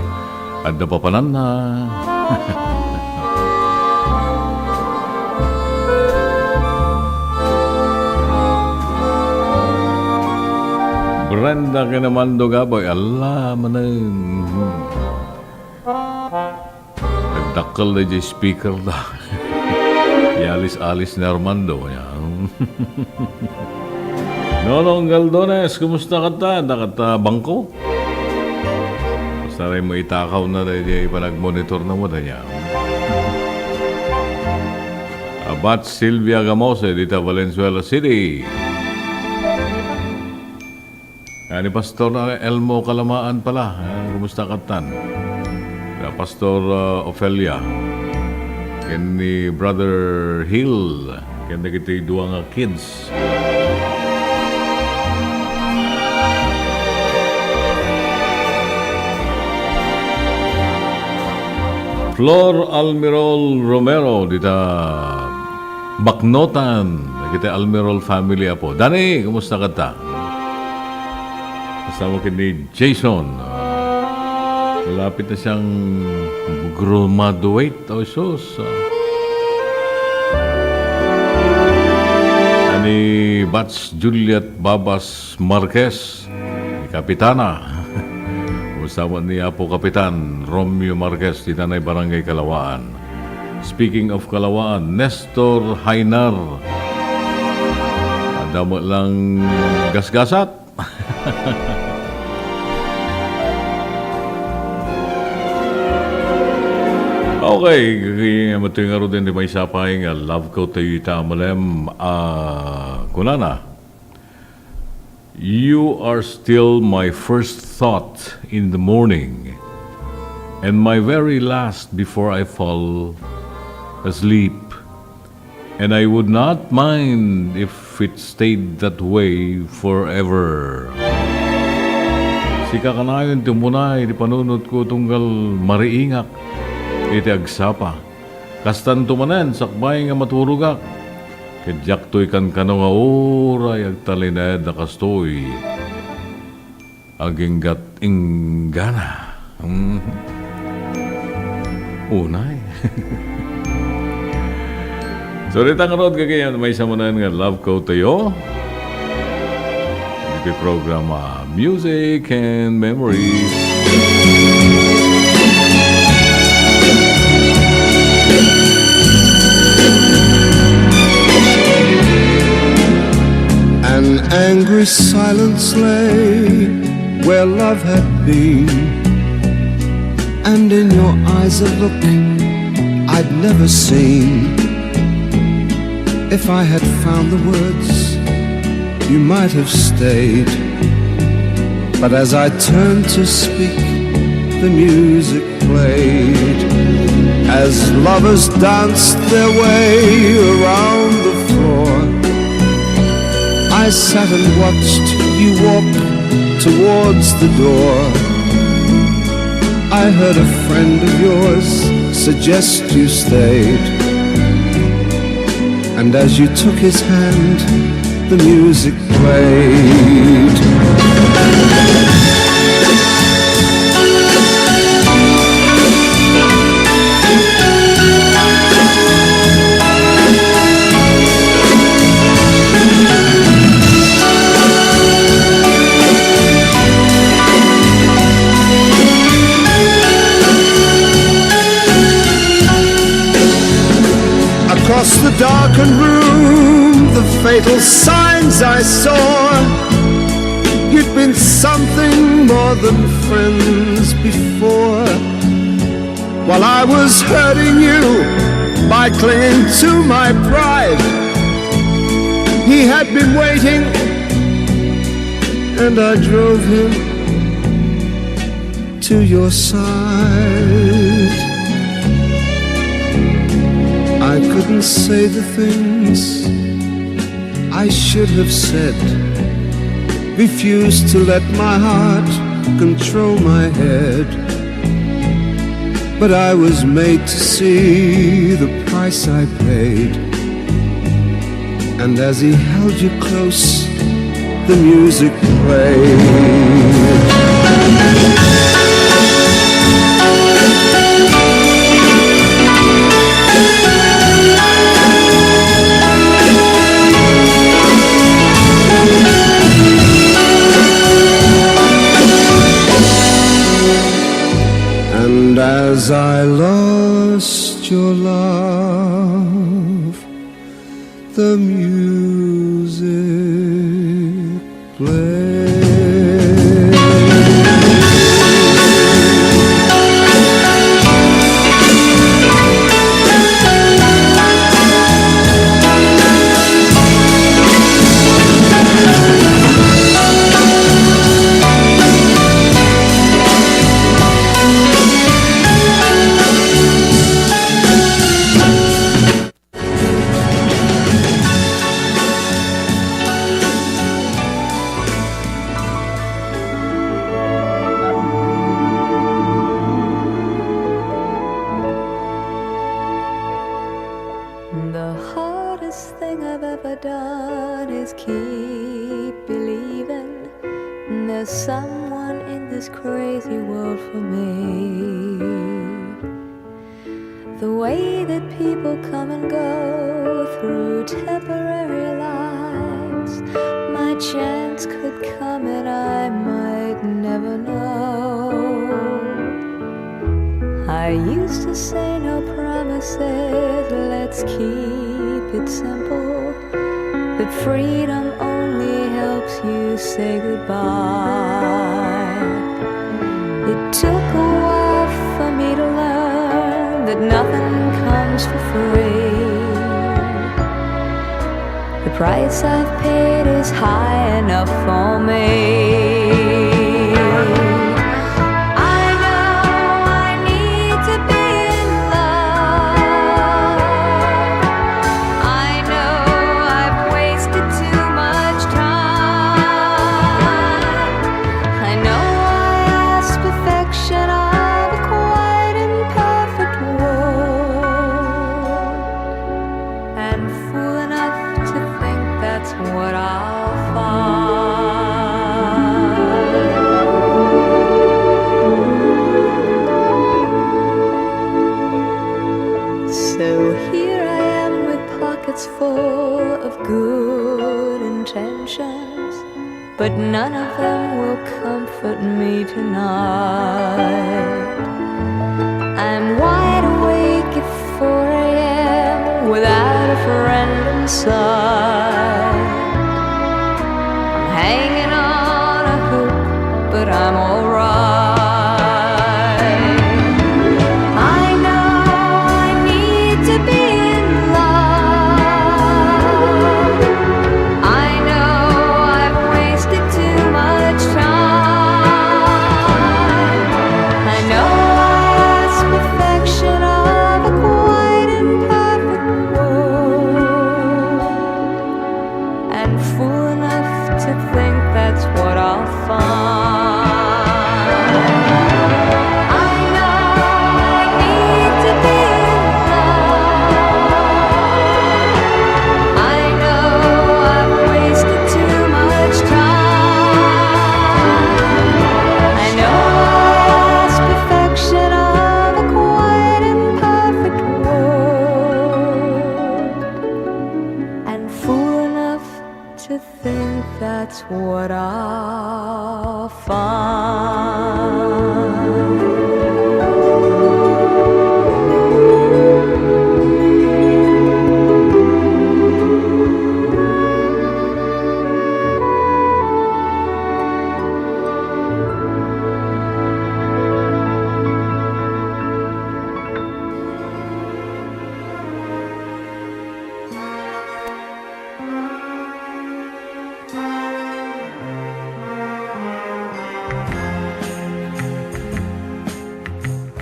Adda pa panan na. Brenda Kinamando Gaboy, Allah manan. Nagdakal na dyan speaker na. Yalis-alis na Armando. Nonong Galdones, kumusta ka ta? Nakata bangko? Basta rin mo itakaw na rin ipanag-monitor na mo na niya. Abat Silvia Gamose, dita Valenzuela City. Ni Pastor Elmo Kalamaan pala. Kumusta ka tan? Pastor Ofelia. Ken ni Brother Hill. Ken na kita dua nga kids. Flor Almirol Romero dita Baknotan. Kita Almirol family apo. Dani, kumusta ka ta? Kasama kini Jason. Malapit na siyang graduate. Oh, sus. Ani Bats Juliet Babas Marquez. Kapitana. Kasama ni Apo Kapitan Romeo Marquez di Tanay Barangay Kalawaan. Speaking of Kalawaan, Nestor Hainar. Adamo lang gasgasat. Okay, matingaro din di may sapay nga love ko tayo itamalem. Kunana, you are still my first thought in the morning and my very last before I fall asleep. And I would not mind if it stayed that way forever. Si kakanayon tumunay, di panunod ko tunggal mariingak. Iti agsapa. Kastan tumanen, sakbay nga maturugak. Kadyak to'y kan nga oray, agtalined na kastoy. Aginggat inggana. Unay. So, ritang road kagayan, may samanan nga love ko tayo. Iti programa Music and Memories. An angry silence lay where love had been, and in your eyes a look I'd never seen. If I had found the words, you might have stayed. But as I turned to speak, the music played. As lovers danced their way around the floor, I sat and watched you walk towards the door. I heard a friend of yours suggest you stayed. And as you took his hand, the music played. Across the darkened room, the fatal signs I saw. You'd been something more than friends before. While I was hurting you by clinging to my pride, he had been waiting, and I drove him to your side. I couldn't say the things I should have said, refused to let my heart control my head. But I was made to see the price I paid. And as he held you close, the music played. the music play. The hardest thing I've ever done is keep believing there's someone in this crazy world for me. The way that people come and go through temporary lives, my chance could come and I might never know. I used to say no promises, let's keep it simple. But freedom only helps you say goodbye. It took a while for me to learn that nothing comes for free. The price I've paid is high enough for me. Full of good intentions, but none of them will comfort me tonight. I'm wide awake at 4 a.m. without a friend in sight. I'm hanging on a hook, but I'm alright. That's what I'll find.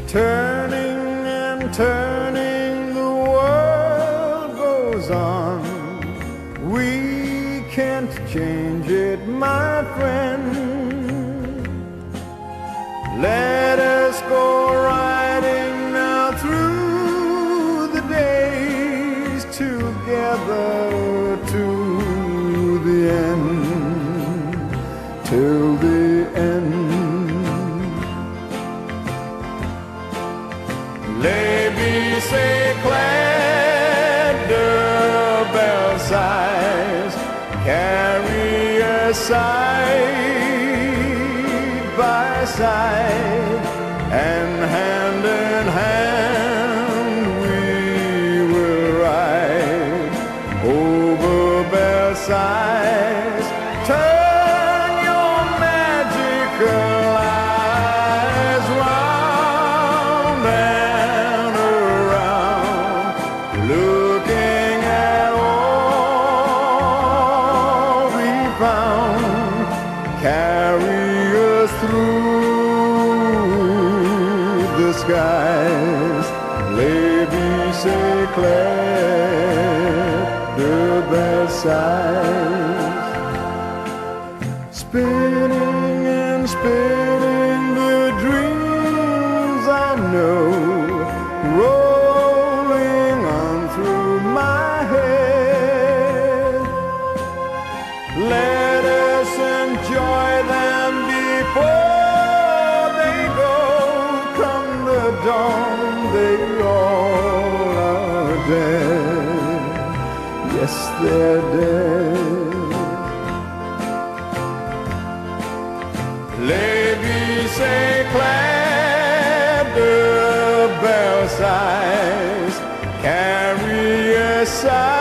Turning and turning, the world goes on. We can't change it, my friend. Let us go riding now through the days together to the end, till the end. Say clad the bell sighs, carry us side by side, and hand in hand we will ride. Oh, over Versailles. Turn your magical eyes round and around, looking at all we found. Carry us through the skies. Lévis éclairs de Versailles. Spinning and spinning the dreams I know, rolling on through my head. Let us enjoy them before they go. Come the dawn, they all are dead. Yes, they're dead. Lévis éclairs de Versailles, carry us side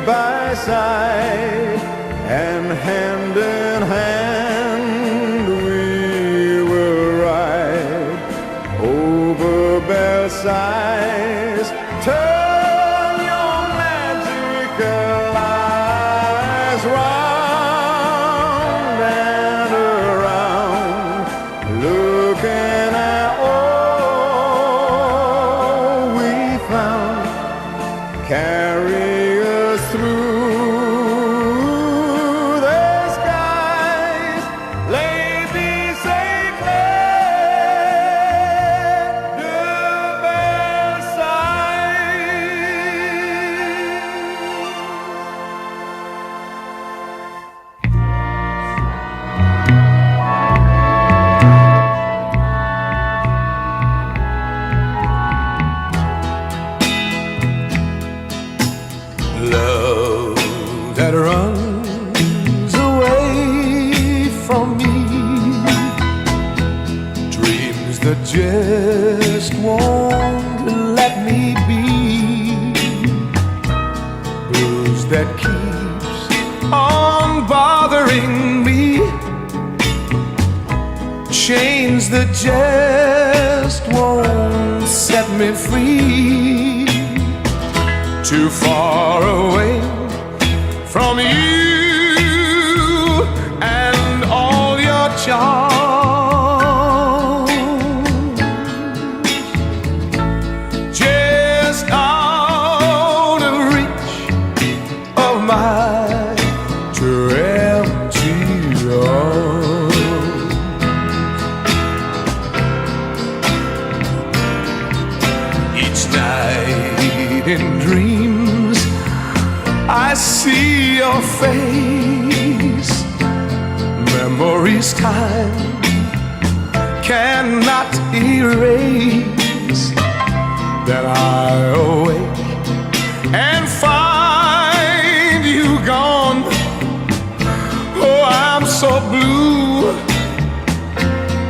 by side, and hand in hand we will ride over Versailles. Turn your magical eyes round and around, looking at all we found. Carry us through the skies. Lévis éclairs de love that runs away from me, dreams that just won't let me be, blues that keeps on bothering me, chains that just won't set me free. Too far away from you and all your charms, just out of reach of my too empty arms. Each night in dreams I see your face. Memories time cannot erase. Then I awake and find you gone. Oh, I'm so blue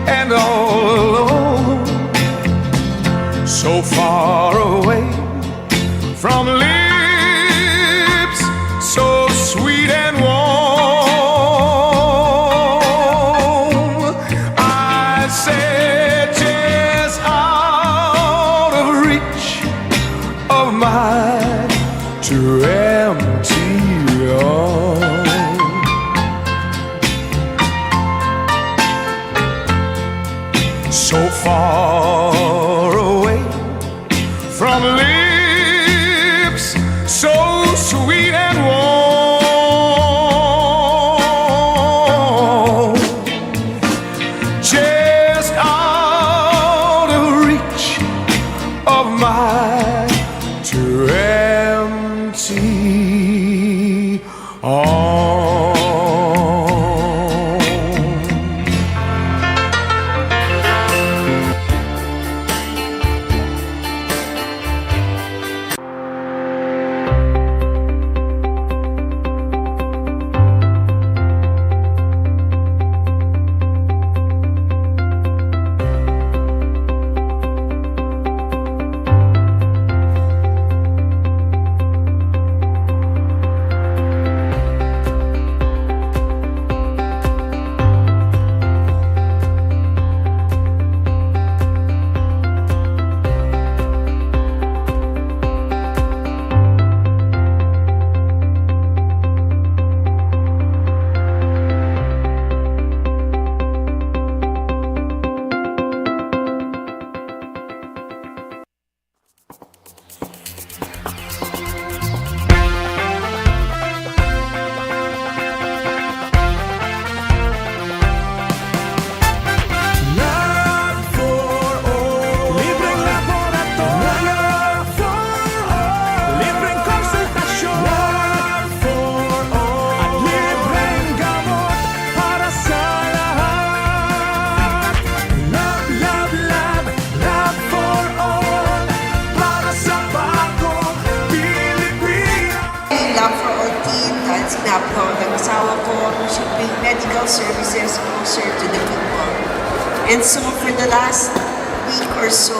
and all alone, so far away from lips so sweet and warm. I said just out of reach of my too empty arms. So far away from lips so sweet and warm, just out of reach of my too empty arms. sinapko ng asawa ko to bring medical services closer to the people. And so for the last week or so,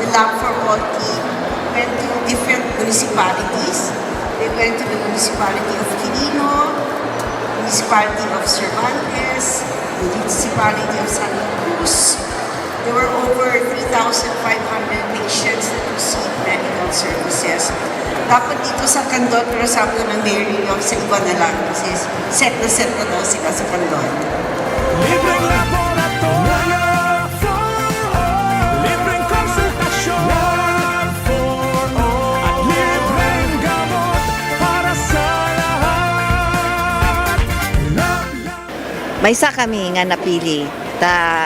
the Lab for All team went to different municipalities. They went to the municipality of Quirino, municipality of Cervantes, the municipality of Santa Cruz. There were over 3,500 patients that received medical services. Dapat dito sa Candon, pero sabi ko ng Mayor Lilion, sa iba na lang kasi set na daw sila sa Candon. Libreng laboratorio for all. Libreng konsultasyon for all. At libreng gamot para sa lahat. Maysa kami nga napili.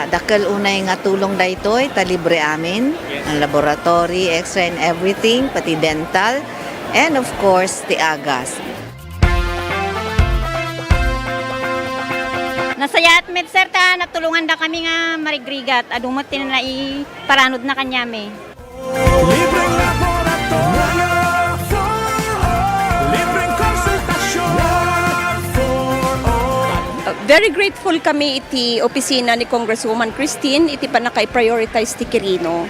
Dakal unay nga tulong daytoy, ta libre amin. Ang laboratory, x-ray and everything, pati dental. And of course, the agas. Nasaya at sir ta natulungan da kami nga marigrigat adumot tinanai paranod na kanyame. Libreng laboratorio for all. Libreng konsultasyon for all. Very grateful kami iti opisina ni Congresswoman Christine, iti pa nakay-prioritize ti Quirino.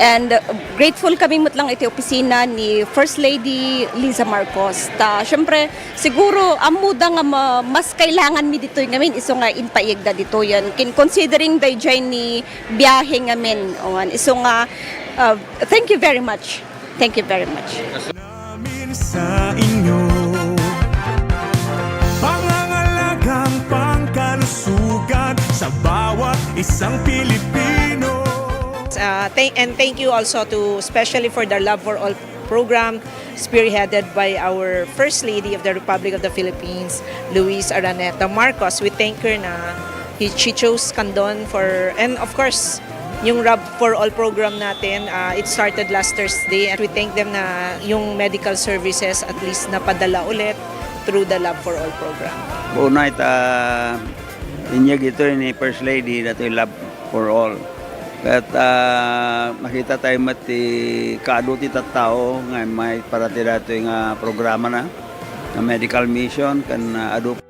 And grateful kami mutlang iti opisina ni First Lady Liza Marcos. Siyempre, siguro, amuda nga mas kailangan mi dito ngamin, iso nga inpaigda dito yan. Considering the ni biyahe ngamin. Iso nga, thank you very much. Thank you very much. Namin sa inyo pangangalagang pangkalusugan sa bawat isang Pilipino. And thank you also to especially for the Love for All program spearheaded by our First Lady of the Republic of the Philippines, Luis Araneta Marcos. We thank her na she chose Candon for, and of course, yung Love for All program natin, it started last Thursday and we thank them na yung medical services at least napadala ulit through the Love for All program. Una inyag ito ni First Lady dato yung Love for All. At makita tayo mati kaaduti tattao nga may parati dato yung programa na medical mission kan adu.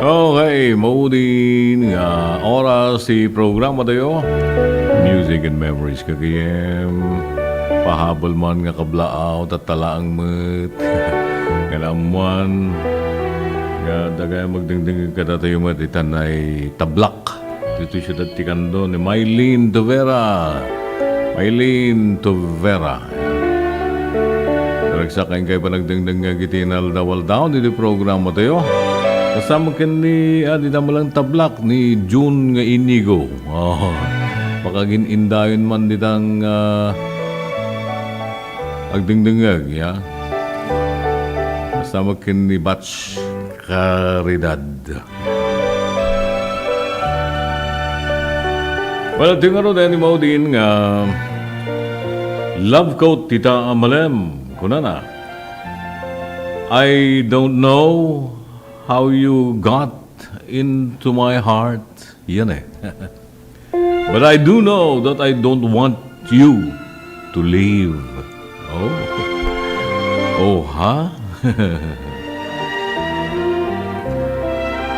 Okay, maudin nga oras si programa tayo. Music and Memories kagayem. Pahabol man nga kablaaw tatalaang mat. Kalamuan. Nga dagay magdingding ka tayo mat itanay tablak. Dito siya datikan doon ni Mylene Tovera. Mylene Tovera. Nagsakain kayo pa nagdingding nga gitinal dawal down dito programa tayo. Kasama ka ni di naman lang tablak ni June nga Inigo. Pakaginindayon man ditang agdingdingag, ya. Kasama ka ni Batch Caridad. Well, tingnan din ni Maudin nga love quote tita Amalem. Kunana, I don't know how you got into my heart. Yan eh. But I do know that I don't want you to leave. Oh. Oh, ha?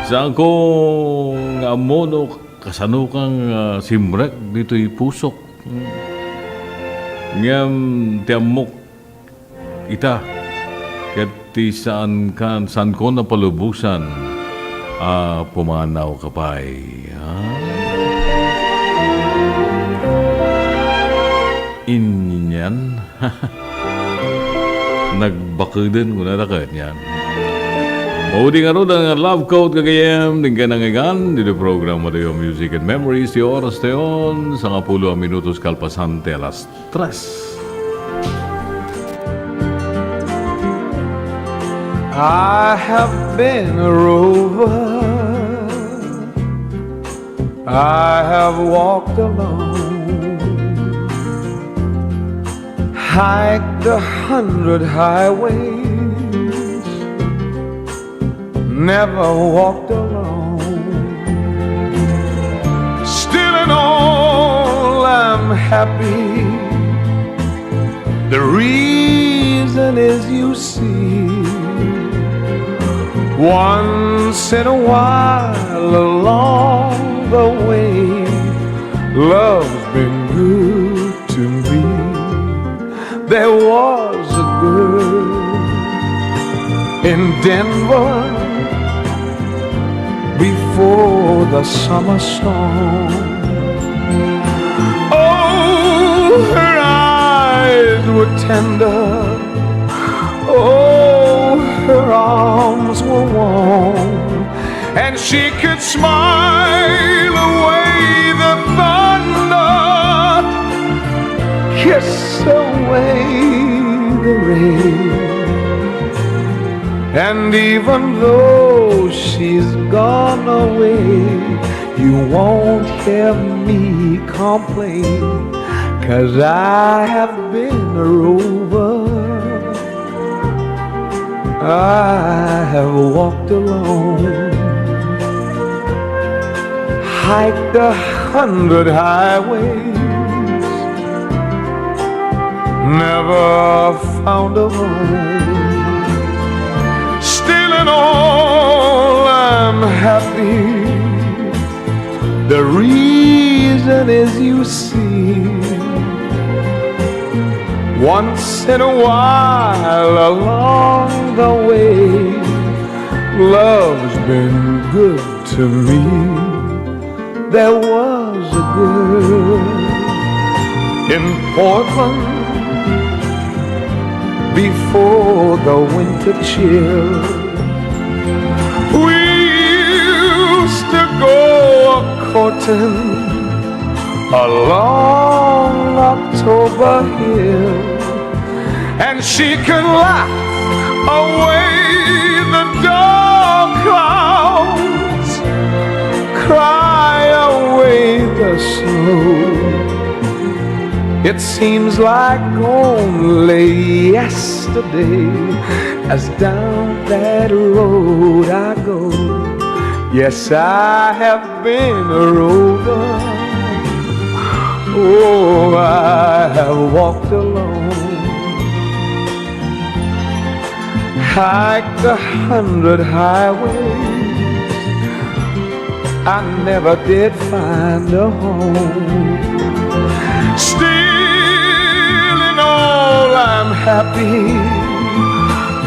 Saan ko nga mono kasanukang simrek dito'y pusok. Ngam tiamok ita. Kati saan ko napalubusan pumanaw kapay. Inyan. Nagbakudin ko na rakat yan. Mauding nga rin ang love quote kagayam din ka nangagan dito program mo tayo Music and Memories. Di oras tayo sa 10 minutos kalpasante alas 3. I have been a rover. I have walked alone, hiked 100 highways, never walked alone. Still in all, I'm happy The reason is, you see, once in a while along the way, love's been good to me. There was a girl in Denver before the summer storm. Oh, her eyes were tender. Oh, her arms were warm, and she could smile away the thunder, kiss away the rain. And even though she's gone away, you won't hear me complain, 'cause I have been a rover. I have walked alone, hiked 100 highways, never found a home. Still in all, I'm happy. The reason is, you see, once in a while along the way, love's been good to me. There was a girl in Portland before the winter chill. We used to go a-courting along October Hill, and she could laugh away the dark clouds, cry away the snow. It seems like only yesterday, as down that road I go. Yes, I have been a rover. Oh, I have walked alone, hiked 100 highways. I never did find a home. Still in all, I'm happy.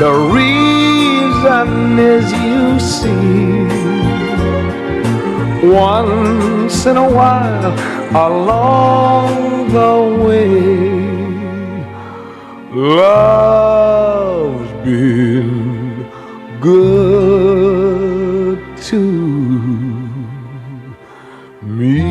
The reason is, you see, once in a while along the way, love's been good to me.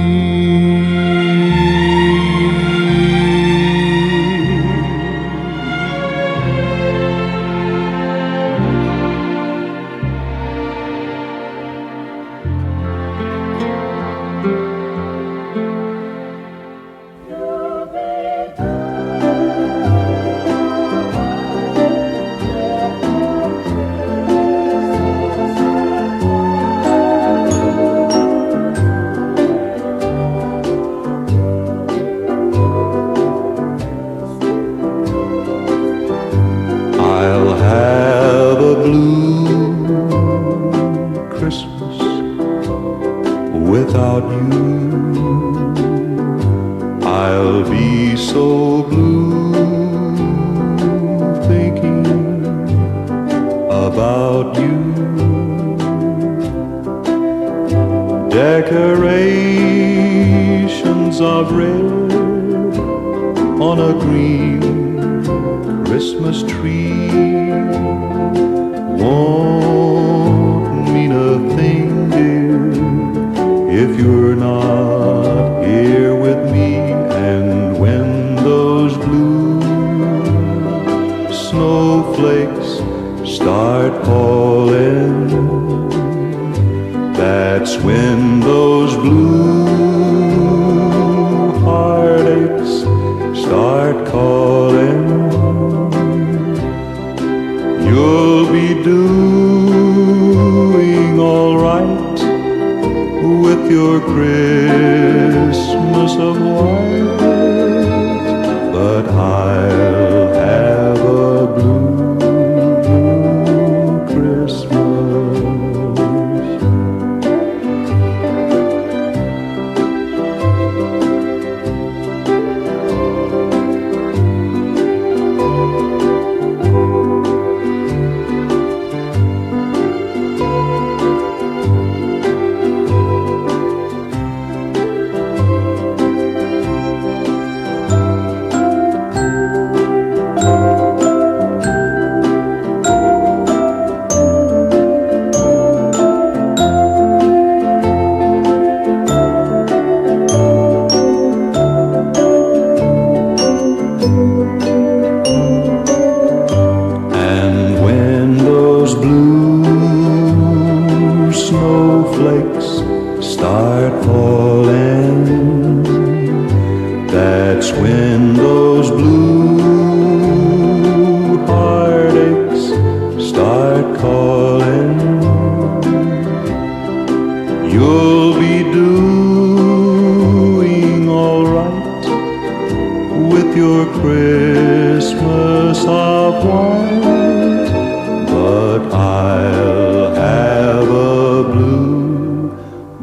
I'll have a blue Christmas without you. I'll be so blue thinking about you. Decorations of red on a green Christmas tree won't mean a thing, dear, if you're not here with me. And when those blue snowflakes start falling, that's when those blue heartaches start calling. You'll be doing all right with your Christmas That's when those blue heartaches start calling. You'll be doing all right with your Christmas of white, but I'll have a blue,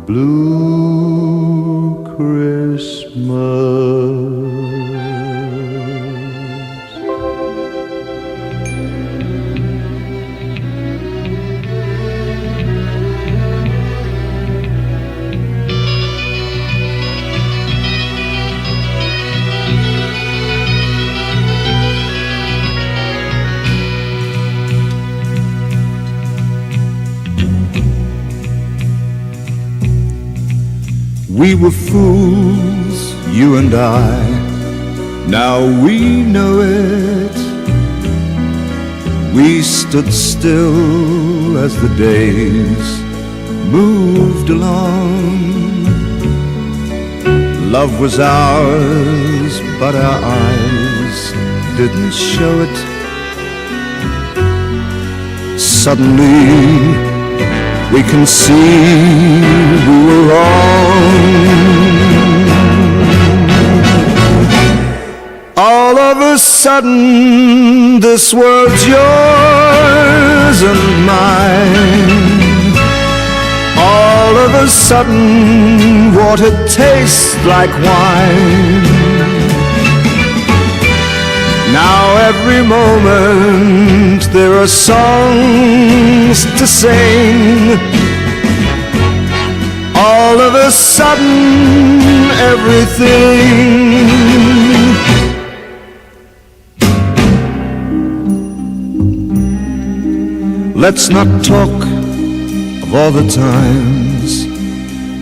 blue Christmas. We were fools, you and I, now we know it. We stood still as the days moved along. Love was ours, but our eyes didn't show it. Suddenly we can see we were wrong. All of a sudden, this world's yours and mine. All of a sudden, water tastes like wine. Now every moment there are songs to sing. All of a sudden everything Let's not talk of all the times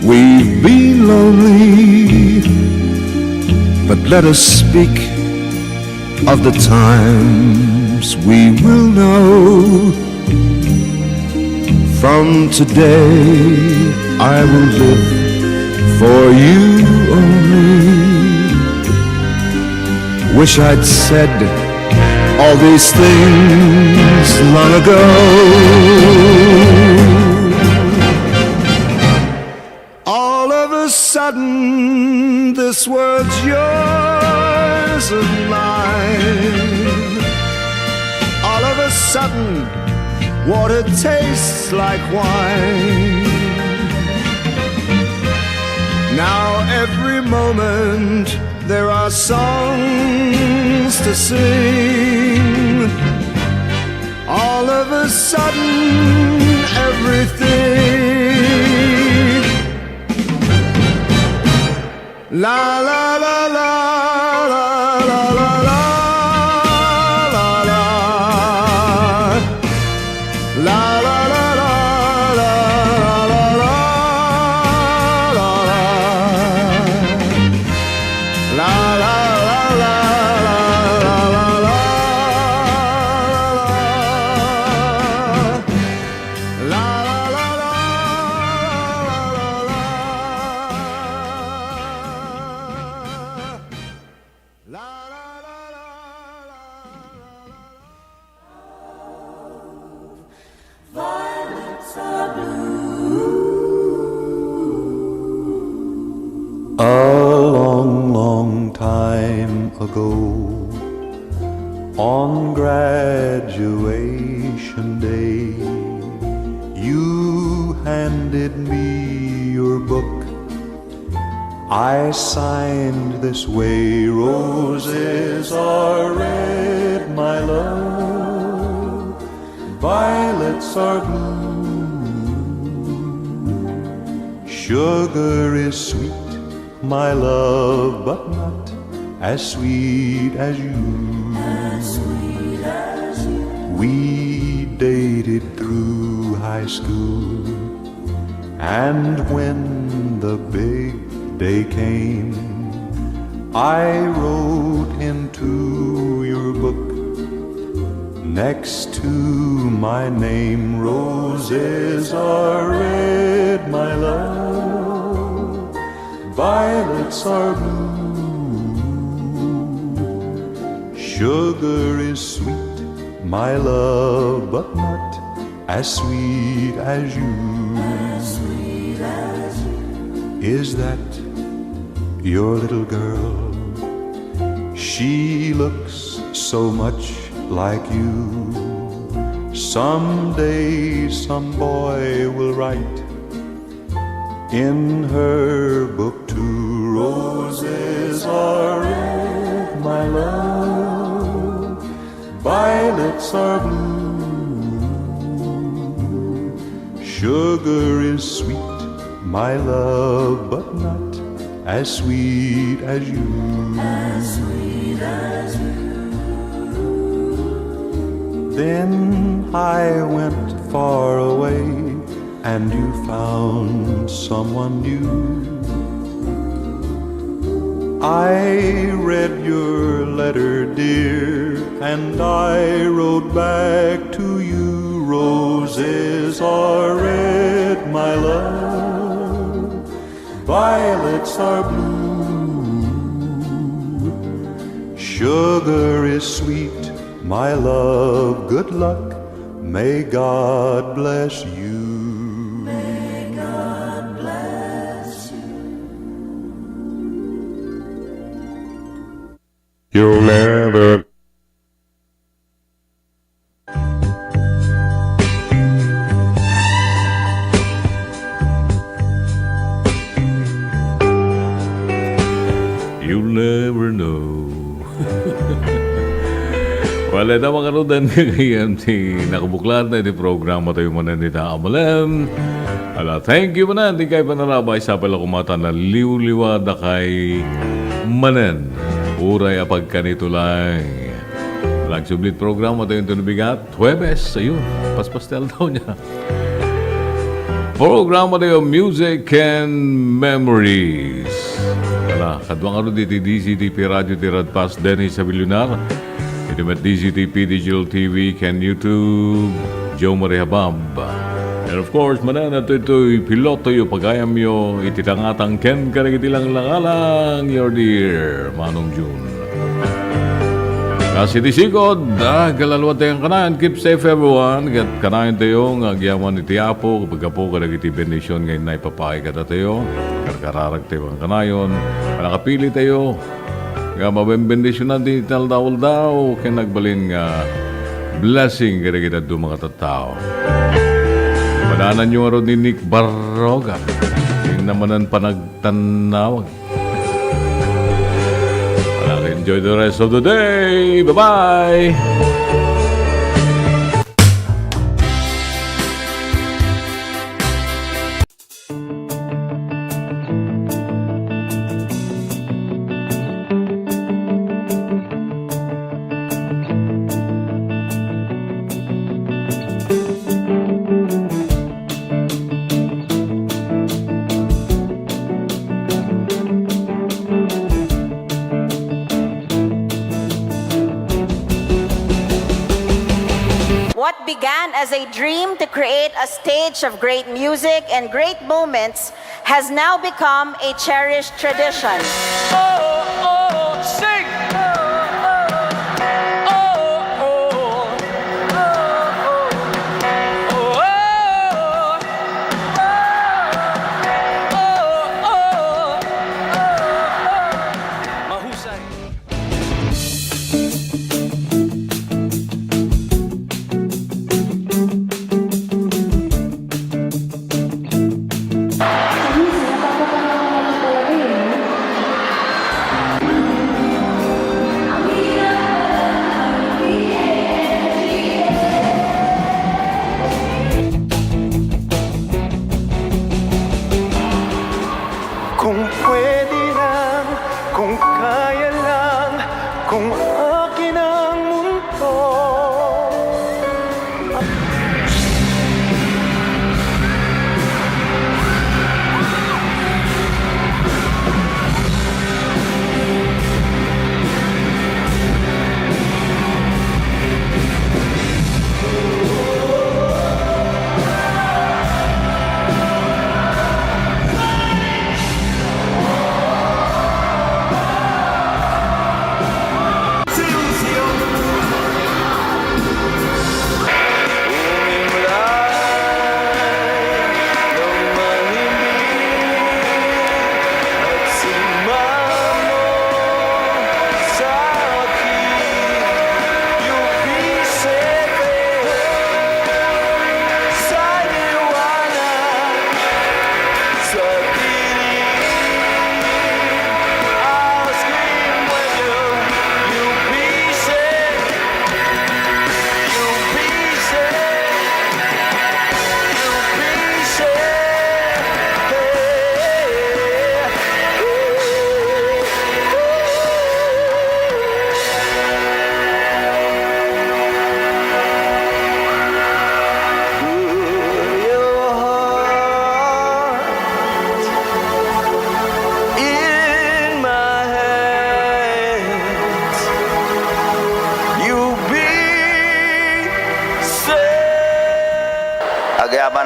we've been lonely, but let us speak of the times we will know. From today I will live for you only. Wish I'd said all these things long ago. All of a sudden this world's yours and mine. All of a sudden water tastes like wine. Now every moment there are songs to sing. All of a sudden everything la la la la la la la la la la la la la la A long, long time ago, on graduation day, you handed me your book. I signed this way: roses are red, my love, violets are blue, sugar is sweet, my love, but not as sweet as you. We dated through high school, and when the big day came, I wrote into your book next to my name: roses are red, my love, violets are blue, Sugar is sweet, my love, but not as sweet as you. Is that your little girl? She looks so much like you. Someday some boy will write in her book too. Roses are red, my love, violets are blue. Sugar is sweet, my love, but not as sweet as you. Then I went far away, and you found someone new. I read your letter, dear, and I wrote back to you. Roses are red, my love, violets are blue. Sugar is sweet, my love, good luck, may God bless you. You'll never. You'll never know. Wala na mga kanudan kagayan ti nakabuklat na iti programa tayo mo na nita amalan. Ala, thank you manan. Di kayo panarabay sa pala kumata na liw-liwada kay manan. Uray apag kanito lang. Lagsublit programa tayo yung tunubigat. Huwebes, ayun. Paspastel daw niya. Programa tayo Music and Memories. Wala, kadwang ano dito DCTP Radio Tiradpas Dennis Sabilunar. Ito met DCTP Digital TV can YouTube Joe Maria Bab. And of course, manana ito'y piloto yung pagayam yo ititangatang ken karigitilang langalang your dear Manong June. Kasi tisigod, galalwa tayong kanayan. Keep safe everyone. Gat kanayan tayo, agyaman iti Apo, kapag po karagiti bendisyon ngayon na ipapakay ka tayo. Karkararag tayo ang kanayon. Malakapili tayo. Mabembendisyon natin italdaol daw. Kaya nagbalin nga blessing karagita do mga tatao. Padanan nyo nga ron ni Nick Barroga. Yung namanan pa nagtanawag. Enjoy the rest of the day. Bye-bye. What began as a dream to create a stage of great music and great moments has now become a cherished tradition. Sing! Kung pwede lang, kung kaya lang, kung akin ang mundo.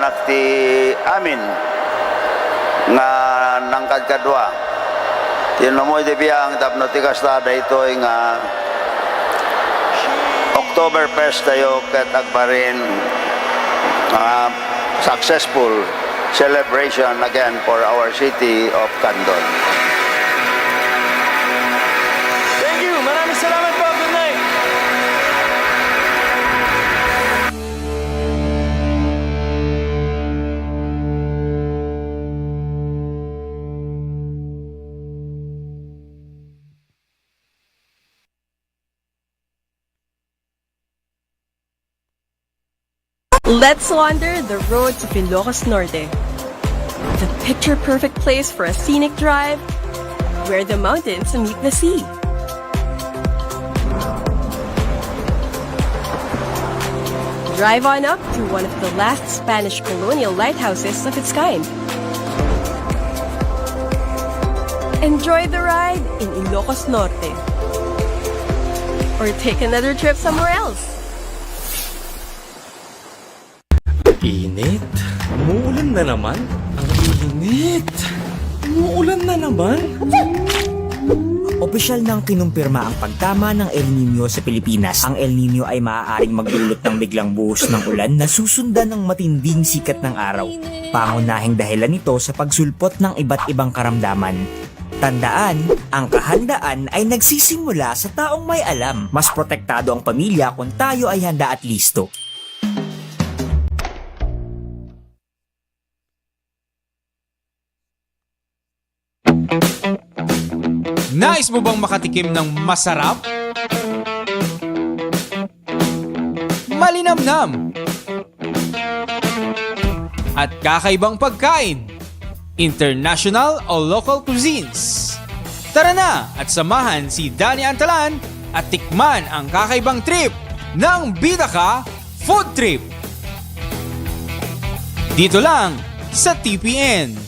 anak ti amin nga nangkad kadwa. Tinumoy di biyang tapno ti kastada ito nga October 1st tayo ket agbarin successful celebration again for our city of Candon. Thank you. Maraming salamat po. Good night. Let's wander the roads of Ilocos Norte. The picture-perfect place for a scenic drive where the mountains meet the sea. Drive on up to one of the last Spanish colonial lighthouses of its kind. Enjoy the ride in Ilocos Norte. Or take another trip somewhere else. Init. Umuulan na naman. Ang init. Umuulan na naman. Opisyal nang kinumpirma ang pagtama ng El Nino sa Pilipinas. Ang El Nino ay maaaring magdulot ng biglang buhos ng ulan na susundan ng matinding sikat ng araw. Pangunahing dahilan nito sa pagsulpot ng iba't ibang karamdaman. Tandaan, ang kahandaan ay nagsisimula sa taong may alam. Mas protektado ang pamilya kung tayo ay handa at listo. Nais mo bang makatikim ng masarap? Malinamnam at kakaibang pagkain, international o local cuisines. Tara na at samahan si Danny Antalan at tikman ang kakaibang trip ng Bida Ka Food Trip. Dito lang sa TPN.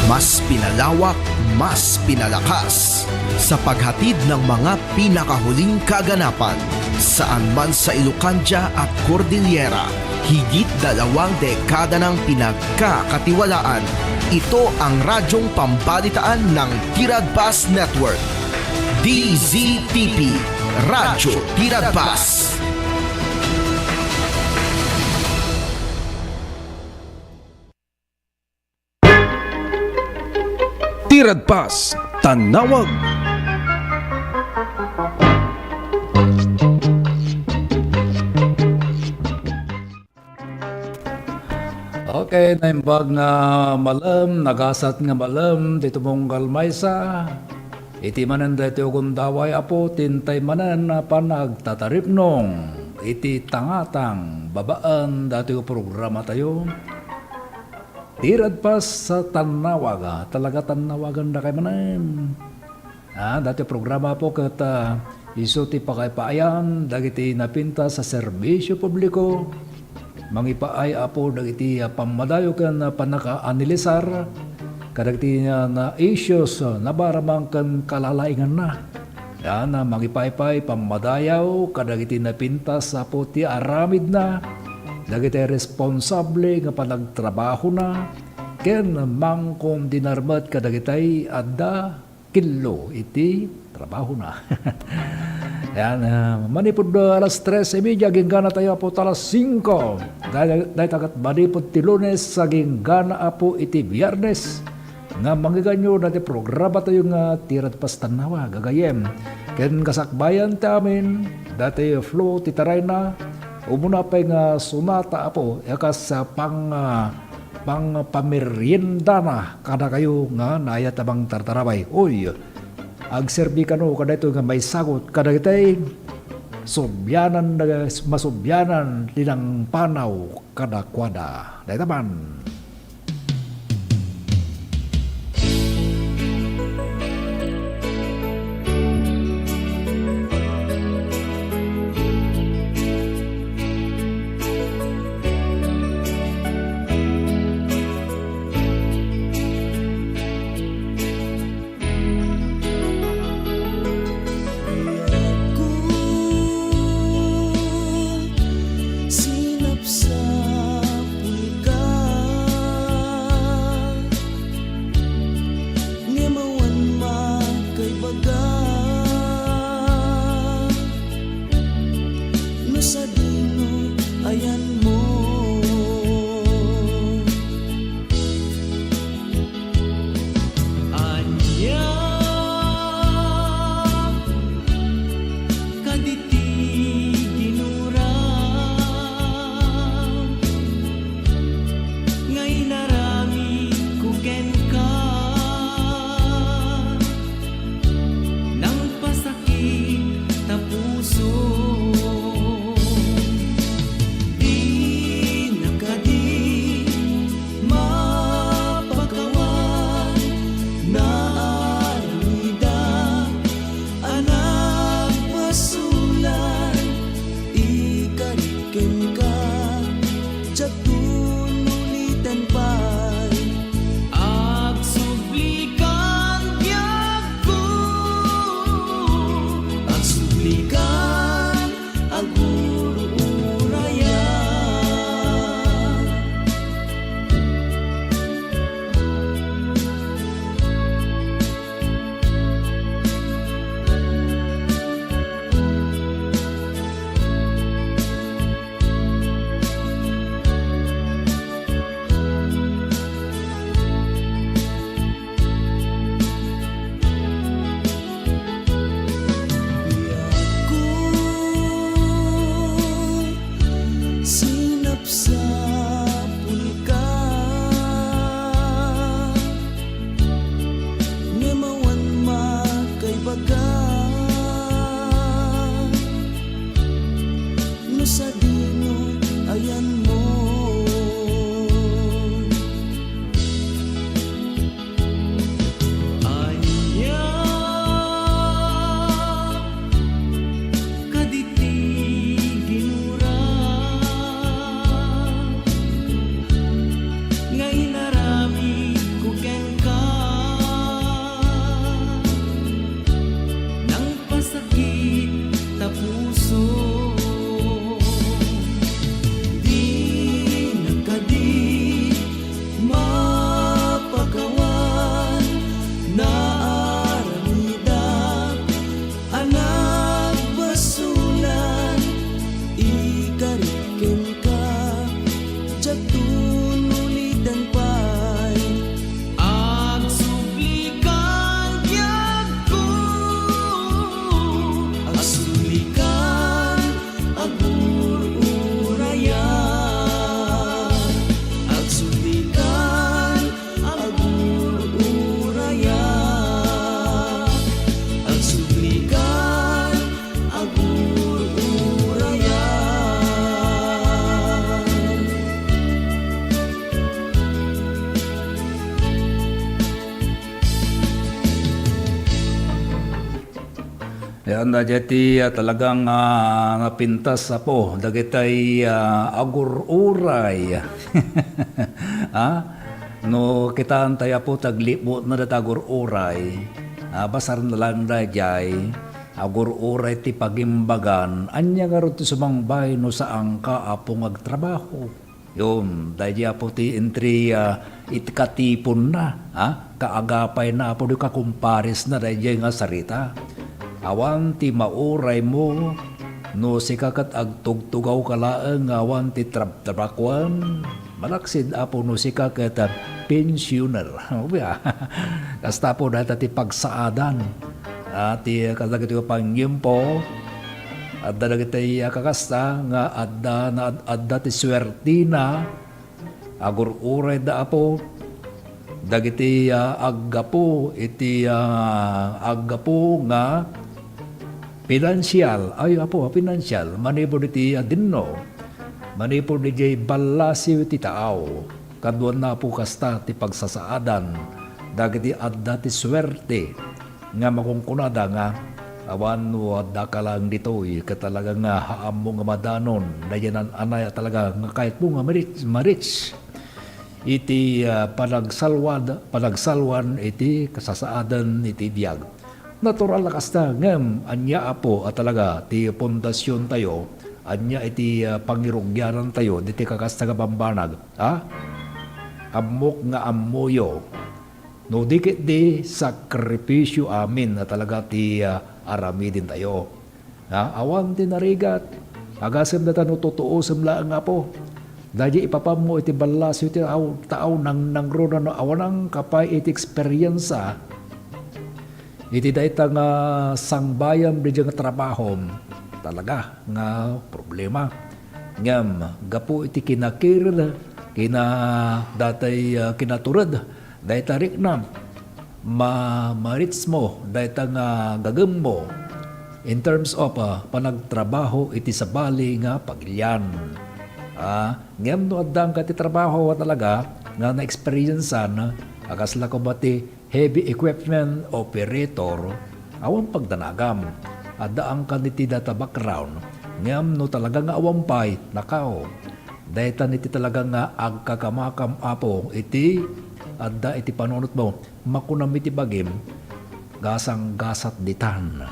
Mas pinalawak, mas pinalakas sa paghatid ng mga pinakahuling kaganapan saan man sa Ilocandia at Cordillera. Higit 2 dekada ng pinagkakatiwalaan. Ito ang radyong pambalitaan ng Tiradpas Network. DZTP, Radyo Tiradpas. Tiradpas, Tanawag. Okay, naimbag nga malam, nagasat nga malam, dito mong kalmaysa. Iti manan dito kong daway apo, tintay manan na panagtatarip nung. Iti tangatang babaan dati ko programa tayo. Tiradpas sa Tanawag, talaga tanawagan na kayo manan. Dati programa po kata iso ti pakaypaayan, dagiti napinta sa serbisyo publiko. Mangipaay apo dagiti pamadayo kan panaka-anilisar, kadagiti na issues nabaramang kan kalalaingan na. Na mangipaypay pamadayaw, kadagiti napinta sa po ti aramid na. Dagiti responsable nga panagtrabaho na, ken mangkom dinarmat kadagitay adda kilo iti trabaho na. Yan, manipod alas 3:30, ginggana tayo po alas 5. Dahil tagat manipod ti Lunes, sa ginggana po iti Biyernes. Nga manggiganyo dati programa tayo nga Tiradpas Tanawag, gagayem. Ken kasakbayan ta amin, dati flow titaray na, umuna pa nga sunata apo, yakas pang pamerienda na kada kayo nga nayat abang tartarabay. Uy, agserbi kano kada ito nga may sagot kada itay subyanan masubyanan linang panaw kada kwada. Dahil taman. Sinap sa pulga Ngemawan magkaibaga No sa dino ayan mo Anya kaditi ngay narami kuken ka nang pasakit na puso di nakadi mapakawan na alamida anak pasulan ikariken ka jatun ulitan pa'y agsublikan ko agsublikan agururaya sinap sa pulka ngemawan magkaibaga no sa dino ayan mo anya kaditi ginura ngay narami kuken ka nang pasakit na puso di nakadi mapakawan na aramida anak basulan ikariken ka jatun ulitan pa'y agsublikan ko agsublikan agururaya agsublikan agururaya agsublikan agururaya Yan na jati talagang napintas po dagitay agur-uray. No kita antaya po taglibot na datagur-uray. Basar na lang da jay agur-uray ti pagimbagan anya nga ro ti sumangbay no sa angka apong agtrabaho. Yun, dahil po ti entry itkatipon na, kaagapay na po di kakumparis na dahil nga sarita. Awan ti mauray mo, no si kakat agtugtugaw kalaang awan ti trabakwan, malaksid apo no si kakat pensioner. Kasta po data ti pagsaadan, at ti kasagat ko pangyempo, at dalagitay kakasta nga adda ti swertina agur-uray da apo dagiti aggapo iti aggapo nga financial manipod iti dinno manipod iti balasiw iti tao kadwan na po kasta ti pagsasaadan dagiti adda ti swerte nga makungkunada nga awan wadda ka lang ditoy katalaga nga haam mo nga madanon dayanan anay talaga nga kahit mo nga marich iti panagsalwan iti kasasaadan iti biyag. Natural na kasta ngem anya apo at talaga ti pundasyon tayo anya iti pangirugyanan tayo diti kakasta nga bambanag. Amok nga amoyo no dikit di sakripisyo amin na talaga ti aramidin tayo. Awan ti narigat agasem na tano totoo semla nga po. Dahil ipapamo iti balasyo iti tao nang nangruna no awanang kapay iti eksperyensa iti dayta nga sangbayam di nga trabaho talaga nga problema ngam gapu iti kinakir datay kinaturad dayta rikna marits mo dayta nga gagem mo in terms of panagtrabaho iti sabali nga pagilyan. Ngem no addang kati trabaho talaga nga na-experiencean akasla ko bati heavy equipment operator awan pagdanagam adda ang kaniti data background ngem no talaga nga awampay nakaw dayta niti talaga nga agkakamakam apo iti adda iti panunot mo makunam iti bagim gasang gasat ditan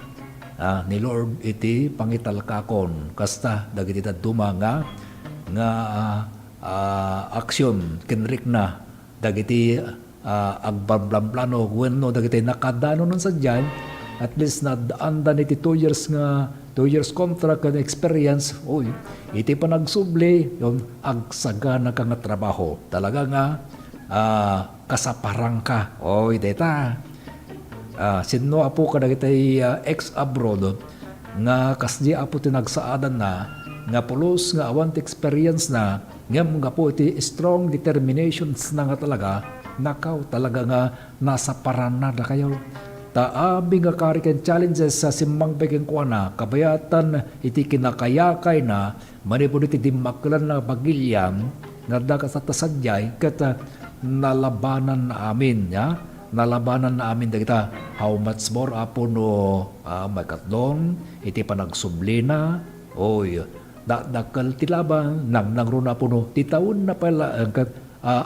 ni Lord iti pangitalkakon kasta dagiti duma nga aksyon kenrik na dagiti agbablamplano wenno dagiti nakadano nun sadyan at least na anda niti 2 years contract and experience iti panagsubli yon agsagana ka nga trabaho talaga nga kasaparang ka deta sinno apo ka dagiti ex abroad nga kasdi apo tinagsaadan na nga pulos nga awant experience na ngam nga po iti strong determinations na nga talaga nakaw talaga nga nasa paranada kayo taabi nga kariken challenges sa simmang pekeng kuana kabayatan iti kinakayakay na manipod iti dimaklan na bagilyan nga daga sa tasadyay kat nalabanan na amin nalabanan na amin dagita how much more apo no makatdon iti panagsublina dakal tilabang nangruna po no titaon na pala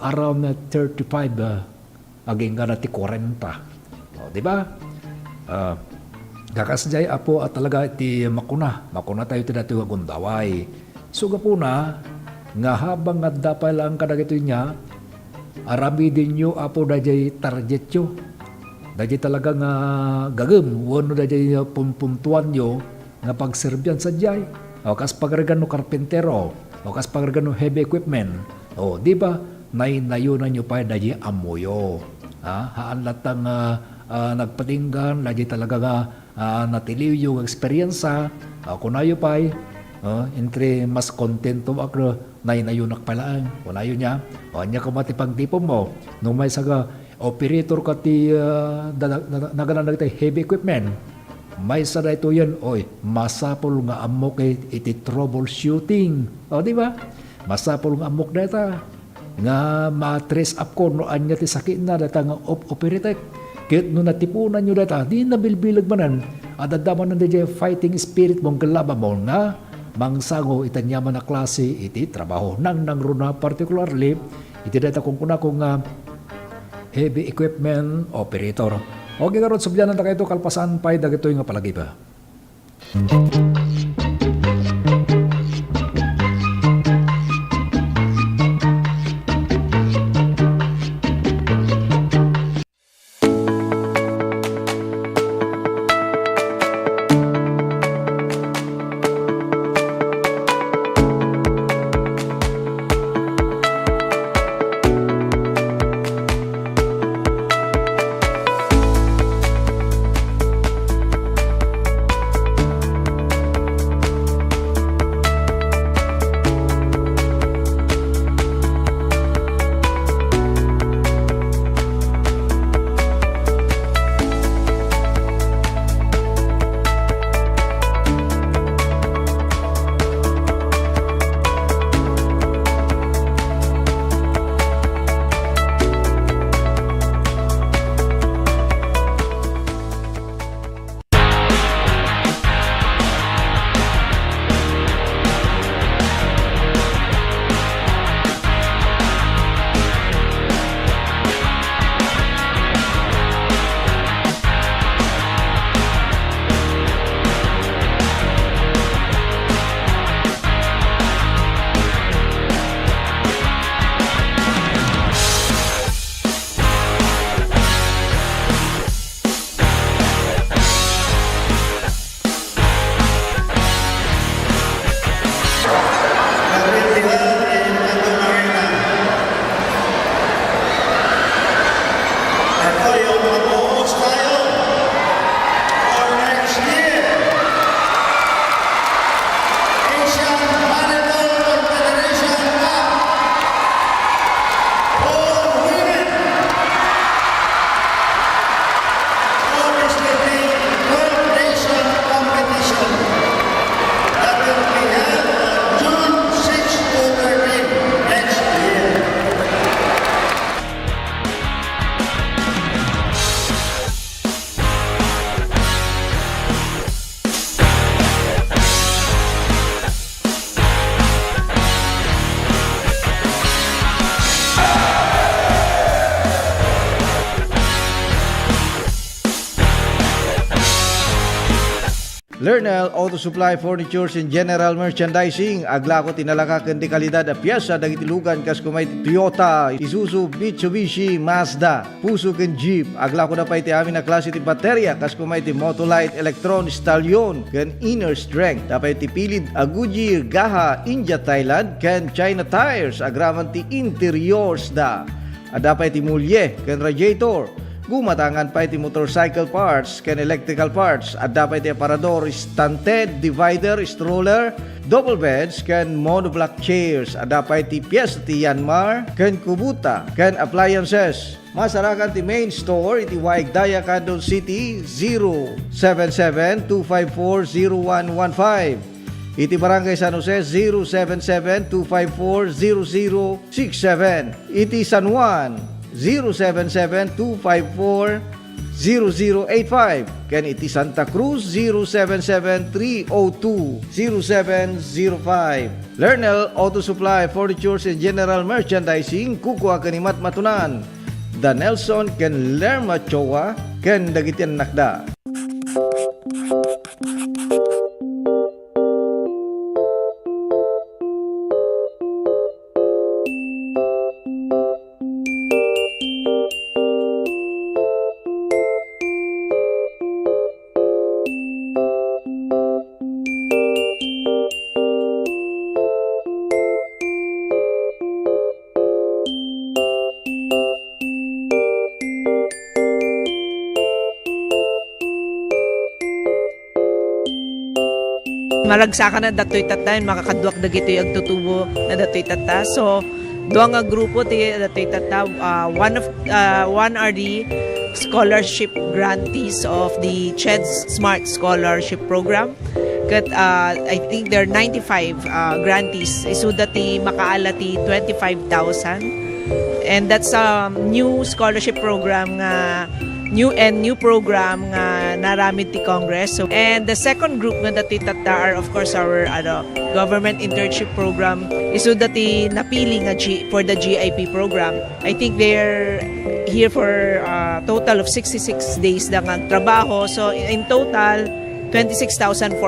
around 35 aging nga na ti 40 di ba kakasjay apo at talaga iti makuna tayo ti dati gundaway suga po na nga habang nga dapay lang kadagito niya aramidin nyo apo dajay target nyo dajay talaga nga gagem wano dajay puntuan nyo nga pagserbyan sa jay o kas pagargan no karpentero o kas pagargan no heavy equipment di ba nayunan nyo pa dahi amoyo haan latang nagpatinggan dahi talaga nga natiliw yung experiensa kunayo pa entre mas kontento akro nayunak palaan kunayo niya anya kamati pagtipom mo nung may saga operator ka ti nagalan na heavy equipment may sada ito yan, masapol nga amok iti troubleshooting. Di ba? Masapol nga amok data. Nga ma-trace up ko no anya ti sakit na data nga operatek. Kit no natipunan nyo data, di nabilbilag manan. Adadaman na dyan fighting spirit mong galaba mo na mangsango itanyaman na klase iti trabaho. Nang runa particularly, iti data kung kuna kong heavy equipment operator. Okay karon subyanan ta kayto kalpasan pay dagitoy nga palagi pa. Lernel Auto Supply Furnitures and General Merchandising. Agla ko tinalaka ken di kalidad a piyesa dagiti lugan kas kumay Toyota, Isuzu, Mitsubishi, Mazda, Puso ken Jeep. Agla ko na pa iti amin na klase ti baterya kas kumay ti Motolite, Electron, Stallion ken Inner Strength. Dapat ti pilid a Goodyear, Gaha, India, Thailand ken China Tires. Agraman ti interiors da. Dapat ti mulye ken radiator. Gumatangan pa iti motorcycle parts ken electrical parts at dapat iti aparador, stunted, divider, stroller, double beds ken monoblock chairs at dapat iti piyesa ti Yanmar ken Kubota ken appliances. Masarakan ti main store iti Waigdaya, Quezon City 077-254-0115. Iti Barangay San Jose 077-254-0067. Iti San Juan 077-254-0085. Ken iti Santa Cruz 077-302-0705. Lernel Auto Supply Furnitures and General Merchandising. Kukuha kanimat matunan Da Nelson ken Lerma Chowa ken dagitian nakda. Maragsakan na datoy tatayon, makakaduak dagito yung agtutubo na datoy tata. So, doang nga grupo ti datoy tata, one are the scholarship grantees of the CHED's Smart Scholarship Program. Kat, I think there are 95 grantees. Isu dati makaala ti 25,000. And that's a new scholarship program nga new program nga naramid ti Congress. So, and the second group nga dati tata are of course our government internship program. Isu dati napili nga for the GIP program. I think they're here for a total of 66 days na nga trabaho. So in total 26,400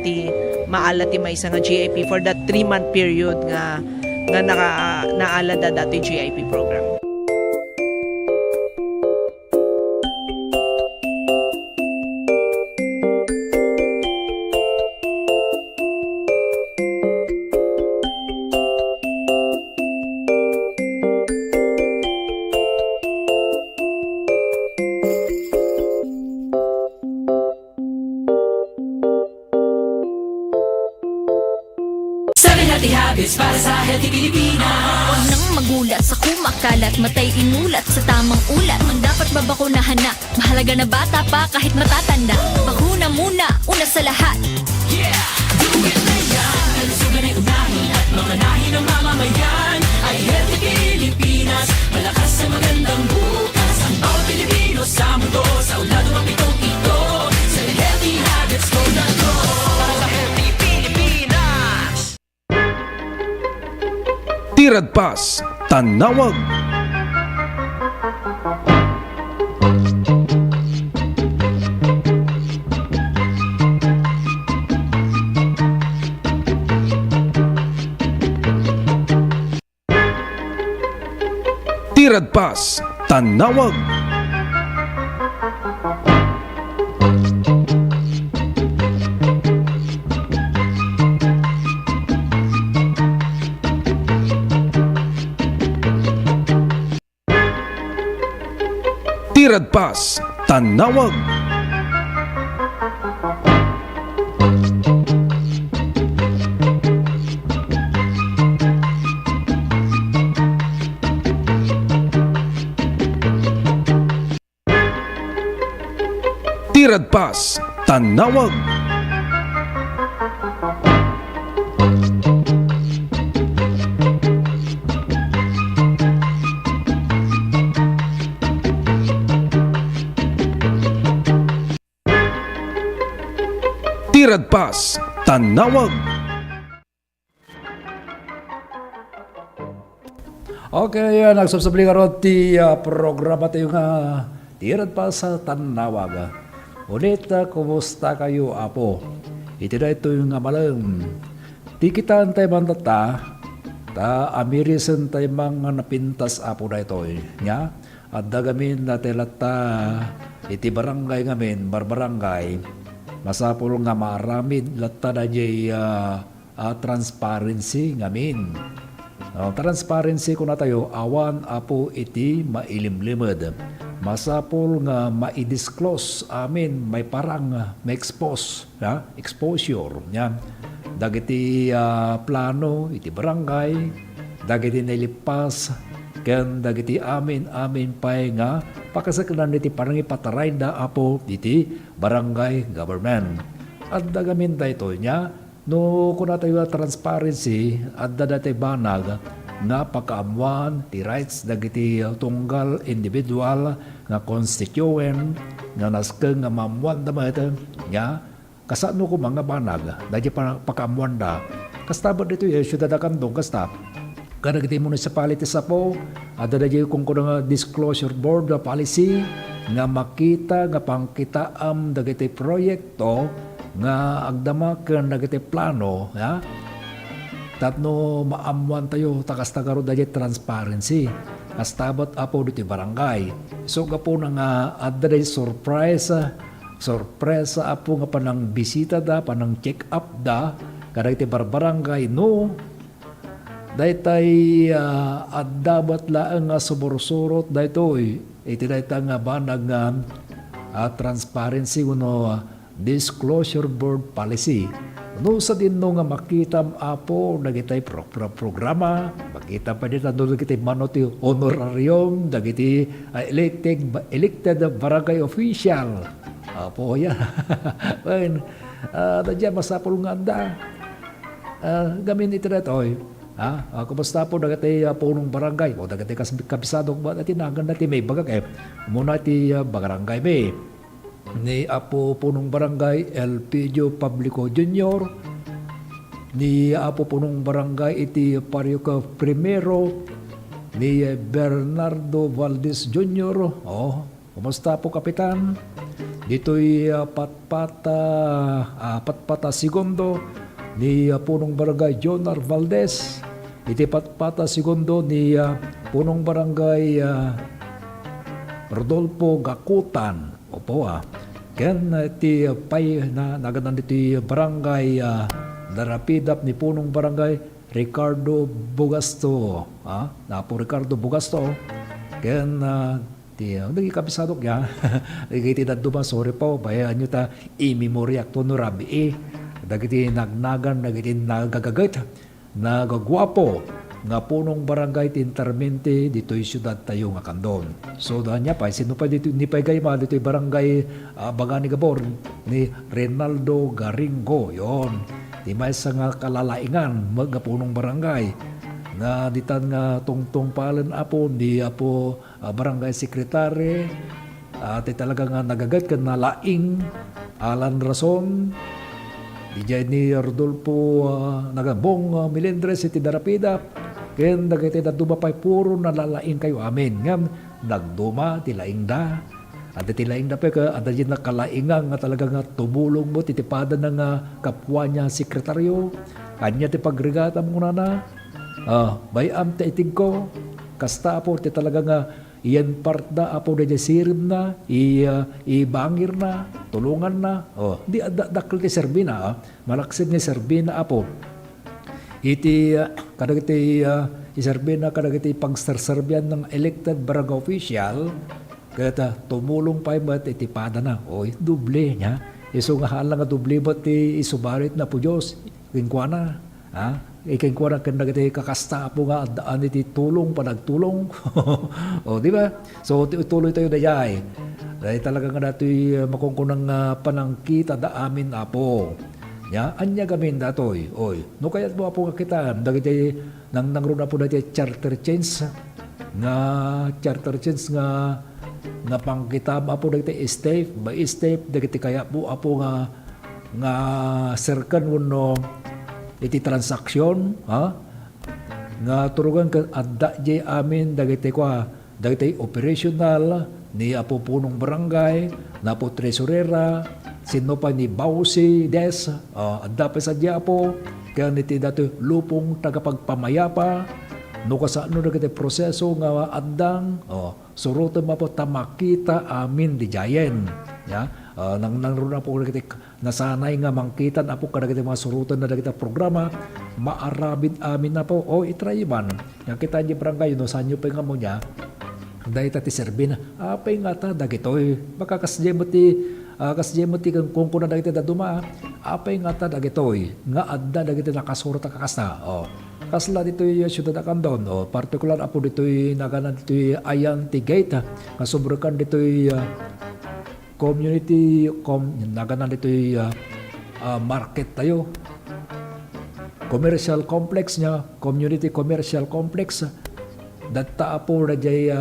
ti maala ti may nga GIP for that 3-month period nga naala da dati GIP program. Habits para sa healthy Pilipinas. Huwag nang magulat sa kumakalat, matay inulat sa tamang ulat. Ang dapat babakunahan na, mahalaga na bata pa kahit matatanda. Bakuna muna, una sa lahat. Yeah! Do it na yan! Kalusugan ay unahin at manganahin ng mamamayan. Ay healthy Pilipinas, malakas sa magandang bukas. Ang bawat Pilipino sa mundo, sa ulado ang pitong ito. Sa healthy habits ko na to. Para sa healthy Pilipinas. Tirad Pas, Tanawag. Tirad Pas, Tanawag. Tirad Pas, Tanawag. Tirad Pas, Tanawag. Tirad Pas, Tanawag. Okay, nagsabsabli nga ron ti programa tayo nga Tirad Pas sa Tanawag. Ulit, kumusta kayo, Apo? Iti na ito yung amalang. Di kita antay mandata, ta amirisan tayo mga napintas, Apo na ito. Nya? At dagamin na telata, iti barangay ngamin, barbarangay, masapul nga maramid latta na jay transparency ngamin. Transparency ko na tayo, awan Apo iti mailimlimad. Masapul nga ma-disclose amin, may parang ma-expose, exposure. Yan. Dagiti plano, iti barangay, dagiti nilipas, ken dagiti amin pay nga pakasaklan iti parang ipataray da Apo iti barangay government. At dagamin da ito niya, no kuna tayo transparency at dati banag nga pagkaamuan ti rights dagiti tunggal individual nga constituent nga naskeng nga mamuan da mayta nya kasano ko mga banag dati pagkaamuan da kastabot dito yung syudad akandong kastap kada kiti municipality sa po at dati kung nga disclosure board policy nga makita nga pangkitaam dagiti proyekto nga agdamaken dagiti plano ya tatno maamuan tayo takas tagaro dagiti transparency kastabot Apo dito barangay so gapo na nga adda surprise Apo nga panang bisita da panang check up da kadagiti barbarangay no daytay addabat laeng nga subursurot daytoy iti dayta nga banag nga transparency kuno disclosure board policy. No sa din no nga makitam Apo dagiti programa, makita pa dito dagiti manoti honorarium dagiti elected barangay official. Apo yan. Well, dadya masapul nga anda. Gamin iti datoy. Kumusta po dagiti punong barangay o dagiti kabisadong ba dati nagan dati may bagak muna ti barangay may ni Apo punong barangay Elpidio Publico Jr. ni Apo punong barangay iti Parioca Primero ni Bernardo Valdez Jr. Kumusta po kapitan? Dito'y patpata segundo ni punong barangay Jonar Valdez. Iti patpata segundo ni punong barangay Rodolfo Gakutan. Opo ken ti pay na naganan iti barangay darapidap ni punong barangay Ricardo Bugasto. Napo Ricardo Bugasto. Ken ti nagi kabisadok ya. Iti daduma sorry po bayan nyo ta i-memoryak to no rabi dagiti nagnagan dagiti nagagagat nagagwapo nga punong barangay tintermente dito'y syudad tayo nga kandon. So dahil niya pa, sino pa dito, ni pa gayma dito'y barangay Bagani Gabor ni Renaldo Garingo. Yon. Di may sa nga kalalaingan mga punong barangay na ditan nga tungtong palan Apo ni Apo barangay sekretary at talaga nga nagagat kan na laing Alan Rason di ni Rodolfo nagabong Milendres iti Darapida ken dagiti daduma pay puro nalalaing kayo amin ngam nagduma ti laing da at ti laing da pa ada din nakalaingan nga talaga nga tumulong mo titipada na nga kapwa niya sekretaryo kanya ti pagregata mo na bayam ti itig ko kasta Apo ti talaga nga iyan part da Apo da sirim na ibangir na tulungan na di dakkel ti serbina malaksid ni serbina Apo iti kadagiti iserbina kadagiti pagserserbian ng elected barangay official kaya tumulong pa ibat iti pada na duble niya iso nga halang nga duble ba ti isubarit na po Diyos kinkwana ikinkwana kadagiti kakasta po nga daan iti tulong panagtulong di ba so tuloy tayo dayay dahil talaga nga dato'y makungkunang panangkita da amin Apo nya anya gamin datoy no kayat mo Apo nga kita dagiti nang runa po dati charter change nga pangkitam Apo dagiti estate by estate dagiti kaya po Apo nga serkan no iti transaksyon nga turugan ka adda jay amin dagiti operational ni Apo Punong Barangay, na po Tresurera, sino pa ni Bausi Des, adda pa sa diya po, kaya niti dato lupong tagapagpamayapa, no kasano na kiti proseso nga addang, surutan mo po tamakita amin di jayen. Ya, nang na po kiti nasanay nga mangkitan apo kada kiti mga surutan na kita programa, maarabid amin na po, itry man. Yang kita di barangay, no sanyo pa nga mo niya, dahil ti serbin, apay nga ta, dagitoy, baka kasjemoti kung kuna dagiti da duma, apay nga ta, dagitoy, nga adda dagiti nakasurata kakasta, kasla dito'y syudad Akandon, partikular apo dito'y naganan dito'y ayan ti gate, kasubrukan dito'y community, naganan dito'y market tayo, commercial complex niya, community commercial complex, datta po na jay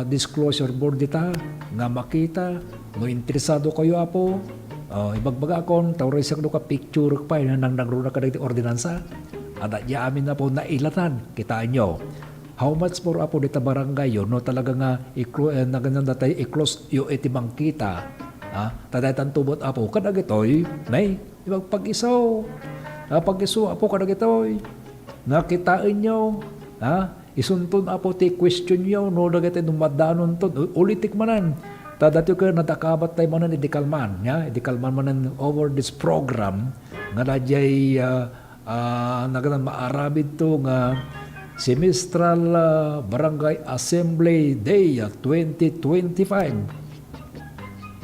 disclosure board dita nga makita no interesado kayo apo ibagbaga akon tawresak do ka picture pa nang nagruna ka dito ordinansa ada ya amin na po nailatan kitaan nyo how much more apo dita barangay yun no talaga nga na ganyan datay i-close yung itimang kita tadaytan tubot apo kadagitoy nay ibagpag-isaw pag-iso apo kadagitoy nakitaan nyo isuntun apo ti question nyo, no dagiti dumadanon to, ulitik manan. Tadati ko nadakabat tayo manan idikalman, idikalman manan over this program, nga nadyay naganan maarabid to nga semestral Barangay Assembly Day 2025.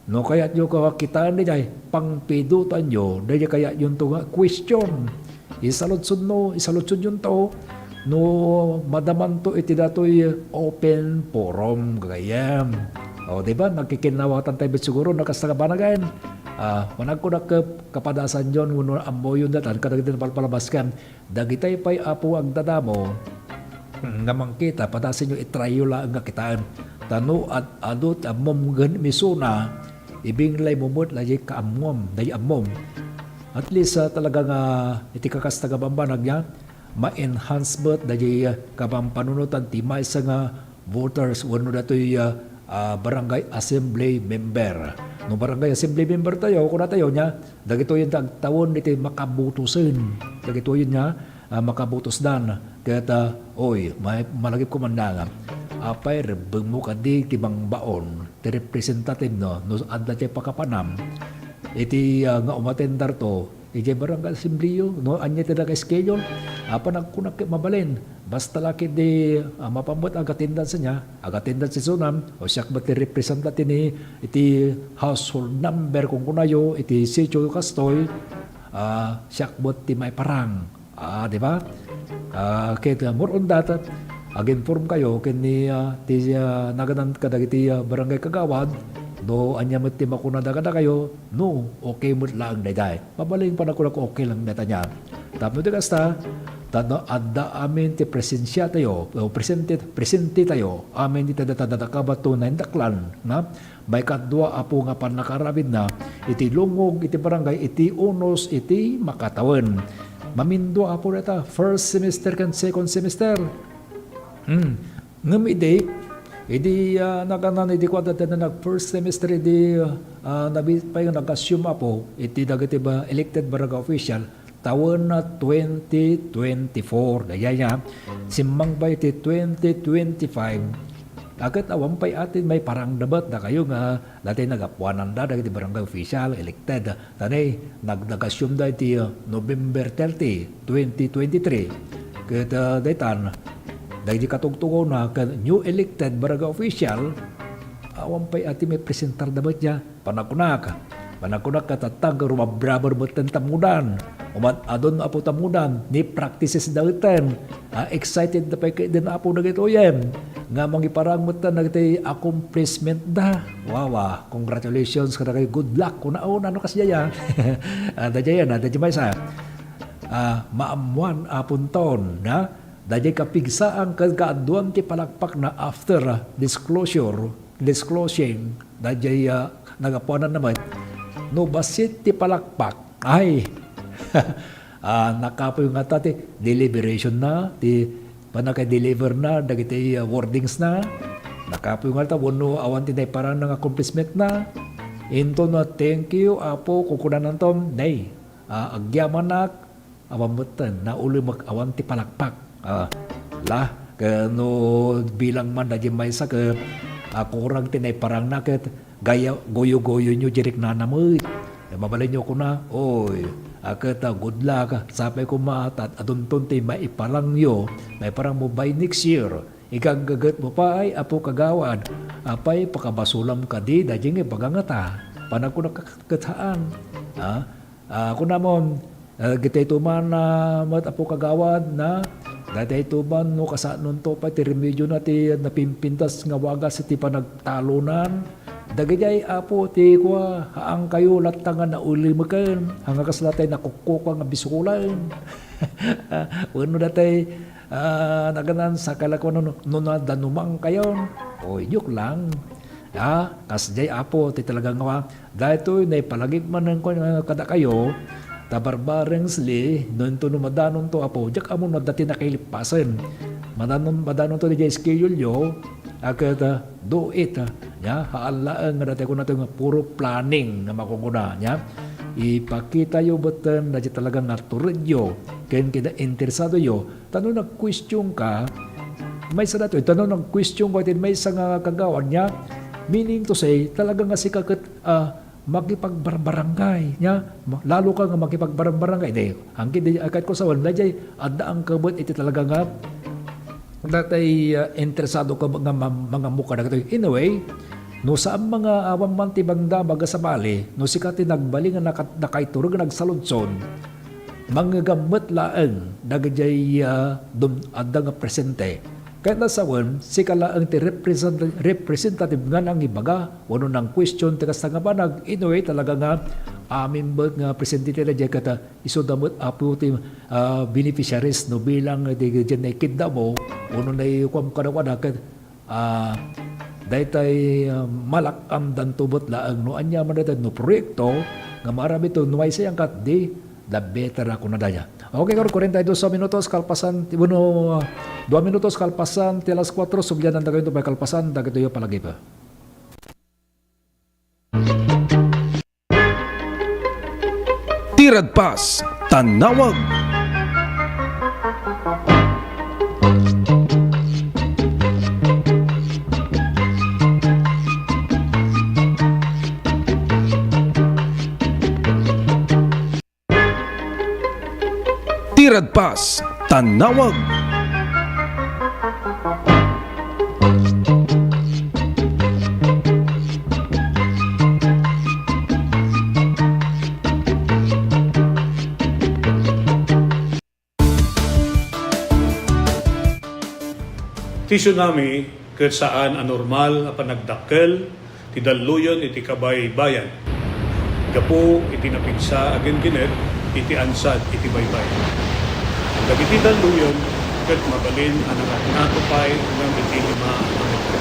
No kaya nyo kakitaan niya, pangpidutan nyo, dahil kaya yun to nga question. Isaludsud yun to, no madaman to iti datoy open forum gayam. Diba nagkikinawatan tayo siguro nakastagabanagayan. Manag ko na kapadasan yon uno ambo yun datan kadagiti palpalabaskan dagitay pay apo ang dadamo nga mangkita padasin nyo itrayo lang nga kitaan tano at adot amom gan misuna ibinglay mumot lagi kaamom day amom at least talaga nga iti kakastagabambanag niya ma-enhance bet dahil kapampanunutan timay sa nga voters wano dato'y barangay assembly member. No barangay assembly member tayo, kung na tayo niya, dagito yun tawon dito makabutusin. Dagito yun niya, makabutos dan. Kaya malagip ko man nga, apay rebeng mo kadi tibang baon, ti representative no adda tayo pakapanam, iti nga umatendar to, iti barangay assembly no anya ti daga schedule apa nagkunak mabalin basta laki di mapamot ang attendance niya ang attendance si sunam o siya ba ti representative ni iti household number kung kunayo iti sitio kastoy siya bot ti may parang di ba kaya more on that ag-inform kayo kini ti naganan kadagiti barangay kagawad do anya met ti makuna daga kayo no okay mo lang dayday mabalin pa nako okay lang data niya tapos kasta tano adda amin ti presensya tayo o presente tayo amin ti dadakabat to na indaklan na may kadwa apo nga panakarabid na iti lungog iti barangay iti unos iti makatawan mamindo apo data first semester kan second semester ngem idi naganan idi ko dati na nag first semester idi nabipay nag-assume apo iti dagiti ba elected barangay official taon na 2024 daya niya simmang ba iti 2025 agad awang pay atin may parang dabat na kayo nga dati nagapuanan da dagiti barangay official elected tanay nag-assume da iti November 30 2023 kaya daytan dahil katugtungo na new elected barangay official, awan pa'y ati may presentar dapat niya, panakunak katatag, rumabrabar mo tamudan, adon na apo tamudan, ni practices dawitan, excited na pa'y din apo na gito yan, nga mangiparang mo na gito accomplishment da, wawa, congratulations ka na kayo, good luck, kung naon, ano kasi yan, dadya may sa, maamuan apunton, na, dahil kapigsa ang kagaaduan ti palakpak na after disclosing, dahil nagapuanan naman, no basit ti palakpak, ay, nakapoy nga ta ti deliberation na, ti panaka-deliver na, dahil ti wordings na, Nakapoy nga ta, wano awan tinay parang ng accomplishment na. Into na thank you, apo, kukunan ng tom, nay, agyaman nak, awamutan, na uli mag-awan ti palakpak. Kano bilang man na may sa ka, kurang tinay parang nakit, gaya, goyo-goyo nyo, jirik na namoy. Mabalin nyo ko na, oy, akata, good luck, sapay ko maatat, adun-tun ti maipalang nyo, may parang mo by next year, ikang gagat mo pa ay apo kagawad, apay pakabasulam ka di, dajing pagangata, panag ko nakakataan. Ako namon, gitay tuman na mat apo kagawad na, dati tuman no kasanon to pa, ti remedyo na ti napimpintas nga wagas ti panagtalunan, dagayay apo ti kwa haang kayo latangan na uli makan, hanga kaslatay nakukukwa nga bisukulan. Uno datay, naganan sa kalakon no na danumang kayon. O yuk lang. Kasjay apo ti talagang nga dahito na palagig man ng kada kayo tabarbareng sli non to madanon to apo jak amon dati nakilipasan madanon to di schedule yo akata do it ya haalaan nga dati ko nato nga puro planning nga makukuna nya ipakita yo betem na talaga nga turedyo ken kita interesado yo tanong nag-question ka may sa dato tanong nag-question ko tin may sa nga kagawan nya meaning to say talaga nga si kaket makipagbarangay nya lalo ka nga makipagbarangay di hangkin di akad ko sa wala jay adda ang kabut iti talaga nga datay interesado ka mga muka na in a way no sa mga awam man ti bangda baga sa bali no sikati nagbali nga nakaiturog nagsaludson mga gamot laeng dagajay adda nga presente kahit nasawan, si kala ang representative nga ng ibaga, wano ng question, tikas nga ba, in-way talaga nga, amin ba nga presentity na dyan kata, isodamot apo ti beneficiaries, no bilang dyan na ikidda mo, wano na ikwam kanawa na, dahil tayo malakam dan tubot laang, no anya man natin, no proyekto, nga marami to, no ay sayang kat, di, the better ako na daya. Okay, karo 42 minutos kalpasan, 2 minutos kalpasan, tilas 4, subyan ang dagay ito by kalpasan, dagay ito yung palagi pa. Tirad Pas, Tanawag. Tirad Pas, Tanawag. Ti tsunami ket saan anormal a panagdakkel ti daluyon iti kabay bayan. Gapo iti napigsa agen kinet iti ansad iti baybay. Dagiti daluyon ket mabalin ang natupay ng iti 5 Amerika.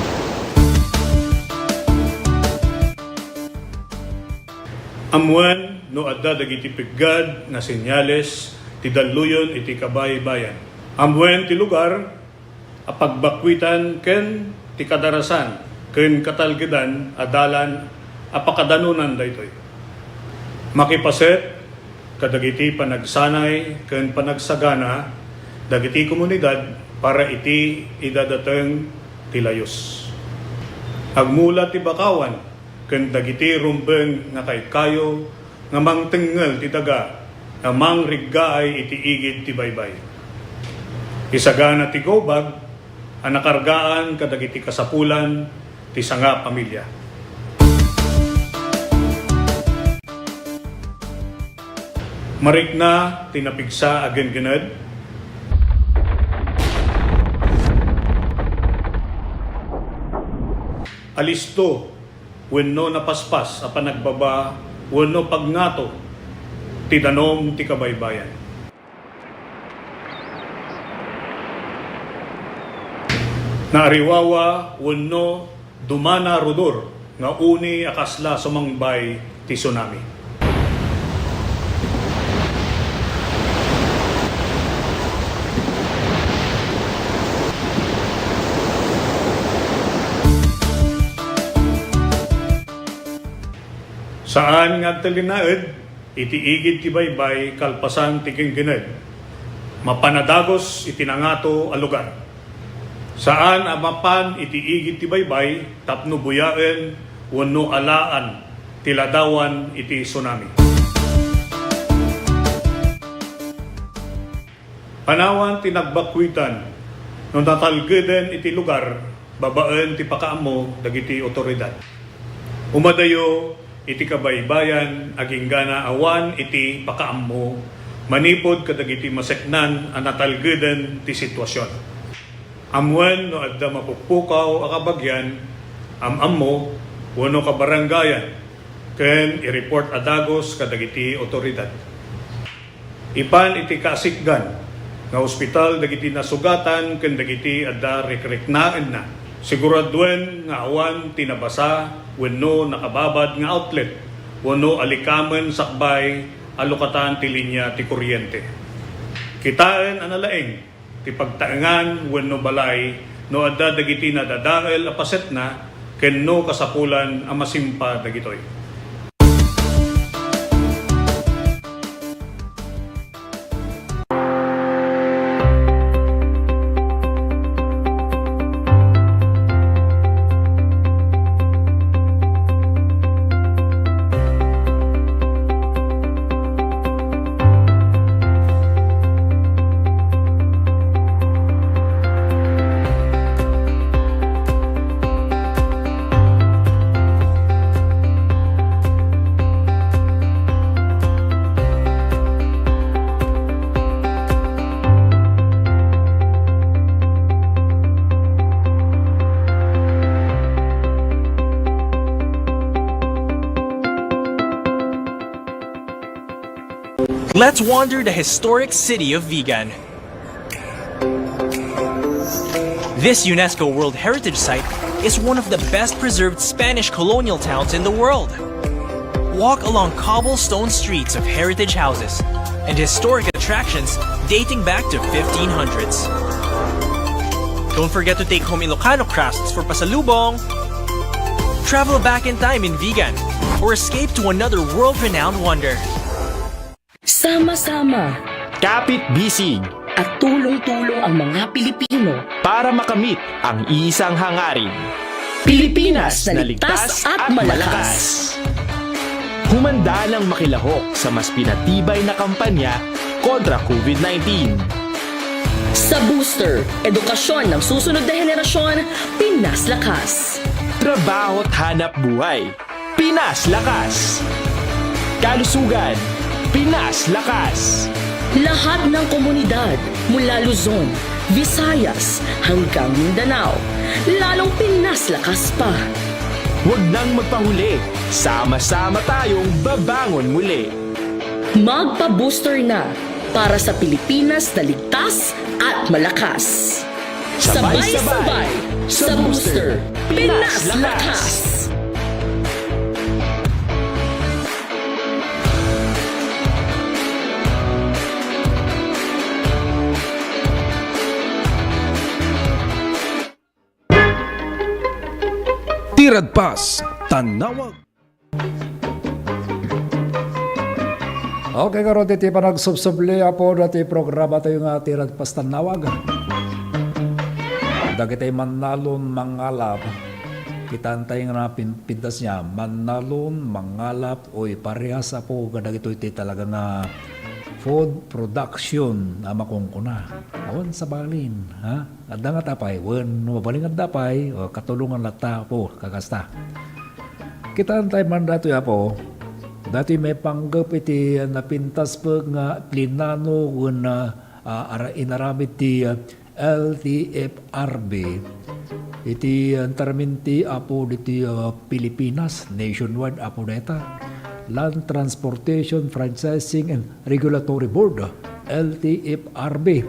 Amuan no adda dagiti piggad na senyales ti daluyon iti kabay bayan. Amuan ti lugar a pagbakwitan ken ti kadarasan ken katalgedan adalan apakadanunan daytoy. Makipaset kadagiti panagsanay ken panagsagana dagiti komunidad para iti idadateng ti layos. Agmula ti bakawan ken dagiti rumbeng nga kaykayo nga mangtengel ti daga nga mangriggaay iti igid ti baybay. Isagana ti gobag ang nakargaan kadagiti kasapulan ti sanga pamilya. Marikna tinapigsa agen gened. Alisto wenno napaspas a panagbaba wenno pagngato ti danom ti kabaybayan. Naariwawa wenno dumana rudor nga uni akasla sumangbay ti tsunami. Saan nga talinaed, itiigid ti baybay kalpasan ti kingkined. Mapanadagos itinangato a lugar. Saan amapan itiigid ti baybay, tapno buyaen, wano alaan, tiladawan iti tsunami. Panawan tinagbakwitan, nung natalgeden iti lugar, babaen ti pakaamo dagiti otoridad. Umadayo iti kabaybayan, aging gana awan iti pakaamo, manipod kadagiti maseknan ang natalgeden ti sitwasyon. Amwen no adda mapukpukaw akabagyan, amamo wano kabarangayan, ken i-report adagos kadagiti otoridad. Ipan iti kasikgan, nga ospital dagiti nasugatan ken dagiti adda rekreknaan na. Siguraduen nga awan tinabasa wenno nakababad nga outlet wenno alikamen sakbay alokatan ti linya ti kuryente. Kitaen analaeng ti pagtaengan wenno balay no adda dagiti nadadael a paset na ken no kasapulan a masimpa dagitoy. Let's wander the historic city of Vigan. This UNESCO World Heritage Site is one of the best preserved Spanish colonial towns in the world. Walk along cobblestone streets of heritage houses and historic attractions dating back to 1500s. Don't forget to take home Ilocano crafts for pasalubong. Travel back in time in Vigan or escape to another world-renowned wonder. Sama-sama, kapit-bisig, at tulong-tulong ang mga Pilipino para makamit ang isang hangarin. Pilipinas na ligtas at malakas. Humanda ng makilahok sa mas pinatibay na kampanya kontra COVID-19. Sa booster, edukasyon ng susunod na henerasyon, Pinas Lakas. Trabaho at hanap buhay, Pinas Lakas. Kalusugan, Pinas Lakas. Lahat ng komunidad mula Luzon, Visayas hanggang Mindanao, lalong Pinas Lakas pa. Huwag nang magpahuli, sama-sama tayong babangon muli. Magpa-booster na para sa Pilipinas na ligtas at malakas. Sabay-sabay sa booster, Pinas Lakas. Tirad Pas, Tanawag. Okay, karon ti panagsubsubli po dati programa tayo nga Tirad Pas Tanawag. Dagitay manalon mangalap. Kitantay nga pintas niya, manalon mangalap oy parehas po kadagito iti talaga nga food production na makungkuna. Awan sa balin, ha? Adda nga tapay, wen mabaling at tapay, o katulungan lata po, kakasta. Kita antay man dato ya po, dati may panggap iti napintas po nga plinano wen inaramit ti LTFRB, iti antarminti apo diti Pilipinas, nationwide apo deta. Land Transportation Franchising and Regulatory Board, LTFRB.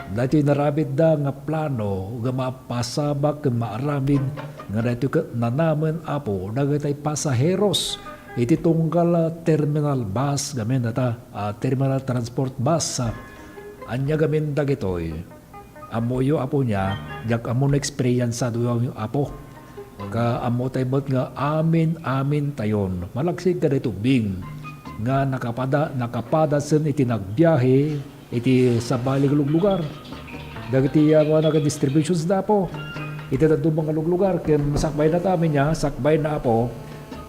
Dati narabit da nga plano nga mapasabak nga maaramid nga dito nanaman apo dagatay pasaheros iti tunggal terminal bus gamin data terminal transport bus anya gamin dagitoy amoyo apo niya jak amon experience sa duyo apo ka amo tayo nga amin tayon. Malagsig ka dito bing nga nakapadasan iti nagbiyahe iti sa balig lugar. Dagiti mga naka-distributions na po. Iti tatong mga lugar. Kaya sakbay na tamin niya, sakbay na po.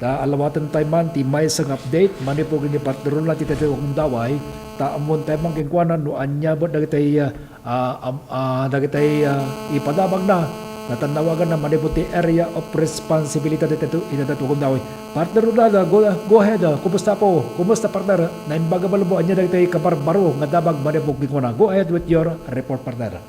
Ta alawatan tayo man, ti may sang update, mani po gini partneron lang ti tayo kong daway. Ta amon tayo mang kingkwanan, no anya ba dagiti ipadabag na. Natanawagan na mani po ti area of responsibility iti tayo kong daway. Partner na, go ahead. Kumusta po? Kumusta partner? Naimbaga malubuan niya dagiti kabarbaro nga dabag mani po kingkwanan. Go ahead with your report, partner.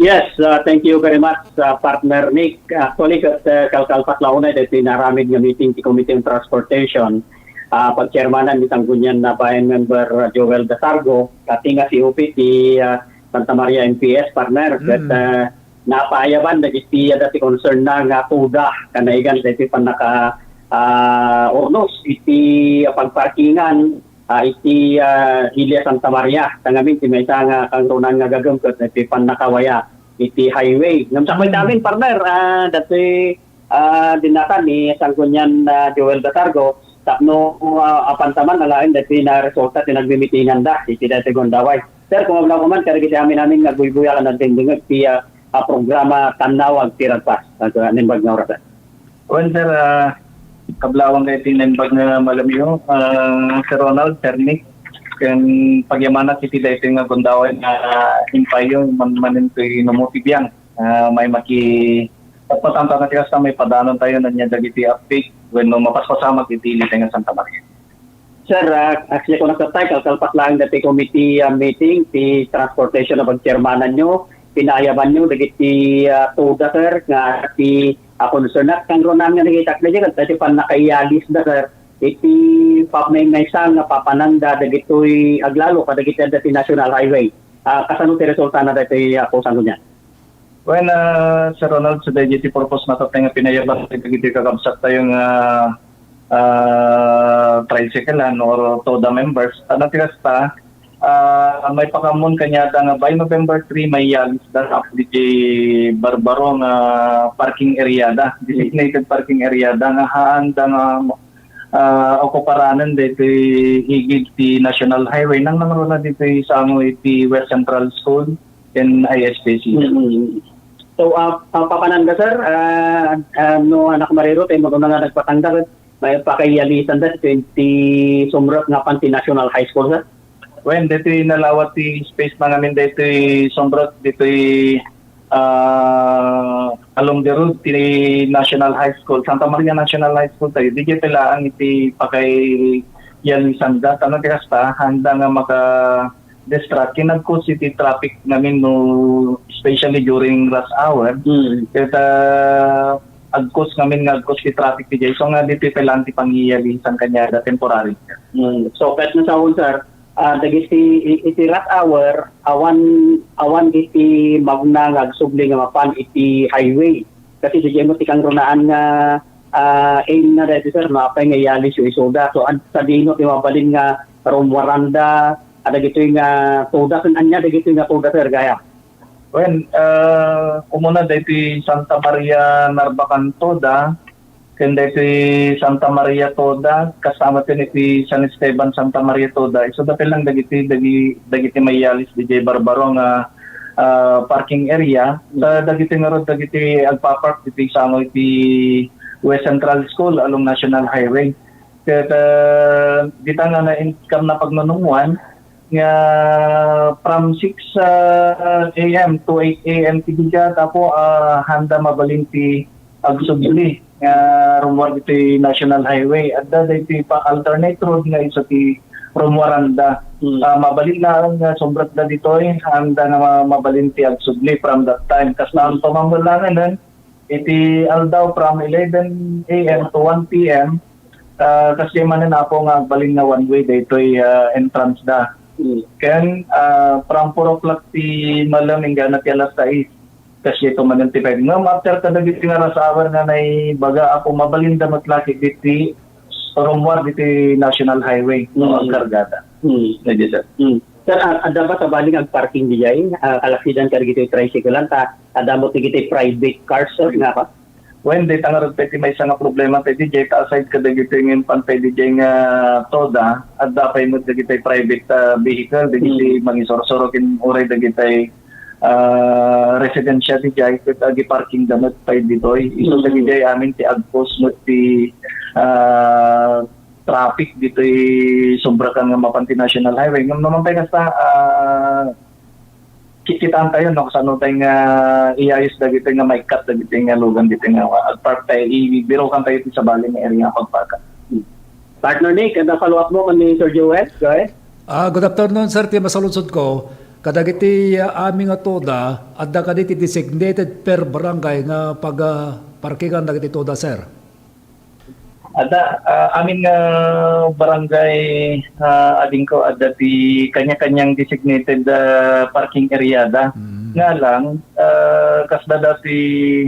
Yes, thank you very much, partner Nick. Actually, kalkalpat launay dito naramid nga meeting ti Committee on Transportation. Pag-chairmanan ni Tanggunyan na bayan member Joel Dasargo, kati nga si UP ti Santa Maria MPS partner. At napaayaban na iti dati concern na nga kuda kanaigan dito panaka ornos iti pagparkingan iti Hilya Santa Maria tangamin ti may nga kangrunan nga gagumkot iti panakawaya iti highway ngam sakay namin partner dati dinatan ni Sanggunyan Joel Dasargo tapno apantaman alain dati na resulta ti nagmimitingan da iti dati gondaway sir kung maglaw man kaya kita amin nga guybuya ka natin dingag ti programa Tanawag Tiragpas nimbag nga oras. Well sir, kablawang kayo tinanbag na malamyo, Sir Ronald, Sir Nick, kung pagyamana kiti dahito nga gundawin na impayo, manin ko'y numutibiyang, may patpatanta na tigas na may padanon tayo na niya dagiti update when mapaspasama kiti tayo nga Santa Maria. Sir, actually kung nagtatay, kalkalpat lang dati committee meeting, ti transportation na pag-chairmanan nyo, pinayaban nyo, dagiti tuda sir, nga ti concernat kang ronan nga nagitak na dyan, dati pan nakaiyalis na sir, iti may isang papananda, dagito'y aglalo, kadagiti dati National Highway. Kasano ti resulta na dati ako sa niya? Well, Sir Ronald, sa dagiti purpose na tatay nga pinayaban, dagiti kakabsat tayong tricycle or TODA members, tigas ta, may pakamon kanya nga by November 3 may yalis da di Barbaro nga parking area da designated parking area da nga haanda nga okuparanan dito higit ti National Highway nang namarula dito sa amo iti West Central School and ISPC. So papanan ka sir no anak mariro tayo mo nga nagpatanggal may pakayalisan da 20 sumrot nga panti National High School sir. When dito nalawat ti space na namin dito sombrot dito along the road ti National High School, Santa Maria National High School tayo. Di kaya ang iti pakay yan sanda. Tanong tigas ta, handa nga maka-distract. Kinagkos iti traffic namin no, especially during rush hour. Kaya agkos namin nga agkos ti traffic ti jay. So nga dito pelanti pangyayalisan kanya da temporary. So kahit na sa sir, dagiti iti rush hour awan iti magna ngagsubli nga mapan iti highway kasi di mo tikang runaan nga aim na dito sir mapay nga yalis yung isoda so sa dino ti mabalin nga rumwaranda dagito nga toda kun anya dagito nga toda sir gaya. Well, umuna dito Santa Maria Narbacan toda kanda ito Santa Maria Toda, kasama din ito San Esteban Santa Maria Toda. So dati lang dagiti may yalis di Barbaro nga parking area. Dagiti nga ron, dagiti agpapark diti sa iti West Central School along National Highway. Kaya dita nga na-income na pagnanunguan nga from 6 a.m. to 8 a.m. tigiga tapo handa mabalin ti agsubli rumwar dito National Highway at dito pa alternate road nga isa ti rumwaranda mabalin na nga sobrang da dito handa na mabalin ti agsubli from that time kas na ang pamanggulangan iti aldaw from 11 a.m. to 1 p.m. Kasi manan ako nga balin na one way dito entrance da ken from 4 o'clock ti malaming ganat alas 6 kasi ito manantipag. Ngam, after kadagit nga sa hour nga nay baga ako mabalinda matlaki diti rumwar diti National Highway ang kargada. Sir, ada ba sa baling ang parking dijay? Alaksidan ka dito tricycle ta ada mo ti private cars sir nga pa? when data nga rin pwede may isang problema tayo DJ, aside ka dagito yung pantay DJ nga toda, at dapat mo dagito private vehicle, dagito mangisorosoro kin uray dagito residential DJ, kat agi parking damat tayo dito. Iso dagito amin ti agpos mo ti traffic dito sobra ka nga mapanti National Highway. Ngam naman tayo kasta kikitaan tayo no sa ano tayo nga iayos dagito nga may cut dagito nga lugan dito nga park tayo ibiro kan tayo sa bali nga area pagpaka. Partner Nick, and follow up mo ni Sir Joel? Go ahead. Good afternoon, sir. Ti masaludsod ko. Kadagiti aming atoda at da kaditi designated per barangay nga pag parkingan dagiti toda, sir. Ada aming barangay ading ko ada ti kanya-kanyang designated parking area da. Nga lang kasda dati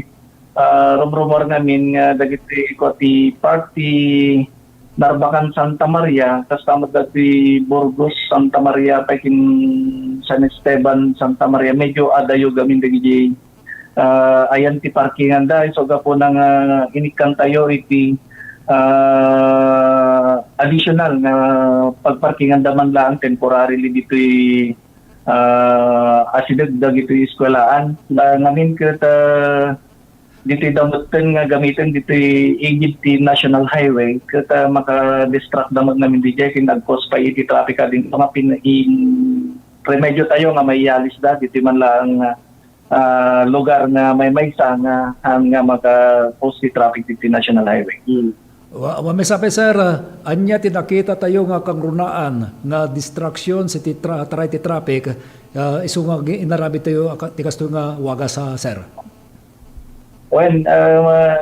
rumor namin nga dagiti ko ti party Narbacan Santa Maria kasama dati Burgos Santa Maria pakin San Esteban Santa Maria medyo adayo gamin dagiti ayan ti parkingan da so gapo nang inikan tayo iti additional na pagparkingan daman lang temporarily dito asidag dagito eskwelahan namin ket dito damutan nga gamitin dito igid ti National Highway ket maka-distract daman namin DJ kin nag-cause pa iti traffic din mga remedyo tayo nga may yalis da dito man lang lugar nga may maysa nga maka-cause ti traffic dito National Highway. May sabi, sir, anya tinakita tayo nga kangrunaan nga distraction sa ti traffic iso nga inarabi tayo tikasto nga waga sa sir. Well,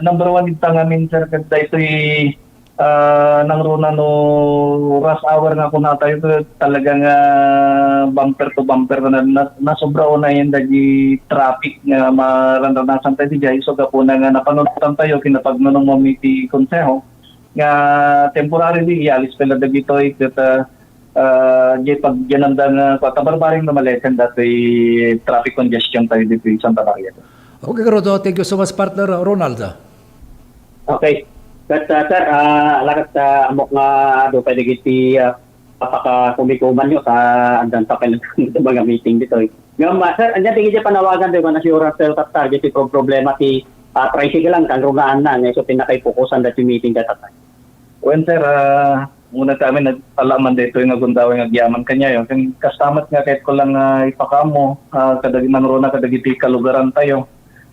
number one ita ngamin sir kada ito'y nangruna no rush hour nga kuna tayo talagang bumper to bumper na sobra una yan dagi traffic nga marandanasan tayo diyan so gapo na nga napanunutan tayo kinapagmanong mamiti konseho nga temporarily ialis pala dagito ket di pag ganandang katabarbaring na malesen datoy traffic congestion tayo dito sa Santa Maria. Okay, Rodo, thank you so much, partner Ronald. Okay. But sir, alakat amok nga do pwede giti papaka-kumikuman nyo sa andan pa kayo mga meeting dito. Ngayon, sir, andyan tingin dyan panawagan doon na si Oras Teltat target yung problema ti tricycle lang, kanrungaan na. So, pinakaipukusan dati meeting data tayo. Well, sir, muna kami nag-alaman dito yung nagundaw yung agyaman kanya yun. Kasi kastamat nga kahit ko lang ipakamo, kadagi manruna, kadagiti kalugaran tayo.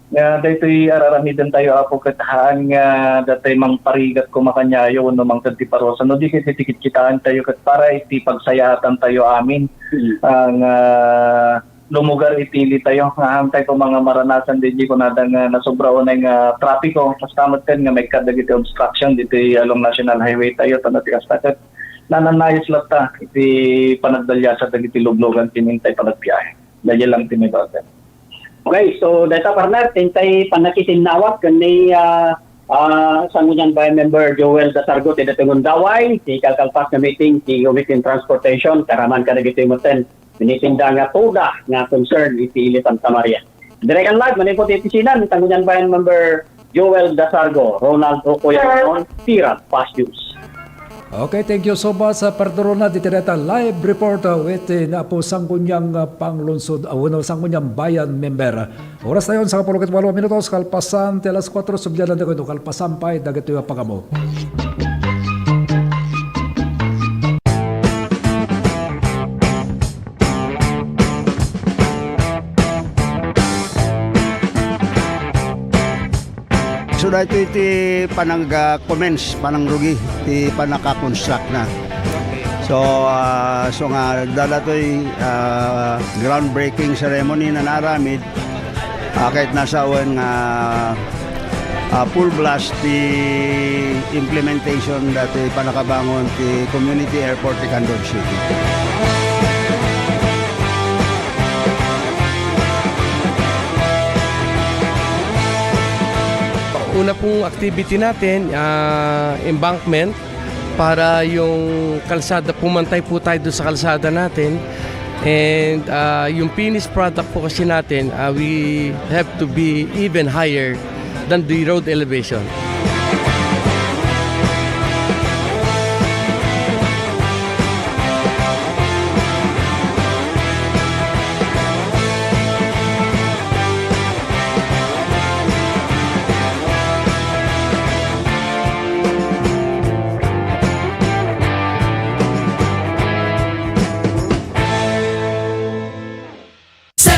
Nga dito'y araramidan tayo ako katahaan nga datay mang parigat ko makanyayo no mang kantiparosa no di kitikit kitaan tayo kat para iti pagsayatan tayo amin ang lumugar itili tayo nga hantay ko mga maranasan di ko nadang nasobra unay nga trapiko kastamat ken nga may kadagiti obstruction dito along National Highway tayo tanati kastakat nananayos lata iti panagdalya sa dagiti luglogan tinintay panagbiyahe dahil lang tinibagan. Okay, so data partner, tintay panakisinawak kani Sangguniang Bayan Member Joel Dasargo ti datungon daway, ti kalkalpas na meeting, ti Committee Transportation, karaman ka nagito yung moten, minitinda nga toda nga concern iti Ilitan Samaria. Direct and live, manipot itisinan, Sangguniang Bayan Member Joel Dasargo, Ronald Ocoyanon, Tirat, Fast News. Okay, thank you so much sa Pardorona Ditireta live report with na po Sangguniang Panglunsod Sangguniang Bayan Member. Oras na yun sa 48 minutos kalpasan ti alas 4 subyanan ko ito kalpasan pa dagito yung pagamo. So dito iti panang-commence, panang-rugi, iti panaka-construct na. So nga dala to'y groundbreaking ceremony na naramid kahit nasa uwan full blast the implementation dati panakabangon ti community airport ti Candor City. Una pong activity natin, embankment, para yung kalsada, pumantay po tayo doon sa kalsada natin. And yung finished product po kasi natin, we have to be even higher than the road elevation.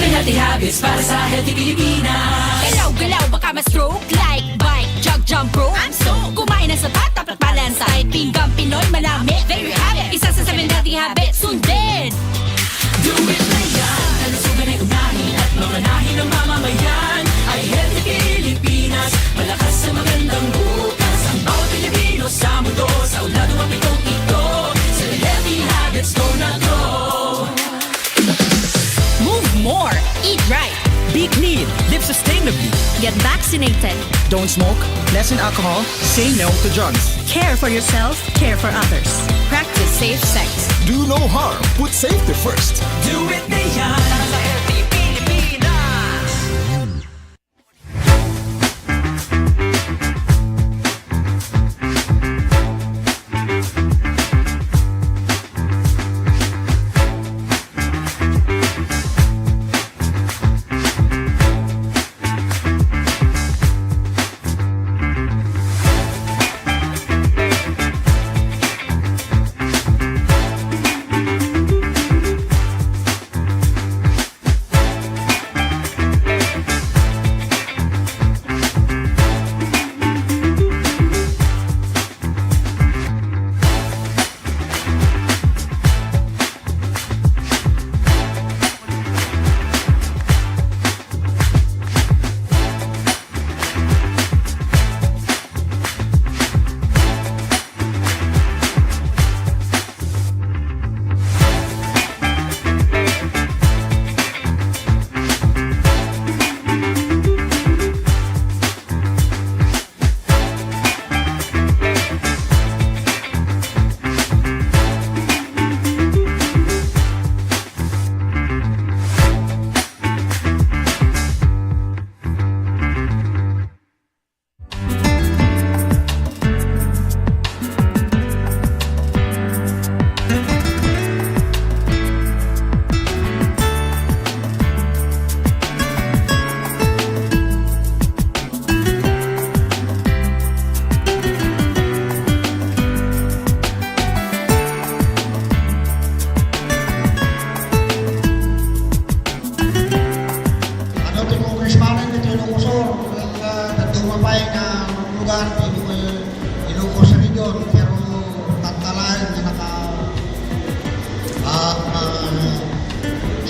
Healthy habits para sa healthy Pilipinas. Galaw-galaw baka ma-stroke. Like bike, jog, jump rope. I'm so kumain ng sapat, dapat balance. Kahit pinggang Pinoy, malami. There you have it. Isa sa 7 healthy habits. Sundin! Do it na yan. Kalusugan ay unahin at mamanahin ng mamamayan. Ay healthy Pilipinas, malakas sa magandang bukas. Ang bawat Pilipino sa mundo, sa ulado ang pitong ito. Sa healthy habits, go na go. Move more. Eat right. Be clean, live sustainably. Get vaccinated. Don't smoke, lessen alcohol, say no to drugs. Care for yourself. Care for others. Practice safe sex. Do no harm. Put safety first. Do it na yan. Para sa healthy Pilipinas.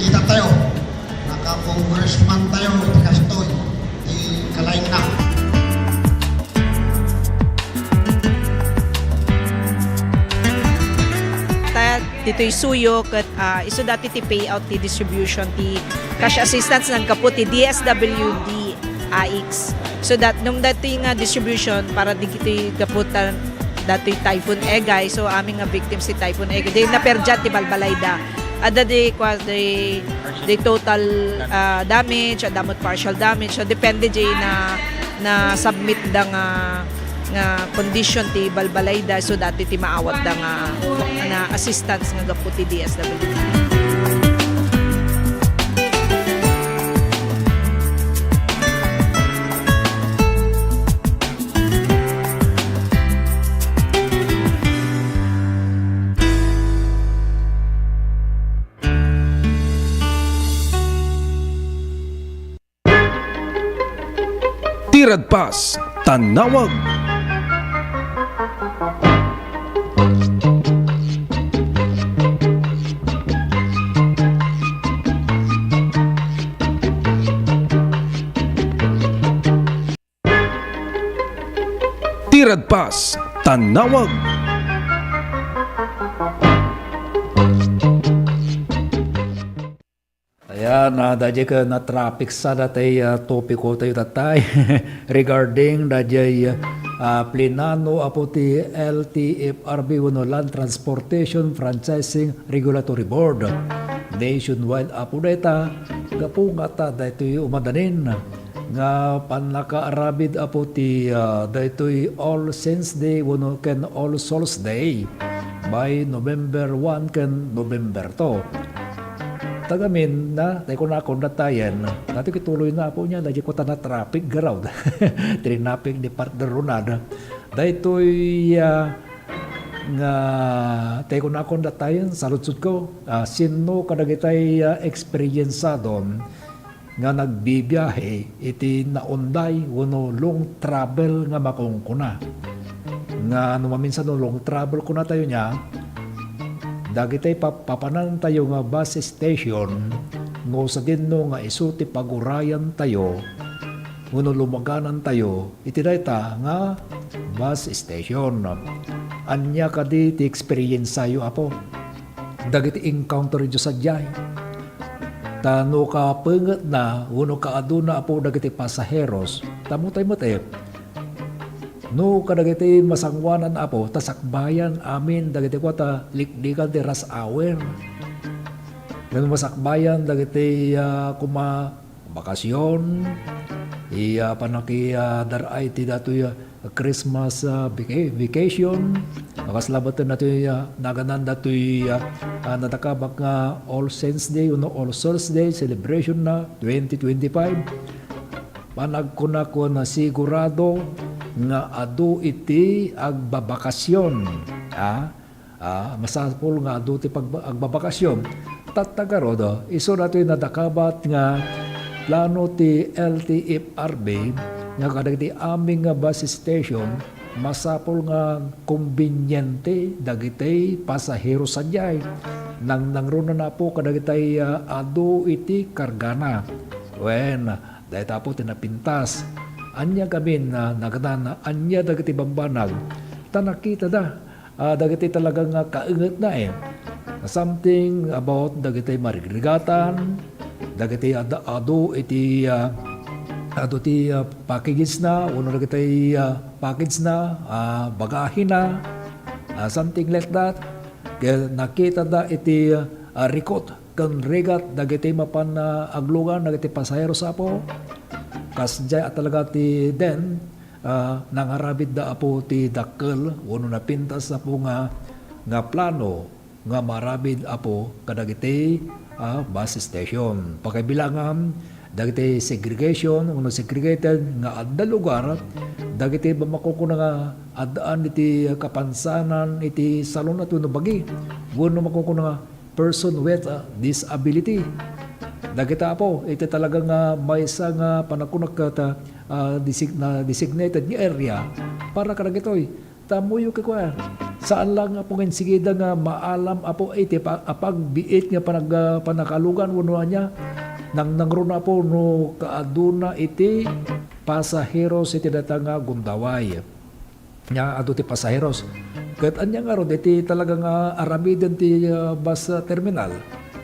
kita tayo, naka-congressman tayo, di kastoy, di kalain na. Dito'y suyo kat iso dati ti payout ti distribution ti cash assistance ng kapo ti DSWD AX. So nung dati nga distribution para di kiti kaputan dati Typhoon Egay, so aming nga victims si Typhoon Egay. Di naperjat ti Balbalayda. Ada di total damage, adamot partial damage. So depende di na submit da nga condition ti Balbalayda, so dati ti maawat da nga assistance nga gapu ti DSWD. Tirad Pas, Tanawag. Tirad Pas, Tanawag. Ayan, dadya ka na traffic sa datay topiko tayo tatay regarding dadya plinano apo ti LTFRB Land Transportation Franchising Regulatory Board nationwide apo data kapo nga ta dito umadanin nga panakaarabid apo ti daytoy All Saints Day wenno ken All Souls Day by November 1 ken November 2. Tagamin na tayo na akong datayan dati kituloy na po niya dahil ko na traffic garaw trinapik ni partner Ronada daytoy nga tayo na akong datayan saludsud ko sino kadagitay eksperyensadon nga nagbibiyahe iti naunday wano long travel nga makungkuna nga maminsan no long travel kuna tayo niya dagitay papanan tayo nga bus station ngo sa dinno nga isuti pagurayan tayo wano lumaganan tayo iti dayta nga bus station anya kadi ti experience sayo apo dagiti encounter jo sadyay tano ka penget na uno ka aduna apo dagiti pasaheros tamutay mote no kadagiti masangwanan apo tasakbayan amin dagiti kwata likdikan ti ras hour no masakbayan dagiti kuma bakasyon panaki daray ti datoy Christmas vacation makaslabatan nato naganan datoy natakabak nga All Saints Day uno All Souls Day celebration na 2025 panagkuna ko na sigurado nga adu iti agbabakasyon masapol nga adu iti agbabakasyon tatagarodo iso nato nadakabat nga plano ti LTFRB nga kadagiti aming nga bus station masapol nga kumbinyente dagitay pasahero sadyay nang nangruna na po kadagitay adu iti kargana wen dahil tapo tinapintas anya gamin na nagana anya dagiti bambanag tanakita da dagiti talagang kainget na something about dagiti marigligatan dagiti adu iti adu ti packages na uno dagiti package na bagahe na something like that kaya nakita da iti rikot kan regat dagiti mapan aglugan dagiti pasahero sa apo kasjay at talaga ti den nangarabid da apo ti dakkel uno na pintas apo nga plano nga marabid apo kadagiti bus station pakaibilangan dagiti segregation uno segregated nga adda lugar dagiti bamakukuna nga addaan iti kapansanan iti salon at uno bagi uno makukuna nga person with disability dagita po iti talagang maysa nga panakunak na designated nga area para kadagitoy tamuyo kikwa saan lang nga pong insigida nga maalam apo iti apagbiit nga panakalugan uno niya nang nangruna po no kaaduna iti pasaheros iti datanga gundaway nya adu ti pasaheros ket anya nga ron iti talagang aramiden ti bus terminal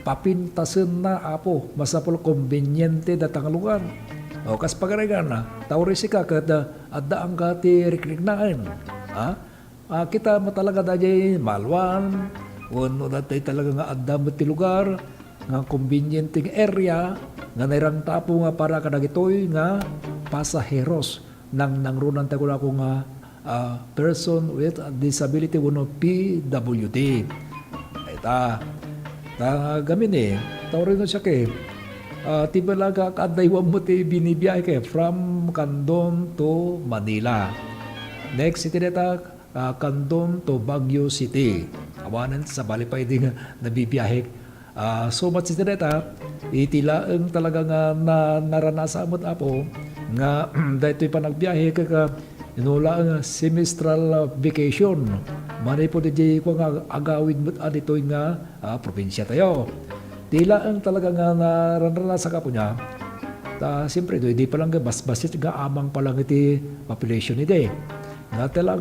papintasen na apo masapol konbenyente datang lugar o kas pagaragan na tawrisi ka ket adda ang ka ti rikrignaan kita mo talaga dayay malwan uno datay talaga nga adda mo ti lugar nga convenient area nga nairang tapo nga para kadagitoy nga pasaheros nang nangrunan tayo ako nga person with disability uno PWD ita gamin tawrin no siya kay tibalaga kadaywan mo ti binibiyay kay from Candon to Manila next iti deta Candon to Baguio City awanan sa balipay din nabibiyahe so much iti deta itilaeng talaga nga naranasan mo apo nga dahito'y panagbiyahe kaka inula ang semestral vacation manay po di ko nga agawid mo dito'y nga probinsya tayo tila ang talaga nga naranasan ka po niya siyempre di pa lang basbasit nga amang pa lang iti population iti nga tila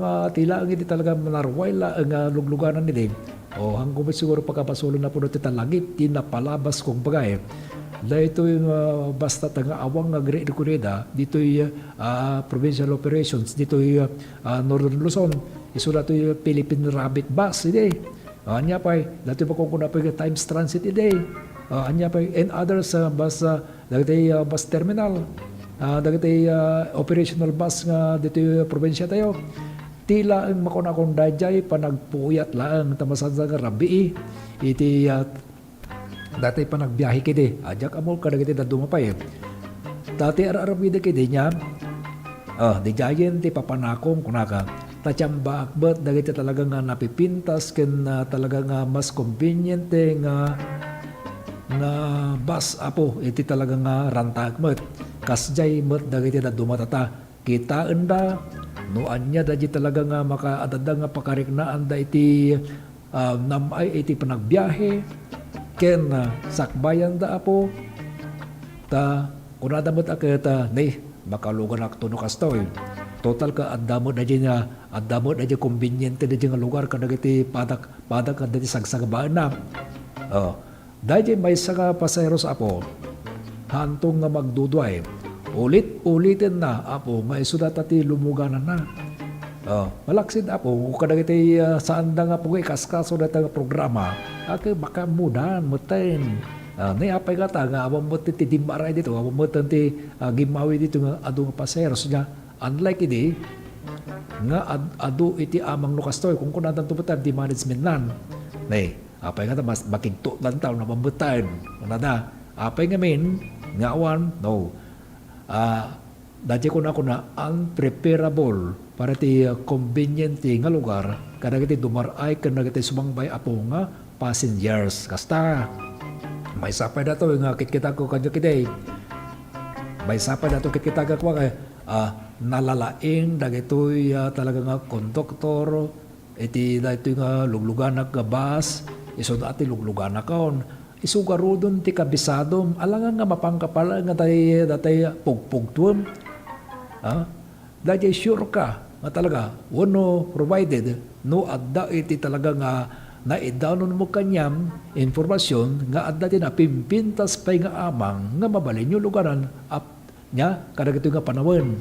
ang iti talaga manarway ang lugluganan iti hanggang siguro pagkapasulo na po natin talagit tinapalabas kong bagay dahil ito yung basta nga awang Great Correda dito yung provincial operations dito yung Northern Luzon iso na ito yung Philippine Rabbit Bus ide anya pa dito pa kung kuna pa yung Times Transit ide anya pa and others bus terminal dagiti operational bus nga dito yung probinsya tayo. Tila ang makunakong dajay panagpuyat lang tamasan sa rabi iti dati pa nagbiyahe kidi ajak amol ka dagiti dadumapay dati ararabida kidi niya di jayen ti papanakong kunaka tatyamba akbat dagiti talaga nga napipintas ken talaga nga mas convenient nga bus apo iti talaga nga rantag met kasjay met dagiti dadumatata kita enda no anya daji talaga nga makaadada nga pakariknaan da iti namay iti panagbiyahe ken sakbayan da apo ta kunada met aketa ni makalugan akto no kastoy total ka addamo daji convenient daji nga lugar kadagiti padak kadagiti sagsagabaan na daji may saka pasaheros apo hantong nga magdudway ulitin na apo maisudat ati lumuganan na malaksid apo kadagiti saan da nga po kaskaso data nga programa ake baka mudan meten ni apay kata nga awam mo ti dimbaray dito awam mo ti gimawi dito nga adu nga paseros nga unlike idi nga adu iti amang nukastoy kung kunadan tupatan di management nan ni apay kata mas makigto lang taon na mambutan nada apay ngamin nga awan no dati ko na unpreparable para ti convenient nga lugar kadagiti dumaray kadagiti sumangbay apo nga passengers kasta may sapay dato nga kitkita ko kadyo kiday may sapay dato kitkita ka kwa kay nalalaing dagitoy talaga nga konduktor iti dagitoy nga luglugan na bus isod ati luglugan na kaon isugarudon ti kabisadom alangan nga mapangkapala nga datay pugpugtuom dahil sure ka nga talaga wano provided no adda iti talaga nga naidawnon mo kanyam informasyon nga adda ti napimpintas pay nga amang nga mabalin yung lugaran up nya kadagito nga panawon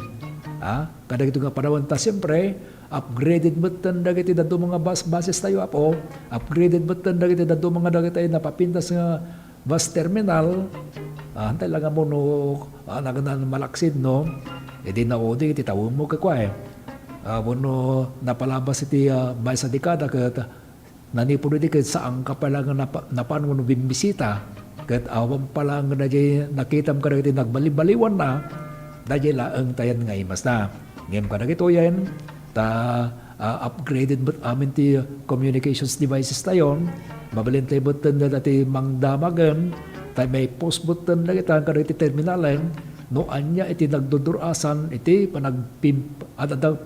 kadagito nga panawon ta siyempre upgraded betan dagiti dadto mga bases tayo apo upgraded betan dagiti dadto mga dagiti napapintas nga bus terminal antay lang mo no naganan malaksid no edi naudi iti tawon mo kakwa no napalabas iti bay sa dekada ket nanipuno di ket saan ka pala nga napan mo bimbisita ket awam pala nga nakitam ka dagiti nagbali-baliwan na dahil laang tayan nga imas na ngem ka dagito yan upgraded but amin ti communications devices tayo mabalin tayo button na dati mangdamagan tayo may post button na kita kada iti terminalan no anya iti nagdudurasan iti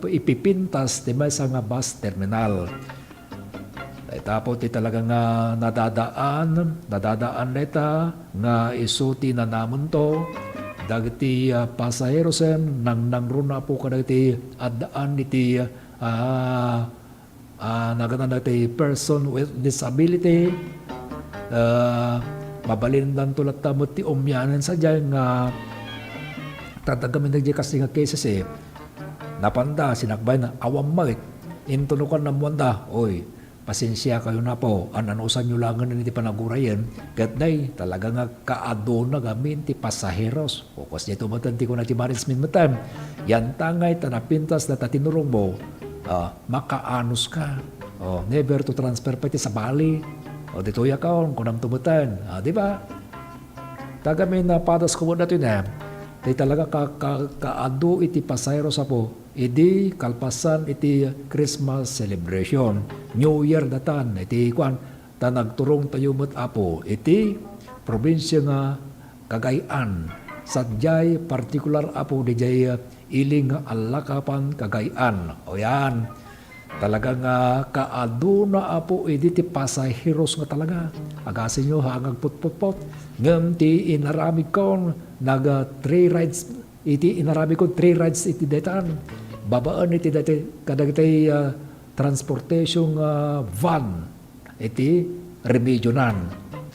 ipipintas ti may nga bus terminal tapo ti talaga nga nadadaan na ita nga isuti na namon to dagiti pasaherosen nang runa po kadagiti addaan iti nagatan dagiti person with disability mabalin dan tulat tamot ti umyanan sa dyan nga tatagamin dagiti kasi nga cases napanda sinakbay na awam magit intunukan na muanda oy pasensya kayo na po, ananusan nyo lang na niti panagurayan, kat day, talaga nga kaado na gamin ti pasaheros. Focus niya tumatanti ko na ti management matan. Yan tangay, tanapintas na tatinurong mo, makaanos ka. Never to transfer pa ti sa Bali. Dito ya kaon, kunang tumatan. Di ba? Tagamin na patas ko muna ito na, di talaga kaado iti pasaheros po. Idi kalpasan iti Christmas celebration. New Year datan iti kwan ta nagturong tayo met apo iti probinsya nga Cagayan. Sadyay particular apo dijay iling alakapan Cagayan. O yan. Talaga nga kaaduna apo iti ti pasaheros nga talaga. Agasin nyo hangag putputpot. Ngam ti inaramig kon naga 3 rides iti inaramig kon 3 rides iti detan. Babaan iti dati kadagitay transportation van iti remedyonan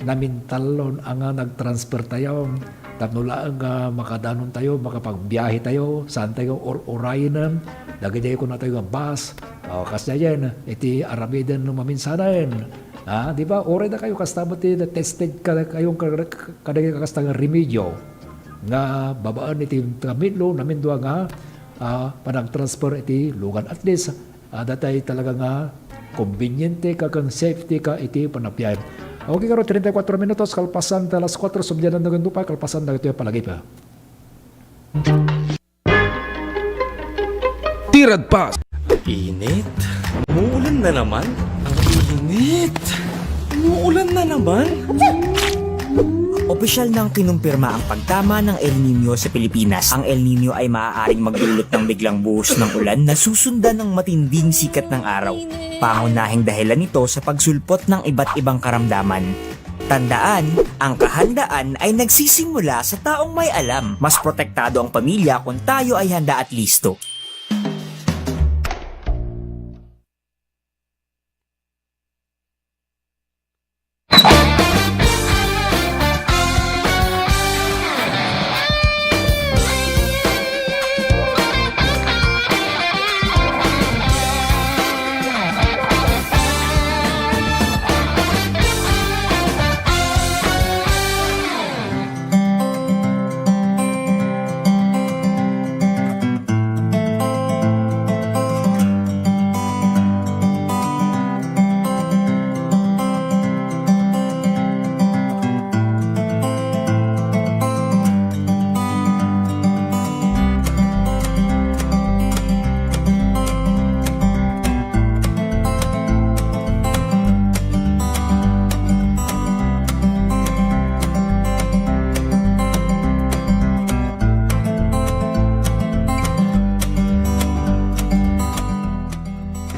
namin talon ang nagtransfer tayo tapnula ang makadanon tayo makapagbiyahe tayo saan tayo orayinan dagitay ko na tayo nga bus kasya yan iti aramidan ng maminsanan di ba oray na kayo kastamot tested kayong kadagitay kakastang remedyo nga babaan iti kamidlo namin duwa nga panag-transfer iti lugan. At least datay talaga nga conveniente ka kang safety ka iti panapyayan. Okay, karo 34 minutos kalpasan alas 4 subyanan ng pa kalpasan na ito yung palagi pa. Tirad Pass. Init. Umuulan na naman. Ang init. Umuulan na naman. Opisyal nang kinumpirma ang pagtama ng El Nino sa Pilipinas. Ang El Nino ay maaaring magdulot ng biglang buhos ng ulan na susundan ng matinding sikat ng araw. Pangunahing dahilan nito sa pagsulpot ng iba't ibang karamdaman. Tandaan, ang kahandaan ay nagsisimula sa taong may alam. Mas protektado ang pamilya kung tayo ay handa at listo.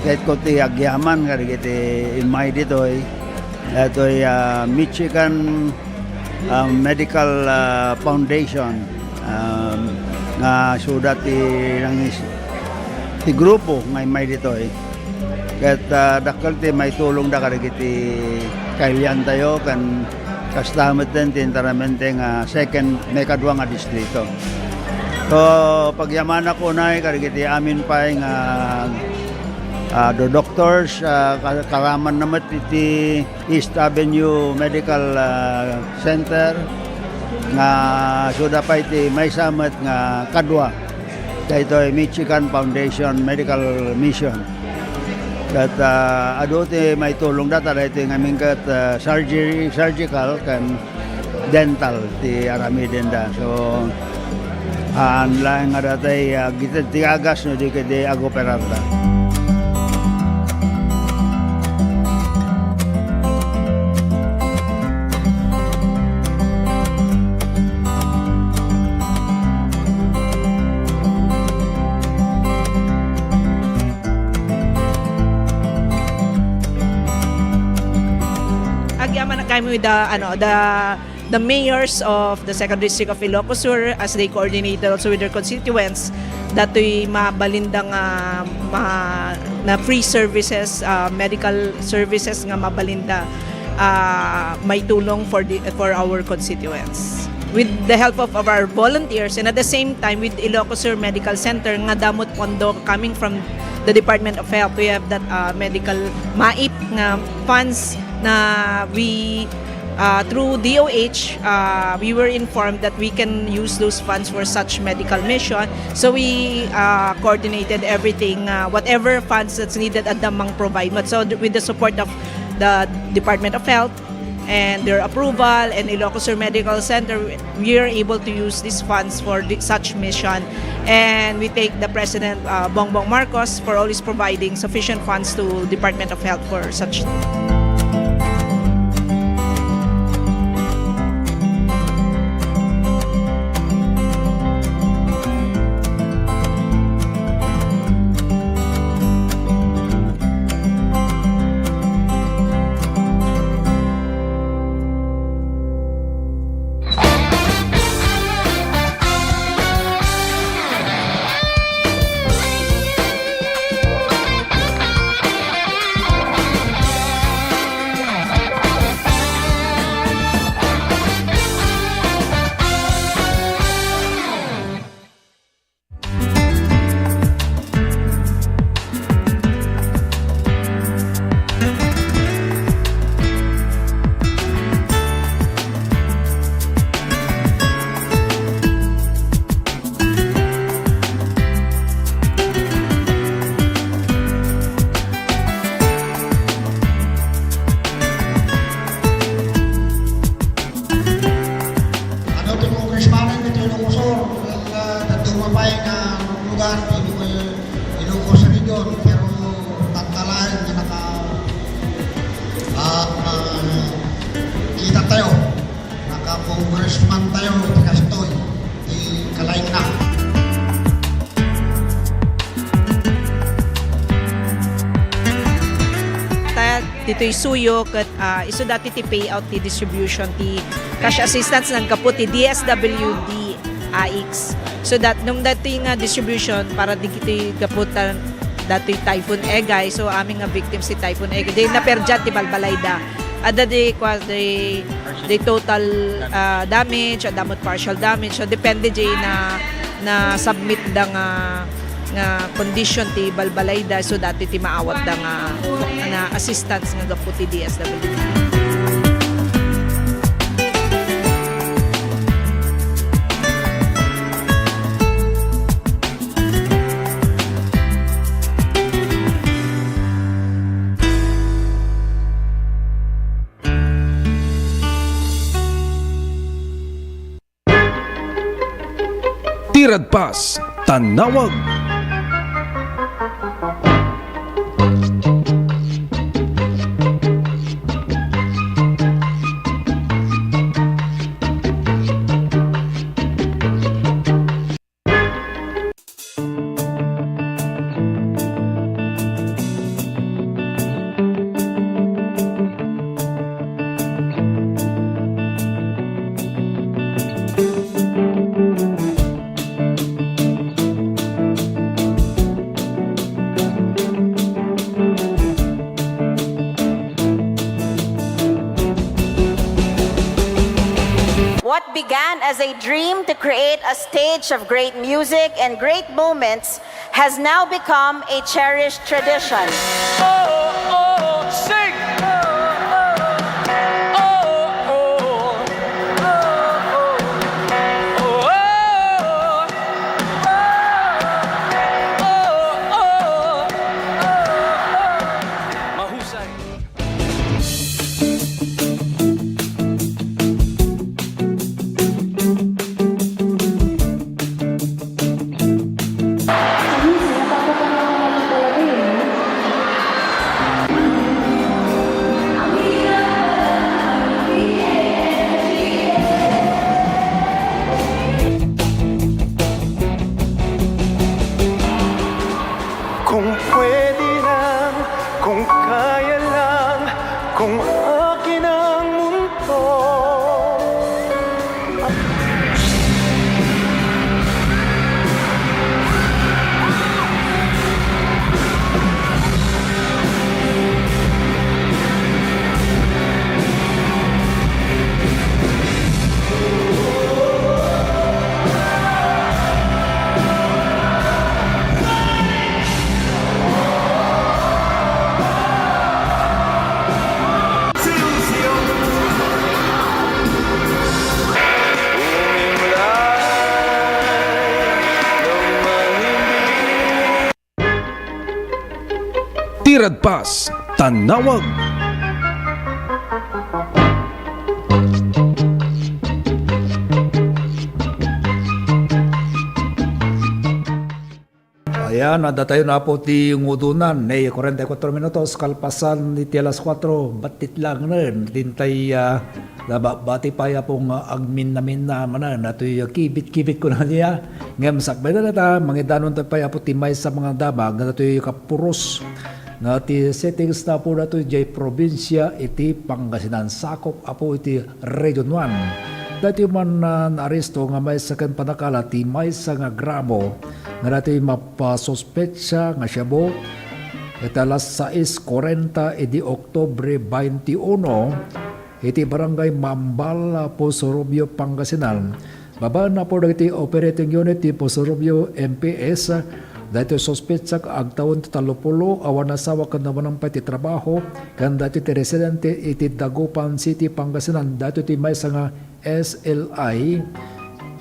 Kahit ko ti agyaman kari kiti imay ditoy. Ito'y Michigan Medical Foundation nga sudat ti grupo nga imay ditoy. Kahit dakal ti may tulong da kari kiti kailian tayo kan kastamet din tintaramente nga second may kadwa nga distrito. So pagyaman ako na kari kiti amin pa nga the doctors, karaman naman iti East Avenue Medical Center nga suda pa iti may samat nga kadwa dahito ay Michigan Foundation Medical Mission. At ado ti may tulong data dahito yung aming kat surgical kan dental ti aramidin da. So lang nga datay gitad ti agas no di kadi agoperarda. Kami with the mayors of the second district of Ilocos Sur as they coordinated also with their constituents dato'y mabalindang na free services, medical services nga mabalinda may tulong for our constituents. With the help of our volunteers and at the same time with Ilocos Sur Medical Center nga damot pondo coming from the Department of Health, we have that medical MAIP nga funds na we through DOH we were informed that we can use those funds for such medical mission, so we coordinated everything, whatever funds that's needed at Damang provide. But so with the support of the Department of Health and their approval and Ilocos Sur Medical Center, we are able to use these funds for such mission, and we thank the President Bongbong Marcos for always providing sufficient funds to Department of Health for such. congressman tayo, iti kastoy, iti kalain na. Dito'y suyo kat iso dati ti payout ti distribution ti cash assistance ng kaput ti DSWD AX. So nung dati nga distribution para di kiti kaputan dati Typhoon Egay, so aming nga victims si Typhoon Egay. Di naperjat ti Balbalayda. Ada di total damage, adamot partial damage. So depende di na submit da nga condition ti Balbalayda, so dati ti maawat da nga assistance nga gapu ti DSWD. Tirad Pass, Tanawag. What began as a dream to create a stage of great music and great moments has now become a cherished tradition. Sing! Kung pwede lang, kung kaya lang, kung akin ang mundo. Tirad Pass, Tanawag. Ayan, nada tayo na po ti ngudunan. 44 minutos, kalpasan ni alas 4. Batit lang rin. Dintay, bati pa ya pong agmin namin na manan. Nato'y kibit-kibit ko na niya. Ngayon, sakbay na nata, mangidanon tayo pa ya po timay sa mga damag. Nato'y kapuros. Na ti settings na po na ito jay probinsya iti Pangasinan sakop apo iti Region 1. Dati man na-aresto nga may sakan panakala ti may sa nga gramo nga dati mapasospetsa nga siya bo italas 6:40 iti Oktobre 21 iti barangay Mambal Posorobio Pangasinan. Babaan na po dati operating unit ti Posorobio MPS dati sospetsak agtawon ti 30 awan asawa ken naman pati trabaho kan dati ti residente iti Dagupan City Pangasinan dati ti may nga SLI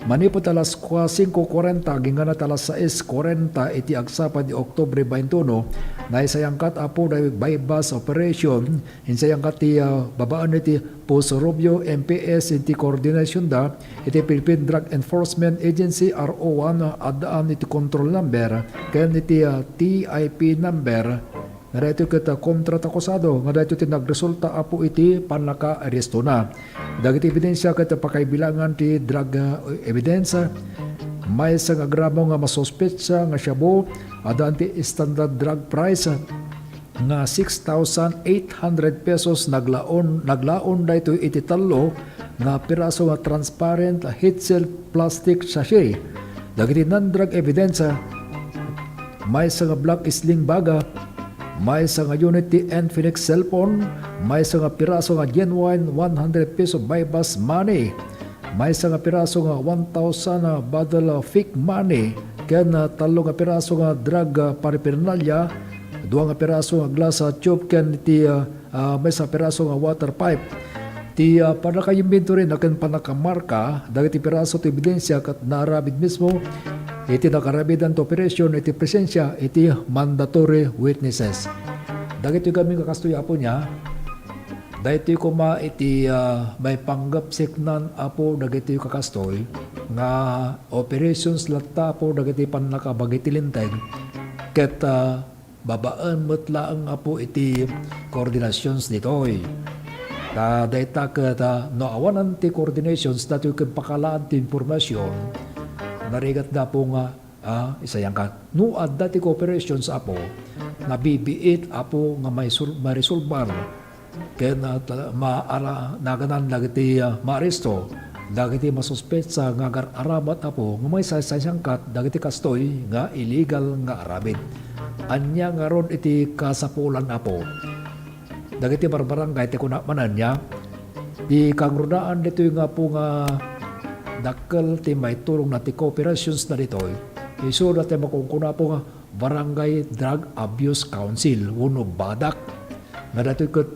manipot alas 5:40 gingan alas 6:40 iti agsapa di Oktubre 21 naisayangkat apo na bypass operation insayangkat ti babaan iti Posorobio MPS iti coordination da iti Philippine Drug Enforcement Agency RO1 adaan iti control number ken iti TIP number nga dito kita kontratakusado nga dito ti nagresulta apo iti panaka-aresto na. Dagiti ebidensya kita pakaibilangan ti drug evidence may sa nga gramo nga masuspetsa nga shabu adan ti standard drug price nga 6,800 pesos naglaon dayto iti talo nga piraso nga transparent heat seal plastic sachet. Dagiti non-drug evidence may sa nga black sling baga, may sa nga Unity Infinix cellphone, may sa nga piraso nga genuine 100 peso bypass money, may sa nga piraso nga 1,000 bottle fake money, ken talo nga piraso nga drug paraphernalia, duha nga piraso nga glass tube ken ti may sa piraso nga water pipe. Ti panaka-inventory na ken panakamarka dagiti piraso ti ebidensya kat narabid mismo iti nakarabidan to operation iti presensya iti mandatory witnesses. Dagiti kami kakastoy apo niya dahiti kuma iti may panggap siknan apo dagiti kakastoy nga operations latta apo dagiti panakabagiti linteg ket babaan metlaang apo iti koordinasyons ditoy. Dayta ket no awanan ti coordinations dati ken pakalaan ti informasyon narigat na po nga isayang ka no adda ti cooperations apo nabibiit apo nga may resolbar ken maara naganan dagiti maaresto dagiti masuspetsa nga arabat apo nga may sayang kat dagiti kastoy nga illegal nga arabid anya nga ron iti kasapulan apo dagiti barbarangay ti kunamanan niya di kangrudaan dito nga po nga dakkel ti may tulong na ti cooperations na ditoy iso na ti makungkuna po nga Barangay Drug Abuse Council uno badak nga dito ket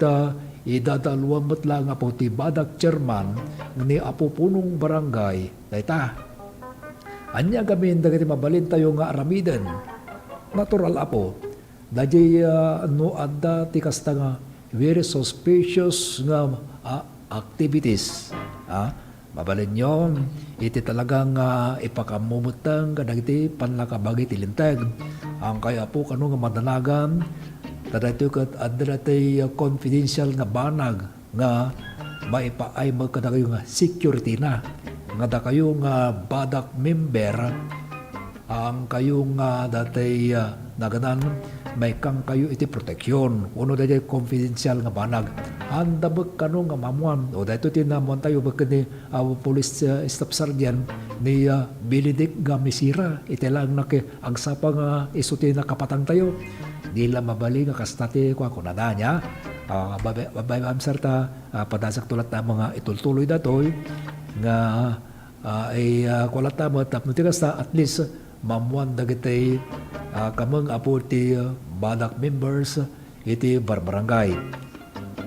idadaluan met lang nga po ti badak chairman ni apo punong barangay dayta anya gamin dagiti mabalin tayo nga aramiden natural apo dadya no adda ti kasta nga very suspicious nga activities. Mabalin nyo, iti talagang ipakamumutang kadagiti panlakabagi tilintag. Ang kaya po kano nga madanagan, tadayto kat adratay confidential nga banag nga maipaay magkadagayo nga security na. Nga da kayo nga badak member, ang kayo nga datay naganan may kang kayo iti proteksyon. Uno dahil confidential nga banag. Handa ba kano nga mamuan? O dahil ito tinamuan tayo ba ni police staff sergeant ni Benedict Gamisira. Ito lang na agsapa nga isuti na kapatang tayo. Di lang mabali nga kastati ko ako nada niya. Babay amsar ta padasak tulat na mga itultuloy datoy nga ay kulat na mga tapno kasta at least mamuan dagitay kamang apo ti badak members iti barbarangay.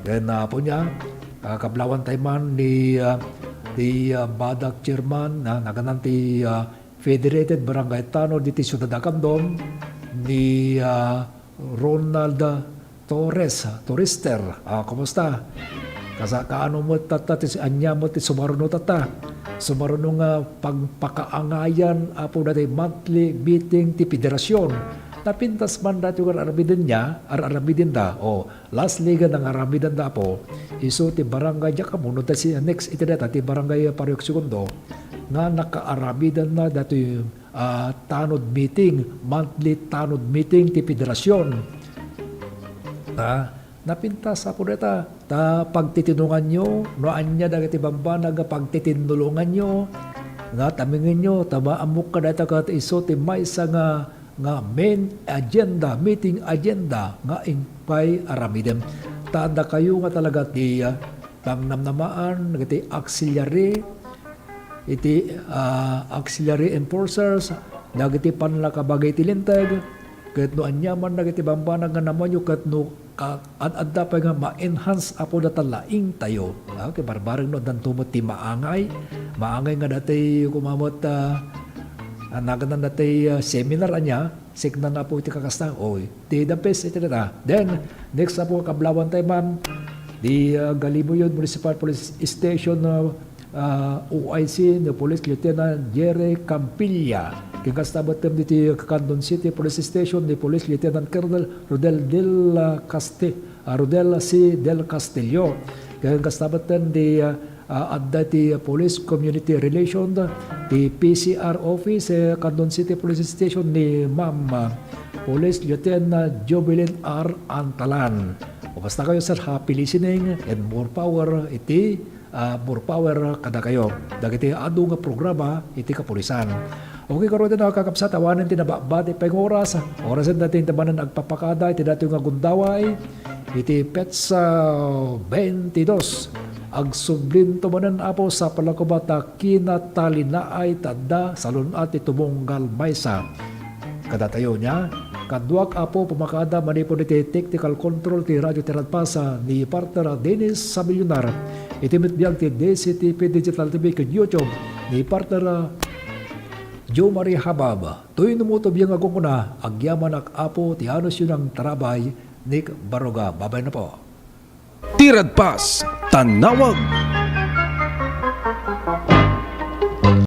Then po niya kablawan tayo man ni badak chairman na naganan ti Federated Barangay Tanod diti Ciudad Acandon ni Ronald Torrester. Kumusta? Kaano mo tata ti anya mo ti sumaruno tata. Sumaruno nga pagpakaangayan apo dati monthly meeting ti federasyon. Napintas man dati yung arabidin niya, arabidin da. Last liga ng arabidin da po, iso ti barangay niya kamunod si next iti data ti barangay Pariok Segundo nga naka-arabidin na dati tanod meeting, monthly tanod meeting ti federasyon. Napintas apo data pagtitinungan nyo, noan niya dagiti bambanag pagtitinulungan nyo, nga tamingin nyo, tamaamok ka data kat iso ti maysa nga main agenda, meeting agenda nga ingpay aramidem. Tanda kayo nga talaga ti pangnamnamaan, iti auxiliary, auxiliary enforcers, dagiti panlakabagay ti lintag, ket no anyaman dagiti bambanag nga naman yung ket no at dapat nga ma-enhance apo data laing tayo. Okay, barbareng no dan tumot ti maangay nga dati kumamot naganan dati seminar anya signan na po iti kakasta. Ti the best iti data. Then next na po kablawan tayo man di Galiboyon Municipal Police Station OIC the Police Lieutenant Jerry Campilla. Kinkastabat tem diti Candon City Police Station ni Police Lieutenant Colonel Rodel C. Del Castillo. Kinkastabat tem di adda ti Police Community Relation di PCR Office Candon City Police Station ni Ma'am Police Lieutenant Jovelyn R. Antalan. O basta kayo sir, happy listening and more power kada kayo. Dagiti adu nga programa iti kapulisan. Okay, karon na kakapsat awanen tinababati peng oras. Orasan natin tabanan agpapakada iti dato nga gundaway iti petsa 22. Agsublin tumanan apo sa palakubata kinatali na ay tanda salun at itumunggal maysa. Kadatayo niya, kadwak apo pumakada manipon iti technical control ti Radio Tiradpasa ni partner Dennis Sabilyonar. Itimit biyag ti DCTV Digital TV kag YouTube ni partner Joe Marie Habab. Tuy numutob yung agong kuna, agyaman ak apo ti anos yun ang tarabay Nick Baroga. Babay na po. Tiradpas, Tanawag.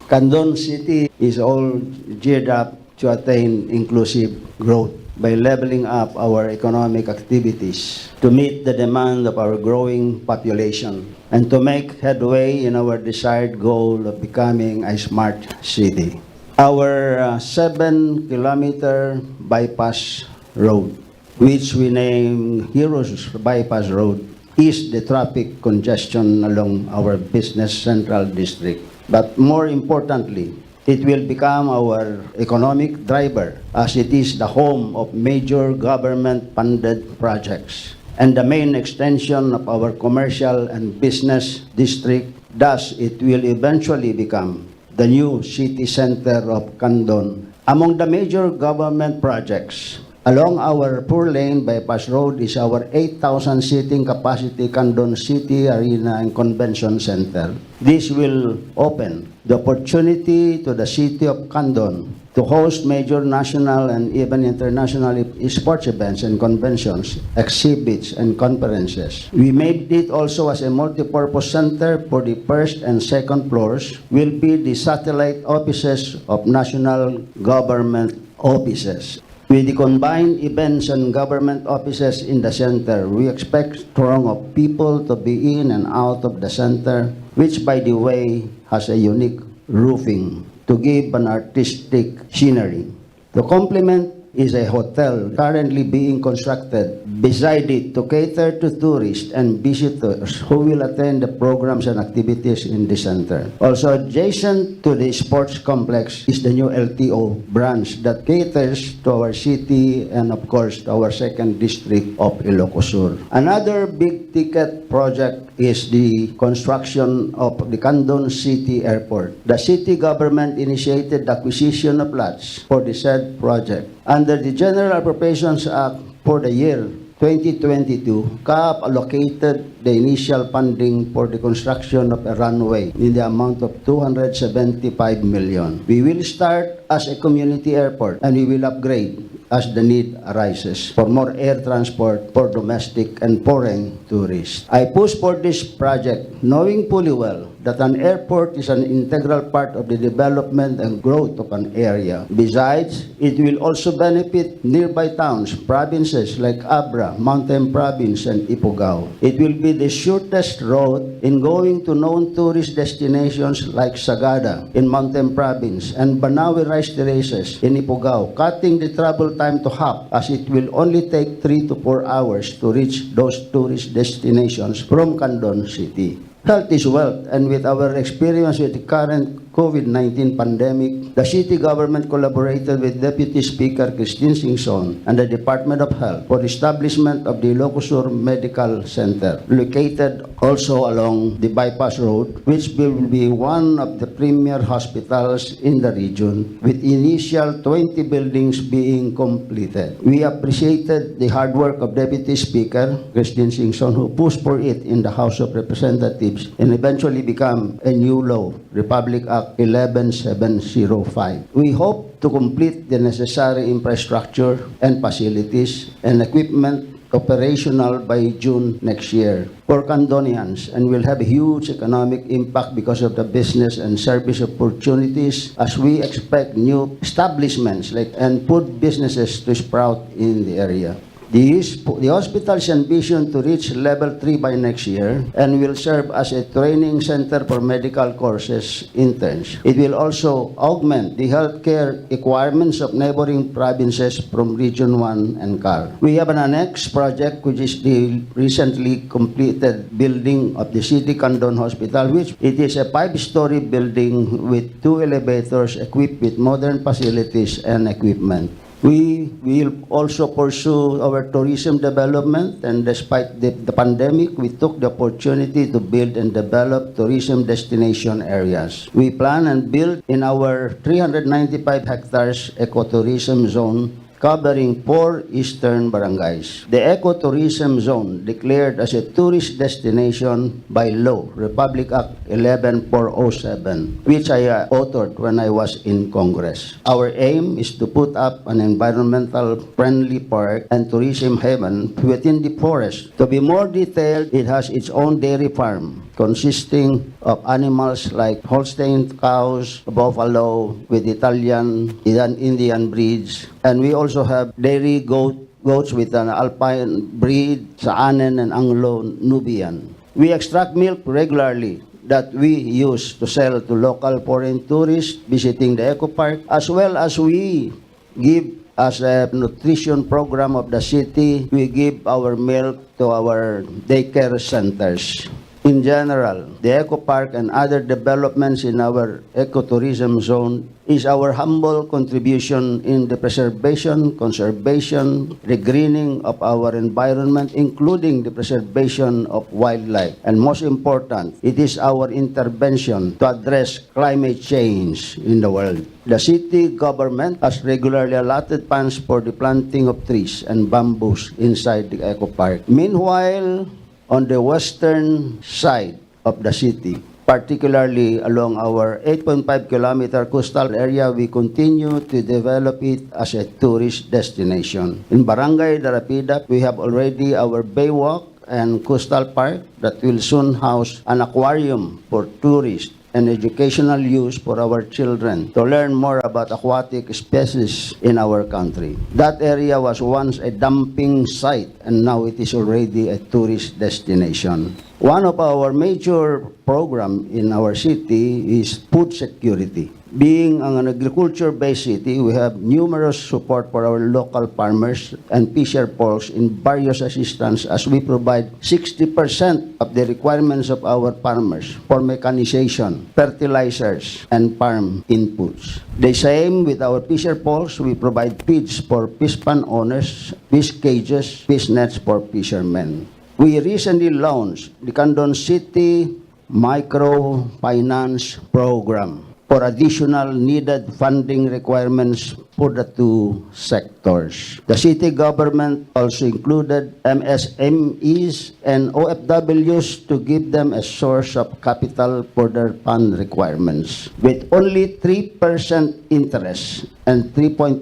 Candon City is all geared up to attain inclusive growth by leveling up our economic activities to meet the demand of our growing population and to make headway in our desired goal of becoming a smart city. Our 7-kilometer bypass road, which we name Heroes Bypass Road, is the traffic congestion along our business central district. But more importantly, it will become our economic driver as it is the home of major government-funded projects and the main extension of our commercial and business district. Thus, it will eventually become the new city center of Candon. Among the major government projects along our 4-lane bypass road is our 8,000 seating capacity Candon City Arena and Convention Center. This will open the opportunity to the city of Candon to host major national and even international sports events and conventions, exhibits, and conferences. We made it also as a multi-purpose center for the first and second floors will be the satellite offices of national government offices. With the combined events and government offices in the center, we expect strong of people to be in and out of the center, which by the way has a unique roofing to give an artistic scenery. To complement is a hotel currently being constructed beside it to cater to tourists and visitors who will attend the programs and activities in the center. Also adjacent to the sports complex is the new LTO branch that caters to our city and of course to our second district of Ilocos Sur. Another big ticket project is the construction of the Candon City Airport. The city government initiated the acquisition of lots for the said project. Under the General Appropriations Act for the year 2022, CAAP allocated the initial funding for the construction of a runway in the amount of 275 million. We will start as a community airport and we will upgrade as the need arises for more air transport for domestic and foreign tourists. I push for this project knowing fully well that an airport is an integral part of the development and growth of an area. Besides, it will also benefit nearby towns, provinces like Abra, Mountain Province, and Ifugao. It will be the shortest road in going to known tourist destinations like Sagada in Mountain Province and Banawe Rice Terraces in Ifugao, cutting the travel time to half as it will only take 3 to 4 hours to reach those tourist destinations from Candon City. Health is wealth, and with our experience with the current COVID-19 pandemic, the city government collaborated with Deputy Speaker Christine Singson and the Department of Health for the establishment of the Ilocos Sur Medical Center, located also along the bypass road, which will be one of the premier hospitals in the region, with initial 20 buildings being completed. We appreciated the hard work of Deputy Speaker Christine Singson, who pushed for it in the House of Representatives and eventually become a new law, Republic Act Act 11705. We hope to complete the necessary infrastructure and facilities and equipment operational by June next year for Candonians, and will have a huge economic impact because of the business and service opportunities as we expect new establishments and food businesses to sprout in the area. The hospital's ambition to reach level 3 by next year and will serve as a training center for medical courses interns. It will also augment the healthcare requirements of neighboring provinces from Region 1 and CAR. We have an annex project, which is the recently completed building of the City Candon Hospital, which it is a 5-story building with 2 elevators equipped with modern facilities and equipment. We will also pursue our tourism development, and despite the pandemic, we took the opportunity to build and develop tourism destination areas. We plan and build in our 395 hectares ecotourism zone covering 4 eastern barangays. The ecotourism zone, declared as a tourist destination by law, Republic Act 11407, which I authored when I was in Congress. Our aim is to put up an environmental friendly park and tourism haven within the forest. To be more detailed, it has its own dairy farm consisting of animals like Holstein cows, buffalo with Italian, Indian breeds, and we also have dairy goats with an alpine breed, Saanen and Anglo-Nubian. We extract milk regularly that we use to sell to local foreign tourists visiting the eco park, as well as we give as a nutrition program of the city. We give our milk to our daycare centers. In general, the Eco Park and other developments in our ecotourism zone is our humble contribution in the preservation, conservation, regreening of our environment, including the preservation of wildlife. And most important, it is our intervention to address climate change in the world. The city government has regularly allotted funds for the planting of trees and bamboos inside the Eco Park. Meanwhile, on the western side of the city, particularly along our 8.5-kilometer coastal area, we continue to develop it as a tourist destination. In Barangay Darapida, we have already our Baywalk and Coastal Park that will soon house an aquarium for tourists and educational use for our children to learn more about aquatic species in our country. That area was once a dumping site, and now it is already a tourist destination. One of our major programs in our city is food security. Being an agriculture-based city, we have numerous support for our local farmers and fisher folks in various assistance, as we provide 60% of the requirements of our farmers for mechanization, fertilizers, and farm inputs. The same with our fisher folks, we provide feeds for fish pond owners, fish cages, fish nets for fishermen. We recently launched the Candon City Microfinance Program for additional needed funding requirements for the 2 sectors. The city government also included MSMEs and OFWs to give them a source of capital for their fund requirements. With only 3% interest and 3.5%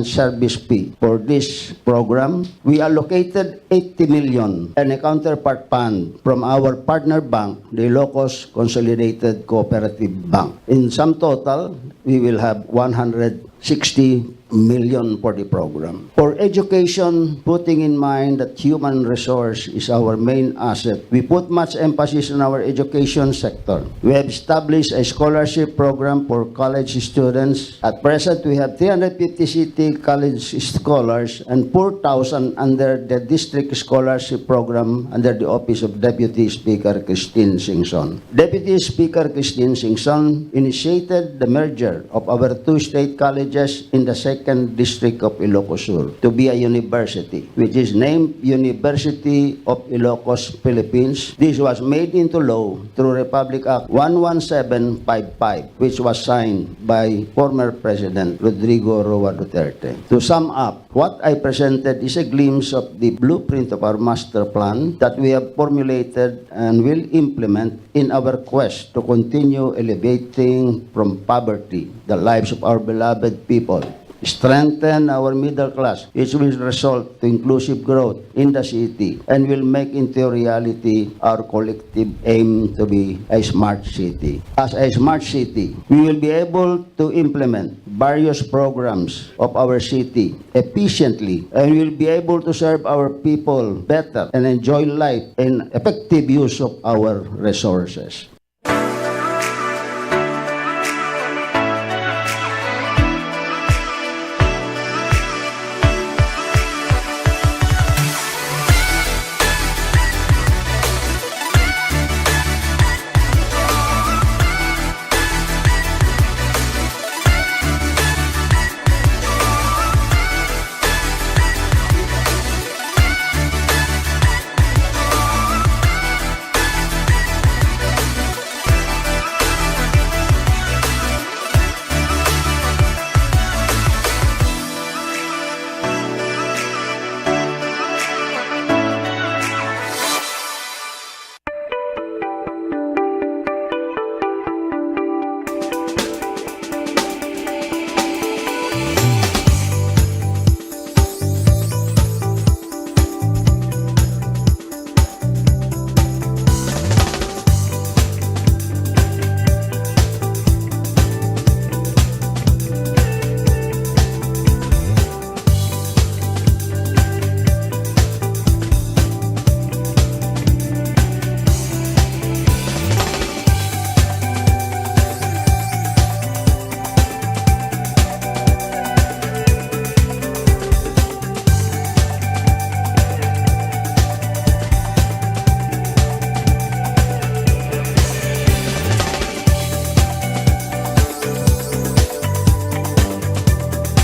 service fee for this program, we allocated 80 million and a counterpart fund from our partner bank, the Ilocos Consolidated Cooperative Bank. In sum total, we will have 160 million for the program. For education, putting in mind that human resource is our main asset, we put much emphasis on our education sector. We have established a scholarship program for college students. At present, we have 350 city college scholars and 4,000 under the district scholarship program under the office of Deputy Speaker Christine Singson. Deputy Speaker Christine Singson initiated the merger of our 2 state colleges in the second 2nd District of Ilocos Sur to be a university, which is named University of Ilocos, Philippines. This was made into law through Republic Act 11755, which was signed by former President Rodrigo Roa Duterte. To sum up, what I presented is a glimpse of the blueprint of our master plan that we have formulated and will implement in our quest to continue elevating from poverty the lives of our beloved people, strengthen our middle class, which will result to inclusive growth in the city and will make into reality our collective aim to be a smart city. As a smart city, we will be able to implement various programs of our city efficiently and will be able to serve our people better and enjoy life and effective use of our resources.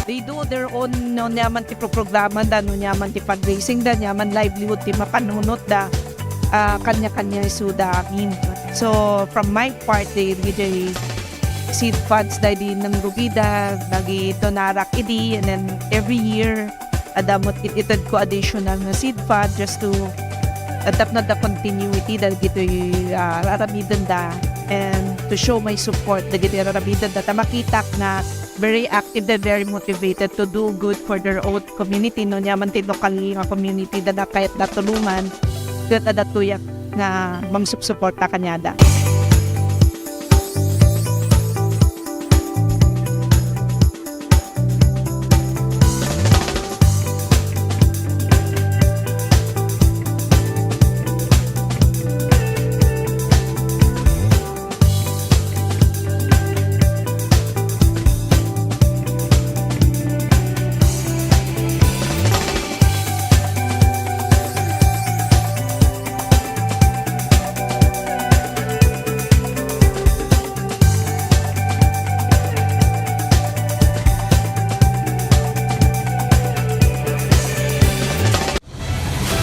They do their own no nyaman ti programa da no nyaman ti fundraising da nyaman livelihood ti mapanunot da kanya-kanya isuda amin. So from my part they seed funds da di ng rugida lagi tonarak idi, and then every year adamot ititad ko additional na seed fund just to adapt na the continuity da gito raramidan da and to show my support da gito raramidan da makita na very active and very motivated to do good for their own community no nyaman ti local nga community da kahit datulungan ket adatuyak na mangsuporta kanyada.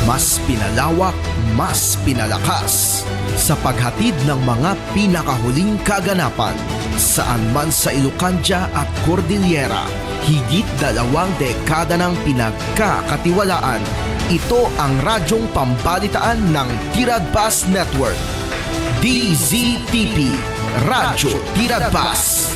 Mas pinalawak, mas pinalakas sa paghatid ng mga pinakahuling kaganapan saan man sa Ilocania at Cordillera. Higit 2 dekada ng pinagkakatiwalaan. Ito ang radyong pambalitaan ng Tiradpas Network. DZTP, Radyo Tiradpas.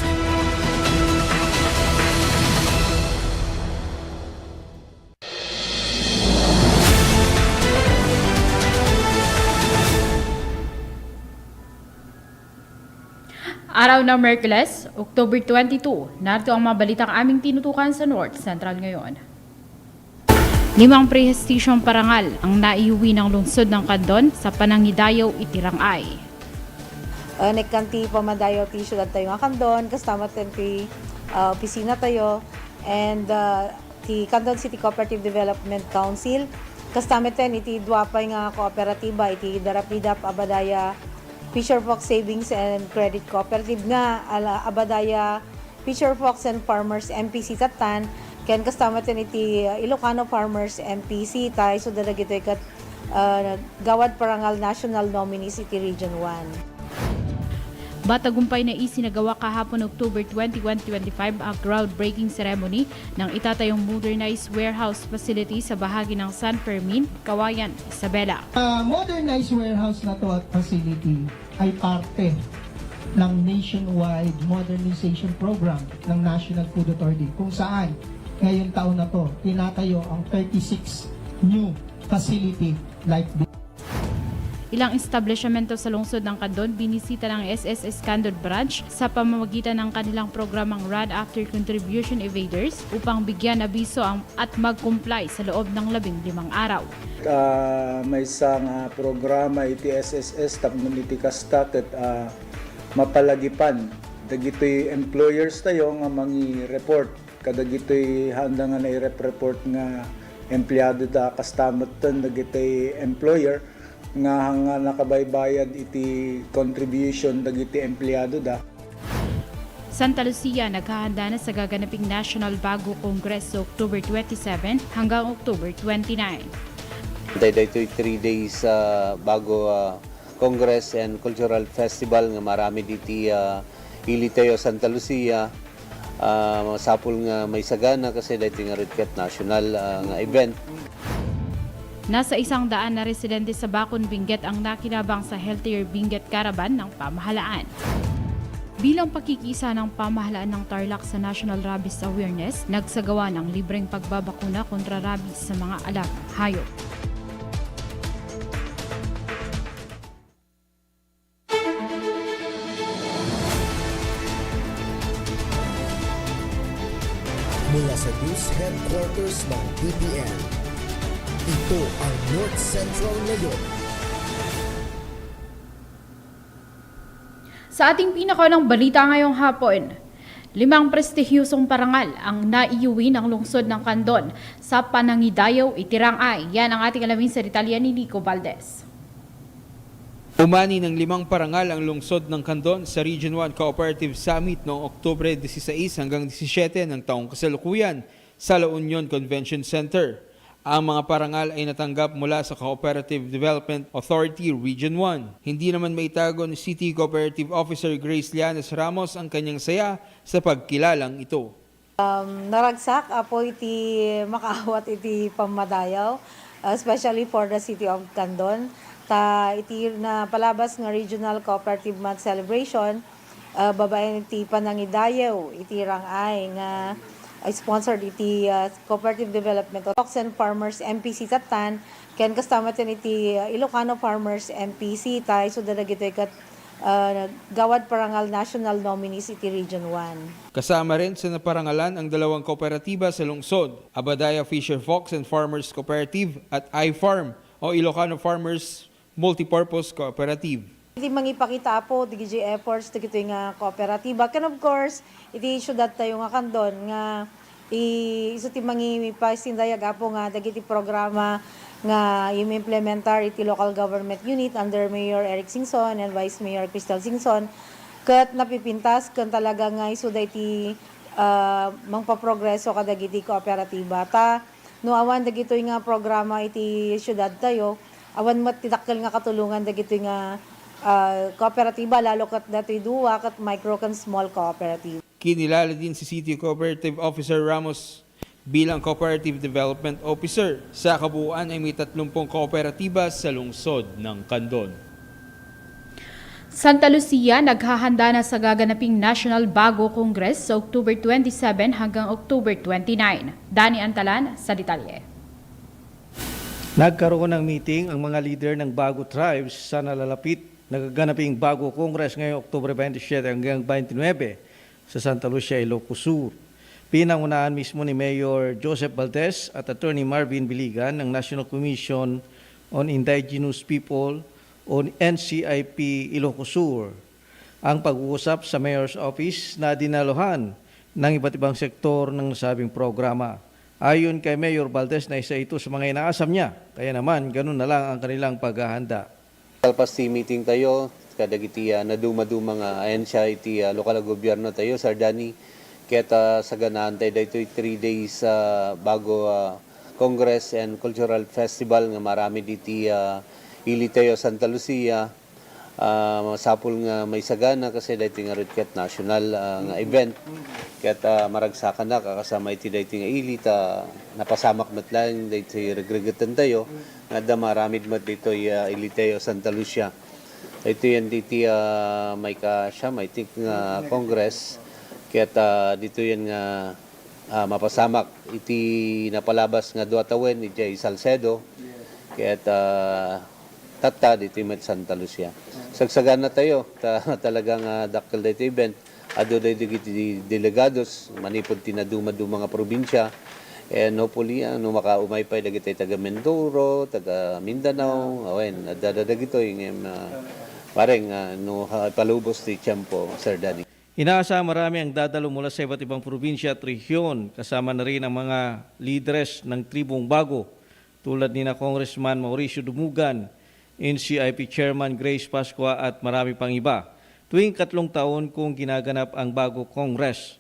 Araw ng Miyerkules, October 22, narito ang mga balitang aming tinutukan sa North Central ngayon. 5 prestisyong parangal ang naiuwi ng lungsod ng Candon sa Panangidayaw Itirangay. Nagkanti pamadayaw ti syudad tayo nga Candon, kasama ti opisina tayo, and ti Candon City Cooperative Development Council, kasama iti duapay nga kooperatiba, iti Darapidap Abadaya Fisher Fox Savings and Credit Cooperative nga Abadaya Fisher Fox and Farmers MPC Tatan ken kasama tin iti Ilocano Farmers MPC tayo so dagitoy kat Gawad Parangal National Nominees iti Region 1. Batagumpay na isinagawa kahapon October 21, 2025 ang groundbreaking ceremony ng itatayong modernized warehouse facility sa bahagi ng San Fermin, Kawayan, Isabela. Modernized warehouse na to at facility ay parte ng nationwide modernization program ng National Food Authority kung saan ngayong taon na to tinatayo ang 36 new facility like this. Ilang establishmento sa lungsod ng Candon binisita ng SSS Candon Branch sa pamamagitan ng kanilang programang Run After Contribution Evaders upang bigyan abiso at mag-comply sa loob ng 15 araw. May isang programa iti SSS ta community kastak at mapalagipan dagitoy employers tayo nga mangi-report kadagitoy handa nga na-report nga empleyado ta kastamot tan dagitoy employer nga nakabaybayad iti contribution dagiti empleyado da. Santa Lucia naghahanda na sa gaganaping National Bago Congress sa October 27 hanggang October 29. Dito 3 days bago Congress and Cultural Festival nga marami diti Ilitayo Santa Lucia. Masapul nga may sagana kasi dito nga Red National nga event. Nasa 100 na residente sa Bacon, Benguet ang nakinabang sa Healthier Benguet Caravan ng pamahalaan. Bilang pakikisa ng pamahalaan ng Tarlac sa National Rabies Awareness, nagsagawa ng libreng pagbabakuna kontra rabies sa mga alagang hayop. Mula sa News Headquarters ng BPN, ito ang North Central ngayon. Sa ating pinakaunang balita ngayong hapon, 5 prestigyosong parangal ang naiuwi ng lungsod ng Candon sa Panangidayaw, Itirangay. Yan ang ating alamin sa detalye ni Nico Valdez. Umani ng 5 parangal ang lungsod ng Candon sa Region 1 Cooperative Summit noong Oktubre 16 hanggang 17 ng taong kasalukuyan sa La Union Convention Center. Ang mga parangal ay natanggap mula sa Cooperative Development Authority Region 1. Hindi naman maitago ni City Cooperative Officer Grace Lianes Ramos ang kanyang saya sa pagkilalang ito. Naragsak apo iti makaawat iti pamadayaw, especially for the City of Candon. Ta iti na palabas nga Regional Cooperative Month Celebration, babaen iti Panangidayaw, iti Rangay nga sponsored iti Cooperative Development and Farmers MPC Tatan, ken kasama tin iti Ilocano Farmers MPC tayo so dadagitoy kat Gawad Parangal National Nominees iti Region 1. Kasama rin sa naparangalan ang 2 kooperatiba sa lungsod, Abadaya Fisher Fox and Farmers Cooperative at iFarm o Ilocano Farmers Multipurpose Cooperative. Iti mangipakita po DGG efforts dagito nga kooperatiba ken of course iti syudad tayo nga Candon nga iso ti mangipasindayag apo nga dagiti programa nga implementar iti local government unit under Mayor Eric Singson and Vice Mayor Crystal Singson ket napipintas ken talaga nga iso iti mangpaprogreso kadagiti kooperatiba ta no awan dagitoy nga programa iti syudad tayo awan mat tidakkel nga katulungan dagitoy nga kooperatiba lalo kat datoy duwa kat micro and small cooperative. Kinilala din si City Cooperative Officer Ramos bilang Cooperative Development Officer. Sa kabuuan ay may 30 kooperatiba sa lungsod ng Candon. Santa Lucia naghahanda na sa gaganaping National Bago Congress sa October 27 hanggang October 29. Dani Antalan sa detalye. Nagkaroon ng meeting ang mga leader ng Bago Tribes sa nalalapit nagaganaping Bago Congress ngayong Oktubre 27 hanggang 29 sa Santa Lucia, Ilocos Sur. Pinangunahan mismo ni Mayor Joseph Valdez at Attorney Marvin Biligan ng National Commission on Indigenous People o NCIP Ilocos Sur. Ang pag-uusap sa Mayor's Office na dinaluhan ng iba't ibang sektor ng nasabing programa. Ayon kay Mayor Valdez na isa ito sa mga inaasam niya, kaya naman ganun na lang ang kanilang paghahanda. Kalpas ti meeting tayo, kadagiti naduma-duma nga ahensya iti lokal gobyerno tayo, Sardani, Kaya sa ganaantay dito 3 days bago Congress and Cultural Festival nga marami diti ili tayo Santa Lucia. Masapul nga may sagana kasi dito nga ket national nga event. Kaya maragsakan na kakasama iti dito nga ili napasamak matlang dito regregatan tayo. Nga marami mat dito ili tayo Santa Lucia. Ito yan dito may may think nga Congress. Kaya dito yan nga mapasamak iti napalabas nga duatawen ni Jay Salcedo. Kaya tata dito met Santa Lucia. Sagsagan na tayo talagang dakkel dito event. Ado dito iti delegados manipod tinaduma mga probinsya. And hopefully makaumay pa dagiti taga Mindoro, taga Mindanao, awen dadagito yung pareng palubos ti Tiempo, Sir Danny. Inaasa marami ang dadalo mula sa iba't ibang probinsya at rehiyon, kasama na rin ang mga leaders ng tribong bago tulad ni na Congressman Mauricio Dumugan, NCIP Chairman Grace Pascua at marami pang iba. Tuwing 3 taon kung ginaganap ang bago Congress.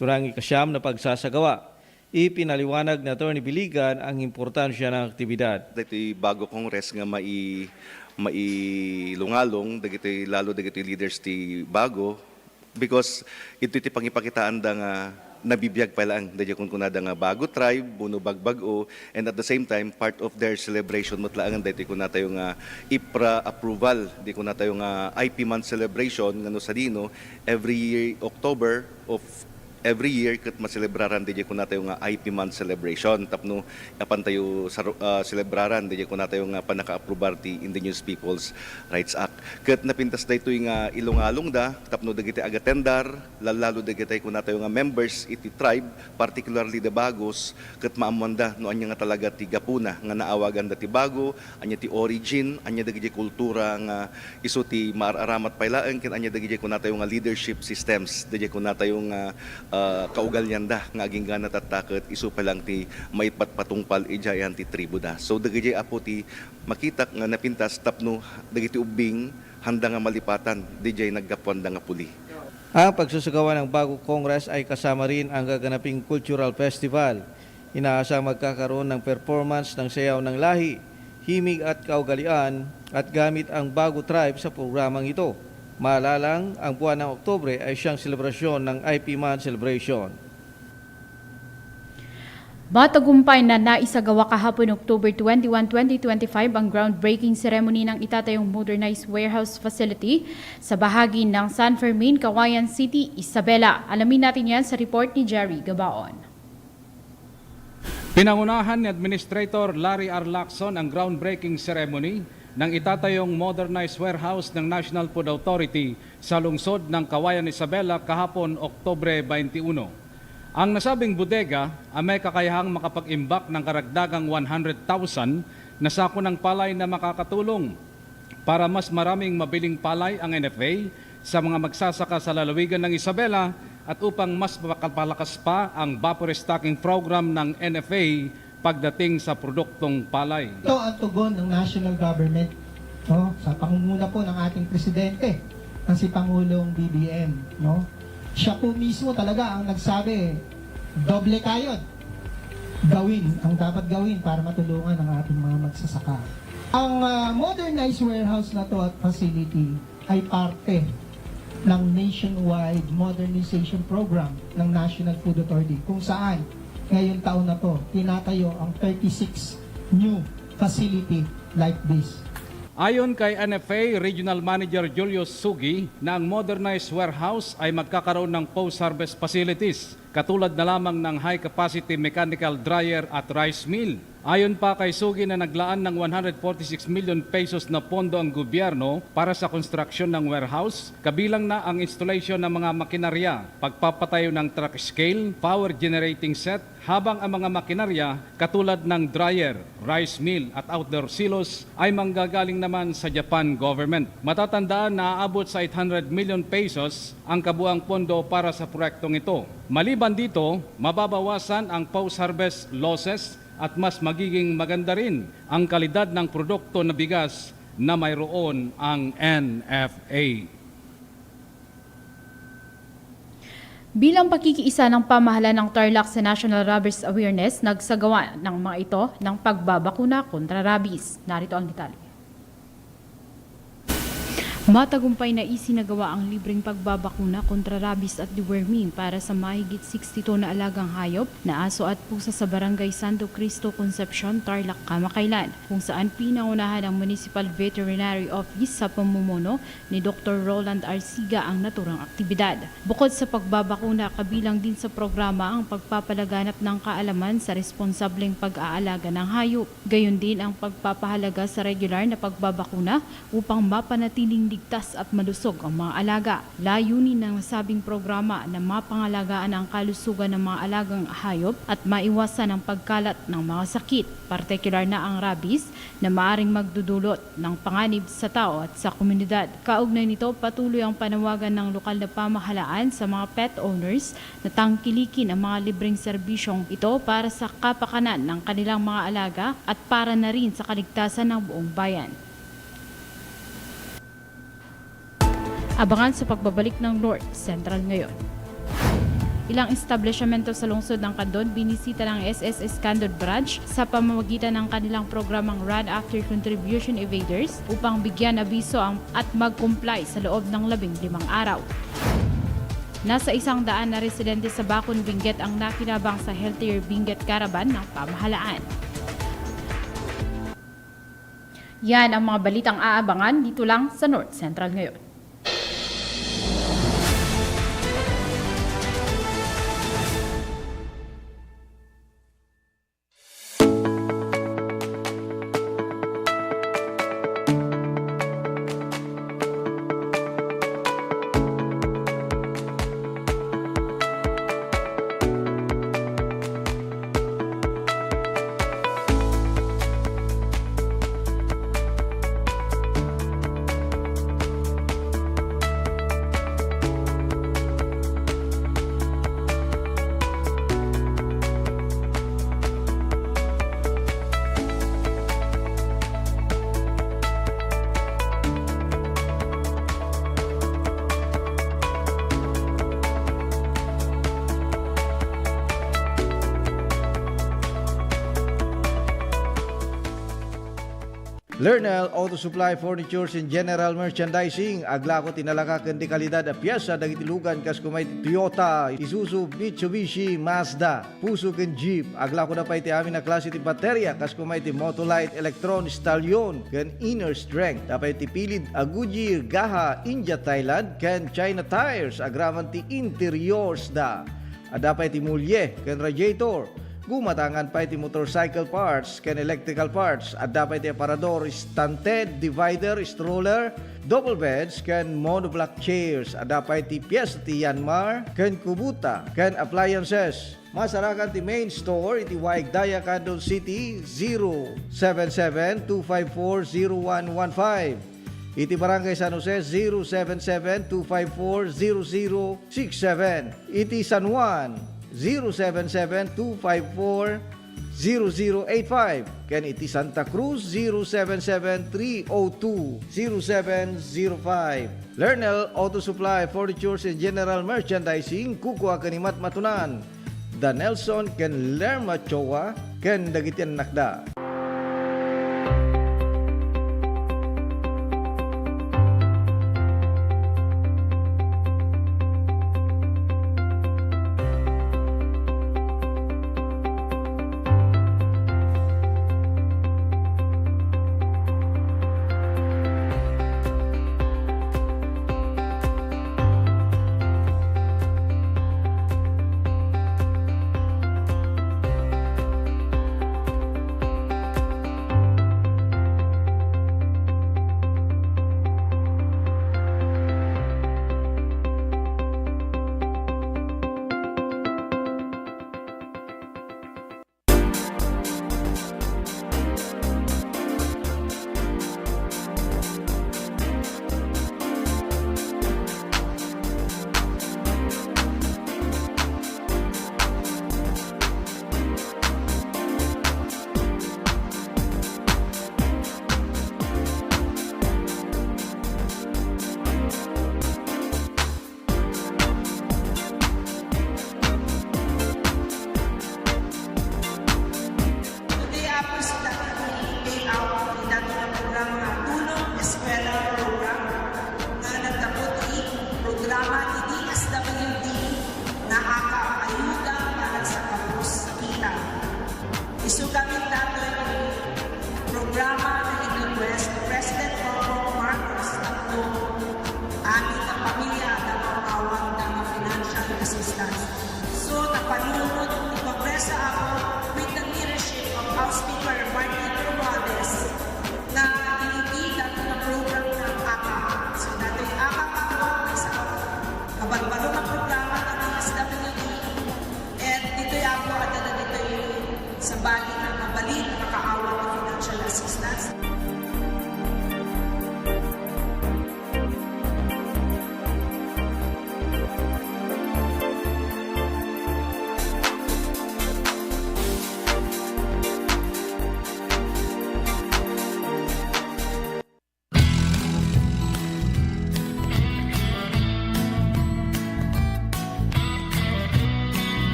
Tunang ikasyam na pagsasagawa. Ipinaliwanag na Atty. Biligan ang importansya ng aktibidad. Dito'y bago Congress nga mailungalong, lalo dagiti leaders ti bago, because ito iti pangipakitaan da nga nabibiyag pa lang. Dahil kung kunada nga bago tribe, buno bagbag-o, and at the same time, part of their celebration matlaangan dahil kung na tayo nga IPRA approval, di kung na tayo nga IP month celebration, nga no sa dino, every year, October of every year kat maselebraran DJ ko na tayo nga IP month celebration tapno apan tayo celebraran DJ ko na tayo nga panaka-approval ti Indigenous Peoples Rights Act kat napintas dayto nga ilungalong da tapno dagiti agatendar lalo dagiti ko na tayo nga members iti tribe particularly the Bagos kat maamanda no anya nga talaga ti gapuna nga naawagan da ti bago anya ti origin anya dagiti kultura nga isu ti maaramat paylaeng ken anya dagiti ko na tayo nga leadership systems DJ ko na tayo nga kaugalyan da nga aging gana tatakot isu pa lang ti maitpat patungpal ijayan ti tribo da. So dagiti apo ti makita nga napintas tapno dagiti ubing handa nga malipatan dijay naggapuan da nga puli. Ang pagsusagawa ng bago Congress ay kasama rin ang gaganaping Cultural Festival. Inaasa magkakaroon ng performance ng sayaw ng lahi, himig at kaugalian at gamit ang bago tribe sa programang ito. Maalalang, ang buwan ng Oktubre ay siyang selebrasyon ng IP Month Celebration. Matagumpay na naisagawa kahapon October 21, 2025 ang groundbreaking ceremony ng itatayong modernized warehouse facility sa bahagi ng San Fermin, Cauayan City, Isabela. Alamin natin yan sa report ni Jerry Gabaon. Pinangunahan ni Administrator Larry R. Lacson ang groundbreaking ceremony ng itatayong modernized warehouse ng National Food Authority sa lungsod ng Cauayan, Isabela kahapon Oktubre 21. Ang nasabing bodega ay may kakayahang makapag-imbak ng karagdagang 100,000 na sako ng palay na makakatulong para mas maraming mabiling palay ang NFA sa mga magsasaka sa lalawigan ng Isabela at upang mas makapalakas pa ang vapor stocking program ng NFA pagdating sa produktong palay. Ito ang tugon ng national government sa pangunguna po ng ating presidente, ng si Pangulong BBM. Siya po mismo talaga ang nagsabi, doble kayod. Gawin ang dapat gawin para matulungan ang ating mga magsasaka. Ang modernized warehouse na to at facility ay parte ng nationwide modernization program ng National Food Authority kung saan ngayong taon na to, tinatayo ang 36 new facility like this. Ayon kay NFA Regional Manager Julius Sugi na ang modernized warehouse ay magkakaroon ng post-harvest facilities katulad na lamang ng high-capacity mechanical dryer at rice mill. Ayon pa kay Sugi na naglaan ng 146 million pesos na pondo ang gobyerno para sa construction ng warehouse, kabilang na ang installation ng mga makinarya, pagpapatayo ng truck scale, power generating set, habang ang mga makinarya katulad ng dryer, rice mill at outdoor silos ay manggagaling naman sa Japan government. Matatandaan na aabot sa 800 million pesos ang kabuang pondo para sa proyektong ito. Maliban dito, mababawasan ang post-harvest losses at mas magiging maganda rin ang kalidad ng produkto na bigas na mayroon ang NFA. Bilang pakikiisa ng pamahalaan ng Tarlac sa National Rabies Awareness, nagsagawa ng mga ito ng pagbabakuna kontra rabies. Narito ang detalye. Matagumpay na isinagawa ang libreng pagbabakuna kontra rabies at deworming para sa mahigit 62 na alagang hayop na aso at pusa sa Barangay Santo Cristo Concepcion, Tarlac, kamakailan, kung saan pinangunahan ng Municipal Veterinary Office sa pamumuno ni Dr. Roland Arsiga ang naturang aktibidad. Bukod sa pagbabakuna, kabilang din sa programa ang pagpapalaganap ng kaalaman sa responsableng pag-aalaga ng hayop. Gayon din ang pagpapahalaga sa regular na pagbabakuna upang mapanatiling ligtas at malusog ang mga alaga. Layunin ng nasabing programa na mapangalagaan ang kalusugan ng mga alagang hayop at maiwasan ang pagkalat ng mga sakit, partikular na ang rabies na maaring magdudulot ng panganib sa tao at sa komunidad. Kaugnay nito, patuloy ang panawagan ng lokal na pamahalaan sa mga pet owners na tangkilikin ang mga libreng serbisyong ito para sa kapakanan ng kanilang mga alaga at para na rin sa kaligtasan ng buong bayan. Abangan sa pagbabalik ng North Central ngayon. Ilang establishmento sa lungsod ng Candon binisita ng SSS Candon Branch sa pamamagitan ng kanilang programang Run After Contribution Evaders upang bigyan abiso at mag-comply sa loob ng 15 araw. Nasa 100 na residente sa Bacon, Benguet ang nakinabang sa Healthier Benguet Caravan ng pamahalaan. Yan ang mga balitang aabangan dito lang sa North Central ngayon. Lernel Auto Supply Furnitures and General Merchandising aglako tinalaka ken di kalidad a piyesa dagiti lugan kas kumay Toyota, Isuzu, Mitsubishi, Mazda, Puso ken Jeep aglako na pay ti amin na klase ti baterya kas kumay ti Motolite, Electron, Stallion ken Inner Strength tapay ti pilid a Goodyear, Gaha, India, Thailand ken China Tires agraman ti interiors da adapay ti mulye ken radiator. Gumatangan pa iti motorcycle parts ken electrical parts at dapat iti aparador, stunted, divider, stroller, double beds ken monoblock chairs at dapat iti piyesa ti Yanmar ken Kubota ken appliances. Masarakan ti main store iti Waigdaya, Candon City 077-254-0115. Iti Barangay San Jose 077-254-0067. Iti San Juan 077-254-0085. Ken iti Santa Cruz 077-302-0705. Lernel Auto Supply Furnitures and General Merchandising kukuha kanimat matunan. Da Nelson ken Lerma Chowa ken dagitian nakda.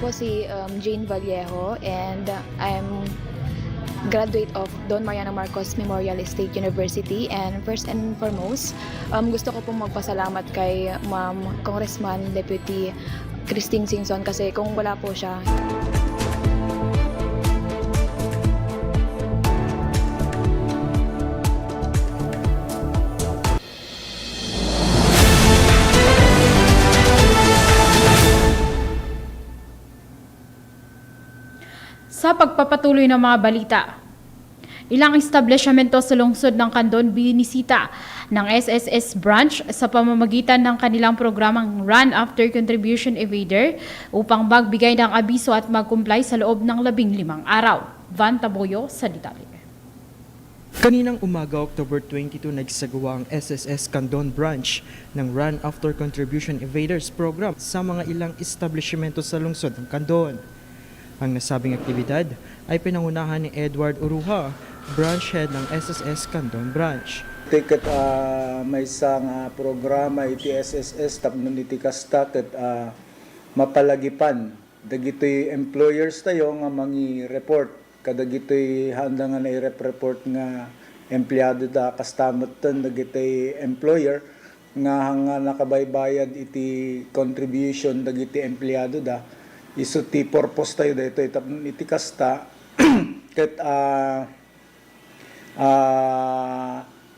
po si Jane Vallejo and I'm graduate of Don Mariano Marcos Memorial State University, and first and foremost, gusto ko pong magpasalamat kay Ma'am Congressman Deputy Christine Singson kasi kung wala po siya. Sa pagpapatuloy ng mga balita, ilang establishmento sa lungsod ng Candon binisita ng SSS branch sa pamamagitan ng kanilang programang Run After Contribution Evader upang magbigay ng abiso at mag-comply sa loob ng 15 araw. Van Taboyo sa detalye. Kaninang umaga, October 22, nagsagawa ang SSS Candon branch ng Run After Contribution Evaders program sa mga ilang establishmento sa lungsod ng Candon. Ang nasabing aktibidad ay pinangunahan ni Edward Uruha, branch head ng SSS Candon branch. Tiket may isang programa iti SSS tapno iti kasta ket mapalagipan dagitoy employers tayo nga mangi-report kadagitoy handa nga na-report nga empleyado da kastamatan dagitoy employer nga nakabaybayad iti contribution dagiti empleyado da. Isu ti purpose tayo dito iti kasta ket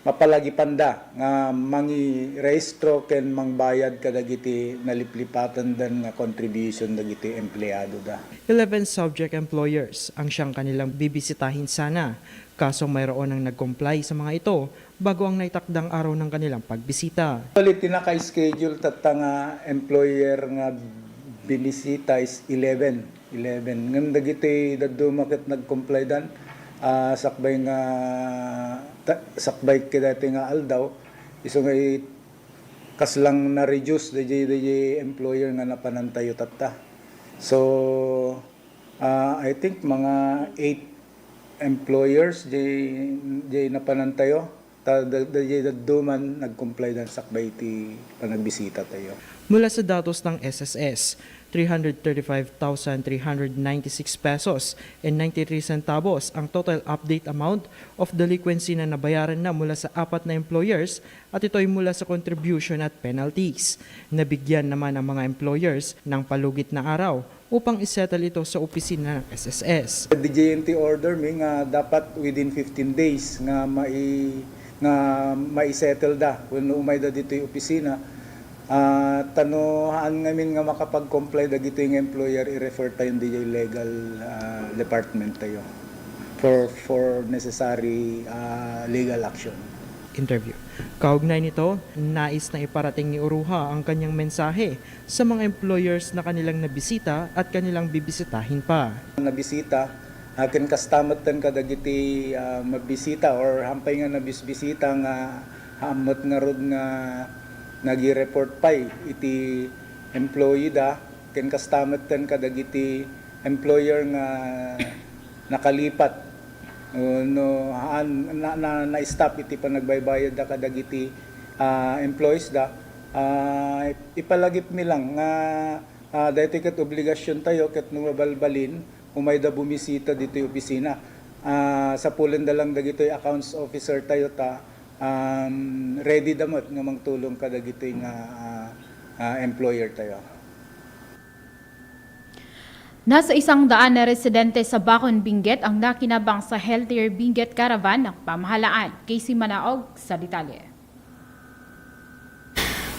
mapalagipan da nga mangi-rehistro ken mangbayad kadagiti naliplipatan dan nga contribution dagiti empleyado da. 11 subject employers ang siyang kanilang bibisitahin sana, kaso mayroon ang nag-comply sa mga ito bago ang naitakdang araw ng kanilang pagbisita. Ulit tinaka-schedule nga employer nga binisita is 11. Ngam dagiti daddumaket nag-comply dan sakbay kedati nga aldaw iso nga kaslang na-reduce the employer nga napanantayo tatta. So I think mga 8 employers jay napanantayo dadduman nag-comply dan sakbay ti panagbisita tayo. Mula sa datos ng SSS, 335,396 pesos and 93 centavos ang total update amount of delinquency na nabayaran na mula sa 4 na employers at ito ay mula sa contribution at penalties. Nabigyan naman ang mga employers ng palugit na araw upang isettle ito sa opisina ng SSS. The JNT order may nga dapat within 15 days nga mai-settle da when umay da dito yung opisina. Tanuhan ngamin nga makapag-comply dagito yung employer i-refer tayo DJ legal department tayo for necessary legal action. Interview. Kaugnay nito, nais na iparating ni Uruha ang kanyang mensahe sa mga employers na kanilang nabisita at kanilang bibisitahin pa. Nabisita, akin kastamatan ka dagiti mabisita or hampay nga nabisbisita nga hamot nga rod nga nagi-report pay iti employee da ken kastamatan kadagiti employer nga nakalipat na stop iti panagbaybayad da kadagiti employees da ipalagip mi lang nga dahito ket obligasyon tayo ket numabalbalin umay da bumisita dito yung opisina sa pulen da lang dagitoy accounts officer tayo ta ready damot nga mangtulong kadagito nga employer tayo. Nasa 100 na residente sa Bacon, Benguet ang nakinabang sa Healthier Benguet Caravan ng pamahalaan. Casey Manaog sa detalye.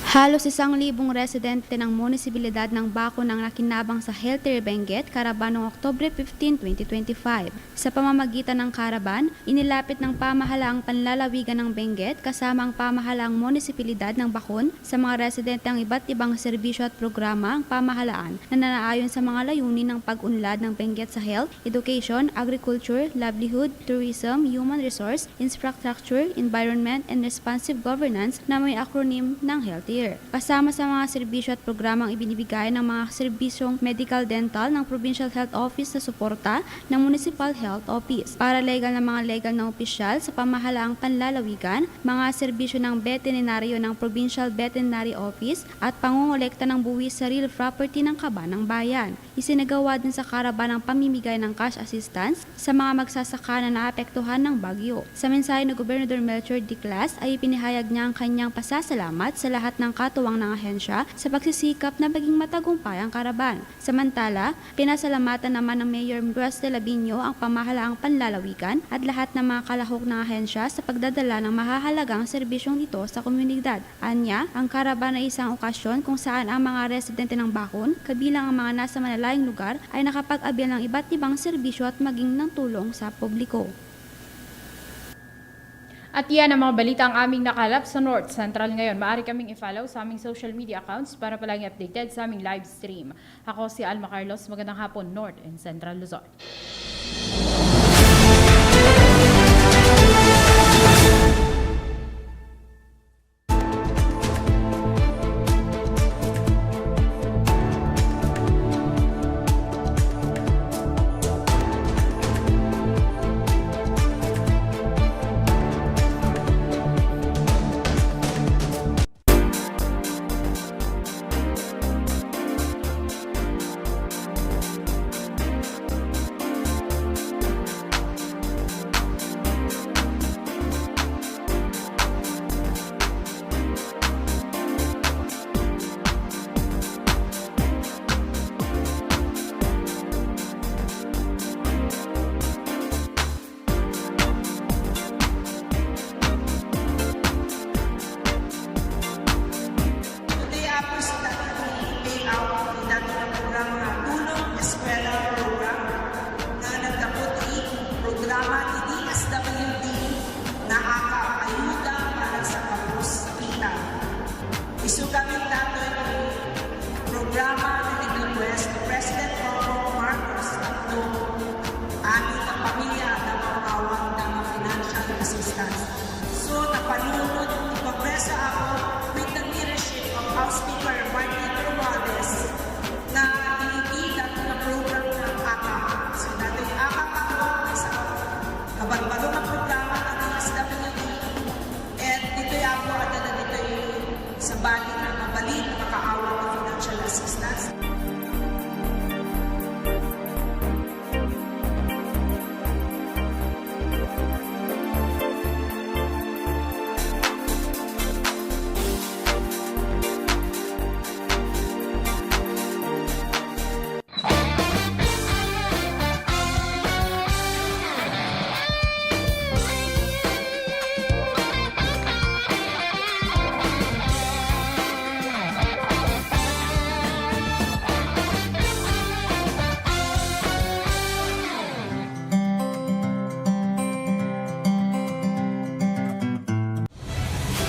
Halos 1,000 residente ng munisibilidad ng Bacon ang nakinabang sa Healthier Benguet Caravan noong Oktubre 15, 2025. Sa pamamagitan ng caravan, inilapit ng pamahalaang panlalawigan ng Benguet kasama ang pamahalaang munisibilidad ng Bacon sa mga residente ang iba't ibang serbisyo at programa ang pamahalaan na nanaayon sa mga layunin ng pag-unlad ng Benguet sa health, education, agriculture, livelihood, tourism, human resource, infrastructure, environment, and responsive governance na may acronym ng Healthy Year. Kasama sa mga serbisyo at programang ibinibigay ng mga serbisyong medical dental ng Provincial Health Office na suporta ng Municipal Health Office. Para legal na mga legal na opisyal sa pamahalaang panlalawigan, mga serbisyo ng veterinaryo ng Provincial Veterinary Office at pangongolekta ng buwis sa real property ng kaban ng bayan. Isinagawa din sa karaban ang pamimigay ng cash assistance sa mga magsasaka na naapektuhan ng bagyo. Sa mensahe ni Gobernador Melchor Diclas ay ipinahayag niya ang kanyang pasasalamat sa lahat ng katuwang ng ahensya sa pagsisikap na maging matagumpay ang karaban. Samantala, pinasalamatan naman ng Mayor Ruas de Labinio ang pamahalaang panlalawigan at lahat ng mga kalahok ng ahensya sa pagdadala ng mahahalagang serbisyong ito sa komunidad. Anya, ang karaban ay isang okasyon kung saan ang mga residente ng Bacon, kabilang ang mga nasa malalayong lugar, ay nakapag-abil ng iba't ibang serbisyo at maging ng tulong sa publiko. At yan ang mga balita ang aming nakalap sa North Central ngayon. Maaari kaming i-follow sa aming social media accounts para palagi updated sa aming live stream. Ako si Alma Carlos. Magandang hapon, North and Central Luzon.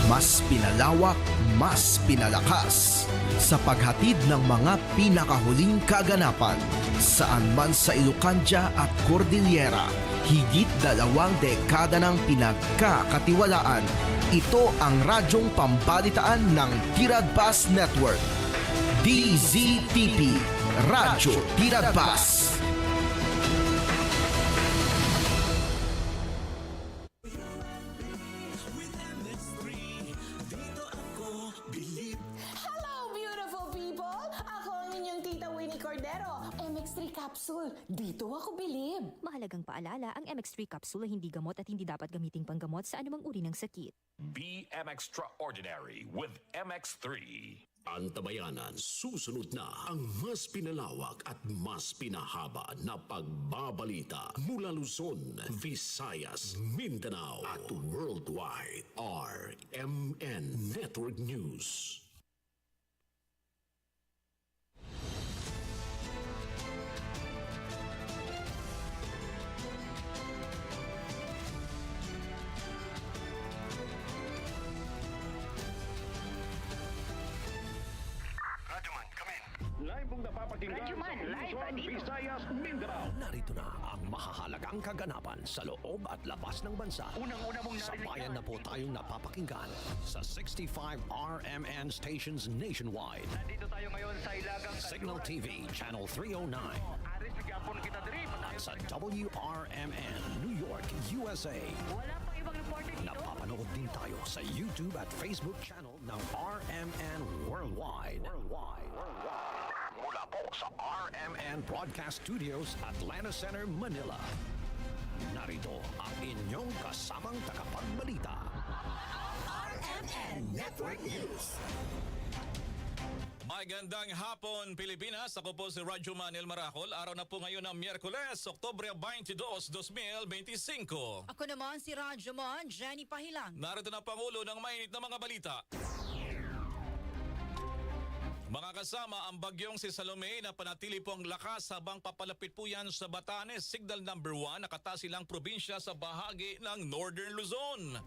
Mas pinalawak, mas pinalakas sa paghatid ng mga pinakahuling kaganapan saan man sa Ilocanja at Cordillera. Higit 2 dekada ng pinagkakatiwalaan. Ito ang radyong pambalitaan ng Tiradpas Network. DZTP, Radyo Tiradpas. Capsule. Dito ako bilib. Mahalagang paalala, ang MX3 capsule ay hindi gamot at hindi dapat gamiting panggamot sa anumang uri ng sakit. Be extraordinary with MX3. Antabayanan, susunod na ang mas pinalawak at mas pinahaba na pagbabalita mula Luzon, Visayas, Mindanao at worldwide. RMN Network News. time mong napapakinggan Radyo Man, sa live Luzon, dito. Visayas, Mindanao. Narito na ang mahahalagang kaganapan sa loob at labas ng bansa. Unang-una mong narinig Sabayan na po tayong napapakinggan sa 65 RMN stations nationwide. Nandito tayo ngayon sa Ilagang Signal TV Channel 309 Aris, sigapon kita diri. at sa WRMN New York, USA. Wala pang ibang reporter dito. Napapanood din tayo sa YouTube at Facebook channel ng RMN Worldwide. Mula po sa RMN Broadcast Studios, Atlanta Center, Manila. Narito ang inyong kasamang tagapagbalita. RMN Network News. Magandang hapon, Pilipinas. Ako po si Radyo Manil Maracol. Araw na po ngayon ng Miyerkules, Oktubre 22, 2025. Ako naman si Radyoman, Jenny Pahilang. Narito na Pangulo ng mainit na mga balita. Mga kasama, ang bagyong si Salome na panatili po ang lakas habang papalapit po yan sa Batanes. Signal number 1, nakatasilang probinsya sa bahagi ng Northern Luzon.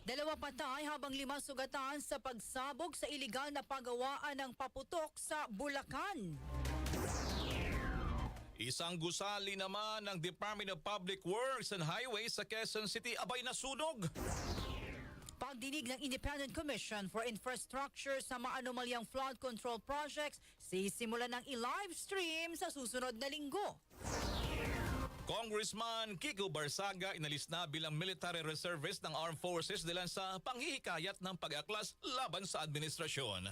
2 patay habang 5 sugatan sa pagsabog sa iligal na paggawaan ng paputok sa Bulacan. Isang gusali naman ng Department of Public Works and Highways sa Quezon City abay nasunog. Pagdinig ng Independent Commission for Infrastructure sa maanomalyang flood control projects, sisimulan ng i-live stream sa susunod na linggo. Congressman Kiko Barsaga inalis na bilang military reservist ng Armed Forces dahil sa panghihikayat ng pag-aklas laban sa administrasyon.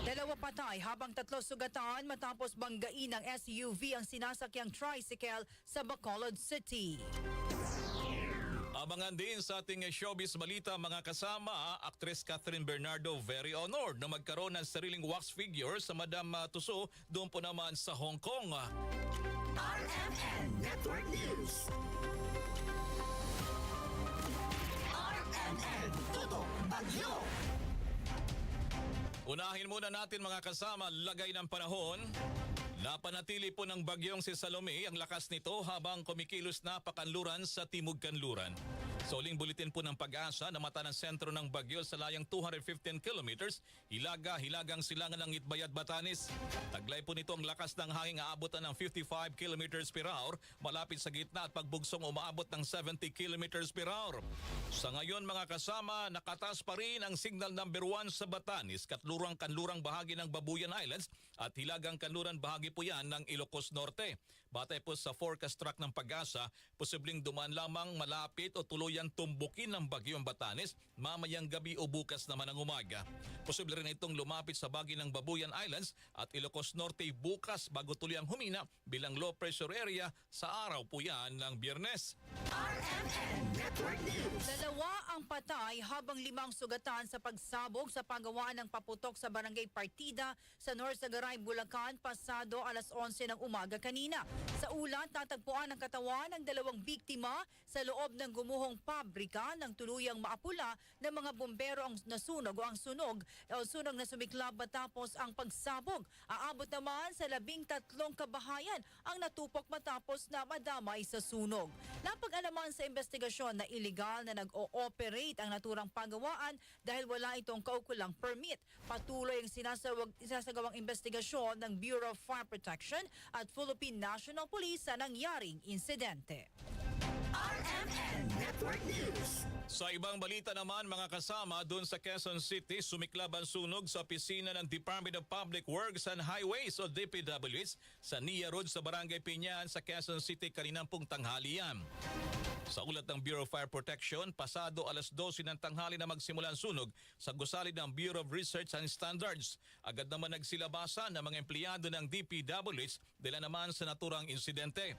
2 patay habang 3 sugatan matapos banggain ng SUV ang sinasakyang tricycle sa Bacolod City. Abangan din sa ating showbiz balita mga kasama, actress Catherine Bernardo very honored na magkaroon ng sariling wax figure sa Madam Tussauds doon po naman sa Hong Kong. RMN Network News. RMN Tutok Bagyo. Unahin muna natin mga kasama, lagay ng panahon. Napanatili po ng bagyong si Salome ang lakas nito habang kumikilos na pakanluran sa Timog Kanluran. Sa uling buletin po ng Pag-asa na mata ng sentro ng bagyo sa layang 215 kilometers, hilagang silangan ng Itbayat, Batanes. Taglay po nito ang lakas ng hangin aabutan ng 55 kilometers per hour, malapit sa gitna at pagbugsong umaabot ng 70 kilometers per hour. Sa ngayon mga kasama, nakataas pa rin ang signal number 1 sa Batanes, kanlurang bahagi ng Babuyan Islands at hilagang kanluran bahagi po yan ng Ilocos Norte. Batay po sa forecast track ng Pag-asa, posibleng dumaan lamang malapit o tuluyang tumbukin ng bagyong Batanes mamayang gabi o bukas naman ng umaga. Posible rin itong lumapit sa bahagi ng Babuyan Islands at Ilocos Norte bukas bago tuluyang humina bilang low pressure area sa araw po yan ng Biyernes. RMN Network News. 2 ang patay habang 5 sugatan sa pagsabog sa paggawaan ng paputok sa Barangay Partida sa North Sagaray, Bulacan pasado alas 11 ng umaga kanina. Sa ulat, tatagpuan ang katawan ng 2 biktima sa loob ng gumuhong pabrika ng tuluyang maapula ng mga bombero ang nasunog o ang sunog na sumiklab matapos ang pagsabog. Aabot naman sa 13 kabahayan ang natupok matapos na madamay sa sunog. Napag-alaman sa investigasyon na iligal na nag-ooperate ang naturang paggawaan dahil wala itong kaukulang permit. Patuloy ang sinasagawang investigasyon ng Bureau of Fire Protection at Philippine National Police sa nangyaring insidente. RMN Network News. Sa ibang balita naman mga kasama, doon sa Quezon City, sumiklab ang sunog sa opisina ng Department of Public Works and Highways o DPWH sa Nia Road sa Barangay Piñan sa Quezon City kaninang pong tanghalian. Sa ulat ng Bureau of Fire Protection, pasado alas 12 ng tanghali na magsimula ang sunog sa gusali ng Bureau of Research and Standards. Agad naman nagsilabasan ng mga empleyado ng DPWH dahil naman sa naturang insidente.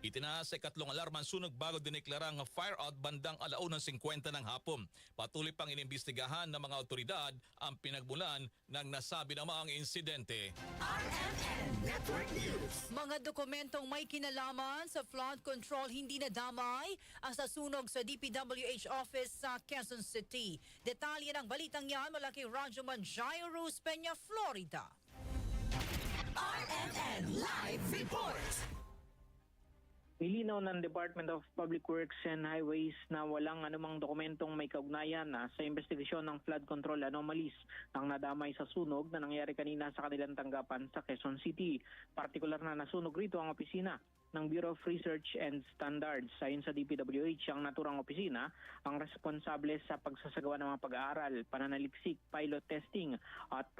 Itinaas sa 2 alarma ang sunog bago dineklarang fire out bandang 1:50 ng hapon. Patuloy pang inimbestigahan ng mga otoridad ang pinagmulan ng nasabi namang insidente. RMN Network News. Mga dokumentong may kinalaman sa flood control hindi nadamay ang sasunog sa DPWH office sa Quezon City. Detalye ng balitang yan mula kay Radyoman Jairus Peña, Florida. RMN Live Report. Nilinaw ng Department of Public Works and Highways na walang anumang dokumentong may kaugnayan sa investigasyon ng flood control anomalies ang nadamay sa sunog na nangyari kanina sa kanilang tanggapan sa Quezon City. Partikular na nasunog rito ang opisina ng Bureau of Research and Standards. Ayon sa DPWH, ang naturang opisina ang responsable sa pagsasagawa ng mga pag-aaral, pananaliksik, pilot testing at